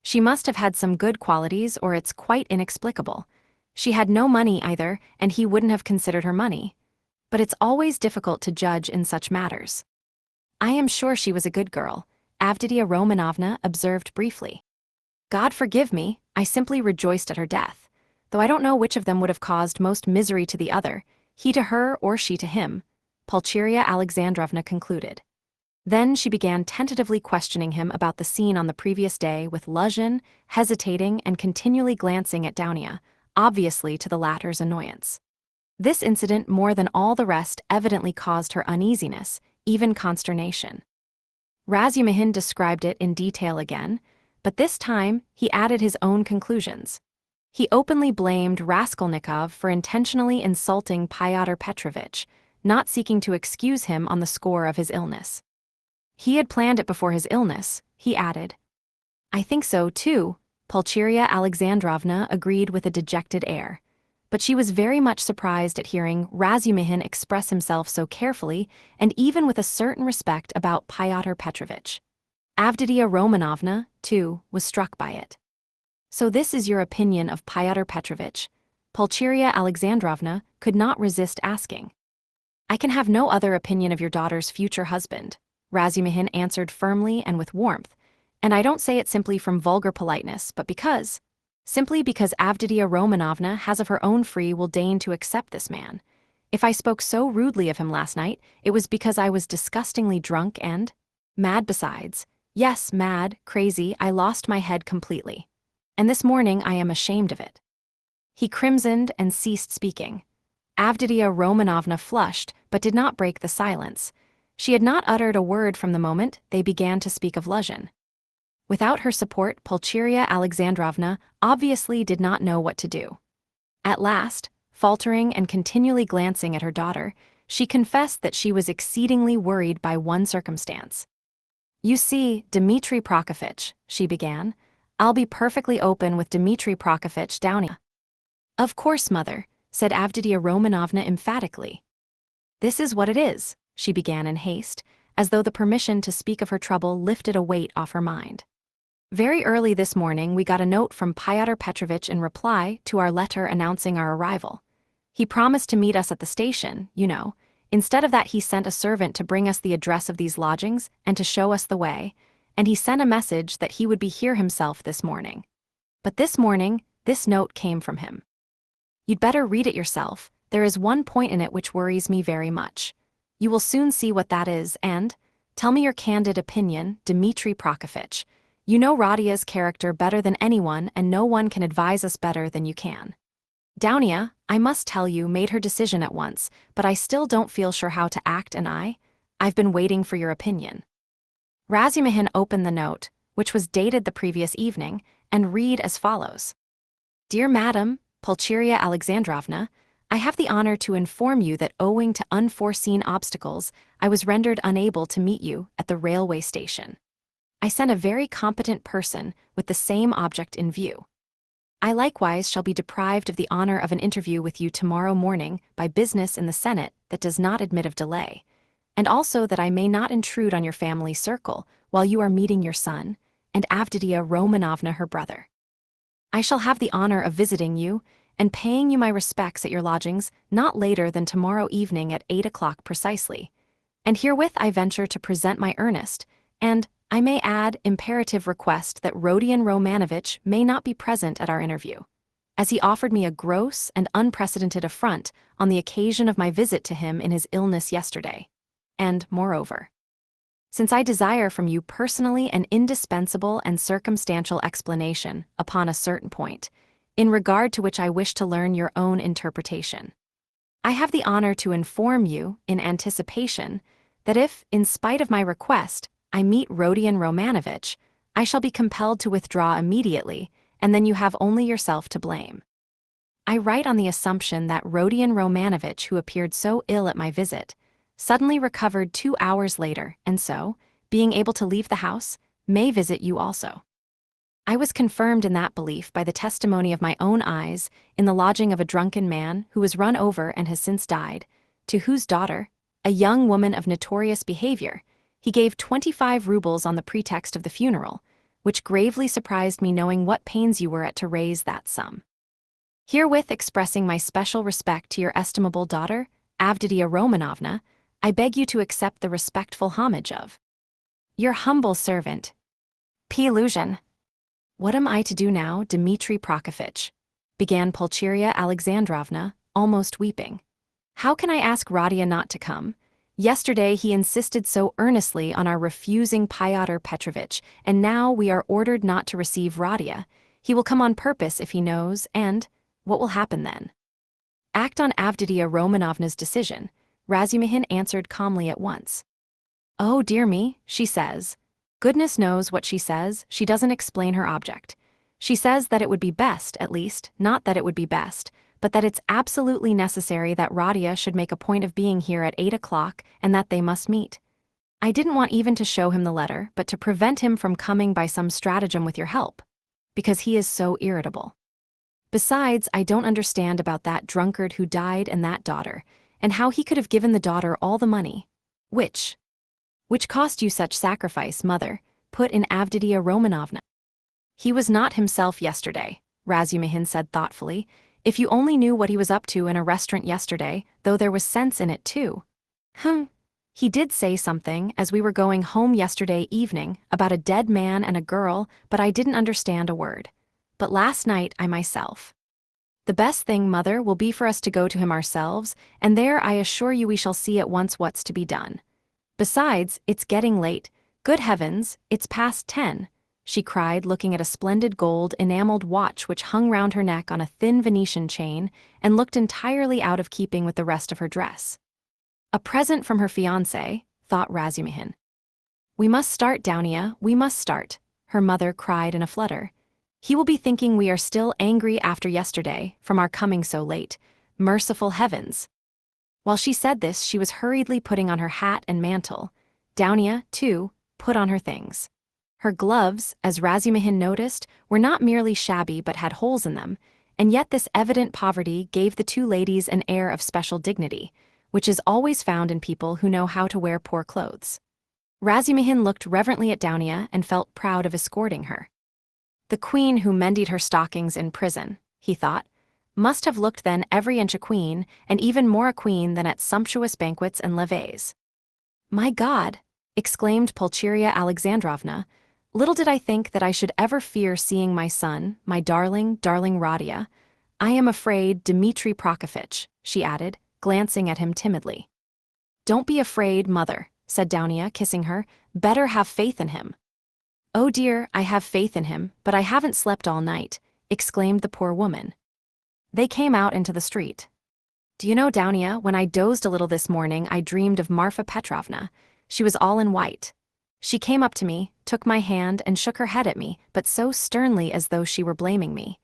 She must have had some good qualities or it's quite inexplicable. She had no money either, and he wouldn't have considered her money. But it's always difficult to judge in such matters. I am sure she was a good girl, Avditia Romanovna observed briefly. God forgive me, I simply rejoiced at her death, though I don't know which of them would have caused most misery to the other, he to her or she to him, Pulcheria Alexandrovna concluded. Then she began tentatively questioning him about the scene on the previous day with Luzhin, hesitating and continually glancing at Dounia, obviously to the latter's annoyance. This incident, more than all the rest, evidently caused her uneasiness, even consternation. Razumihin described it in detail again, but this time he added his own conclusions. He openly blamed Raskolnikov for intentionally insulting Fyodor Petrovitch, not seeking to excuse him on the score of his illness. He had planned it before his illness, he added. I think so, too, Pulcheria Alexandrovna agreed with a dejected air. But she was very much surprised at hearing Razumihin express himself so carefully and even with a certain respect about Fyodor Petrovitch. Avditia Romanovna, too, was struck by it. So this is your opinion of Fyodor Petrovitch? Pulcheria Alexandrovna could not resist asking. I can have no other opinion of your daughter's future husband, Razumihin answered firmly and with warmth, and I don't say it simply from vulgar politeness, but simply because Avditia Romanovna has of her own free will deigned to accept this man. If I spoke so rudely of him last night, it was because I was disgustingly drunk and mad besides. Yes, mad, crazy, I lost my head completely. And this morning I am ashamed of it. He crimsoned and ceased speaking. Avditia Romanovna flushed, but did not break the silence. She had not uttered a word from the moment they began to speak of Luzhin. Without her support, Pulcheria Alexandrovna obviously did not know what to do. At last, faltering and continually glancing at her daughter, she confessed that she was exceedingly worried by one circumstance. You see, Dmitri Prokofitch, she began, I'll be perfectly open with Dmitri Prokofitch Dounia. Of course, mother, said Avditia Romanovna emphatically. This is what it is, she began in haste, as though the permission to speak of her trouble lifted a weight off her mind. Very early this morning we got a note from Fyodor Petrovitch in reply to our letter announcing our arrival. He promised to meet us at the station, you know. Instead of that he sent a servant to bring us the address of these lodgings and to show us the way, and he sent a message that he would be here himself this morning. But this morning, this note came from him. You'd better read it yourself, there is one point in it which worries me very much. You will soon see what that is and, tell me your candid opinion, Dmitri Prokofitch. You know Rodia's character better than anyone and no one can advise us better than you can. Dounia, I must tell you, made her decision at once, but I still don't feel sure how to act and I've been waiting for your opinion. Razumihin opened the note, which was dated the previous evening, and read as follows. Dear Madam, Pulcheria Alexandrovna, I have the honor to inform you that owing to unforeseen obstacles, I was rendered unable to meet you at the railway station. I sent a very competent person with the same object in view. I likewise shall be deprived of the honor of an interview with you tomorrow morning by business in the Senate that does not admit of delay, and also that I may not intrude on your family circle while you are meeting your son, and Avditia Romanovna her brother. I shall have the honor of visiting you and paying you my respects at your lodgings not later than tomorrow evening at 8 o'clock precisely, and herewith I venture to present my earnest, and I may add, imperative request that Rodion Romanovich may not be present at our interview, as he offered me a gross and unprecedented affront on the occasion of my visit to him in his illness yesterday. And, moreover, since I desire from you personally an indispensable and circumstantial explanation upon a certain point, in regard to which I wish to learn your own interpretation, I have the honor to inform you, in anticipation, that if, in spite of my request, I meet Rodion Romanovich, I shall be compelled to withdraw immediately, and then you have only yourself to blame. I write on the assumption that Rodion Romanovich, who appeared so ill at my visit, suddenly recovered 2 hours later, and so, being able to leave the house, may visit you also. I was confirmed in that belief by the testimony of my own eyes in the lodging of a drunken man who was run over and has since died, to whose daughter, a young woman of notorious behavior, he gave 25 rubles on the pretext of the funeral, which gravely surprised me, knowing what pains you were at to raise that sum. Herewith expressing my special respect to your estimable daughter, Avditia Romanovna, I beg you to accept the respectful homage of your humble servant, P. Illusion. What am I to do now, Dmitri Prokofitch? Began Pulcheria Alexandrovna, almost weeping. How can I ask Radia not to come? Yesterday he insisted so earnestly on our refusing Pyotr Petrovitch, and now we are ordered not to receive Radia. He will come on purpose if he knows, and what will happen then? Act on Avditia Romanovna's decision, Razumihin answered calmly at once. Oh dear me, she says. Goodness knows what she says, she doesn't explain her object. She says that it would be best, at least, not that it would be best, but that it's absolutely necessary that Radia should make a point of being here at 8 o'clock and that they must meet. I didn't want even to show him the letter, but to prevent him from coming by some stratagem with your help, because he is so irritable. Besides, I don't understand about that drunkard who died and that daughter, and how he could have given the daughter all the money. Which cost you such sacrifice, mother, put in Avditia Romanovna. He was not himself yesterday, Razumihin said thoughtfully. If you only knew what he was up to in a restaurant yesterday, though there was sense in it too. He did say something, as we were going home yesterday evening, about a dead man and a girl, but I didn't understand a word. But last night I myself. The best thing, mother, will be for us to go to him ourselves, and there I assure you we shall see at once what's to be done. Besides, it's getting late. Good heavens, it's past 10, she cried, looking at a splendid gold enameled watch which hung round her neck on a thin Venetian chain and looked entirely out of keeping with the rest of her dress. A present from her fiancé, thought Razumihin. We must start, Downia, we must start, her mother cried in a flutter. He will be thinking we are still angry after yesterday, from our coming so late. Merciful heavens! While she said this, she was hurriedly putting on her hat and mantle. Downia, too, put on her things. Her gloves, as Razumihin noticed, were not merely shabby but had holes in them, and yet this evident poverty gave the two ladies an air of special dignity, which is always found in people who know how to wear poor clothes. Razumihin looked reverently at Downia and felt proud of escorting her. The queen who mended her stockings in prison, he thought, must have looked then every inch a queen, and even more a queen than at sumptuous banquets and levées. My God! Exclaimed Pulcheria Alexandrovna, little did I think that I should ever fear seeing my son, my darling, darling Radia. I am afraid, Dmitri Prokofitch, she added, glancing at him timidly. Don't be afraid, mother, said Downia, kissing her. Better have faith in him. Oh dear, I have faith in him, but I haven't slept all night, exclaimed the poor woman. They came out into the street. Do you know, Downia, when I dozed a little this morning, I dreamed of Marfa Petrovna. She was all in white. She came up to me, took my hand, and shook her head at me, but so sternly as though she were blaming me.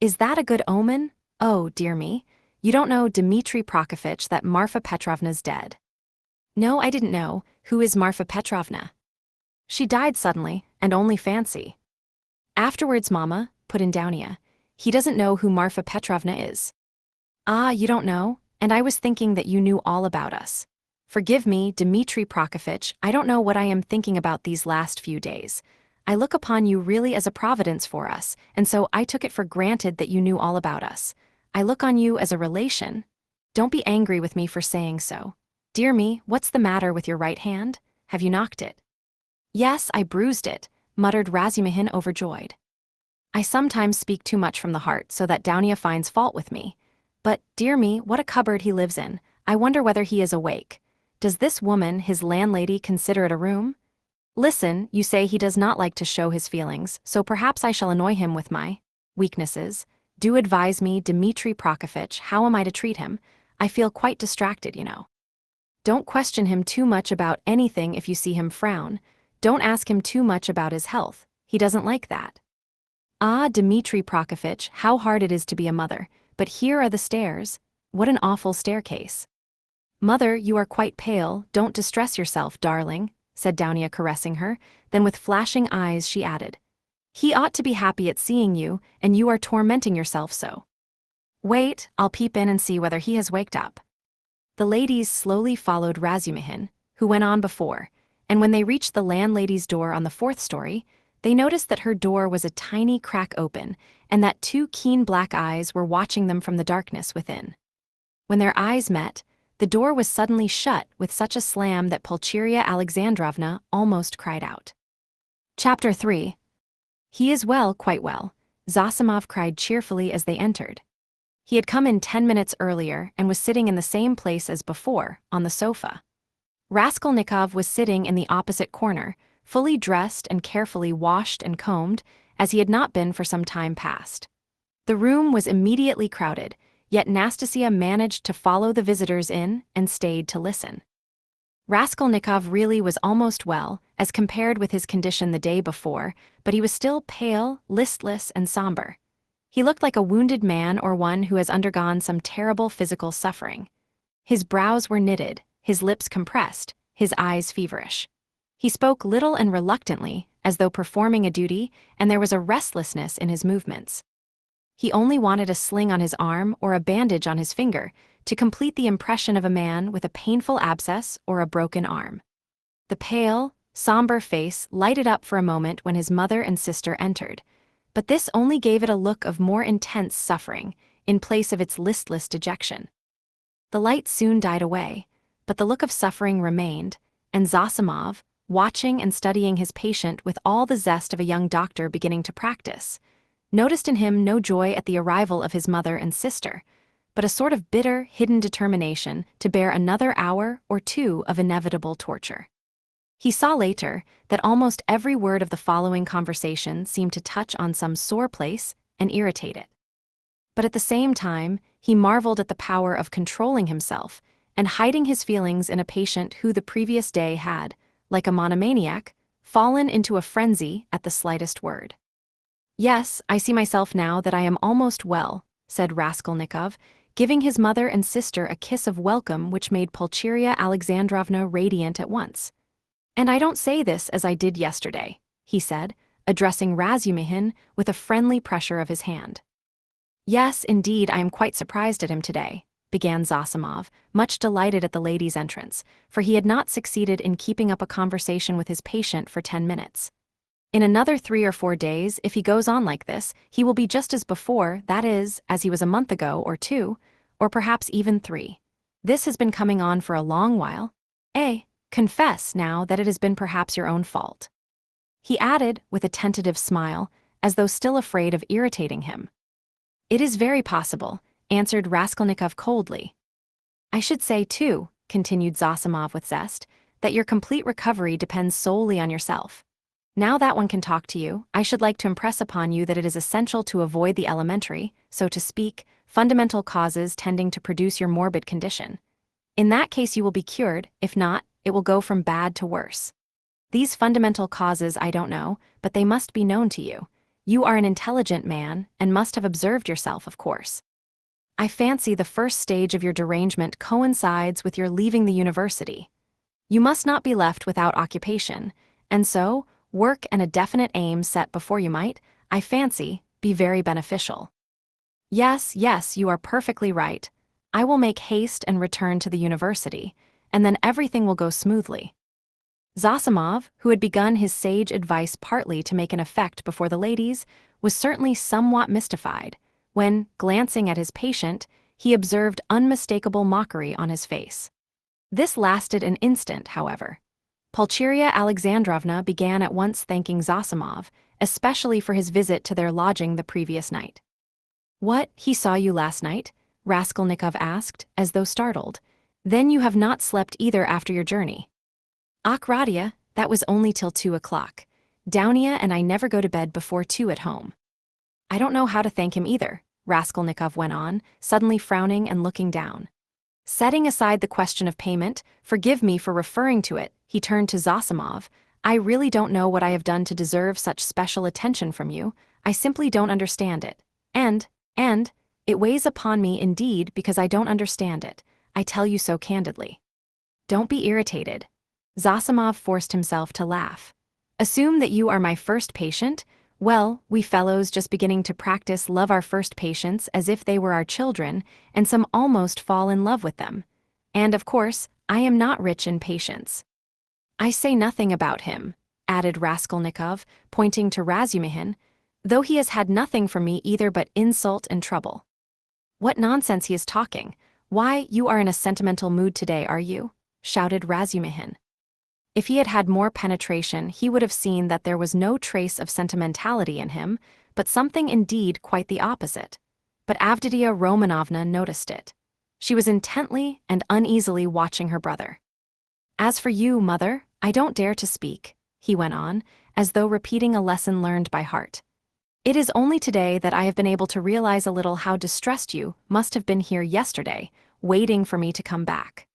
Is that a good omen? Oh, dear me. You don't know, Dmitri Prokofitch, that Marfa Petrovna's dead. No, I didn't know. Who is Marfa Petrovna? She died suddenly, and only fancy. Afterwards, Mama, put in Downia. He doesn't know who Marfa Petrovna is. Ah, you don't know? And I was thinking that you knew all about us. Forgive me, Dmitri Prokofitch, I don't know what I am thinking about these last few days. I look upon you really as a providence for us, and so I took it for granted that you knew all about us. I look on you as a relation. Don't be angry with me for saying so. Dear me, what's the matter with your right hand? Have you knocked it? Yes, I bruised it, muttered Razumihin overjoyed. I sometimes speak too much from the heart so that Downia finds fault with me. But, dear me, what a cupboard he lives in. I wonder whether he is awake. Does this woman, his landlady, consider it a room? Listen, you say he does not like to show his feelings, so perhaps I shall annoy him with my weaknesses. Do advise me, Dmitri Prokofitch, how am I to treat him? I feel quite distracted, you know. Don't question him too much about anything if you see him frown. Don't ask him too much about his health. He doesn't like that. Ah, Dmitri Prokofitch, how hard it is to be a mother. But here are the stairs. What an awful staircase. Mother, you are quite pale. Don't distress yourself, darling, said Dounia, caressing her. Then with flashing eyes she added, he ought to be happy at seeing you, and you are tormenting yourself so. Wait, I'll peep in and see whether he has waked up. The ladies slowly followed Razumihin, who went on before, and when they reached the landlady's door on the 4th story, they noticed that her door was a tiny crack open, and that 2 keen black eyes were watching them from the darkness within. When their eyes met, the door was suddenly shut with such a slam that Pulcheria Alexandrovna almost cried out. Chapter 3. He is well, quite well, Zosimov cried cheerfully as they entered. He had come in 10 minutes earlier and was sitting in the same place as before, on the sofa. Raskolnikov was sitting in the opposite corner, fully dressed and carefully washed and combed, as he had not been for some time past. The room was immediately crowded, yet Nastasia managed to follow the visitors in and stayed to listen. Raskolnikov really was almost well, as compared with his condition the day before, but he was still pale, listless, and somber. He looked like a wounded man or one who has undergone some terrible physical suffering. His brows were knitted, his lips compressed, his eyes feverish. He spoke little and reluctantly, as though performing a duty, and there was a restlessness in his movements. He only wanted a sling on his arm or a bandage on his finger to complete the impression of a man with a painful abscess or a broken arm. The pale, somber face lighted up for a moment when his mother and sister entered, but this only gave it a look of more intense suffering, in place of its listless dejection. The light soon died away, but the look of suffering remained, and Zosimov, watching and studying his patient with all the zest of a young doctor beginning to practice, noticed in him no joy at the arrival of his mother and sister, but a sort of bitter, hidden determination to bear another hour or 2 of inevitable torture. He saw later that almost every word of the following conversation seemed to touch on some sore place and irritate it. But at the same time, he marveled at the power of controlling himself and hiding his feelings in a patient who the previous day had, like a monomaniac, fallen into a frenzy at the slightest word. Yes, I see myself now that I am almost well, said Raskolnikov, giving his mother and sister a kiss of welcome which made Pulcheria Alexandrovna radiant at once. And I don't say this as I did yesterday, he said, addressing Razumihin with a friendly pressure of his hand. Yes, indeed, I am quite surprised at him today, began Zosimov, much delighted at the lady's entrance, for he had not succeeded in keeping up a conversation with his patient for 10 minutes. In another 3 or 4 days, if he goes on like this, he will be just as before, that is, as he was a month ago or 2, or perhaps even 3. This has been coming on for a long while. Confess, now, that it has been perhaps your own fault. He added, with a tentative smile, as though still afraid of irritating him. It is very possible, answered Raskolnikov coldly. I should say, too, continued Zosimov with zest, that your complete recovery depends solely on yourself. Now that one can talk to you, I should like to impress upon you that it is essential to avoid the elementary, so to speak, fundamental causes tending to produce your morbid condition. In that case you will be cured, if not, it will go from bad to worse. These fundamental causes I don't know, but they must be known to you. You are an intelligent man, and must have observed yourself, of course. I fancy the first stage of your derangement coincides with your leaving the university. You must not be left without occupation, and so, work and a definite aim set before you might, I fancy, be very beneficial. Yes, you are perfectly right. I will make haste and return to the university, and then everything will go smoothly. Zosimov, who had begun his sage advice partly to make an effect before the ladies, was certainly somewhat mystified, when, glancing at his patient, he observed unmistakable mockery on his face. This lasted an instant, however. Pulcheria Alexandrovna began at once thanking Zosimov, especially for his visit to their lodging the previous night. What, he saw you last night? Raskolnikov asked, as though startled. Then you have not slept either after your journey. Ach, Radia, that was only till 2 o'clock. Dounia and I never go to bed before 2 at home. I don't know how to thank him either, Raskolnikov went on, suddenly frowning and looking down. Setting aside the question of payment, forgive me for referring to it, he turned to Zosimov. I really don't know what I have done to deserve such special attention from you. I simply don't understand it. And, it weighs upon me indeed because I don't understand it. I tell you so candidly. Don't be irritated. Zosimov forced himself to laugh. Assume that you are my first patient? Well, we fellows just beginning to practice love our first patients as if they were our children, and some almost fall in love with them. And of course, I am not rich in patience. I say nothing about him, added Raskolnikov, pointing to Razumihin, though he has had nothing from me either but insult and trouble. What nonsense he is talking. Why, you are in a sentimental mood today, are you? Shouted Razumihin. If he had had more penetration, he would have seen that there was no trace of sentimentality in him, but something indeed quite the opposite. But Avditia Romanovna noticed it. She was intently and uneasily watching her brother. As for you, mother, I don't dare to speak, he went on, as though repeating a lesson learned by heart. It is only today that I have been able to realize a little how distressed you must have been here yesterday, waiting for me to come back.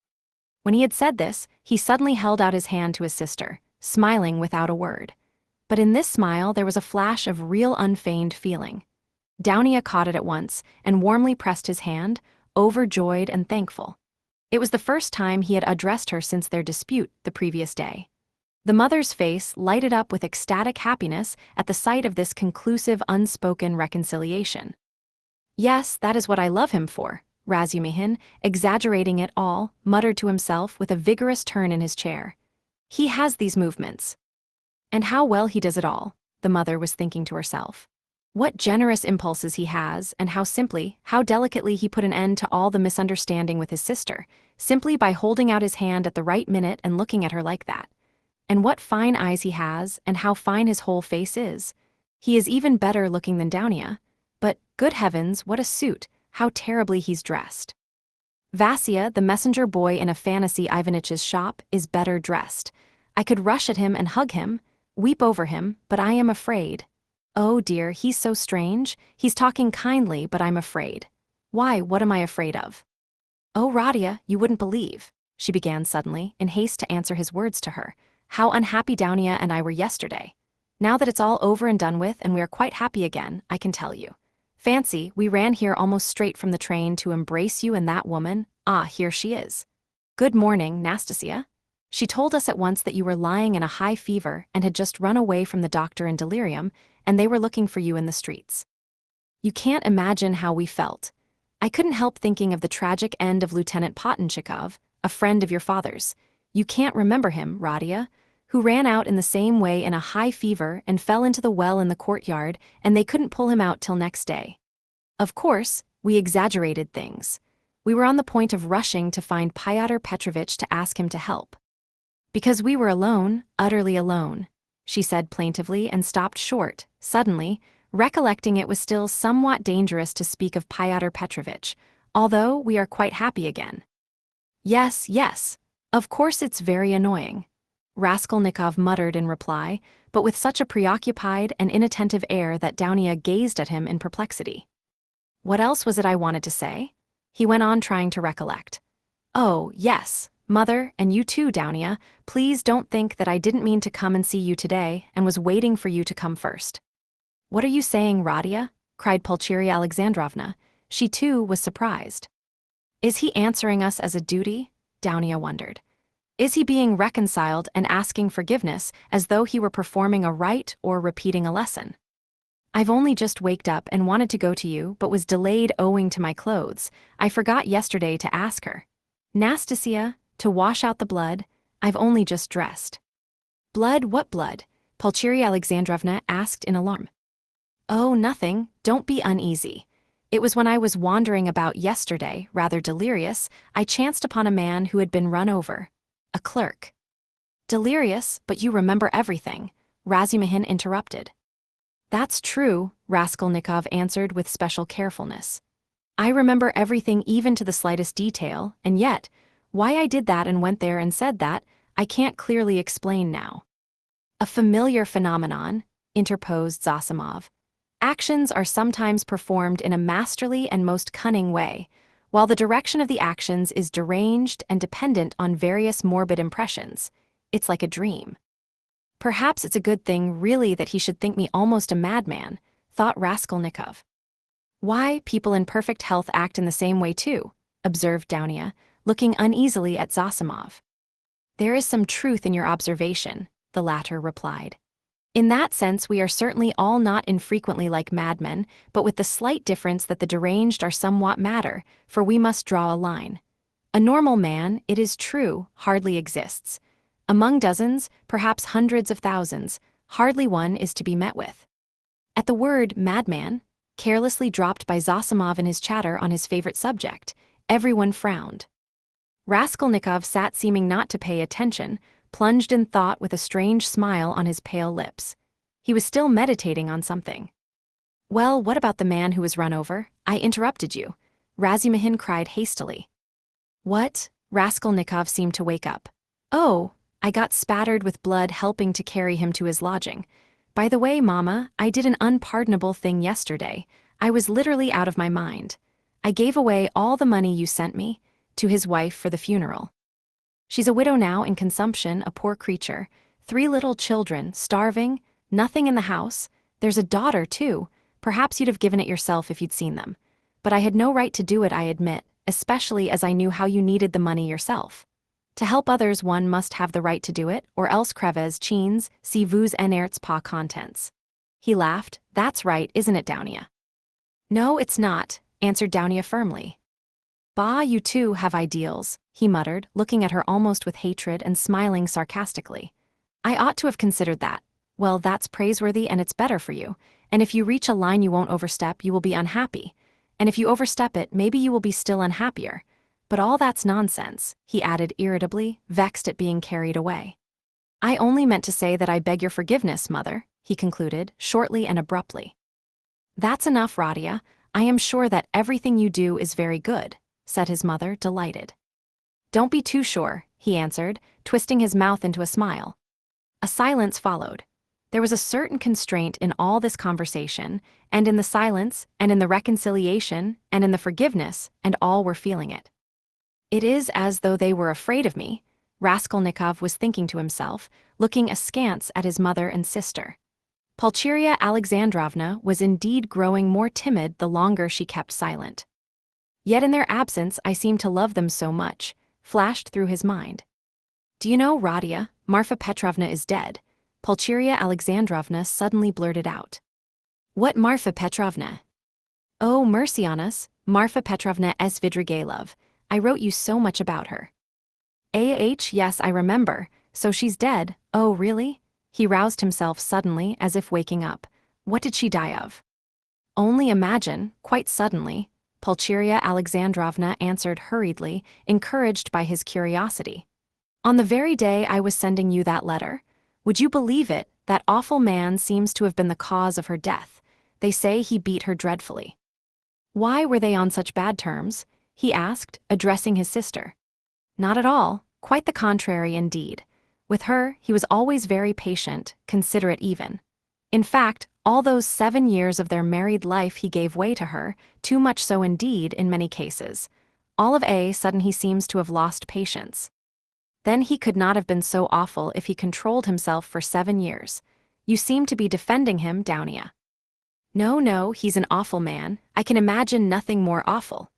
When he had said this, he suddenly held out his hand to his sister, smiling without a word. But in this smile there was a flash of real unfeigned feeling. Downia caught it at once and warmly pressed his hand, overjoyed and thankful. It was the first time he had addressed her since their dispute the previous day. The mother's face lighted up with ecstatic happiness at the sight of this conclusive unspoken reconciliation. Yes, that is what I love him for, Razumihin, exaggerating it all, muttered to himself with a vigorous turn in his chair. He has these movements. And how well he does it all, the mother was thinking to herself. What generous impulses he has, and how simply, how delicately he put an end to all the misunderstanding with his sister, simply by holding out his hand at the right minute and looking at her like that. And what fine eyes he has, and how fine his whole face is. He is even better looking than Downia. But, good heavens, what a suit! How terribly he's dressed. Vasya, the messenger boy in a fantasy Ivanitch's shop, is better dressed. I could rush at him and hug him, weep over him, but I am afraid. Oh dear, he's so strange. He's talking kindly, but I'm afraid. Why, what am I afraid of? Oh, Radia, you wouldn't believe, she began suddenly, in haste to answer his words to her, how unhappy Downia and I were yesterday. Now that it's all over and done with and we are quite happy again, I can tell you. Fancy, we ran here almost straight from the train to embrace you and that woman. Ah, here she is. Good morning, Nastasia. She told us at once that you were lying in a high fever and had just run away from the doctor in delirium, and they were looking for you in the streets. You can't imagine how we felt. I couldn't help thinking of the tragic end of Lieutenant Pottenchikov, a friend of your father's. You can't remember him, Radia, who ran out in the same way in a high fever and fell into the well in the courtyard, and they couldn't pull him out till next day. Of course, we exaggerated things. We were on the point of rushing to find Pyotr Petrovitch to ask him to help. Because we were alone, utterly alone, she said plaintively and stopped short, suddenly, recollecting it was still somewhat dangerous to speak of Pyotr Petrovitch, although we are quite happy again. Yes, yes, of course it's very annoying, Raskolnikov muttered in reply, but with such a preoccupied and inattentive air that Downia gazed at him in perplexity. What else was it I wanted to say? He went on trying to recollect. Oh, yes, mother, and you too, Downia, please don't think that I didn't mean to come and see you today and was waiting for you to come first. What are you saying, Radia? Cried Pulcheria Alexandrovna. She too was surprised. Is he answering us as a duty? Downia wondered. Is he being reconciled and asking forgiveness as though he were performing a rite or repeating a lesson? I've only just waked up and wanted to go to you but was delayed owing to my clothes. I forgot yesterday to ask her. Nastasia, to wash out the blood, I've only just dressed. Blood, what blood? Pulcheria Alexandrovna asked in alarm. Oh, nothing, don't be uneasy. It was when I was wandering about yesterday, rather delirious, I chanced upon a man who had been run over. A clerk. Delirious, but you remember everything, Razumihin interrupted. That's true, Raskolnikov answered with special carefulness. I remember everything even to the slightest detail, and yet, why I did that and went there and said that, I can't clearly explain now. A familiar phenomenon, interposed Zosimov. Actions are sometimes performed in a masterly and most cunning way. while the direction of the actions is deranged and dependent on various morbid impressions. It's like a dream. Perhaps it's a good thing, really, that he should think me almost a madman, thought Raskolnikov. Why, people in perfect health act in the same way too, observed Dounia, looking uneasily at Zosimov. There is some truth in your observation, the latter replied. In that sense, we are certainly all not infrequently like madmen, but with the slight difference that the deranged are somewhat madder, for we must draw a line. A normal man, it is true, hardly exists. Among dozens, perhaps hundreds of thousands, hardly one is to be met with. At the word madman, carelessly dropped by Zosimov in his chatter on his favorite subject, everyone frowned. Raskolnikov sat seeming not to pay attention, plunged in thought with a strange smile on his pale lips. He was still meditating on something. Well, what about the man who was run over? I interrupted you, Razumihin cried hastily. What? Raskolnikov seemed to wake up. Oh, I got spattered with blood helping to carry him to his lodging. By the way, Mama, I did an unpardonable thing yesterday. I was literally out of my mind. I gave away all the money you sent me to his wife for the funeral. She's a widow now in consumption, a poor creature. 3 little children, starving, nothing in the house. There's a daughter, too. Perhaps you'd have given it yourself if you'd seen them. But I had no right to do it, I admit, especially as I knew how you needed the money yourself. To help others, one must have the right to do it, or else creves chines, si vous n'êtes pas contents. He laughed. That's right, isn't it, Dounia? No, it's not, answered Dounia firmly. Bah, you too have ideals, he muttered, looking at her almost with hatred and smiling sarcastically. I ought to have considered that. Well, that's praiseworthy and it's better for you, and if you reach a line you won't overstep, you will be unhappy. And if you overstep it, maybe you will be still unhappier. But all that's nonsense, he added irritably, vexed at being carried away. I only meant to say that I beg your forgiveness, Mother, he concluded, shortly and abruptly. That's enough, Rodia. I am sure that everything you do is very good, said his mother, delighted. Don't be too sure, he answered, twisting his mouth into a smile. A silence followed. There was a certain constraint in all this conversation, and in the silence, and in the reconciliation, and in the forgiveness, and all were feeling it. It is as though they were afraid of me, Raskolnikov was thinking to himself, looking askance at his mother and sister. Pulcheria Alexandrovna was indeed growing more timid the longer she kept silent. Yet in their absence I seem to love them so much, flashed through his mind. Do you know, Rodia, Marfa Petrovna is dead, Pulcheria Alexandrovna suddenly blurted out. What Marfa Petrovna? Oh, mercy on us, Marfa Petrovna Svidrigailov. I wrote you so much about her. Yes, I remember. So she's dead. Oh, really? He roused himself suddenly, as if waking up. What did she die of? Only imagine, quite suddenly, Pulcheria Alexandrovna answered hurriedly, encouraged by his curiosity. On the very day I was sending you that letter. Would you believe it, that awful man seems to have been the cause of her death. They say he beat her dreadfully. Why were they on such bad terms? He asked, addressing his sister. Not at all, quite the contrary indeed. With her, he was always very patient, considerate even. In fact, all those 7 years of their married life he gave way to her, too much so indeed in many cases. All of a sudden he seems to have lost patience. Then he could not have been so awful if he controlled himself for 7 years. You seem to be defending him, Dounia. No, he's an awful man. I can imagine nothing more awful,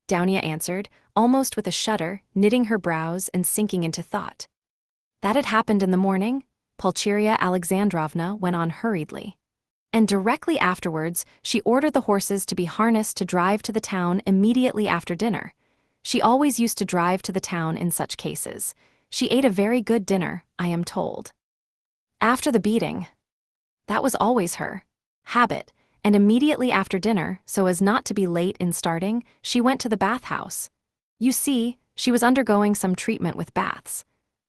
Dounia answered, almost with a shudder, knitting her brows and sinking into thought. That had happened in the morning, Pulcheria Alexandrovna went on hurriedly. And directly afterwards, she ordered the horses to be harnessed to drive to the town immediately after dinner. She always used to drive to the town in such cases. She ate a very good dinner, I am told. After the beating. That was always her habit, and immediately after dinner, so as not to be late in starting, she went to the bathhouse. You see, she was undergoing some treatment with baths.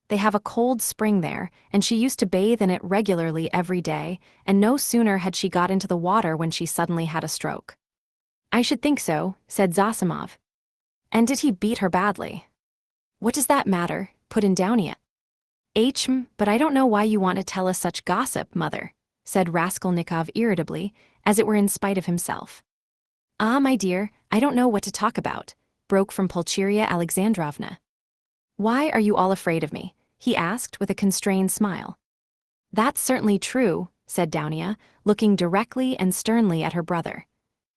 They have a cold spring there, and she used to bathe in it regularly every day, and no sooner had she got into the water when she suddenly had a stroke. I should think so, said Zosimov. And did he beat her badly? What does that matter? Put in Dounia. But I don't know why you want to tell us such gossip, Mother, said Raskolnikov irritably, as it were in spite of himself. Ah, my dear, I don't know what to talk about. broke from Pulcheria Alexandrovna. "Why are you all afraid of me?" he asked with a constrained smile. "That's certainly true," said Dounia, looking directly and sternly at her brother.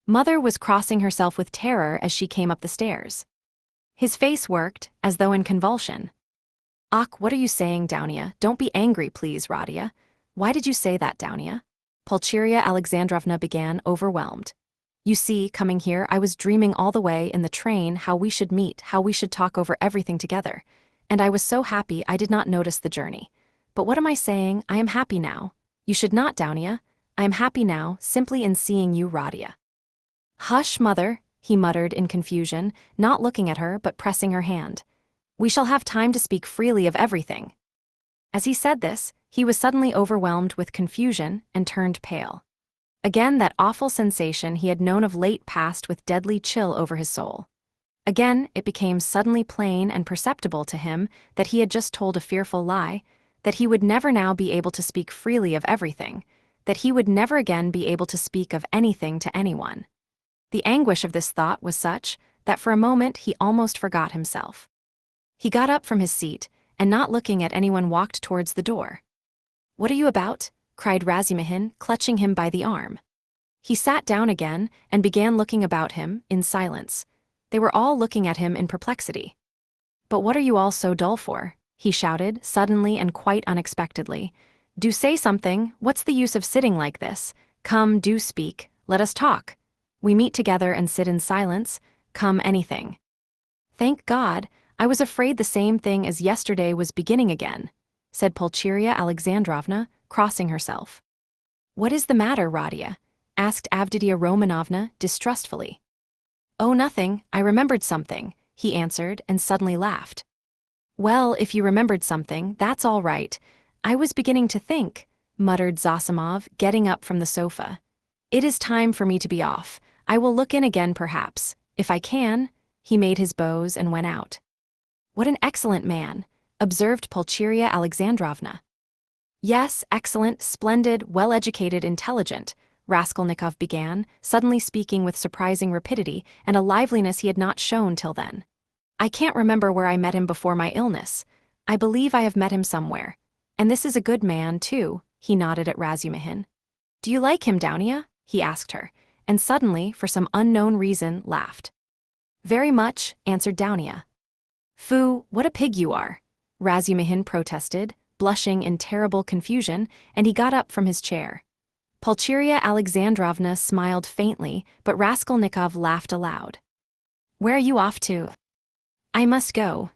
Mother was crossing herself with terror as she came up the stairs. His face worked, as though in convulsion. "Ach, what are you saying, Dounia? Don't be angry, please, Radia. Why did you say that, Dounia?" Pulcheria Alexandrovna began, overwhelmed. "You see, coming here, I was dreaming all the way in the train how we should meet, how we should talk over everything together. And I was so happy I did not notice the journey. But what am I saying? I am happy now. You should not, Dounia. I am happy now, simply in seeing you, Radia." "Hush, mother," he muttered in confusion, not looking at her but pressing her hand. "We shall have time to speak freely of everything." As he said this, he was suddenly overwhelmed with confusion and turned pale. Again that awful sensation he had known of late passed with deadly chill over his soul. Again it became suddenly plain and perceptible to him that he had just told a fearful lie, that he would never now be able to speak freely of everything, that he would never again be able to speak of anything to anyone. The anguish of this thought was such that for a moment he almost forgot himself. He got up from his seat, and not looking at anyone walked towards the door. "What are you about?" cried Razumihin, clutching him by the arm. He sat down again and began looking about him, in silence. They were all looking at him in perplexity. "But what are you all so dull for?" he shouted, suddenly and quite unexpectedly. "Do say something. What's the use of sitting like this? Come, do speak. Let us talk. We meet together and sit in silence. Come, anything." "Thank God, I was afraid the same thing as yesterday was beginning again," said Pulcheria Alexandrovna, crossing herself. "What is the matter, Radia?" asked Avditia Romanovna distrustfully. "Oh, nothing, I remembered something," he answered and suddenly laughed. "Well, if you remembered something, that's all right. I was beginning to think," muttered Zosimov, getting up from the sofa. "It is time for me to be off. I will look in again perhaps, if I can." He made his bows and went out. "What an excellent man," observed Pulcheria Alexandrovna. "Yes, excellent, splendid, well-educated, intelligent," Raskolnikov began, suddenly speaking with surprising rapidity and a liveliness he had not shown till then. "I can't remember where I met him before my illness. I believe I have met him somewhere. And this is a good man, too," he nodded at Razumihin. "Do you like him, Dounia?" he asked her, and suddenly, for some unknown reason, laughed. "Very much," answered Dounia. "Phoo, what a pig you are!" Razumihin protested, blushing in terrible confusion, and he got up from his chair. Pulcheria Alexandrovna smiled faintly, but Raskolnikov laughed aloud. "Where are you off to?" "I must go."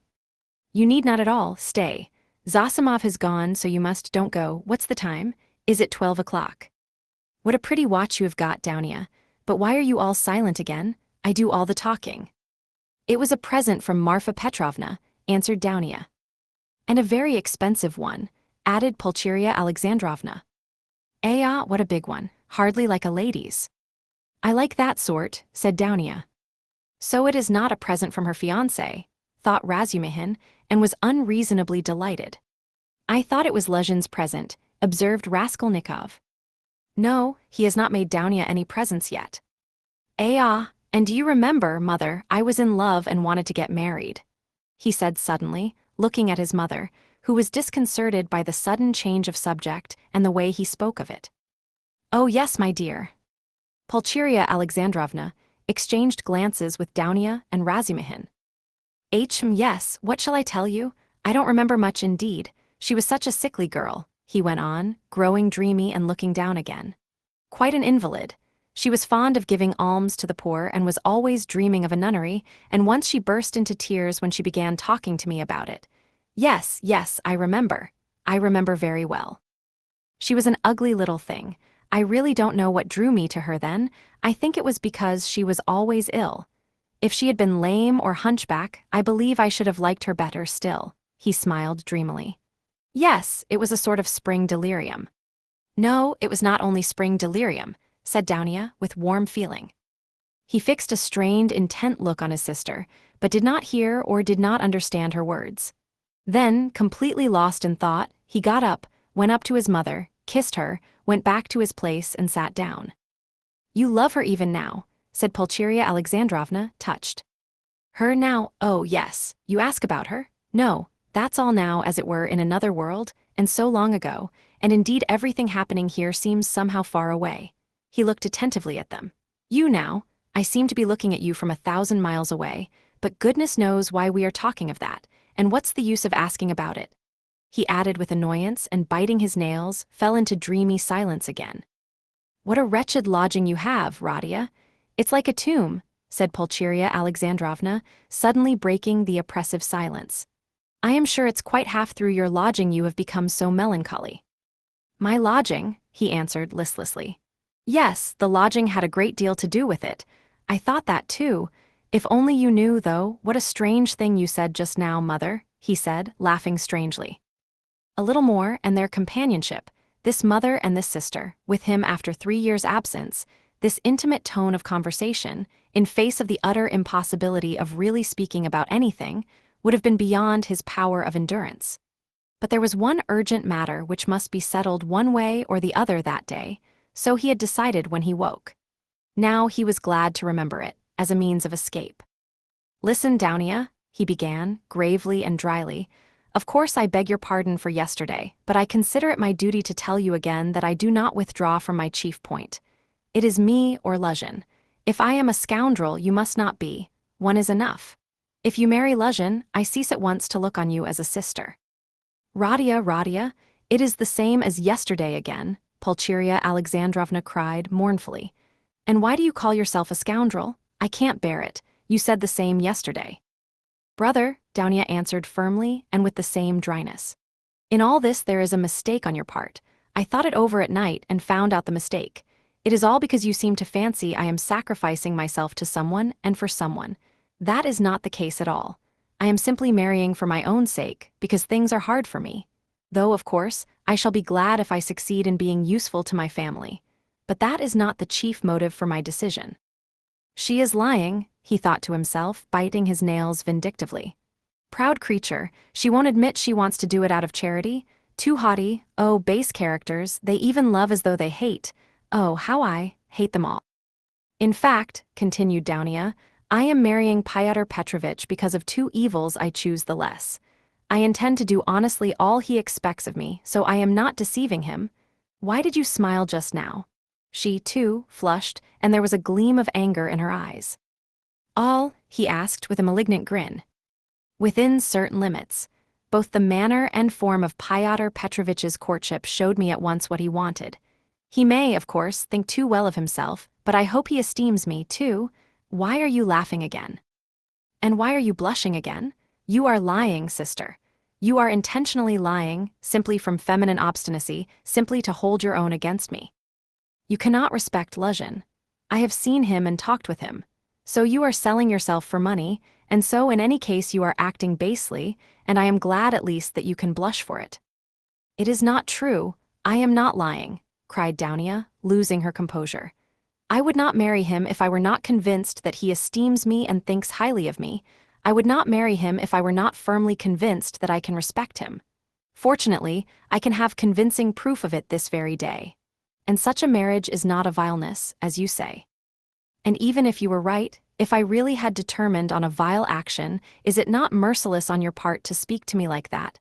"You need not at all, stay. Zosimov has gone, so you don't go. What's the time? Is it 12 o'clock? What a pretty watch you have got, Dounia. But why are you all silent again? I do all the talking." "It was a present from Marfa Petrovna," answered Dounia. "And a very expensive one," added Pulcheria Alexandrovna. What a big one, hardly like a lady's." "I like that sort," said Dounia. "So it is not a present from her fiancé," thought Razumihin, and was unreasonably delighted. "I thought it was Luzhin's present," observed Raskolnikov. "No, he has not made Dounia any presents yet." And do you remember, mother, I was in love and wanted to get married," he said suddenly, looking at his mother, who was disconcerted by the sudden change of subject and the way he spoke of it. "Oh yes, my dear." Pulcheria Alexandrovna exchanged glances with Dounia and Razumihin. Yes, what shall I tell you? I don't remember much indeed. She was such a sickly girl," he went on, growing dreamy and looking down again. "Quite an invalid. She was fond of giving alms to the poor and was always dreaming of a nunnery, and once she burst into tears when she began talking to me about it. Yes, I remember. I remember very well. She was an ugly little thing. I really don't know what drew me to her then. I think it was because she was always ill. If she had been lame or hunchback, I believe I should have liked her better still," he smiled dreamily. "Yes, it was a sort of spring delirium." "No, it was not only spring delirium," said Dounia with warm feeling. He fixed a strained, intent look on his sister, but did not hear or did not understand her words. Then, completely lost in thought, he got up, went up to his mother, kissed her, went back to his place and sat down. "You love her even now," said Pulcheria Alexandrovna, touched. Her now, oh yes, you ask about her? No, that's all now as it were in another world, and so long ago, and indeed everything happening here seems somehow far away. He looked attentively at them. You now, I seem to be looking at you from 1,000 miles away, but goodness knows why we are talking of that, and what's the use of asking about it? He added with annoyance and biting his nails, fell into dreamy silence again. What a wretched lodging you have, Rodia. It's like a tomb, said Pulcheria Alexandrovna, suddenly breaking the oppressive silence. I am sure it's quite half through your lodging you have become so melancholy. My lodging, he answered listlessly. Yes, the lodging had a great deal to do with it. I thought that too. If only you knew, though, what a strange thing you said just now, mother, he said, laughing strangely. A little more, and their companionship, this mother and this sister, with him after 3 years' absence, this intimate tone of conversation, in face of the utter impossibility of really speaking about anything, would have been beyond his power of endurance. But there was one urgent matter which must be settled one way or the other that day, so he had decided when he woke. Now he was glad to remember it, as a means of escape. Listen, Downia, he began, gravely and dryly. Of course I beg your pardon for yesterday, but I consider it my duty to tell you again that I do not withdraw from my chief point. It is me or Luzhin. If I am a scoundrel, you must not be. One is enough. If you marry Luzhin, I cease at once to look on you as a sister. Rodia, it is the same as yesterday again, Pulcheria Alexandrovna cried mournfully. And why do you call yourself a scoundrel? I can't bear it. You said the same yesterday. Brother, Downia answered firmly and with the same dryness. In all this there is a mistake on your part. I thought it over at night and found out the mistake. It is all because you seem to fancy I am sacrificing myself to someone and for someone. That is not the case at all. I am simply marrying for my own sake, because things are hard for me. Though, of course, I shall be glad if I succeed in being useful to my family. But that is not the chief motive for my decision. She is lying, he thought to himself, biting his nails vindictively. Proud creature, she won't admit she wants to do it out of charity. Too haughty, oh, base characters, they even love as though they hate. Oh, how I hate them all. In fact, continued Downia, I am marrying Pyotr Petrovitch because of 2 evils I choose the less. I intend to do honestly all he expects of me, so I am not deceiving him. Why did you smile just now? She, too, flushed, and there was a gleam of anger in her eyes. All, he asked with a malignant grin. Within certain limits. Both the manner and form of Pyotr Petrovitch's courtship showed me at once what he wanted. He may, of course, think too well of himself, but I hope he esteems me, too. Why are you laughing again? And why are you blushing again? You are lying, sister. You are intentionally lying, simply from feminine obstinacy, simply to hold your own against me. You cannot respect Luzhin. I have seen him and talked with him. So you are selling yourself for money, and so in any case you are acting basely, and I am glad at least that you can blush for it. It is not true. I am not lying, cried Downia, losing her composure. I would not marry him if I were not convinced that he esteems me and thinks highly of me. I would not marry him if I were not firmly convinced that I can respect him. Fortunately, I can have convincing proof of it this very day. And such a marriage is not a vileness, as you say. And even if you were right, if I really had determined on a vile action, is it not merciless on your part to speak to me like that?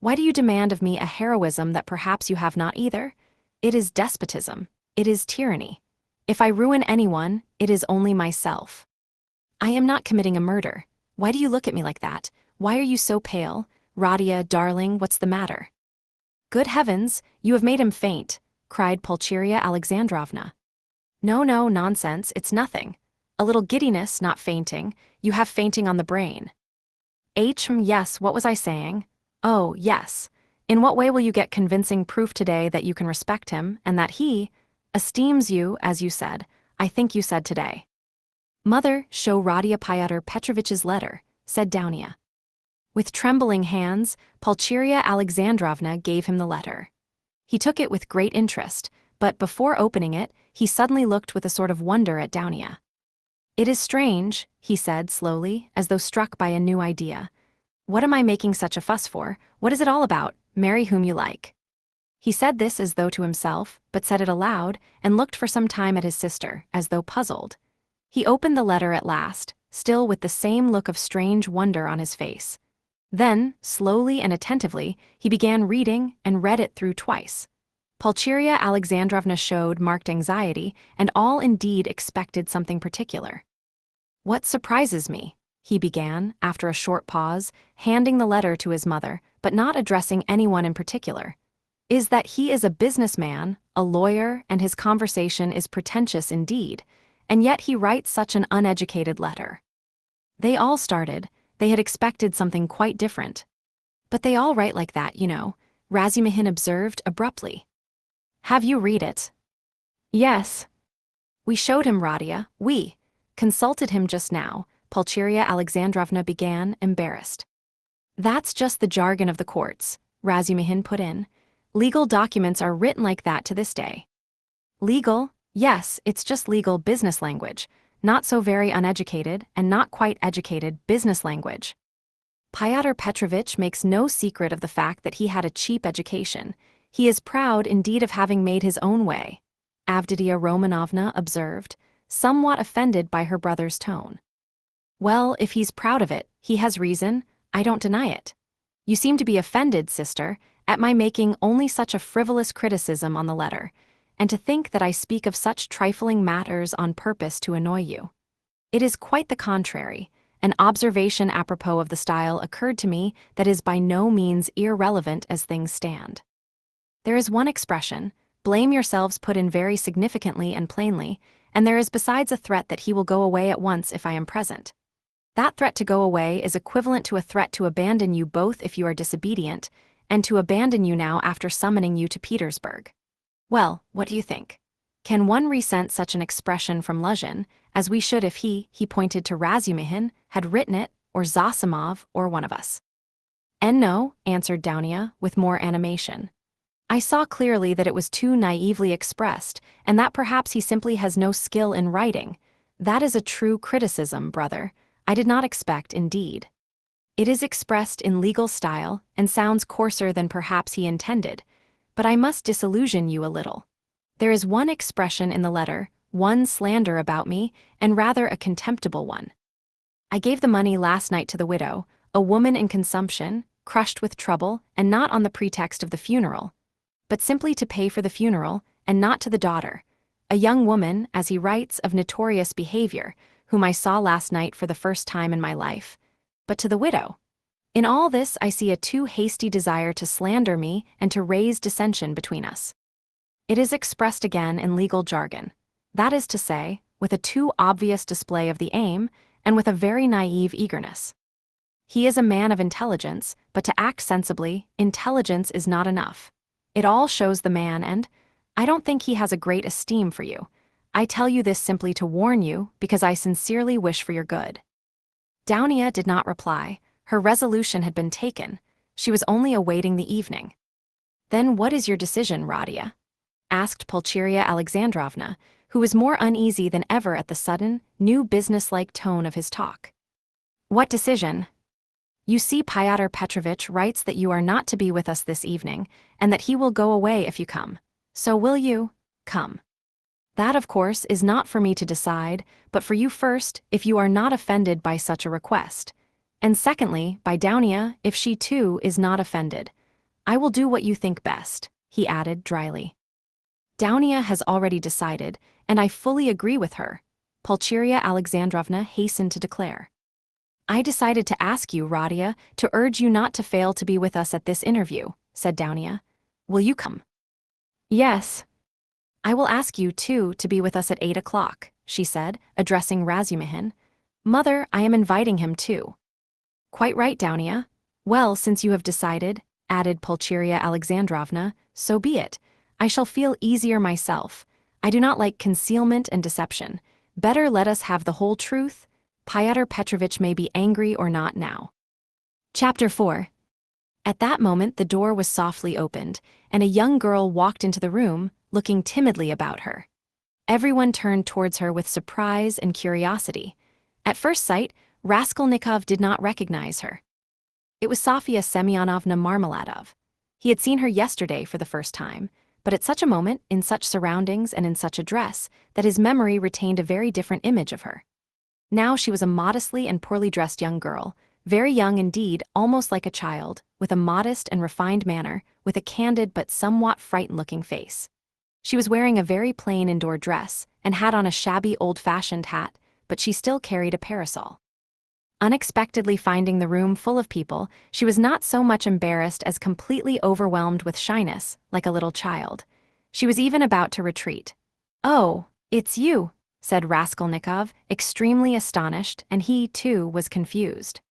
Why do you demand of me a heroism that perhaps you have not either? It is despotism. It is tyranny. If I ruin anyone, it is only myself. I am not committing a murder. Why do you look at me like that? Why are you so pale? Rodia, darling, what's the matter? Good heavens, you have made him faint, cried Pulcheria Alexandrovna. No, nonsense, it's nothing. A little giddiness, not fainting. You have fainting on the brain. Yes, what was I saying? Oh, yes. In what way will you get convincing proof today that you can respect him, and that he esteems you, as you said, I think you said today? Mother, show Rodia Pyotr Petrovitch's letter, said Downia. With trembling hands, Pulcheria Alexandrovna gave him the letter. He took it with great interest, but before opening it, he suddenly looked with a sort of wonder at Downia. It is strange, he said slowly, as though struck by a new idea. What am I making such a fuss for? What is it all about? Marry whom you like. He said this as though to himself, but said it aloud, and looked for some time at his sister, as though puzzled. He opened the letter at last, still with the same look of strange wonder on his face. Then, slowly and attentively, he began reading and read it through twice. Pulcheria Alexandrovna showed marked anxiety, and all indeed expected something particular. "What surprises me," he began, after a short pause, handing the letter to his mother, but not addressing anyone in particular, "is that he is a businessman, a lawyer, and his conversation is pretentious indeed, and yet he writes such an uneducated letter." They all started. They had expected something quite different. "But they all write like that, you know," Razumihin observed abruptly. "Have you read it?" "Yes. We showed him, Rodia. We consulted him just now," Pulcheria Alexandrovna began, embarrassed. "That's just the jargon of the courts," Razumihin put in. "Legal documents are written like that to this day." "Legal? Yes, it's just legal business language. Not so very uneducated and not quite educated business language." Fyodor Petrovitch makes no secret of the fact that he had a cheap education. He is proud indeed of having made his own way, Avditia Romanovna observed, somewhat offended by her brother's tone. "Well, if he's proud of it, he has reason, I don't deny it. You seem to be offended, sister, at my making only such a frivolous criticism on the letter, and to think that I speak of such trifling matters on purpose to annoy you. It is quite the contrary. An observation apropos of the style occurred to me that is by no means irrelevant as things stand. There is one expression, blame yourselves, put in very significantly and plainly, and there is besides a threat that he will go away at once if I am present. That threat to go away is equivalent to a threat to abandon you both if you are disobedient, and to abandon you now after summoning you to Petersburg. Well, what do you think? Can one resent such an expression from Luzhin, as we should if he pointed to Razumihin, had written it, or Zosimov, or one of us?" "And no," answered Dounia, with more animation. "I saw clearly that it was too naively expressed, and that perhaps he simply has no skill in writing. That is a true criticism, brother. I did not expect, indeed. It is expressed in legal style, and sounds coarser than perhaps he intended. But I must disillusion you a little. There is one expression in the letter, one slander about me, and rather a contemptible one. I gave the money last night to the widow, a woman in consumption, crushed with trouble, and not on the pretext of the funeral, but simply to pay for the funeral, and not to the daughter, a young woman, as he writes, of notorious behavior, whom I saw last night for the first time in my life, but to the widow. In all this I see a too hasty desire to slander me and to raise dissension between us. It is expressed again in legal jargon, that is to say, with a too obvious display of the aim, and with a very naive eagerness. He is a man of intelligence, but to act sensibly, intelligence is not enough. It all shows the man, and I don't think he has a great esteem for you. I tell you this simply to warn you, because I sincerely wish for your good." Dounia did not reply. Her resolution had been taken. She was only awaiting the evening. "Then what is your decision, Rodia?" asked Pulcheria Alexandrovna, who was more uneasy than ever at the sudden, new business-like tone of his talk. "What decision? You see, Fyodor Petrovitch writes that you are not to be with us this evening, and that he will go away if you come. So will you come? That, of course, is not for me to decide, but for you first, if you are not offended by such a request, and secondly, by Dounia, if she too is not offended. I will do what you think best," he added dryly. "Dounia has already decided, and I fully agree with her," Pulcheria Alexandrovna hastened to declare. "I decided to ask you, Rodia, to urge you not to fail to be with us at this interview," said Dounia. "Will you come?" "Yes. I will ask you, too, to be with us at 8 o'clock, she said, addressing Razumihin. "Mother, I am inviting him, too." "Quite right, Dounia. Well, since you have decided," added Pulcheria Alexandrovna, "so be it. I shall feel easier myself. I do not like concealment and deception. Better let us have the whole truth. Fyodor Petrovitch may be angry or not now." Chapter 4. At that moment the door was softly opened, and a young girl walked into the room, looking timidly about her. Everyone turned towards her with surprise and curiosity. At first sight, Raskolnikov did not recognize her. It was Sofya Semyonovna Marmeladov. He had seen her yesterday for the first time, but at such a moment, in such surroundings and in such a dress, that his memory retained a very different image of her. Now she was a modestly and poorly dressed young girl, very young indeed, almost like a child, with a modest and refined manner, with a candid but somewhat frightened-looking face. She was wearing a very plain indoor dress, and had on a shabby old-fashioned hat, but she still carried a parasol. Unexpectedly finding the room full of people, she was not so much embarrassed as completely overwhelmed with shyness, like a little child. She was even about to retreat. "Oh, it's you," said Raskolnikov, extremely astonished, and he, too, was confused.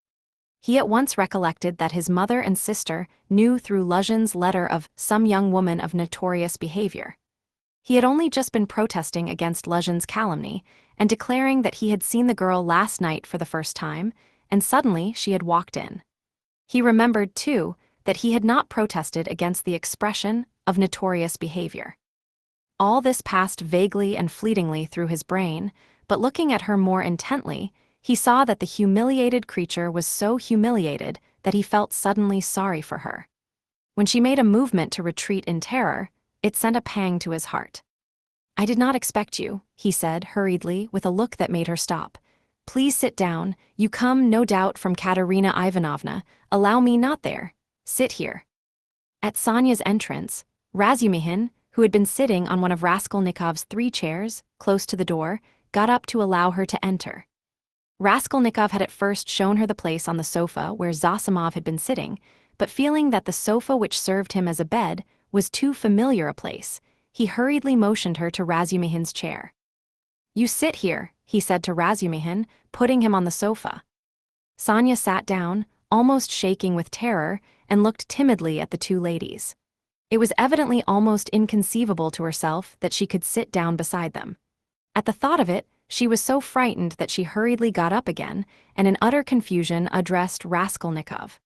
He at once recollected that his mother and sister knew through Luzhin's letter of some young woman of notorious behavior. He had only just been protesting against Luzhin's calumny, and declaring that he had seen the girl last night for the first time, and suddenly she had walked in. He remembered, too, that he had not protested against the expression of notorious behavior. All this passed vaguely and fleetingly through his brain, but looking at her more intently, he saw that the humiliated creature was so humiliated that he felt suddenly sorry for her. When she made a movement to retreat in terror, it sent a pang to his heart. "I did not expect you," he said hurriedly, with a look that made her stop. "Please sit down. You come, no doubt, from Katerina Ivanovna. Allow me not there. Sit here." At Sonia's entrance, Razumihin, who had been sitting on one of Raskolnikov's 3 chairs, close to the door, got up to allow her to enter. Raskolnikov had at first shown her the place on the sofa where Zosimov had been sitting, but feeling that the sofa which served him as a bed was too familiar a place, he hurriedly motioned her to Razumihin's chair. "You sit here," he said to Razumihin, putting him on the sofa. Sonia sat down, almost shaking with terror, and looked timidly at the 2 ladies. It was evidently almost inconceivable to herself that she could sit down beside them. At the thought of it, she was so frightened that she hurriedly got up again, and in utter confusion addressed Raskolnikov.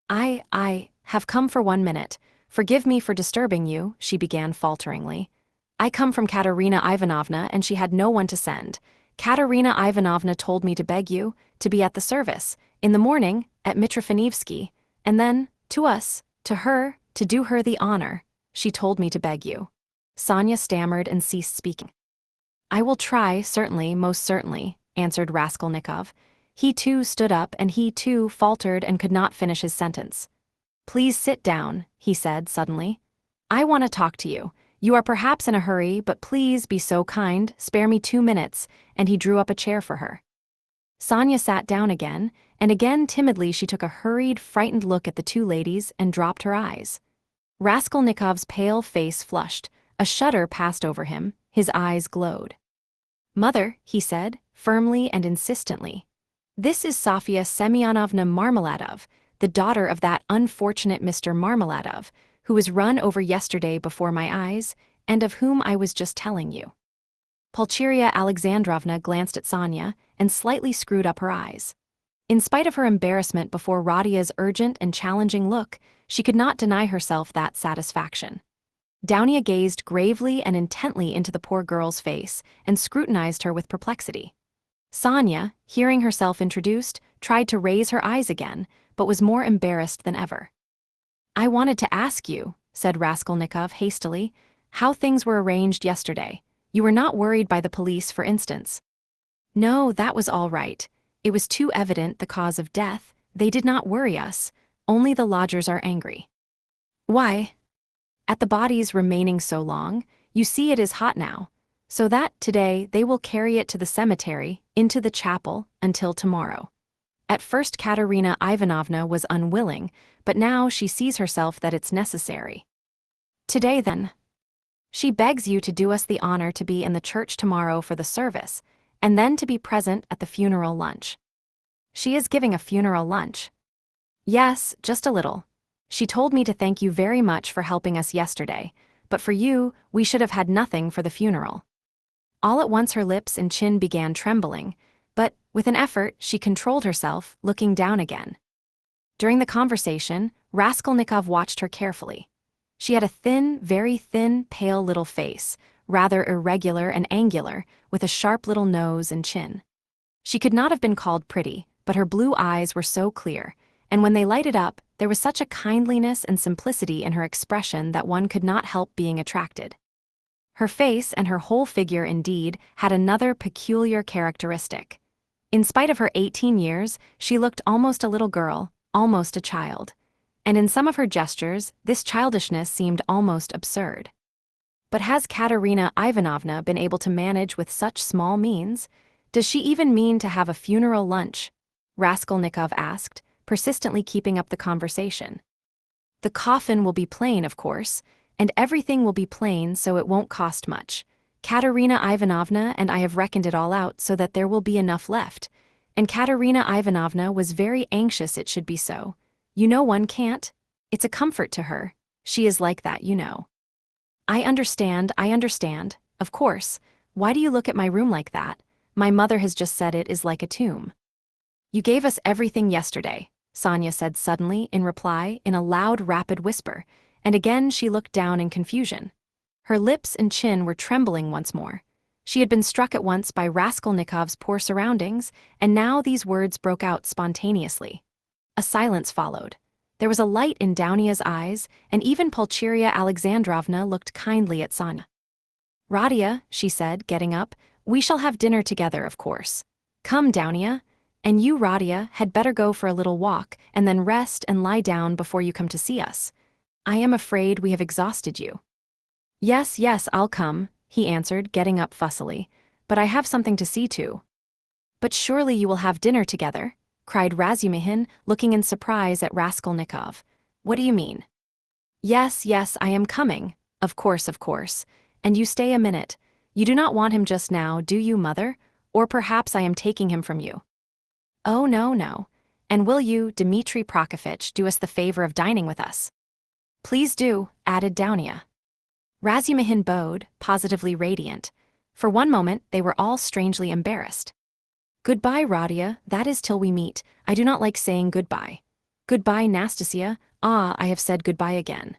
I have come for 1 minute. Forgive me for disturbing you," she began falteringly. "I come from Katerina Ivanovna, and she had no one to send. Katerina Ivanovna told me to beg you to be at the service, in the morning, at Mitrofanivsky, and then, to her, to do her the honor. She told me to beg you." Sonia stammered and ceased speaking. "I will try, certainly, most certainly," answered Raskolnikov. He too stood up, and he too faltered and could not finish his sentence. "Please sit down," he said suddenly. "I want to talk to you. You are perhaps in a hurry, but please be so kind, spare me 2 minutes," and he drew up a chair for her. Sonia sat down again, and again timidly she took a hurried, frightened look at the 2 ladies and dropped her eyes. Raskolnikov's pale face flushed, a shudder passed over him, his eyes glowed. "Mother," he said, firmly and insistently, "this is Sofya Semyonovna Marmeladov, the daughter of that unfortunate Mr. Marmeladov, who was run over yesterday before my eyes, and of whom I was just telling you." Pulcheria Alexandrovna glanced at Sonia and slightly screwed up her eyes. In spite of her embarrassment before Rodia's urgent and challenging look, she could not deny herself that satisfaction. Downia gazed gravely and intently into the poor girl's face and scrutinized her with perplexity. Sonia, hearing herself introduced, tried to raise her eyes again, but was more embarrassed than ever. "I wanted to ask you," said Raskolnikov hastily, "how things were arranged yesterday. You were not worried by the police, for instance." "No, that was all right. It was too evident the cause of death. They did not worry us. Only the lodgers are angry." "Why?" "At the body's remaining so long. You see it is hot now. So that, today, they will carry it to the cemetery, into the chapel, until tomorrow. At first Katerina Ivanovna was unwilling, but now she sees herself that it's necessary. Today then. She begs you to do us the honor to be in the church tomorrow for the service, and then to be present at the funeral lunch." "She is giving a funeral lunch?" "Yes, just a little. She told me to thank you very much for helping us yesterday, but for you, we should have had nothing for the funeral." All at once her lips and chin began trembling, but, with an effort, she controlled herself, looking down again. During the conversation, Raskolnikov watched her carefully. She had a thin, very thin, pale little face, rather irregular and angular, with a sharp little nose and chin. She could not have been called pretty, but her blue eyes were so clear, and when they lighted up, there was such a kindliness and simplicity in her expression that one could not help being attracted. Her face and her whole figure, indeed, had another peculiar characteristic. In spite of her 18 years, she looked almost a little girl, almost a child. And in some of her gestures, this childishness seemed almost absurd. But has Katerina Ivanovna been able to manage with such small means? Does she even mean to have a funeral lunch? Raskolnikov asked, persistently keeping up the conversation. The coffin will be plain, of course, and everything will be plain so it won't cost much. Katerina Ivanovna and I have reckoned it all out so that there will be enough left. And Katerina Ivanovna was very anxious it should be so. You know one can't. It's a comfort to her. She is like that, you know. I understand, of course. Why do you look at my room like that? My mother has just said it is like a tomb. You gave us everything yesterday, Sonia said suddenly in reply in a loud, rapid whisper, and again she looked down in confusion. Her lips and chin were trembling once more. She had been struck at once by Raskolnikov's poor surroundings, and now these words broke out spontaneously. A silence followed. There was a light in Daunia's eyes, and even Pulcheria Alexandrovna looked kindly at Sonia. Radia, she said, getting up, we shall have dinner together, of course. Come, Daunia. And you, Radia, had better go for a little walk, and then rest and lie down before you come to see us. I am afraid we have exhausted you. Yes, I'll come, he answered, getting up fussily, but I have something to see to. But surely you will have dinner together? Cried Razumihin, looking in surprise at Raskolnikov. What do you mean? Yes, I am coming. Of course. And you stay a minute. You do not want him just now, do you, mother? Or perhaps I am taking him from you. Oh, no. And will you, Dmitri Prokofitch, do us the favor of dining with us? Please do, added Daunia. Razumihin bowed, positively radiant. For one moment, they were all strangely embarrassed. Goodbye, Radia, that is till we meet. I do not like saying goodbye. Goodbye, Nastasia. Ah, I have said goodbye again.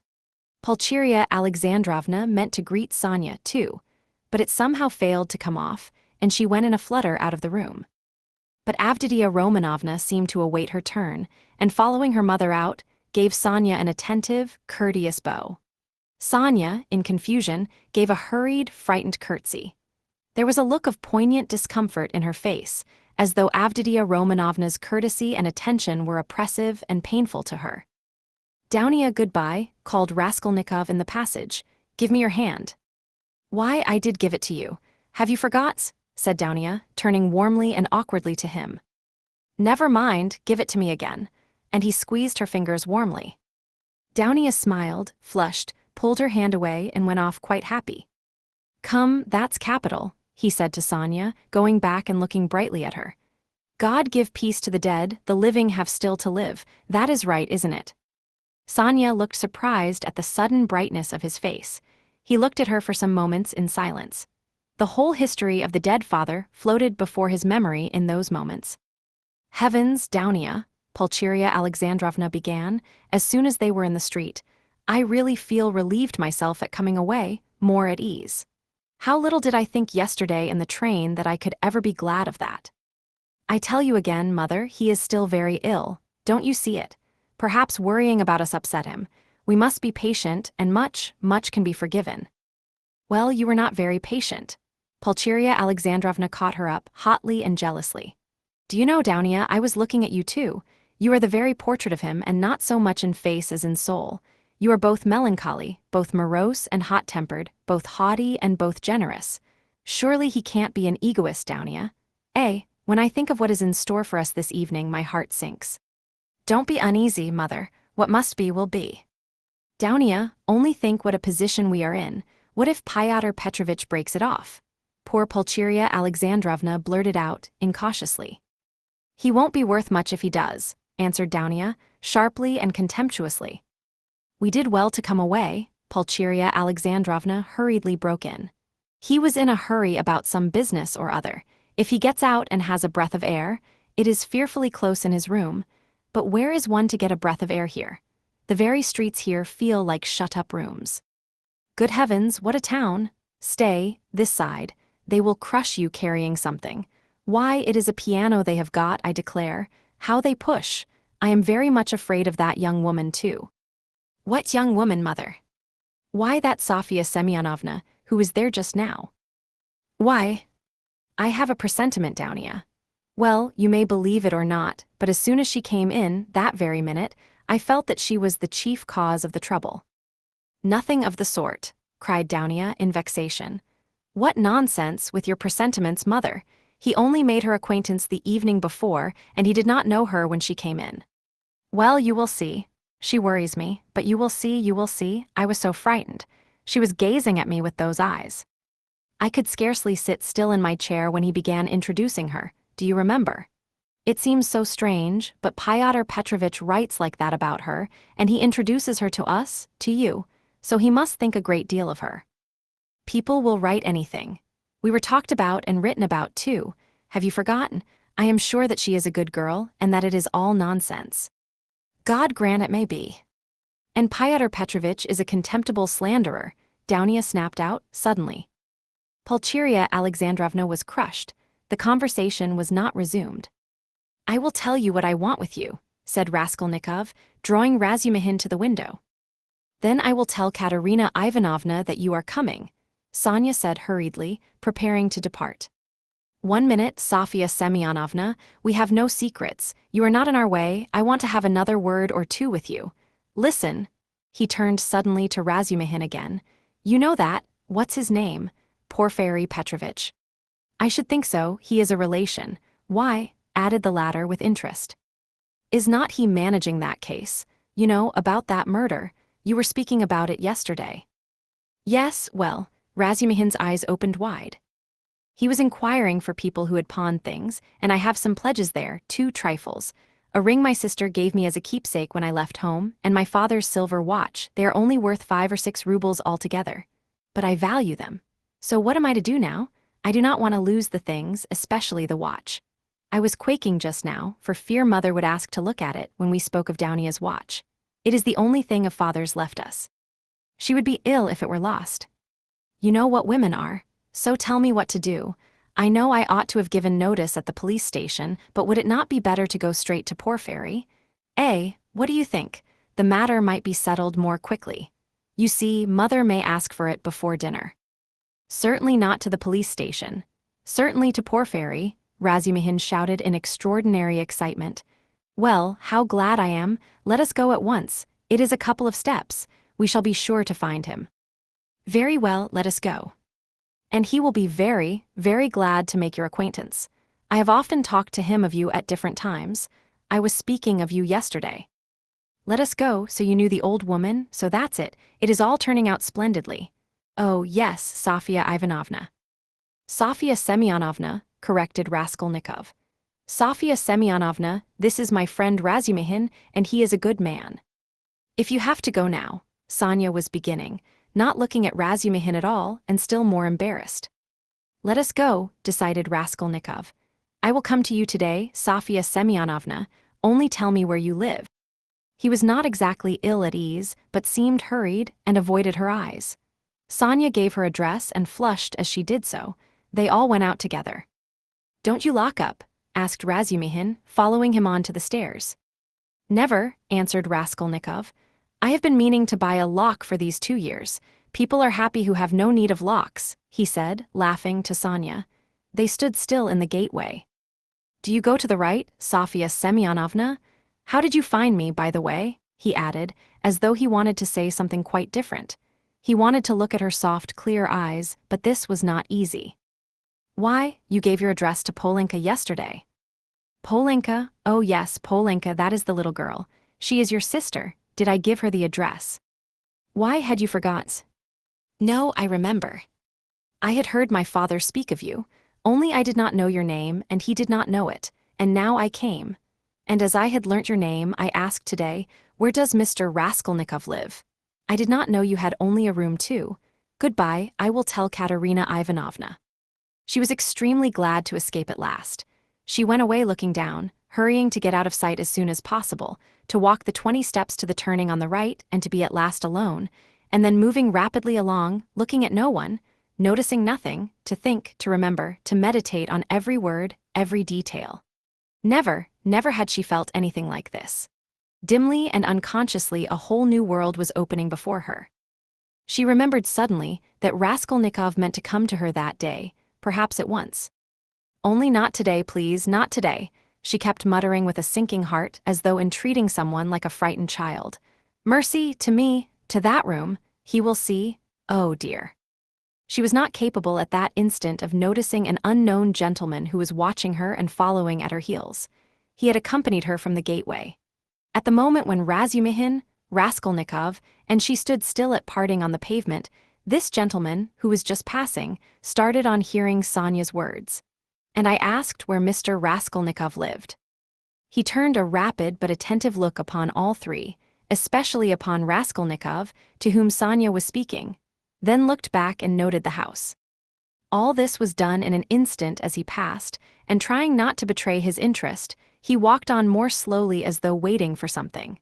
Pulcheria Alexandrovna meant to greet Sonia, too, but it somehow failed to come off, and she went in a flutter out of the room. But Avditia Romanovna seemed to await her turn, and following her mother out, gave Sonia an attentive, courteous bow. Sonia, in confusion, gave a hurried, frightened curtsy. There was a look of poignant discomfort in her face, as though Avditia Romanovna's courtesy and attention were oppressive and painful to her. Daunia, goodbye, called Raskolnikov in the passage. Give me your hand. Why, I did give it to you. Have you forgot? Said Daunia, turning warmly and awkwardly to him. Never mind, give it to me again. And he squeezed her fingers warmly. Daunia smiled, flushed, pulled her hand away and went off quite happy. Come, that's capital, he said to Sonia, going back and looking brightly at her. God give peace to the dead, the living have still to live. That is right, isn't it? Sonia looked surprised at the sudden brightness of his face. He looked at her for some moments in silence. The whole history of the dead father floated before his memory in those moments. Heavens, Daunia, Pulcheria Alexandrovna began, as soon as they were in the street. I really feel relieved myself at coming away, more at ease. How little did I think yesterday in the train that I could ever be glad of that. I tell you again, mother, he is still very ill, don't you see it? Perhaps worrying about us upset him. We must be patient, and much can be forgiven. Well, you were not very patient. Pulcheria Alexandrovna caught her up, hotly and jealously. Do you know, Daunia, I was looking at you too. You are the very portrait of him, and not so much in face as in soul. You are both melancholy, both morose and hot-tempered, both haughty and both generous. Surely he can't be an egoist, Daunia. When I think of what is in store for us this evening, my heart sinks. Don't be uneasy, mother. What must be will be. Daunia, only think what a position we are in. What if Pyotr Petrovitch breaks it off? Poor Pulcheria Alexandrovna blurted out, incautiously. He won't be worth much if he does, answered Daunia, sharply and contemptuously. We did well to come away, Pulcheria Alexandrovna hurriedly broke in. He was in a hurry about some business or other. If he gets out and has a breath of air, it is fearfully close in his room. But where is one to get a breath of air here? The very streets here feel like shut-up rooms. Good heavens, what a town! Stay, this side. They will crush you carrying something. Why, it is a piano they have got, I declare. How they push! I am very much afraid of that young woman, too. What young woman, mother? Why, that Sofya Semyonovna, who was there just now. Why? I have a presentiment, Daunia. Well, you may believe it or not, but as soon as she came in, that very minute, I felt that she was the chief cause of the trouble. Nothing of the sort, cried Downia in vexation. What nonsense with your presentiments, mother. He only made her acquaintance the evening before, and he did not know her when she came in. Well, you will see. She worries me, but you will see, I was so frightened. She was gazing at me with those eyes. I could scarcely sit still in my chair when he began introducing her. Do you remember? It seems so strange, but Fyodor Petrovitch writes like that about her, and he introduces her to us, to you, so he must think a great deal of her. People will write anything. We were talked about and written about, too. Have you forgotten? I am sure that she is a good girl, and that it is all nonsense. God grant it may be. And Fyodor Petrovitch is a contemptible slanderer, Downia snapped out, suddenly. Pulcheria Alexandrovna was crushed. The conversation was not resumed. I will tell you what I want with you, said Raskolnikov, drawing Razumihin to the window. Then I will tell Katerina Ivanovna that you are coming, Sonia said hurriedly, preparing to depart. 1 minute, Sofya Semyonovna, we have no secrets. You are not in our way. I want to have another word or two with you. Listen. He turned suddenly to Razumihin again. You know that, what's his name? Porfiry Petrovitch. I should think so, he is a relation. Why? Added the latter with interest. Is not he managing that case? You know, about that murder. You were speaking about it yesterday. Yes, well, Razumihin's eyes opened wide. He was inquiring for people who had pawned things, and I have some pledges there, 2 trifles. A ring my sister gave me as a keepsake when I left home, and my father's silver watch. They are only worth 5 or 6 rubles altogether. But I value them. So what am I to do now? I do not want to lose the things, especially the watch. I was quaking just now, for fear Mother would ask to look at it when we spoke of Downia's watch. It is the only thing of Father's left us. She would be ill if it were lost. You know what women are, so tell me what to do. I know I ought to have given notice at the police station, but would it not be better to go straight to Porfiry? What do you think? The matter might be settled more quickly. You see, Mother may ask for it before dinner. Certainly not to the police station. Certainly to Porfiry, Razumihin shouted in extraordinary excitement. Well, how glad I am. Let us go at once. It is a couple of steps. We shall be sure to find him. Very well, let us go. And he will be very, very glad to make your acquaintance. I have often talked to him of you at different times. I was speaking of you yesterday. Let us go, so you knew the old woman, so that's it. It is all turning out splendidly. Oh, yes, Sofya Ivanovna. Sofya Semyonovna, corrected Raskolnikov. Sofya Semyonovna, this is my friend Razumihin, and he is a good man. If you have to go now, Sonia was beginning, not looking at Razumihin at all, and still more embarrassed. Let us go, decided Raskolnikov. I will come to you today, Sofya Semyonovna, only tell me where you live. He was not exactly ill at ease, but seemed hurried and avoided her eyes. Sonia gave her address and flushed as she did so. They all went out together. Don't you lock up? Asked Razumihin, following him on to the stairs. Never, answered Raskolnikov. I have been meaning to buy a lock for these 2 years. People are happy who have no need of locks, he said, laughing to Sonia. They stood still in the gateway. Do you go to the right, Sofya Semyonovna? How did you find me, by the way? He added, as though he wanted to say something quite different. He wanted to look at her soft, clear eyes, but this was not easy. Why, you gave your address to Polenka yesterday. Polenka? Oh yes, Polenka, that is the little girl. She is your sister. Did I give her the address? Why had you forgot? No, I remember. I had heard my father speak of you, only I did not know your name, and he did not know it, and now I came. And as I had learnt your name, I asked today, where does Mr. Raskolnikov live? I did not know you had only a room too. Goodbye, I will tell Katerina Ivanovna. She was extremely glad to escape at last. She went away looking down, hurrying to get out of sight as soon as possible, to walk the 20 steps to the turning on the right and to be at last alone, and then moving rapidly along, looking at no one, noticing nothing, to think, to remember, to meditate on every word, every detail. Never, never had she felt anything like this. Dimly and unconsciously a whole new world was opening before her. She remembered suddenly that Raskolnikov meant to come to her that day, perhaps at once. Only not today, please, not today, she kept muttering with a sinking heart as though entreating someone like a frightened child. Mercy, to me, to that room, he will see, oh dear. She was not capable at that instant of noticing an unknown gentleman who was watching her and following at her heels. He had accompanied her from the gateway. At the moment when Raskolnikov and she stood still at parting on the pavement, this gentleman, who was just passing, started on hearing Sonia's words. And I asked where Mr. Raskolnikov lived. He turned a rapid but attentive look upon all three, especially upon Raskolnikov, to whom Sonia was speaking, then looked back and noted the house. All this was done in an instant as he passed, and trying not to betray his interest, he walked on more slowly as though waiting for something.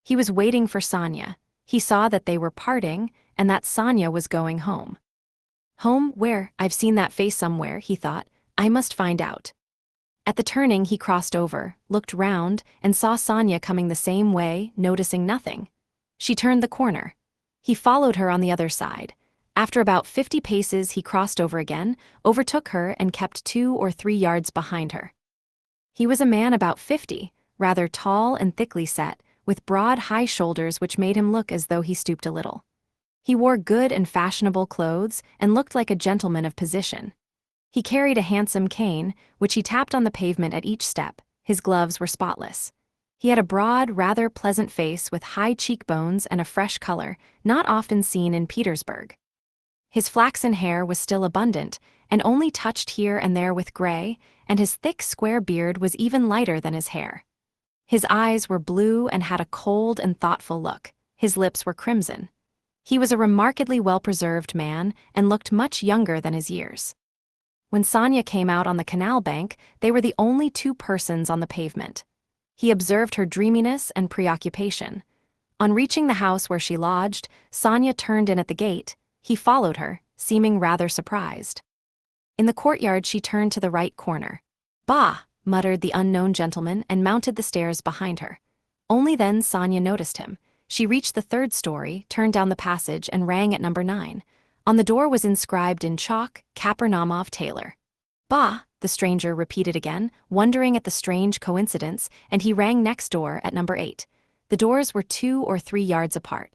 He was waiting for Sonia. He saw that they were parting, and that Sonia was going home. Home, where? I've seen that face somewhere, he thought. I must find out. At the turning he crossed over, looked round, and saw Sonia coming the same way, noticing nothing. She turned the corner. He followed her on the other side. After about 50 paces he crossed over again, overtook her and kept 2 or 3 yards behind her. He was a man about 50, rather tall and thickly set, with broad high shoulders which made him look as though he stooped a little. He wore good and fashionable clothes and looked like a gentleman of position. He carried a handsome cane, which he tapped on the pavement at each step. His gloves were spotless. He had a broad, rather pleasant face with high cheekbones and a fresh color, not often seen in Petersburg. His flaxen hair was still abundant, and only touched here and there with gray, and his thick square beard was even lighter than his hair. His eyes were blue and had a cold and thoughtful look. His lips were crimson. He was a remarkably well-preserved man and looked much younger than his years. When Sonia came out on the canal bank, they were the only 2 persons on the pavement. He observed her dreaminess and preoccupation. On reaching the house where she lodged, Sonia turned in at the gate. He followed her, seeming rather surprised. In the courtyard she turned to the right corner. Bah! Muttered the unknown gentleman and mounted the stairs behind her. Only then Sonia noticed him. She reached the 3rd story, turned down the passage and rang at number 9. On the door was inscribed in chalk, Karamazov Tailor. Bah! The stranger repeated again, wondering at the strange coincidence, and he rang next door at number 8. The doors were 2 or 3 yards apart.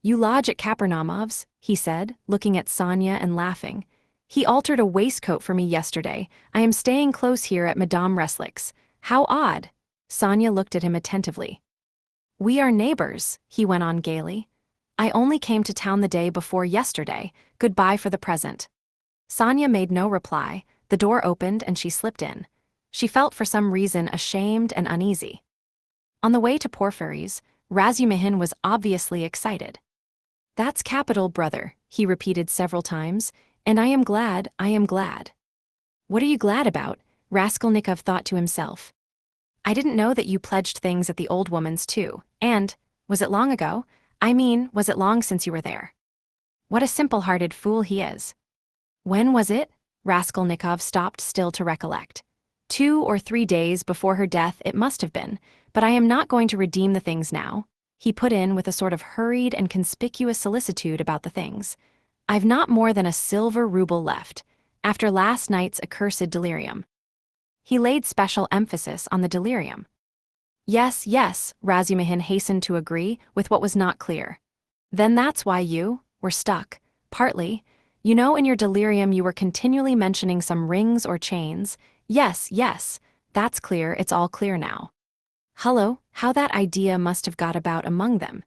You lodge at Karamazov's, he said, looking at Sonia and laughing. He altered a waistcoat for me yesterday. I am staying close here at Madame Reslick's. How odd! Sonia looked at him attentively. We are neighbors, he went on gaily. I only came to town the day before yesterday. Goodbye for the present. Sonia made no reply. The door opened and she slipped in. She felt for some reason ashamed and uneasy. On the way to Porfiry's, Razumihin was obviously excited. That's capital, brother, he repeated several times, and I am glad, I am glad. What are you glad about? Raskolnikov thought to himself. I didn't know that you pledged things at the old woman's too, and, was it long ago? I mean, was it long since you were there? What a simple-hearted fool he is. When was it? Raskolnikov stopped still to recollect. 2 or 3 days before her death it must have been, but I am not going to redeem the things now, he put in with a sort of hurried and conspicuous solicitude about the things. I've not more than a silver ruble left, after last night's accursed delirium. He laid special emphasis on the delirium. Yes, yes, Razumihin hastened to agree with what was not clear. Then that's why you were stuck, partly. You know, in your delirium you were continually mentioning some rings or chains. Yes, yes, that's clear, it's all clear now. Hullo, how that idea must have got about among them.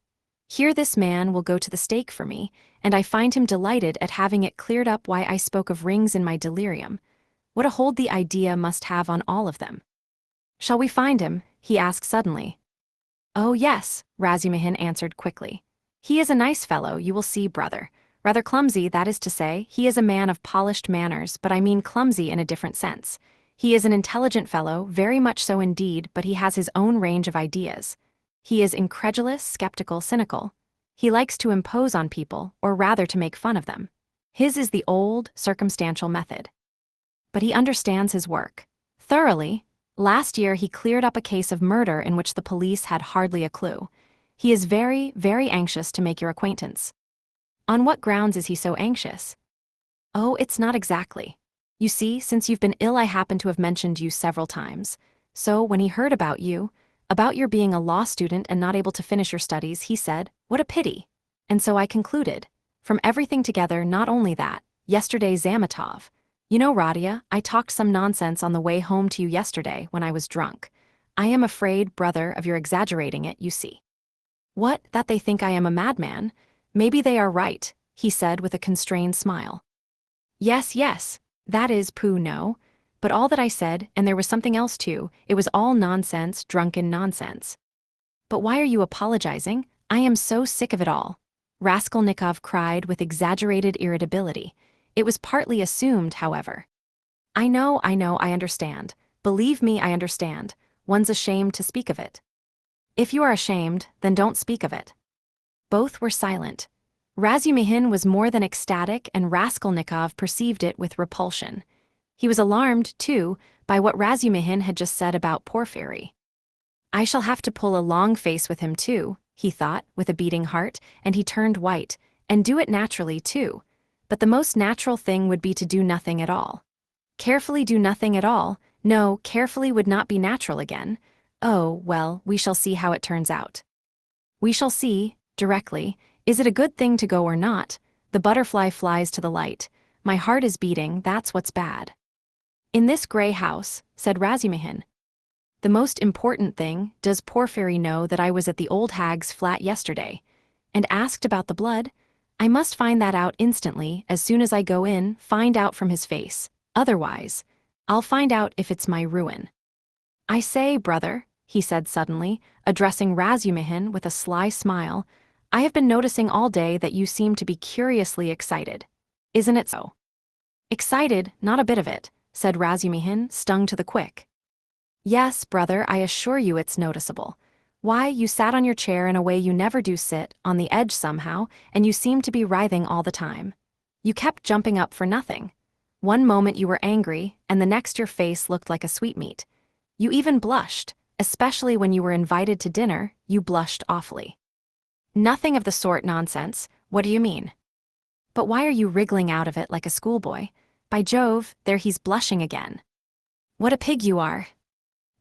Here this man will go to the stake for me, and I find him delighted at having it cleared up why I spoke of rings in my delirium. What a hold the idea must have on all of them. Shall we find him? He asked suddenly. Oh yes, Razumihin answered quickly. He is a nice fellow, you will see, brother. Rather clumsy, that is to say, he is a man of polished manners, but I mean clumsy in a different sense. He is an intelligent fellow, very much so indeed, but he has his own range of ideas. He is incredulous, skeptical, cynical. He likes to impose on people, or rather to make fun of them. His is the old, circumstantial method. But he understands his work thoroughly. Last year he cleared up a case of murder in which the police had hardly a clue. He is very, very anxious to make your acquaintance. On what grounds is he so anxious? Oh, it's not exactly. You see, since you've been ill I happen to have mentioned you several times. So, when he heard about your being a law student and not able to finish your studies, he said, "What a pity." And so I concluded. From everything together, not only that, yesterday Zamatov. You know, Radia, I talked some nonsense on the way home to you yesterday when I was drunk. I am afraid, brother, of your exaggerating it, you see. What, that they think I am a madman? Maybe they are right, he said with a constrained smile. Yes, yes, that is pooh no. But all that I said, and there was something else too, it was all nonsense, drunken nonsense. But why are you apologizing? I am so sick of it all. Raskolnikov cried with exaggerated irritability. It was partly assumed, however. I know, I understand. Believe me, I understand. One's ashamed to speak of it. If you are ashamed, then don't speak of it. Both were silent. Razumihin was more than ecstatic, and Raskolnikov perceived it with repulsion. He was alarmed, too, by what Razumihin had just said about Porfiry. I shall have to pull a long face with him too, he thought, with a beating heart, and he turned white, and do it naturally too. But the most natural thing would be to do nothing at all. Carefully do nothing at all? No, carefully would not be natural again. Oh, well, we shall see how it turns out. We shall see, directly. Is it a good thing to go or not? The butterfly flies to the light. My heart is beating, that's what's bad. In this grey house, said Razumihin. The most important thing, does Porfiry know that I was at the old hag's flat yesterday? And asked about the blood? I must find that out instantly, as soon as I go in, find out from his face. Otherwise, I'll find out if it's my ruin. I say, brother, he said suddenly, addressing Razumihin with a sly smile, I have been noticing all day that you seem to be curiously excited. Isn't it so? Excited, not a bit of it, said Razumihin, stung to the quick. Yes, brother, I assure you it's noticeable. Why, you sat on your chair in a way you never do sit, on the edge somehow, and you seemed to be writhing all the time. You kept jumping up for nothing. One moment you were angry, and the next your face looked like a sweetmeat. You even blushed, especially when you were invited to dinner, you blushed awfully. Nothing of the sort, nonsense, what do you mean? But why are you wriggling out of it like a schoolboy? By Jove, there he's blushing again. What a pig you are.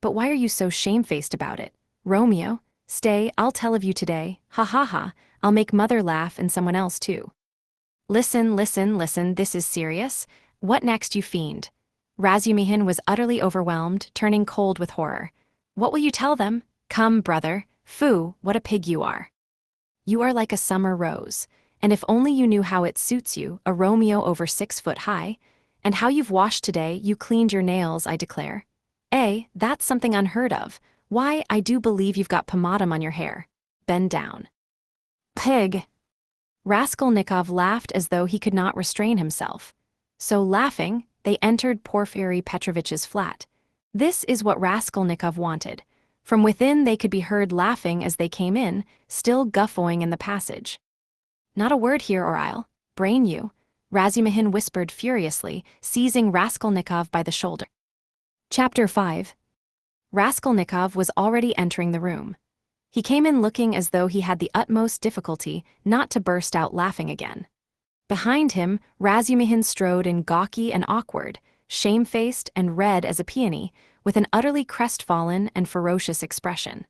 But why are you so shamefaced about it? Romeo, stay, I'll tell of you today, ha ha ha, I'll make mother laugh and someone else too. Listen, this is serious. What next, you fiend? Razumihin was utterly overwhelmed, turning cold with horror. What will you tell them? Come, brother, foo, what a pig you are. You are like a summer rose, and if only you knew how it suits you, a Romeo over 6 foot high, and how you've washed today, you cleaned your nails, I declare. That's something unheard of. Why, I do believe you've got pomatum on your hair. Bend down. Pig! Raskolnikov laughed as though he could not restrain himself. So laughing, they entered Porfiry Petrovitch's flat. This is what Raskolnikov wanted. From within they could be heard laughing as they came in, still guffawing in the passage. Not a word here or I'll brain you, Razumihin whispered furiously, seizing Raskolnikov by the shoulder. Chapter 5. Raskolnikov was already entering the room. He came in looking as though he had the utmost difficulty not to burst out laughing again. Behind him, Razumihin strode in gawky and awkward, shamefaced and red as a peony, with an utterly crestfallen and ferocious expression.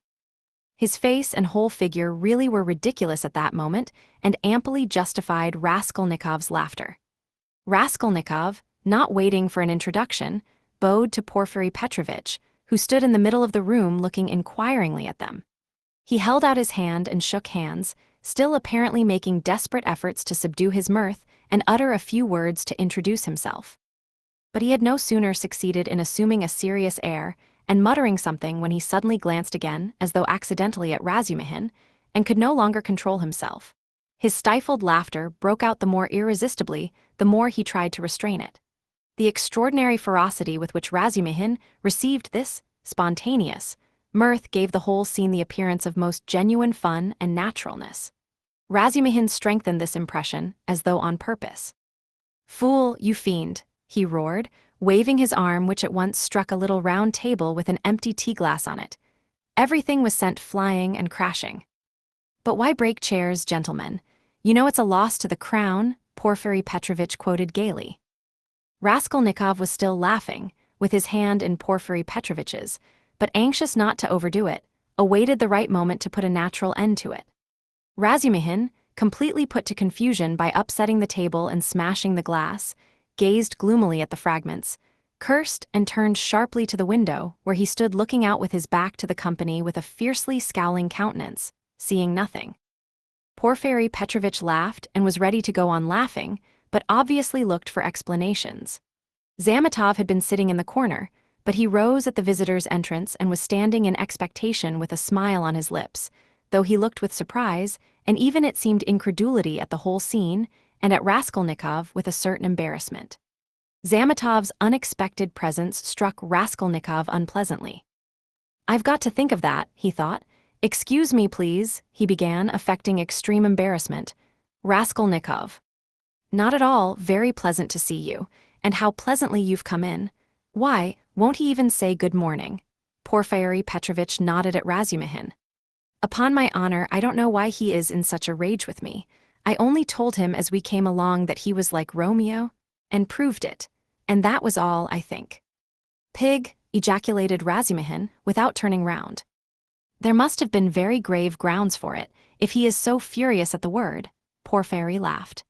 His face and whole figure really were ridiculous at that moment, and amply justified Raskolnikov's laughter. Raskolnikov, not waiting for an introduction, bowed to Porfiry Petrovitch, who stood in the middle of the room looking inquiringly at them. He held out his hand and shook hands, still apparently making desperate efforts to subdue his mirth and utter a few words to introduce himself. But he had no sooner succeeded in assuming a serious air and muttering something when he suddenly glanced again, as though accidentally, at Razumihin, and could no longer control himself. His stifled laughter broke out the more irresistibly the more he tried to restrain it. The extraordinary ferocity with which Razumihin received this spontaneous mirth gave the whole scene the appearance of most genuine fun and naturalness. Razumihin strengthened this impression as though on purpose. Fool, you fiend, he roared, waving his arm, which at once struck a little round table with an empty tea-glass on it. Everything was sent flying and crashing. But why break chairs, gentlemen? You know it's a loss to the crown, Porfiry Petrovitch quoted gaily. Raskolnikov was still laughing, with his hand in Porfiry Petrovitch's, but anxious not to overdo it, awaited the right moment to put a natural end to it. Razumihin, completely put to confusion by upsetting the table and smashing the glass, gazed gloomily at the fragments, cursed and turned sharply to the window, where he stood looking out with his back to the company with a fiercely scowling countenance, seeing nothing. Porfiry Petrovitch laughed and was ready to go on laughing, but obviously looked for explanations. Zametov had been sitting in the corner, but he rose at the visitor's entrance and was standing in expectation with a smile on his lips, though he looked with surprise, and even it seemed incredulity at the whole scene, and at Raskolnikov with a certain embarrassment. Zametov's unexpected presence struck Raskolnikov unpleasantly. "I've got to think of that," he thought. "Excuse me, please," he began, affecting extreme embarrassment. "Raskolnikov." "Not at all, very pleasant to see you, and how pleasantly you've come in. Why, won't he even say good morning?" Porfiry Petrovitch nodded at Razumihin. "Upon my honor, I don't know why he is in such a rage with me. I only told him as we came along that he was like Romeo, and proved it. And that was all, I think." "Pig," ejaculated Razumihin, without turning round. "There must have been very grave grounds for it, if he is so furious at the word." Porfiry laughed.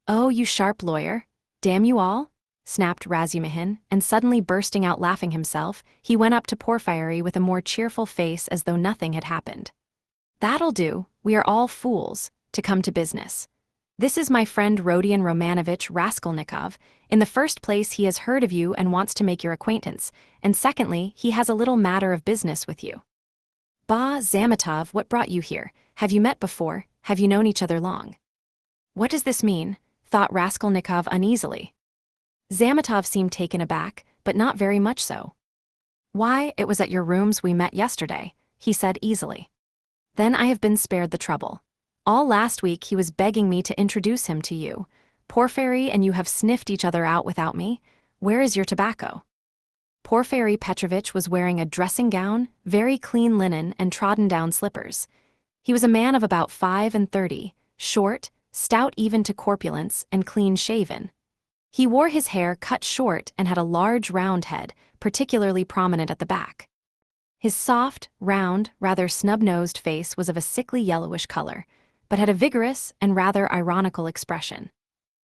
"Oh, you sharp lawyer! Damn you all!" snapped Razumihin, and suddenly bursting out laughing himself, he went up to Porfiry with a more cheerful face as though nothing had happened. "That'll do, we are all fools, to come to business. This is my friend Rodion Raskolnikov. In the first place, he has heard of you and wants to make your acquaintance, and secondly, he has a little matter of business with you." "Bah, Zametov, what brought you here? Have you met before? Have you known each other long?" "What does this mean?" thought Raskolnikov uneasily. Zametov seemed taken aback, but not very much so. "Why, it was at your rooms we met yesterday," he said easily. "Then I have been spared the trouble. All last week he was begging me to introduce him to you. Porfiry and you have sniffed each other out without me. Where is your tobacco?" Porfiry Petrovitch was wearing a dressing gown, very clean linen, and trodden-down slippers. He was a man of about 35, short, stout even to corpulence, and clean-shaven. He wore his hair cut short and had a large round head, particularly prominent at the back. His soft, round, rather snub-nosed face was of a sickly yellowish color, but had a vigorous and rather ironical expression.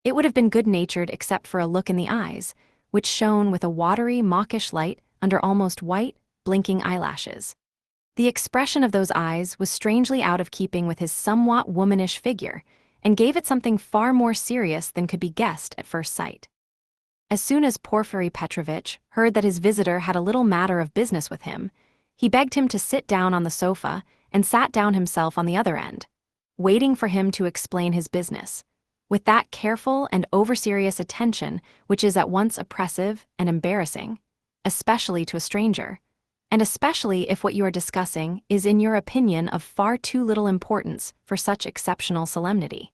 It would have been good-natured except for a look in the eyes, which shone with a watery, mawkish light under almost white, blinking eyelashes. The expression of those eyes was strangely out of keeping with his somewhat womanish figure, and gave it something far more serious than could be guessed at first sight. As soon as Porfiry Petrovitch heard that his visitor had a little matter of business with him, he begged him to sit down on the sofa and sat down himself on the other end, waiting for him to explain his business, with that careful and over-serious attention which is at once oppressive and embarrassing, especially to a stranger, and especially if what you are discussing is in your opinion of far too little importance for such exceptional solemnity.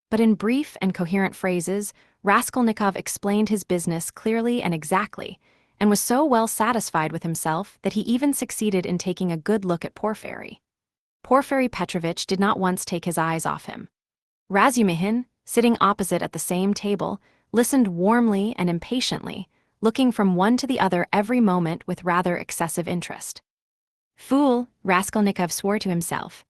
But in brief and coherent phrases, Raskolnikov explained his business clearly and exactly, and was so well satisfied with himself that he even succeeded in taking a good look at Porfiry. Porfiry Petrovitch did not once take his eyes off him. Razumihin, sitting opposite at the same table, listened warmly and impatiently, looking from one to the other every moment with rather excessive interest. "Fool," Raskolnikov swore to himself.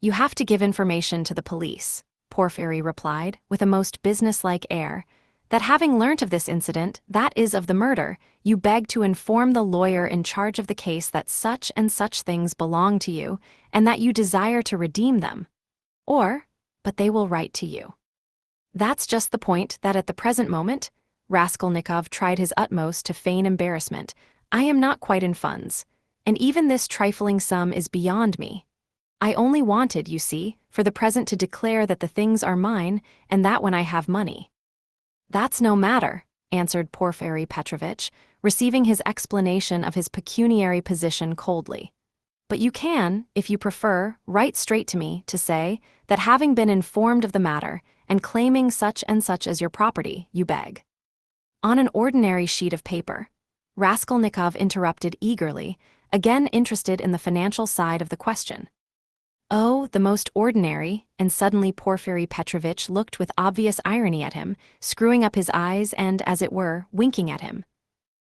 "You have to give information to the police," Porfiry replied, with a most business-like air, "that having learnt of this incident, that is of the murder, you beg to inform the lawyer in charge of the case that such and such things belong to you, and that you desire to redeem them. But they will write to you." "That's just the point that at the present moment," Raskolnikov tried his utmost to feign embarrassment, "I am not quite in funds, and even this trifling sum is beyond me. I only wanted, you see, for the present to declare that the things are mine, and that when I have money." "That's no matter," answered Porfiry Petrovitch, receiving his explanation of his pecuniary position coldly. "But you can, if you prefer, write straight to me to say that having been informed of the matter, and claiming such and such as your property, you beg." On an ordinary sheet of paper, Raskolnikov interrupted eagerly, again interested in the financial side of the question. Oh, the most ordinary, and suddenly Porfiry Petrovitch looked with obvious irony at him, screwing up his eyes and, as it were, winking at him.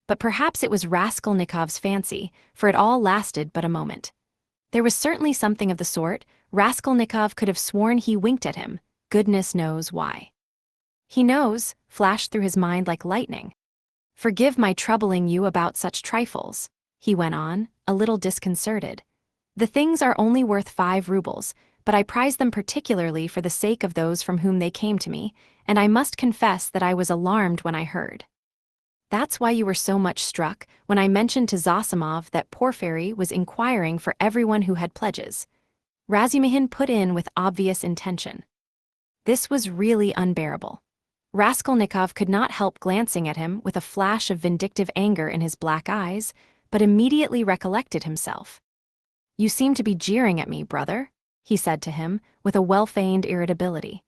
But perhaps it was Raskolnikov's fancy, for it all lasted but a moment. There was certainly something of the sort. Raskolnikov could have sworn he winked at him. Goodness knows why. He knows, flashed through his mind like lightning. Forgive my troubling you about such trifles, he went on, a little disconcerted. The things are only worth 5 rubles, but I prize them particularly for the sake of those from whom they came to me, and I must confess that I was alarmed when I heard. That's why you were so much struck when I mentioned to Zosimov that Porfiry was inquiring for everyone who had pledges. Razumihin put in with obvious intention. This was really unbearable. Raskolnikov could not help glancing at him with a flash of vindictive anger in his black eyes, but immediately recollected himself. You seem to be jeering at me, brother, he said to him, with a well-feigned irritability.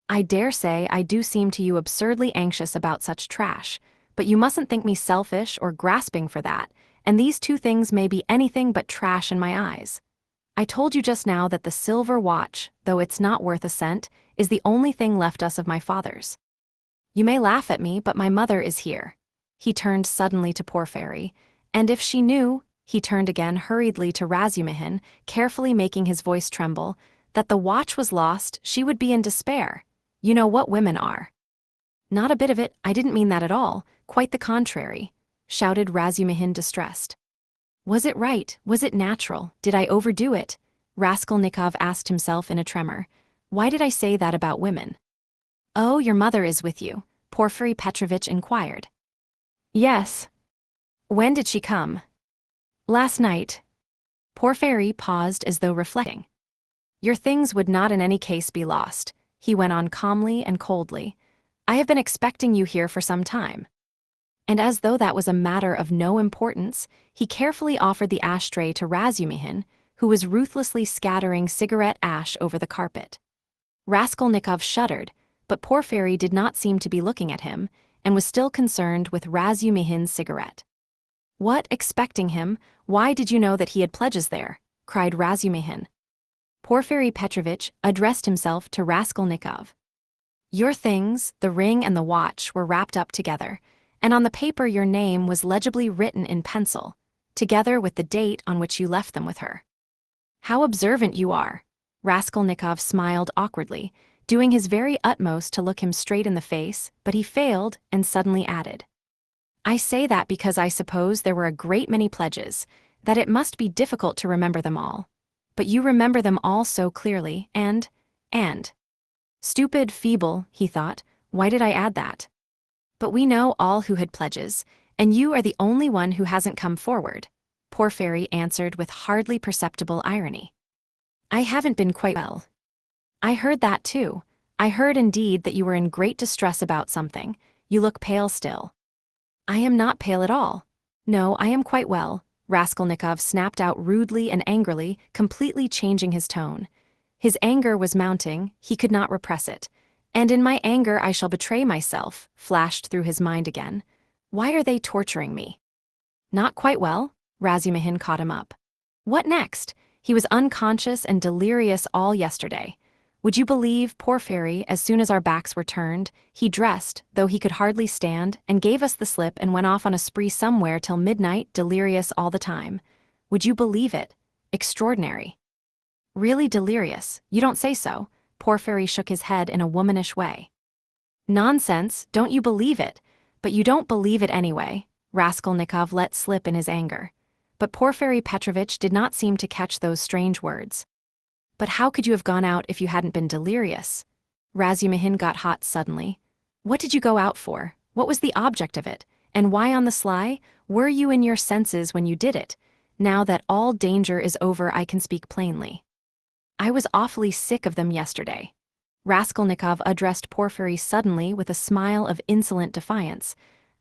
I dare say I do seem to you absurdly anxious about such trash, but you mustn't think me selfish or grasping for that, and these 2 things may be anything but trash in my eyes. I told you just now that the silver watch, though it's not worth a cent, is the only thing left us of my father's. You may laugh at me, but my mother is here. He turned suddenly to Porfiry, and if she knew, he turned again hurriedly to Razumihin, carefully making his voice tremble, that the watch was lost, she would be in despair. You know what women are. Not a bit of it, I didn't mean that at all, quite the contrary, shouted Razumihin distressed. Was it right, was it natural, did I overdo it? Raskolnikov asked himself in a tremor. Why did I say that about women? Oh, your mother is with you, Porfiry Petrovitch inquired. Yes. When did she come? Last night. Porfiry paused as though reflecting. Your things would not in any case be lost, he went on calmly and coldly. I have been expecting you here for some time. And as though that was a matter of no importance, he carefully offered the ashtray to Razumihin, who was ruthlessly scattering cigarette ash over the carpet. Raskolnikov shuddered, but Porfiry did not seem to be looking at him, and was still concerned with Razumihin's cigarette. What, expecting him, why did you know that he had pledges there? Cried Razumihin. Porfiry Petrovitch addressed himself to Raskolnikov. Your things, the ring and the watch, were wrapped up together, and on the paper your name was legibly written in pencil, together with the date on which you left them with her. How observant you are! Raskolnikov smiled awkwardly, doing his very utmost to look him straight in the face, but he failed and suddenly added. I say that because I suppose there were a great many pledges, that it must be difficult to remember them all. But you remember them all so clearly, and... Stupid, feeble, he thought, why did I add that? But we know all who had pledges, and you are the only one who hasn't come forward, Porfiry answered with hardly perceptible irony. I haven't been quite well. I heard that too. I heard indeed that you were in great distress about something. You look pale still. I am not pale at all. No, I am quite well, Raskolnikov snapped out rudely and angrily, completely changing his tone. His anger was mounting, he could not repress it. And in my anger I shall betray myself, flashed through his mind again. Why are they torturing me? Not quite well? Razumihin caught him up. What next? He was unconscious and delirious all yesterday. Would you believe, Porfiry, as soon as our backs were turned, he dressed, though he could hardly stand, and gave us the slip and went off on a spree somewhere till midnight, delirious all the time. Would you believe it? Extraordinary. Really delirious, you don't say so, Porfiry shook his head in a womanish way. Nonsense, don't you believe it? But you don't believe it anyway, Raskolnikov let slip in his anger. But Porfiry Petrovitch did not seem to catch those strange words. But how could you have gone out if you hadn't been delirious? Razumihin got hot suddenly. What did you go out for? What was the object of it? And why on the sly? Were you in your senses when you did it? Now that all danger is over I can speak plainly. I was awfully sick of them yesterday. Raskolnikov addressed Porfiry suddenly with a smile of insolent defiance.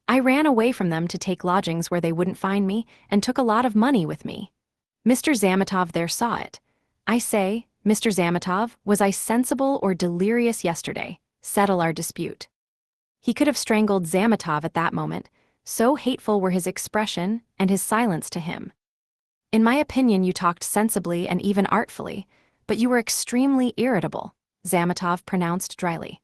I ran away from them to take lodgings where they wouldn't find me, and took a lot of money with me. Mr. Zametov there saw it. I say, Mr. Zametov, was I sensible or delirious yesterday? Settle our dispute. He could have strangled Zametov at that moment, so hateful were his expression and his silence to him. In my opinion you talked sensibly and even artfully, but you were extremely irritable, Zametov pronounced dryly.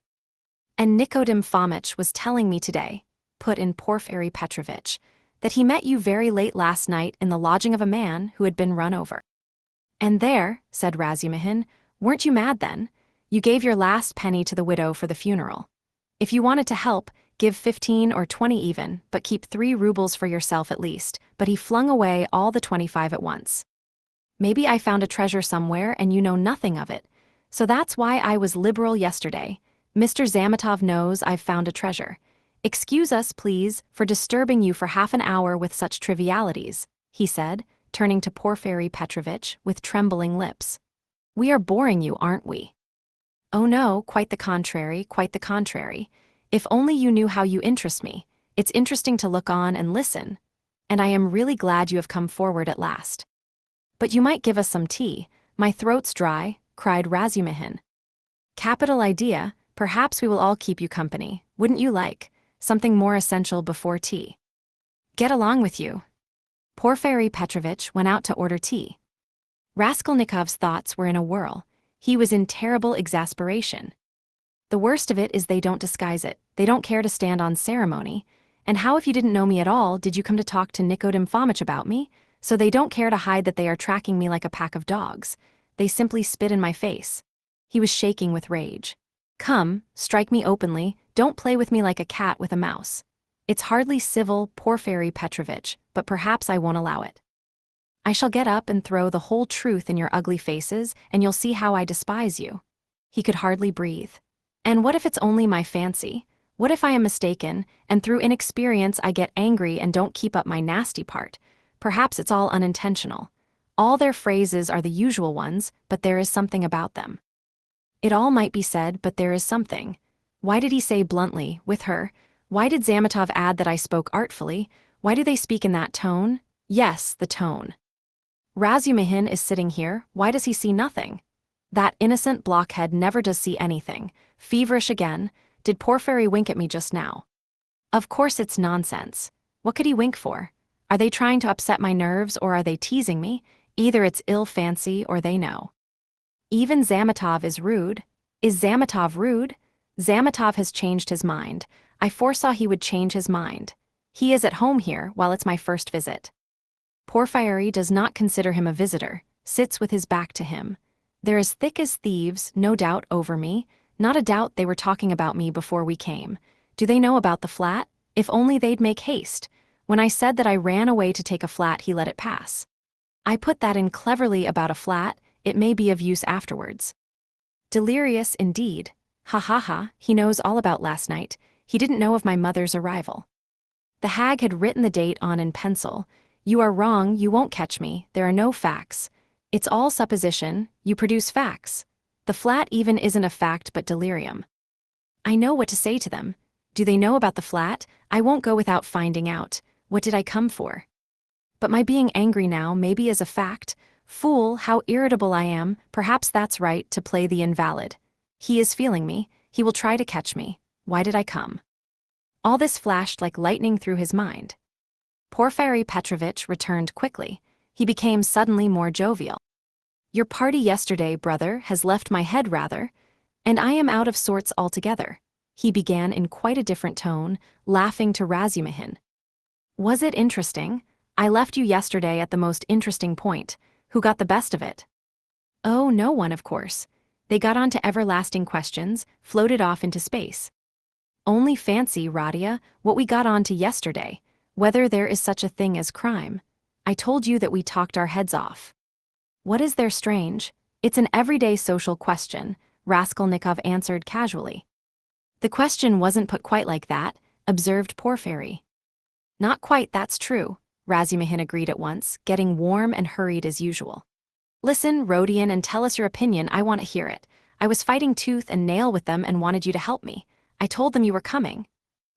And Nikodim Fomitch was telling me today, put in Porfiry Petrovitch, that he met you very late last night in the lodging of a man who had been run over. And there, said Razumihin, weren't you mad then? You gave your last penny to the widow for the funeral. If you wanted to help, give 15 or 20 even, but keep 3 rubles for yourself at least, but he flung away all the 25 at once. Maybe I found a treasure somewhere and you know nothing of it. So that's why I was liberal yesterday. Mr. Zametov knows I've found a treasure. Excuse us, please, for disturbing you for half an hour with such trivialities, he said, turning to Porfiry Petrovitch with trembling lips. We are boring you, aren't we? Oh no, quite the contrary, quite the contrary. If only you knew how you interest me. It's interesting to look on and listen. And I am really glad you have come forward at last. But you might give us some tea. My throat's dry, cried Razumihin. Capital idea, perhaps we will all keep you company, wouldn't you like? Something more essential before tea. Get along with you. Porfiry Petrovitch went out to order tea. Raskolnikov's thoughts were in a whirl. He was in terrible exasperation. The worst of it is they don't disguise it, they don't care to stand on ceremony. And how if you didn't know me at all did you come to talk to Nikodim Fomitch about me? So they don't care to hide that they are tracking me like a pack of dogs. They simply spit in my face. He was shaking with rage. Come, strike me openly, don't play with me like a cat with a mouse. It's hardly civil, Porfiry Petrovitch, but perhaps I won't allow it. I shall get up and throw the whole truth in your ugly faces, and you'll see how I despise you. He could hardly breathe. And what if it's only my fancy? What if I am mistaken, and through inexperience I get angry and don't keep up my nasty part? Perhaps it's all unintentional. All their phrases are the usual ones, but there is something about them. It all might be said, but there is something. Why did he say bluntly, with her? Why did Zametov add that I spoke artfully? Why do they speak in that tone? Yes, the tone. Razumihin is sitting here, why does he see nothing? That innocent blockhead never does see anything. Feverish again. Did Porfiry wink at me just now? Of course it's nonsense. What could he wink for? Are they trying to upset my nerves or are they teasing me? Either it's ill fancy or they know. Even Zametov is rude. Is Zametov rude? Zametov has changed his mind. I foresaw he would change his mind. He is at home here while it's my first visit. Porfiry does not consider him a visitor, sits with his back to him. They're as thick as thieves, no doubt, over me. Not a doubt they were talking about me before we came. Do they know about the flat? If only they'd make haste. When I said that I ran away to take a flat, he let it pass. I put that in cleverly about a flat, it may be of use afterwards. Delirious indeed. Ha ha ha, he knows all about last night. He didn't know of my mother's arrival. The hag had written the date on in pencil. You are wrong, you won't catch me, there are no facts. It's all supposition, you produce facts. The flat even isn't a fact but delirium. I know what to say to them. Do they know about the flat? I won't go without finding out. What did I come for? But my being angry now maybe is a fact. Fool, how irritable I am, perhaps that's right to play the invalid. He is feeling me, he will try to catch me. Why did I come? All this flashed like lightning through his mind. Porfiry Petrovitch returned quickly. He became suddenly more jovial. Your party yesterday, brother, has left my head rather, and I am out of sorts altogether. He began in quite a different tone, laughing to Razumihin. Was it interesting? I left you yesterday at the most interesting point. Who got the best of it? Oh, no one, of course. They got on to everlasting questions, floated off into space. Only fancy, Rodia, what we got on to yesterday, whether there is such a thing as crime. I told you that we talked our heads off. What is there strange? It's an everyday social question, Raskolnikov answered casually. The question wasn't put quite like that, observed Porfiry. Not quite, that's true, Razumihin agreed at once, getting warm and hurried as usual. Listen, Rodion, and tell us your opinion, I want to hear it. I was fighting tooth and nail with them and wanted you to help me. I told them you were coming.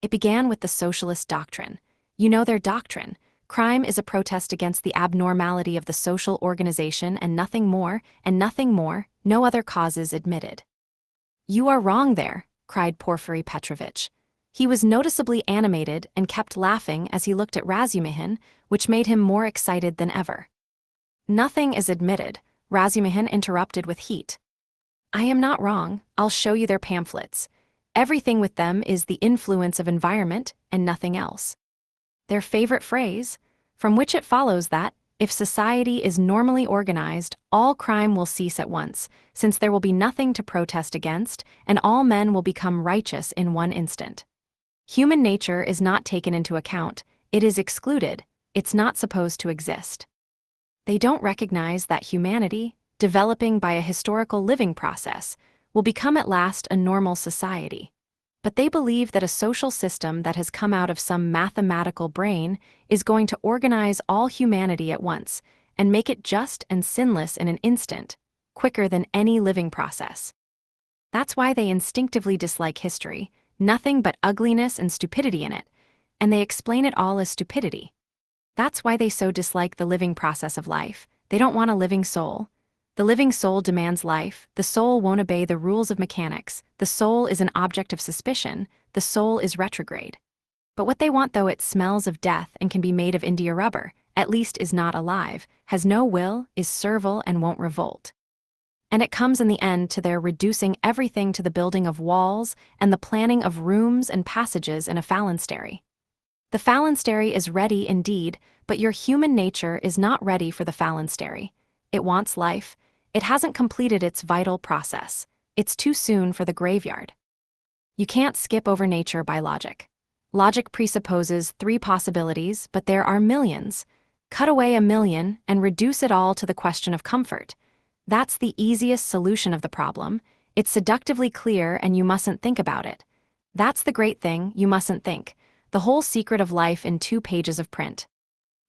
It began with the socialist doctrine. You know their doctrine. Crime is a protest against the abnormality of the social organization and nothing more, no other causes admitted. You are wrong there, cried Porfiry Petrovitch. He was noticeably animated and kept laughing as he looked at Razumihin, which made him more excited than ever. Nothing is admitted, Razumihin interrupted with heat. I am not wrong, I'll show you their pamphlets. Everything with them is the influence of environment and nothing else. Their favorite phrase, from which it follows that, if society is normally organized, all crime will cease at once, since there will be nothing to protest against, and all men will become righteous in one instant. Human nature is not taken into account, it is excluded, it's not supposed to exist. They don't recognize that humanity, developing by a historical living process, will become at last a normal society. But they believe that a social system that has come out of some mathematical brain is going to organize all humanity at once and make it just and sinless in an instant, quicker than any living process. That's why they instinctively dislike history, nothing but ugliness and stupidity in it, and they explain it all as stupidity. That's why they so dislike the living process of life. They don't want a living soul. The living soul demands life, the soul won't obey the rules of mechanics, the soul is an object of suspicion, the soul is retrograde. But what they want, though it smells of death and can be made of India rubber, at least is not alive, has no will, is servile and won't revolt. And it comes in the end to their reducing everything to the building of walls and the planning of rooms and passages in a phalanstery. The phalanstery is ready indeed, but your human nature is not ready for the phalanstery. It wants life. It hasn't completed its vital process. It's too soon for the graveyard. You can't skip over nature by logic. Logic presupposes 3 possibilities, but there are millions. Cut away a million and reduce it all to the question of comfort. That's the easiest solution of the problem. It's seductively clear and you mustn't think about it. That's the great thing, you mustn't think. The whole secret of life in 2 pages of print.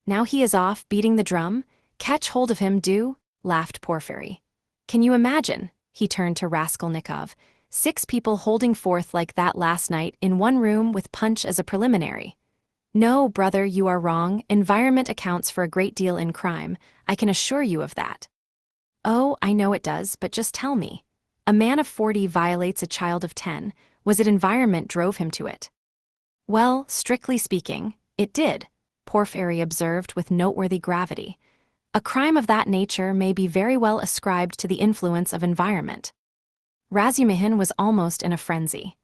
Now he is off, beating the drum. Catch hold of him, do, laughed Porfiry. Can you imagine, he turned to Raskolnikov, 6 people holding forth like that last night in one room with punch as a preliminary. No, brother, you are wrong. Environment accounts for a great deal in crime, I can assure you of that. Oh, I know it does, but just tell me. A man of 40 violates a child of 10, was it environment drove him to it? Well, strictly speaking, it did, Porfiry observed with noteworthy gravity. A crime of that nature may be very well ascribed to the influence of environment. Razumihin was almost in a frenzy.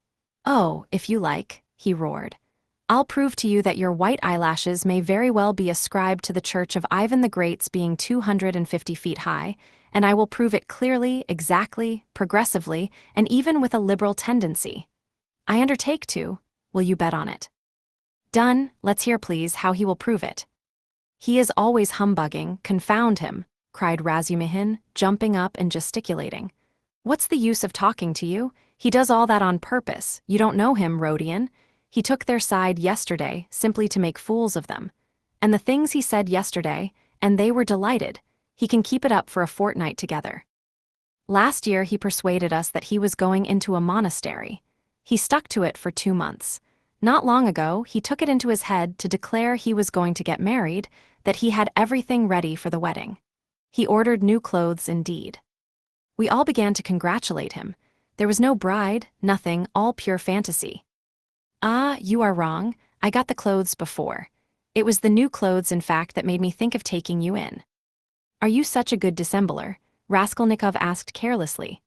Oh, if you like, he roared. I'll prove to you that your white eyelashes may very well be ascribed to the church of Ivan the Great's being 250 feet high, and I will prove it clearly, exactly, progressively, and even with a liberal tendency. I undertake to. Will you bet on it? Done. Let's hear, please, how he will prove it. He is always humbugging, confound him, cried Razumihin, jumping up and gesticulating. What's the use of talking to you? He does all that on purpose. You don't know him, Rodion. He took their side yesterday, simply to make fools of them. And the things he said yesterday, and they were delighted. He can keep it up for a fortnight together. Last year he persuaded us that he was going into a monastery. He stuck to it for 2 months. Not long ago, he took it into his head to declare he was going to get married, that he had everything ready for the wedding. He ordered new clothes indeed. We all began to congratulate him. There was no bride, nothing, all pure fantasy. Ah, you are wrong, I got the clothes before. It was the new clothes, in fact, that made me think of taking you in. Are you such a good dissembler? Raskolnikov asked carelessly.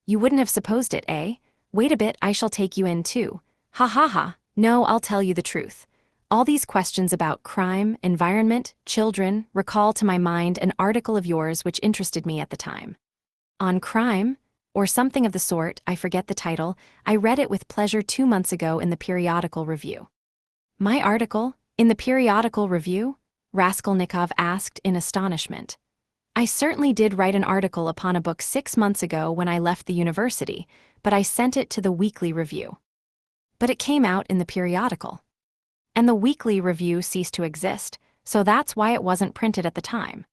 You wouldn't have supposed it, eh? Wait a bit, I shall take you in too. Ha ha ha, no, I'll tell you the truth. All these questions about crime, environment, children, recall to my mind an article of yours which interested me at the time. On crime, or something of the sort, I forget the title, I read it with pleasure 2 months ago in the Periodical Review. My article, in the Periodical Review? Raskolnikov asked in astonishment. I certainly did write an article upon a book 6 months ago when I left the university, but I sent it to the Weekly Review. But it came out in the periodical. And the Weekly Review ceased to exist, so that's why it wasn't printed at the time.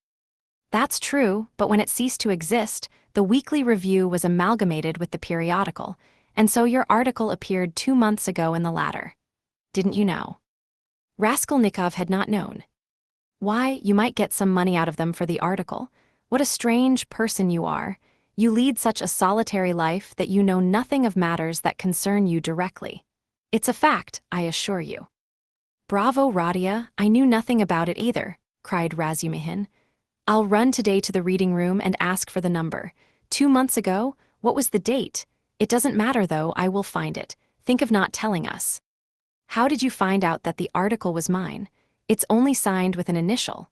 That's true, but when it ceased to exist, the Weekly Review was amalgamated with the periodical, and so your article appeared 2 months ago in the latter. Didn't you know? Raskolnikov had not known. Why, you might get some money out of them for the article. What a strange person you are. You lead such a solitary life that you know nothing of matters that concern you directly. It's a fact, I assure you. Bravo, Rodia, I knew nothing about it either, cried Razumihin. I'll run today to the reading room and ask for the number. 2 months ago? What was the date? It doesn't matter though, I will find it. Think of not telling us. How did you find out that the article was mine? It's only signed with an initial.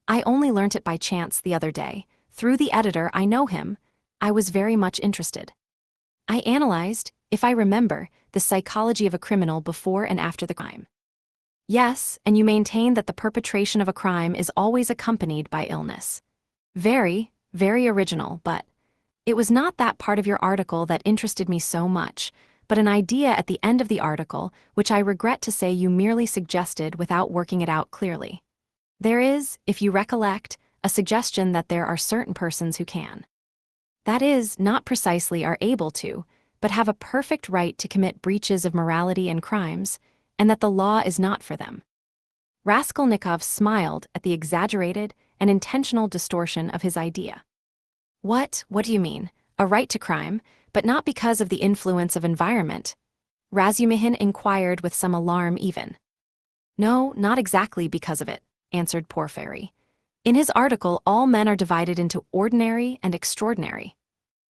I only learnt it by chance the other day. Through the editor, I know him. I was very much interested. I analyzed, if I remember, the psychology of a criminal before and after the crime. Yes, and you maintain that the perpetration of a crime is always accompanied by illness. Very, very original, but it was not that part of your article that interested me so much, but an idea at the end of the article, which I regret to say you merely suggested without working it out clearly. There is, if you recollect, a suggestion that there are certain persons who can. That is, not precisely are able to, but have a perfect right to commit breaches of morality and crimes, and that the law is not for them. Raskolnikov smiled at the exaggerated and intentional distortion of his idea. What do you mean? A right to crime, but not because of the influence of environment? Razumihin inquired with some alarm even. No, not exactly because of it, answered Porfiry. In his article, all men are divided into ordinary and extraordinary.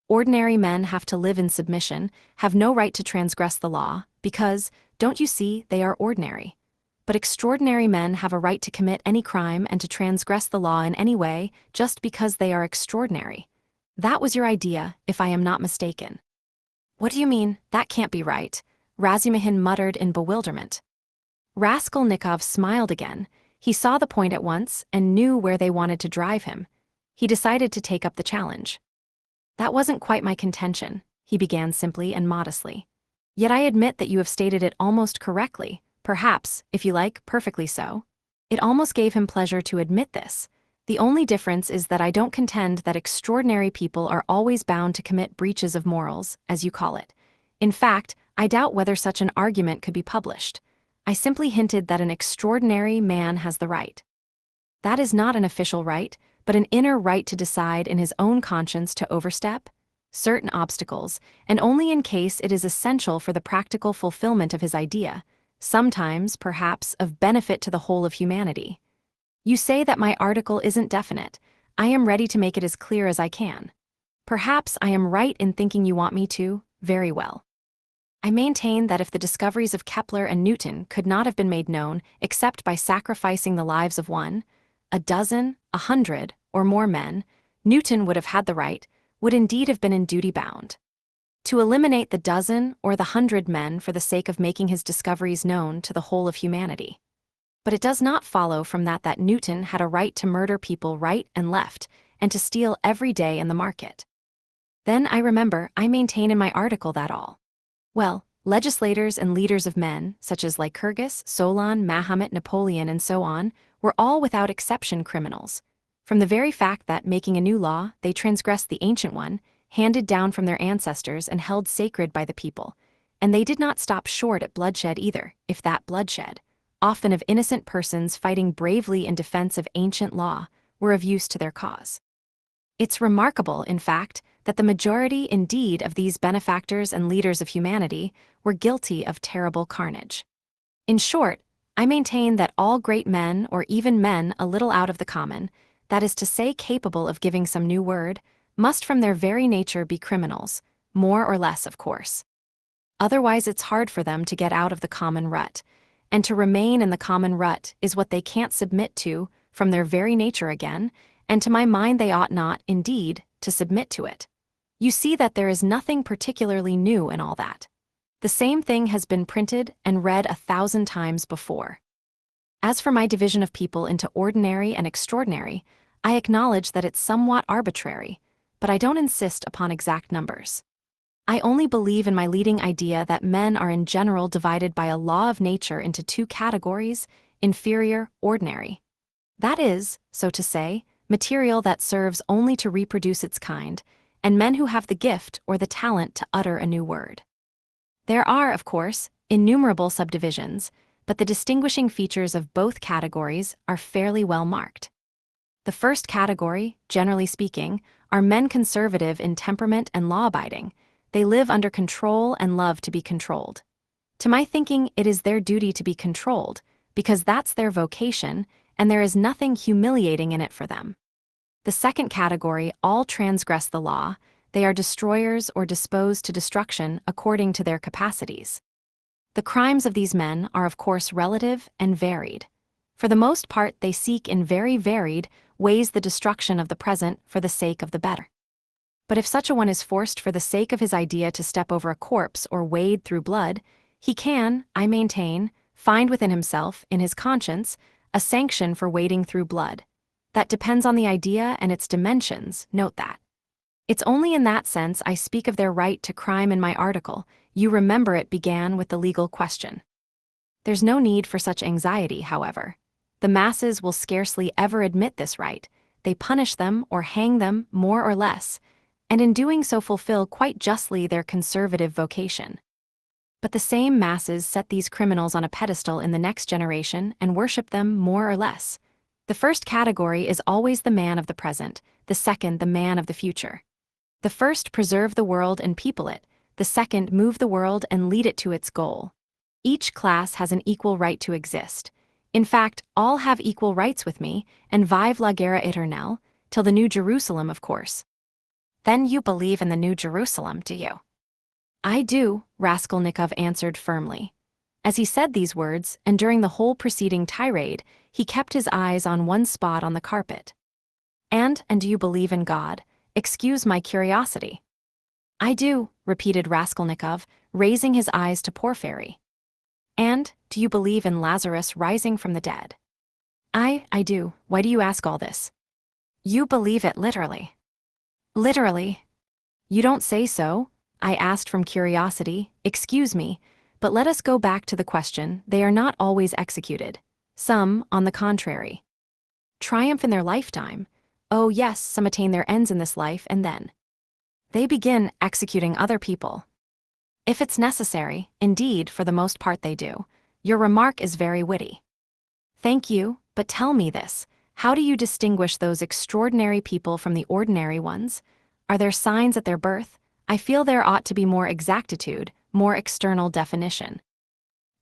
Ordinary men have to live in submission, have no right to transgress the law, because, don't you see, they are ordinary. But extraordinary men have a right to commit any crime and to transgress the law in any way, just because they are extraordinary. That was your idea, if I am not mistaken. What do you mean? That can't be right, Razumihin muttered in bewilderment. Raskolnikov smiled again. He saw the point at once and knew where they wanted to drive him. He decided to take up the challenge. That wasn't quite my contention, he began simply and modestly. Yet I admit that you have stated it almost correctly, perhaps, if you like, perfectly so. It almost gave him pleasure to admit this. The only difference is that I don't contend that extraordinary people are always bound to commit breaches of morals, as you call it. In fact, I doubt whether such an argument could be published. I simply hinted that an extraordinary man has the right. That is not an official right, but an inner right to decide in his own conscience to overstep certain obstacles, and only in case it is essential for the practical fulfillment of his idea, sometimes, perhaps, of benefit to the whole of humanity. You say that my article isn't definite. I am ready to make it as clear as I can. Perhaps I am right in thinking you want me to. Very well. I maintain that if the discoveries of Kepler and Newton could not have been made known except by sacrificing the lives of one, a dozen, 100, or more men, Newton would have had the right, would indeed have been in duty bound to eliminate the dozen or the 100 men for the sake of making his discoveries known to the whole of humanity. But it does not follow from that Newton had a right to murder people right and left, and to steal every day in the market. Then I remember I maintain in my article that all. Well, legislators and leaders of men, such as Lycurgus, Solon, Mahomet, Napoleon, and so on, were all without exception criminals. From the very fact that, making a new law, they transgressed the ancient one, handed down from their ancestors and held sacred by the people. And they did not stop short at bloodshed either, if that bloodshed, often of innocent persons fighting bravely in defense of ancient law, were of use to their cause. It's remarkable, in fact, that the majority indeed of these benefactors and leaders of humanity were guilty of terrible carnage. In short, I maintain that all great men, or even men a little out of the common, that is to say capable of giving some new word, must from their very nature be criminals, more or less of course. Otherwise it's hard for them to get out of the common rut, and to remain in the common rut is what they can't submit to from their very nature again, and to my mind they ought not, indeed, to submit to it. You see that there is nothing particularly new in all that. The same thing has been printed and read 1,000 times before. As for my division of people into ordinary and extraordinary, I acknowledge that it's somewhat arbitrary, but I don't insist upon exact numbers. I only believe in my leading idea that men are in general divided by a law of nature into two categories, inferior, ordinary. That is, so to say, material that serves only to reproduce its kind, and men who have the gift or the talent to utter a new word. There are, of course, innumerable subdivisions, but the distinguishing features of both categories are fairly well marked. The first category, generally speaking, are men conservative in temperament and law-abiding. They live under control and love to be controlled. To my thinking, it is their duty to be controlled, because that's their vocation, and there is nothing humiliating in it for them. The second category all transgress the law. They are destroyers or disposed to destruction according to their capacities. The crimes of these men are of course relative and varied. For the most part they seek in very varied ways the destruction of the present for the sake of the better. But if such a one is forced for the sake of his idea to step over a corpse or wade through blood, he can, I maintain, find within himself, in his conscience, a sanction for wading through blood. That depends on the idea and its dimensions, note that. It's only in that sense I speak of their right to crime in my article. You remember it began with the legal question. There's no need for such anxiety, however. The masses will scarcely ever admit this right. They punish them or hang them more or less, and in doing so fulfill quite justly their conservative vocation. But the same masses set these criminals on a pedestal in the next generation and worship them more or less. The first category is always the man of the present, the second the man of the future. The first preserve the world and people it, the second move the world and lead it to its goal. Each class has an equal right to exist. In fact, all have equal rights with me, and vive la guerre éternelle, till the New Jerusalem, of course. Then you believe in the New Jerusalem, do you? I do, Raskolnikov answered firmly. As he said these words, and during the whole preceding tirade, he kept his eyes on one spot on the carpet. And do you believe in God? Excuse my curiosity. I do, repeated Raskolnikov, raising his eyes to Porfiry. And do you believe in Lazarus rising from the dead? I do. Why do you ask all this? You believe it literally. Literally? You don't say so? I asked from curiosity. Excuse me, but let us go back to the question. They are not always executed. Some, on the contrary, triumph in their lifetime. Oh yes, some attain their ends in this life and then they begin executing other people. If it's necessary, indeed, for the most part they do. Your remark is very witty. Thank you, but tell me this. How do you distinguish those extraordinary people from the ordinary ones? Are there signs at their birth? I feel there ought to be more exactitude, more external definition.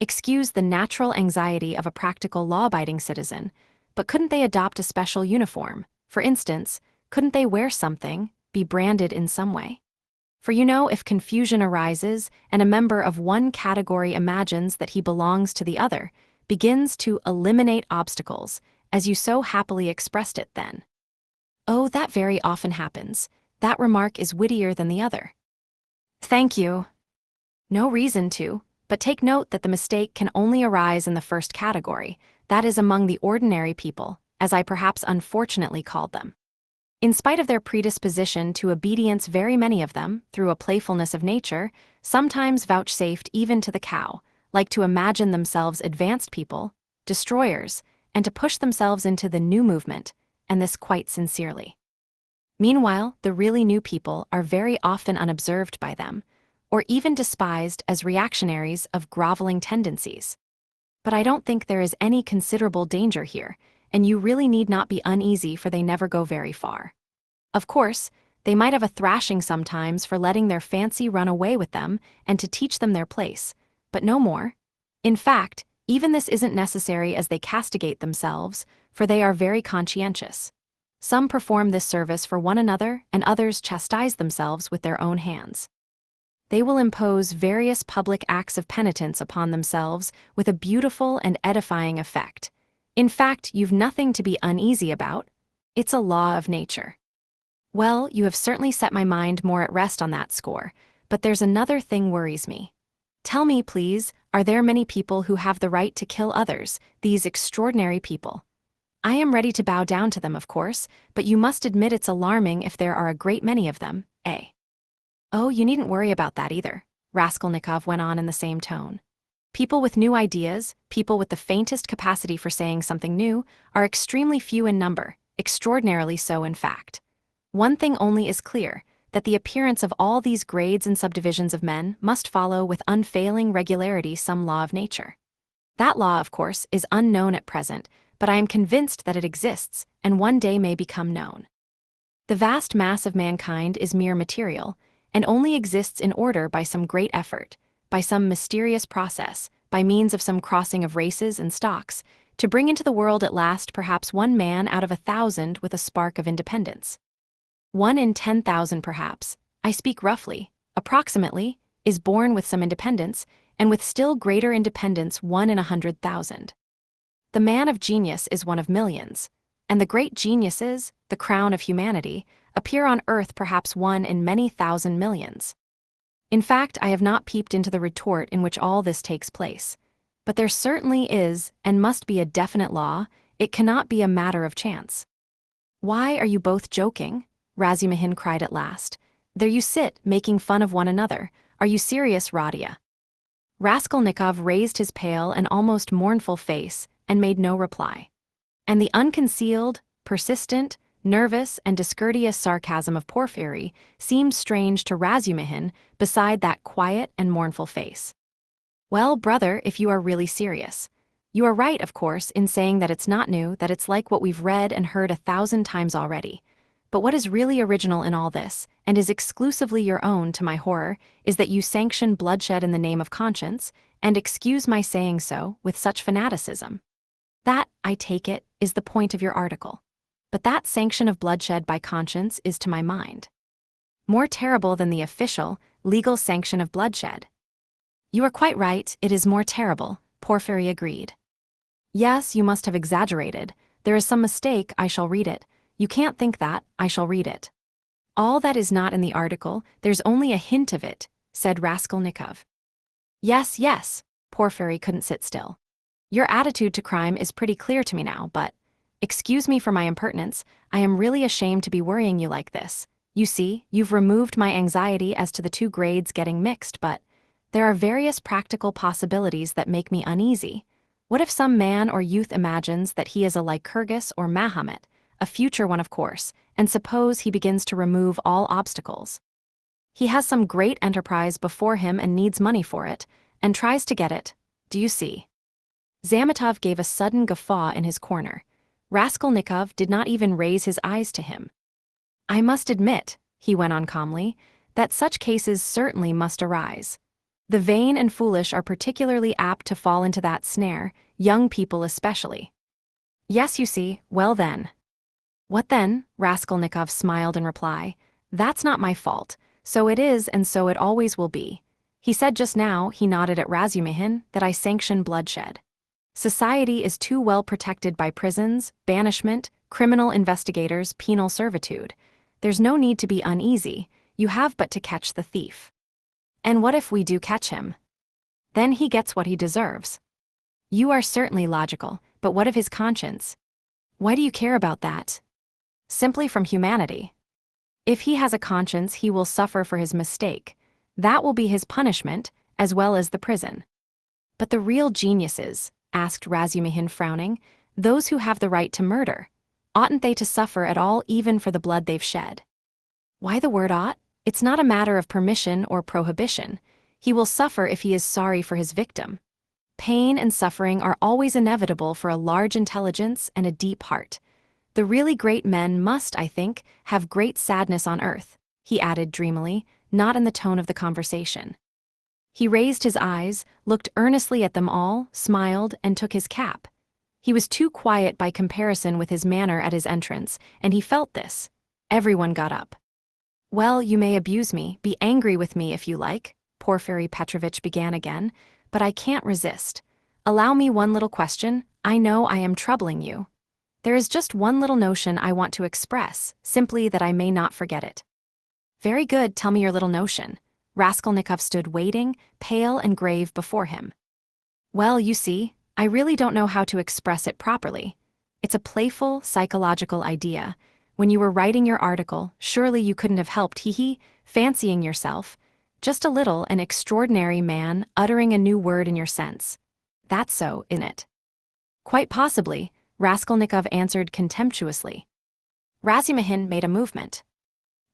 Excuse the natural anxiety of a practical law-abiding citizen, but couldn't they adopt a special uniform? For instance, couldn't they wear something, be branded in some way? For you know, if confusion arises, and a member of one category imagines that he belongs to the other, begins to eliminate obstacles, as you so happily expressed it then. Oh, that very often happens. That remark is wittier than the other. Thank you. No reason to, but take note that the mistake can only arise in the first category, that is among the ordinary people, as I perhaps unfortunately called them. In spite of their predisposition to obedience, very many of them, through a playfulness of nature, sometimes vouchsafed even to the cow, like to imagine themselves advanced people, destroyers, and to push themselves into the new movement, and this quite sincerely. Meanwhile, the really new people are very often unobserved by them, or even despised as reactionaries of groveling tendencies. But I don't think there is any considerable danger here, and you really need not be uneasy, for they never go very far. Of course, they might have a thrashing sometimes for letting their fancy run away with them and to teach them their place, but no more. In fact, even this isn't necessary, as they castigate themselves, for they are very conscientious. Some perform this service for one another, and others chastise themselves with their own hands. They will impose various public acts of penitence upon themselves with a beautiful and edifying effect. In fact, you've nothing to be uneasy about. It's a law of nature. Well, you have certainly set my mind more at rest on that score, but there's another thing worries me. Tell me, please, are there many people who have the right to kill others, these extraordinary people? I am ready to bow down to them, of course, but you must admit it's alarming if there are a great many of them, eh? Oh, you needn't worry about that either, Raskolnikov went on in the same tone. People with new ideas, people with the faintest capacity for saying something new, are extremely few in number, extraordinarily so in fact. One thing only is clear, that the appearance of all these grades and subdivisions of men must follow with unfailing regularity some law of nature. That law, of course, is unknown at present, but I am convinced that it exists, and one day may become known. The vast mass of mankind is mere material, and only exists in order by some great effort, by some mysterious process, by means of some crossing of races and stocks, to bring into the world at last perhaps one man out of 1,000 with a spark of independence. 1 in 10,000 perhaps, I speak roughly, approximately, is born with some independence, and with still greater independence 1 in 100,000. The man of genius is one of millions, and the great geniuses, the crown of humanity, appear on earth perhaps 1 in many thousand millions. In fact, I have not peeped into the retort in which all this takes place. But there certainly is, and must be a definite law, it cannot be a matter of chance. Why are you both joking? Razumihin cried at last. There you sit, making fun of one another. Are you serious, Rodion? Raskolnikov raised his pale and almost mournful face, and made no reply. And the unconcealed, persistent, nervous and discourteous sarcasm of Porfiry seemed strange to Razumihin beside that quiet and mournful face. Well, brother, if you are really serious. You are right, of course, in saying that it's not new, that it's like what we've read and heard 1,000 times already. But what is really original in all this, and is exclusively your own to my horror, is that you sanction bloodshed in the name of conscience, and excuse my saying so, with such fanaticism. That, I take it, is the point of your article. But that sanction of bloodshed by conscience is, to my mind, more terrible than the official, legal sanction of bloodshed. You are quite right, it is more terrible, Porfiry agreed. Yes, you must have exaggerated. There is some mistake, I shall read it. You can't think that, I shall read it. All that is not in the article, there's only a hint of it, said Raskolnikov. Yes, yes, Porfiry couldn't sit still. Your attitude to crime is pretty clear to me now, but, excuse me for my impertinence, I am really ashamed to be worrying you like this. You see, you've removed my anxiety as to the two grades getting mixed, but there are various practical possibilities that make me uneasy. What if some man or youth imagines that he is a Lycurgus or Mahomet, a future one of course, and suppose he begins to remove all obstacles? He has some great enterprise before him and needs money for it, and tries to get it. Do you see? Zametov gave a sudden guffaw in his corner. Raskolnikov did not even raise his eyes to him. I must admit, he went on calmly, that such cases certainly must arise. The vain and foolish are particularly apt to fall into that snare, young people especially. Yes, you see, well then. What then? Raskolnikov smiled in reply. That's not my fault, so it is and so it always will be. He said just now, he nodded at Razumihin, that I sanction bloodshed. Society is too well protected by prisons, banishment, criminal investigators, penal servitude. There's no need to be uneasy, you have but to catch the thief. And what if we do catch him? Then he gets what he deserves. You are certainly logical, but what of his conscience? Why do you care about that? Simply from humanity. If he has a conscience, he will suffer for his mistake. That will be his punishment, as well as the prison. But the real geniuses, asked Razumihin frowning, those who have the right to murder, oughtn't they to suffer at all even for the blood they've shed? Why the word ought? It's not a matter of permission or prohibition. He will suffer if he is sorry for his victim. Pain and suffering are always inevitable for a large intelligence and a deep heart. The really great men must, I think, have great sadness on earth, he added dreamily, not in the tone of the conversation. He raised his eyes, looked earnestly at them all, smiled, and took his cap. He was too quiet by comparison with his manner at his entrance, and he felt this. Everyone got up. Well, you may abuse me, be angry with me if you like, Porfiry Petrovitch began again, but I can't resist. Allow me one little question. I know I am troubling you. There is just one little notion I want to express, simply that I may not forget it. Very good, tell me your little notion. Raskolnikov stood waiting, pale and grave before him. Well, you see, I really don't know how to express it properly. It's a playful, psychological idea. When you were writing your article, surely you couldn't have helped fancying yourself, just a little an extraordinary man uttering a new word in your sense. That's so, isn't it? Quite possibly, Raskolnikov answered contemptuously. Razumihin made a movement.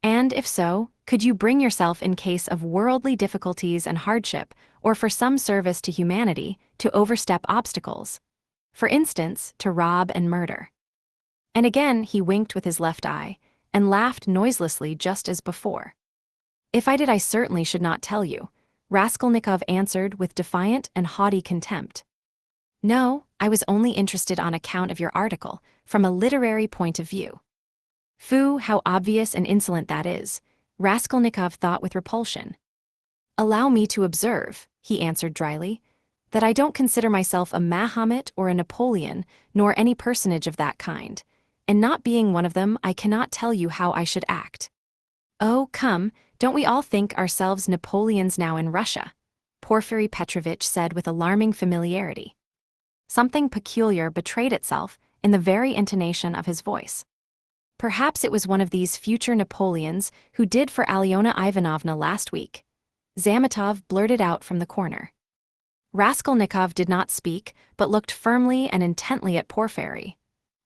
And if so, could you bring yourself in case of worldly difficulties and hardship, or for some service to humanity, to overstep obstacles? For instance, to rob and murder. And again he winked with his left eye, and laughed noiselessly just as before. If I did, I certainly should not tell you, Raskolnikov answered with defiant and haughty contempt. No, I was only interested on account of your article, from a literary point of view. Phew, how obvious and insolent that is, Raskolnikov thought with repulsion. Allow me to observe, he answered dryly, that I don't consider myself a Mahomet or a Napoleon, nor any personage of that kind, and not being one of them, I cannot tell you how I should act. Oh, come, don't we all think ourselves Napoleons now in Russia? Porfiry Petrovitch said with alarming familiarity. Something peculiar betrayed itself in the very intonation of his voice. Perhaps it was one of these future Napoleons who did for Alyona Ivanovna last week. Zametov blurted out from the corner. Raskolnikov did not speak, but looked firmly and intently at Porfiry.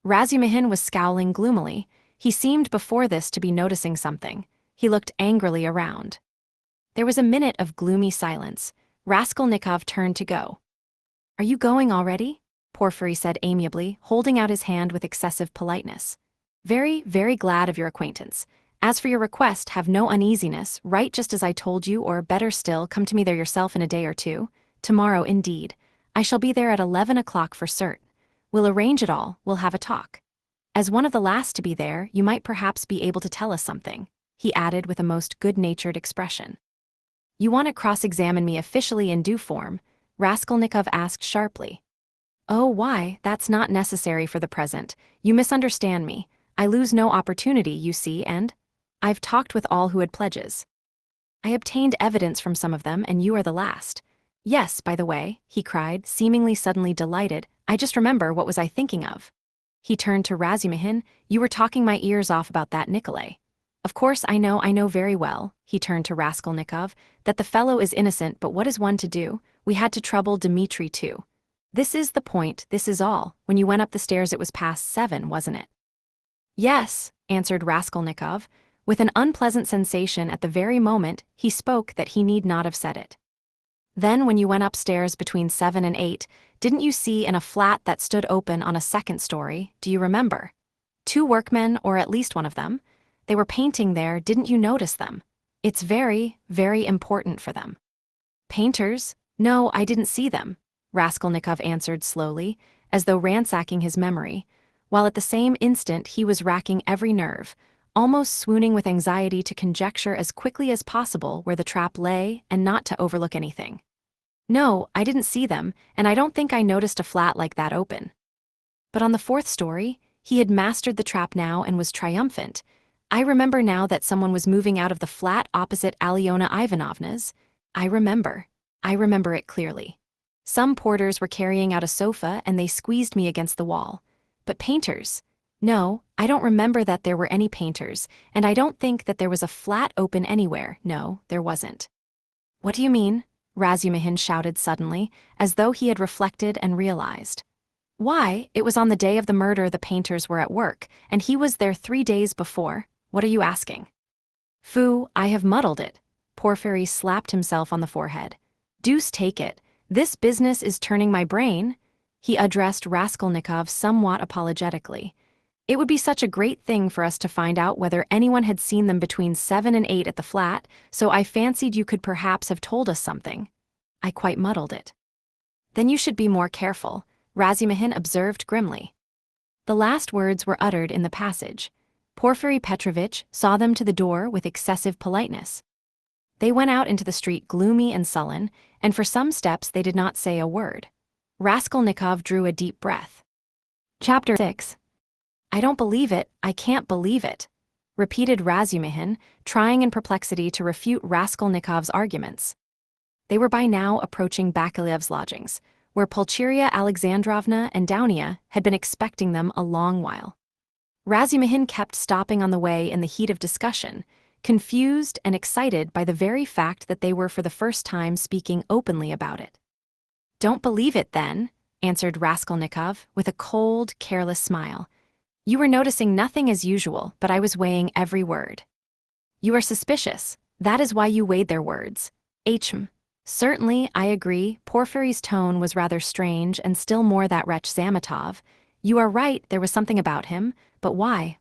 Razumihin was scowling gloomily. He seemed before this to be noticing something. He looked angrily around. There was a minute of gloomy silence. Raskolnikov turned to go. Are you going already? Porfiry said amiably, holding out his hand with excessive politeness. Very, very glad of your acquaintance. As for your request, have no uneasiness, write just as I told you, or better still, come to me there yourself in a day or two. Tomorrow, indeed. I shall be there at 11 o'clock for cert. We'll arrange it all, we'll have a talk. As one of the last to be there, you might perhaps be able to tell us something, he added with a most good-natured expression. You want to cross-examine me officially in due form? Raskolnikov asked sharply. Oh, why, that's not necessary for the present. You misunderstand me. I lose no opportunity, you see, and I've talked with all who had pledges. I obtained evidence from some of them, and you are the last. Yes, by the way, he cried, seemingly suddenly delighted, I just remember what was I thinking of. He turned to Razumihin, you were talking my ears off about that Nikolay. Of course I know very well, he turned to Raskolnikov, that the fellow is innocent, but what is one to do? We had to trouble Dmitri too. This is the point, this is all. When you went up the stairs it was past 7, wasn't it? Yes, answered Raskolnikov, with an unpleasant sensation at the very moment he spoke that he need not have said it. Then when you went upstairs between 7 and 8, didn't you see in a flat that stood open on a second story, do you remember? 2 workmen, or at least one of them. They were painting there, didn't you notice them? It's very, very important for them. Painters? No, I didn't see them, Raskolnikov answered slowly, as though ransacking his memory, while at the same instant he was racking every nerve, almost swooning with anxiety to conjecture as quickly as possible where the trap lay and not to overlook anything. No, I didn't see them, and I don't think I noticed a flat like that open. But on the 4th story, he had mastered the trap now and was triumphant. I remember now that someone was moving out of the flat opposite Alyona Ivanovna's. I remember it clearly. Some porters were carrying out a sofa and they squeezed me against the wall. But painters? No, I don't remember that there were any painters, and I don't think that there was a flat open anywhere. No, there wasn't. What do you mean? Razumihin shouted suddenly, as though he had reflected and realized. Why, it was on the day of the murder the painters were at work, and he was there 3 days before. What are you asking? Phoo, I have muddled it. Porfiry slapped himself on the forehead. Deuce take it, this business is turning my brain. He addressed Raskolnikov somewhat apologetically. It would be such a great thing for us to find out whether anyone had seen them between 7 and 8 at the flat, so I fancied you could perhaps have told us something. I quite muddled it. Then you should be more careful, Razumihin observed grimly. The last words were uttered in the passage. Porfiry Petrovitch saw them to the door with excessive politeness. They went out into the street gloomy and sullen, and for some steps they did not say a word. Raskolnikov drew a deep breath. Chapter 6. I don't believe it, I can't believe it, repeated Razumihin, trying in perplexity to refute Raskolnikov's arguments. They were by now approaching Bakilev's lodgings, where Pulcheria Alexandrovna and Dounia had been expecting them a long while. Razumihin kept stopping on the way in the heat of discussion, confused and excited by the very fact that they were for the first time speaking openly about it. Don't believe it, then, answered Raskolnikov with a cold, careless smile. You were noticing nothing as usual, but I was weighing every word. You are suspicious, that is why you weighed their words. Certainly, I agree, Porfiry's tone was rather strange, and still more that wretch Zametov. You are right, there was something about him, but why?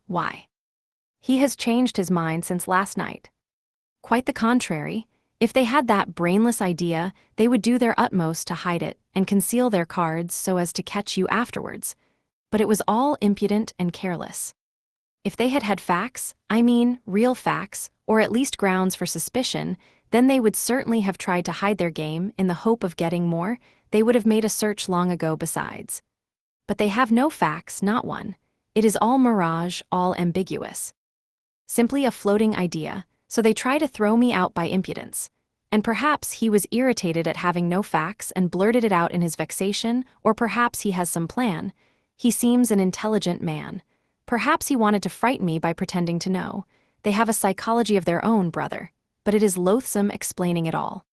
He has changed his mind since last night. Quite the contrary. If they had that brainless idea, they would do their utmost to hide it and conceal their cards so as to catch you afterwards. But it was all impudent and careless. If they had had facts, I mean real facts, or at least grounds for suspicion, then they would certainly have tried to hide their game in the hope of getting more. They would have made a search long ago besides. But they have no facts, not one. It is all mirage, all ambiguous. Simply a floating idea, so they try to throw me out by impudence. And perhaps he was irritated at having no facts and blurted it out in his vexation, or perhaps he has some plan. He seems an intelligent man. Perhaps he wanted to frighten me by pretending to know. They have a psychology of their own, brother. But it is loathsome explaining it all.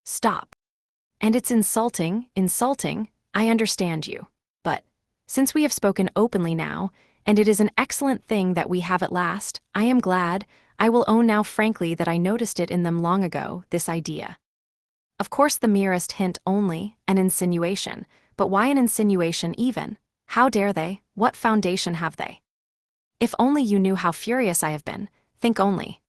Stop. And it's insulting, I understand you. But, since we have spoken openly now, and it is an excellent thing that we have at last, I am glad. I will own now frankly that I noticed it in them long ago, this idea. Of course the merest hint only, an insinuation, but why an insinuation even? How dare they? What foundation have they? If only you knew how furious I have been, think only.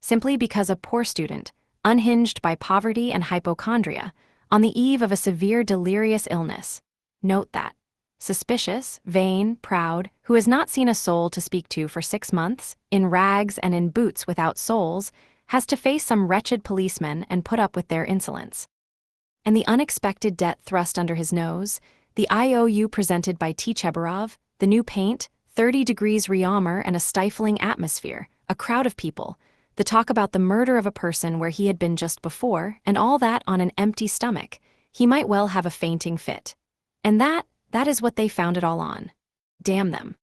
Simply because a poor student, unhinged by poverty and hypochondria, on the eve of a severe delirious illness, note that, suspicious, vain, proud, who has not seen a soul to speak to for 6 months, in rags and in boots without soles, has to face some wretched policemen and put up with their insolence. And the unexpected debt thrust under his nose, the IOU presented by Tchebarov, the new paint, 30 degrees Ryommer and a stifling atmosphere, a crowd of people, the talk about the murder of a person where he had been just before, and all that on an empty stomach, he might well have a fainting fit. And that is what they found it all on. Damn them.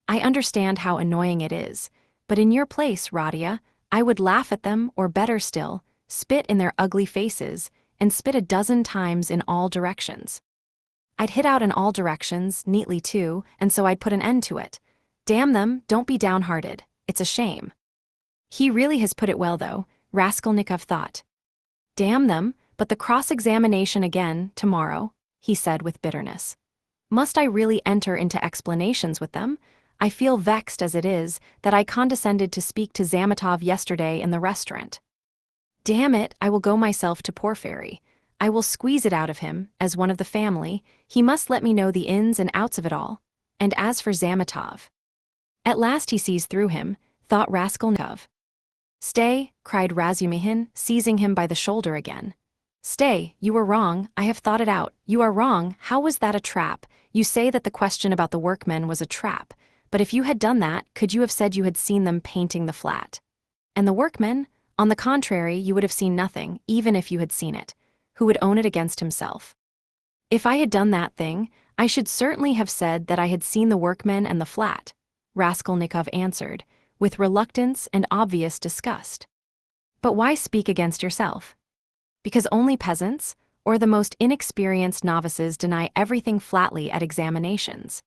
I understand how annoying it is, but in your place, Rodia, I would laugh at them, or better still, spit in their ugly faces, and spit a dozen times in all directions. I'd hit out in all directions, neatly too, and so I'd put an end to it. Damn them, don't be downhearted, it's a shame. He really has put it well though, Raskolnikov thought. Damn them, but the cross-examination again, tomorrow, he said with bitterness. Must I really enter into explanations with them? I feel vexed as it is, that I condescended to speak to Zametov yesterday in the restaurant. Damn it, I will go myself to Porfiry. I will squeeze it out of him, as one of the family. He must let me know the ins and outs of it all. And as for Zametov. At last he sees through him, thought Raskolnikov. Stay, cried Razumihin, seizing him by the shoulder again. Stay, you were wrong, I have thought it out. You are wrong, how was that a trap? You say that the question about the workmen was a trap, but if you had done that, could you have said you had seen them painting the flat? And the workmen? On the contrary, you would have seen nothing, even if you had seen it. Who would own it against himself? If I had done that thing, I should certainly have said that I had seen the workmen and the flat, Raskolnikov answered, with reluctance and obvious disgust. But why speak against yourself? Because only peasants, or the most inexperienced novices deny everything flatly at examinations.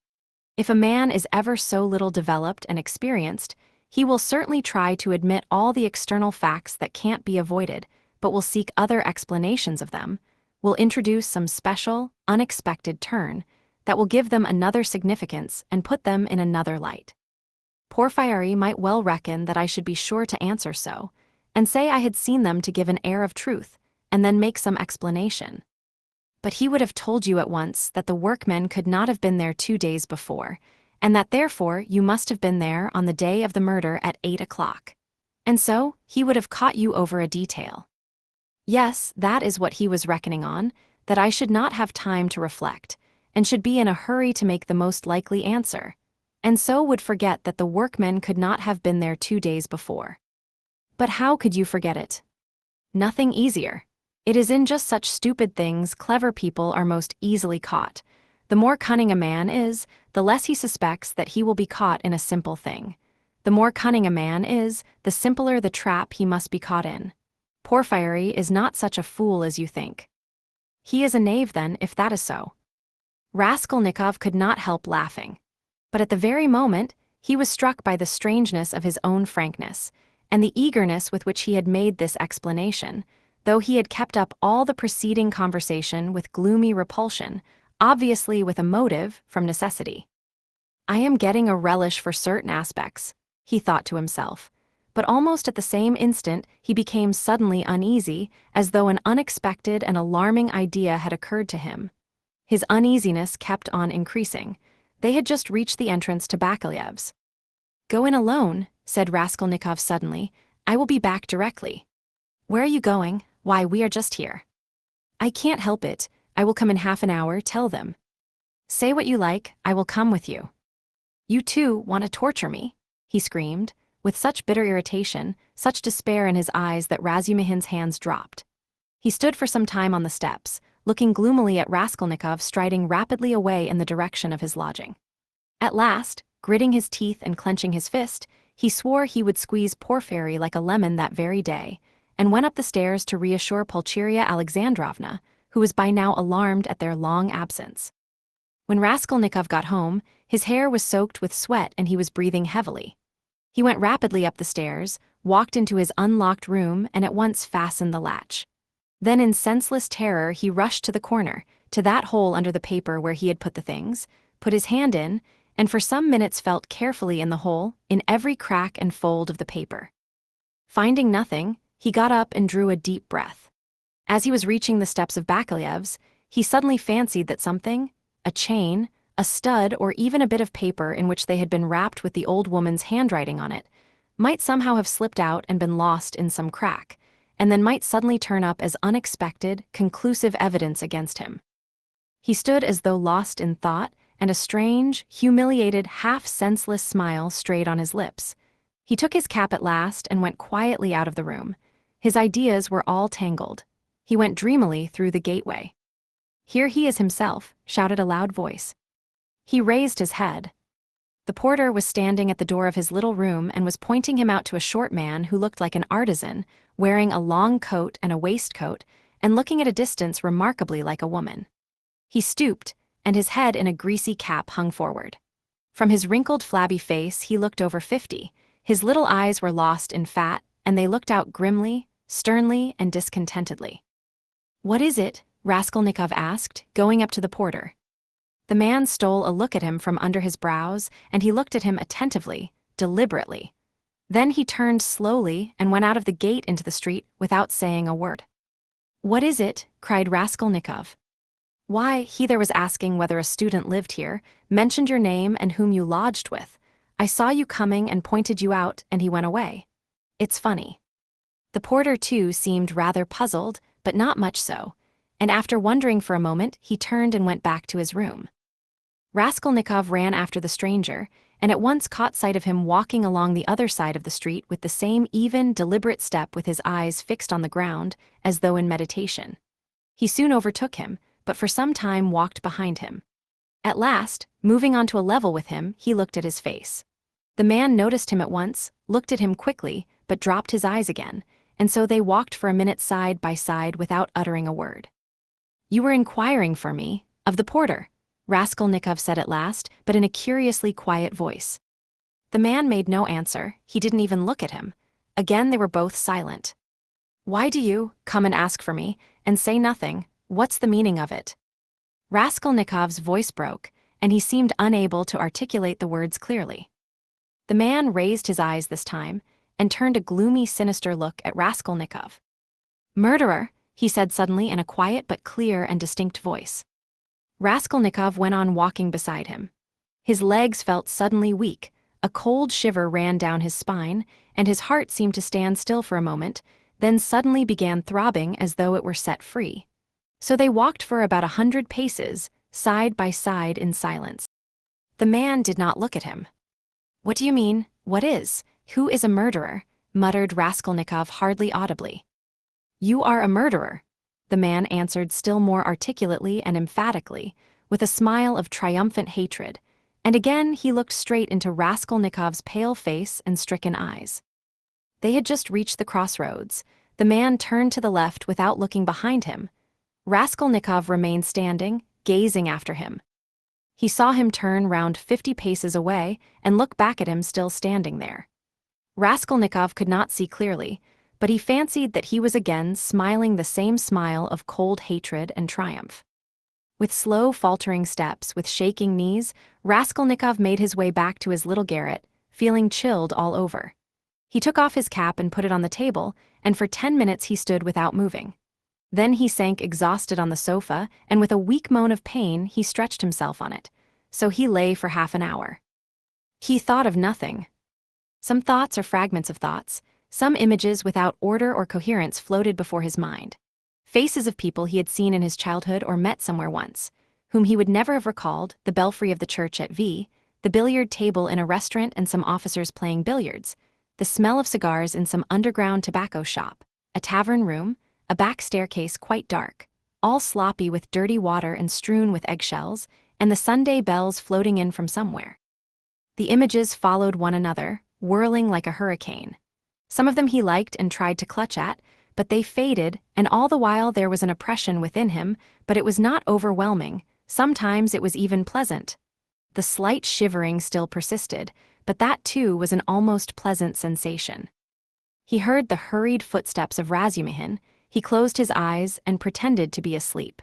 If a man is ever so little developed and experienced, he will certainly try to admit all the external facts that can't be avoided, but will seek other explanations of them, will introduce some special, unexpected turn that will give them another significance and put them in another light. Porfiry might well reckon that I should be sure to answer so, and say I had seen them to give an air of truth, and then make some explanation. But he would have told you at once that the workmen could not have been there 2 days before, and that therefore you must have been there on the day of the murder at 8 o'clock. And so, he would have caught you over a detail. Yes, that is what he was reckoning on, that I should not have time to reflect, and should be in a hurry to make the most likely answer, and so would forget that the workmen could not have been there 2 days before. But how could you forget it? Nothing easier. It is in just such stupid things clever people are most easily caught. The more cunning a man is, the less he suspects that he will be caught in a simple thing. The more cunning a man is, the simpler the trap he must be caught in. Porfiry is not such a fool as you think. He is a knave then, if that is so. Raskolnikov could not help laughing. But at the very moment, he was struck by the strangeness of his own frankness, and the eagerness with which he had made this explanation, though he had kept up all the preceding conversation with gloomy repulsion, obviously with a motive, from necessity. I am getting a relish for certain aspects, he thought to himself, but almost at the same instant he became suddenly uneasy, as though an unexpected and alarming idea had occurred to him. His uneasiness kept on increasing. They had just reached the entrance to Bakaliev's. "Go in alone," said Raskolnikov suddenly. "I will be back directly." "Where are you going?" "Why, we are just here." "I can't help it. I will come in half an hour, tell them." "Say what you like, I will come with you." "You too want to torture me?" he screamed, with such bitter irritation, such despair in his eyes that Razumihin's hands dropped. He stood for some time on the steps, looking gloomily at Raskolnikov striding rapidly away in the direction of his lodging. At last, gritting his teeth and clenching his fist, he swore he would squeeze Porfiry like a lemon that very day, and went up the stairs to reassure Pulcheria Alexandrovna, who was by now alarmed at their long absence. When Raskolnikov got home, his hair was soaked with sweat and he was breathing heavily. He went rapidly up the stairs, walked into his unlocked room, and at once fastened the latch. Then in senseless terror he rushed to the corner, to that hole under the paper where he had put the things, put his hand in, and for some minutes felt carefully in the hole, in every crack and fold of the paper. Finding nothing, he got up and drew a deep breath. As he was reaching the steps of Bakaliev's, he suddenly fancied that something, a chain, a stud, or even a bit of paper in which they had been wrapped with the old woman's handwriting on it, might somehow have slipped out and been lost in some crack, and then might suddenly turn up as unexpected, conclusive evidence against him. He stood as though lost in thought, and a strange, humiliated, half-senseless smile strayed on his lips. He took his cap at last and went quietly out of the room. His ideas were all tangled. He went dreamily through the gateway. "Here he is himself," shouted a loud voice. He raised his head. The porter was standing at the door of his little room and was pointing him out to a short man who looked like an artisan, wearing a long coat and a waistcoat, and looking at a distance remarkably like a woman. He stooped, and his head in a greasy cap hung forward. From his wrinkled, flabby face he looked over 50. His little eyes were lost in fat, and they looked out grimly, sternly, and discontentedly. "What is it?" Raskolnikov asked, going up to the porter. The man stole a look at him from under his brows, and he looked at him attentively, deliberately. Then he turned slowly and went out of the gate into the street without saying a word. "What is it?" cried Raskolnikov. "Why, he there was asking whether a student lived here, mentioned your name and whom you lodged with. I saw you coming and pointed you out, and he went away. It's funny." The porter, too, seemed rather puzzled, but not much so, and after wondering for a moment, he turned and went back to his room. Raskolnikov ran after the stranger, and at once caught sight of him walking along the other side of the street with the same even, deliberate step, with his eyes fixed on the ground, as though in meditation. He soon overtook him, but for some time walked behind him. At last, moving on to a level with him, he looked at his face. The man noticed him at once, looked at him quickly, but dropped his eyes again, and so they walked for a minute side by side without uttering a word. "You were inquiring for me, of the porter," Raskolnikov said at last, but in a curiously quiet voice. The man made no answer, he didn't even look at him. Again they were both silent. "Why do you come and ask for me, and say nothing? What's the meaning of it?" Raskolnikov's voice broke, and he seemed unable to articulate the words clearly. The man raised his eyes this time, and turned a gloomy, sinister look at Raskolnikov. "Murderer," he said suddenly in a quiet but clear and distinct voice. Raskolnikov went on walking beside him. His legs felt suddenly weak, a cold shiver ran down his spine, and his heart seemed to stand still for a moment, then suddenly began throbbing as though it were set free. So they walked for about 100 paces, side by side in silence. The man did not look at him. "What do you mean? What is? Who is a murderer?" muttered Raskolnikov hardly audibly. "You are a murderer," the man answered still more articulately and emphatically, with a smile of triumphant hatred, and again he looked straight into Raskolnikov's pale face and stricken eyes. They had just reached the crossroads. The man turned to the left without looking behind him. Raskolnikov remained standing, gazing after him. He saw him turn round 50 paces away and look back at him still standing there. Raskolnikov could not see clearly, but he fancied that he was again smiling the same smile of cold hatred and triumph. With slow, faltering steps, with shaking knees, Raskolnikov made his way back to his little garret, feeling chilled all over. He took off his cap and put it on the table, and for 10 minutes he stood without moving. Then he sank exhausted on the sofa, and with a weak moan of pain he stretched himself on it. So he lay for half an hour. He thought of nothing. Some thoughts or fragments of thoughts, some images without order or coherence floated before his mind. Faces of people he had seen in his childhood or met somewhere once, whom he would never have recalled, the belfry of the church at V, the billiard table in a restaurant and some officers playing billiards, the smell of cigars in some underground tobacco shop, a tavern room, a back staircase quite dark, all sloppy with dirty water and strewn with eggshells, and the Sunday bells floating in from somewhere. The images followed one another, whirling like a hurricane. Some of them he liked and tried to clutch at, but they faded, and all the while there was an oppression within him, but it was not overwhelming. Sometimes it was even pleasant. The slight shivering still persisted, but that too was an almost pleasant sensation. He heard the hurried footsteps of Razumihin. He closed his eyes and pretended to be asleep.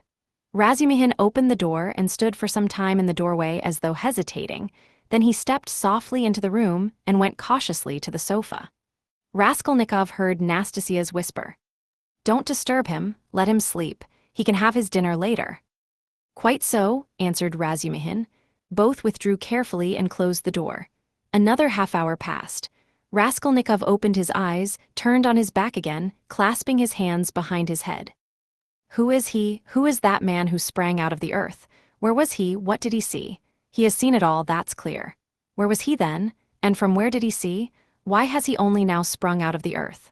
Razumihin opened the door and stood for some time in the doorway as though hesitating. Then he stepped softly into the room and went cautiously to the sofa. Raskolnikov heard Nastasia's whisper. "Don't disturb him, let him sleep. He can have his dinner later." "Quite so," answered Razumihin. Both withdrew carefully and closed the door. Another half-hour passed. Raskolnikov opened his eyes, turned on his back again, clasping his hands behind his head. Who is he? Who is that man who sprang out of the earth? Where was he? What did he see? He has seen it all, that's clear. Where was he then? And from where did he see? Why has he only now sprung out of the earth?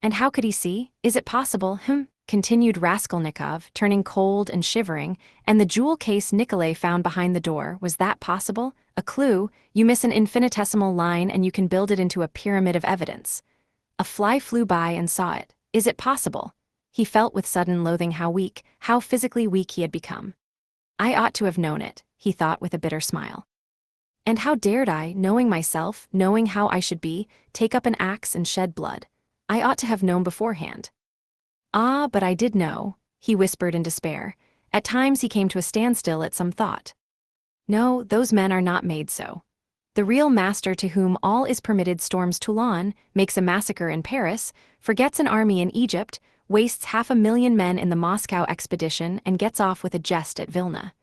And how could he see? Is it possible? Continued Raskolnikov, turning cold and shivering, and the jewel case Nikolay found behind the door, was that possible? A clue, you miss an infinitesimal line and you can build it into a pyramid of evidence. A fly flew by and saw it. Is it possible? He felt with sudden loathing how weak, how physically weak he had become. I ought to have known it, he thought with a bitter smile. And how dared I, knowing myself, knowing how I should be, take up an axe and shed blood? I ought to have known beforehand. Ah, but I did know, he whispered in despair. At times he came to a standstill at some thought. No, those men are not made so. The real master to whom all is permitted storms Toulon, makes a massacre in Paris, forgets an army in Egypt, wastes 500,000 men in the Moscow expedition and gets off with a jest at Vilna.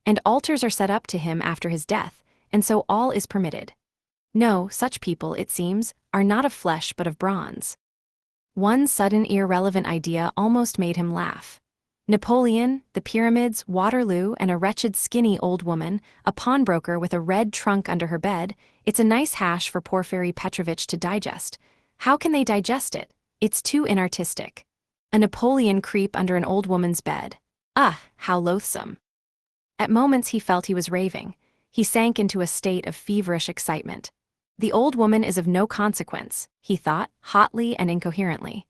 And altars are set up to him after his death, and so all is permitted. No, such people, it seems, are not of flesh but of bronze. One sudden irrelevant idea almost made him laugh. Napoleon, the pyramids, Waterloo, and a wretched skinny old woman, a pawnbroker with a red trunk under her bed, it's a nice hash for Porfiry Petrovitch to digest. How can they digest it? It's too inartistic. A Napoleon creep under an old woman's bed. Ah, how loathsome. At moments he felt he was raving. He sank into a state of feverish excitement. The old woman is of no consequence, he thought, hotly and incoherently.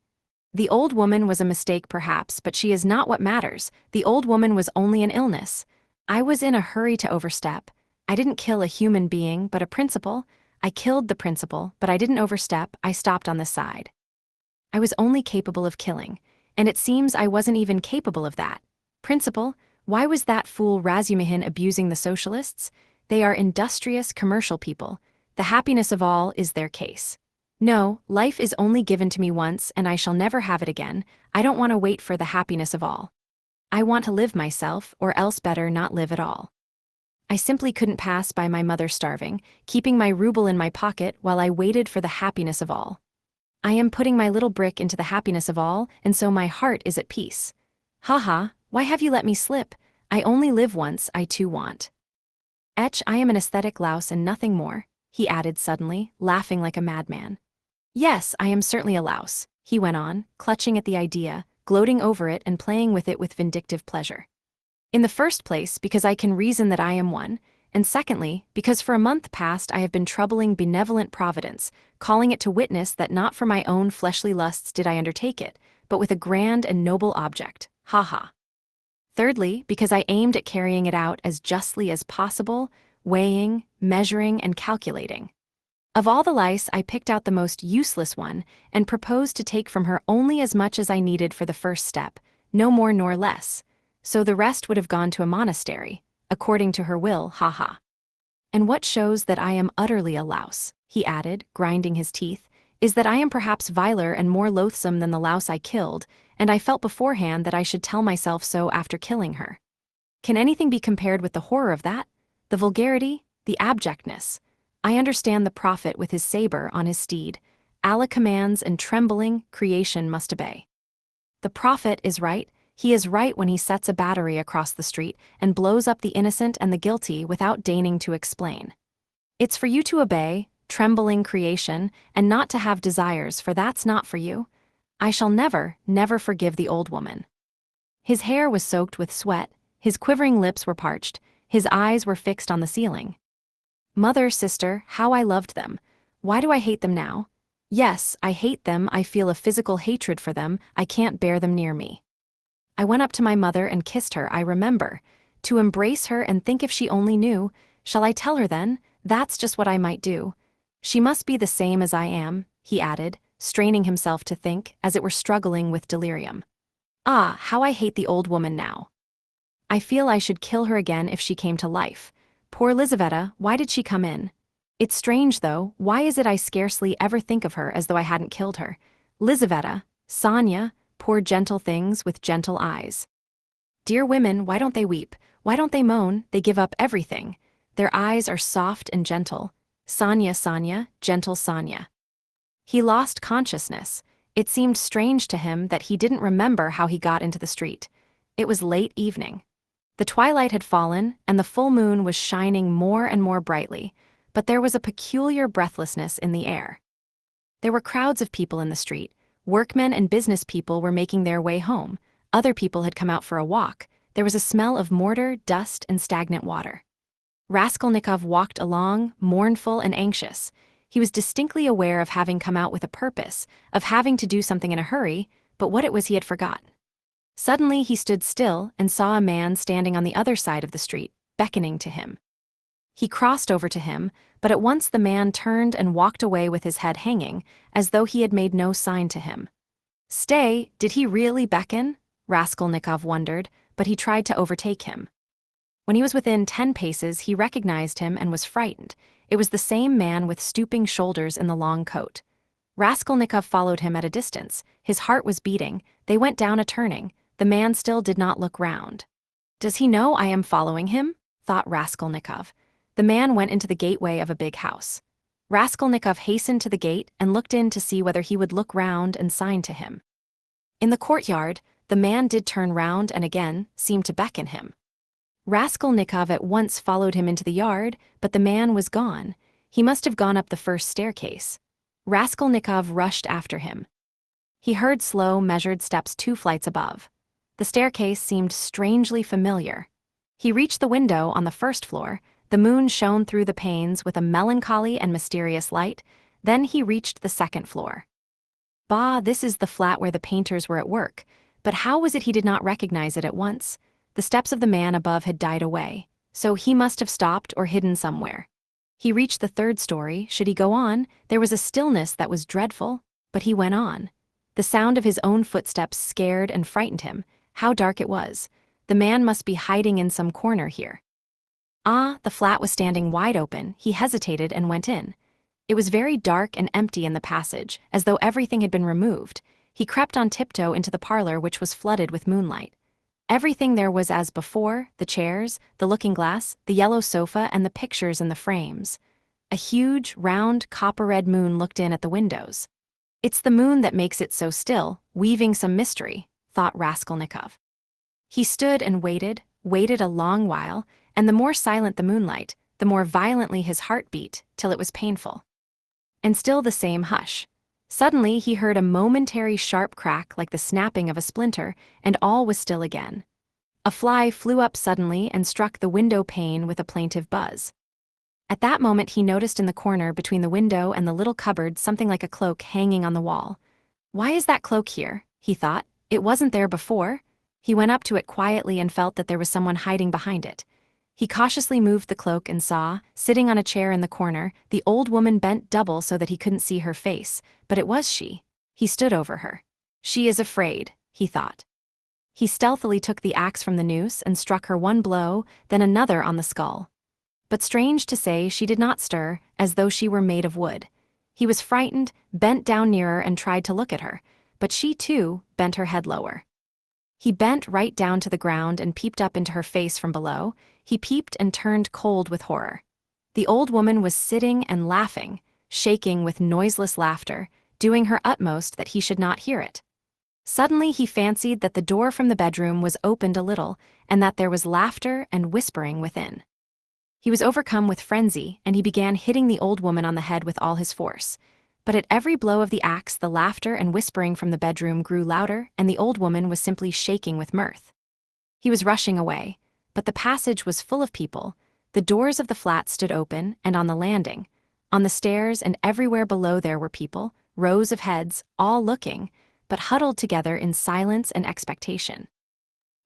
The old woman was a mistake perhaps, but she is not what matters. The old woman was only an illness. I was in a hurry to overstep. I didn't kill a human being, but a principle. I killed the principle, but I didn't overstep, I stopped on the side. I was only capable of killing, and it seems I wasn't even capable of that. Principle? Why was that fool Razumihin abusing the socialists? They are industrious, commercial people. The happiness of all is their case. No, life is only given to me once and I shall never have it again. I don't want to wait for the happiness of all. I want to live myself, or else better not live at all. I simply couldn't pass by my mother starving, keeping my ruble in my pocket while I waited for the happiness of all. I am putting my little brick into the happiness of all, and so my heart is at peace. Ha ha, why have you let me slip? I only live once, I too want. I am an aesthetic louse and nothing more, he added suddenly, laughing like a madman. Yes, I am certainly a louse, he went on, clutching at the idea, gloating over it and playing with it with vindictive pleasure. In the first place, because I can reason that I am one, and secondly, because for a month past I have been troubling benevolent Providence, calling it to witness that not for my own fleshly lusts did I undertake it, but with a grand and noble object, ha ha. Thirdly, because I aimed at carrying it out as justly as possible, weighing, measuring, and calculating. Of all the lice, I picked out the most useless one, and proposed to take from her only as much as I needed for the first step, no more nor less. So the rest would have gone to a monastery, according to her will, ha ha. And what shows that I am utterly a louse, he added, grinding his teeth, is that I am perhaps viler and more loathsome than the louse I killed, and I felt beforehand that I should tell myself so after killing her. Can anything be compared with the horror of that? The vulgarity, the abjectness. I understand the prophet with his saber on his steed. Allah commands, and trembling, creation must obey. The prophet is right. He is right when he sets a battery across the street and blows up the innocent and the guilty without deigning to explain. It's for you to obey, trembling creation, and not to have desires, for that's not for you. I shall never, never forgive the old woman. His hair was soaked with sweat, his quivering lips were parched, his eyes were fixed on the ceiling. Mother, sister, how I loved them. Why do I hate them now? Yes, I hate them, I feel a physical hatred for them, I can't bear them near me. I went up to my mother and kissed her, I remember. To embrace her and think if she only knew. Shall I tell her then? That's just what I might do. She must be the same as I am, he added, straining himself to think, as it were struggling with delirium. Ah, how I hate the old woman now. I feel I should kill her again if she came to life. Poor Lizaveta, why did she come in? It's strange though, why is it I scarcely ever think of her as though I hadn't killed her? Lizaveta, Sonia, poor gentle things with gentle eyes. Dear women, why don't they weep? Why don't they moan? They give up everything. Their eyes are soft and gentle. Sonia, Sonia, gentle Sonia. He lost consciousness. It seemed strange to him that he didn't remember how he got into the street. It was late evening. The twilight had fallen, and the full moon was shining more and more brightly, but there was a peculiar breathlessness in the air. There were crowds of people in the street. Workmen and business people were making their way home. Other people had come out for a walk. There was a smell of mortar, dust, and stagnant water. Raskolnikov walked along, mournful and anxious. He was distinctly aware of having come out with a purpose, of having to do something in a hurry, but what it was he had forgotten. Suddenly he stood still and saw a man standing on the other side of the street, beckoning to him. He crossed over to him, but at once the man turned and walked away with his head hanging, as though he had made no sign to him. Stay, did he really beckon? Raskolnikov wondered, but he tried to overtake him. When he was within 10 paces, he recognized him and was frightened. It was the same man with stooping shoulders in the long coat. Raskolnikov followed him at a distance. His heart was beating. They went down a turning. The man still did not look round. Does he know I am following him? Thought Raskolnikov. The man went into the gateway of a big house. Raskolnikov hastened to the gate and looked in to see whether he would look round and sign to him. In the courtyard, the man did turn round and again seemed to beckon him. Raskolnikov at once followed him into the yard, but the man was gone. He must have gone up the first staircase. Raskolnikov rushed after him. He heard slow, measured steps 2 flights above. The staircase seemed strangely familiar. He reached the window on the first floor. The moon shone through the panes with a melancholy and mysterious light. Then he reached the second floor. Bah, this is the flat where the painters were at work. But how was it he did not recognize it at once? The steps of the man above had died away, so he must have stopped or hidden somewhere. He reached the third story. Should he go on? There was a stillness that was dreadful, but he went on. The sound of his own footsteps scared and frightened him. How dark it was. The man must be hiding in some corner here. Ah, the flat was standing wide open. He hesitated and went in. It was very dark and empty in the passage, as though everything had been removed. He crept on tiptoe into the parlor, which was flooded with moonlight. Everything there was as before, the chairs, the looking-glass, the yellow sofa, and the pictures in the frames. A huge, round, copper-red moon looked in at the windows. It's the moon that makes it so still, weaving some mystery, thought Raskolnikov. He stood and waited a long while, and the more silent the moonlight, the more violently his heart beat, till it was painful. And still the same hush. Suddenly he heard a momentary sharp crack like the snapping of a splinter, and all was still again. A fly flew up suddenly and struck the window pane with a plaintive buzz. At that moment he noticed in the corner between the window and the little cupboard something like a cloak hanging on the wall. Why is that cloak here? He thought. It wasn't there before. He went up to it quietly and felt that there was someone hiding behind it. He cautiously moved the cloak and saw, sitting on a chair in the corner, the old woman bent double so that he couldn't see her face, but it was she. He stood over her. She is afraid, he thought. He stealthily took the axe from the noose and struck her one blow, then another on the skull. But strange to say, she did not stir, as though she were made of wood. He was frightened, bent down nearer and tried to look at her, but she too bent her head lower. He bent right down to the ground and peeped up into her face from below. He peeped and turned cold with horror. The old woman was sitting and laughing, shaking with noiseless laughter, doing her utmost that he should not hear it. Suddenly he fancied that the door from the bedroom was opened a little, and that there was laughter and whispering within. He was overcome with frenzy, and he began hitting the old woman on the head with all his force. But at every blow of the axe, the laughter and whispering from the bedroom grew louder, and the old woman was simply shaking with mirth. He was rushing away, but the passage was full of people. The doors of the flat stood open, and on the landing, on the stairs and everywhere below there were people, rows of heads, all looking, but huddled together in silence and expectation.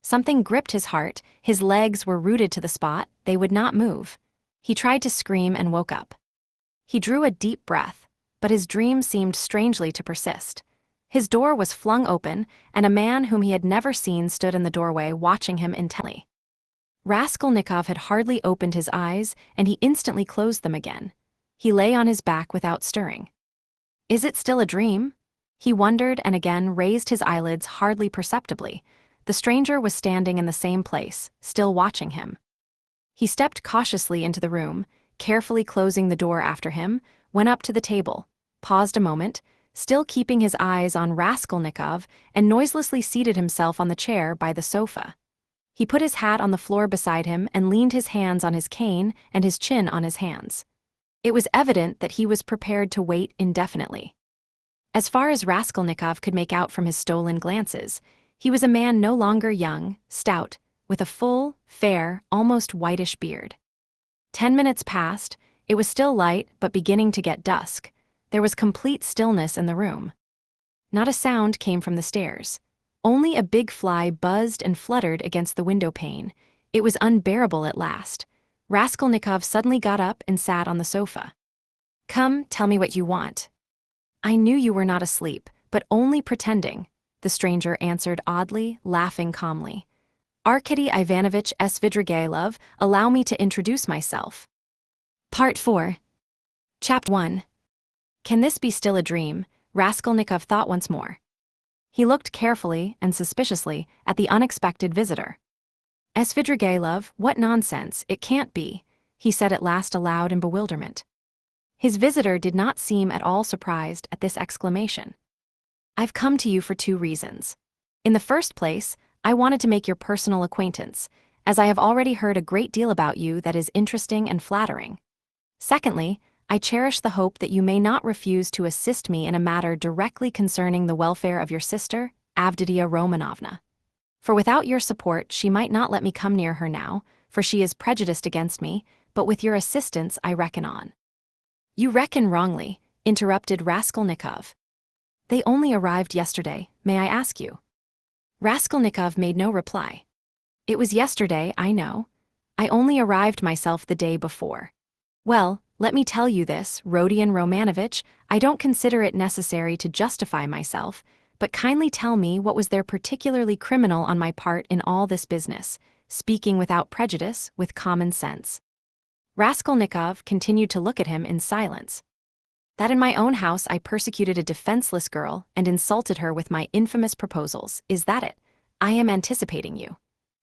Something gripped his heart, his legs were rooted to the spot, they would not move. He tried to scream and woke up. He drew a deep breath, but his dream seemed strangely to persist. His door was flung open, and a man whom he had never seen stood in the doorway watching him intently. Raskolnikov had hardly opened his eyes, and he instantly closed them again. He lay on his back without stirring. Is it still a dream? He wondered and again raised his eyelids hardly perceptibly. The stranger was standing in the same place, still watching him. He stepped cautiously into the room, carefully closing the door after him, went up to the table, paused a moment, still keeping his eyes on Raskolnikov, and noiselessly seated himself on the chair by the sofa. He put his hat on the floor beside him and leaned his hands on his cane and his chin on his hands. It was evident that he was prepared to wait indefinitely. As far as Raskolnikov could make out from his stolen glances, he was a man no longer young, stout, with a full, fair, almost whitish beard. 10 minutes passed, it was still light but beginning to get dusk. There was complete stillness in the room. Not a sound came from the stairs. Only a big fly buzzed and fluttered against the window pane. It was unbearable at last. Raskolnikov suddenly got up and sat on the sofa. Come, tell me what you want. I knew you were not asleep, but only pretending, the stranger answered oddly, laughing calmly. Arkady Ivanovich Svidrigailov, allow me to introduce myself. Part 4. Chapter 1. Can this be still a dream? Raskolnikov thought once more. He looked carefully and suspiciously at the unexpected visitor. Svidrigailov, what nonsense, it can't be, he said at last aloud in bewilderment. His visitor did not seem at all surprised at this exclamation. I've come to you for 2 reasons. In the first place, I wanted to make your personal acquaintance, as I have already heard a great deal about you that is interesting and flattering. Secondly, I cherish the hope that you may not refuse to assist me in a matter directly concerning the welfare of your sister, Avditia Romanovna. For without your support she might not let me come near her now, for she is prejudiced against me, but with your assistance I reckon on. You reckon wrongly, interrupted Raskolnikov. They only arrived yesterday, may I ask you? Raskolnikov made no reply. It was yesterday, I know. I only arrived myself the day before. Well, let me tell you this, Rodion Romanovich, I don't consider it necessary to justify myself, but kindly tell me what was there particularly criminal on my part in all this business, speaking without prejudice, with common sense. Raskolnikov continued to look at him in silence. That in my own house I persecuted a defenseless girl and insulted her with my infamous proposals, is that it? I am anticipating you.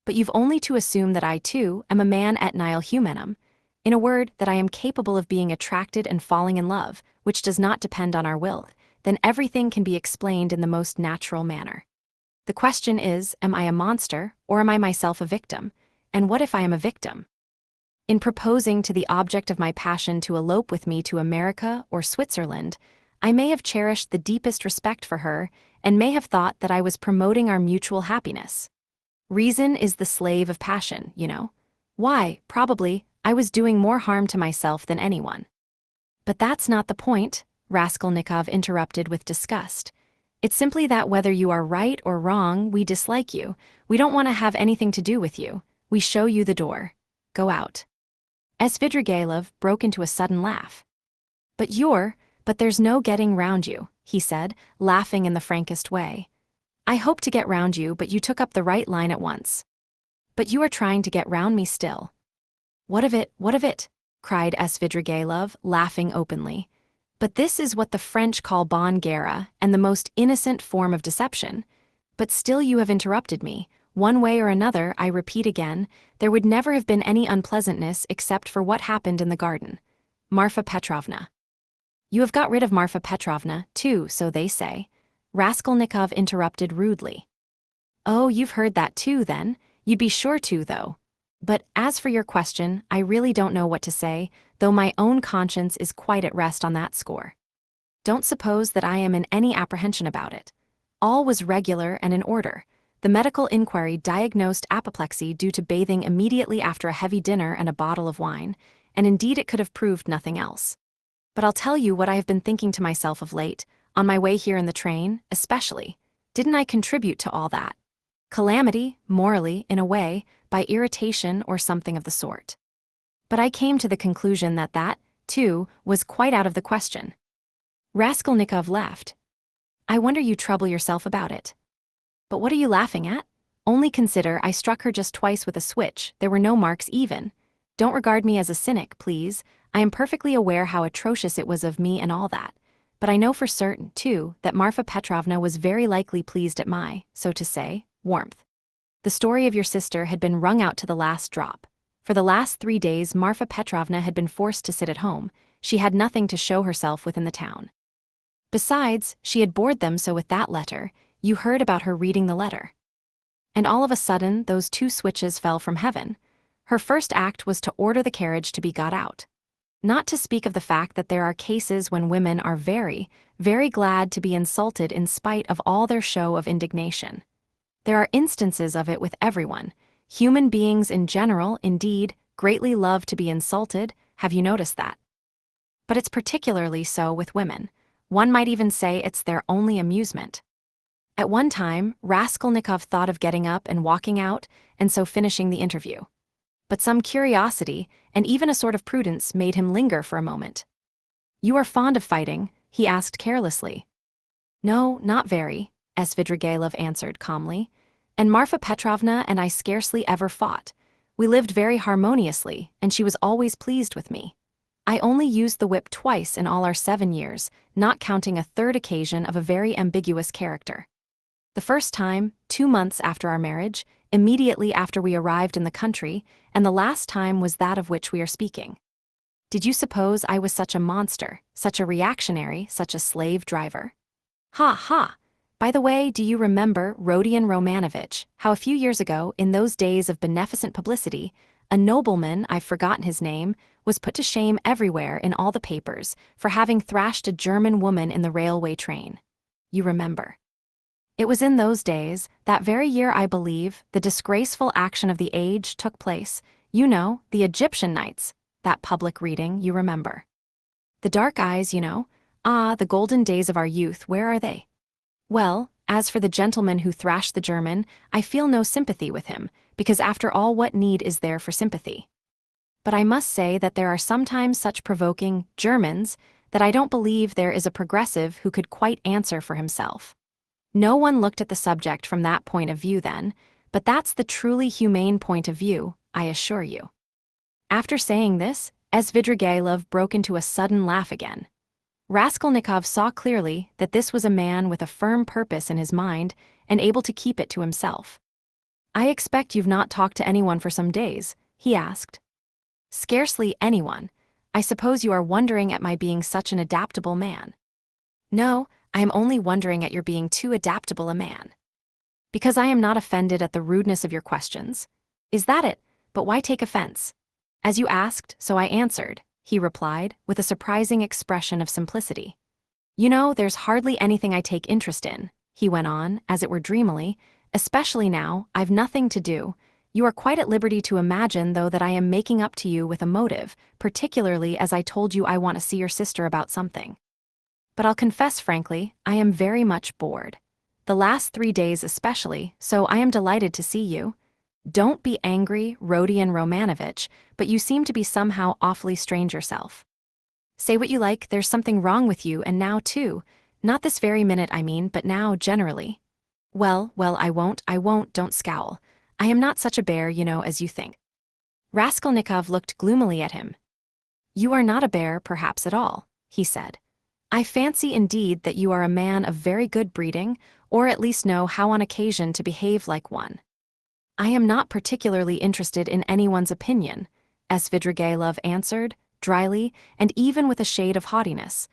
But you've only to assume that I, too, am a man et nihil humanum. In a word, that I am capable of being attracted and falling in love, which does not depend on our will, then everything can be explained in the most natural manner. The question is, am I a monster, or am I myself a victim? And what if I am a victim? In proposing to the object of my passion to elope with me to America or Switzerland, I may have cherished the deepest respect for her, and may have thought that I was promoting our mutual happiness. Reason is the slave of passion, you know. Why, probably, I was doing more harm to myself than anyone. But that's not the point, Raskolnikov interrupted with disgust. It's simply that whether you are right or wrong, we dislike you. We don't want to have anything to do with you. We show you the door. Go out. Svidrigailov broke into a sudden laugh. But there's no getting round you, he said, laughing in the frankest way. I hoped to get round you, but you took up the right line at once. But you are trying to get round me still. What of it, what of it? Cried Svidrigailov, laughing openly. But this is what the French call bonne guerre and the most innocent form of deception. But still you have interrupted me. One way or another, I repeat again, there would never have been any unpleasantness except for what happened in the garden. Marfa Petrovna. You have got rid of Marfa Petrovna, too, so they say. Raskolnikov interrupted rudely. Oh, you've heard that too, then? You'd be sure to, though. But as for your question, I really don't know what to say, though my own conscience is quite at rest on that score. Don't suppose that I am in any apprehension about it. All was regular and in order. The medical inquiry diagnosed apoplexy due to bathing immediately after a heavy dinner and a bottle of wine, and indeed it could have proved nothing else. But I'll tell you what I have been thinking to myself of late, on my way here in the train, especially. Didn't I contribute to all that? Calamity, morally, in a way, by irritation or something of the sort. But I came to the conclusion that that, too, was quite out of the question. Raskolnikov laughed. I wonder you trouble yourself about it. But what are you laughing at? Only consider I struck her just twice with a switch, there were no marks even. Don't regard me as a cynic, please. I am perfectly aware how atrocious it was of me and all that. But I know for certain, too, that Marfa Petrovna was very likely pleased at my, so to say, warmth. The story of your sister had been wrung out to the last drop. For the last 3 days Marfa Petrovna had been forced to sit at home. She had nothing to show herself within the town. Besides, she had bored them so with that letter. You heard about her reading the letter. And all of a sudden, those 2 switches fell from heaven. Her first act was to order the carriage to be got out. Not to speak of the fact that there are cases when women are very, very glad to be insulted in spite of all their show of indignation. There are instances of it with everyone. Human beings in general, indeed, greatly love to be insulted. Have you noticed that? But it's particularly so with women. One might even say it's their only amusement. At one time, Raskolnikov thought of getting up and walking out, and so finishing the interview. But some curiosity, and even a sort of prudence, made him linger for a moment. You are fond of fighting? He asked carelessly. No, not very, Svidrigailov answered calmly. And Marfa Petrovna and I scarcely ever fought. We lived very harmoniously, and she was always pleased with me. I only used the whip twice in all our 7 years, not counting a third occasion of a very ambiguous character. The first time, 2 months after our marriage, immediately after we arrived in the country, and the last time was that of which we are speaking. Did you suppose I was such a monster, such a reactionary, such a slave driver? Ha ha! By the way, do you remember Rodion Romanovich, how a few years ago, in those days of beneficent publicity, a nobleman, I've forgotten his name, was put to shame everywhere in all the papers for having thrashed a German woman in the railway train? You remember. It was in those days, that very year I believe, the disgraceful action of the age took place. You know, the Egyptian Nights, that public reading, you remember. The dark eyes, you know. Ah, the golden days of our youth, where are they? Well, as for the gentleman who thrashed the German, I feel no sympathy with him, because after all, what need is there for sympathy? But I must say that there are sometimes such provoking Germans that I don't believe there is a progressive who could quite answer for himself. No one looked at the subject from that point of view then, but that's the truly humane point of view, I assure you. After saying this, Svidrigailov broke into a sudden laugh again. Raskolnikov saw clearly that this was a man with a firm purpose in his mind and able to keep it to himself. I expect you've not talked to anyone for some days, he asked. Scarcely anyone. I suppose you are wondering at my being such an adaptable man. No, I am only wondering at your being too adaptable a man. Because I am not offended at the rudeness of your questions. Is that it? But why take offense? As you asked, so I answered, he replied, with a surprising expression of simplicity. You know, there's hardly anything I take interest in, he went on, as it were dreamily, especially now, I've nothing to do. You are quite at liberty to imagine, though, that I am making up to you with a motive, particularly as I told you I want to see your sister about something. But I'll confess frankly, I am very much bored. The last 3 days especially, so I am delighted to see you. Don't be angry, Rodion Romanovich, but you seem to be somehow awfully strange yourself. Say what you like, there's something wrong with you, and now too. Not this very minute, I mean, but now generally. Well, I won't, don't scowl. I am not such a bear, you know, as you think. Raskolnikov looked gloomily at him. You are not a bear, perhaps, at all, he said. I fancy indeed that you are a man of very good breeding, or at least know how on occasion to behave like one. I am not particularly interested in anyone's opinion, Svidrigailov answered, dryly, and even with a shade of haughtiness.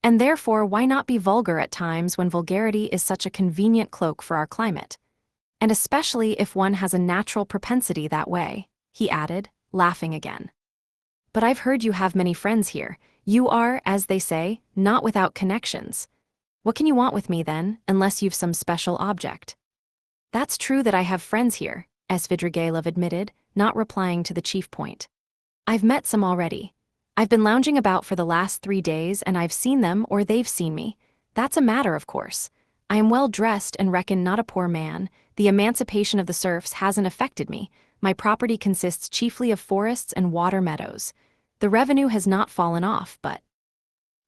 And therefore why not be vulgar at times when vulgarity is such a convenient cloak for our climate? And especially if one has a natural propensity that way, he added, laughing again. But I've heard you have many friends here. You are, as they say, not without connections. What can you want with me then, unless you've some special object? That's true that I have friends here, Svidrigailov admitted, not replying to the chief point. I've met some already. I've been lounging about for the last 3 days and I've seen them or they've seen me. That's a matter of course. I am well dressed and reckon not a poor man. The emancipation of the serfs hasn't affected me. My property consists chiefly of forests and water meadows. The revenue has not fallen off, but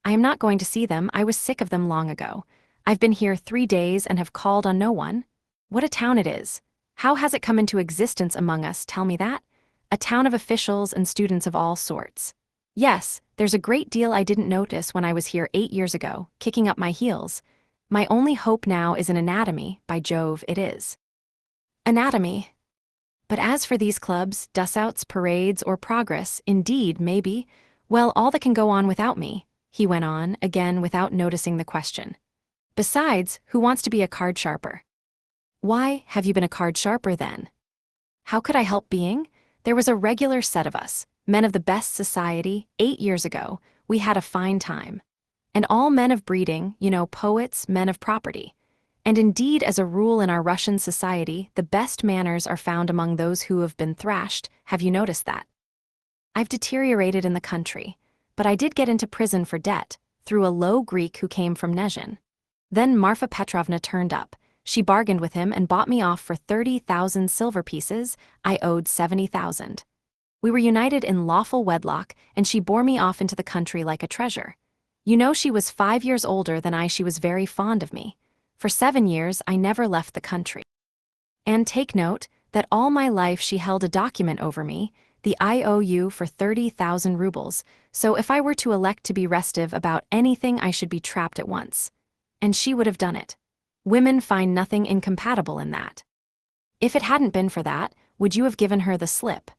I am not going to see them. I was sick of them long ago. I've been here 3 days and have called on no one. What a town it is. How has it come into existence among us, tell me that? A town of officials and students of all sorts. Yes, there's a great deal I didn't notice when I was here 8 years ago, kicking up my heels. My only hope now is in anatomy, by Jove it is. Anatomy. But as for these clubs, dusouts, parades, or progress, indeed, maybe, well, all that can go on without me, he went on, again without noticing the question. Besides, who wants to be a card sharper? Why, have you been a card sharper then? How could I help being? There was a regular set of us, men of the best society, 8 years ago. We had a fine time. And all men of breeding, poets, men of property. And indeed, as a rule in our Russian society, the best manners are found among those who have been thrashed. Have you noticed that? I've deteriorated in the country, but I did get into prison for debt, through a low Greek who came from Nezhin. Then Marfa Petrovna turned up. She bargained with him and bought me off for 30,000 silver pieces. I owed 70,000. We were united in lawful wedlock, and she bore me off into the country like a treasure. She was 5 years older than I. She was very fond of me. For 7 years I never left the country. And take note that all my life she held a document over me, the IOU for 30,000 rubles, so if I were to elect to be restive about anything I should be trapped at once. And she would have done it. Women find nothing incompatible in that. If it hadn't been for that, would you have given her the slip?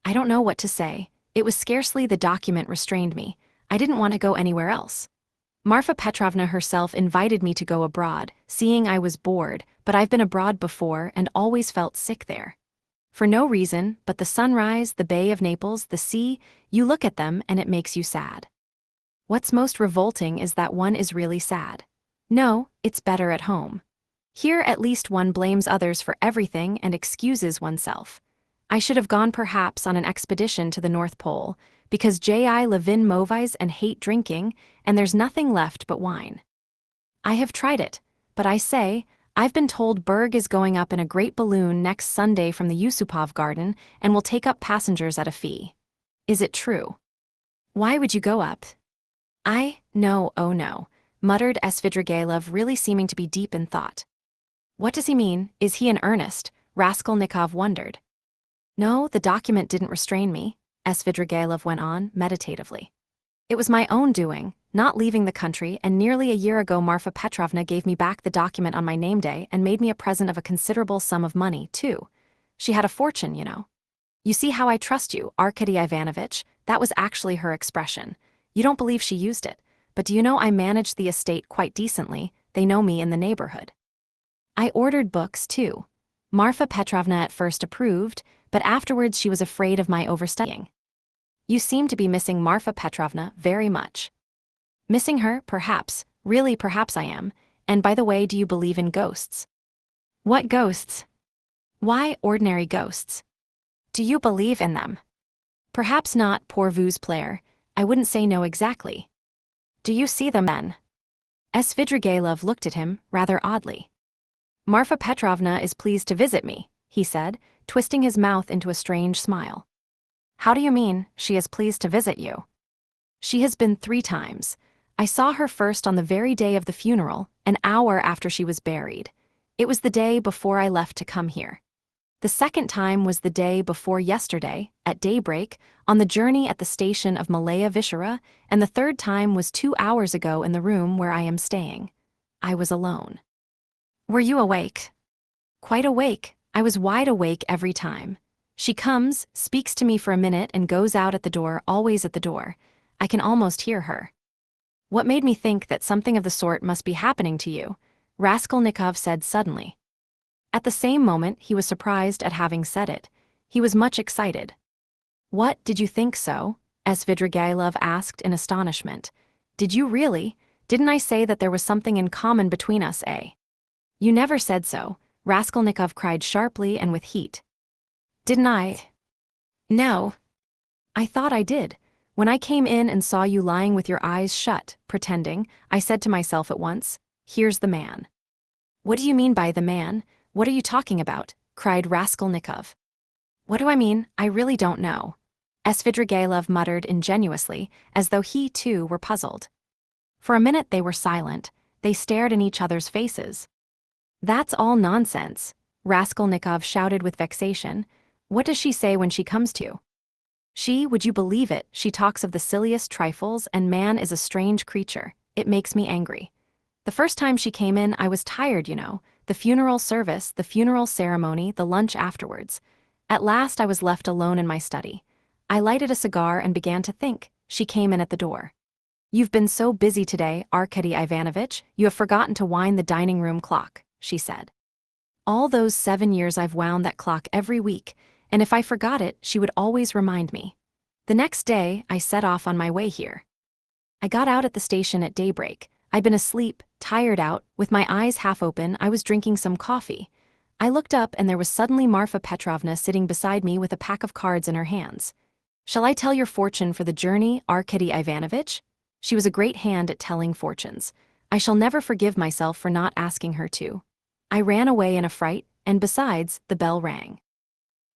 I don't know what to say. It was scarcely the document restrained me. I didn't want to go anywhere else. Marfa Petrovna herself invited me to go abroad, seeing I was bored, but I've been abroad before and always felt sick there. For no reason, but the sunrise, the Bay of Naples, the sea, you look at them and it makes you sad. What's most revolting is that one is really sad. No, it's better at home. Here at least one blames others for everything and excuses oneself. I should have gone perhaps on an expedition to the North Pole, because I levin movies and hate drinking, and there's nothing left but wine. I have tried it, but I say, I've been told Berg is going up in a great balloon next Sunday from the Yusupov garden and will take up passengers at a fee. Is it true? Why would you go up? No, oh no, muttered Svidrigailov, really seeming to be deep in thought. What does he mean? Is he in earnest? Raskolnikov wondered. No, the document didn't restrain me, Svidrigailov went on, meditatively. It was my own doing, not leaving the country, and nearly a year ago Marfa Petrovna gave me back the document on my name day and made me a present of a considerable sum of money, too. She had a fortune, You see how I trust you, Arkady Ivanovitch? That was actually her expression. You don't believe she used it, but do you know I managed the estate quite decently? They know me in the neighborhood. I ordered books, too. Marfa Petrovna at first approved, but afterwards she was afraid of my overstudying. You seem to be missing Marfa Petrovna very much. Missing her, perhaps. Really, perhaps I am. And by the way, do you believe in ghosts? What ghosts? Why, ordinary ghosts. Do you believe in them? Perhaps not, poor vous plaire. I wouldn't say no exactly. Do you see them then? Svidrigailov looked at him, rather oddly. Marfa Petrovna is pleased to visit me, he said, twisting his mouth into a strange smile. How do you mean, she is pleased to visit you? She has been 3 times. I saw her first on the very day of the funeral, an hour after she was buried. It was the day before I left to come here. The second time was the day before yesterday, at daybreak, on the journey at the station of Malaya Vishera, and the third time was 2 hours ago in the room where I am staying. I was alone. Were you awake? Quite awake. I was wide awake every time. She comes, speaks to me for a minute and goes out at the door, always at the door. I can almost hear her. What made me think that something of the sort must be happening to you? Raskolnikov said suddenly. At the same moment, he was surprised at having said it. He was much excited. What, did you think so? Svidrigailov asked in astonishment. Did you really? Didn't I say that there was something in common between us, eh? You never said so, Raskolnikov cried sharply and with heat. Didn't I? No. I thought I did. When I came in and saw you lying with your eyes shut, pretending, I said to myself at once, here's the man. What do you mean by the man? What are you talking about? Cried Raskolnikov. What do I mean? I really don't know. Svidrigailov muttered ingenuously, as though he too were puzzled. For a minute they were silent. They stared in each other's faces. That's all nonsense, Raskolnikov shouted with vexation. What does she say when she comes to you? She, would you believe it, she talks of the silliest trifles, and man is a strange creature. It makes me angry. The first time she came in I was tired, you know. The funeral service, the funeral ceremony, the lunch afterwards. At last I was left alone in my study. I lighted a cigar and began to think. She came in at the door. You've been so busy today, Arkady Ivanovitch, you have forgotten to wind the dining room clock, she said. All those 7 years I've wound that clock every week, and if I forgot it, she would always remind me. The next day, I set off on my way here. I got out at the station at daybreak. I'd been asleep, tired out, with my eyes half open. I was drinking some coffee. I looked up and there was suddenly Marfa Petrovna sitting beside me with a pack of cards in her hands. Shall I tell your fortune for the journey, Arkady Ivanovitch? She was a great hand at telling fortunes. I shall never forgive myself for not asking her to. I ran away in a fright, and besides, the bell rang.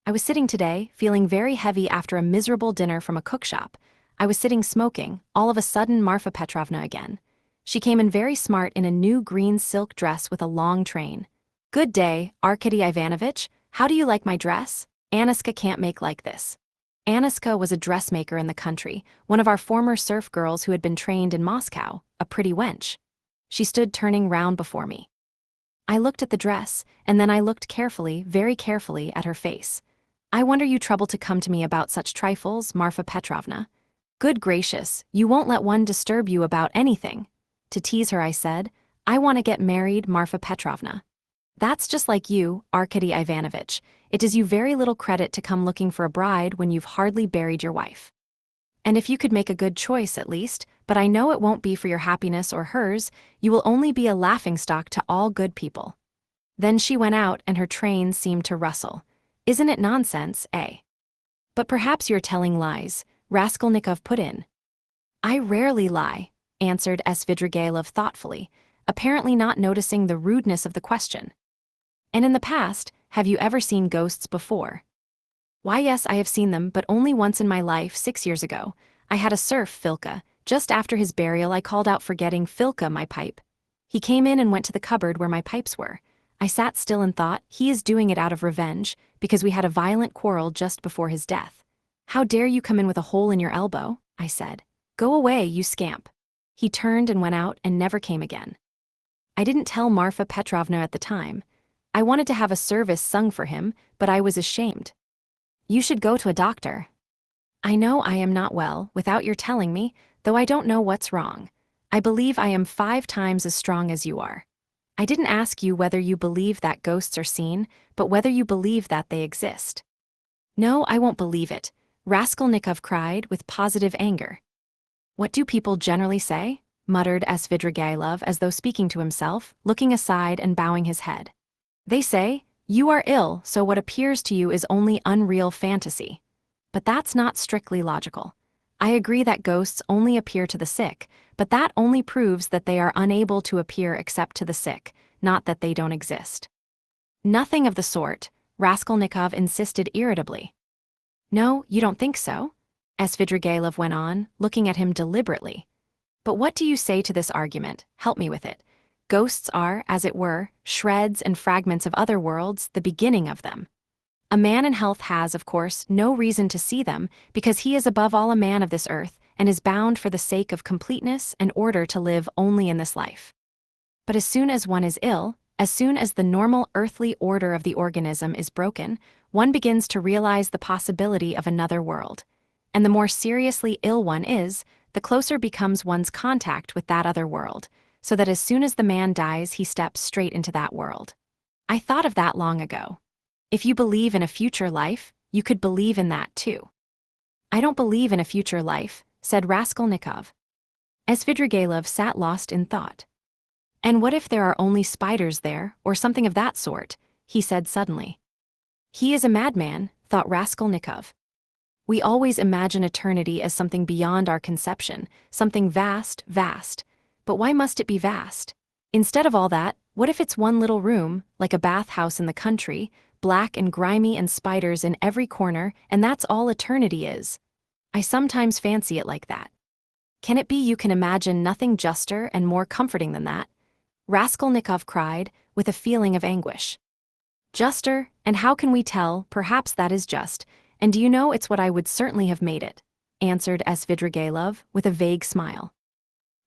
I was sitting today, feeling very heavy after a miserable dinner from a cookshop. I was sitting smoking, all of a sudden Marfa Petrovna again. She came in very smart in a new green silk dress with a long train. Good day, Arkady Ivanovitch. How do you like my dress? Aniska can't make like this. Aniska was a dressmaker in the country, one of our former serf girls who had been trained in Moscow, a pretty wench. She stood turning round before me. I looked at the dress, and then I looked carefully, very carefully, at her face. I wonder you trouble to come to me about such trifles, Marfa Petrovna. Good gracious, you won't let one disturb you about anything. To tease her I said, I want to get married, Marfa Petrovna. That's just like you, Arkady Ivanovitch. It does you very little credit to come looking for a bride when you've hardly buried your wife. And if you could make a good choice at least, but I know it won't be for your happiness or hers, you will only be a laughingstock to all good people. Then she went out and her train seemed to rustle. Isn't it nonsense, eh? But perhaps you're telling lies, Raskolnikov put in. I rarely lie, answered Svidrigailov thoughtfully, apparently not noticing the rudeness of the question. And in the past, have you ever seen ghosts before? Why yes, I have seen them, but only once in my life 6 years ago. I had a serf, Filka. Just after his burial I called out forgetting Filka my pipe. He came in and went to the cupboard where my pipes were. I sat still and thought, he is doing it out of revenge, because we had a violent quarrel just before his death. How dare you come in with a hole in your elbow? I said. Go away, you scamp. He turned and went out and never came again. I didn't tell Marfa Petrovna at the time. I wanted to have a service sung for him, but I was ashamed. You should go to a doctor. I know I am not well, without your telling me, though I don't know what's wrong. I believe I am 5 times as strong as you are. I didn't ask you whether you believe that ghosts are seen, but whether you believe that they exist. No, I won't believe it, Raskolnikov cried with positive anger. What do people generally say? Muttered Svidrigailov as though speaking to himself, looking aside and bowing his head. They say, you are ill, so what appears to you is only unreal fantasy. But that's not strictly logical. I agree that ghosts only appear to the sick, but that only proves that they are unable to appear except to the sick, not that they don't exist. Nothing of the sort, Raskolnikov insisted irritably. No, you don't think so? Svidrigailov went on, looking at him deliberately. But what do you say to this argument? Help me with it. Ghosts are, as it were, shreds and fragments of other worlds, the beginning of them. A man in health has, of course, no reason to see them, because he is above all a man of this earth, and is bound for the sake of completeness and order to live only in this life. But as soon as one is ill, as soon as the normal earthly order of the organism is broken, one begins to realize the possibility of another world. And the more seriously ill one is, the closer becomes one's contact with that other world, so that as soon as the man dies, he steps straight into that world. I thought of that long ago. If you believe in a future life, you could believe in that too. I don't believe in a future life, said Raskolnikov. Svidrigailov sat lost in thought. And what if there are only spiders there, or something of that sort, he said suddenly. He is a madman, thought Raskolnikov. We always imagine eternity as something beyond our conception, something vast, vast. But why must it be vast? Instead of all that, what if it's one little room, like a bathhouse in the country, black and grimy and spiders in every corner, and that's all eternity is? I sometimes fancy it like that. Can it be you can imagine nothing juster and more comforting than that? Raskolnikov cried, with a feeling of anguish. Juster, and how can we tell? Perhaps that is just, and do you know it's what I would certainly have made it, answered Svidrigailov, with a vague smile.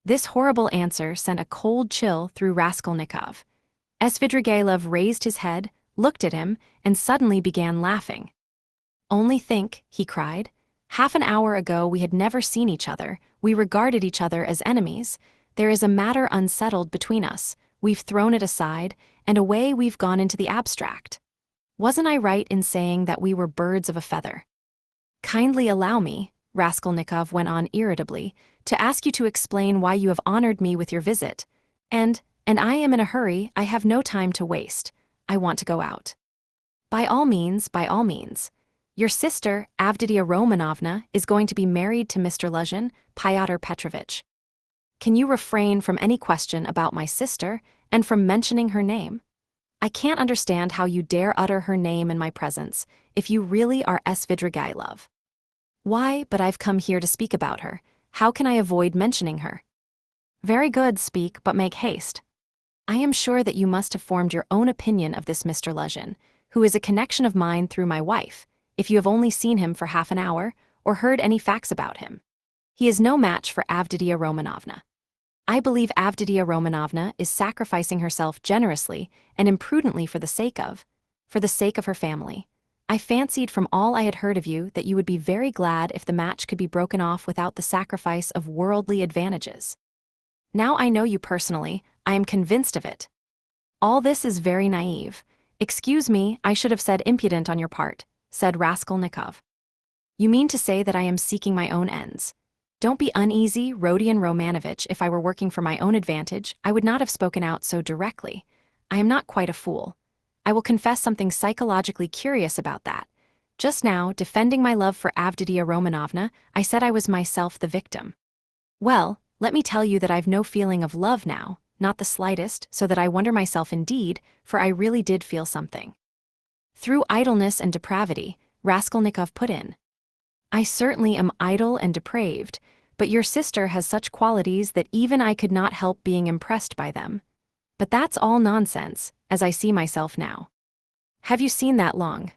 This horrible answer sent a cold chill through Raskolnikov. Svidrigailov raised his head, looked at him, and suddenly began laughing. Only think, he cried. Half an hour ago we had never seen each other, we regarded each other as enemies. There is a matter unsettled between us, we've thrown it aside, and away we've gone into the abstract. Wasn't I right in saying that we were birds of a feather? Kindly allow me, Raskolnikov went on irritably, to ask you to explain why you have honored me with your visit. And I am in a hurry, I have no time to waste. I want to go out. By all means, by all means. Your sister, Avditia Romanovna, is going to be married to Mr. Luzhin, Pyotr Petrovitch. Can you refrain from any question about my sister, and from mentioning her name? I can't understand how you dare utter her name in my presence, if you really are Svidrigailov. Why, but I've come here to speak about her. How can I avoid mentioning her? Very good, speak, but make haste. I am sure that you must have formed your own opinion of this Mr. Luzhin, who is a connection of mine through my wife, if you have only seen him for half an hour, or heard any facts about him. He is no match for Avditia Romanovna. I believe Avditia Romanovna is sacrificing herself generously and imprudently for the sake of her family. I fancied from all I had heard of you that you would be very glad if the match could be broken off without the sacrifice of worldly advantages. Now I know you personally, I am convinced of it. All this is very naive. Excuse me, I should have said impudent on your part, said Raskolnikov. You mean to say that I am seeking my own ends. Don't be uneasy, Rodion Romanovich. If I were working for my own advantage, I would not have spoken out so directly. I am not quite a fool. I will confess something psychologically curious about that. Just now, defending my love for Avditia Romanovna, I said I was myself the victim. Well, let me tell you that I've no feeling of love now, not the slightest, so that I wonder myself indeed, for I really did feel something. Through idleness and depravity, Raskolnikov put in. I certainly am idle and depraved, but your sister has such qualities that even I could not help being impressed by them. But that's all nonsense, as I see myself now. Have you seen that long?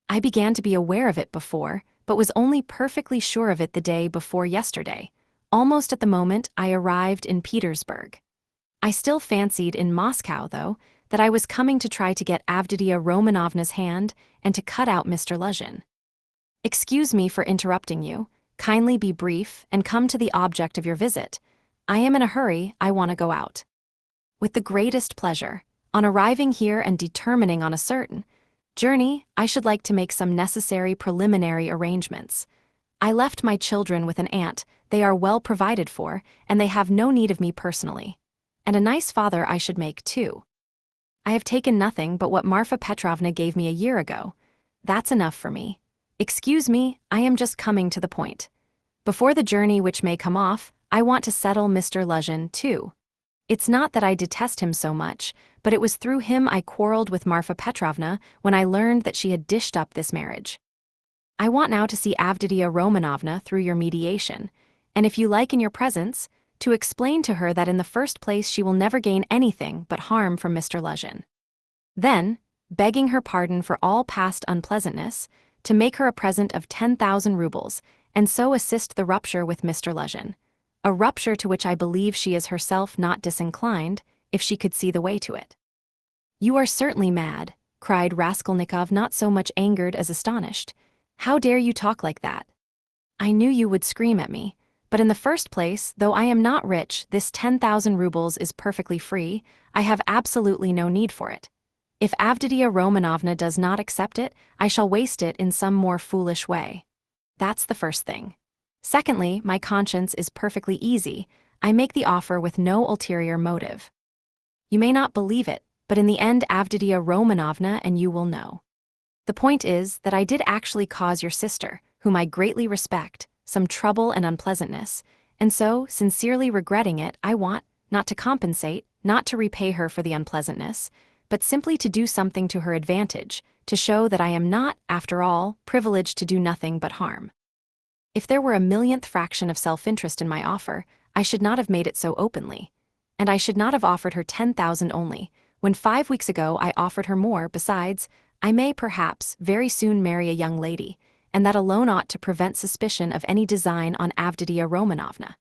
I began to be aware of it before, but was only perfectly sure of it the day before yesterday, almost at the moment I arrived in Petersburg. I still fancied in Moscow, though, that I was coming to try to get Avditia Romanovna's hand and to cut out Mr. Luzhin. Excuse me for interrupting you. Kindly be brief and come to the object of your visit. I am in a hurry, I want to go out. With the greatest pleasure. On arriving here and determining on a certain journey, I should like to make some necessary preliminary arrangements. I left my children with an aunt, they are well provided for, and they have no need of me personally. And a nice father I should make too. I have taken nothing but what Marfa Petrovna gave me a year ago. That's enough for me. Excuse me, I am just coming to the point. Before the journey which may come off, I want to settle Mr. Luzhin too. It's not that I detest him so much, but it was through him I quarreled with Marfa Petrovna when I learned that she had dished up this marriage. I want now to see Avditia Romanovna through your mediation, and if you like in your presence, to explain to her that in the first place she will never gain anything but harm from Mr. Luzhin. Then, begging her pardon for all past unpleasantness, to make her a present of 10,000 rubles, and so assist the rupture with Mr. Luzhin. A rupture to which I believe she is herself not disinclined, if she could see the way to it. "You are certainly mad," cried Raskolnikov, not so much angered as astonished. "How dare you talk like that? I knew you would scream at me. But in the first place, though I am not rich, this 10,000 rubles is perfectly free. I have absolutely no need for it. If Avditia Romanovna does not accept it, I shall waste it in some more foolish way. That's the first thing. Secondly, my conscience is perfectly easy. I make the offer with no ulterior motive. You may not believe it, but in the end Avditia Romanovna and you will know. The point is that I did actually cause your sister, whom I greatly respect, some trouble and unpleasantness, and so, sincerely regretting it, I want, not to compensate, not to repay her for the unpleasantness, but simply to do something to her advantage, to show that I am not, after all, privileged to do nothing but harm. If there were a millionth fraction of self-interest in my offer, I should not have made it so openly. And I should not have offered her 10,000 only, when 5 weeks ago I offered her more. Besides, I may, perhaps, very soon marry a young lady, and that alone ought to prevent suspicion of any design on Avditia Romanovna.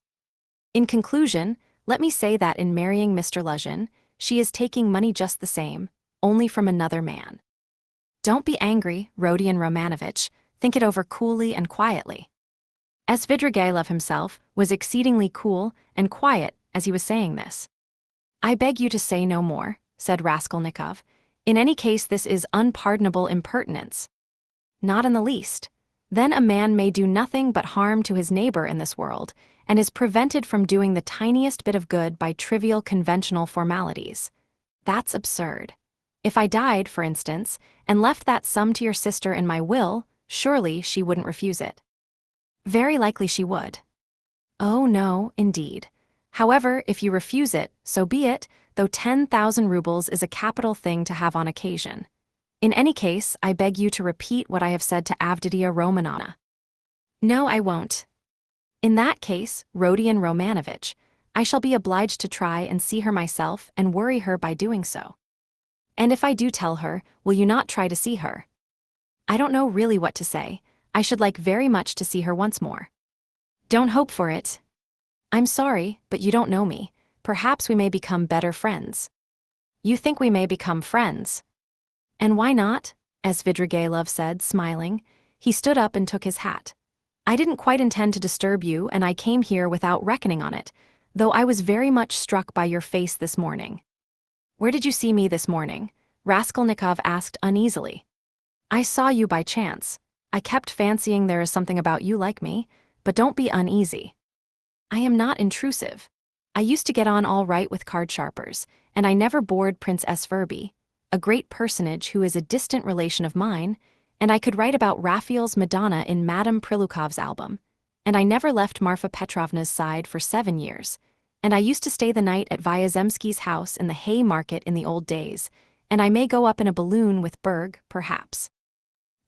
In conclusion, let me say that in marrying Mr. Luzhin, she is taking money just the same, only from another man. Don't be angry, Rodion Romanovich, think it over coolly and quietly. Svidrigailov himself was exceedingly cool and quiet as he was saying this. "I beg you to say no more," said Raskolnikov. "In any case this is unpardonable impertinence." "Not in the least. Then a man may do nothing but harm to his neighbor in this world, and is prevented from doing the tiniest bit of good by trivial conventional formalities. That's absurd. If I died, for instance, and left that sum to your sister in my will, surely she wouldn't refuse it." "Very likely she would." "Oh no, indeed. However, if you refuse it, so be it, though 10,000 rubles is a capital thing to have on occasion. In any case, I beg you to repeat what I have said to Avditia Romanovna." "No, I won't." "In that case, Rodion Romanovich, I shall be obliged to try and see her myself and worry her by doing so." "And if I do tell her, will you not try to see her?" "I don't know really what to say. I should like very much to see her once more." "Don't hope for it." "I'm sorry, but you don't know me. Perhaps we may become better friends." "You think we may become friends?" "And why not?" Svidrigailov said, smiling. He stood up and took his hat. "I didn't quite intend to disturb you, and I came here without reckoning on it, though I was very much struck by your face this morning." "Where did you see me this morning?" Raskolnikov asked uneasily. "I saw you by chance. I kept fancying there is something about you like me, but don't be uneasy. I am not intrusive. I used to get on all right with card sharpers, and I never bored Prince S. Verby, a great personage who is a distant relation of mine, and I could write about Raphael's Madonna in Madame Prilukov's album, and I never left Marfa Petrovna's side for 7 years, and I used to stay the night at Vyazemsky's house in the Hay Market in the old days, and I may go up in a balloon with Berg, perhaps."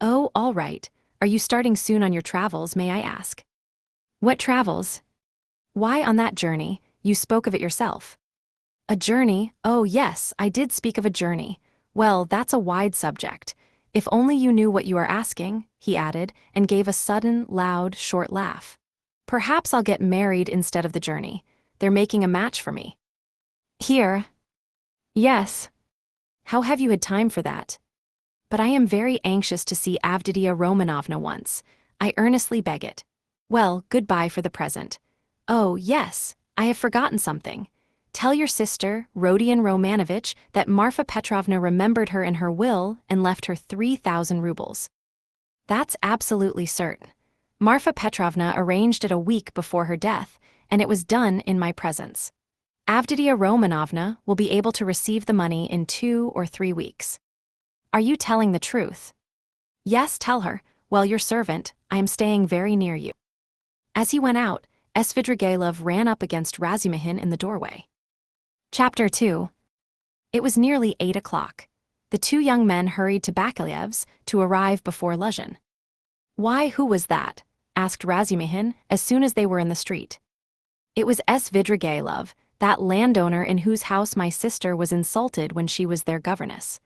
"Oh, all right. Are you starting soon on your travels, may I ask?" "What travels?" "Why, on that journey. You spoke of it yourself." "A journey? Oh, yes, I did speak of a journey. Well, that's a wide subject. If only you knew what you are asking," he added, and gave a sudden, loud, short laugh. "Perhaps I'll get married instead of the journey. They're making a match for me." "Here?" "Yes." "How have you had time for that?" "But I am very anxious to see Avditia Romanovna once. I earnestly beg it. Well, goodbye for the present. Oh, yes, I have forgotten something. Tell your sister, Rodion Romanovich, that Marfa Petrovna remembered her in her will and left her 3,000 rubles. That's absolutely certain. Marfa Petrovna arranged it a week before her death, and it was done in my presence. Avditia Romanovna will be able to receive the money in 2 or 3 weeks. Are you telling the truth?" "Yes, tell her. Well, your servant, I am staying very near you." As he went out, Svidrigailov ran up against Razumihin in the doorway. Chapter 2. It was nearly 8 o'clock. The 2 young men hurried to Bakaliev's to arrive before Luzhin. "Why, who was that?" asked Razumihin as soon as they were in the street. "It was Svidrigailov, that landowner in whose house my sister was insulted when she was their governess.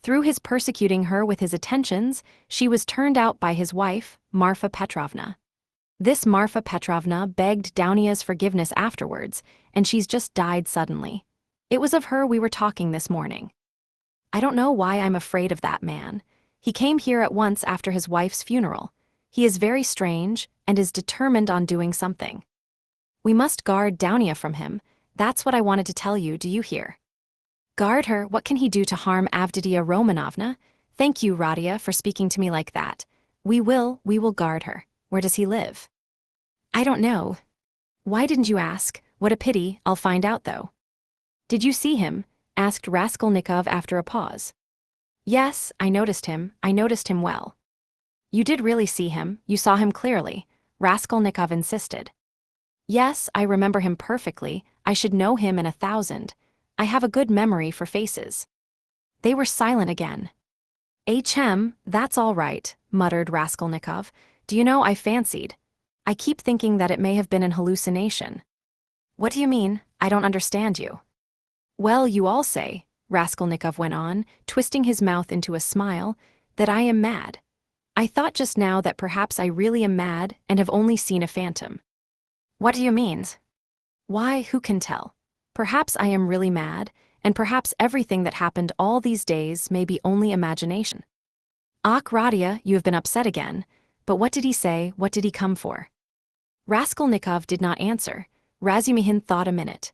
Through his persecuting her with his attentions, she was turned out by his wife, Marfa Petrovna. This Marfa Petrovna begged Daunia's forgiveness afterwards, and she's just died suddenly. It was of her we were talking this morning. I don't know why I'm afraid of that man. He came here at once after his wife's funeral. He is very strange and is determined on doing something. We must guard Daunia from him. That's what I wanted to tell you, do you hear? Guard her? What can he do to harm Avditia Romanovna? Thank you, Radia, for speaking to me like that. We will guard her. Where does he live? I don't know. Why didn't you ask? What a pity, I'll find out though. Did you see him? Asked Raskolnikov after a pause. Yes, I noticed him well. You did really see him, you saw him clearly, Raskolnikov insisted. Yes, I remember him perfectly, I should know him in 1,000. I have a good memory for faces. They were silent again. That's all right, muttered Raskolnikov. Do you know, I fancied. I keep thinking that it may have been an hallucination. What do you mean? I don't understand you. Well, you all say, Raskolnikov went on, twisting his mouth into a smile, that I am mad. I thought just now that perhaps I really am mad and have only seen a phantom. What do you mean? Why, who can tell? Perhaps I am really mad, and perhaps everything that happened all these days may be only imagination. Ach, Radia, you have been upset again. But what did he say? What did he come for? Raskolnikov did not answer. Razumihin thought a minute.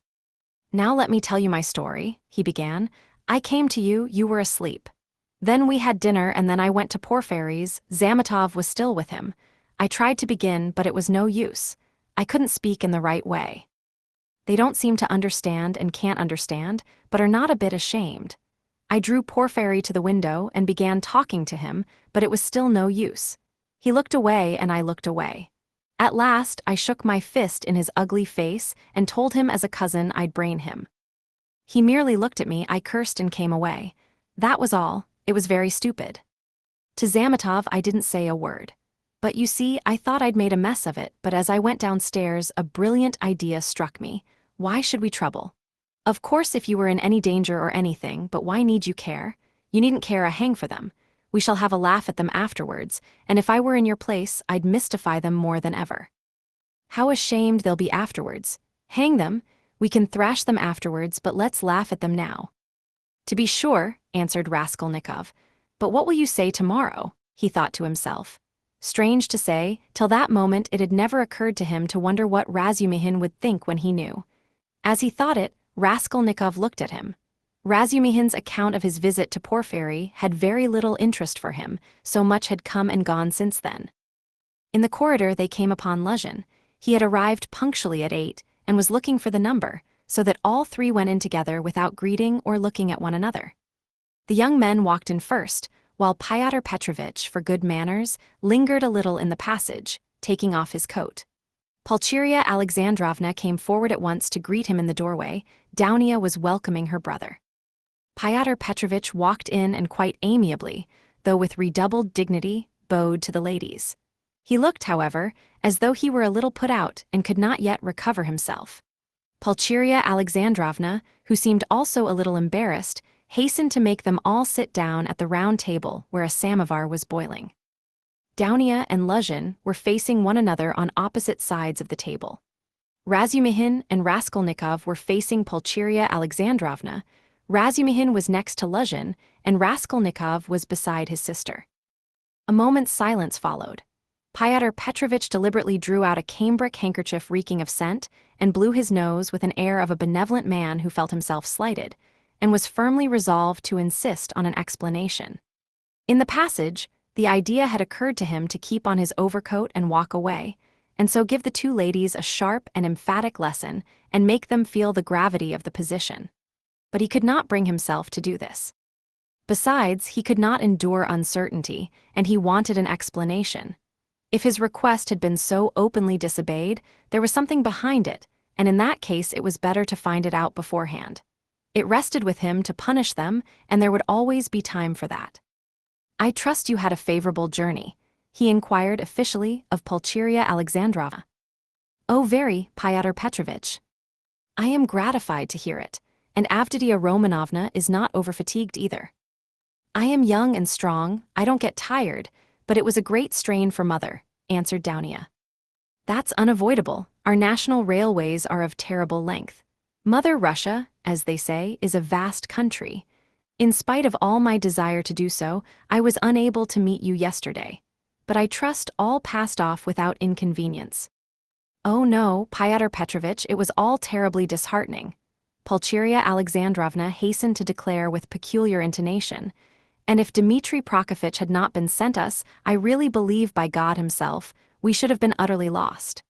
Now let me tell you my story, he began. I came to you, you were asleep. Then we had dinner and then I went to Porfiry's. Zametov was still with him. I tried to begin, but it was no use. I couldn't speak in the right way. They don't seem to understand and can't understand, but are not a bit ashamed. I drew Porfiry to the window and began talking to him, but it was still no use. He looked away and I looked away. At last, I shook my fist in his ugly face and told him as a cousin I'd brain him. He merely looked at me, I cursed and came away. That was all, it was very stupid. To Zametov I didn't say a word. But you see, I thought I'd made a mess of it, but as I went downstairs, a brilliant idea struck me. Why should we trouble? Of course if you were in any danger or anything, but why need you care? You needn't care a hang for them. We shall have a laugh at them afterwards, and if I were in your place, I'd mystify them more than ever. How ashamed they'll be afterwards. Hang them, we can thrash them afterwards, but let's laugh at them now. To be sure, answered Raskolnikov. But what will you say tomorrow? He thought to himself. Strange to say, till that moment it had never occurred to him to wonder what Razumihin would think when he knew. As he thought it, Raskolnikov looked at him. Razumihin's account of his visit to Porfiry had very little interest for him, so much had come and gone since then. In the corridor they came upon Luzhin. He had arrived punctually at 8, and was looking for the number, so that all three went in together without greeting or looking at one another. The young men walked in first, while Fyodor Petrovitch, for good manners, lingered a little in the passage, taking off his coat. Pulcheria Alexandrovna came forward at once to greet him in the doorway. Daunia was welcoming her brother. Fyodor Petrovitch walked in and quite amiably, though with redoubled dignity, bowed to the ladies. He looked, however, as though he were a little put out and could not yet recover himself. Pulcheria Alexandrovna, who seemed also a little embarrassed, hastened to make them all sit down at the round table where a samovar was boiling. Daunia and Luzhin were facing one another on opposite sides of the table. Razumihin and Raskolnikov were facing Pulcheria Alexandrovna. Razumihin was next to Luzhin, and Raskolnikov was beside his sister. A moment's silence followed. Fyodor Petrovitch deliberately drew out a cambric handkerchief reeking of scent and blew his nose with an air of a benevolent man who felt himself slighted, and was firmly resolved to insist on an explanation. In the passage, the idea had occurred to him to keep on his overcoat and walk away, and so give the two ladies a sharp and emphatic lesson and make them feel the gravity of the position. But he could not bring himself to do this. Besides, he could not endure uncertainty, and he wanted an explanation. If his request had been so openly disobeyed, there was something behind it, and in that case it was better to find it out beforehand. It rested with him to punish them, and there would always be time for that. I trust you had a favorable journey, he inquired officially of Pulcheria Alexandrovna. Oh, very, Fyodor Petrovitch. I am gratified to hear it, and Avditia Romanovna is not overfatigued either. I am young and strong, I don't get tired, but it was a great strain for mother, answered Daunia. That's unavoidable. Our national railways are of terrible length. Mother Russia, as they say, is a vast country. In spite of all my desire to do so, I was unable to meet you yesterday. But I trust all passed off without inconvenience. Oh no, Pyotr Petrovitch, it was all terribly disheartening. Pulcheria Alexandrovna hastened to declare with peculiar intonation. And if Dmitri Prokofitch had not been sent us, I really believe by God himself, we should have been utterly lost.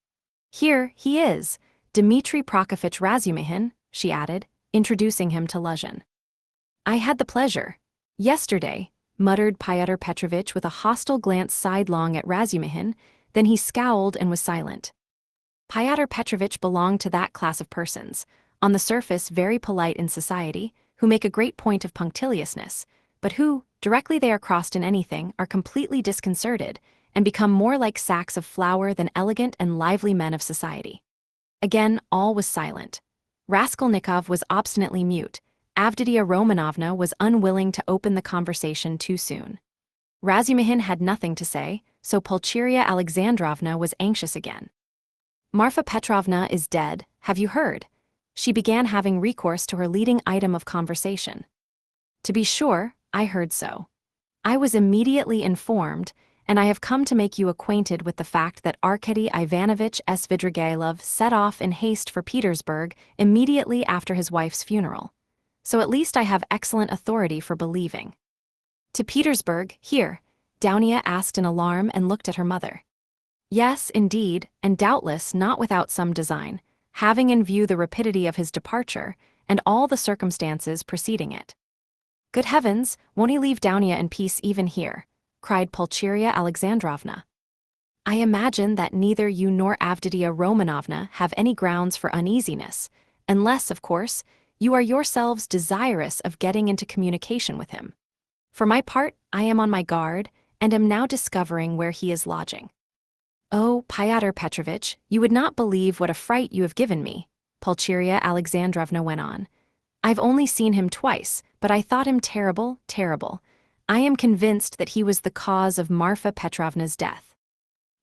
Here he is, Dmitri Prokofitch Razumihin, she added, introducing him to Luzhin. I had the pleasure. Yesterday, muttered Pyotr Petrovitch with a hostile glance sidelong at Razumihin, then he scowled and was silent. Pyotr Petrovitch belonged to that class of persons, on the surface very polite in society, who make a great point of punctiliousness, but who, directly they are crossed in anything, are completely disconcerted, and become more like sacks of flour than elegant and lively men of society. Again, all was silent. Raskolnikov was obstinately mute. Avditia Romanovna was unwilling to open the conversation too soon. Razumihin had nothing to say, so Pulcheria Alexandrovna was anxious again. Marfa Petrovna is dead, have you heard? She began having recourse to her leading item of conversation. To be sure, I heard so. I was immediately informed, and I have come to make you acquainted with the fact that Arkady Ivanovich Svidrigailov set off in haste for Petersburg immediately after his wife's funeral. So at least I have excellent authority for believing. To Petersburg, here, Daunia asked in alarm and looked at her mother. Yes, indeed, and doubtless not without some design, having in view the rapidity of his departure and all the circumstances preceding it. Good heavens, won't he leave Daunia in peace even here? Cried Pulcheria Alexandrovna. I imagine that neither you nor Avditia Romanovna have any grounds for uneasiness, unless, of course, you are yourselves desirous of getting into communication with him. For my part, I am on my guard, and am now discovering where he is lodging. Oh, Pyotr Petrovitch, you would not believe what a fright you have given me, Pulcheria Alexandrovna went on. I've only seen him twice, but I thought him terrible, terrible. I am convinced that he was the cause of Marfa Petrovna's death.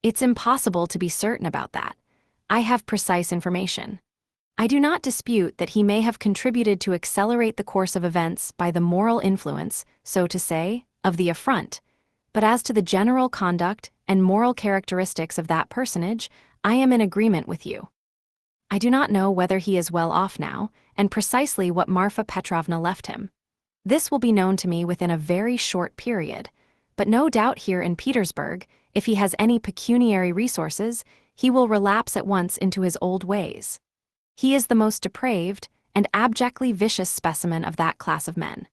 It's impossible to be certain about that. I have precise information. I do not dispute that he may have contributed to accelerate the course of events by the moral influence, so to say, of the affront. But as to the general conduct and moral characteristics of that personage, I am in agreement with you. I do not know whether he is well off now, and precisely what Marfa Petrovna left him. This will be known to me within a very short period, but no doubt here in Petersburg, if he has any pecuniary resources, he will relapse at once into his old ways. He is the most depraved and abjectly vicious specimen of that class of men.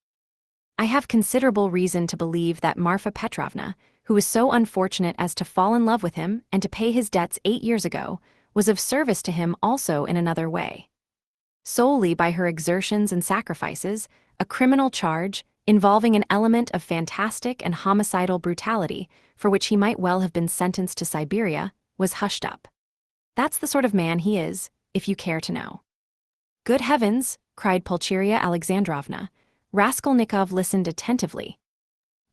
I have considerable reason to believe that Marfa Petrovna, who was so unfortunate as to fall in love with him and to pay his debts 8 years ago, was of service to him also in another way. Solely by her exertions and sacrifices, a criminal charge, involving an element of fantastic and homicidal brutality, for which he might well have been sentenced to Siberia, was hushed up. That's the sort of man he is, if you care to know. Good heavens, cried Pulcheria Alexandrovna. Raskolnikov listened attentively.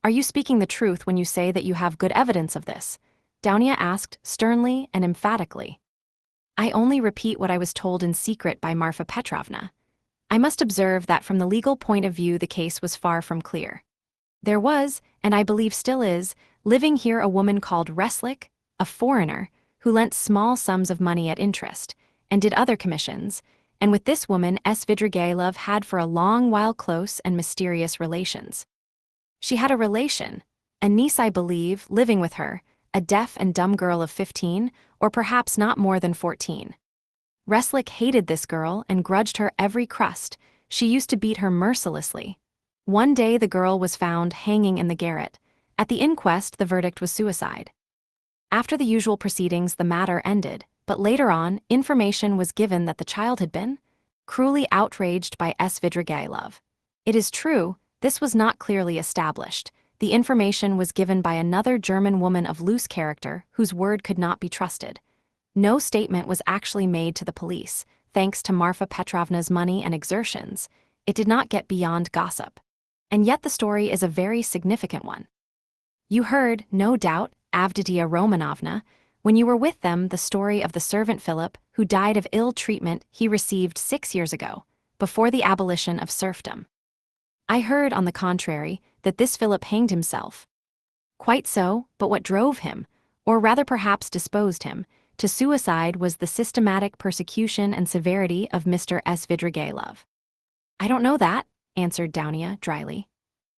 Are you speaking the truth when you say that you have good evidence of this? Daunia asked sternly and emphatically. I only repeat what I was told in secret by Marfa Petrovna. I must observe that from the legal point of view the case was far from clear. There was, and I believe still is, living here a woman called Reslik, a foreigner, who lent small sums of money at interest, and did other commissions, and with this woman Svidrigailov had for a long while close and mysterious relations. She had a relation, a niece I believe, living with her, a deaf and dumb girl of 15, or perhaps not more than 14. Reslik hated this girl and grudged her every crust. She used to beat her mercilessly. One day the girl was found hanging in the garret. At the inquest the verdict was suicide. After the usual proceedings the matter ended, but later on information was given that the child had been cruelly outraged by Svidrigailov. It is true, this was not clearly established. The information was given by another German woman of loose character whose word could not be trusted. No statement was actually made to the police, thanks to Marfa Petrovna's money and exertions. It did not get beyond gossip. and yet the story is a very significant one. You heard, no doubt, Avditia Romanovna, when you were with them, the story of the servant Philip who died of ill treatment he received 6 years ago, before the abolition of serfdom. I heard, on the contrary, that this Philip hanged himself. Quite so, but what drove him, or rather perhaps disposed him, to suicide was the systematic persecution and severity of Mr. Svidrigailov. I don't know that, answered Dounia dryly.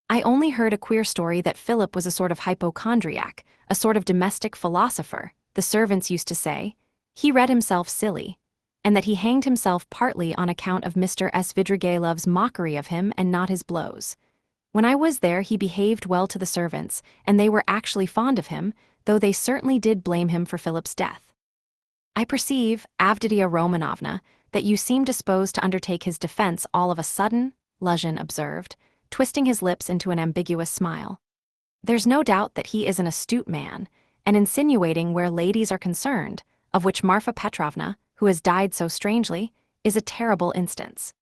I only heard a queer story that Philip was a sort of hypochondriac, a sort of domestic philosopher, the servants used to say. He read himself silly, and that he hanged himself partly on account of Mr. Svidrigailov's mockery of him and not his blows. When I was there he behaved well to the servants, and they were actually fond of him, though they certainly did blame him for Philip's death. I perceive, Avditia Romanovna, that you seem disposed to undertake his defense all of a sudden, Luzhin observed, twisting his lips into an ambiguous smile. There's no doubt that he is an astute man, and insinuating where ladies are concerned, of which Marfa Petrovna, who has died so strangely, is a terrible instance.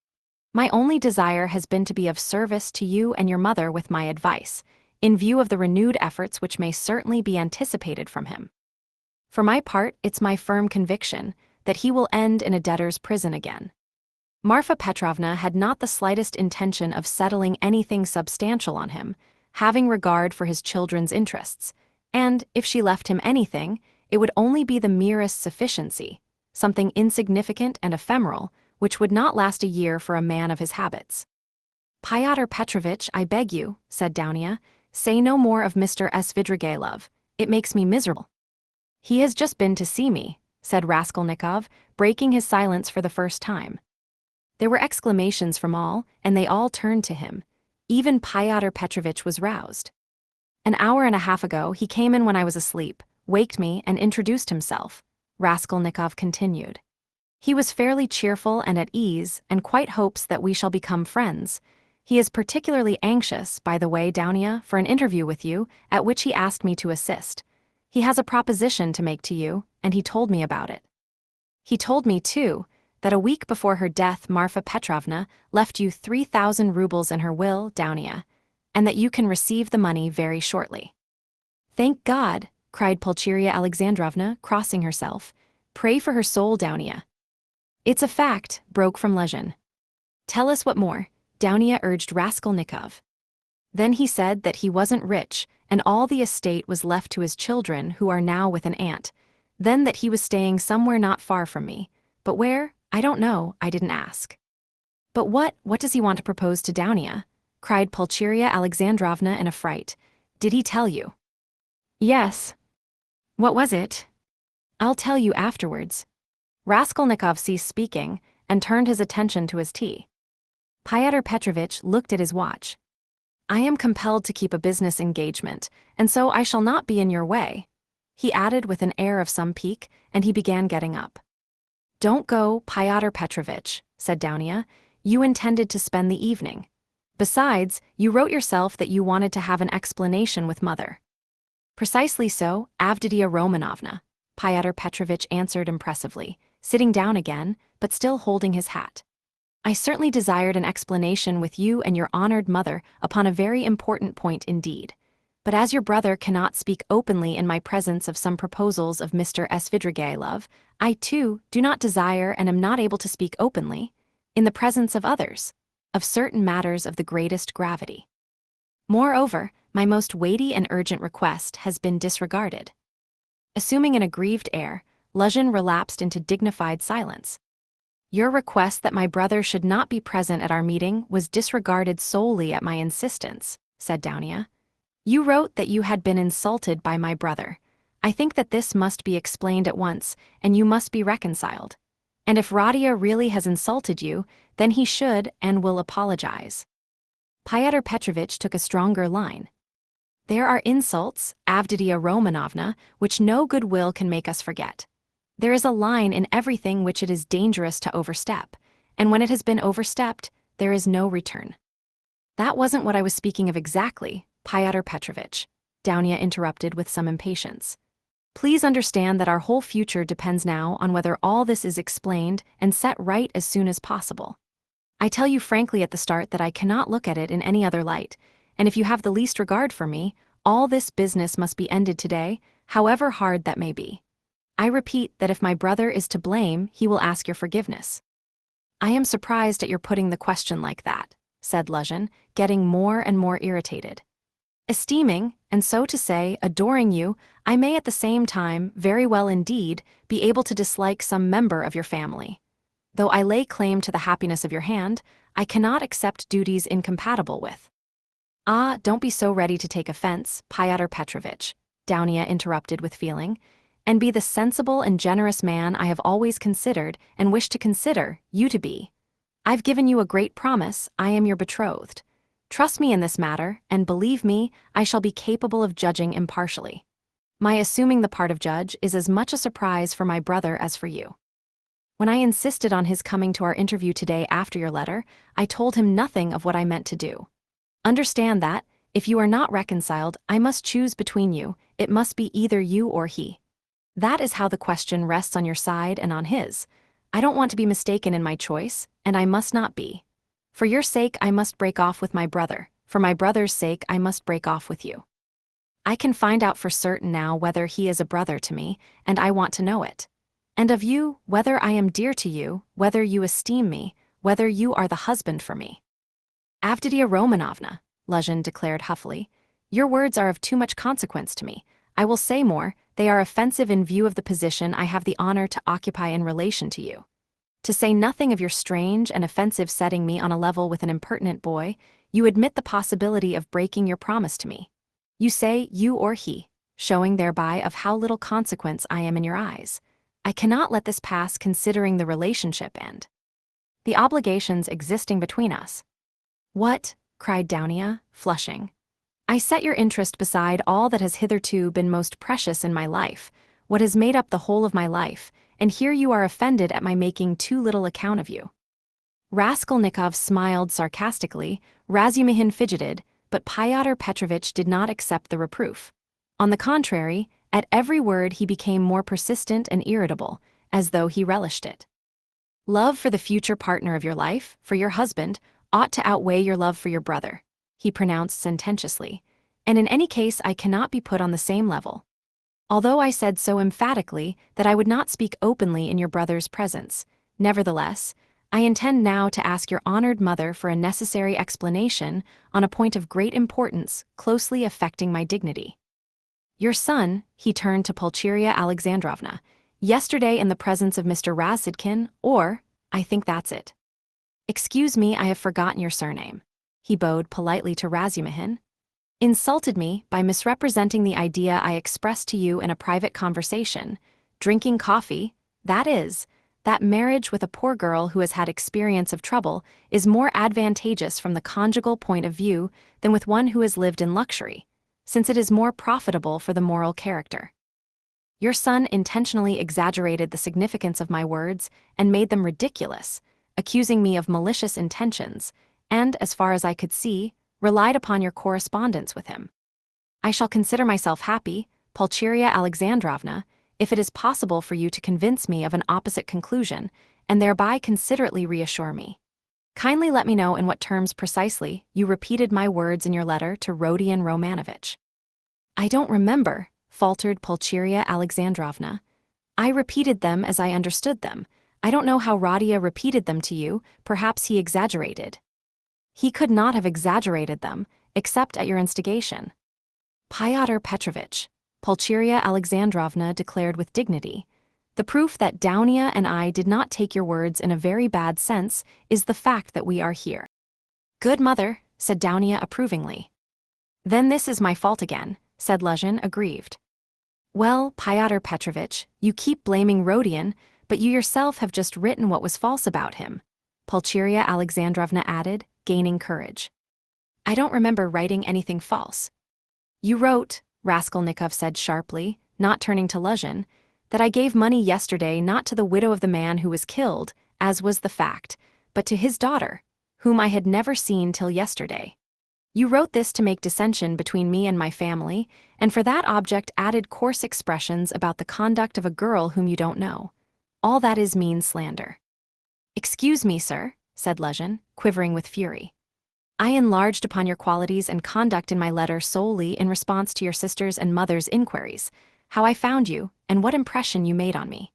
My only desire has been to be of service to you and your mother with my advice, in view of the renewed efforts which may certainly be anticipated from him. For my part, it's my firm conviction that he will end in a debtor's prison again. Marfa Petrovna had not the slightest intention of settling anything substantial on him, having regard for his children's interests, and, if she left him anything, it would only be the merest sufficiency, something insignificant and ephemeral, which would not last a year for a man of his habits. Pyotr Petrovitch, I beg you, said Dounia, say no more of Mr. Svidrigailov. It makes me miserable. He has just been to see me, said Raskolnikov, breaking his silence for the first time. There were exclamations from all, and they all turned to him. Even Pyotr Petrovitch was roused. An hour and a half ago he came in when I was asleep, waked me, and introduced himself, Raskolnikov continued. He was fairly cheerful and at ease, and quite hopes that we shall become friends. He is particularly anxious, by the way, Dounia, for an interview with you, at which he asked me to assist. He has a proposition to make to you, and he told me about it. He told me, too, that a week before her death Marfa Petrovna left you 3,000 rubles in her will, Dounia, and that you can receive the money very shortly. Thank God, cried Pulcheria Alexandrovna, crossing herself. Pray for her soul, Dounia. It's a fact, broke from Luzhin. Tell us what more, Dounia urged Raskolnikov. Then he said that he wasn't rich, and all the estate was left to his children, who are now with an aunt. Then that he was staying somewhere not far from me. But where? I don't know, I didn't ask. But what does he want to propose to Dounia? Cried Pulcheria Alexandrovna in a fright. Did he tell you? Yes. What was it? I'll tell you afterwards. Raskolnikov ceased speaking, and turned his attention to his tea. Pyotr Petrovitch looked at his watch. I am compelled to keep a business engagement, and so I shall not be in your way, he added with an air of some pique, and he began getting up. Don't go, Pyotr Petrovitch, said Dounia. You intended to spend the evening. Besides, you wrote yourself that you wanted to have an explanation with mother. Precisely so, Avditia Romanovna, Pyotr Petrovitch answered impressively, sitting down again, but still holding his hat. I certainly desired an explanation with you and your honored mother upon a very important point indeed. But as your brother cannot speak openly in my presence of some proposals of Mr. Svidrigailov, I too do not desire and am not able to speak openly, in the presence of others, of certain matters of the greatest gravity. Moreover, my most weighty and urgent request has been disregarded. Assuming an aggrieved air, Luzhin relapsed into dignified silence. Your request that my brother should not be present at our meeting was disregarded solely at my insistence, said Dounia. You wrote that you had been insulted by my brother. I think that this must be explained at once, and you must be reconciled. And if Rodion really has insulted you, then he should and will apologize. Pyotr Petrovitch took a stronger line. There are insults, Avditia Romanovna, which no goodwill can make us forget. There is a line in everything which it is dangerous to overstep, and when it has been overstepped, there is no return. That wasn't what I was speaking of exactly, Pyotr Petrovitch, Dounia interrupted with some impatience. Please understand that our whole future depends now on whether all this is explained and set right as soon as possible. I tell you frankly at the start that I cannot look at it in any other light, and if you have the least regard for me, all this business must be ended today, however hard that may be. I repeat that if my brother is to blame, he will ask your forgiveness." "I am surprised at your putting the question like that," said Rodion, getting more and more irritated. "Esteeming, and so to say, adoring you, I may at the same time, very well indeed, be able to dislike some member of your family. Though I lay claim to the happiness of your hand, I cannot accept duties incompatible with—" "Ah, don't be so ready to take offense, Fyodor Petrovitch," Dounia interrupted with feeling, "and be the sensible and generous man I have always considered and wish to consider you to be. I've given you a great promise, I am your betrothed. Trust me in this matter, and believe me, I shall be capable of judging impartially. My assuming the part of judge is as much a surprise for my brother as for you. When I insisted on his coming to our interview today after your letter, I told him nothing of what I meant to do. Understand that, if you are not reconciled, I must choose between you, it must be either you or he. That is how the question rests on your side and on his. I don't want to be mistaken in my choice, and I must not be. For your sake I must break off with my brother, for my brother's sake I must break off with you. I can find out for certain now whether he is a brother to me, and I want to know it. And of you, whether I am dear to you, whether you esteem me, whether you are the husband for me." "Avditia Romanovna," Rodion declared huffily, "your words are of too much consequence to me. I will say more, they are offensive in view of the position I have the honor to occupy in relation to you. To say nothing of your strange and offensive setting me on a level with an impertinent boy, you admit the possibility of breaking your promise to me. You say you or he, showing thereby of how little consequence I am in your eyes. I cannot let this pass considering the relationship and the obligations existing between us." "What?" cried Dounia, flushing. "I set your interest beside all that has hitherto been most precious in my life, what has made up the whole of my life, and here you are offended at my making too little account of you." Raskolnikov smiled sarcastically, Razumihin fidgeted, but Fyodor Petrovitch did not accept the reproof. On the contrary, at every word he became more persistent and irritable, as though he relished it. "Love for the future partner of your life, for your husband, ought to outweigh your love for your brother," he pronounced sententiously, "and in any case I cannot be put on the same level. Although I said so emphatically that I would not speak openly in your brother's presence, nevertheless, I intend now to ask your honored mother for a necessary explanation on a point of great importance closely affecting my dignity. Your son," he turned to Pulcheria Alexandrovna, "yesterday in the presence of Mr. Razsidkin, or, I think that's it. Excuse me, I have forgotten your surname." He bowed politely to Razumihin. "Insulted me by misrepresenting the idea I expressed to you in a private conversation, drinking coffee, that is, that marriage with a poor girl who has had experience of trouble is more advantageous from the conjugal point of view than with one who has lived in luxury, since it is more profitable for the moral character. Your son intentionally exaggerated the significance of my words and made them ridiculous, accusing me of malicious intentions, and, as far as I could see, relied upon your correspondence with him. I shall consider myself happy, Pulcheria Alexandrovna, if it is possible for you to convince me of an opposite conclusion, and thereby considerately reassure me. Kindly let me know in what terms precisely you repeated my words in your letter to Rodion Romanovich." "I don't remember," faltered Pulcheria Alexandrovna. "I repeated them as I understood them. I don't know how Rodia repeated them to you, perhaps he exaggerated." "He could not have exaggerated them, except at your instigation." "Fyodor Petrovitch," Pulcheria Alexandrovna declared with dignity, "the proof that Dounia and I did not take your words in a very bad sense is the fact that we are here." "Good mother," said Dounia approvingly. "Then this is my fault again," said Rodion, aggrieved. "Well, Fyodor Petrovitch, you keep blaming Rodion, but you yourself have just written what was false about him," Pulcheria Alexandrovna added, gaining courage. "I don't remember writing anything false." "You wrote," Raskolnikov said sharply, not turning to Rodion, "that I gave money yesterday not to the widow of the man who was killed, as was the fact, but to his daughter, whom I had never seen till yesterday. You wrote this to make dissension between me and my family, and for that object added coarse expressions about the conduct of a girl whom you don't know. All that is mean slander." "Excuse me, sir," said Luzhin, quivering with fury. I enlarged upon your qualities and conduct in my letter solely in response to your sister's and mother's inquiries, how I found you, and what impression you made on me.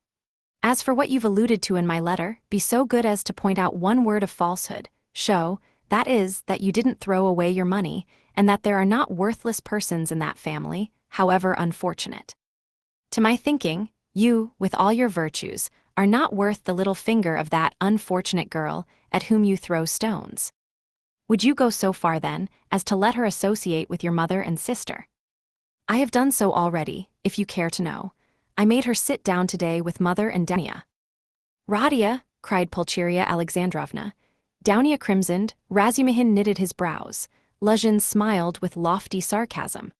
As for what you've alluded to in my letter, be so good as to point out one word of falsehood, show, that is, that you didn't throw away your money, and that there are not worthless persons in that family, however unfortunate. To my thinking, you, with all your virtues, are not worth the little finger of that unfortunate girl at whom you throw stones. Would you go so far, then, as to let her associate with your mother and sister? I have done so already, if you care to know. I made her sit down today with mother and Dania. Radia, cried Pulcheria Alexandrovna. Downia crimsoned, Razumihin knitted his brows. Luzhin smiled with lofty sarcasm.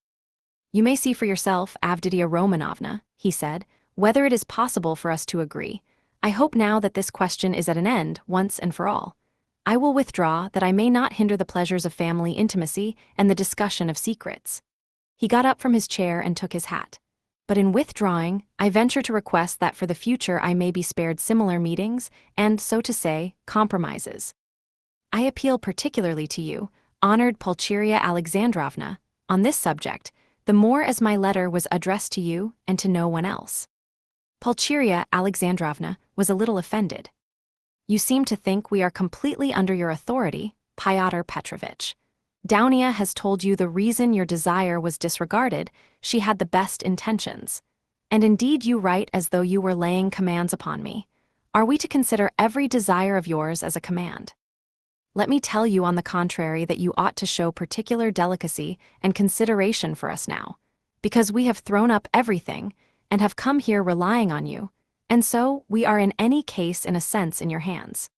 You may see for yourself, Avditia Romanovna, he said, whether it is possible for us to agree. I hope now that this question is at an end, once and for all. I will withdraw, that I may not hinder the pleasures of family intimacy and the discussion of secrets. He got up from his chair and took his hat. But in withdrawing, I venture to request that for the future I may be spared similar meetings and, so to say, compromises. I appeal particularly to you, honored Pulcheria Alexandrovna, on this subject, the more as my letter was addressed to you and to no one else. Pulcheria Alexandrovna was a little offended. You seem to think we are completely under your authority, Pyotr Petrovitch. Downia has told you the reason your desire was disregarded, she had the best intentions. And indeed you write as though you were laying commands upon me. Are we to consider every desire of yours as a command? Let me tell you on the contrary that you ought to show particular delicacy and consideration for us now, because we have thrown up everything, and have come here relying on you, and so we are in any case in a sense in your hands.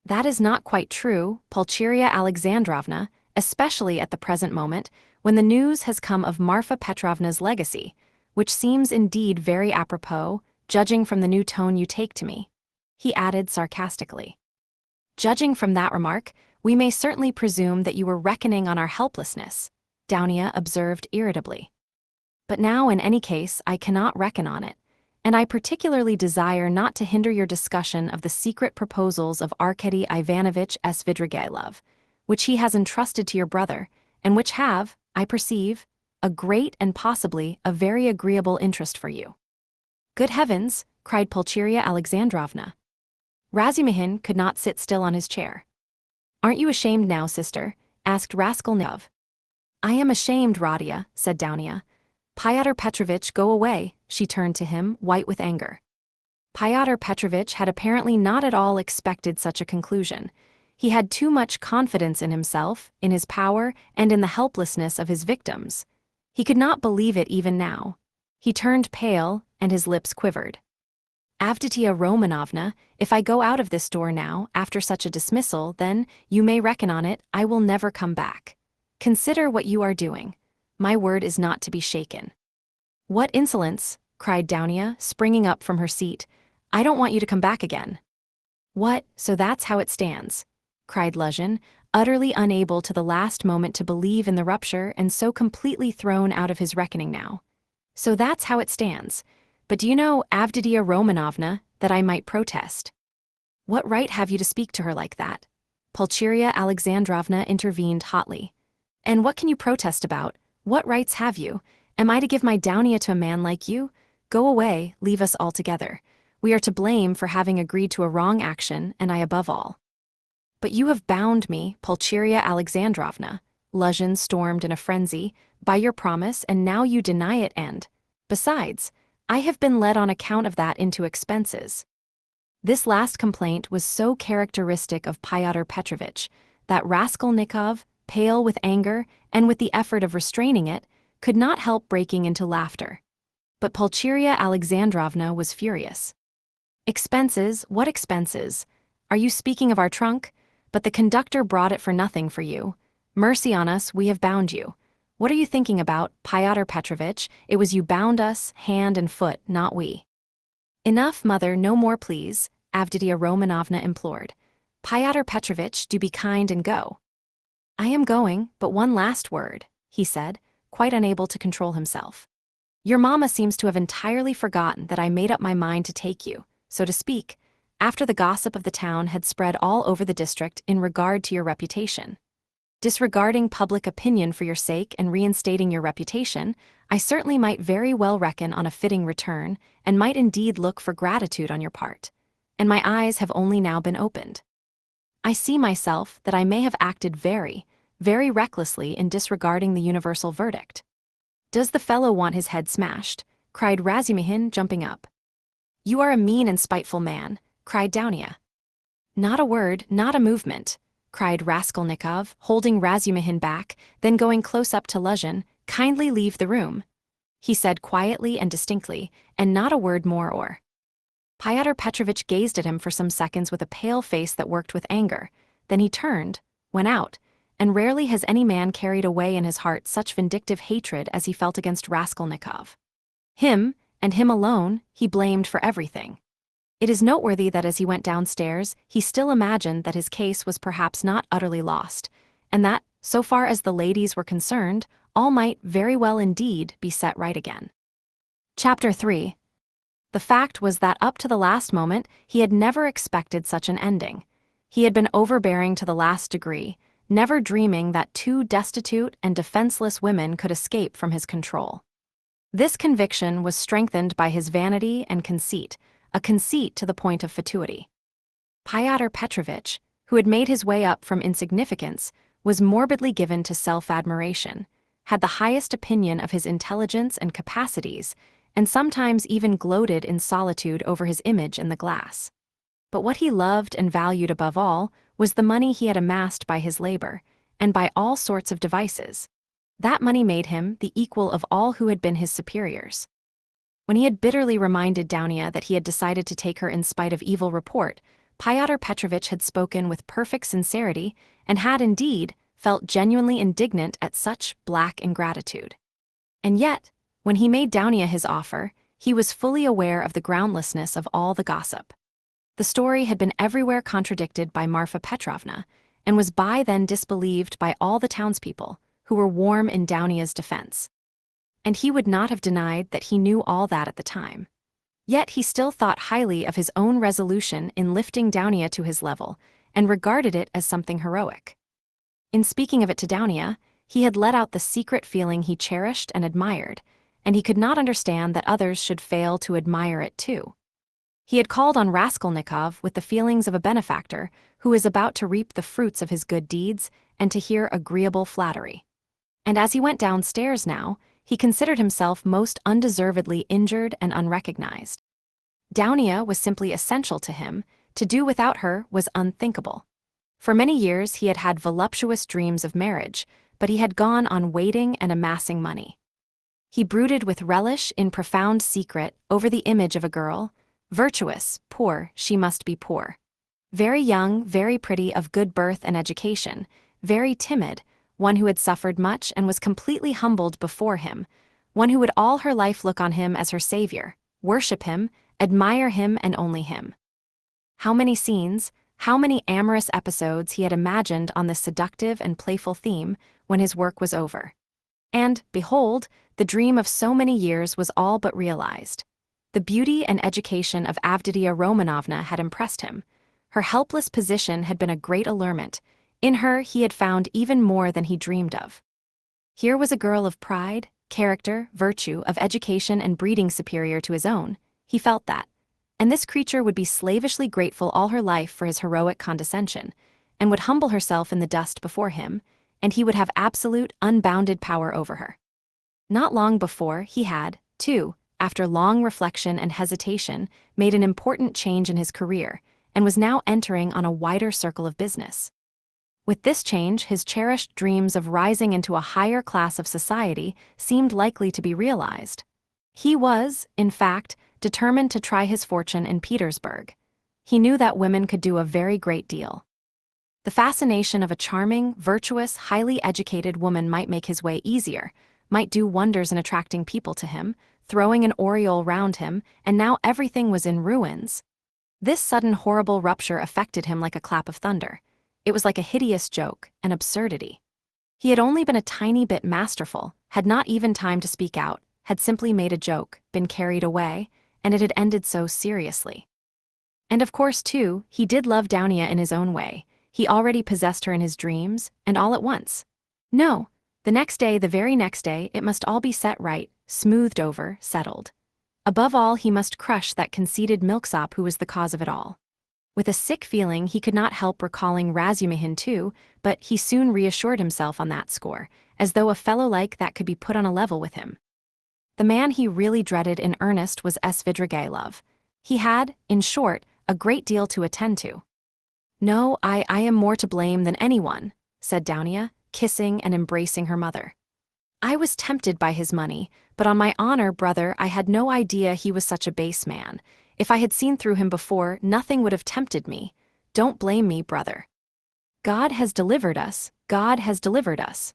That is not quite true, Pulcheria Alexandrovna, especially at the present moment, when the news has come of Marfa Petrovna's legacy, which seems indeed very apropos, judging from the new tone you take to me, he added sarcastically. Judging from that remark, we may certainly presume that you were reckoning on our helplessness, Downia observed irritably. But now in any case I cannot reckon on it, and I particularly desire not to hinder your discussion of the secret proposals of Arkady Ivanovitch Svidrigailov, which he has entrusted to your brother, and which have, I perceive, a great and possibly a very agreeable interest for you. Good heavens, cried Pulcheria Alexandrovna. Razumihin could not sit still on his chair. Aren't you ashamed now, sister? Asked Raskolnikov. I am ashamed, Radia, said Downia. Pyotr Petrovitch, go away, she turned to him, white with anger. Pyotr Petrovitch had apparently not at all expected such a conclusion. He had too much confidence in himself, in his power, and in the helplessness of his victims. He could not believe it even now. He turned pale, and his lips quivered. Avditia Romanovna, if I go out of this door now, after such a dismissal, then, you may reckon on it, I will never come back. Consider what you are doing. My word is not to be shaken. What insolence, cried Downia, springing up from her seat. I don't want you to come back again. What, so that's how it stands, cried Luzhin, utterly unable to the last moment to believe in the rupture and so completely thrown out of his reckoning now. So that's how it stands. But do you know, Avditia Romanovna, that I might protest? What right have you to speak to her like that? Pulcheria Alexandrovna intervened hotly. And what can you protest about? What rights have you? Am I to give my Downia to a man like you? Go away, leave us altogether. We are to blame for having agreed to a wrong action, and I above all. But you have bound me, Pulcheria Alexandrovna, Luzhin stormed in a frenzy, by your promise, and now you deny it and, besides, I have been led on account of that into expenses. This last complaint was so characteristic of Pyotr Petrovitch that Raskolnikov, pale with anger and with the effort of restraining it, could not help breaking into laughter. But Pulcheria Alexandrovna was furious. Expenses? What expenses? Are you speaking of our trunk? But the conductor brought it for nothing for you. Mercy on us, we have bound you. What are you thinking about, Pyotr Petrovitch? It was you bound us, hand and foot, not we. Enough, mother, no more please, Avditia Romanovna implored. Pyotr Petrovitch, do be kind and go. I am going, but one last word, he said, quite unable to control himself. Your mamma seems to have entirely forgotten that I made up my mind to take you, so to speak, after the gossip of the town had spread all over the district in regard to your reputation. Disregarding public opinion for your sake and reinstating your reputation, I certainly might very well reckon on a fitting return, and might indeed look for gratitude on your part. And my eyes have only now been opened. I see myself that I may have acted very, very recklessly in disregarding the universal verdict. Does the fellow want his head smashed? Cried Razumihin, jumping up. You are a mean and spiteful man, cried Dounia. Not a word, not a movement, cried Raskolnikov, holding Razumihin back, then going close up to Luzhin. Kindly leave the room, he said quietly and distinctly, and not a word more or. Fyodor Petrovitch gazed at him for some seconds with a pale face that worked with anger. Then he turned, went out, and rarely has any man carried away in his heart such vindictive hatred as he felt against Raskolnikov. Him, and him alone, he blamed for everything. It is noteworthy that as he went downstairs, he still imagined that his case was perhaps not utterly lost, and that, so far as the ladies were concerned, all might very well indeed be set right again. Chapter 3. The fact was that up to the last moment he had never expected such an ending. He had been overbearing to the last degree, never dreaming that two destitute and defenseless women could escape from his control. This conviction was strengthened by his vanity and conceit, a conceit to the point of fatuity. Fyodor Petrovitch, who had made his way up from insignificance, was morbidly given to self-admiration, had the highest opinion of his intelligence and capacities, and sometimes even gloated in solitude over his image in the glass. But what he loved and valued above all was the money he had amassed by his labor, and by all sorts of devices. That money made him the equal of all who had been his superiors. When he had bitterly reminded Dounia that he had decided to take her in spite of evil report, Fyodor Petrovitch had spoken with perfect sincerity, and had indeed felt genuinely indignant at such black ingratitude. And yet, when he made Dounia his offer, he was fully aware of the groundlessness of all the gossip. The story had been everywhere contradicted by Marfa Petrovna, and was by then disbelieved by all the townspeople, who were warm in Dounia's defense. And he would not have denied that he knew all that at the time. Yet he still thought highly of his own resolution in lifting Dounia to his level, and regarded it as something heroic. In speaking of it to Dounia, he had let out the secret feeling he cherished and admired, and he could not understand that others should fail to admire it too. He had called on Raskolnikov with the feelings of a benefactor who is about to reap the fruits of his good deeds and to hear agreeable flattery. And as he went downstairs now, he considered himself most undeservedly injured and unrecognized. Dounia was simply essential to him. To do without her was unthinkable. For many years he had had voluptuous dreams of marriage, but he had gone on waiting and amassing money. He brooded with relish in profound secret over the image of a girl, virtuous, poor, she must be poor. Very young, very pretty, of good birth and education, very timid, one who had suffered much and was completely humbled before him, one who would all her life look on him as her savior, worship him, admire him and only him. How many scenes, how many amorous episodes he had imagined on this seductive and playful theme when his work was over. And, behold, the dream of so many years was all but realized. The beauty and education of Avditia Romanovna had impressed him. Her helpless position had been a great allurement. In her he had found even more than he dreamed of. Here was a girl of pride, character, virtue, of education and breeding superior to his own. He felt that. And this creature would be slavishly grateful all her life for his heroic condescension, and would humble herself in the dust before him, and he would have absolute, unbounded power over her. Not long before, he had, too, after long reflection and hesitation, made an important change in his career, and was now entering on a wider circle of business. With this change, his cherished dreams of rising into a higher class of society seemed likely to be realized. He was, in fact, determined to try his fortune in Petersburg. He knew that women could do a very great deal. The fascination of a charming, virtuous, highly educated woman might make his way easier, might do wonders in attracting people to him, throwing an aureole round him, and now everything was in ruins. This sudden horrible rupture affected him like a clap of thunder. It was like a hideous joke, an absurdity. He had only been a tiny bit masterful, had not even time to speak out, had simply made a joke, been carried away, and it had ended so seriously. And of course, too, he did love Downia in his own way. He already possessed her in his dreams, and all at once. No, the next day, the very next day, it must all be set right, smoothed over, settled. Above all, he must crush that conceited milksop who was the cause of it all. With a sick feeling, he could not help recalling Razumihin too, but he soon reassured himself on that score, as though a fellow like that could be put on a level with him. The man he really dreaded in earnest was Svidrigailov. He had, in short, a great deal to attend to. "No, I am more to blame than anyone," said Downia, kissing and embracing her mother. "I was tempted by his money, but on my honor, brother, I had no idea he was such a base man. If I had seen through him before, nothing would have tempted me. Don't blame me, brother. God has delivered us, God has delivered us,"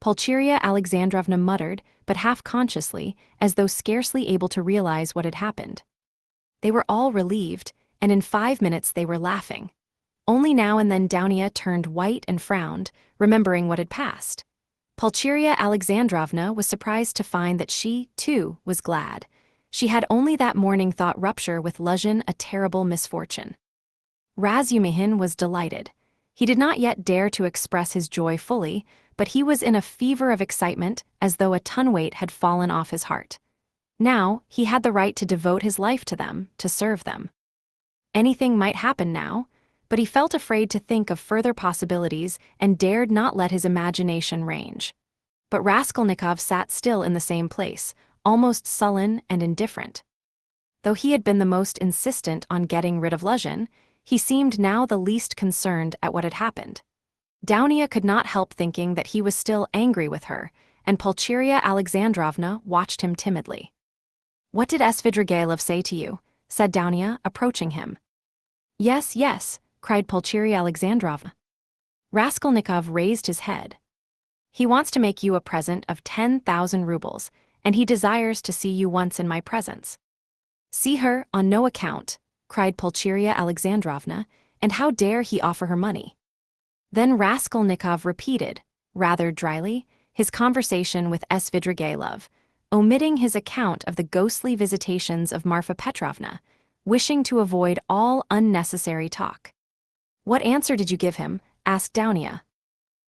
Pulcheria Alexandrovna muttered, but half-consciously, as though scarcely able to realize what had happened. They were all relieved, and in 5 minutes they were laughing. Only now and then Downia turned white and frowned, remembering what had passed. Pulcheria Alexandrovna was surprised to find that she, too, was glad. She had only that morning thought rupture with Luzhin a terrible misfortune. Razumihin was delighted. He did not yet dare to express his joy fully, but he was in a fever of excitement, as though a ton-weight had fallen off his heart. Now, he had the right to devote his life to them, to serve them. Anything might happen now, but he felt afraid to think of further possibilities and dared not let his imagination range. But Raskolnikov sat still in the same place, almost sullen and indifferent. Though he had been the most insistent on getting rid of Luzhin, he seemed now the least concerned at what had happened. Downia could not help thinking that he was still angry with her, and Pulcheria Alexandrovna watched him timidly. "What did Svidrigailov say to you?" said Downia, approaching him. "Yes, yes," cried Pulcheria Alexandrovna. Raskolnikov raised his head. "He wants to make you a present of 10,000 rubles, and he desires to see you once in my presence." "See her, on no account," cried Pulcheria Alexandrovna, "and how dare he offer her money?" Then Raskolnikov repeated, rather dryly, his conversation with Svidrigailov, omitting his account of the ghostly visitations of Marfa Petrovna, wishing to avoid all unnecessary talk. "What answer did you give him?" asked Downia.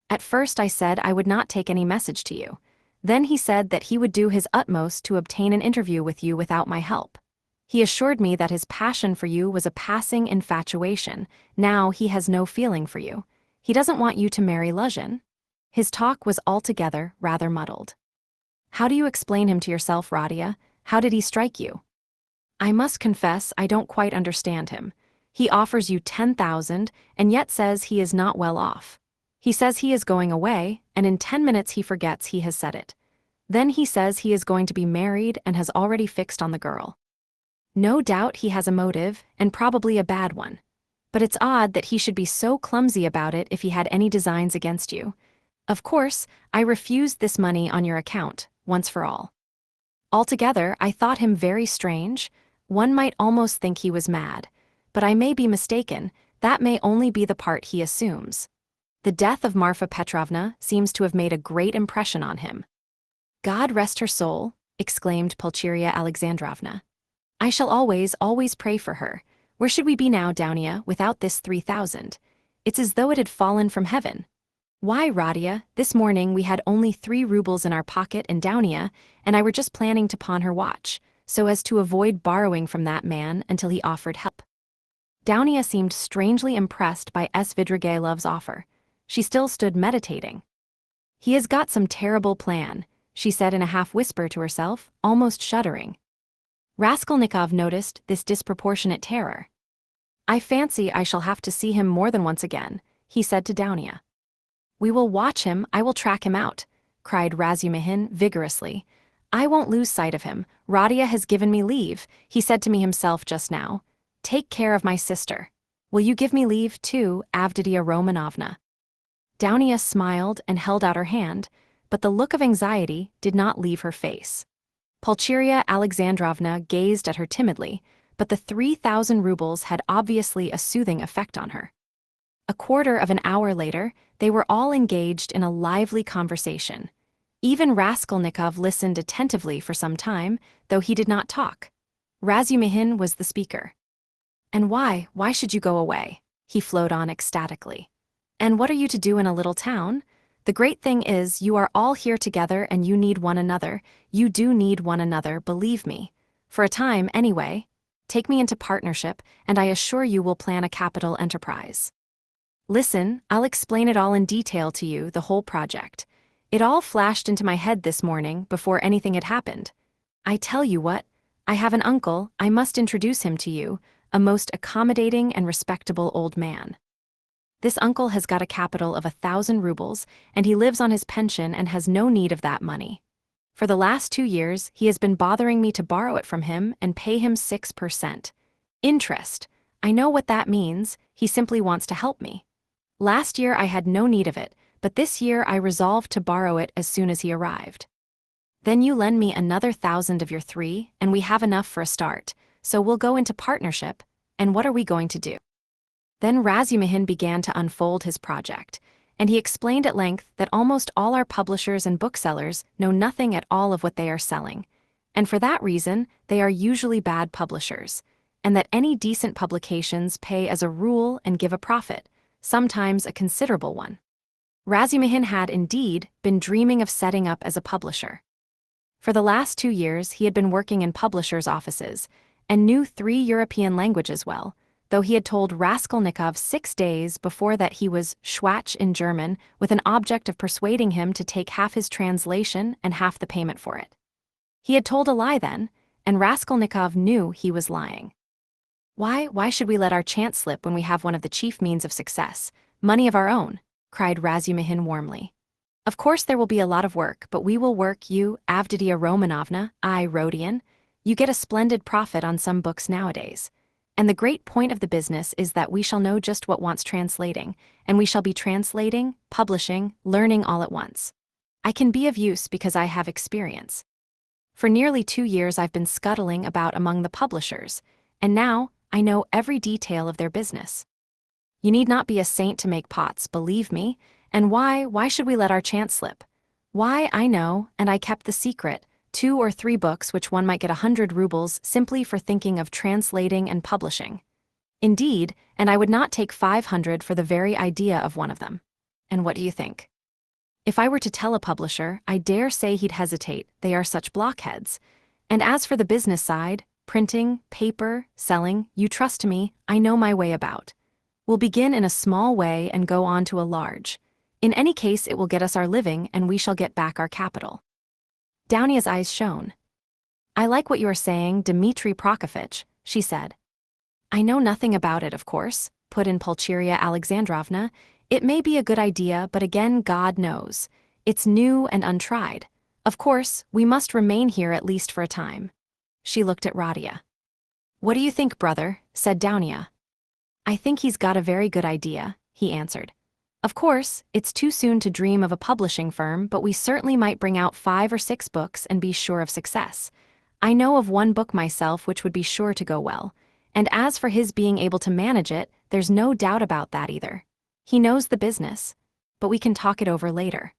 "At first I said I would not take any message to you. Then he said that he would do his utmost to obtain an interview with you without my help. He assured me that his passion for you was a passing infatuation. Now he has no feeling for you. He doesn't want you to marry Luzhin." His talk was altogether rather muddled. "How do you explain him to yourself, Rodia? How did he strike you?" "I must confess I don't quite understand him. He offers you 10,000 and yet says he is not well off. He says he is going away, and in 10 minutes he forgets he has said it. Then he says he is going to be married and has already fixed on the girl. No doubt he has a motive, and probably a bad one. But it's odd that he should be so clumsy about it if he had any designs against you. Of course, I refused this money on your account, once for all. Altogether, I thought him very strange. One might almost think he was mad. But I may be mistaken, that may only be the part he assumes. The death of Marfa Petrovna seems to have made a great impression on him." "God rest her soul," exclaimed Pulcheria Alexandrovna. "I shall always, always pray for her. Where should we be now, Downia, without this 3,000? It's as though it had fallen from heaven. Why, Rodia, this morning we had only 3 rubles in our pocket, and Downia and I were just planning to pawn her watch, so as to avoid borrowing from that man until he offered help." Downia seemed strangely impressed by Svidrigailov's offer. She still stood meditating. "He has got some terrible plan," she said in a half-whisper to herself, almost shuddering. Raskolnikov noticed this disproportionate terror. "I fancy I shall have to see him more than once again," he said to Downia. "We will watch him, I will track him out," cried Razumihin vigorously. "I won't lose sight of him. Rodia has given me leave, he said to me himself just now. Take care of my sister. Will you give me leave too, Avditia Romanovna?" Downia smiled and held out her hand, but the look of anxiety did not leave her face. Pulcheria Alexandrovna gazed at her timidly, but the 3,000 rubles had obviously a soothing effect on her. A quarter of an hour later, they were all engaged in a lively conversation. Even Raskolnikov listened attentively for some time, though he did not talk. Razumihin was the speaker. And why? Why should you go away? He flowed on ecstatically. And what are you to do in a little town? The great thing is, you are all here together and you need one another. You do need one another, believe me. For a time, anyway. Take me into partnership, and I assure you we'll plan a capital enterprise. Listen, I'll explain it all in detail to you, the whole project. It all flashed into my head this morning before anything had happened. I tell you what, I have an uncle, I must introduce him to you, a most accommodating and respectable old man. This uncle has got a capital of 1,000 rubles, and he lives on his pension and has no need of that money. For the last 2 years, he has been bothering me to borrow it from him and pay him 6%. Interest. I know what that means, he simply wants to help me. Last year I had no need of it, but this year I resolved to borrow it as soon as he arrived. Then you lend me another 1,000 of your 3, and we have enough for a start, so we'll go into partnership, and what are we going to do? Then Razumihin began to unfold his project, and he explained at length that almost all our publishers and booksellers know nothing at all of what they are selling, and for that reason they are usually bad publishers, and that any decent publications pay as a rule and give a profit, sometimes a considerable one. Razumihin had indeed been dreaming of setting up as a publisher. For the last 2 years he had been working in publishers' offices, and knew 3 European languages well, though he had told Raskolnikov 6 days before that he was Schwach in German, with an object of persuading him to take half his translation and half the payment for it. He had told a lie then, and Raskolnikov knew he was lying. Why should we let our chance slip when we have one of the chief means of success, money of our own? Cried Razumihin warmly. Of course there will be a lot of work, but we will work, you, Avditia Romanovna, I, Rodion. You get a splendid profit on some books nowadays. And the great point of the business is that we shall know just what wants translating, and we shall be translating, publishing, learning all at once. I can be of use because I have experience. For nearly 2 years I've been scuttling about among the publishers, and now I know every detail of their business. You need not be a saint to make pots, believe me, and why should we let our chance slip? Why, I know, and I kept the secret, 2 or 3 books which one might get 100 rubles simply for thinking of translating and publishing. Indeed, and I would not take 500 for the very idea of one of them. And what do you think? If I were to tell a publisher, I dare say he'd hesitate, they are such blockheads. And as for the business side, printing, paper, selling, you trust me, I know my way about. We'll begin in a small way and go on to a large. In any case it will get us our living and we shall get back our capital. Downia's eyes shone. I like what you are saying, Dmitri Prokofitch, she said. I know nothing about it, of course, put in Pulcheria Alexandrovna. It may be a good idea, but again God knows. It's new and untried. Of course, we must remain here at least for a time. She looked at Radia. What do you think, brother? Said Downia. I think he's got a very good idea, he answered. Of course, it's too soon to dream of a publishing firm, but we certainly might bring out 5 or 6 books and be sure of success. I know of one book myself which would be sure to go well, and as for his being able to manage it, there's no doubt about that either. He knows the business, but we can talk it over later.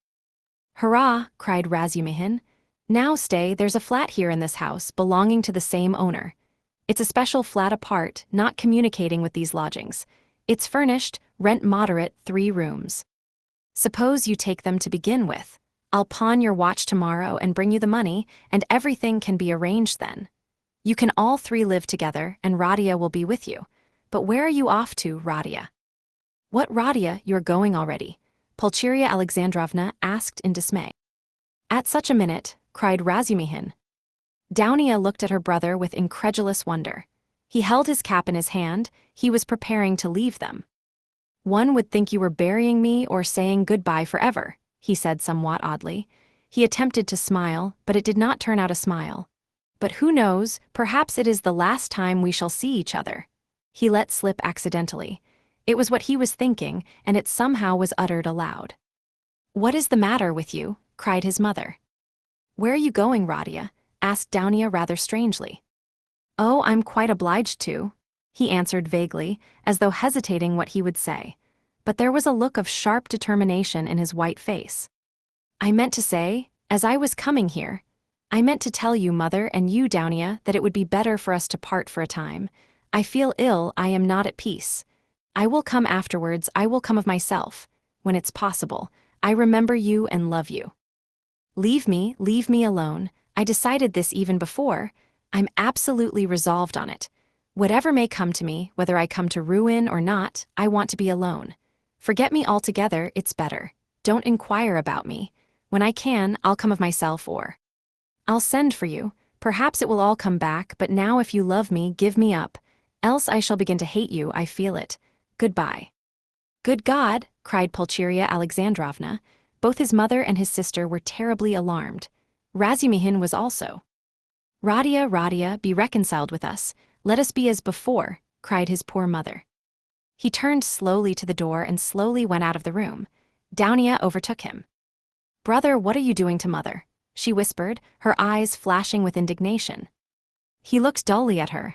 Hurrah, cried Razumihin. Now stay, there's a flat here in this house belonging to the same owner. It's a special flat apart, not communicating with these lodgings. It's furnished, rent moderate, 3 rooms. Suppose you take them to begin with. I'll pawn your watch tomorrow and bring you the money, and everything can be arranged then. You can all 3 live together, and Radia will be with you. But where are you off to, Radia? What, Radia, you're going already? Pulcheria Alexandrovna asked in dismay. At such a minute, cried Razumihin. Downia looked at her brother with incredulous wonder. He held his cap in his hand, he was preparing to leave them. One would think you were burying me or saying goodbye forever, he said somewhat oddly. He attempted to smile, but it did not turn out a smile. But who knows, perhaps it is the last time we shall see each other. He let slip accidentally. It was what he was thinking, and it somehow was uttered aloud. What is the matter with you? Cried his mother. Where are you going, Radia? Asked Downia rather strangely. Oh, I'm quite obliged to, he answered vaguely, as though hesitating what he would say. But there was a look of sharp determination in his white face. I meant to say, as I was coming here, I meant to tell you, mother, and you, Downia, that it would be better for us to part for a time. I feel ill, I am not at peace. I will come afterwards, I will come of myself. When it's possible, I remember you and love you. Leave me alone. I decided this even before. I'm absolutely resolved on it. Whatever may come to me, whether I come to ruin or not, I want to be alone. Forget me altogether, it's better. Don't inquire about me. When I can, I'll come of myself or I'll send for you. Perhaps it will all come back, but now if you love me, give me up. Else I shall begin to hate you, I feel it. Goodbye. Good God, cried Pulcheria Alexandrovna. Both his mother and his sister were terribly alarmed. Razumihin was also. Radia, be reconciled with us. Let us be as before, cried his poor mother. He turned slowly to the door and slowly went out of the room. Daunia overtook him. Brother, what are you doing to mother? She whispered, her eyes flashing with indignation. He looked dully at her.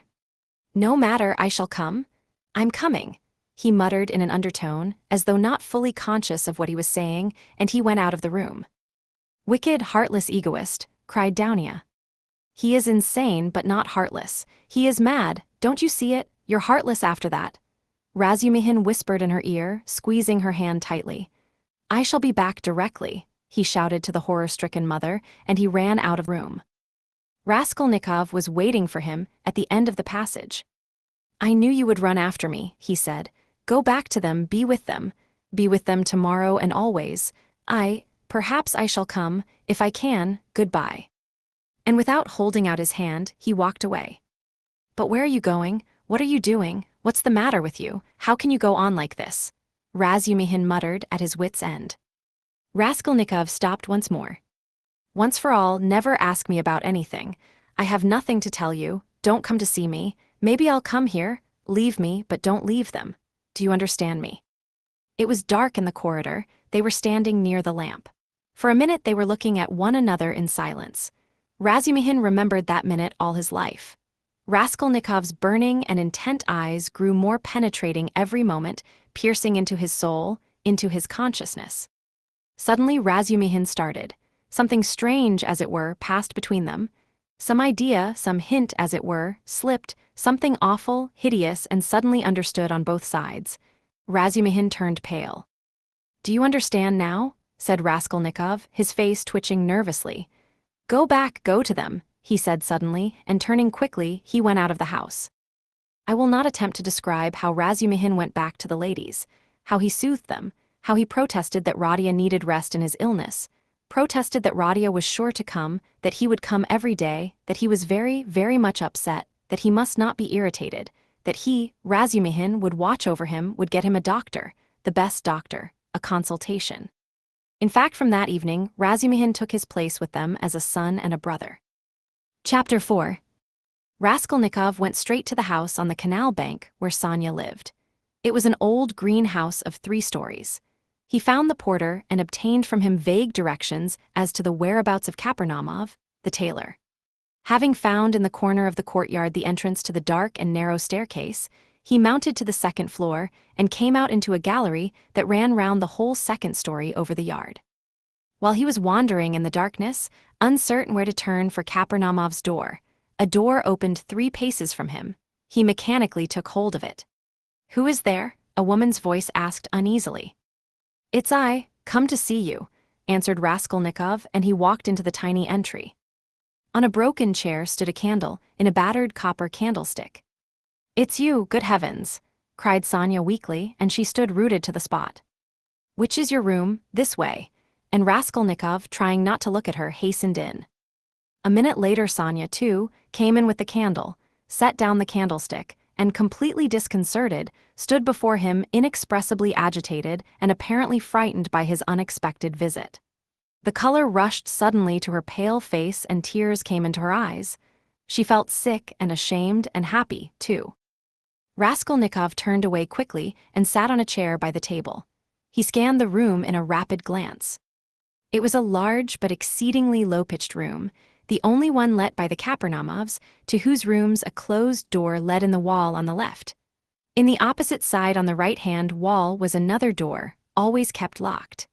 No matter, I shall come. I'm coming, he muttered in an undertone, as though not fully conscious of what he was saying, and he went out of the room. Wicked, heartless egoist, cried Daunia. He is insane, but not heartless. He is mad, don't you see it? You're heartless after that. Razumihin whispered in her ear, squeezing her hand tightly. I shall be back directly, he shouted to the horror-stricken mother, and he ran out of the room. Raskolnikov was waiting for him at the end of the passage. I knew you would run after me, he said. Go back to them, be with them. Be with them tomorrow and always. Perhaps I shall come, if I can, goodbye. And without holding out his hand, he walked away. But where are you going? What are you doing? What's the matter with you? How can you go on like this? Razumihin muttered at his wit's end. Raskolnikov stopped once more. Once for all, never ask me about anything. I have nothing to tell you, don't come to see me. Maybe I'll come here, leave me, but don't leave them. Do you understand me? It was dark in the corridor, they were standing near the lamp. For a minute they were looking at one another in silence. Razumihin remembered that minute all his life. Raskolnikov's burning and intent eyes grew more penetrating every moment, piercing into his soul, into his consciousness. Suddenly Razumihin started. Something strange, as it were, passed between them. Some idea, some hint, as it were, slipped, something awful, hideous, and suddenly understood on both sides. Razumihin turned pale. Do you understand now? Said Raskolnikov, his face twitching nervously. Go back, go to them, he said suddenly, and turning quickly, he went out of the house. I will not attempt to describe how Razumihin went back to the ladies, how he soothed them, how he protested that Rodia needed rest in his illness, protested that Rodia was sure to come, that he would come every day, that he was very, very much upset, that he must not be irritated, that he, Razumihin, would watch over him, would get him a doctor, the best doctor, a consultation. In fact, from that evening, Razumihin took his place with them as a son and a brother. Chapter 4. Raskolnikov went straight to the house on the canal bank where Sonya lived. It was an old green house of 3 stories. He found the porter and obtained from him vague directions as to the whereabouts of Karamazov, the tailor. Having found in the corner of the courtyard the entrance to the dark and narrow staircase, he mounted to the 2nd floor and came out into a gallery that ran round the whole 2nd story over the yard. While he was wandering in the darkness, uncertain where to turn for Karamazov's door, a door opened 3 paces from him. He mechanically took hold of it. Who is there? A woman's voice asked uneasily. It's I, come to see you, answered Raskolnikov, and he walked into the tiny entry. On a broken chair stood a candle, in a battered copper candlestick. It's you, good heavens, cried Sonya weakly, and she stood rooted to the spot. Which is your room? This way. And Raskolnikov, trying not to look at her, hastened in. A minute later Sonya, too, came in with the candle, set down the candlestick, and completely disconcerted, stood before him inexpressibly agitated and apparently frightened by his unexpected visit. The color rushed suddenly to her pale face and tears came into her eyes. She felt sick and ashamed and happy, too. Raskolnikov turned away quickly and sat on a chair by the table. He scanned the room in a rapid glance. It was a large but exceedingly low-pitched room, the only one let by the Karamazovs, to whose rooms a closed door led in the wall on the left. In the opposite side on the right-hand wall was another door, always kept locked.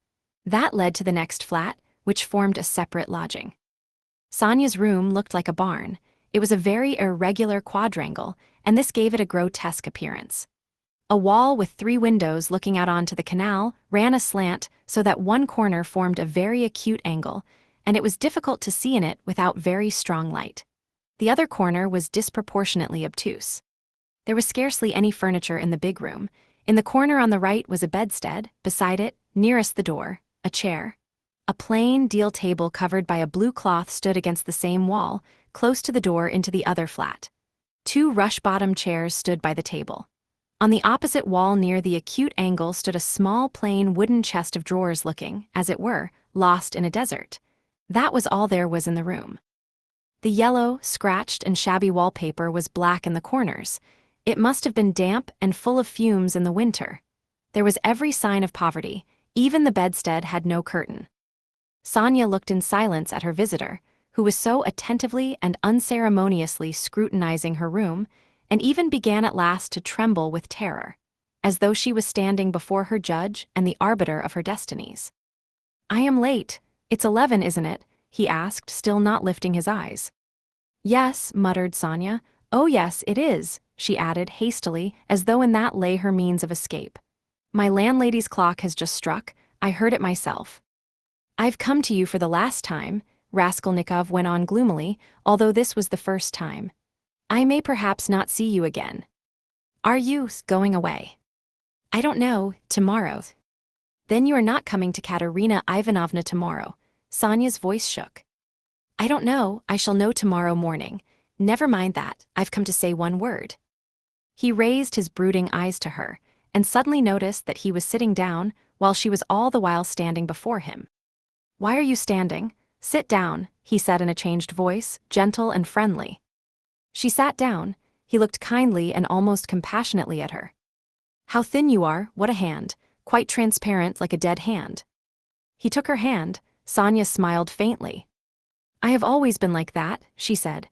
That led to the next flat, which formed a separate lodging. Sonya's room looked like a barn. It was a very irregular quadrangle, and this gave it a grotesque appearance. A wall with 3 windows looking out onto the canal ran aslant so that one corner formed a very acute angle, and it was difficult to see in it without very strong light. The other corner was disproportionately obtuse. There was scarcely any furniture in the big room. In the corner on the right was a bedstead, beside it, nearest the door, a chair. A plain deal table covered by a blue cloth stood against the same wall, close to the door into the other flat. 2 rush-bottom chairs stood by the table. On the opposite wall near the acute angle stood a small plain wooden chest of drawers looking, as it were, lost in a desert. That was all there was in the room. The yellow, scratched and shabby wallpaper was black in the corners. It must have been damp and full of fumes in the winter. There was every sign of poverty. Even the bedstead had no curtain. Sonia looked in silence at her visitor, who was so attentively and unceremoniously scrutinizing her room, and even began at last to tremble with terror, as though she was standing before her judge and the arbiter of her destinies. "I am late. It's 11, isn't it?" he asked, still not lifting his eyes. "Yes," muttered Sonia. "Oh yes, it is," she added hastily, as though in that lay her means of escape. "My landlady's clock has just struck. I heard it myself." "I've come to you for the last time," Raskolnikov went on gloomily, although this was the first time. "I may perhaps not see you again." "Are you going away?" "I don't know, tomorrow." "Then you are not coming to Katerina Ivanovna tomorrow." Sonia's voice shook. "I don't know, I shall know tomorrow morning. Never mind that, I've come to say one word." He raised his brooding eyes to her, and suddenly noticed that he was sitting down, while she was all the while standing before him. "Why are you standing? Sit down," he said in a changed voice, gentle and friendly. She sat down. He looked kindly and almost compassionately at her. "How thin you are, what a hand, quite transparent like a dead hand." He took her hand. Sonia smiled faintly. "I have always been like that," she said.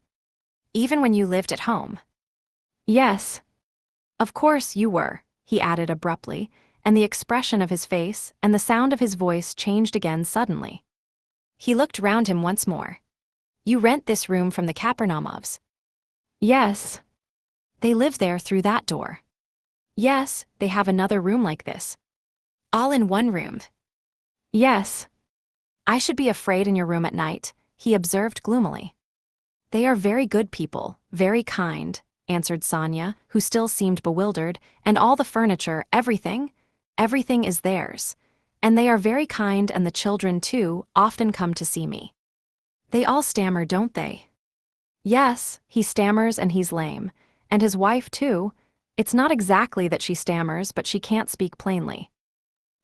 "Even when you lived at home?" "Yes." "Of course you were," he added abruptly, and the expression of his face and the sound of his voice changed again suddenly. He looked round him once more. "You rent this room from the Karamazovs?" "Yes." "They live there through that door?" "Yes, they have another room like this." "All in one room?" "Yes." "I should be afraid in your room at night," he observed gloomily. "They are very good people, very kind," answered Sonia, who still seemed bewildered, "and all the furniture, everything is theirs. And they are very kind, and the children, too, often come to see me." "They all stammer, don't they?" "Yes, he stammers and he's lame. And his wife, too. It's not exactly that she stammers, but she can't speak plainly.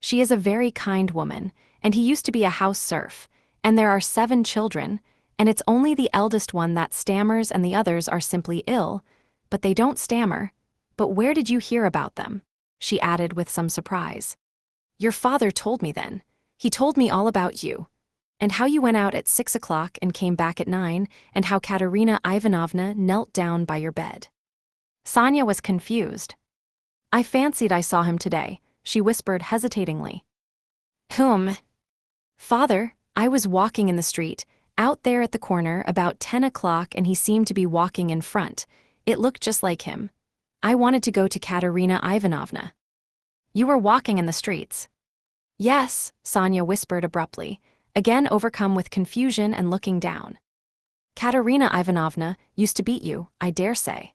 She is a very kind woman, and he used to be a house serf, and there are 7 children, and it's only the eldest one that stammers and the others are simply ill, but they don't stammer. But where did you hear about them?" she added with some surprise. "Your father told me then. He told me all about you. And how you went out at 6 o'clock and came back at 9, and how Katerina Ivanovna knelt down by your bed." Sonia was confused. "I fancied I saw him today," she whispered hesitatingly. "Whom?" "Father. I was walking in the street, out there at the corner, about 10 o'clock, and he seemed to be walking in front. It looked just like him. I wanted to go to Katerina Ivanovna." "You were walking in the streets?" "Yes," Sonia whispered abruptly, again overcome with confusion and looking down. "Katerina Ivanovna used to beat you, I dare say."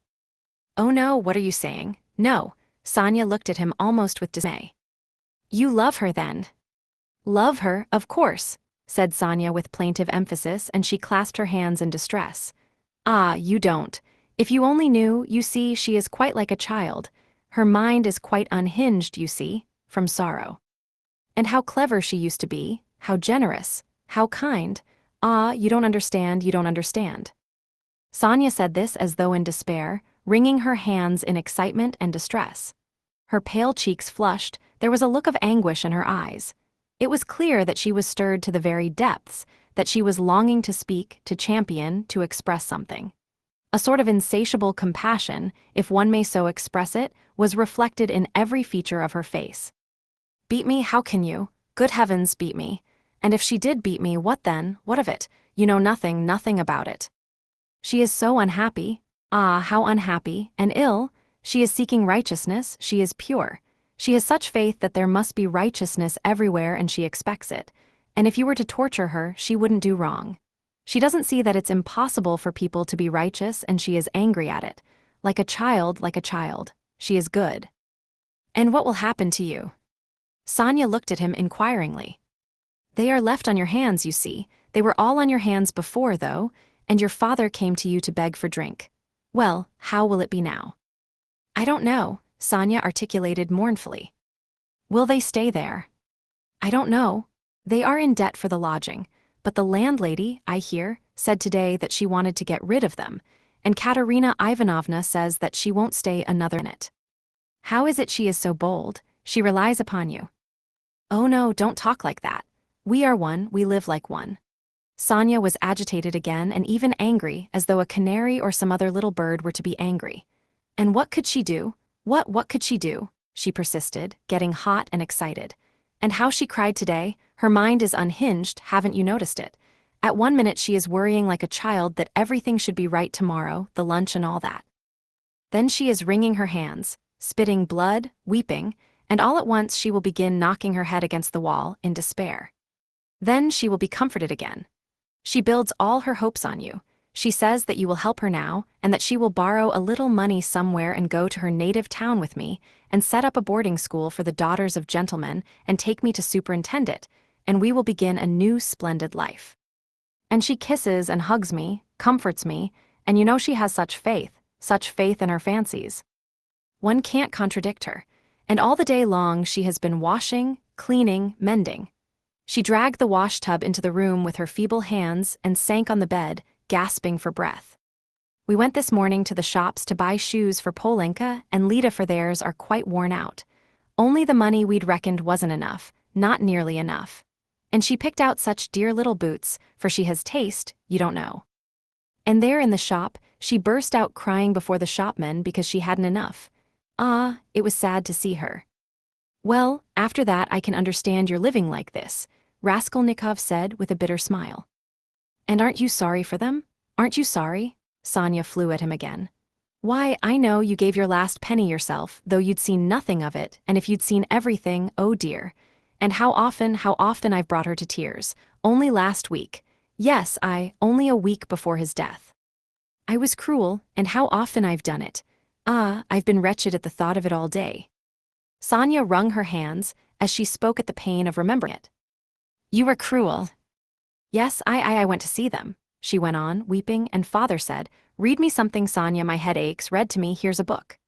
"Oh no, what are you saying? No." Sonia looked at him almost with dismay. "You love her then?" "Love her, of course," said Sonia with plaintive emphasis, and she clasped her hands in distress. "Ah, you don't. If you only knew, you see, she is quite like a child. Her mind is quite unhinged, you see, from sorrow. And how clever she used to be, how generous, how kind. Ah, you don't understand, you don't understand." Sonia said this as though in despair, wringing her hands in excitement and distress. Her pale cheeks flushed, there was a look of anguish in her eyes. It was clear that she was stirred to the very depths, that she was longing to speak, to champion, to express something. A sort of insatiable compassion, if one may so express it, was reflected in every feature of her face. "Beat me, how can you? Good heavens, beat me. And if she did beat me, what then? What of it? You know nothing about it. She is so unhappy. Ah, how unhappy and ill. She is seeking righteousness, she is pure. She has such faith that there must be righteousness everywhere and she expects it. And if you were to torture her, she wouldn't do wrong. She doesn't see that it's impossible for people to be righteous and she is angry at it. Like a child, like a child. She is good. And what will happen to you? Sonia looked at him inquiringly. They are left on your hands, you see. They were all on your hands before, though, and your father came to you to beg for drink. Well, how will it be now? I don't know, Sonia articulated mournfully. Will they stay there? I don't know. They are in debt for the lodging, but the landlady, I hear, said today that she wanted to get rid of them, and Katerina Ivanovna says that she won't stay another minute. How is it she is so bold? She relies upon you. Oh no, don't talk like that. We are one, we live like one. Sonia was agitated again and even angry, as though a canary or some other little bird were to be angry. And what could she do? What could she do? She persisted, getting hot and excited. And how she cried today, her mind is unhinged, haven't you noticed it? At 1 minute she is worrying like a child that everything should be right tomorrow, the lunch and all that. Then she is wringing her hands, spitting blood, weeping, and all at once she will begin knocking her head against the wall, in despair. Then she will be comforted again. She builds all her hopes on you. She says that you will help her now, and that she will borrow a little money somewhere and go to her native town with me, and set up a boarding school for the daughters of gentlemen, and take me to superintend it, and we will begin a new splendid life. And she kisses and hugs me, comforts me, and you know she has such faith in her fancies. One can't contradict her. And all the day long she has been washing, cleaning, mending. She dragged the wash tub into the room with her feeble hands and sank on the bed, gasping for breath. We went this morning to the shops to buy shoes for Polenka and Lida, for theirs are quite worn out. Only the money we'd reckoned wasn't enough, not nearly enough. And she picked out such dear little boots, for she has taste, you don't know. And there in the shop, she burst out crying before the shopmen because she hadn't enough. Ah, it was sad to see her. Well, after that I can understand your living like this, Raskolnikov said with a bitter smile. And aren't you sorry for them? Aren't you sorry? Sonia flew at him again. Why, I know you gave your last penny yourself, though you'd seen nothing of it, and if you'd seen everything, oh dear. And how often I've brought her to tears. Only last week. Yes, only a week before his death. I was cruel, and how often I've done it. Ah, I've been wretched at the thought of it all day. Sonia wrung her hands, as she spoke at the pain of remembering it. You were cruel. Yes, I went to see them, she went on, weeping, and father said, read me something, Sonia, my head aches, read to me, here's a book.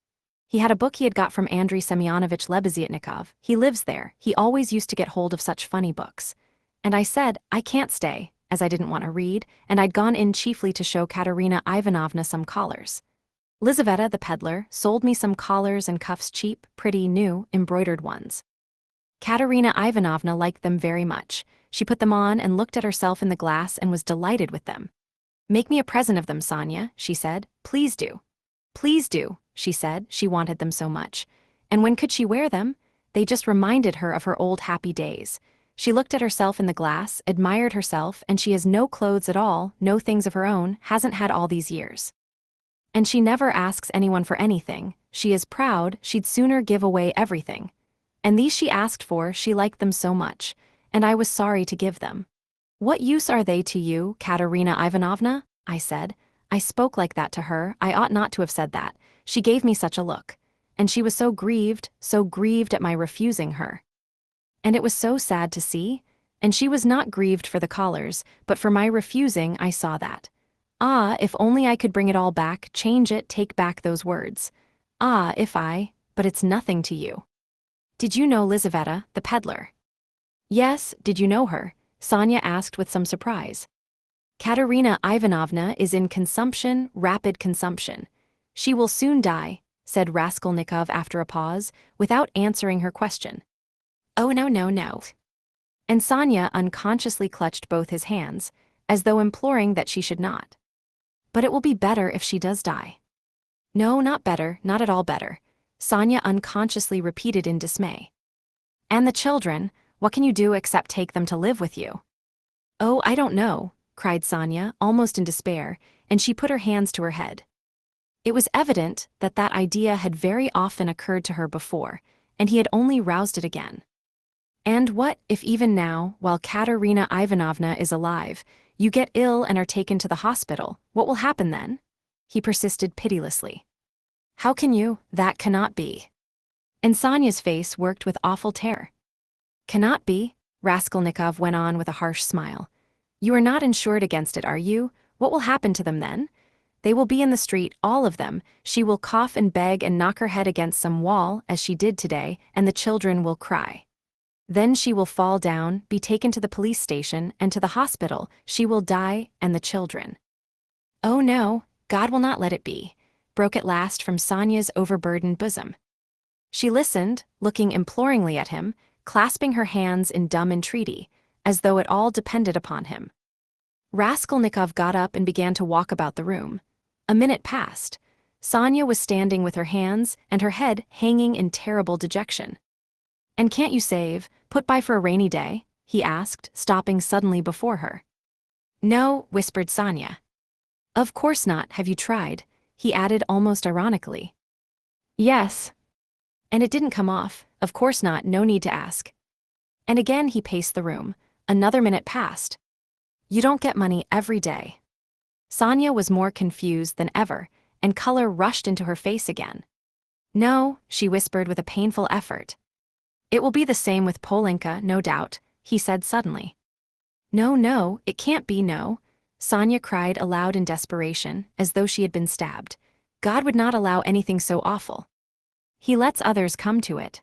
He had a book he had got from Andrei Semyonovich Lebeziatnikov. He lives there, he always used to get hold of such funny books. And I said, I can't stay, as I didn't want to read, and I'd gone in chiefly to show Katerina Ivanovna some collars. Lizaveta, the peddler, sold me some collars and cuffs, cheap, pretty, new, embroidered ones. Katerina Ivanovna liked them very much. She put them on and looked at herself in the glass and was delighted with them. Make me a present of them, Sonia, she said. Please do. Please do, she said, she wanted them so much. And when could she wear them? They just reminded her of her old happy days. She looked at herself in the glass, admired herself, and she has no clothes at all, no things of her own, hasn't had all these years. And she never asks anyone for anything. She is proud, she'd sooner give away everything. And these she asked for, she liked them so much, and I was sorry to give them. What use are they to you, Katerina Ivanovna? I said. I spoke like that to her, I ought not to have said that. She gave me such a look. And she was so grieved at my refusing her. And it was so sad to see. And she was not grieved for the collars, but for my refusing, I saw that. Ah, if only I could bring it all back, change it, take back those words. Ah, but it's nothing to you. Did you know Lizaveta, the peddler? Yes, did you know her? Sonia asked with some surprise. Katerina Ivanovna is in consumption, rapid consumption. She will soon die, said Raskolnikov after a pause, without answering her question. Oh no. And Sonia unconsciously clutched both his hands, as though imploring that she should not. But it will be better if she does die. No, not better, not at all better, Sonia unconsciously repeated in dismay. And the children, what can you do except take them to live with you? Oh, I don't know, cried Sonia, almost in despair, and she put her hands to her head. It was evident that that idea had very often occurred to her before, and he had only roused it again. And what if even now, while Katerina Ivanovna is alive, you get ill and are taken to the hospital? What will happen then? He persisted pitilessly. How can you? That cannot be. And Sonya's face worked with awful terror. Cannot be? Raskolnikov went on with a harsh smile. You are not insured against it, are you? What will happen to them then? They will be in the street, all of them. She will cough and beg and knock her head against some wall, as she did today, and the children will cry. Then she will fall down, be taken to the police station, and to the hospital. She will die, and the children. Oh no, God will not let it be, broke at last from Sonya's overburdened bosom. She listened, looking imploringly at him, clasping her hands in dumb entreaty, as though it all depended upon him. Raskolnikov got up and began to walk about the room. A minute passed. Sonya was standing with her hands and her head hanging in terrible dejection. And can't you save, put by for a rainy day? He asked, stopping suddenly before her. No, whispered Sonya. Of course not, have you tried? He added almost ironically. Yes. And it didn't come off, of course not, no need to ask. And again he paced the room. Another minute passed. You don't get money every day. Sonya was more confused than ever, and color rushed into her face again. No, she whispered with a painful effort. It will be the same with Polenka, no doubt, he said suddenly. No, it can't be, no. Sonya cried aloud in desperation, as though she had been stabbed. God would not allow anything so awful. He lets others come to it.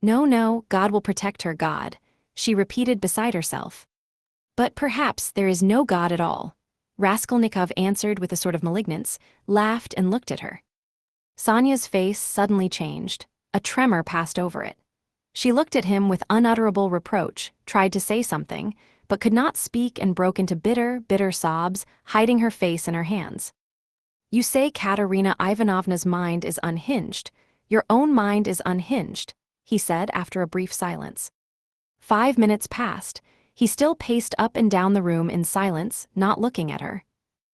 No, God will protect her, God, she repeated beside herself. But perhaps there is no God at all. Raskolnikov answered with a sort of malignance, laughed and looked at her. Sonya's face suddenly changed. A tremor passed over it. She looked at him with unutterable reproach, tried to say something, but could not speak and broke into bitter sobs, hiding her face in her hands. You say Katerina Ivanovna's mind is unhinged. Your own mind is unhinged, he said after a brief silence. 5 minutes passed. He still paced up and down the room in silence, not looking at her.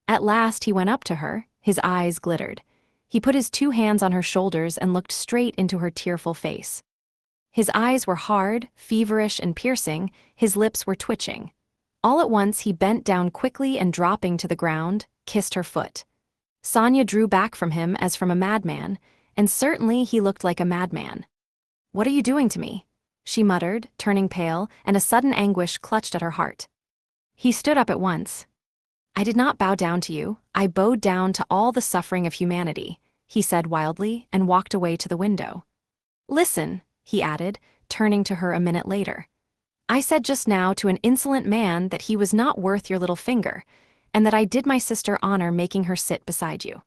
At last he went up to her, his eyes glittered. He put his 2 hands on her shoulders and looked straight into her tearful face. His eyes were hard, feverish and piercing, his lips were twitching. All at once he bent down quickly and dropping to the ground, kissed her foot. Sonya drew back from him as from a madman, and certainly he looked like a madman. What are you doing to me? She muttered, turning pale, and a sudden anguish clutched at her heart. He stood up at once. I did not bow down to you, I bowed down to all the suffering of humanity, he said wildly, and walked away to the window. Listen, he added, turning to her a minute later. I said just now to an insolent man that he was not worth your little finger, and that I did my sister honor making her sit beside you.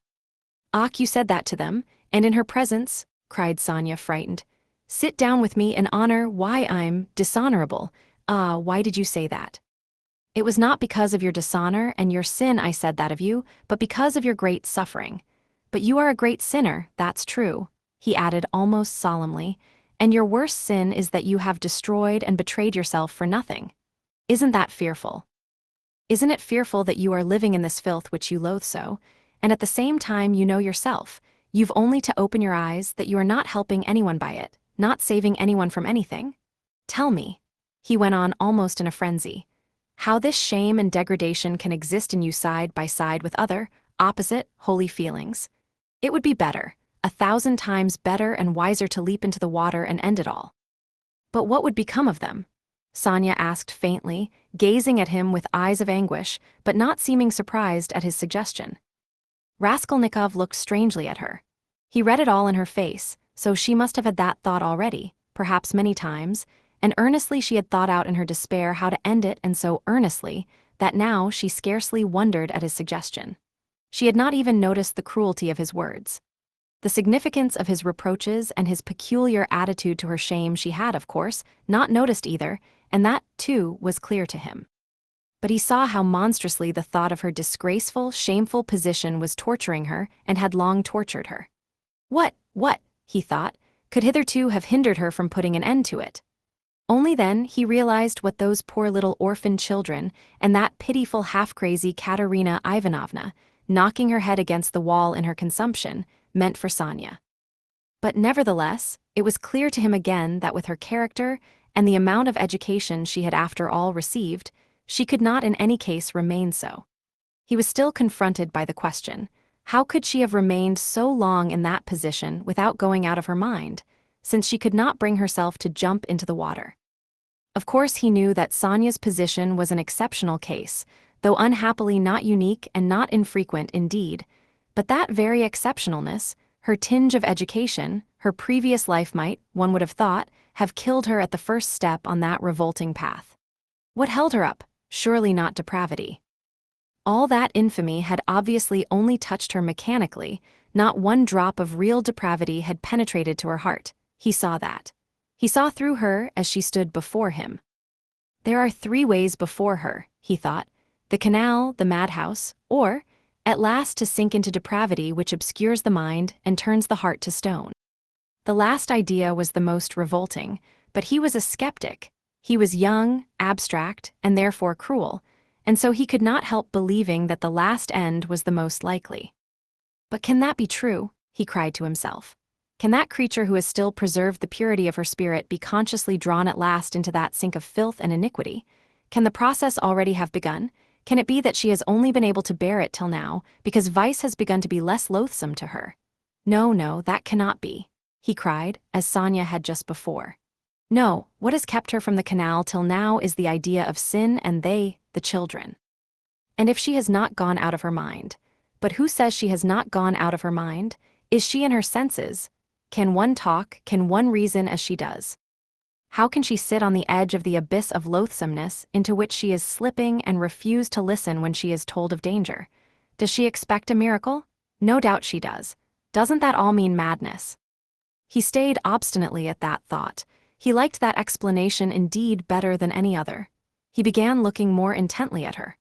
Ach, you said that to them, and in her presence, cried Sonya, frightened. Sit down with me and honor why I'm dishonorable. Ah, why did you say that? It was not because of your dishonor and your sin I said that of you, but because of your great suffering. But you are a great sinner, that's true, he added almost solemnly, and your worst sin is that you have destroyed and betrayed yourself for nothing. Isn't that fearful? Isn't it fearful that you are living in this filth which you loathe so, and at the same time you know yourself, you've only to open your eyes that you are not helping anyone by it, not saving anyone from anything? Tell me, he went on almost in a frenzy, how this shame and degradation can exist in you side by side with other, opposite, holy feelings. It would be better, 1,000 times better and wiser to leap into the water and end it all. But what would become of them? Sonya asked faintly, gazing at him with eyes of anguish, but not seeming surprised at his suggestion. Raskolnikov looked strangely at her. He read it all in her face, so she must have had that thought already, perhaps many times, and earnestly she had thought out in her despair how to end it, and so earnestly, that now she scarcely wondered at his suggestion. She had not even noticed the cruelty of his words. The significance of his reproaches and his peculiar attitude to her shame she had, of course, not noticed either, and that, too, was clear to him. But he saw how monstrously the thought of her disgraceful, shameful position was torturing her and had long tortured her. What, he thought, could hitherto have hindered her from putting an end to it? Only then he realized what those poor little orphan children and that pitiful half-crazy Katerina Ivanovna, knocking her head against the wall in her consumption, meant for Sonya. But nevertheless, it was clear to him again that with her character and the amount of education she had after all received, she could not in any case remain so. He was still confronted by the question, how could she have remained so long in that position without going out of her mind, since she could not bring herself to jump into the water? Of course he knew that Sonya's position was an exceptional case, though unhappily not unique and not infrequent indeed, but that very exceptionalness, her tinge of education, her previous life might, one would have thought, have killed her at the first step on that revolting path. What held her up? Surely not depravity. All that infamy had obviously only touched her mechanically, not one drop of real depravity had penetrated to her heart. He saw that. He saw through her as she stood before him. There are 3 ways before her, he thought, the canal, the madhouse, or, at last to sink into depravity which obscures the mind and turns the heart to stone. The last idea was the most revolting, but he was a skeptic. He was young, abstract, and therefore cruel, and so he could not help believing that the last end was the most likely. But can that be true? He cried to himself. Can that creature who has still preserved the purity of her spirit be consciously drawn at last into that sink of filth and iniquity? Can the process already have begun? Can it be that she has only been able to bear it till now, because vice has begun to be less loathsome to her? No, no, that cannot be, he cried, as Sonya had just before. No, what has kept her from the canal till now is the idea of sin and they, the children. And if she has not gone out of her mind, but who says she has not gone out of her mind? Is she in her senses? Can one talk, can one reason as she does? How can she sit on the edge of the abyss of loathsomeness into which she is slipping and refuse to listen when she is told of danger? Does she expect a miracle? No doubt she does. Doesn't that all mean madness? He stayed obstinately at that thought. He liked that explanation indeed better than any other. He began looking more intently at her.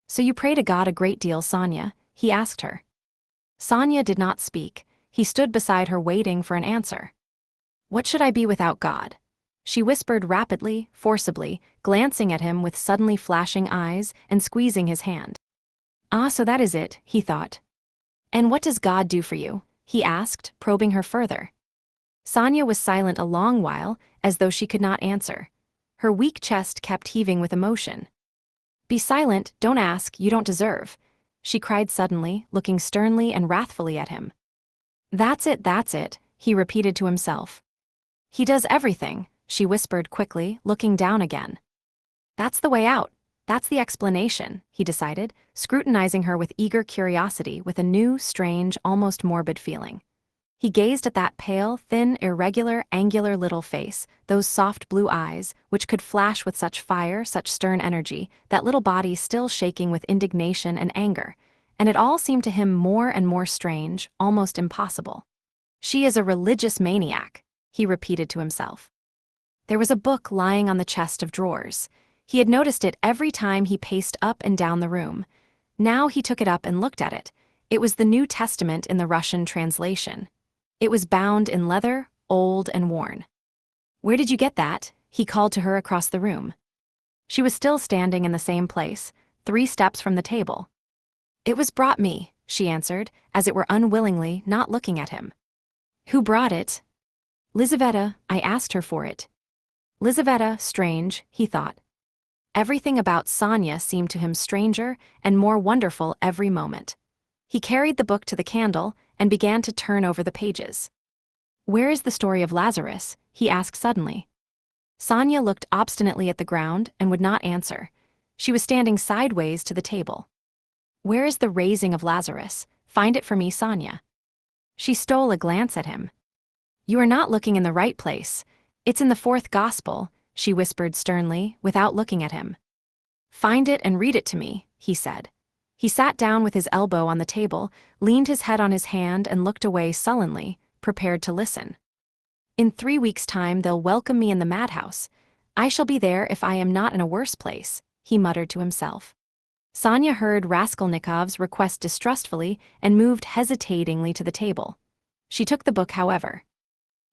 So you pray to God a great deal, Sonya? He asked her. Sonya did not speak. He stood beside her waiting for an answer. What should I be without God? She whispered rapidly, forcibly, glancing at him with suddenly flashing eyes and squeezing his hand. Ah, so that is it, he thought. And what does God do for you? He asked, probing her further. Sonya was silent a long while, as though she could not answer. Her weak chest kept heaving with emotion. Be silent, don't ask, you don't deserve, she cried suddenly, looking sternly and wrathfully at him. That's it, he repeated to himself. He does everything, she whispered quickly, looking down again. That's the way out, that's the explanation, he decided, scrutinizing her with eager curiosity with a new, strange, almost morbid feeling. He gazed at that pale, thin, irregular, angular little face, those soft blue eyes, which could flash with such fire, such stern energy, that little body still shaking with indignation and anger, and it all seemed to him more and more strange, almost impossible. She is a religious maniac, he repeated to himself. There was a book lying on the chest of drawers. He had noticed it every time he paced up and down the room. Now he took it up and looked at it. It was the New Testament in the Russian translation. It was bound in leather, old and worn. Where did you get that? He called to her across the room. She was still standing in the same place, 3 steps from the table. It was brought me, she answered, as it were unwillingly, not looking at him. Who brought it? Lizaveta, I asked her for it. Lizaveta, strange, he thought. Everything about Sonya seemed to him stranger and more wonderful every moment. He carried the book to the candle and began to turn over the pages. Where is the story of Lazarus? He asked suddenly. Sonya looked obstinately at the ground and would not answer. She was standing sideways to the table. Where is the raising of Lazarus? Find it for me, Sonya. She stole a glance at him. You are not looking in the right place. It's in the 4th Gospel, she whispered sternly, without looking at him. Find it and read it to me, he said. He sat down with his elbow on the table, leaned his head on his hand and looked away sullenly, prepared to listen. In 3 weeks' time they'll welcome me in the madhouse. I shall be there if I am not in a worse place, he muttered to himself. Sonya heard Raskolnikov's request distrustfully and moved hesitatingly to the table. She took the book, however.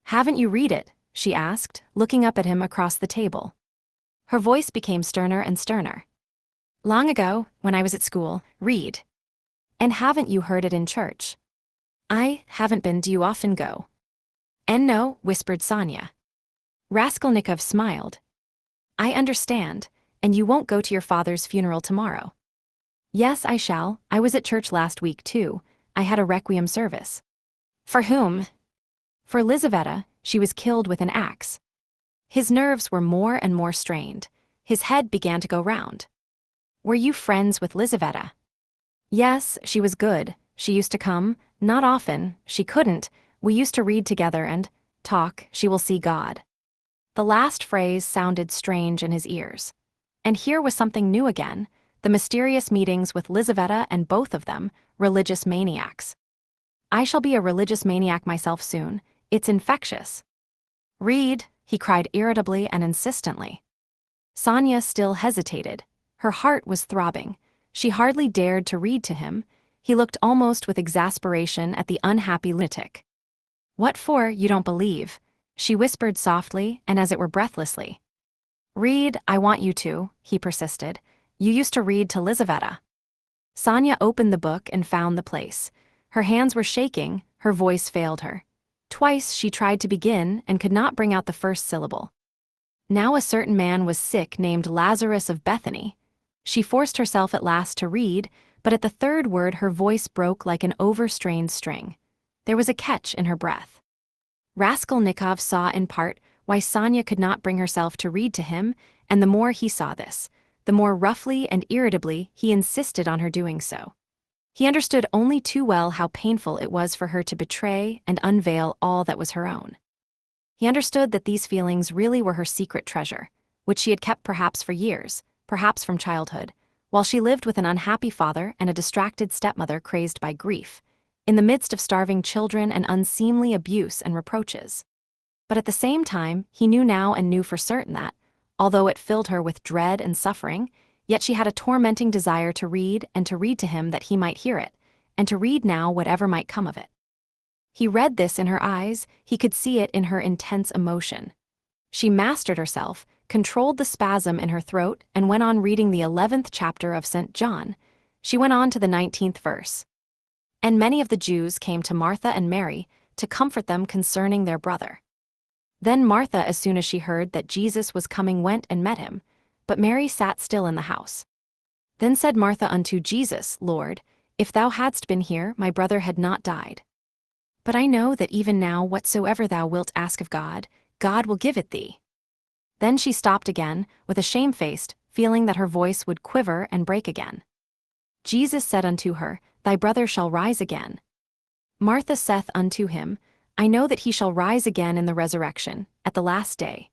Haven't you read it? She asked, looking up at him across the table. Her voice became sterner and sterner. Long ago, when I was at school, read. And haven't you heard it in church? I haven't been. Do you often go? And no, whispered Sonya. Raskolnikov smiled. I understand, and you won't go to your father's funeral tomorrow. Yes, I shall. I was at church last week too. I had a requiem service. For whom? For Lizaveta. She was killed with an axe. His nerves were more and more strained. His head began to go round. Were you friends with Lizaveta? Yes, she was good. She used to come, not often, she couldn't. We used to read together and talk. She will see God. The last phrase sounded strange in his ears. And here was something new again, the mysterious meetings with Lizaveta, and both of them, religious maniacs. I shall be a religious maniac myself soon. It's infectious. Read, he cried irritably and insistently. Sonya still hesitated. Her heart was throbbing. She hardly dared to read to him. He looked almost with exasperation at the unhappy lunatic. What for, you don't believe? She whispered softly and as it were breathlessly. Read, I want you to, he persisted. You used to read to Lizaveta. Sonya opened the book and found the place. Her hands were shaking, her voice failed her. Twice she tried to begin and could not bring out the first syllable. Now a certain man was sick named Lazarus of Bethany. She forced herself at last to read, but at the third word her voice broke like an overstrained string. There was a catch in her breath. Raskolnikov saw in part why Sonya could not bring herself to read to him, and the more he saw this, the more roughly and irritably he insisted on her doing so. He understood only too well how painful it was for her to betray and unveil all that was her own. He understood that these feelings really were her secret treasure, which she had kept perhaps for years, perhaps from childhood, while she lived with an unhappy father and a distracted stepmother crazed by grief, in the midst of starving children and unseemly abuse and reproaches. But at the same time, he knew now and knew for certain that, although it filled her with dread and suffering, yet she had a tormenting desire to read and to read to him that he might hear it, and to read now whatever might come of it. He read this in her eyes, he could see it in her intense emotion. She mastered herself, controlled the spasm in her throat, and went on reading the 11th chapter of St. John. She went on to the 19th verse. And many of the Jews came to Martha and Mary to comfort them concerning their brother. Then Martha, as soon as she heard that Jesus was coming, went and met him, but Mary sat still in the house. Then said Martha unto Jesus, Lord, if thou hadst been here, my brother had not died. But I know that even now whatsoever thou wilt ask of God, God will give it thee. Then she stopped again, with a shamefaced feeling that her voice would quiver and break again. Jesus said unto her, Thy brother shall rise again. Martha saith unto him, I know that he shall rise again in the resurrection, at the last day.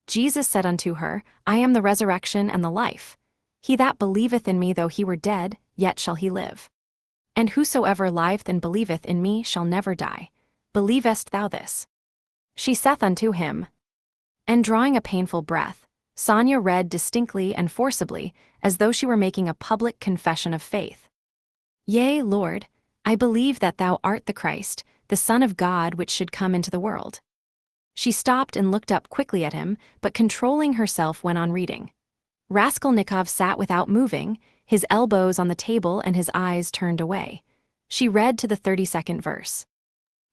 Jesus said unto her, I am the resurrection and the life. He that believeth in me, though he were dead, yet shall he live. And whosoever liveth and believeth in me shall never die. Believest thou this? She saith unto him. And drawing a painful breath, Sonya read distinctly and forcibly, as though she were making a public confession of faith. Yea, Lord, I believe that thou art the Christ, the Son of God, which should come into the world. She stopped and looked up quickly at him, but controlling herself went on reading. Raskolnikov sat without moving, his elbows on the table and his eyes turned away. She read to the 32nd verse.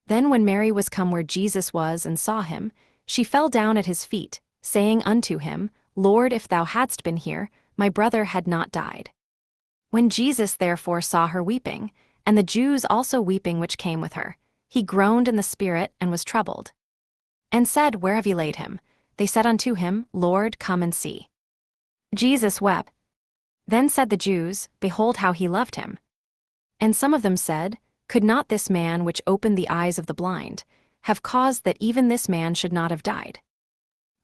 Then when Mary was come where Jesus was and saw him, she fell down at his feet, saying unto him, Lord, if thou hadst been here, my brother had not died. When Jesus therefore saw her weeping, and the Jews also weeping which came with her, he groaned in the spirit and was troubled. And said, Where have ye laid him? They said unto him, Lord, come and see. Jesus wept. Then said the Jews, Behold how he loved him. And some of them said, Could not this man which opened the eyes of the blind have caused that even this man should not have died?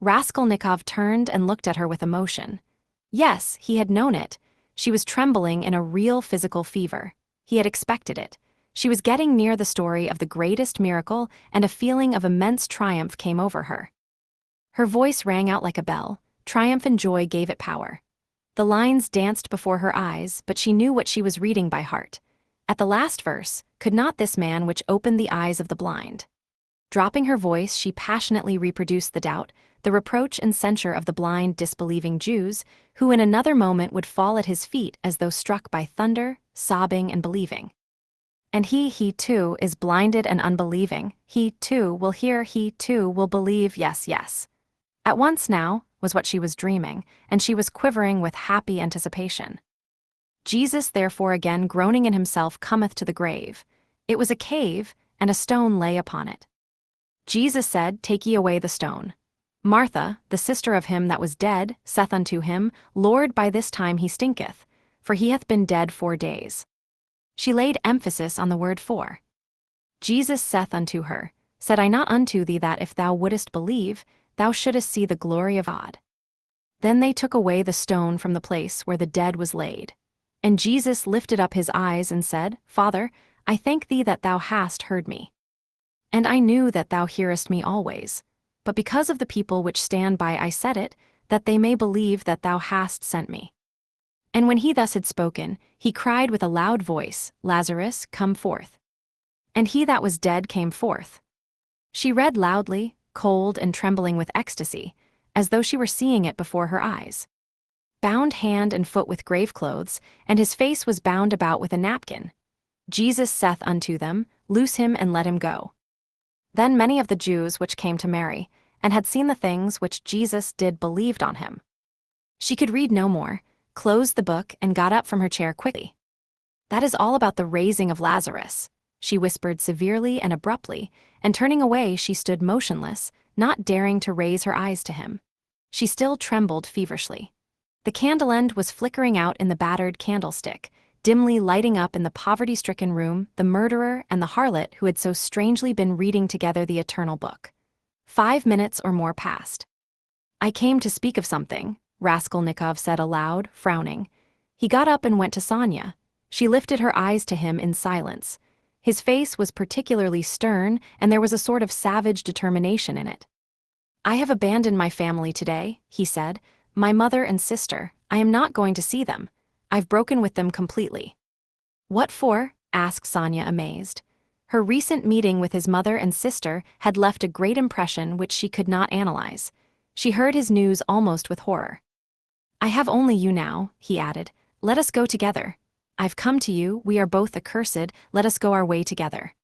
Raskolnikov turned and looked at her with emotion. Yes, he had known it. She was trembling in a real physical fever. He had expected it. She was getting near the story of the greatest miracle, and a feeling of immense triumph came over her. Her voice rang out like a bell. Triumph and joy gave it power. The lines danced before her eyes, but she knew what she was reading by heart. At the last verse, could not this man which opened the eyes of the blind. Dropping her voice, she passionately reproduced the doubt, the reproach and censure of the blind, disbelieving Jews, who in another moment would fall at his feet as though struck by thunder, sobbing and believing. And he too, is blinded and unbelieving. He too will hear, he too will believe, yes, yes. At once now, was what she was dreaming, and she was quivering with happy anticipation. Jesus therefore again groaning in himself cometh to the grave. It was a cave, and a stone lay upon it. Jesus said, Take ye away the stone. Martha, the sister of him that was dead, saith unto him, Lord, by this time he stinketh, for he hath been dead 4 days. She laid emphasis on the word 4. Jesus saith unto her, Said I not unto thee that if thou wouldest believe, thou shouldest see the glory of God? Then they took away the stone from the place where the dead was laid. And Jesus lifted up his eyes and said, Father, I thank thee that thou hast heard me. And I knew that thou hearest me always. But because of the people which stand by I said it, that they may believe that thou hast sent me. And when he thus had spoken, he cried with a loud voice, Lazarus, come forth. And he that was dead came forth. She read loudly, cold and trembling with ecstasy, as though she were seeing it before her eyes. Bound hand and foot with grave clothes, and his face was bound about with a napkin. Jesus saith unto them, Loose him and let him go. Then many of the Jews which came to Mary, and had seen the things which Jesus did believed on him. She could read no more, closed the book, and got up from her chair quickly. That is all about the raising of Lazarus, she whispered severely and abruptly, and turning away she stood motionless, not daring to raise her eyes to him. She still trembled feverishly. The candle end was flickering out in the battered candlestick, dimly lighting up in the poverty-stricken room the murderer and the harlot who had so strangely been reading together the eternal book. 5 minutes or more passed. I came to speak of something, Raskolnikov said aloud, frowning. He got up and went to Sonya. She lifted her eyes to him in silence. His face was particularly stern, and there was a sort of savage determination in it. I have abandoned my family today, he said. My mother and sister, I am not going to see them. I've broken with them completely. What for? Asked Sonya, amazed. Her recent meeting with his mother and sister had left a great impression which she could not analyze. She heard his news almost with horror. I have only you now, he added. Let us go together. I've come to you, we are both accursed, let us go our way together.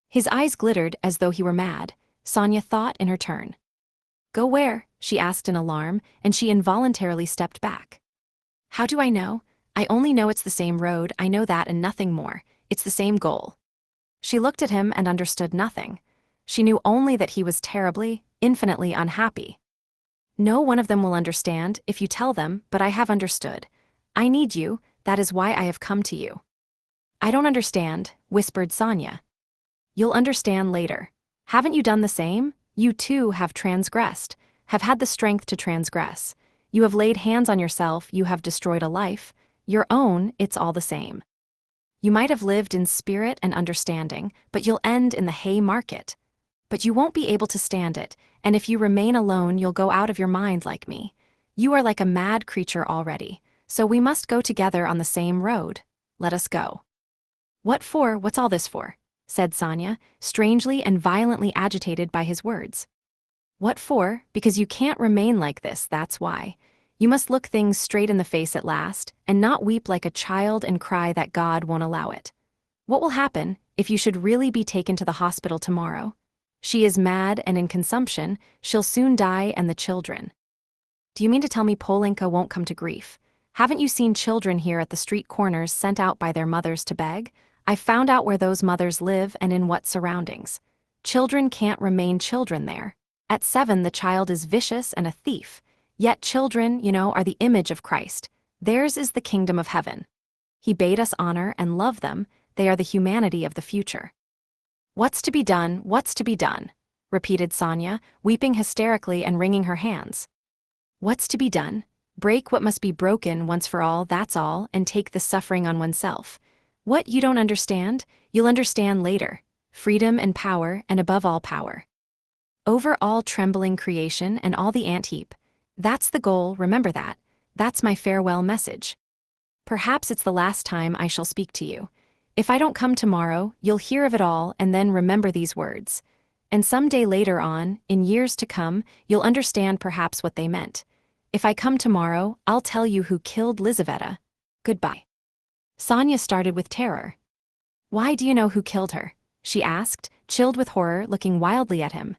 His eyes glittered as though he were mad. Sonya thought in her turn. Go where? She asked in alarm, and she involuntarily stepped back. How do I know? I only know it's the same road, I know that and nothing more. It's the same goal. She looked at him and understood nothing. She knew only that he was terribly, infinitely unhappy. No one of them will understand if you tell them, but I have understood. I need you, that is why I have come to you. I don't understand, whispered Sonya. You'll understand later. Haven't you done the same? You too have transgressed, have had the strength to transgress. You have laid hands on yourself, you have destroyed a life. Your own, it's all the same. You might have lived in spirit and understanding, but you'll end in the hay market. But you won't be able to stand it, and if you remain alone you'll go out of your mind like me. You are like a mad creature already, so we must go together on the same road. Let us go. What for? What's all this for? Said Sonya, strangely and violently agitated by his words. What for? Because you can't remain like this, that's why. You must look things straight in the face at last, and not weep like a child and cry that God won't allow it. What will happen if you should really be taken to the hospital tomorrow? She is mad and in consumption, she'll soon die, and the children. Do you mean to tell me Polenka won't come to grief? Haven't you seen children here at the street corners sent out by their mothers to beg? I've found out where those mothers live and in what surroundings. Children can't remain children there. At 7 the child is vicious and a thief. Yet children, are the image of Christ. Theirs is the kingdom of heaven. He bade us honor and love them. They are the humanity of the future. What's to be done? What's to be done? Repeated Sonya, weeping hysterically and wringing her hands. What's to be done? Break what must be broken once for all, that's all, and take the suffering on oneself. What you don't understand, you'll understand later. Freedom and power, and above all power. Over all trembling creation and all the ant-heap. That's the goal, remember that. That's my farewell message. Perhaps it's the last time I shall speak to you. If I don't come tomorrow, you'll hear of it all and then remember these words. And some day later on, in years to come, you'll understand perhaps what they meant. If I come tomorrow, I'll tell you who killed Lizaveta. Goodbye. Sonia started with terror. Why do you know who killed her? She asked, chilled with horror, looking wildly at him.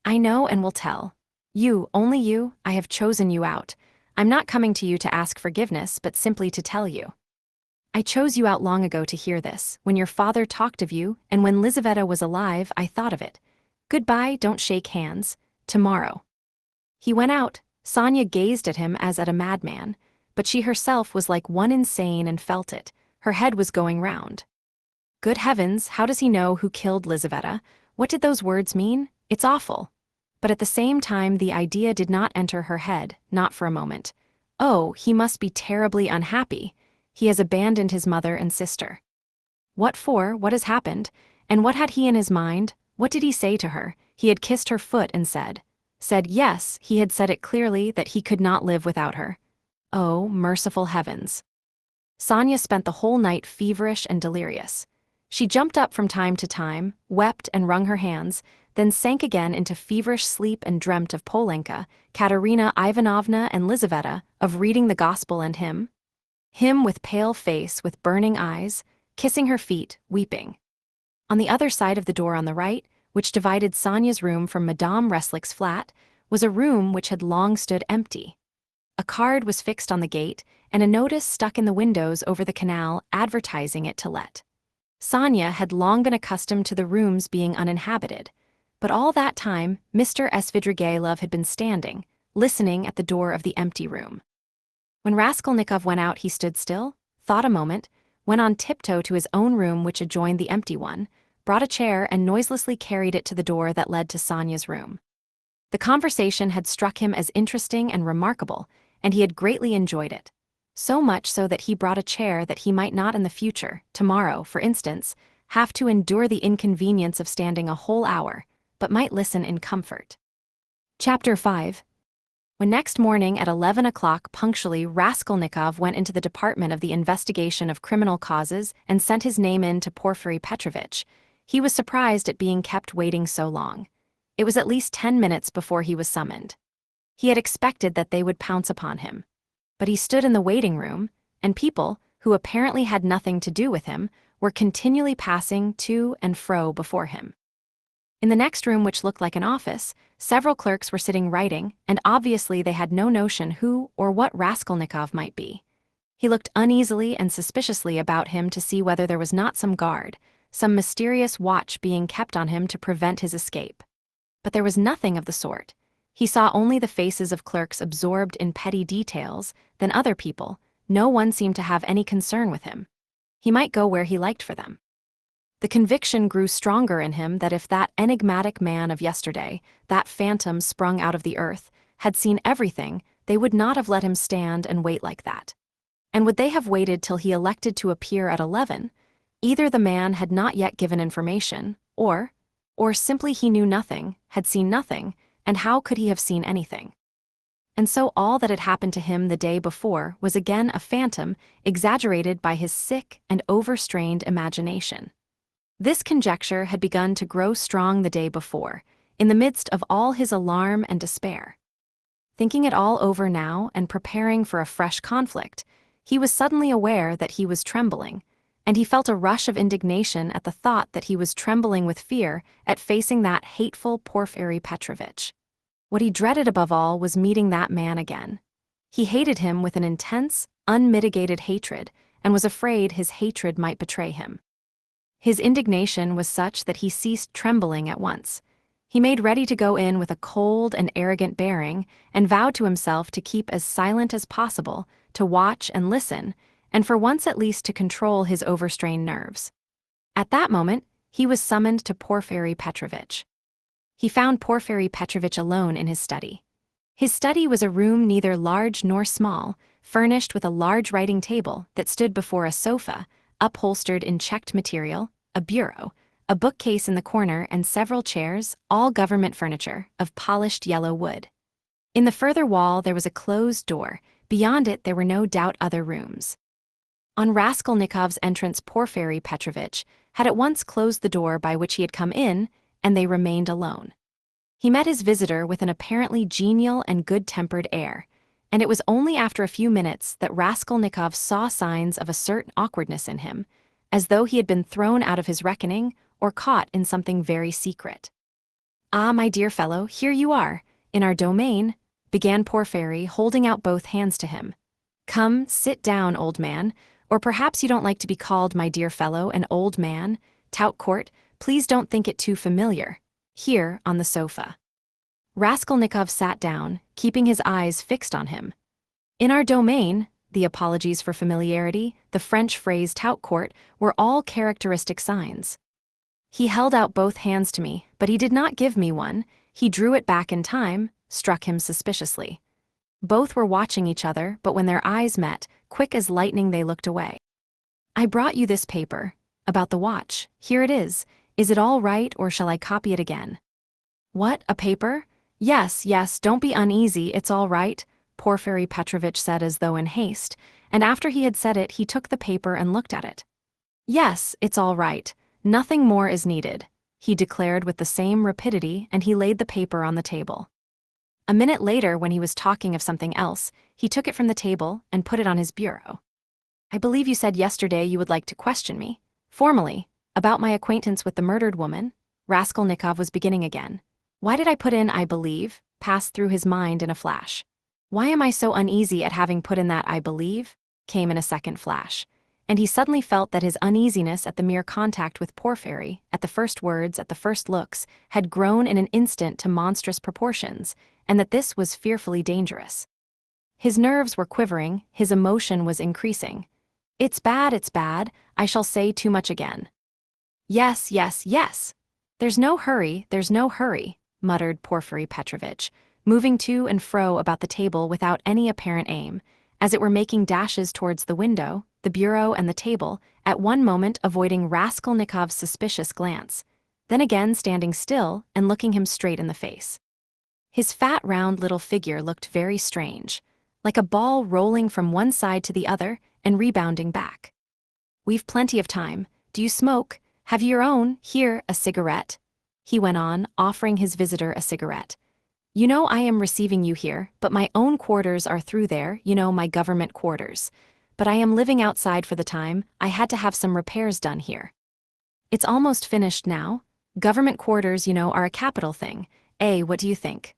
I know and will tell. You, only you, I have chosen you out. I'm not coming to you to ask forgiveness, but simply to tell you. I chose you out long ago to hear this, when your father talked of you, and when Lizaveta was alive, I thought of it. Goodbye, don't shake hands. Tomorrow. He went out. Sonia gazed at him as at a madman, but she herself was like one insane and felt it. Her head was going round. Good heavens, how does he know who killed Lizaveta? What did those words mean? It's awful. But at the same time the idea did not enter her head, not for a moment. Oh, he must be terribly unhappy. He has abandoned his mother and sister. What for? What has happened? And what had he in his mind? What did he say to her? He had kissed her foot and said yes, he had said it clearly that he could not live without her. Oh, merciful heavens. Sonia spent the whole night feverish and delirious. She jumped up from time to time, wept and wrung her hands, then sank again into feverish sleep and dreamt of Polenka, Katerina Ivanovna and Lizaveta, of reading the gospel and him with pale face, with burning eyes, kissing her feet, weeping. On the other side of the door on the right, which divided Sonia's room from Madame Reslick's flat, was a room which had long stood empty. A card was fixed on the gate, and a notice stuck in the windows over the canal advertising it to let. Sonia had long been accustomed to the rooms being uninhabited, but all that time Mr. Svidrigailov had been standing, listening at the door of the empty room. When Raskolnikov went out he stood still, thought a moment, went on tiptoe to his own room which adjoined the empty one, brought a chair and noiselessly carried it to the door that led to Sonia's room. The conversation had struck him as interesting and remarkable, and he had greatly enjoyed it. So much so that he brought a chair that he might not in the future, tomorrow, for instance, have to endure the inconvenience of standing a whole hour, but might listen in comfort. Chapter 5. When next morning at 11 o'clock punctually Raskolnikov went into the Department of the Investigation of Criminal Causes and sent his name in to Porfiry Petrovitch, he was surprised at being kept waiting so long. It was at least 10 minutes before he was summoned. He had expected that they would pounce upon him. But he stood in the waiting room, and people, who apparently had nothing to do with him, were continually passing to and fro before him. In the next room, which looked like an office, several clerks were sitting writing, and obviously they had no notion who or what Raskolnikov might be. He looked uneasily and suspiciously about him to see whether there was not some guard, some mysterious watch being kept on him to prevent his escape. But there was nothing of the sort. He saw only the faces of clerks absorbed in petty details, then other people. No one seemed to have any concern with him. He might go where he liked for them. The conviction grew stronger in him that if that enigmatic man of yesterday, that phantom sprung out of the earth, had seen everything, they would not have let him stand and wait like that. And would they have waited till he elected to appear at 11? Either the man had not yet given information, or simply he knew nothing, had seen nothing, and how could he have seen anything? And so all that had happened to him the day before was again a phantom, exaggerated by his sick and overstrained imagination. This conjecture had begun to grow strong the day before, in the midst of all his alarm and despair. Thinking it all over now and preparing for a fresh conflict, he was suddenly aware that he was trembling, and he felt a rush of indignation at the thought that he was trembling with fear at facing that hateful Porfiry Petrovitch. What he dreaded above all was meeting that man again. He hated him with an intense, unmitigated hatred, and was afraid his hatred might betray him. His indignation was such that he ceased trembling at once. He made ready to go in with a cold and arrogant bearing, and vowed to himself to keep as silent as possible, to watch and listen, and for once at least to control his overstrained nerves. At that moment, he was summoned to Porfiry Petrovitch. He found Porfiry Petrovitch alone in his study. His study was a room neither large nor small, furnished with a large writing table that stood before a sofa, upholstered in checked material, a bureau, a bookcase in the corner, and several chairs, all government furniture, of polished yellow wood. In the further wall there was a closed door. Beyond it there were no doubt other rooms. On Raskolnikov's entrance Porfiry Petrovitch had at once closed the door by which he had come in, and they remained alone. He met his visitor with an apparently genial and good-tempered air, and it was only after a few minutes that Raskolnikov saw signs of a certain awkwardness in him, as though he had been thrown out of his reckoning or caught in something very secret. "Ah, my dear fellow, here you are, in our domain," began Porfiry, holding out both hands to him. "Come, sit down, old man, or perhaps you don't like to be called my dear fellow, an old man. Tout court, please don't think it too familiar. Here, on the sofa." Raskolnikov sat down, keeping his eyes fixed on him. In our domain, the apologies for familiarity, the French phrase tout court, were all characteristic signs. He held out both hands to me, but he did not give me one. He drew it back in time, struck him suspiciously. Both were watching each other, but when their eyes met, quick as lightning they looked away. "I brought you this paper. About the watch. Here it is. Is it all right, or shall I copy it again?" "What, a paper? Yes, yes, don't be uneasy, it's all right," Porfiry Petrovitch said as though in haste, and after he had said it he took the paper and looked at it. "Yes, it's all right. Nothing more is needed," he declared with the same rapidity, and he laid the paper on the table. A minute later, when he was talking of something else, he took it from the table and put it on his bureau. "I believe you said yesterday you would like to question me, formally, about my acquaintance with the murdered woman," Raskolnikov was beginning again. Why did I put in "I believe" passed through his mind in a flash. Why am I so uneasy at having put in that "I believe" came in a second flash, and he suddenly felt that his uneasiness at the mere contact with Porfiry, at the first words, at the first looks, had grown in an instant to monstrous proportions, and that this was fearfully dangerous. His nerves were quivering, his emotion was increasing. It's bad, I shall say too much again." "Yes, yes, yes. There's no hurry, muttered Porfiry Petrovitch, moving to and fro about the table without any apparent aim, as it were making dashes towards the window, the bureau and the table, at one moment avoiding Raskolnikov's suspicious glance, then again standing still and looking him straight in the face. His fat round little figure looked very strange, like a ball rolling from one side to the other and rebounding back. "We've plenty of time. Do you smoke? Have you your own? Here, a cigarette," he went on, offering his visitor a cigarette. "You know I am receiving you here, but my own quarters are through there, you know, my government quarters. But I am living outside for the time, I had to have some repairs done here. It's almost finished now. Government quarters, you know, are a capital thing. What do you think?"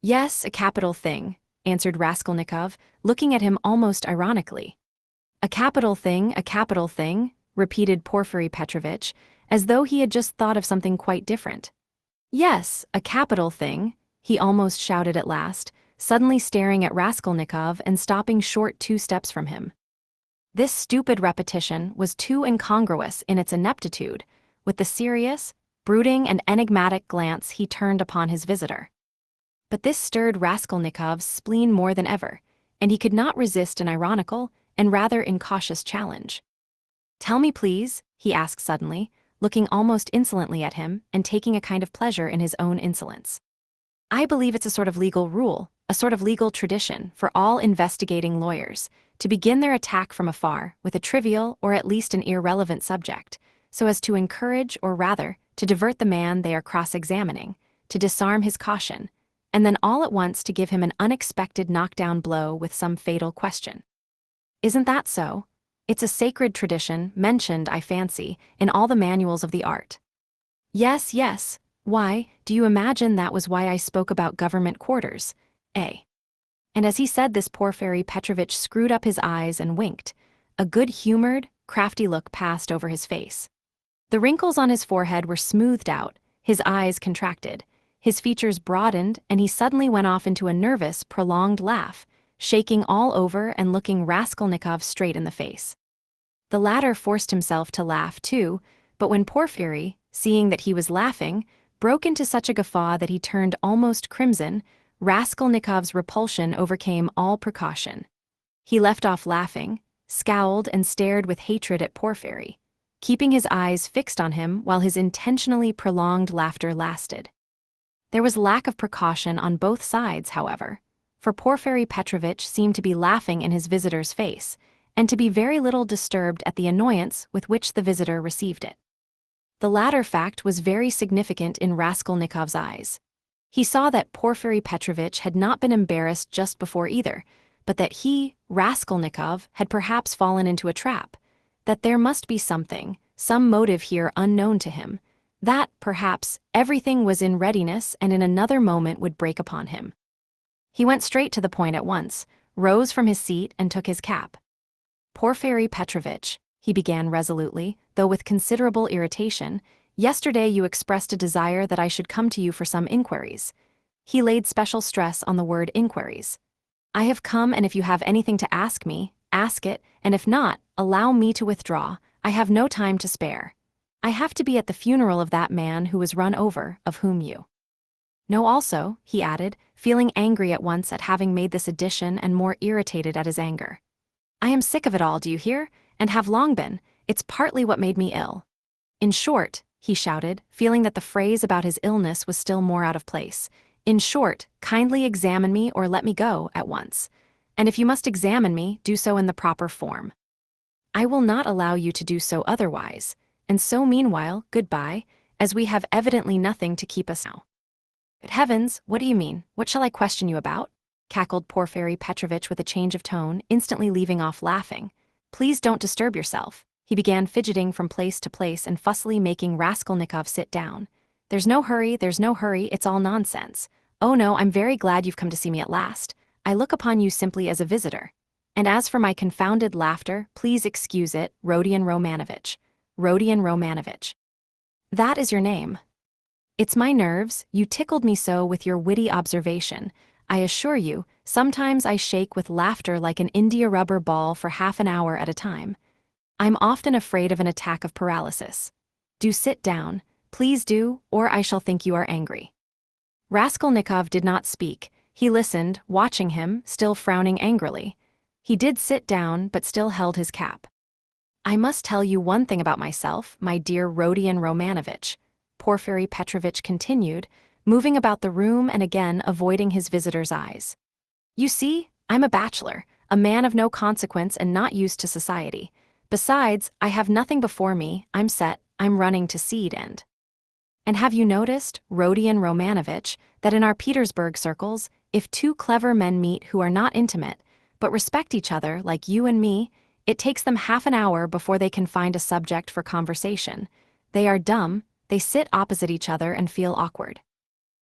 "Yes, a capital thing," answered Raskolnikov, looking at him almost ironically. A capital thing," repeated Porfiry Petrovitch, as though he had just thought of something quite different. "Yes, a capital thing," he almost shouted at last, suddenly staring at Raskolnikov and stopping short 2 steps from him. This stupid repetition was too incongruous in its ineptitude with the serious, brooding and enigmatic glance he turned upon his visitor. But this stirred Raskolnikov's spleen more than ever, and he could not resist an ironical and rather incautious challenge. "Tell me, please," he asked suddenly, looking almost insolently at him and taking a kind of pleasure in his own insolence. "I believe it's a sort of legal rule, a sort of legal tradition for all investigating lawyers, to begin their attack from afar with a trivial or at least an irrelevant subject, so as to encourage or rather to divert the man they are cross-examining, to disarm his caution, and then all at once to give him an unexpected knockdown blow with some fatal question. Isn't that so? It's a sacred tradition, mentioned, I fancy, in all the manuals of the art." "Yes, yes. Why, do you imagine that was why I spoke about government quarters, eh?" And as he said this, Porfiry Petrovitch screwed up his eyes and winked. A good-humored, crafty look passed over his face. The wrinkles on his forehead were smoothed out, his eyes contracted, his features broadened, and he suddenly went off into a nervous, prolonged laugh, shaking all over and looking Raskolnikov straight in the face. The latter forced himself to laugh too, but when Porfiry, seeing that he was laughing, broke into such a guffaw that he turned almost crimson, Raskolnikov's repulsion overcame all precaution. He left off laughing, scowled and stared with hatred at Porfiry, keeping his eyes fixed on him while his intentionally prolonged laughter lasted. There was lack of precaution on both sides, however, for Porfiry Petrovitch seemed to be laughing in his visitor's face, and to be very little disturbed at the annoyance with which the visitor received it. The latter fact was very significant in Raskolnikov's eyes. He saw that Porfiry Petrovitch had not been embarrassed just before either, but that he, Raskolnikov, had perhaps fallen into a trap, that there must be something, some motive here unknown to him, that, perhaps, everything was in readiness and in another moment would break upon him. He went straight to the point at once, rose from his seat and took his cap. "Porfiry Petrovitch," he began resolutely, though with considerable irritation, "yesterday you expressed a desire that I should come to you for some inquiries." He laid special stress on the word inquiries. "I have come, and if you have anything to ask me, ask it, and if not, allow me to withdraw. I have no time to spare. I have to be at the funeral of that man who was run over, of whom you know also," he added, feeling angry at once at having made this addition and more irritated at his anger. "I am sick of it all, do you hear? And have long been. It's partly what made me ill. In short," he shouted, feeling that the phrase about his illness was still more out of place, "in short, kindly examine me or let me go at once. And if you must examine me, do so in the proper form. I will not allow you to do so otherwise, and so meanwhile, goodbye, as we have evidently nothing to keep us now." "Good heavens, what do you mean? What shall I question you about?" cackled Porfiry Petrovitch with a change of tone, instantly leaving off laughing. "Please don't disturb yourself." He began fidgeting from place to place and fussily making Raskolnikov sit down. There's no hurry, it's all nonsense. Oh no, I'm very glad you've come to see me at last. I look upon you simply as a visitor. And as for my confounded laughter, please excuse it, Rodion Romanovitch. Rodion Romanovitch. That is your name. It's my nerves, you tickled me so with your witty observation. I assure you, sometimes I shake with laughter like an India rubber ball for half an hour at a time. I'm often afraid of an attack of paralysis. Do sit down, please do, or I shall think you are angry." Raskolnikov did not speak. He listened, watching him, still frowning angrily. He did sit down, but still held his cap. "I must tell you one thing about myself, my dear Rodion Romanovitch," Porfiry Petrovitch continued, moving about the room and again avoiding his visitor's eyes. "You see, I'm a bachelor, a man of no consequence and not used to society. Besides, I have nothing before me, I'm set, I'm running to seed and have you noticed, Rodion Romanovitch, that in our Petersburg circles, if two clever men meet who are not intimate, but respect each other like you and me, it takes them half an hour before they can find a subject for conversation. They are dumb, they sit opposite each other and feel awkward.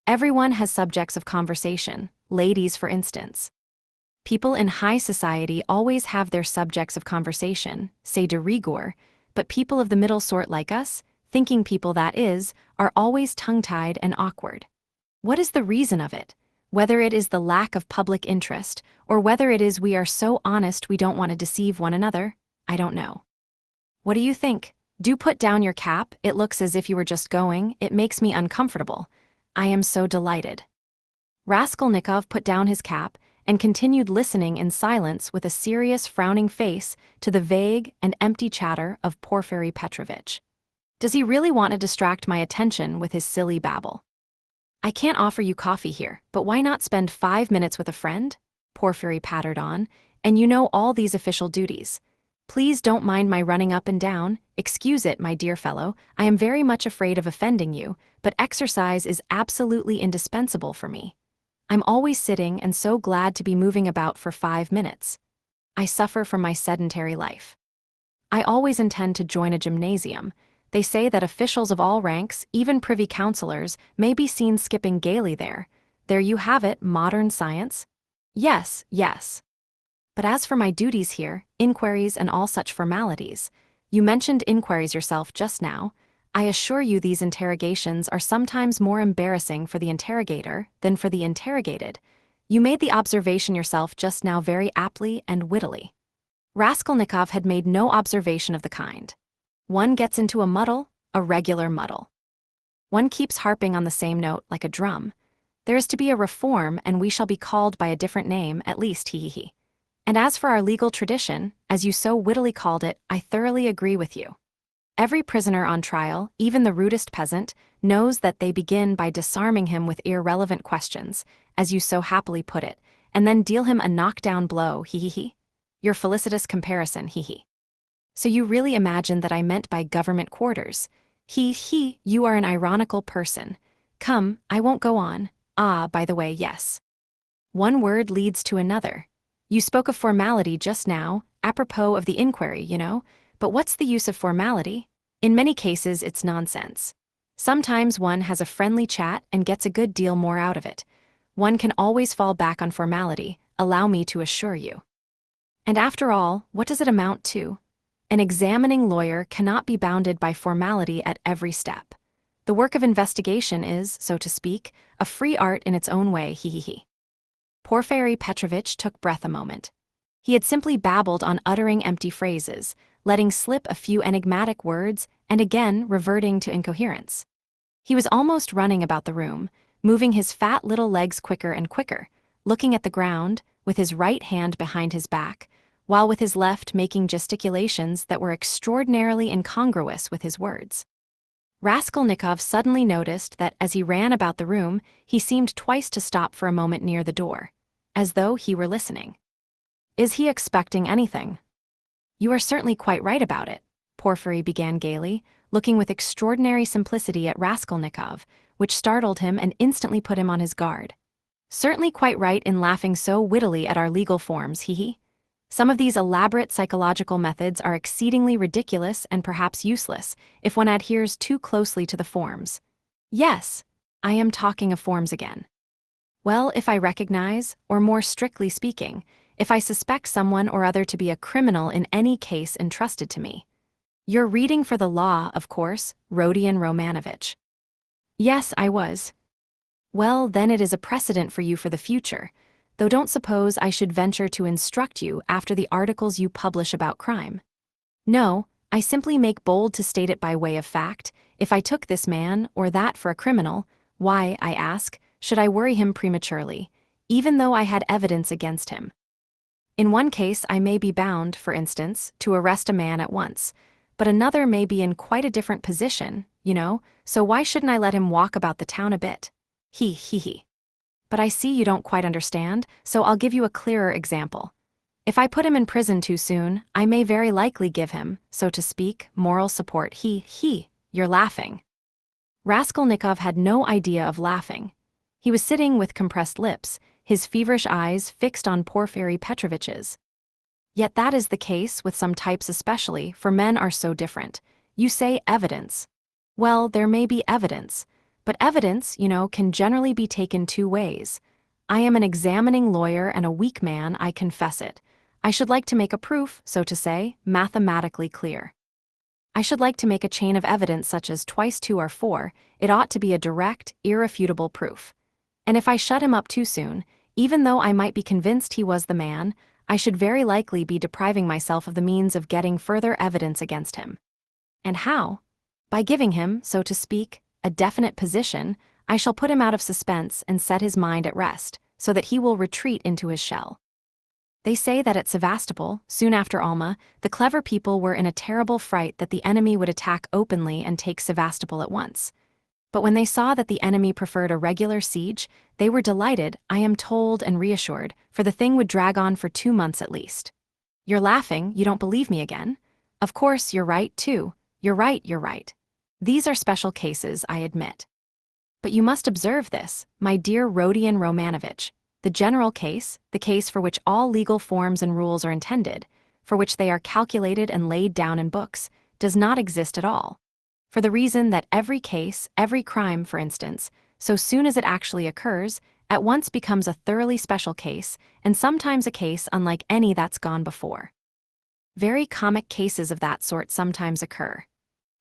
Everyone has subjects of conversation, ladies for instance. People in high society always have their subjects of conversation, say de rigueur, but people of the middle sort like us, thinking people that is, are always tongue-tied and awkward. What is the reason of it? Whether it is the lack of public interest, or whether it is we are so honest we don't want to deceive one another, I don't know. What do you think? Do put down your cap, it looks as if you were just going, it makes me uncomfortable. I am so delighted. Raskolnikov put down his cap, and continued listening in silence with a serious frowning face to the vague and empty chatter of Porfiry Petrovitch. Does he really want to distract my attention with his silly babble? "I can't offer you coffee here, but why not spend 5 minutes with a friend?" Porfiry pattered on, "and you know all these official duties. Please don't mind my running up and down, excuse it, my dear fellow, I am very much afraid of offending you, but exercise is absolutely indispensable for me. I'm always sitting and so glad to be moving about for 5 minutes. I suffer from my sedentary life. I always intend to join a gymnasium. They say that officials of all ranks, even privy councillors, may be seen skipping gaily there. There you have it, modern science. Yes, yes. But as for my duties here, inquiries and all such formalities, you mentioned inquiries yourself just now. I assure you these interrogations are sometimes more embarrassing for the interrogator than for the interrogated. You made the observation yourself just now very aptly and wittily." Raskolnikov had made no observation of the kind. One gets into a muddle, a regular muddle. One keeps harping on the same note like a drum. There is to be a reform and we shall be called by a different name, at least, he. And as for our legal tradition, as you so wittily called it, I thoroughly agree with you. Every prisoner on trial, even the rudest peasant, knows that they begin by disarming him with irrelevant questions, as you so happily put it, and then deal him a knockdown blow, he. Your felicitous comparison, he. So you really imagine that I meant by government quarters? You are an ironical person. Come, I won't go on. Ah, by the way, yes. One word leads to another. You spoke of formality just now, apropos of the inquiry, but what's the use of formality? In many cases, it's nonsense. Sometimes one has a friendly chat and gets a good deal more out of it. One can always fall back on formality, allow me to assure you. And after all, what does it amount to? An examining lawyer cannot be bounded by formality at every step. The work of investigation is, so to speak, a free art in its own way, Porfiry Petrovitch took breath a moment. He had simply babbled on, uttering empty phrases, letting slip a few enigmatic words, and again reverting to incoherence. He was almost running about the room, moving his fat little legs quicker and quicker, looking at the ground, with his right hand behind his back, while with his left making gesticulations that were extraordinarily incongruous with his words. Raskolnikov suddenly noticed that as he ran about the room, he seemed twice to stop for a moment near the door, as though he were listening. Is he expecting anything? You are certainly quite right about it, Porfiry began gaily, looking with extraordinary simplicity at Raskolnikov, which startled him and instantly put him on his guard. Certainly quite right in laughing so wittily at our legal forms, Some of these elaborate psychological methods are exceedingly ridiculous and perhaps useless if one adheres too closely to the forms. Yes, I am talking of forms again. Well, if I recognize, or more strictly speaking, if I suspect someone or other to be a criminal in any case entrusted to me. You're reading for the law, of course, Rodion Romanovich. Yes, I was. Well, then it is a precedent for you for the future, though don't suppose I should venture to instruct you after the articles you publish about crime. No, I simply make bold to state it by way of fact. If I took this man or that for a criminal, why, I ask, should I worry him prematurely, even though I had evidence against him? In one case I may be bound, for instance, to arrest a man at once, but another may be in quite a different position, so why shouldn't I let him walk about the town a bit? But I see you don't quite understand, so I'll give you a clearer example. If I put him in prison too soon, I may very likely give him, so to speak, moral support. You're laughing. Raskolnikov had no idea of laughing. He was sitting with compressed lips, his feverish eyes fixed on Porfiry Petrovitch's. Yet that is the case with some types especially, for men are so different. You say evidence. Well, there may be evidence, but evidence, can generally be taken two ways. I am an examining lawyer and a weak man, I confess it. I should like to make a proof, so to say, mathematically clear. I should like to make a chain of evidence such as twice two are four. It ought to be a direct, irrefutable proof. And if I shut him up too soon, even though I might be convinced he was the man, I should very likely be depriving myself of the means of getting further evidence against him. And how? By giving him, so to speak, a definite position, I shall put him out of suspense and set his mind at rest, so that he will retreat into his shell. They say that at Sevastopol, soon after Alma, the clever people were in a terrible fright that the enemy would attack openly and take Sevastopol at once. But when they saw that the enemy preferred a regular siege, they were delighted, I am told and reassured, for the thing would drag on for 2 months at least. You're laughing, you don't believe me again? Of course, you're right, too. You're right. These are special cases, I admit. But you must observe this, my dear Rodion Romanovich. The general case, the case for which all legal forms and rules are intended, for which they are calculated and laid down in books, does not exist at all. For the reason that every case, every crime, for instance, so soon as it actually occurs, at once becomes a thoroughly special case, and sometimes a case unlike any that's gone before. Very comic cases of that sort sometimes occur.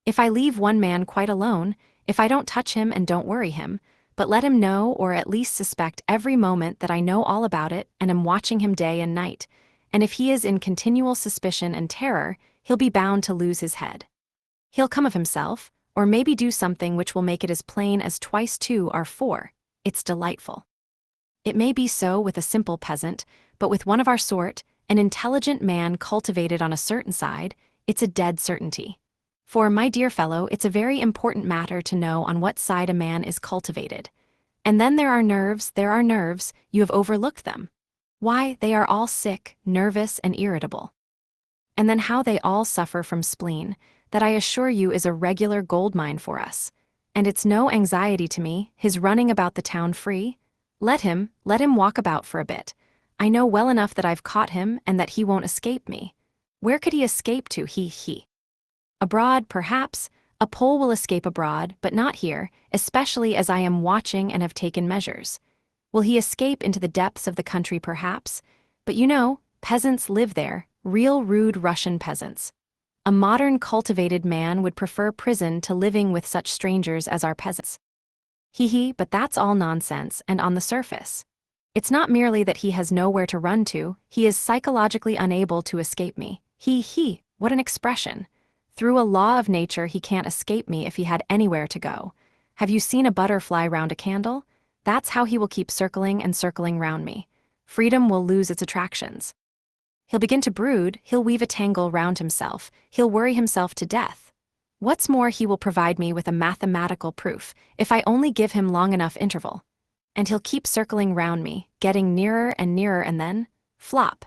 If I leave one man quite alone, if I don't touch him and don't worry him, but let him know or at least suspect every moment that I know all about it and am watching him day and night, and if he is in continual suspicion and terror, he'll be bound to lose his head. He'll come of himself, or maybe do something which will make it as plain as twice two are four. It's delightful. It may be so with a simple peasant, but with one of our sort, an intelligent man cultivated on a certain side, it's a dead certainty. For, my dear fellow, it's a very important matter to know on what side a man is cultivated. And then there are nerves, you have overlooked them. Why, they are all sick, nervous, and irritable. And then how they all suffer from spleen, that I assure you is a regular gold mine for us. And it's no anxiety to me, his running about the town free. Let him walk about for a bit. I know well enough that I've caught him and that he won't escape me. Where could he escape to, he? Abroad, perhaps. A Pole will escape abroad, but not here, especially as I am watching and have taken measures. Will he escape into the depths of the country, perhaps? But you know, peasants live there, real rude Russian peasants. A modern cultivated man would prefer prison to living with such strangers as our peasants. But that's all nonsense and on the surface. It's not merely that he has nowhere to run to, he is psychologically unable to escape me. What an expression. Through a law of nature he can't escape me if he had anywhere to go. Have you seen a butterfly round a candle? That's how he will keep circling and circling round me. Freedom will lose its attractions. He'll begin to brood, he'll weave a tangle round himself, he'll worry himself to death. What's more, he will provide me with a mathematical proof, if I only give him long enough interval. And he'll keep circling round me, getting nearer and then, flop.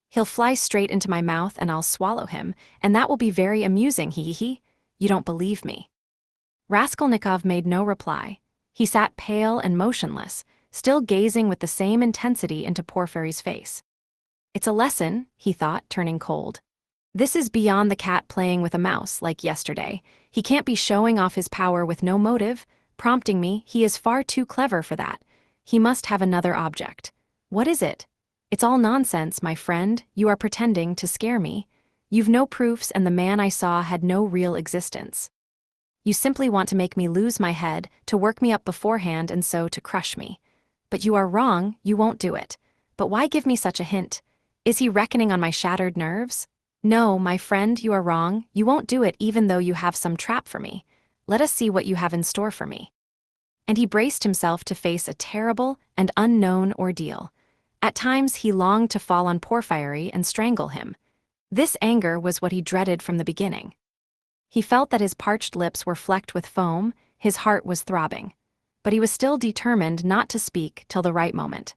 He'll fly straight into my mouth and I'll swallow him, and that will be very amusing, You don't believe me. Raskolnikov made no reply. He sat pale and motionless, still gazing with the same intensity into Porfiry's face. It's a lesson, he thought, turning cold. This is beyond the cat playing with a mouse, like yesterday. He can't be showing off his power with no motive, prompting me. He is far too clever for that. He must have another object. What is it? It's all nonsense, my friend. You are pretending to scare me. You've no proofs and the man I saw had no real existence. You simply want to make me lose my head, to work me up beforehand and so to crush me. But you are wrong, you won't do it. But why give me such a hint? Is he reckoning on my shattered nerves? No, my friend, you are wrong, you won't do it even though you have some trap for me. Let us see what you have in store for me. And he braced himself to face a terrible and unknown ordeal. At times he longed to fall on Porfiry and strangle him. This anger was what he dreaded from the beginning. He felt that his parched lips were flecked with foam, his heart was throbbing. But he was still determined not to speak till the right moment.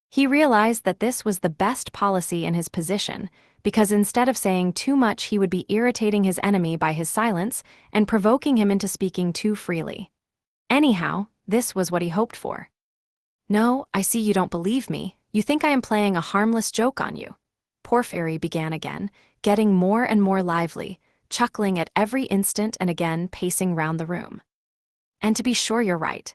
He realized that this was the best policy in his position, because instead of saying too much he would be irritating his enemy by his silence and provoking him into speaking too freely. Anyhow, this was what he hoped for. No, I see you don't believe me. You think I am playing a harmless joke on you. Porfiry began again, getting more and more lively, chuckling at every instant and again pacing round the room. And to be sure you're right.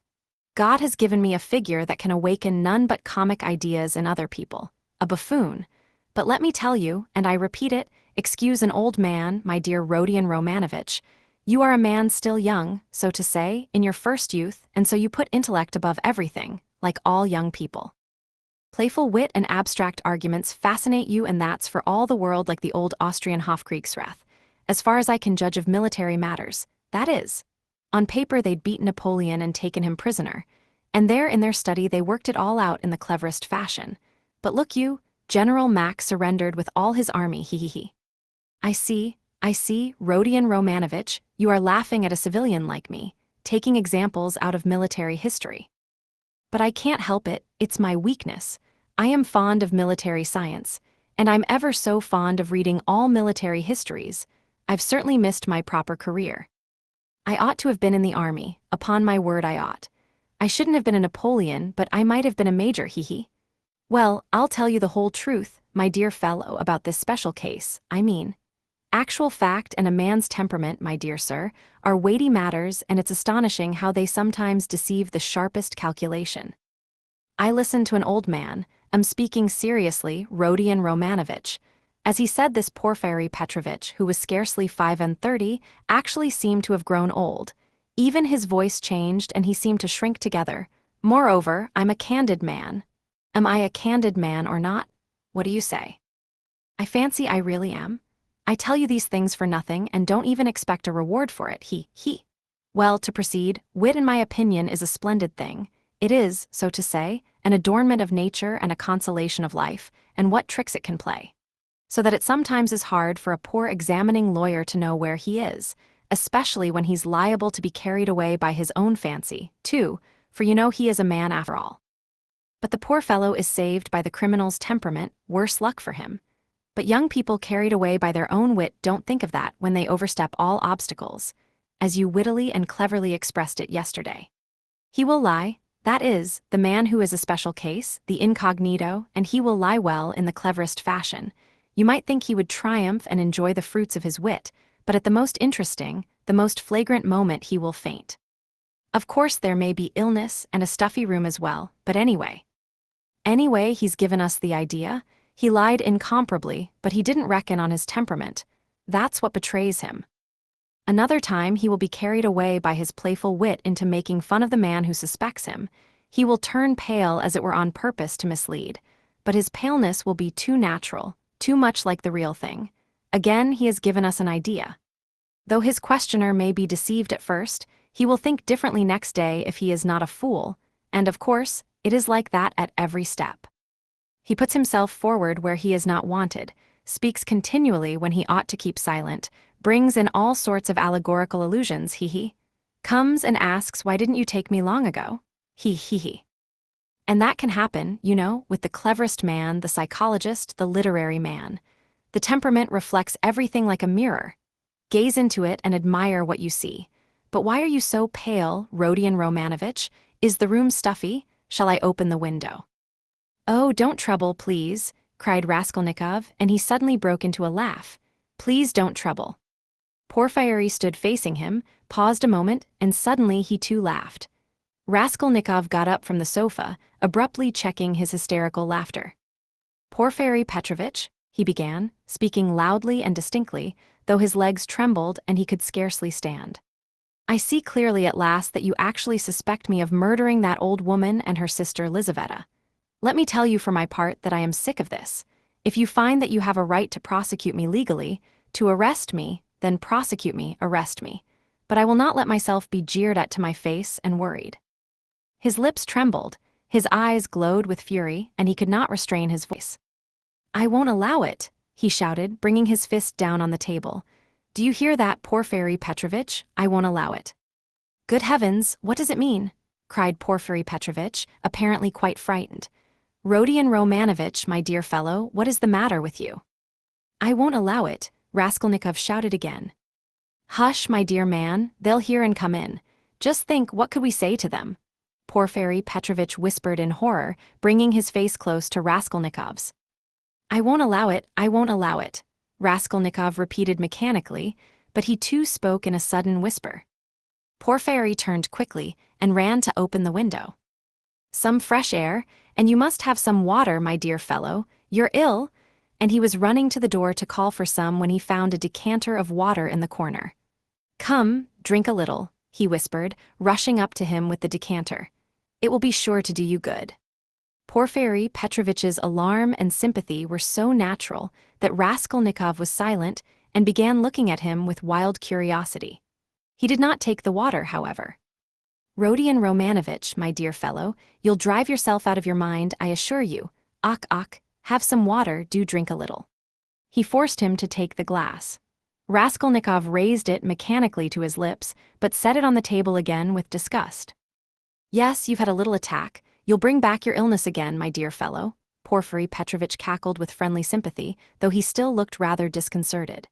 God has given me a figure that can awaken none but comic ideas in other people, a buffoon. But let me tell you, and I repeat it, excuse an old man, my dear Rodion Romanovich, you are a man still young, so to say, in your first youth, and so you put intellect above everything, like all young people. Playful wit and abstract arguments fascinate you, and that's for all the world like the old Austrian Hofkriegsrath. As far as I can judge of military matters, that is. On paper they'd beat Napoleon and taken him prisoner, and there in their study they worked it all out in the cleverest fashion. But look you, General Mack surrendered with all his army, I see, Rodion Romanovich, you are laughing at a civilian like me, taking examples out of military history. But I can't help it, it's my weakness. I am fond of military science, and I'm ever so fond of reading all military histories. I've certainly missed my proper career. I ought to have been in the army, upon my word I ought. I shouldn't have been a Napoleon, but I might have been a major, Well, I'll tell you the whole truth, my dear fellow, about this special case, I mean. Actual fact and a man's temperament, my dear sir, are weighty matters, and it's astonishing how they sometimes deceive the sharpest calculation. I listened to an old man, am speaking seriously, Rodion Romanovich. As he said this, Porfiry Petrovitch, who was scarcely 35, actually seemed to have grown old. Even his voice changed and he seemed to shrink together. Moreover, I'm a candid man. Am I a candid man or not? What do you say? I fancy I really am. I tell you these things for nothing and don't even expect a reward for it, Well, to proceed, wit in my opinion is a splendid thing. It is, so to say, an adornment of nature and a consolation of life, and what tricks it can play. So that it sometimes is hard for a poor examining lawyer to know where he is, especially when he's liable to be carried away by his own fancy, too, for you know he is a man after all. But the poor fellow is saved by the criminal's temperament, worse luck for him. But young people carried away by their own wit don't think of that when they overstep all obstacles, as you wittily and cleverly expressed it yesterday. He will lie, that is, the man who is a special case, the incognito, and he will lie well in the cleverest fashion. You might think he would triumph and enjoy the fruits of his wit, but at the most interesting, the most flagrant moment he will faint. Of course there may be illness and a stuffy room as well, but anyway, he's given us the idea. He lied incomparably, but he didn't reckon on his temperament. That's what betrays him. Another time he will be carried away by his playful wit into making fun of the man who suspects him. He will turn pale as it were on purpose to mislead, but his paleness will be too natural, too much like the real thing. Again, he has given us an idea. Though his questioner may be deceived at first, he will think differently next day if he is not a fool, and of course, it is like that at every step. He puts himself forward where he is not wanted, speaks continually when he ought to keep silent, brings in all sorts of allegorical allusions, comes and asks, why didn't you take me long ago? And that can happen, you know, with the cleverest man, the psychologist, the literary man. The temperament reflects everything like a mirror. Gaze into it and admire what you see. But why are you so pale, Rodion Romanovich? Is the room stuffy? Shall I open the window? Oh, don't trouble, please, cried Raskolnikov, and he suddenly broke into a laugh. Please don't trouble. Porfiry stood facing him, paused a moment, and suddenly he too laughed. Raskolnikov got up from the sofa, abruptly checking his hysterical laughter. Porfiry Petrovitch, he began, speaking loudly and distinctly, though his legs trembled and he could scarcely stand. I see clearly at last that you actually suspect me of murdering that old woman and her sister Lizaveta. Let me tell you for my part that I am sick of this. If you find that you have a right to prosecute me legally, to arrest me, then prosecute me, arrest me. But I will not let myself be jeered at to my face and worried. His lips trembled, his eyes glowed with fury, and he could not restrain his voice. I won't allow it, he shouted, bringing his fist down on the table. Do you hear that, Porfiry Petrovitch? I won't allow it. Good heavens, what does it mean? Cried Porfiry Petrovitch, apparently quite frightened. Rodion Romanovich, my dear fellow, what is the matter with you? I won't allow it, Raskolnikov shouted again. Hush, my dear man, they'll hear and come in. Just think, what could we say to them? Porfiry Petrovitch whispered in horror, bringing his face close to Raskolnikov's. I won't allow it, I won't allow it, Raskolnikov repeated mechanically, but he too spoke in a sudden whisper. Porfiry turned quickly and ran to open the window. Some fresh air, and you must have some water, my dear fellow, you're ill, and he was running to the door to call for some when he found a decanter of water in the corner. Come, drink a little, he whispered, rushing up to him with the decanter. It will be sure to do you good. Porfiry Petrovitch's alarm and sympathy were so natural that Raskolnikov was silent and began looking at him with wild curiosity. He did not take the water, however. Rodion Romanovich, my dear fellow, you'll drive yourself out of your mind, I assure you. Ach, have some water, do drink a little. He forced him to take the glass. Raskolnikov raised it mechanically to his lips, but set it on the table again with disgust. Yes, you've had a little attack. You'll bring back your illness again, my dear fellow, Porfiry Petrovitch cackled with friendly sympathy, though he still looked rather disconcerted.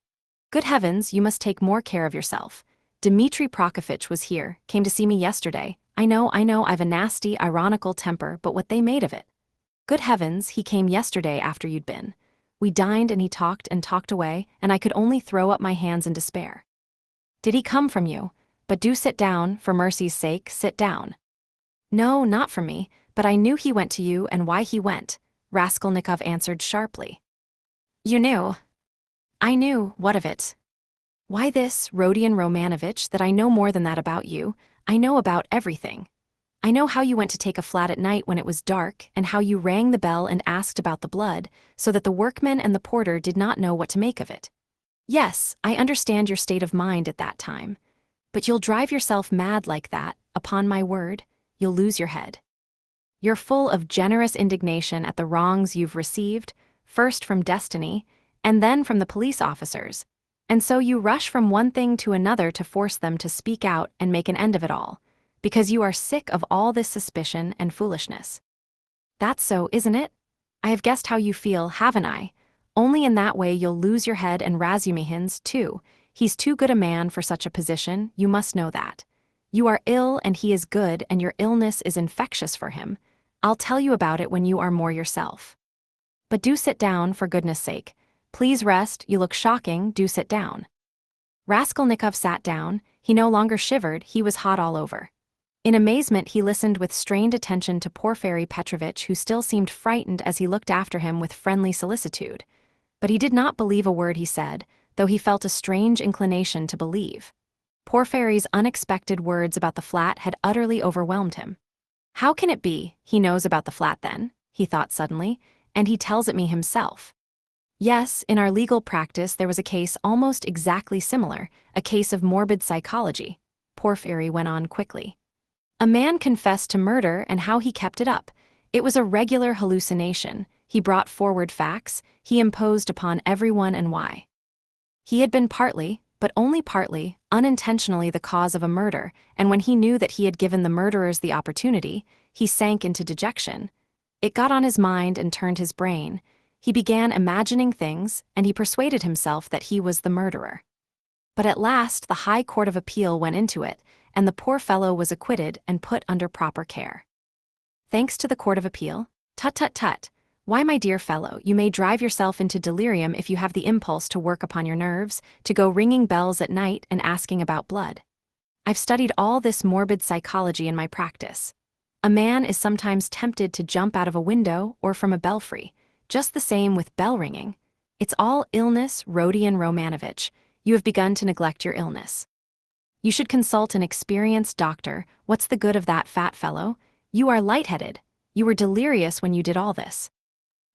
Good heavens, you must take more care of yourself. Dmitri Prokofitch was here, came to see me yesterday. I know, I've a nasty, ironical temper, but what they made of it. Good heavens, he came yesterday after you'd been. We dined and he talked away, and I could only throw up my hands in despair. Did he come from you? But do sit down, for mercy's sake, sit down. No, not from me, but I knew he went to you and why he went, Raskolnikov answered sharply. You knew? I knew, what of it? Why this, Rodion Romanovich, that I know more than that about you. I know about everything. I know how you went to take a flat at night when it was dark, and how you rang the bell and asked about the blood, so that the workmen and the porter did not know what to make of it. Yes, I understand your state of mind at that time. But you'll drive yourself mad like that, upon my word, you'll lose your head. You're full of generous indignation at the wrongs you've received, first from destiny, and then from the police officers, and so you rush from one thing to another to force them to speak out and make an end of it all, because you are sick of all this suspicion and foolishness. That's so, isn't it? I have guessed how you feel, haven't I? Only in that way you'll lose your head, and Razumihin's, too. He's too good a man for such a position, you must know that. You are ill and he is good, and your illness is infectious for him. I'll tell you about it when you are more yourself. But do sit down, for goodness sake. Please rest, you look shocking, do sit down. Raskolnikov sat down. He no longer shivered, he was hot all over. In amazement he listened with strained attention to Porfiry Petrovitch, who still seemed frightened as he looked after him with friendly solicitude. But he did not believe a word he said, though he felt a strange inclination to believe. Porfiry's unexpected words about the flat had utterly overwhelmed him. How can it be, he knows about the flat then, he thought suddenly, and he tells it me himself. Yes, in our legal practice there was a case almost exactly similar, a case of morbid psychology, Porfiry went on quickly. A man confessed to murder and how he kept it up. It was a regular hallucination. He brought forward facts, he imposed upon everyone and why. He had been partly, but only partly, unintentionally the cause of a murder, and when he knew that he had given the murderers the opportunity, he sank into dejection. It got on his mind and turned his brain. He began imagining things, and he persuaded himself that he was the murderer. But at last the High Court of Appeal went into it, and the poor fellow was acquitted and put under proper care. Thanks to the Court of Appeal? Tut tut tut. Why, my dear fellow, you may drive yourself into delirium if you have the impulse to work upon your nerves, to go ringing bells at night and asking about blood. I've studied all this morbid psychology in my practice. A man is sometimes tempted to jump out of a window or from a belfry. Just the same with bell ringing. It's all illness, Rodion Romanovich. You have begun to neglect your illness. You should consult an experienced doctor. What's the good of that, fat fellow? You are lightheaded. You were delirious when you did all this.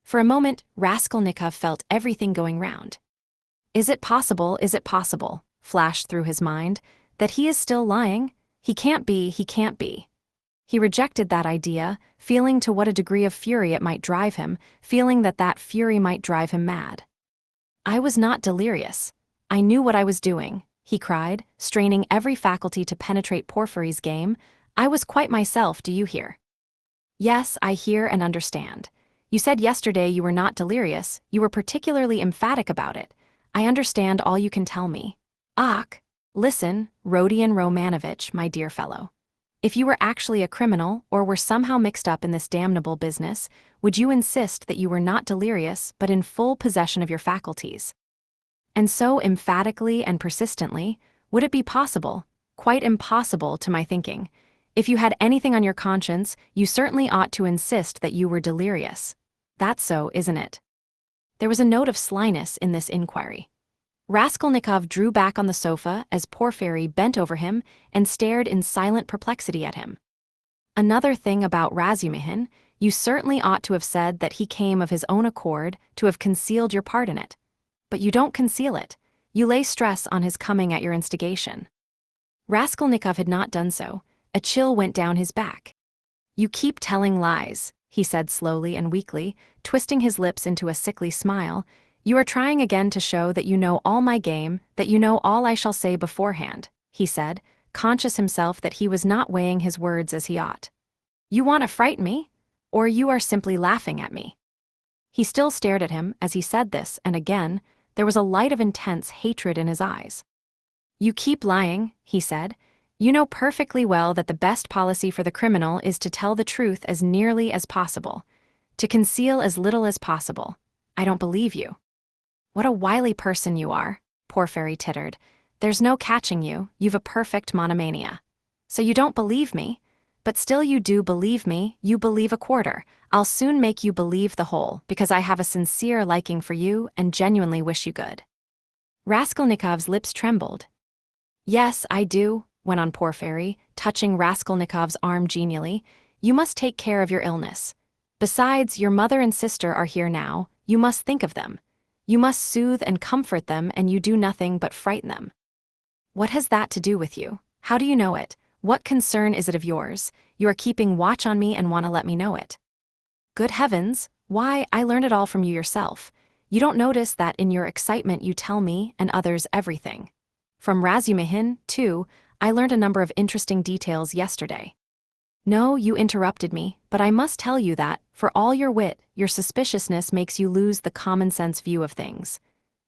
For a moment, Raskolnikov felt everything going round. Is it possible, flashed through his mind, that he is still lying? He can't be. He rejected that idea, feeling to what a degree of fury it might drive him, feeling that that fury might drive him mad. I was not delirious. I knew what I was doing, he cried, straining every faculty to penetrate Porfiry's game. I was quite myself, do you hear? Yes, I hear and understand. You said yesterday you were not delirious, you were particularly emphatic about it. I understand all you can tell me. Ach, listen, Rodion Romanovich, my dear fellow. If you were actually a criminal, or were somehow mixed up in this damnable business, would you insist that you were not delirious but in full possession of your faculties? And so emphatically and persistently, would it be possible, quite impossible to my thinking, if you had anything on your conscience, you certainly ought to insist that you were delirious. That's so, isn't it? There was a note of slyness in this inquiry. Raskolnikov drew back on the sofa as Porfiry bent over him and stared in silent perplexity at him. Another thing about Razumihin, you certainly ought to have said that he came of his own accord, to have concealed your part in it. But you don't conceal it. You lay stress on his coming at your instigation. Raskolnikov had not done so. A chill went down his back. You keep telling lies, he said slowly and weakly, twisting his lips into a sickly smile. You are trying again to show that you know all my game, that you know all I shall say beforehand, he said, conscious himself that he was not weighing his words as he ought. You want to frighten me? Or you are simply laughing at me? He still stared at him as he said this, and again, there was a light of intense hatred in his eyes. You keep lying, he said. You know perfectly well that the best policy for the criminal is to tell the truth as nearly as possible, to conceal as little as possible. I don't believe you. What a wily person you are, Porfiry tittered. There's no catching you, you've a perfect monomania. So you don't believe me? But still you do believe me, you believe a quarter. I'll soon make you believe the whole, because I have a sincere liking for you and genuinely wish you good. Raskolnikov's lips trembled. Yes, I do, went on Porfiry, touching Raskolnikov's arm genially. You must take care of your illness. Besides, your mother and sister are here now, you must think of them. You must soothe and comfort them, and you do nothing but frighten them. What has that to do with you? How do you know it? What concern is it of yours? You are keeping watch on me and want to let me know it. Good heavens, why, I learned it all from you yourself. You don't notice that in your excitement you tell me and others everything. From Razumihin, too, I learned a number of interesting details yesterday. No, you interrupted me, but I must tell you that, for all your wit, your suspiciousness makes you lose the common-sense view of things.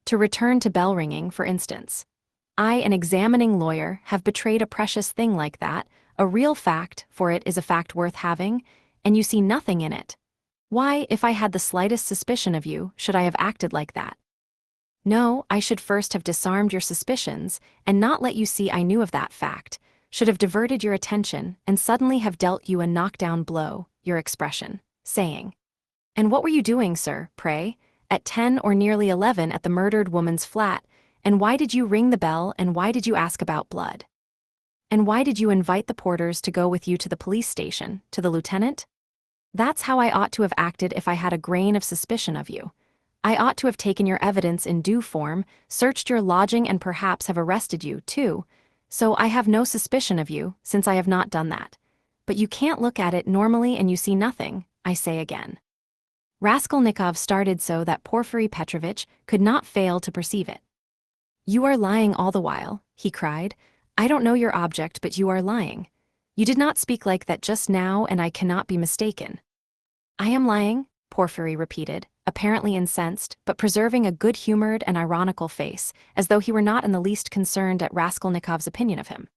To return to bell ringing, for instance. I, an examining lawyer, have betrayed a precious thing like that, a real fact, for it is a fact worth having, and you see nothing in it. Why, if I had the slightest suspicion of you, should I have acted like that? No, I should first have disarmed your suspicions, and not let you see I knew of that fact, should have diverted your attention, and suddenly have dealt you a knockdown blow, your expression, saying, "And what were you doing, sir, pray, at 10 or nearly 11 at the murdered woman's flat, and why did you ring the bell, and why did you ask about blood? And why did you invite the porters to go with you to the police station, to the lieutenant? That's how I ought to have acted if I had a grain of suspicion of you. I ought to have taken your evidence in due form, searched your lodging and perhaps have arrested you, too. So I have no suspicion of you, since I have not done that. But you can't look at it normally and you see nothing, I say again." Raskolnikov started so that Porfiry Petrovitch could not fail to perceive it. "You are lying all the while," he cried. "I don't know your object, but you are lying. You did not speak like that just now, and I cannot be mistaken." "I am lying," Porfiry repeated, apparently incensed, but preserving a good-humored and ironical face, as though he were not in the least concerned at Raskolnikov's opinion of him.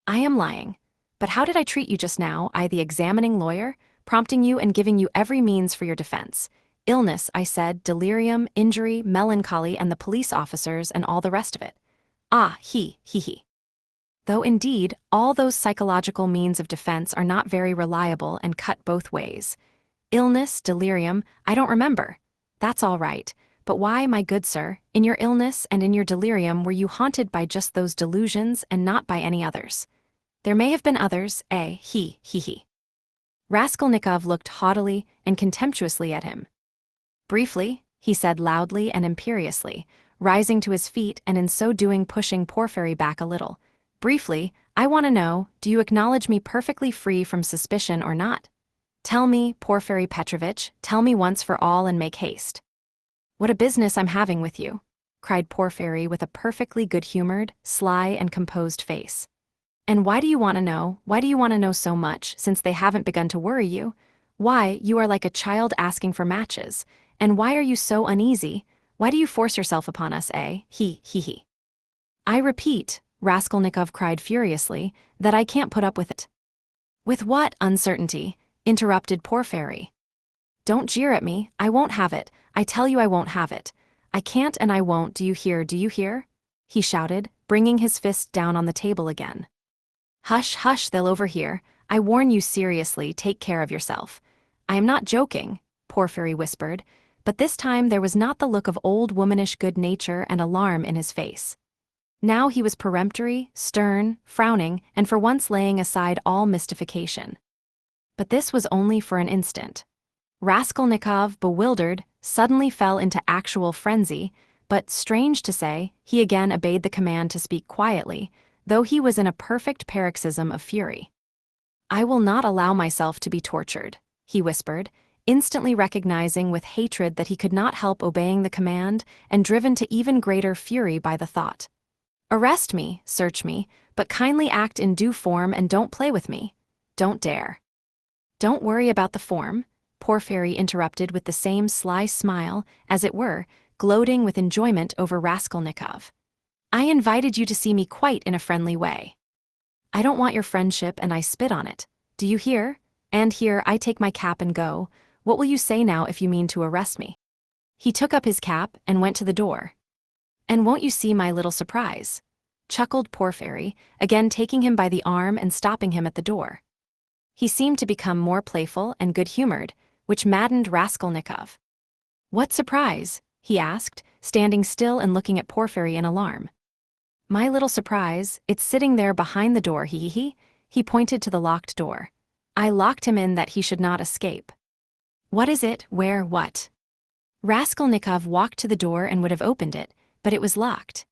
"I am lying. But how did I treat you just now, I the examining lawyer, prompting you and giving you every means for your defense? Illness, I said, delirium, injury, melancholy, and the police officers and all the rest of it. Ah, he. Though indeed, all those psychological means of defense are not very reliable and cut both ways. Illness, delirium, I don't remember. That's all right, but why, my good sir, in your illness and in your delirium were you haunted by just those delusions and not by any others? There may have been others, eh, he. Raskolnikov looked haughtily and contemptuously at him. "Briefly," he said loudly and imperiously, rising to his feet and in so doing pushing Porfiry back a little. "Briefly, I want to know, do you acknowledge me perfectly free from suspicion or not? Tell me, Porfiry Petrovitch, tell me once for all and make haste." "What a business I'm having with you," cried Porfiry with a perfectly good-humored, sly and composed face. "And why do you want to know? Why do you want to know so much, since they haven't begun to worry you? Why, you are like a child asking for matches. And why are you so uneasy? Why do you force yourself upon us, eh? He. "I repeat," Raskolnikov cried furiously, "that I can't put up with it." "With what uncertainty?" interrupted Porfiry. "Don't jeer at me, I won't have it, I tell you I won't have it. I can't and I won't, do you hear? He shouted, bringing his fist down on the table again. Hush, they'll overhear. I warn you seriously, take care of yourself." "I am not joking," Porfiry whispered, but this time there was not the look of old womanish good nature and alarm in his face. Now he was peremptory, stern, frowning, and for once laying aside all mystification. But this was only for an instant. Raskolnikov, bewildered, suddenly fell into actual frenzy, but, strange to say, he again obeyed the command to speak quietly, though he was in a perfect paroxysm of fury. "I will not allow myself to be tortured," he whispered, instantly recognizing with hatred that he could not help obeying the command and driven to even greater fury by the thought. "Arrest me, search me, but kindly act in due form and don't play with me. Don't dare." "Don't worry about the form," Porfiry interrupted with the same sly smile, as it were, gloating with enjoyment over Raskolnikov. "I invited you to see me quite in a friendly way. I don't want your friendship and I spit on it. Do you hear? And here I take my cap and go. What will you say now if you mean to arrest me?" He took up his cap and went to the door. "And won't you see my little surprise?" chuckled Porfiry, again taking him by the arm and stopping him at the door. He seemed to become more playful and good-humored, which maddened Raskolnikov. "What surprise?" he asked, standing still and looking at Porfiry in alarm. "My little surprise, it's sitting there behind the door, he pointed to the locked door. "I locked him in that he should not escape." "What is it? Where? What?" Raskolnikov walked to the door and would have opened it, but it was locked.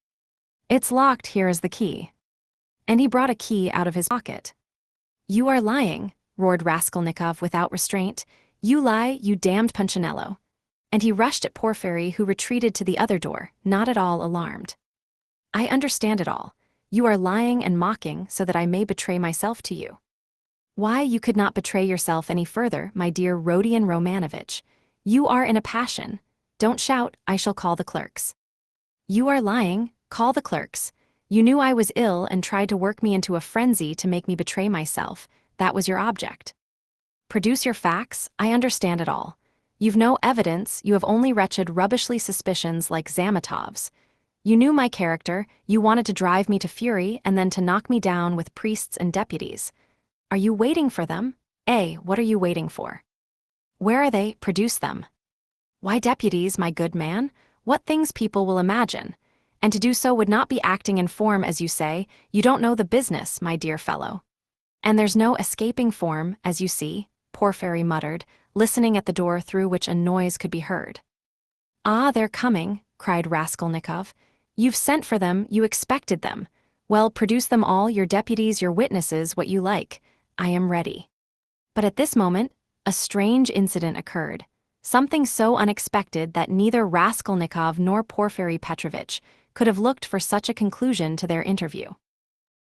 "It's locked, here is the key." And he brought a key out of his pocket. "You are lying," roared Raskolnikov without restraint. "You lie, you damned Punchinello." And he rushed at Porfiry, who retreated to the other door, not at all alarmed. "I understand it all. You are lying and mocking so that I may betray myself to you." Why you could not betray yourself any further, my dear Rodion Romanovich. You are in a passion. Don't shout, I shall call the clerks. You are lying, call the clerks. You knew I was ill and tried to work me into a frenzy to make me betray myself. That was your object. Produce your facts, I understand it all. You've no evidence, you have only wretched rubbishly suspicions like Zamatov's. You knew my character, you wanted to drive me to fury and then to knock me down with priests and deputies. Are you waiting for them? What are you waiting for? Where are they? Produce them. Why deputies, my good man? What things people will imagine. And to do so would not be acting in form, as you say. You don't know the business, my dear fellow. And there's no escaping form, as you see, Porfiry muttered, listening at the door through which a noise could be heard. Ah, they're coming, cried Raskolnikov. You've sent for them, you expected them. Well, produce them all, your deputies, your witnesses, what you like. I am ready. But at this moment, a strange incident occurred. Something so unexpected that neither Raskolnikov nor Porfiry Petrovitch could have looked for such a conclusion to their interview.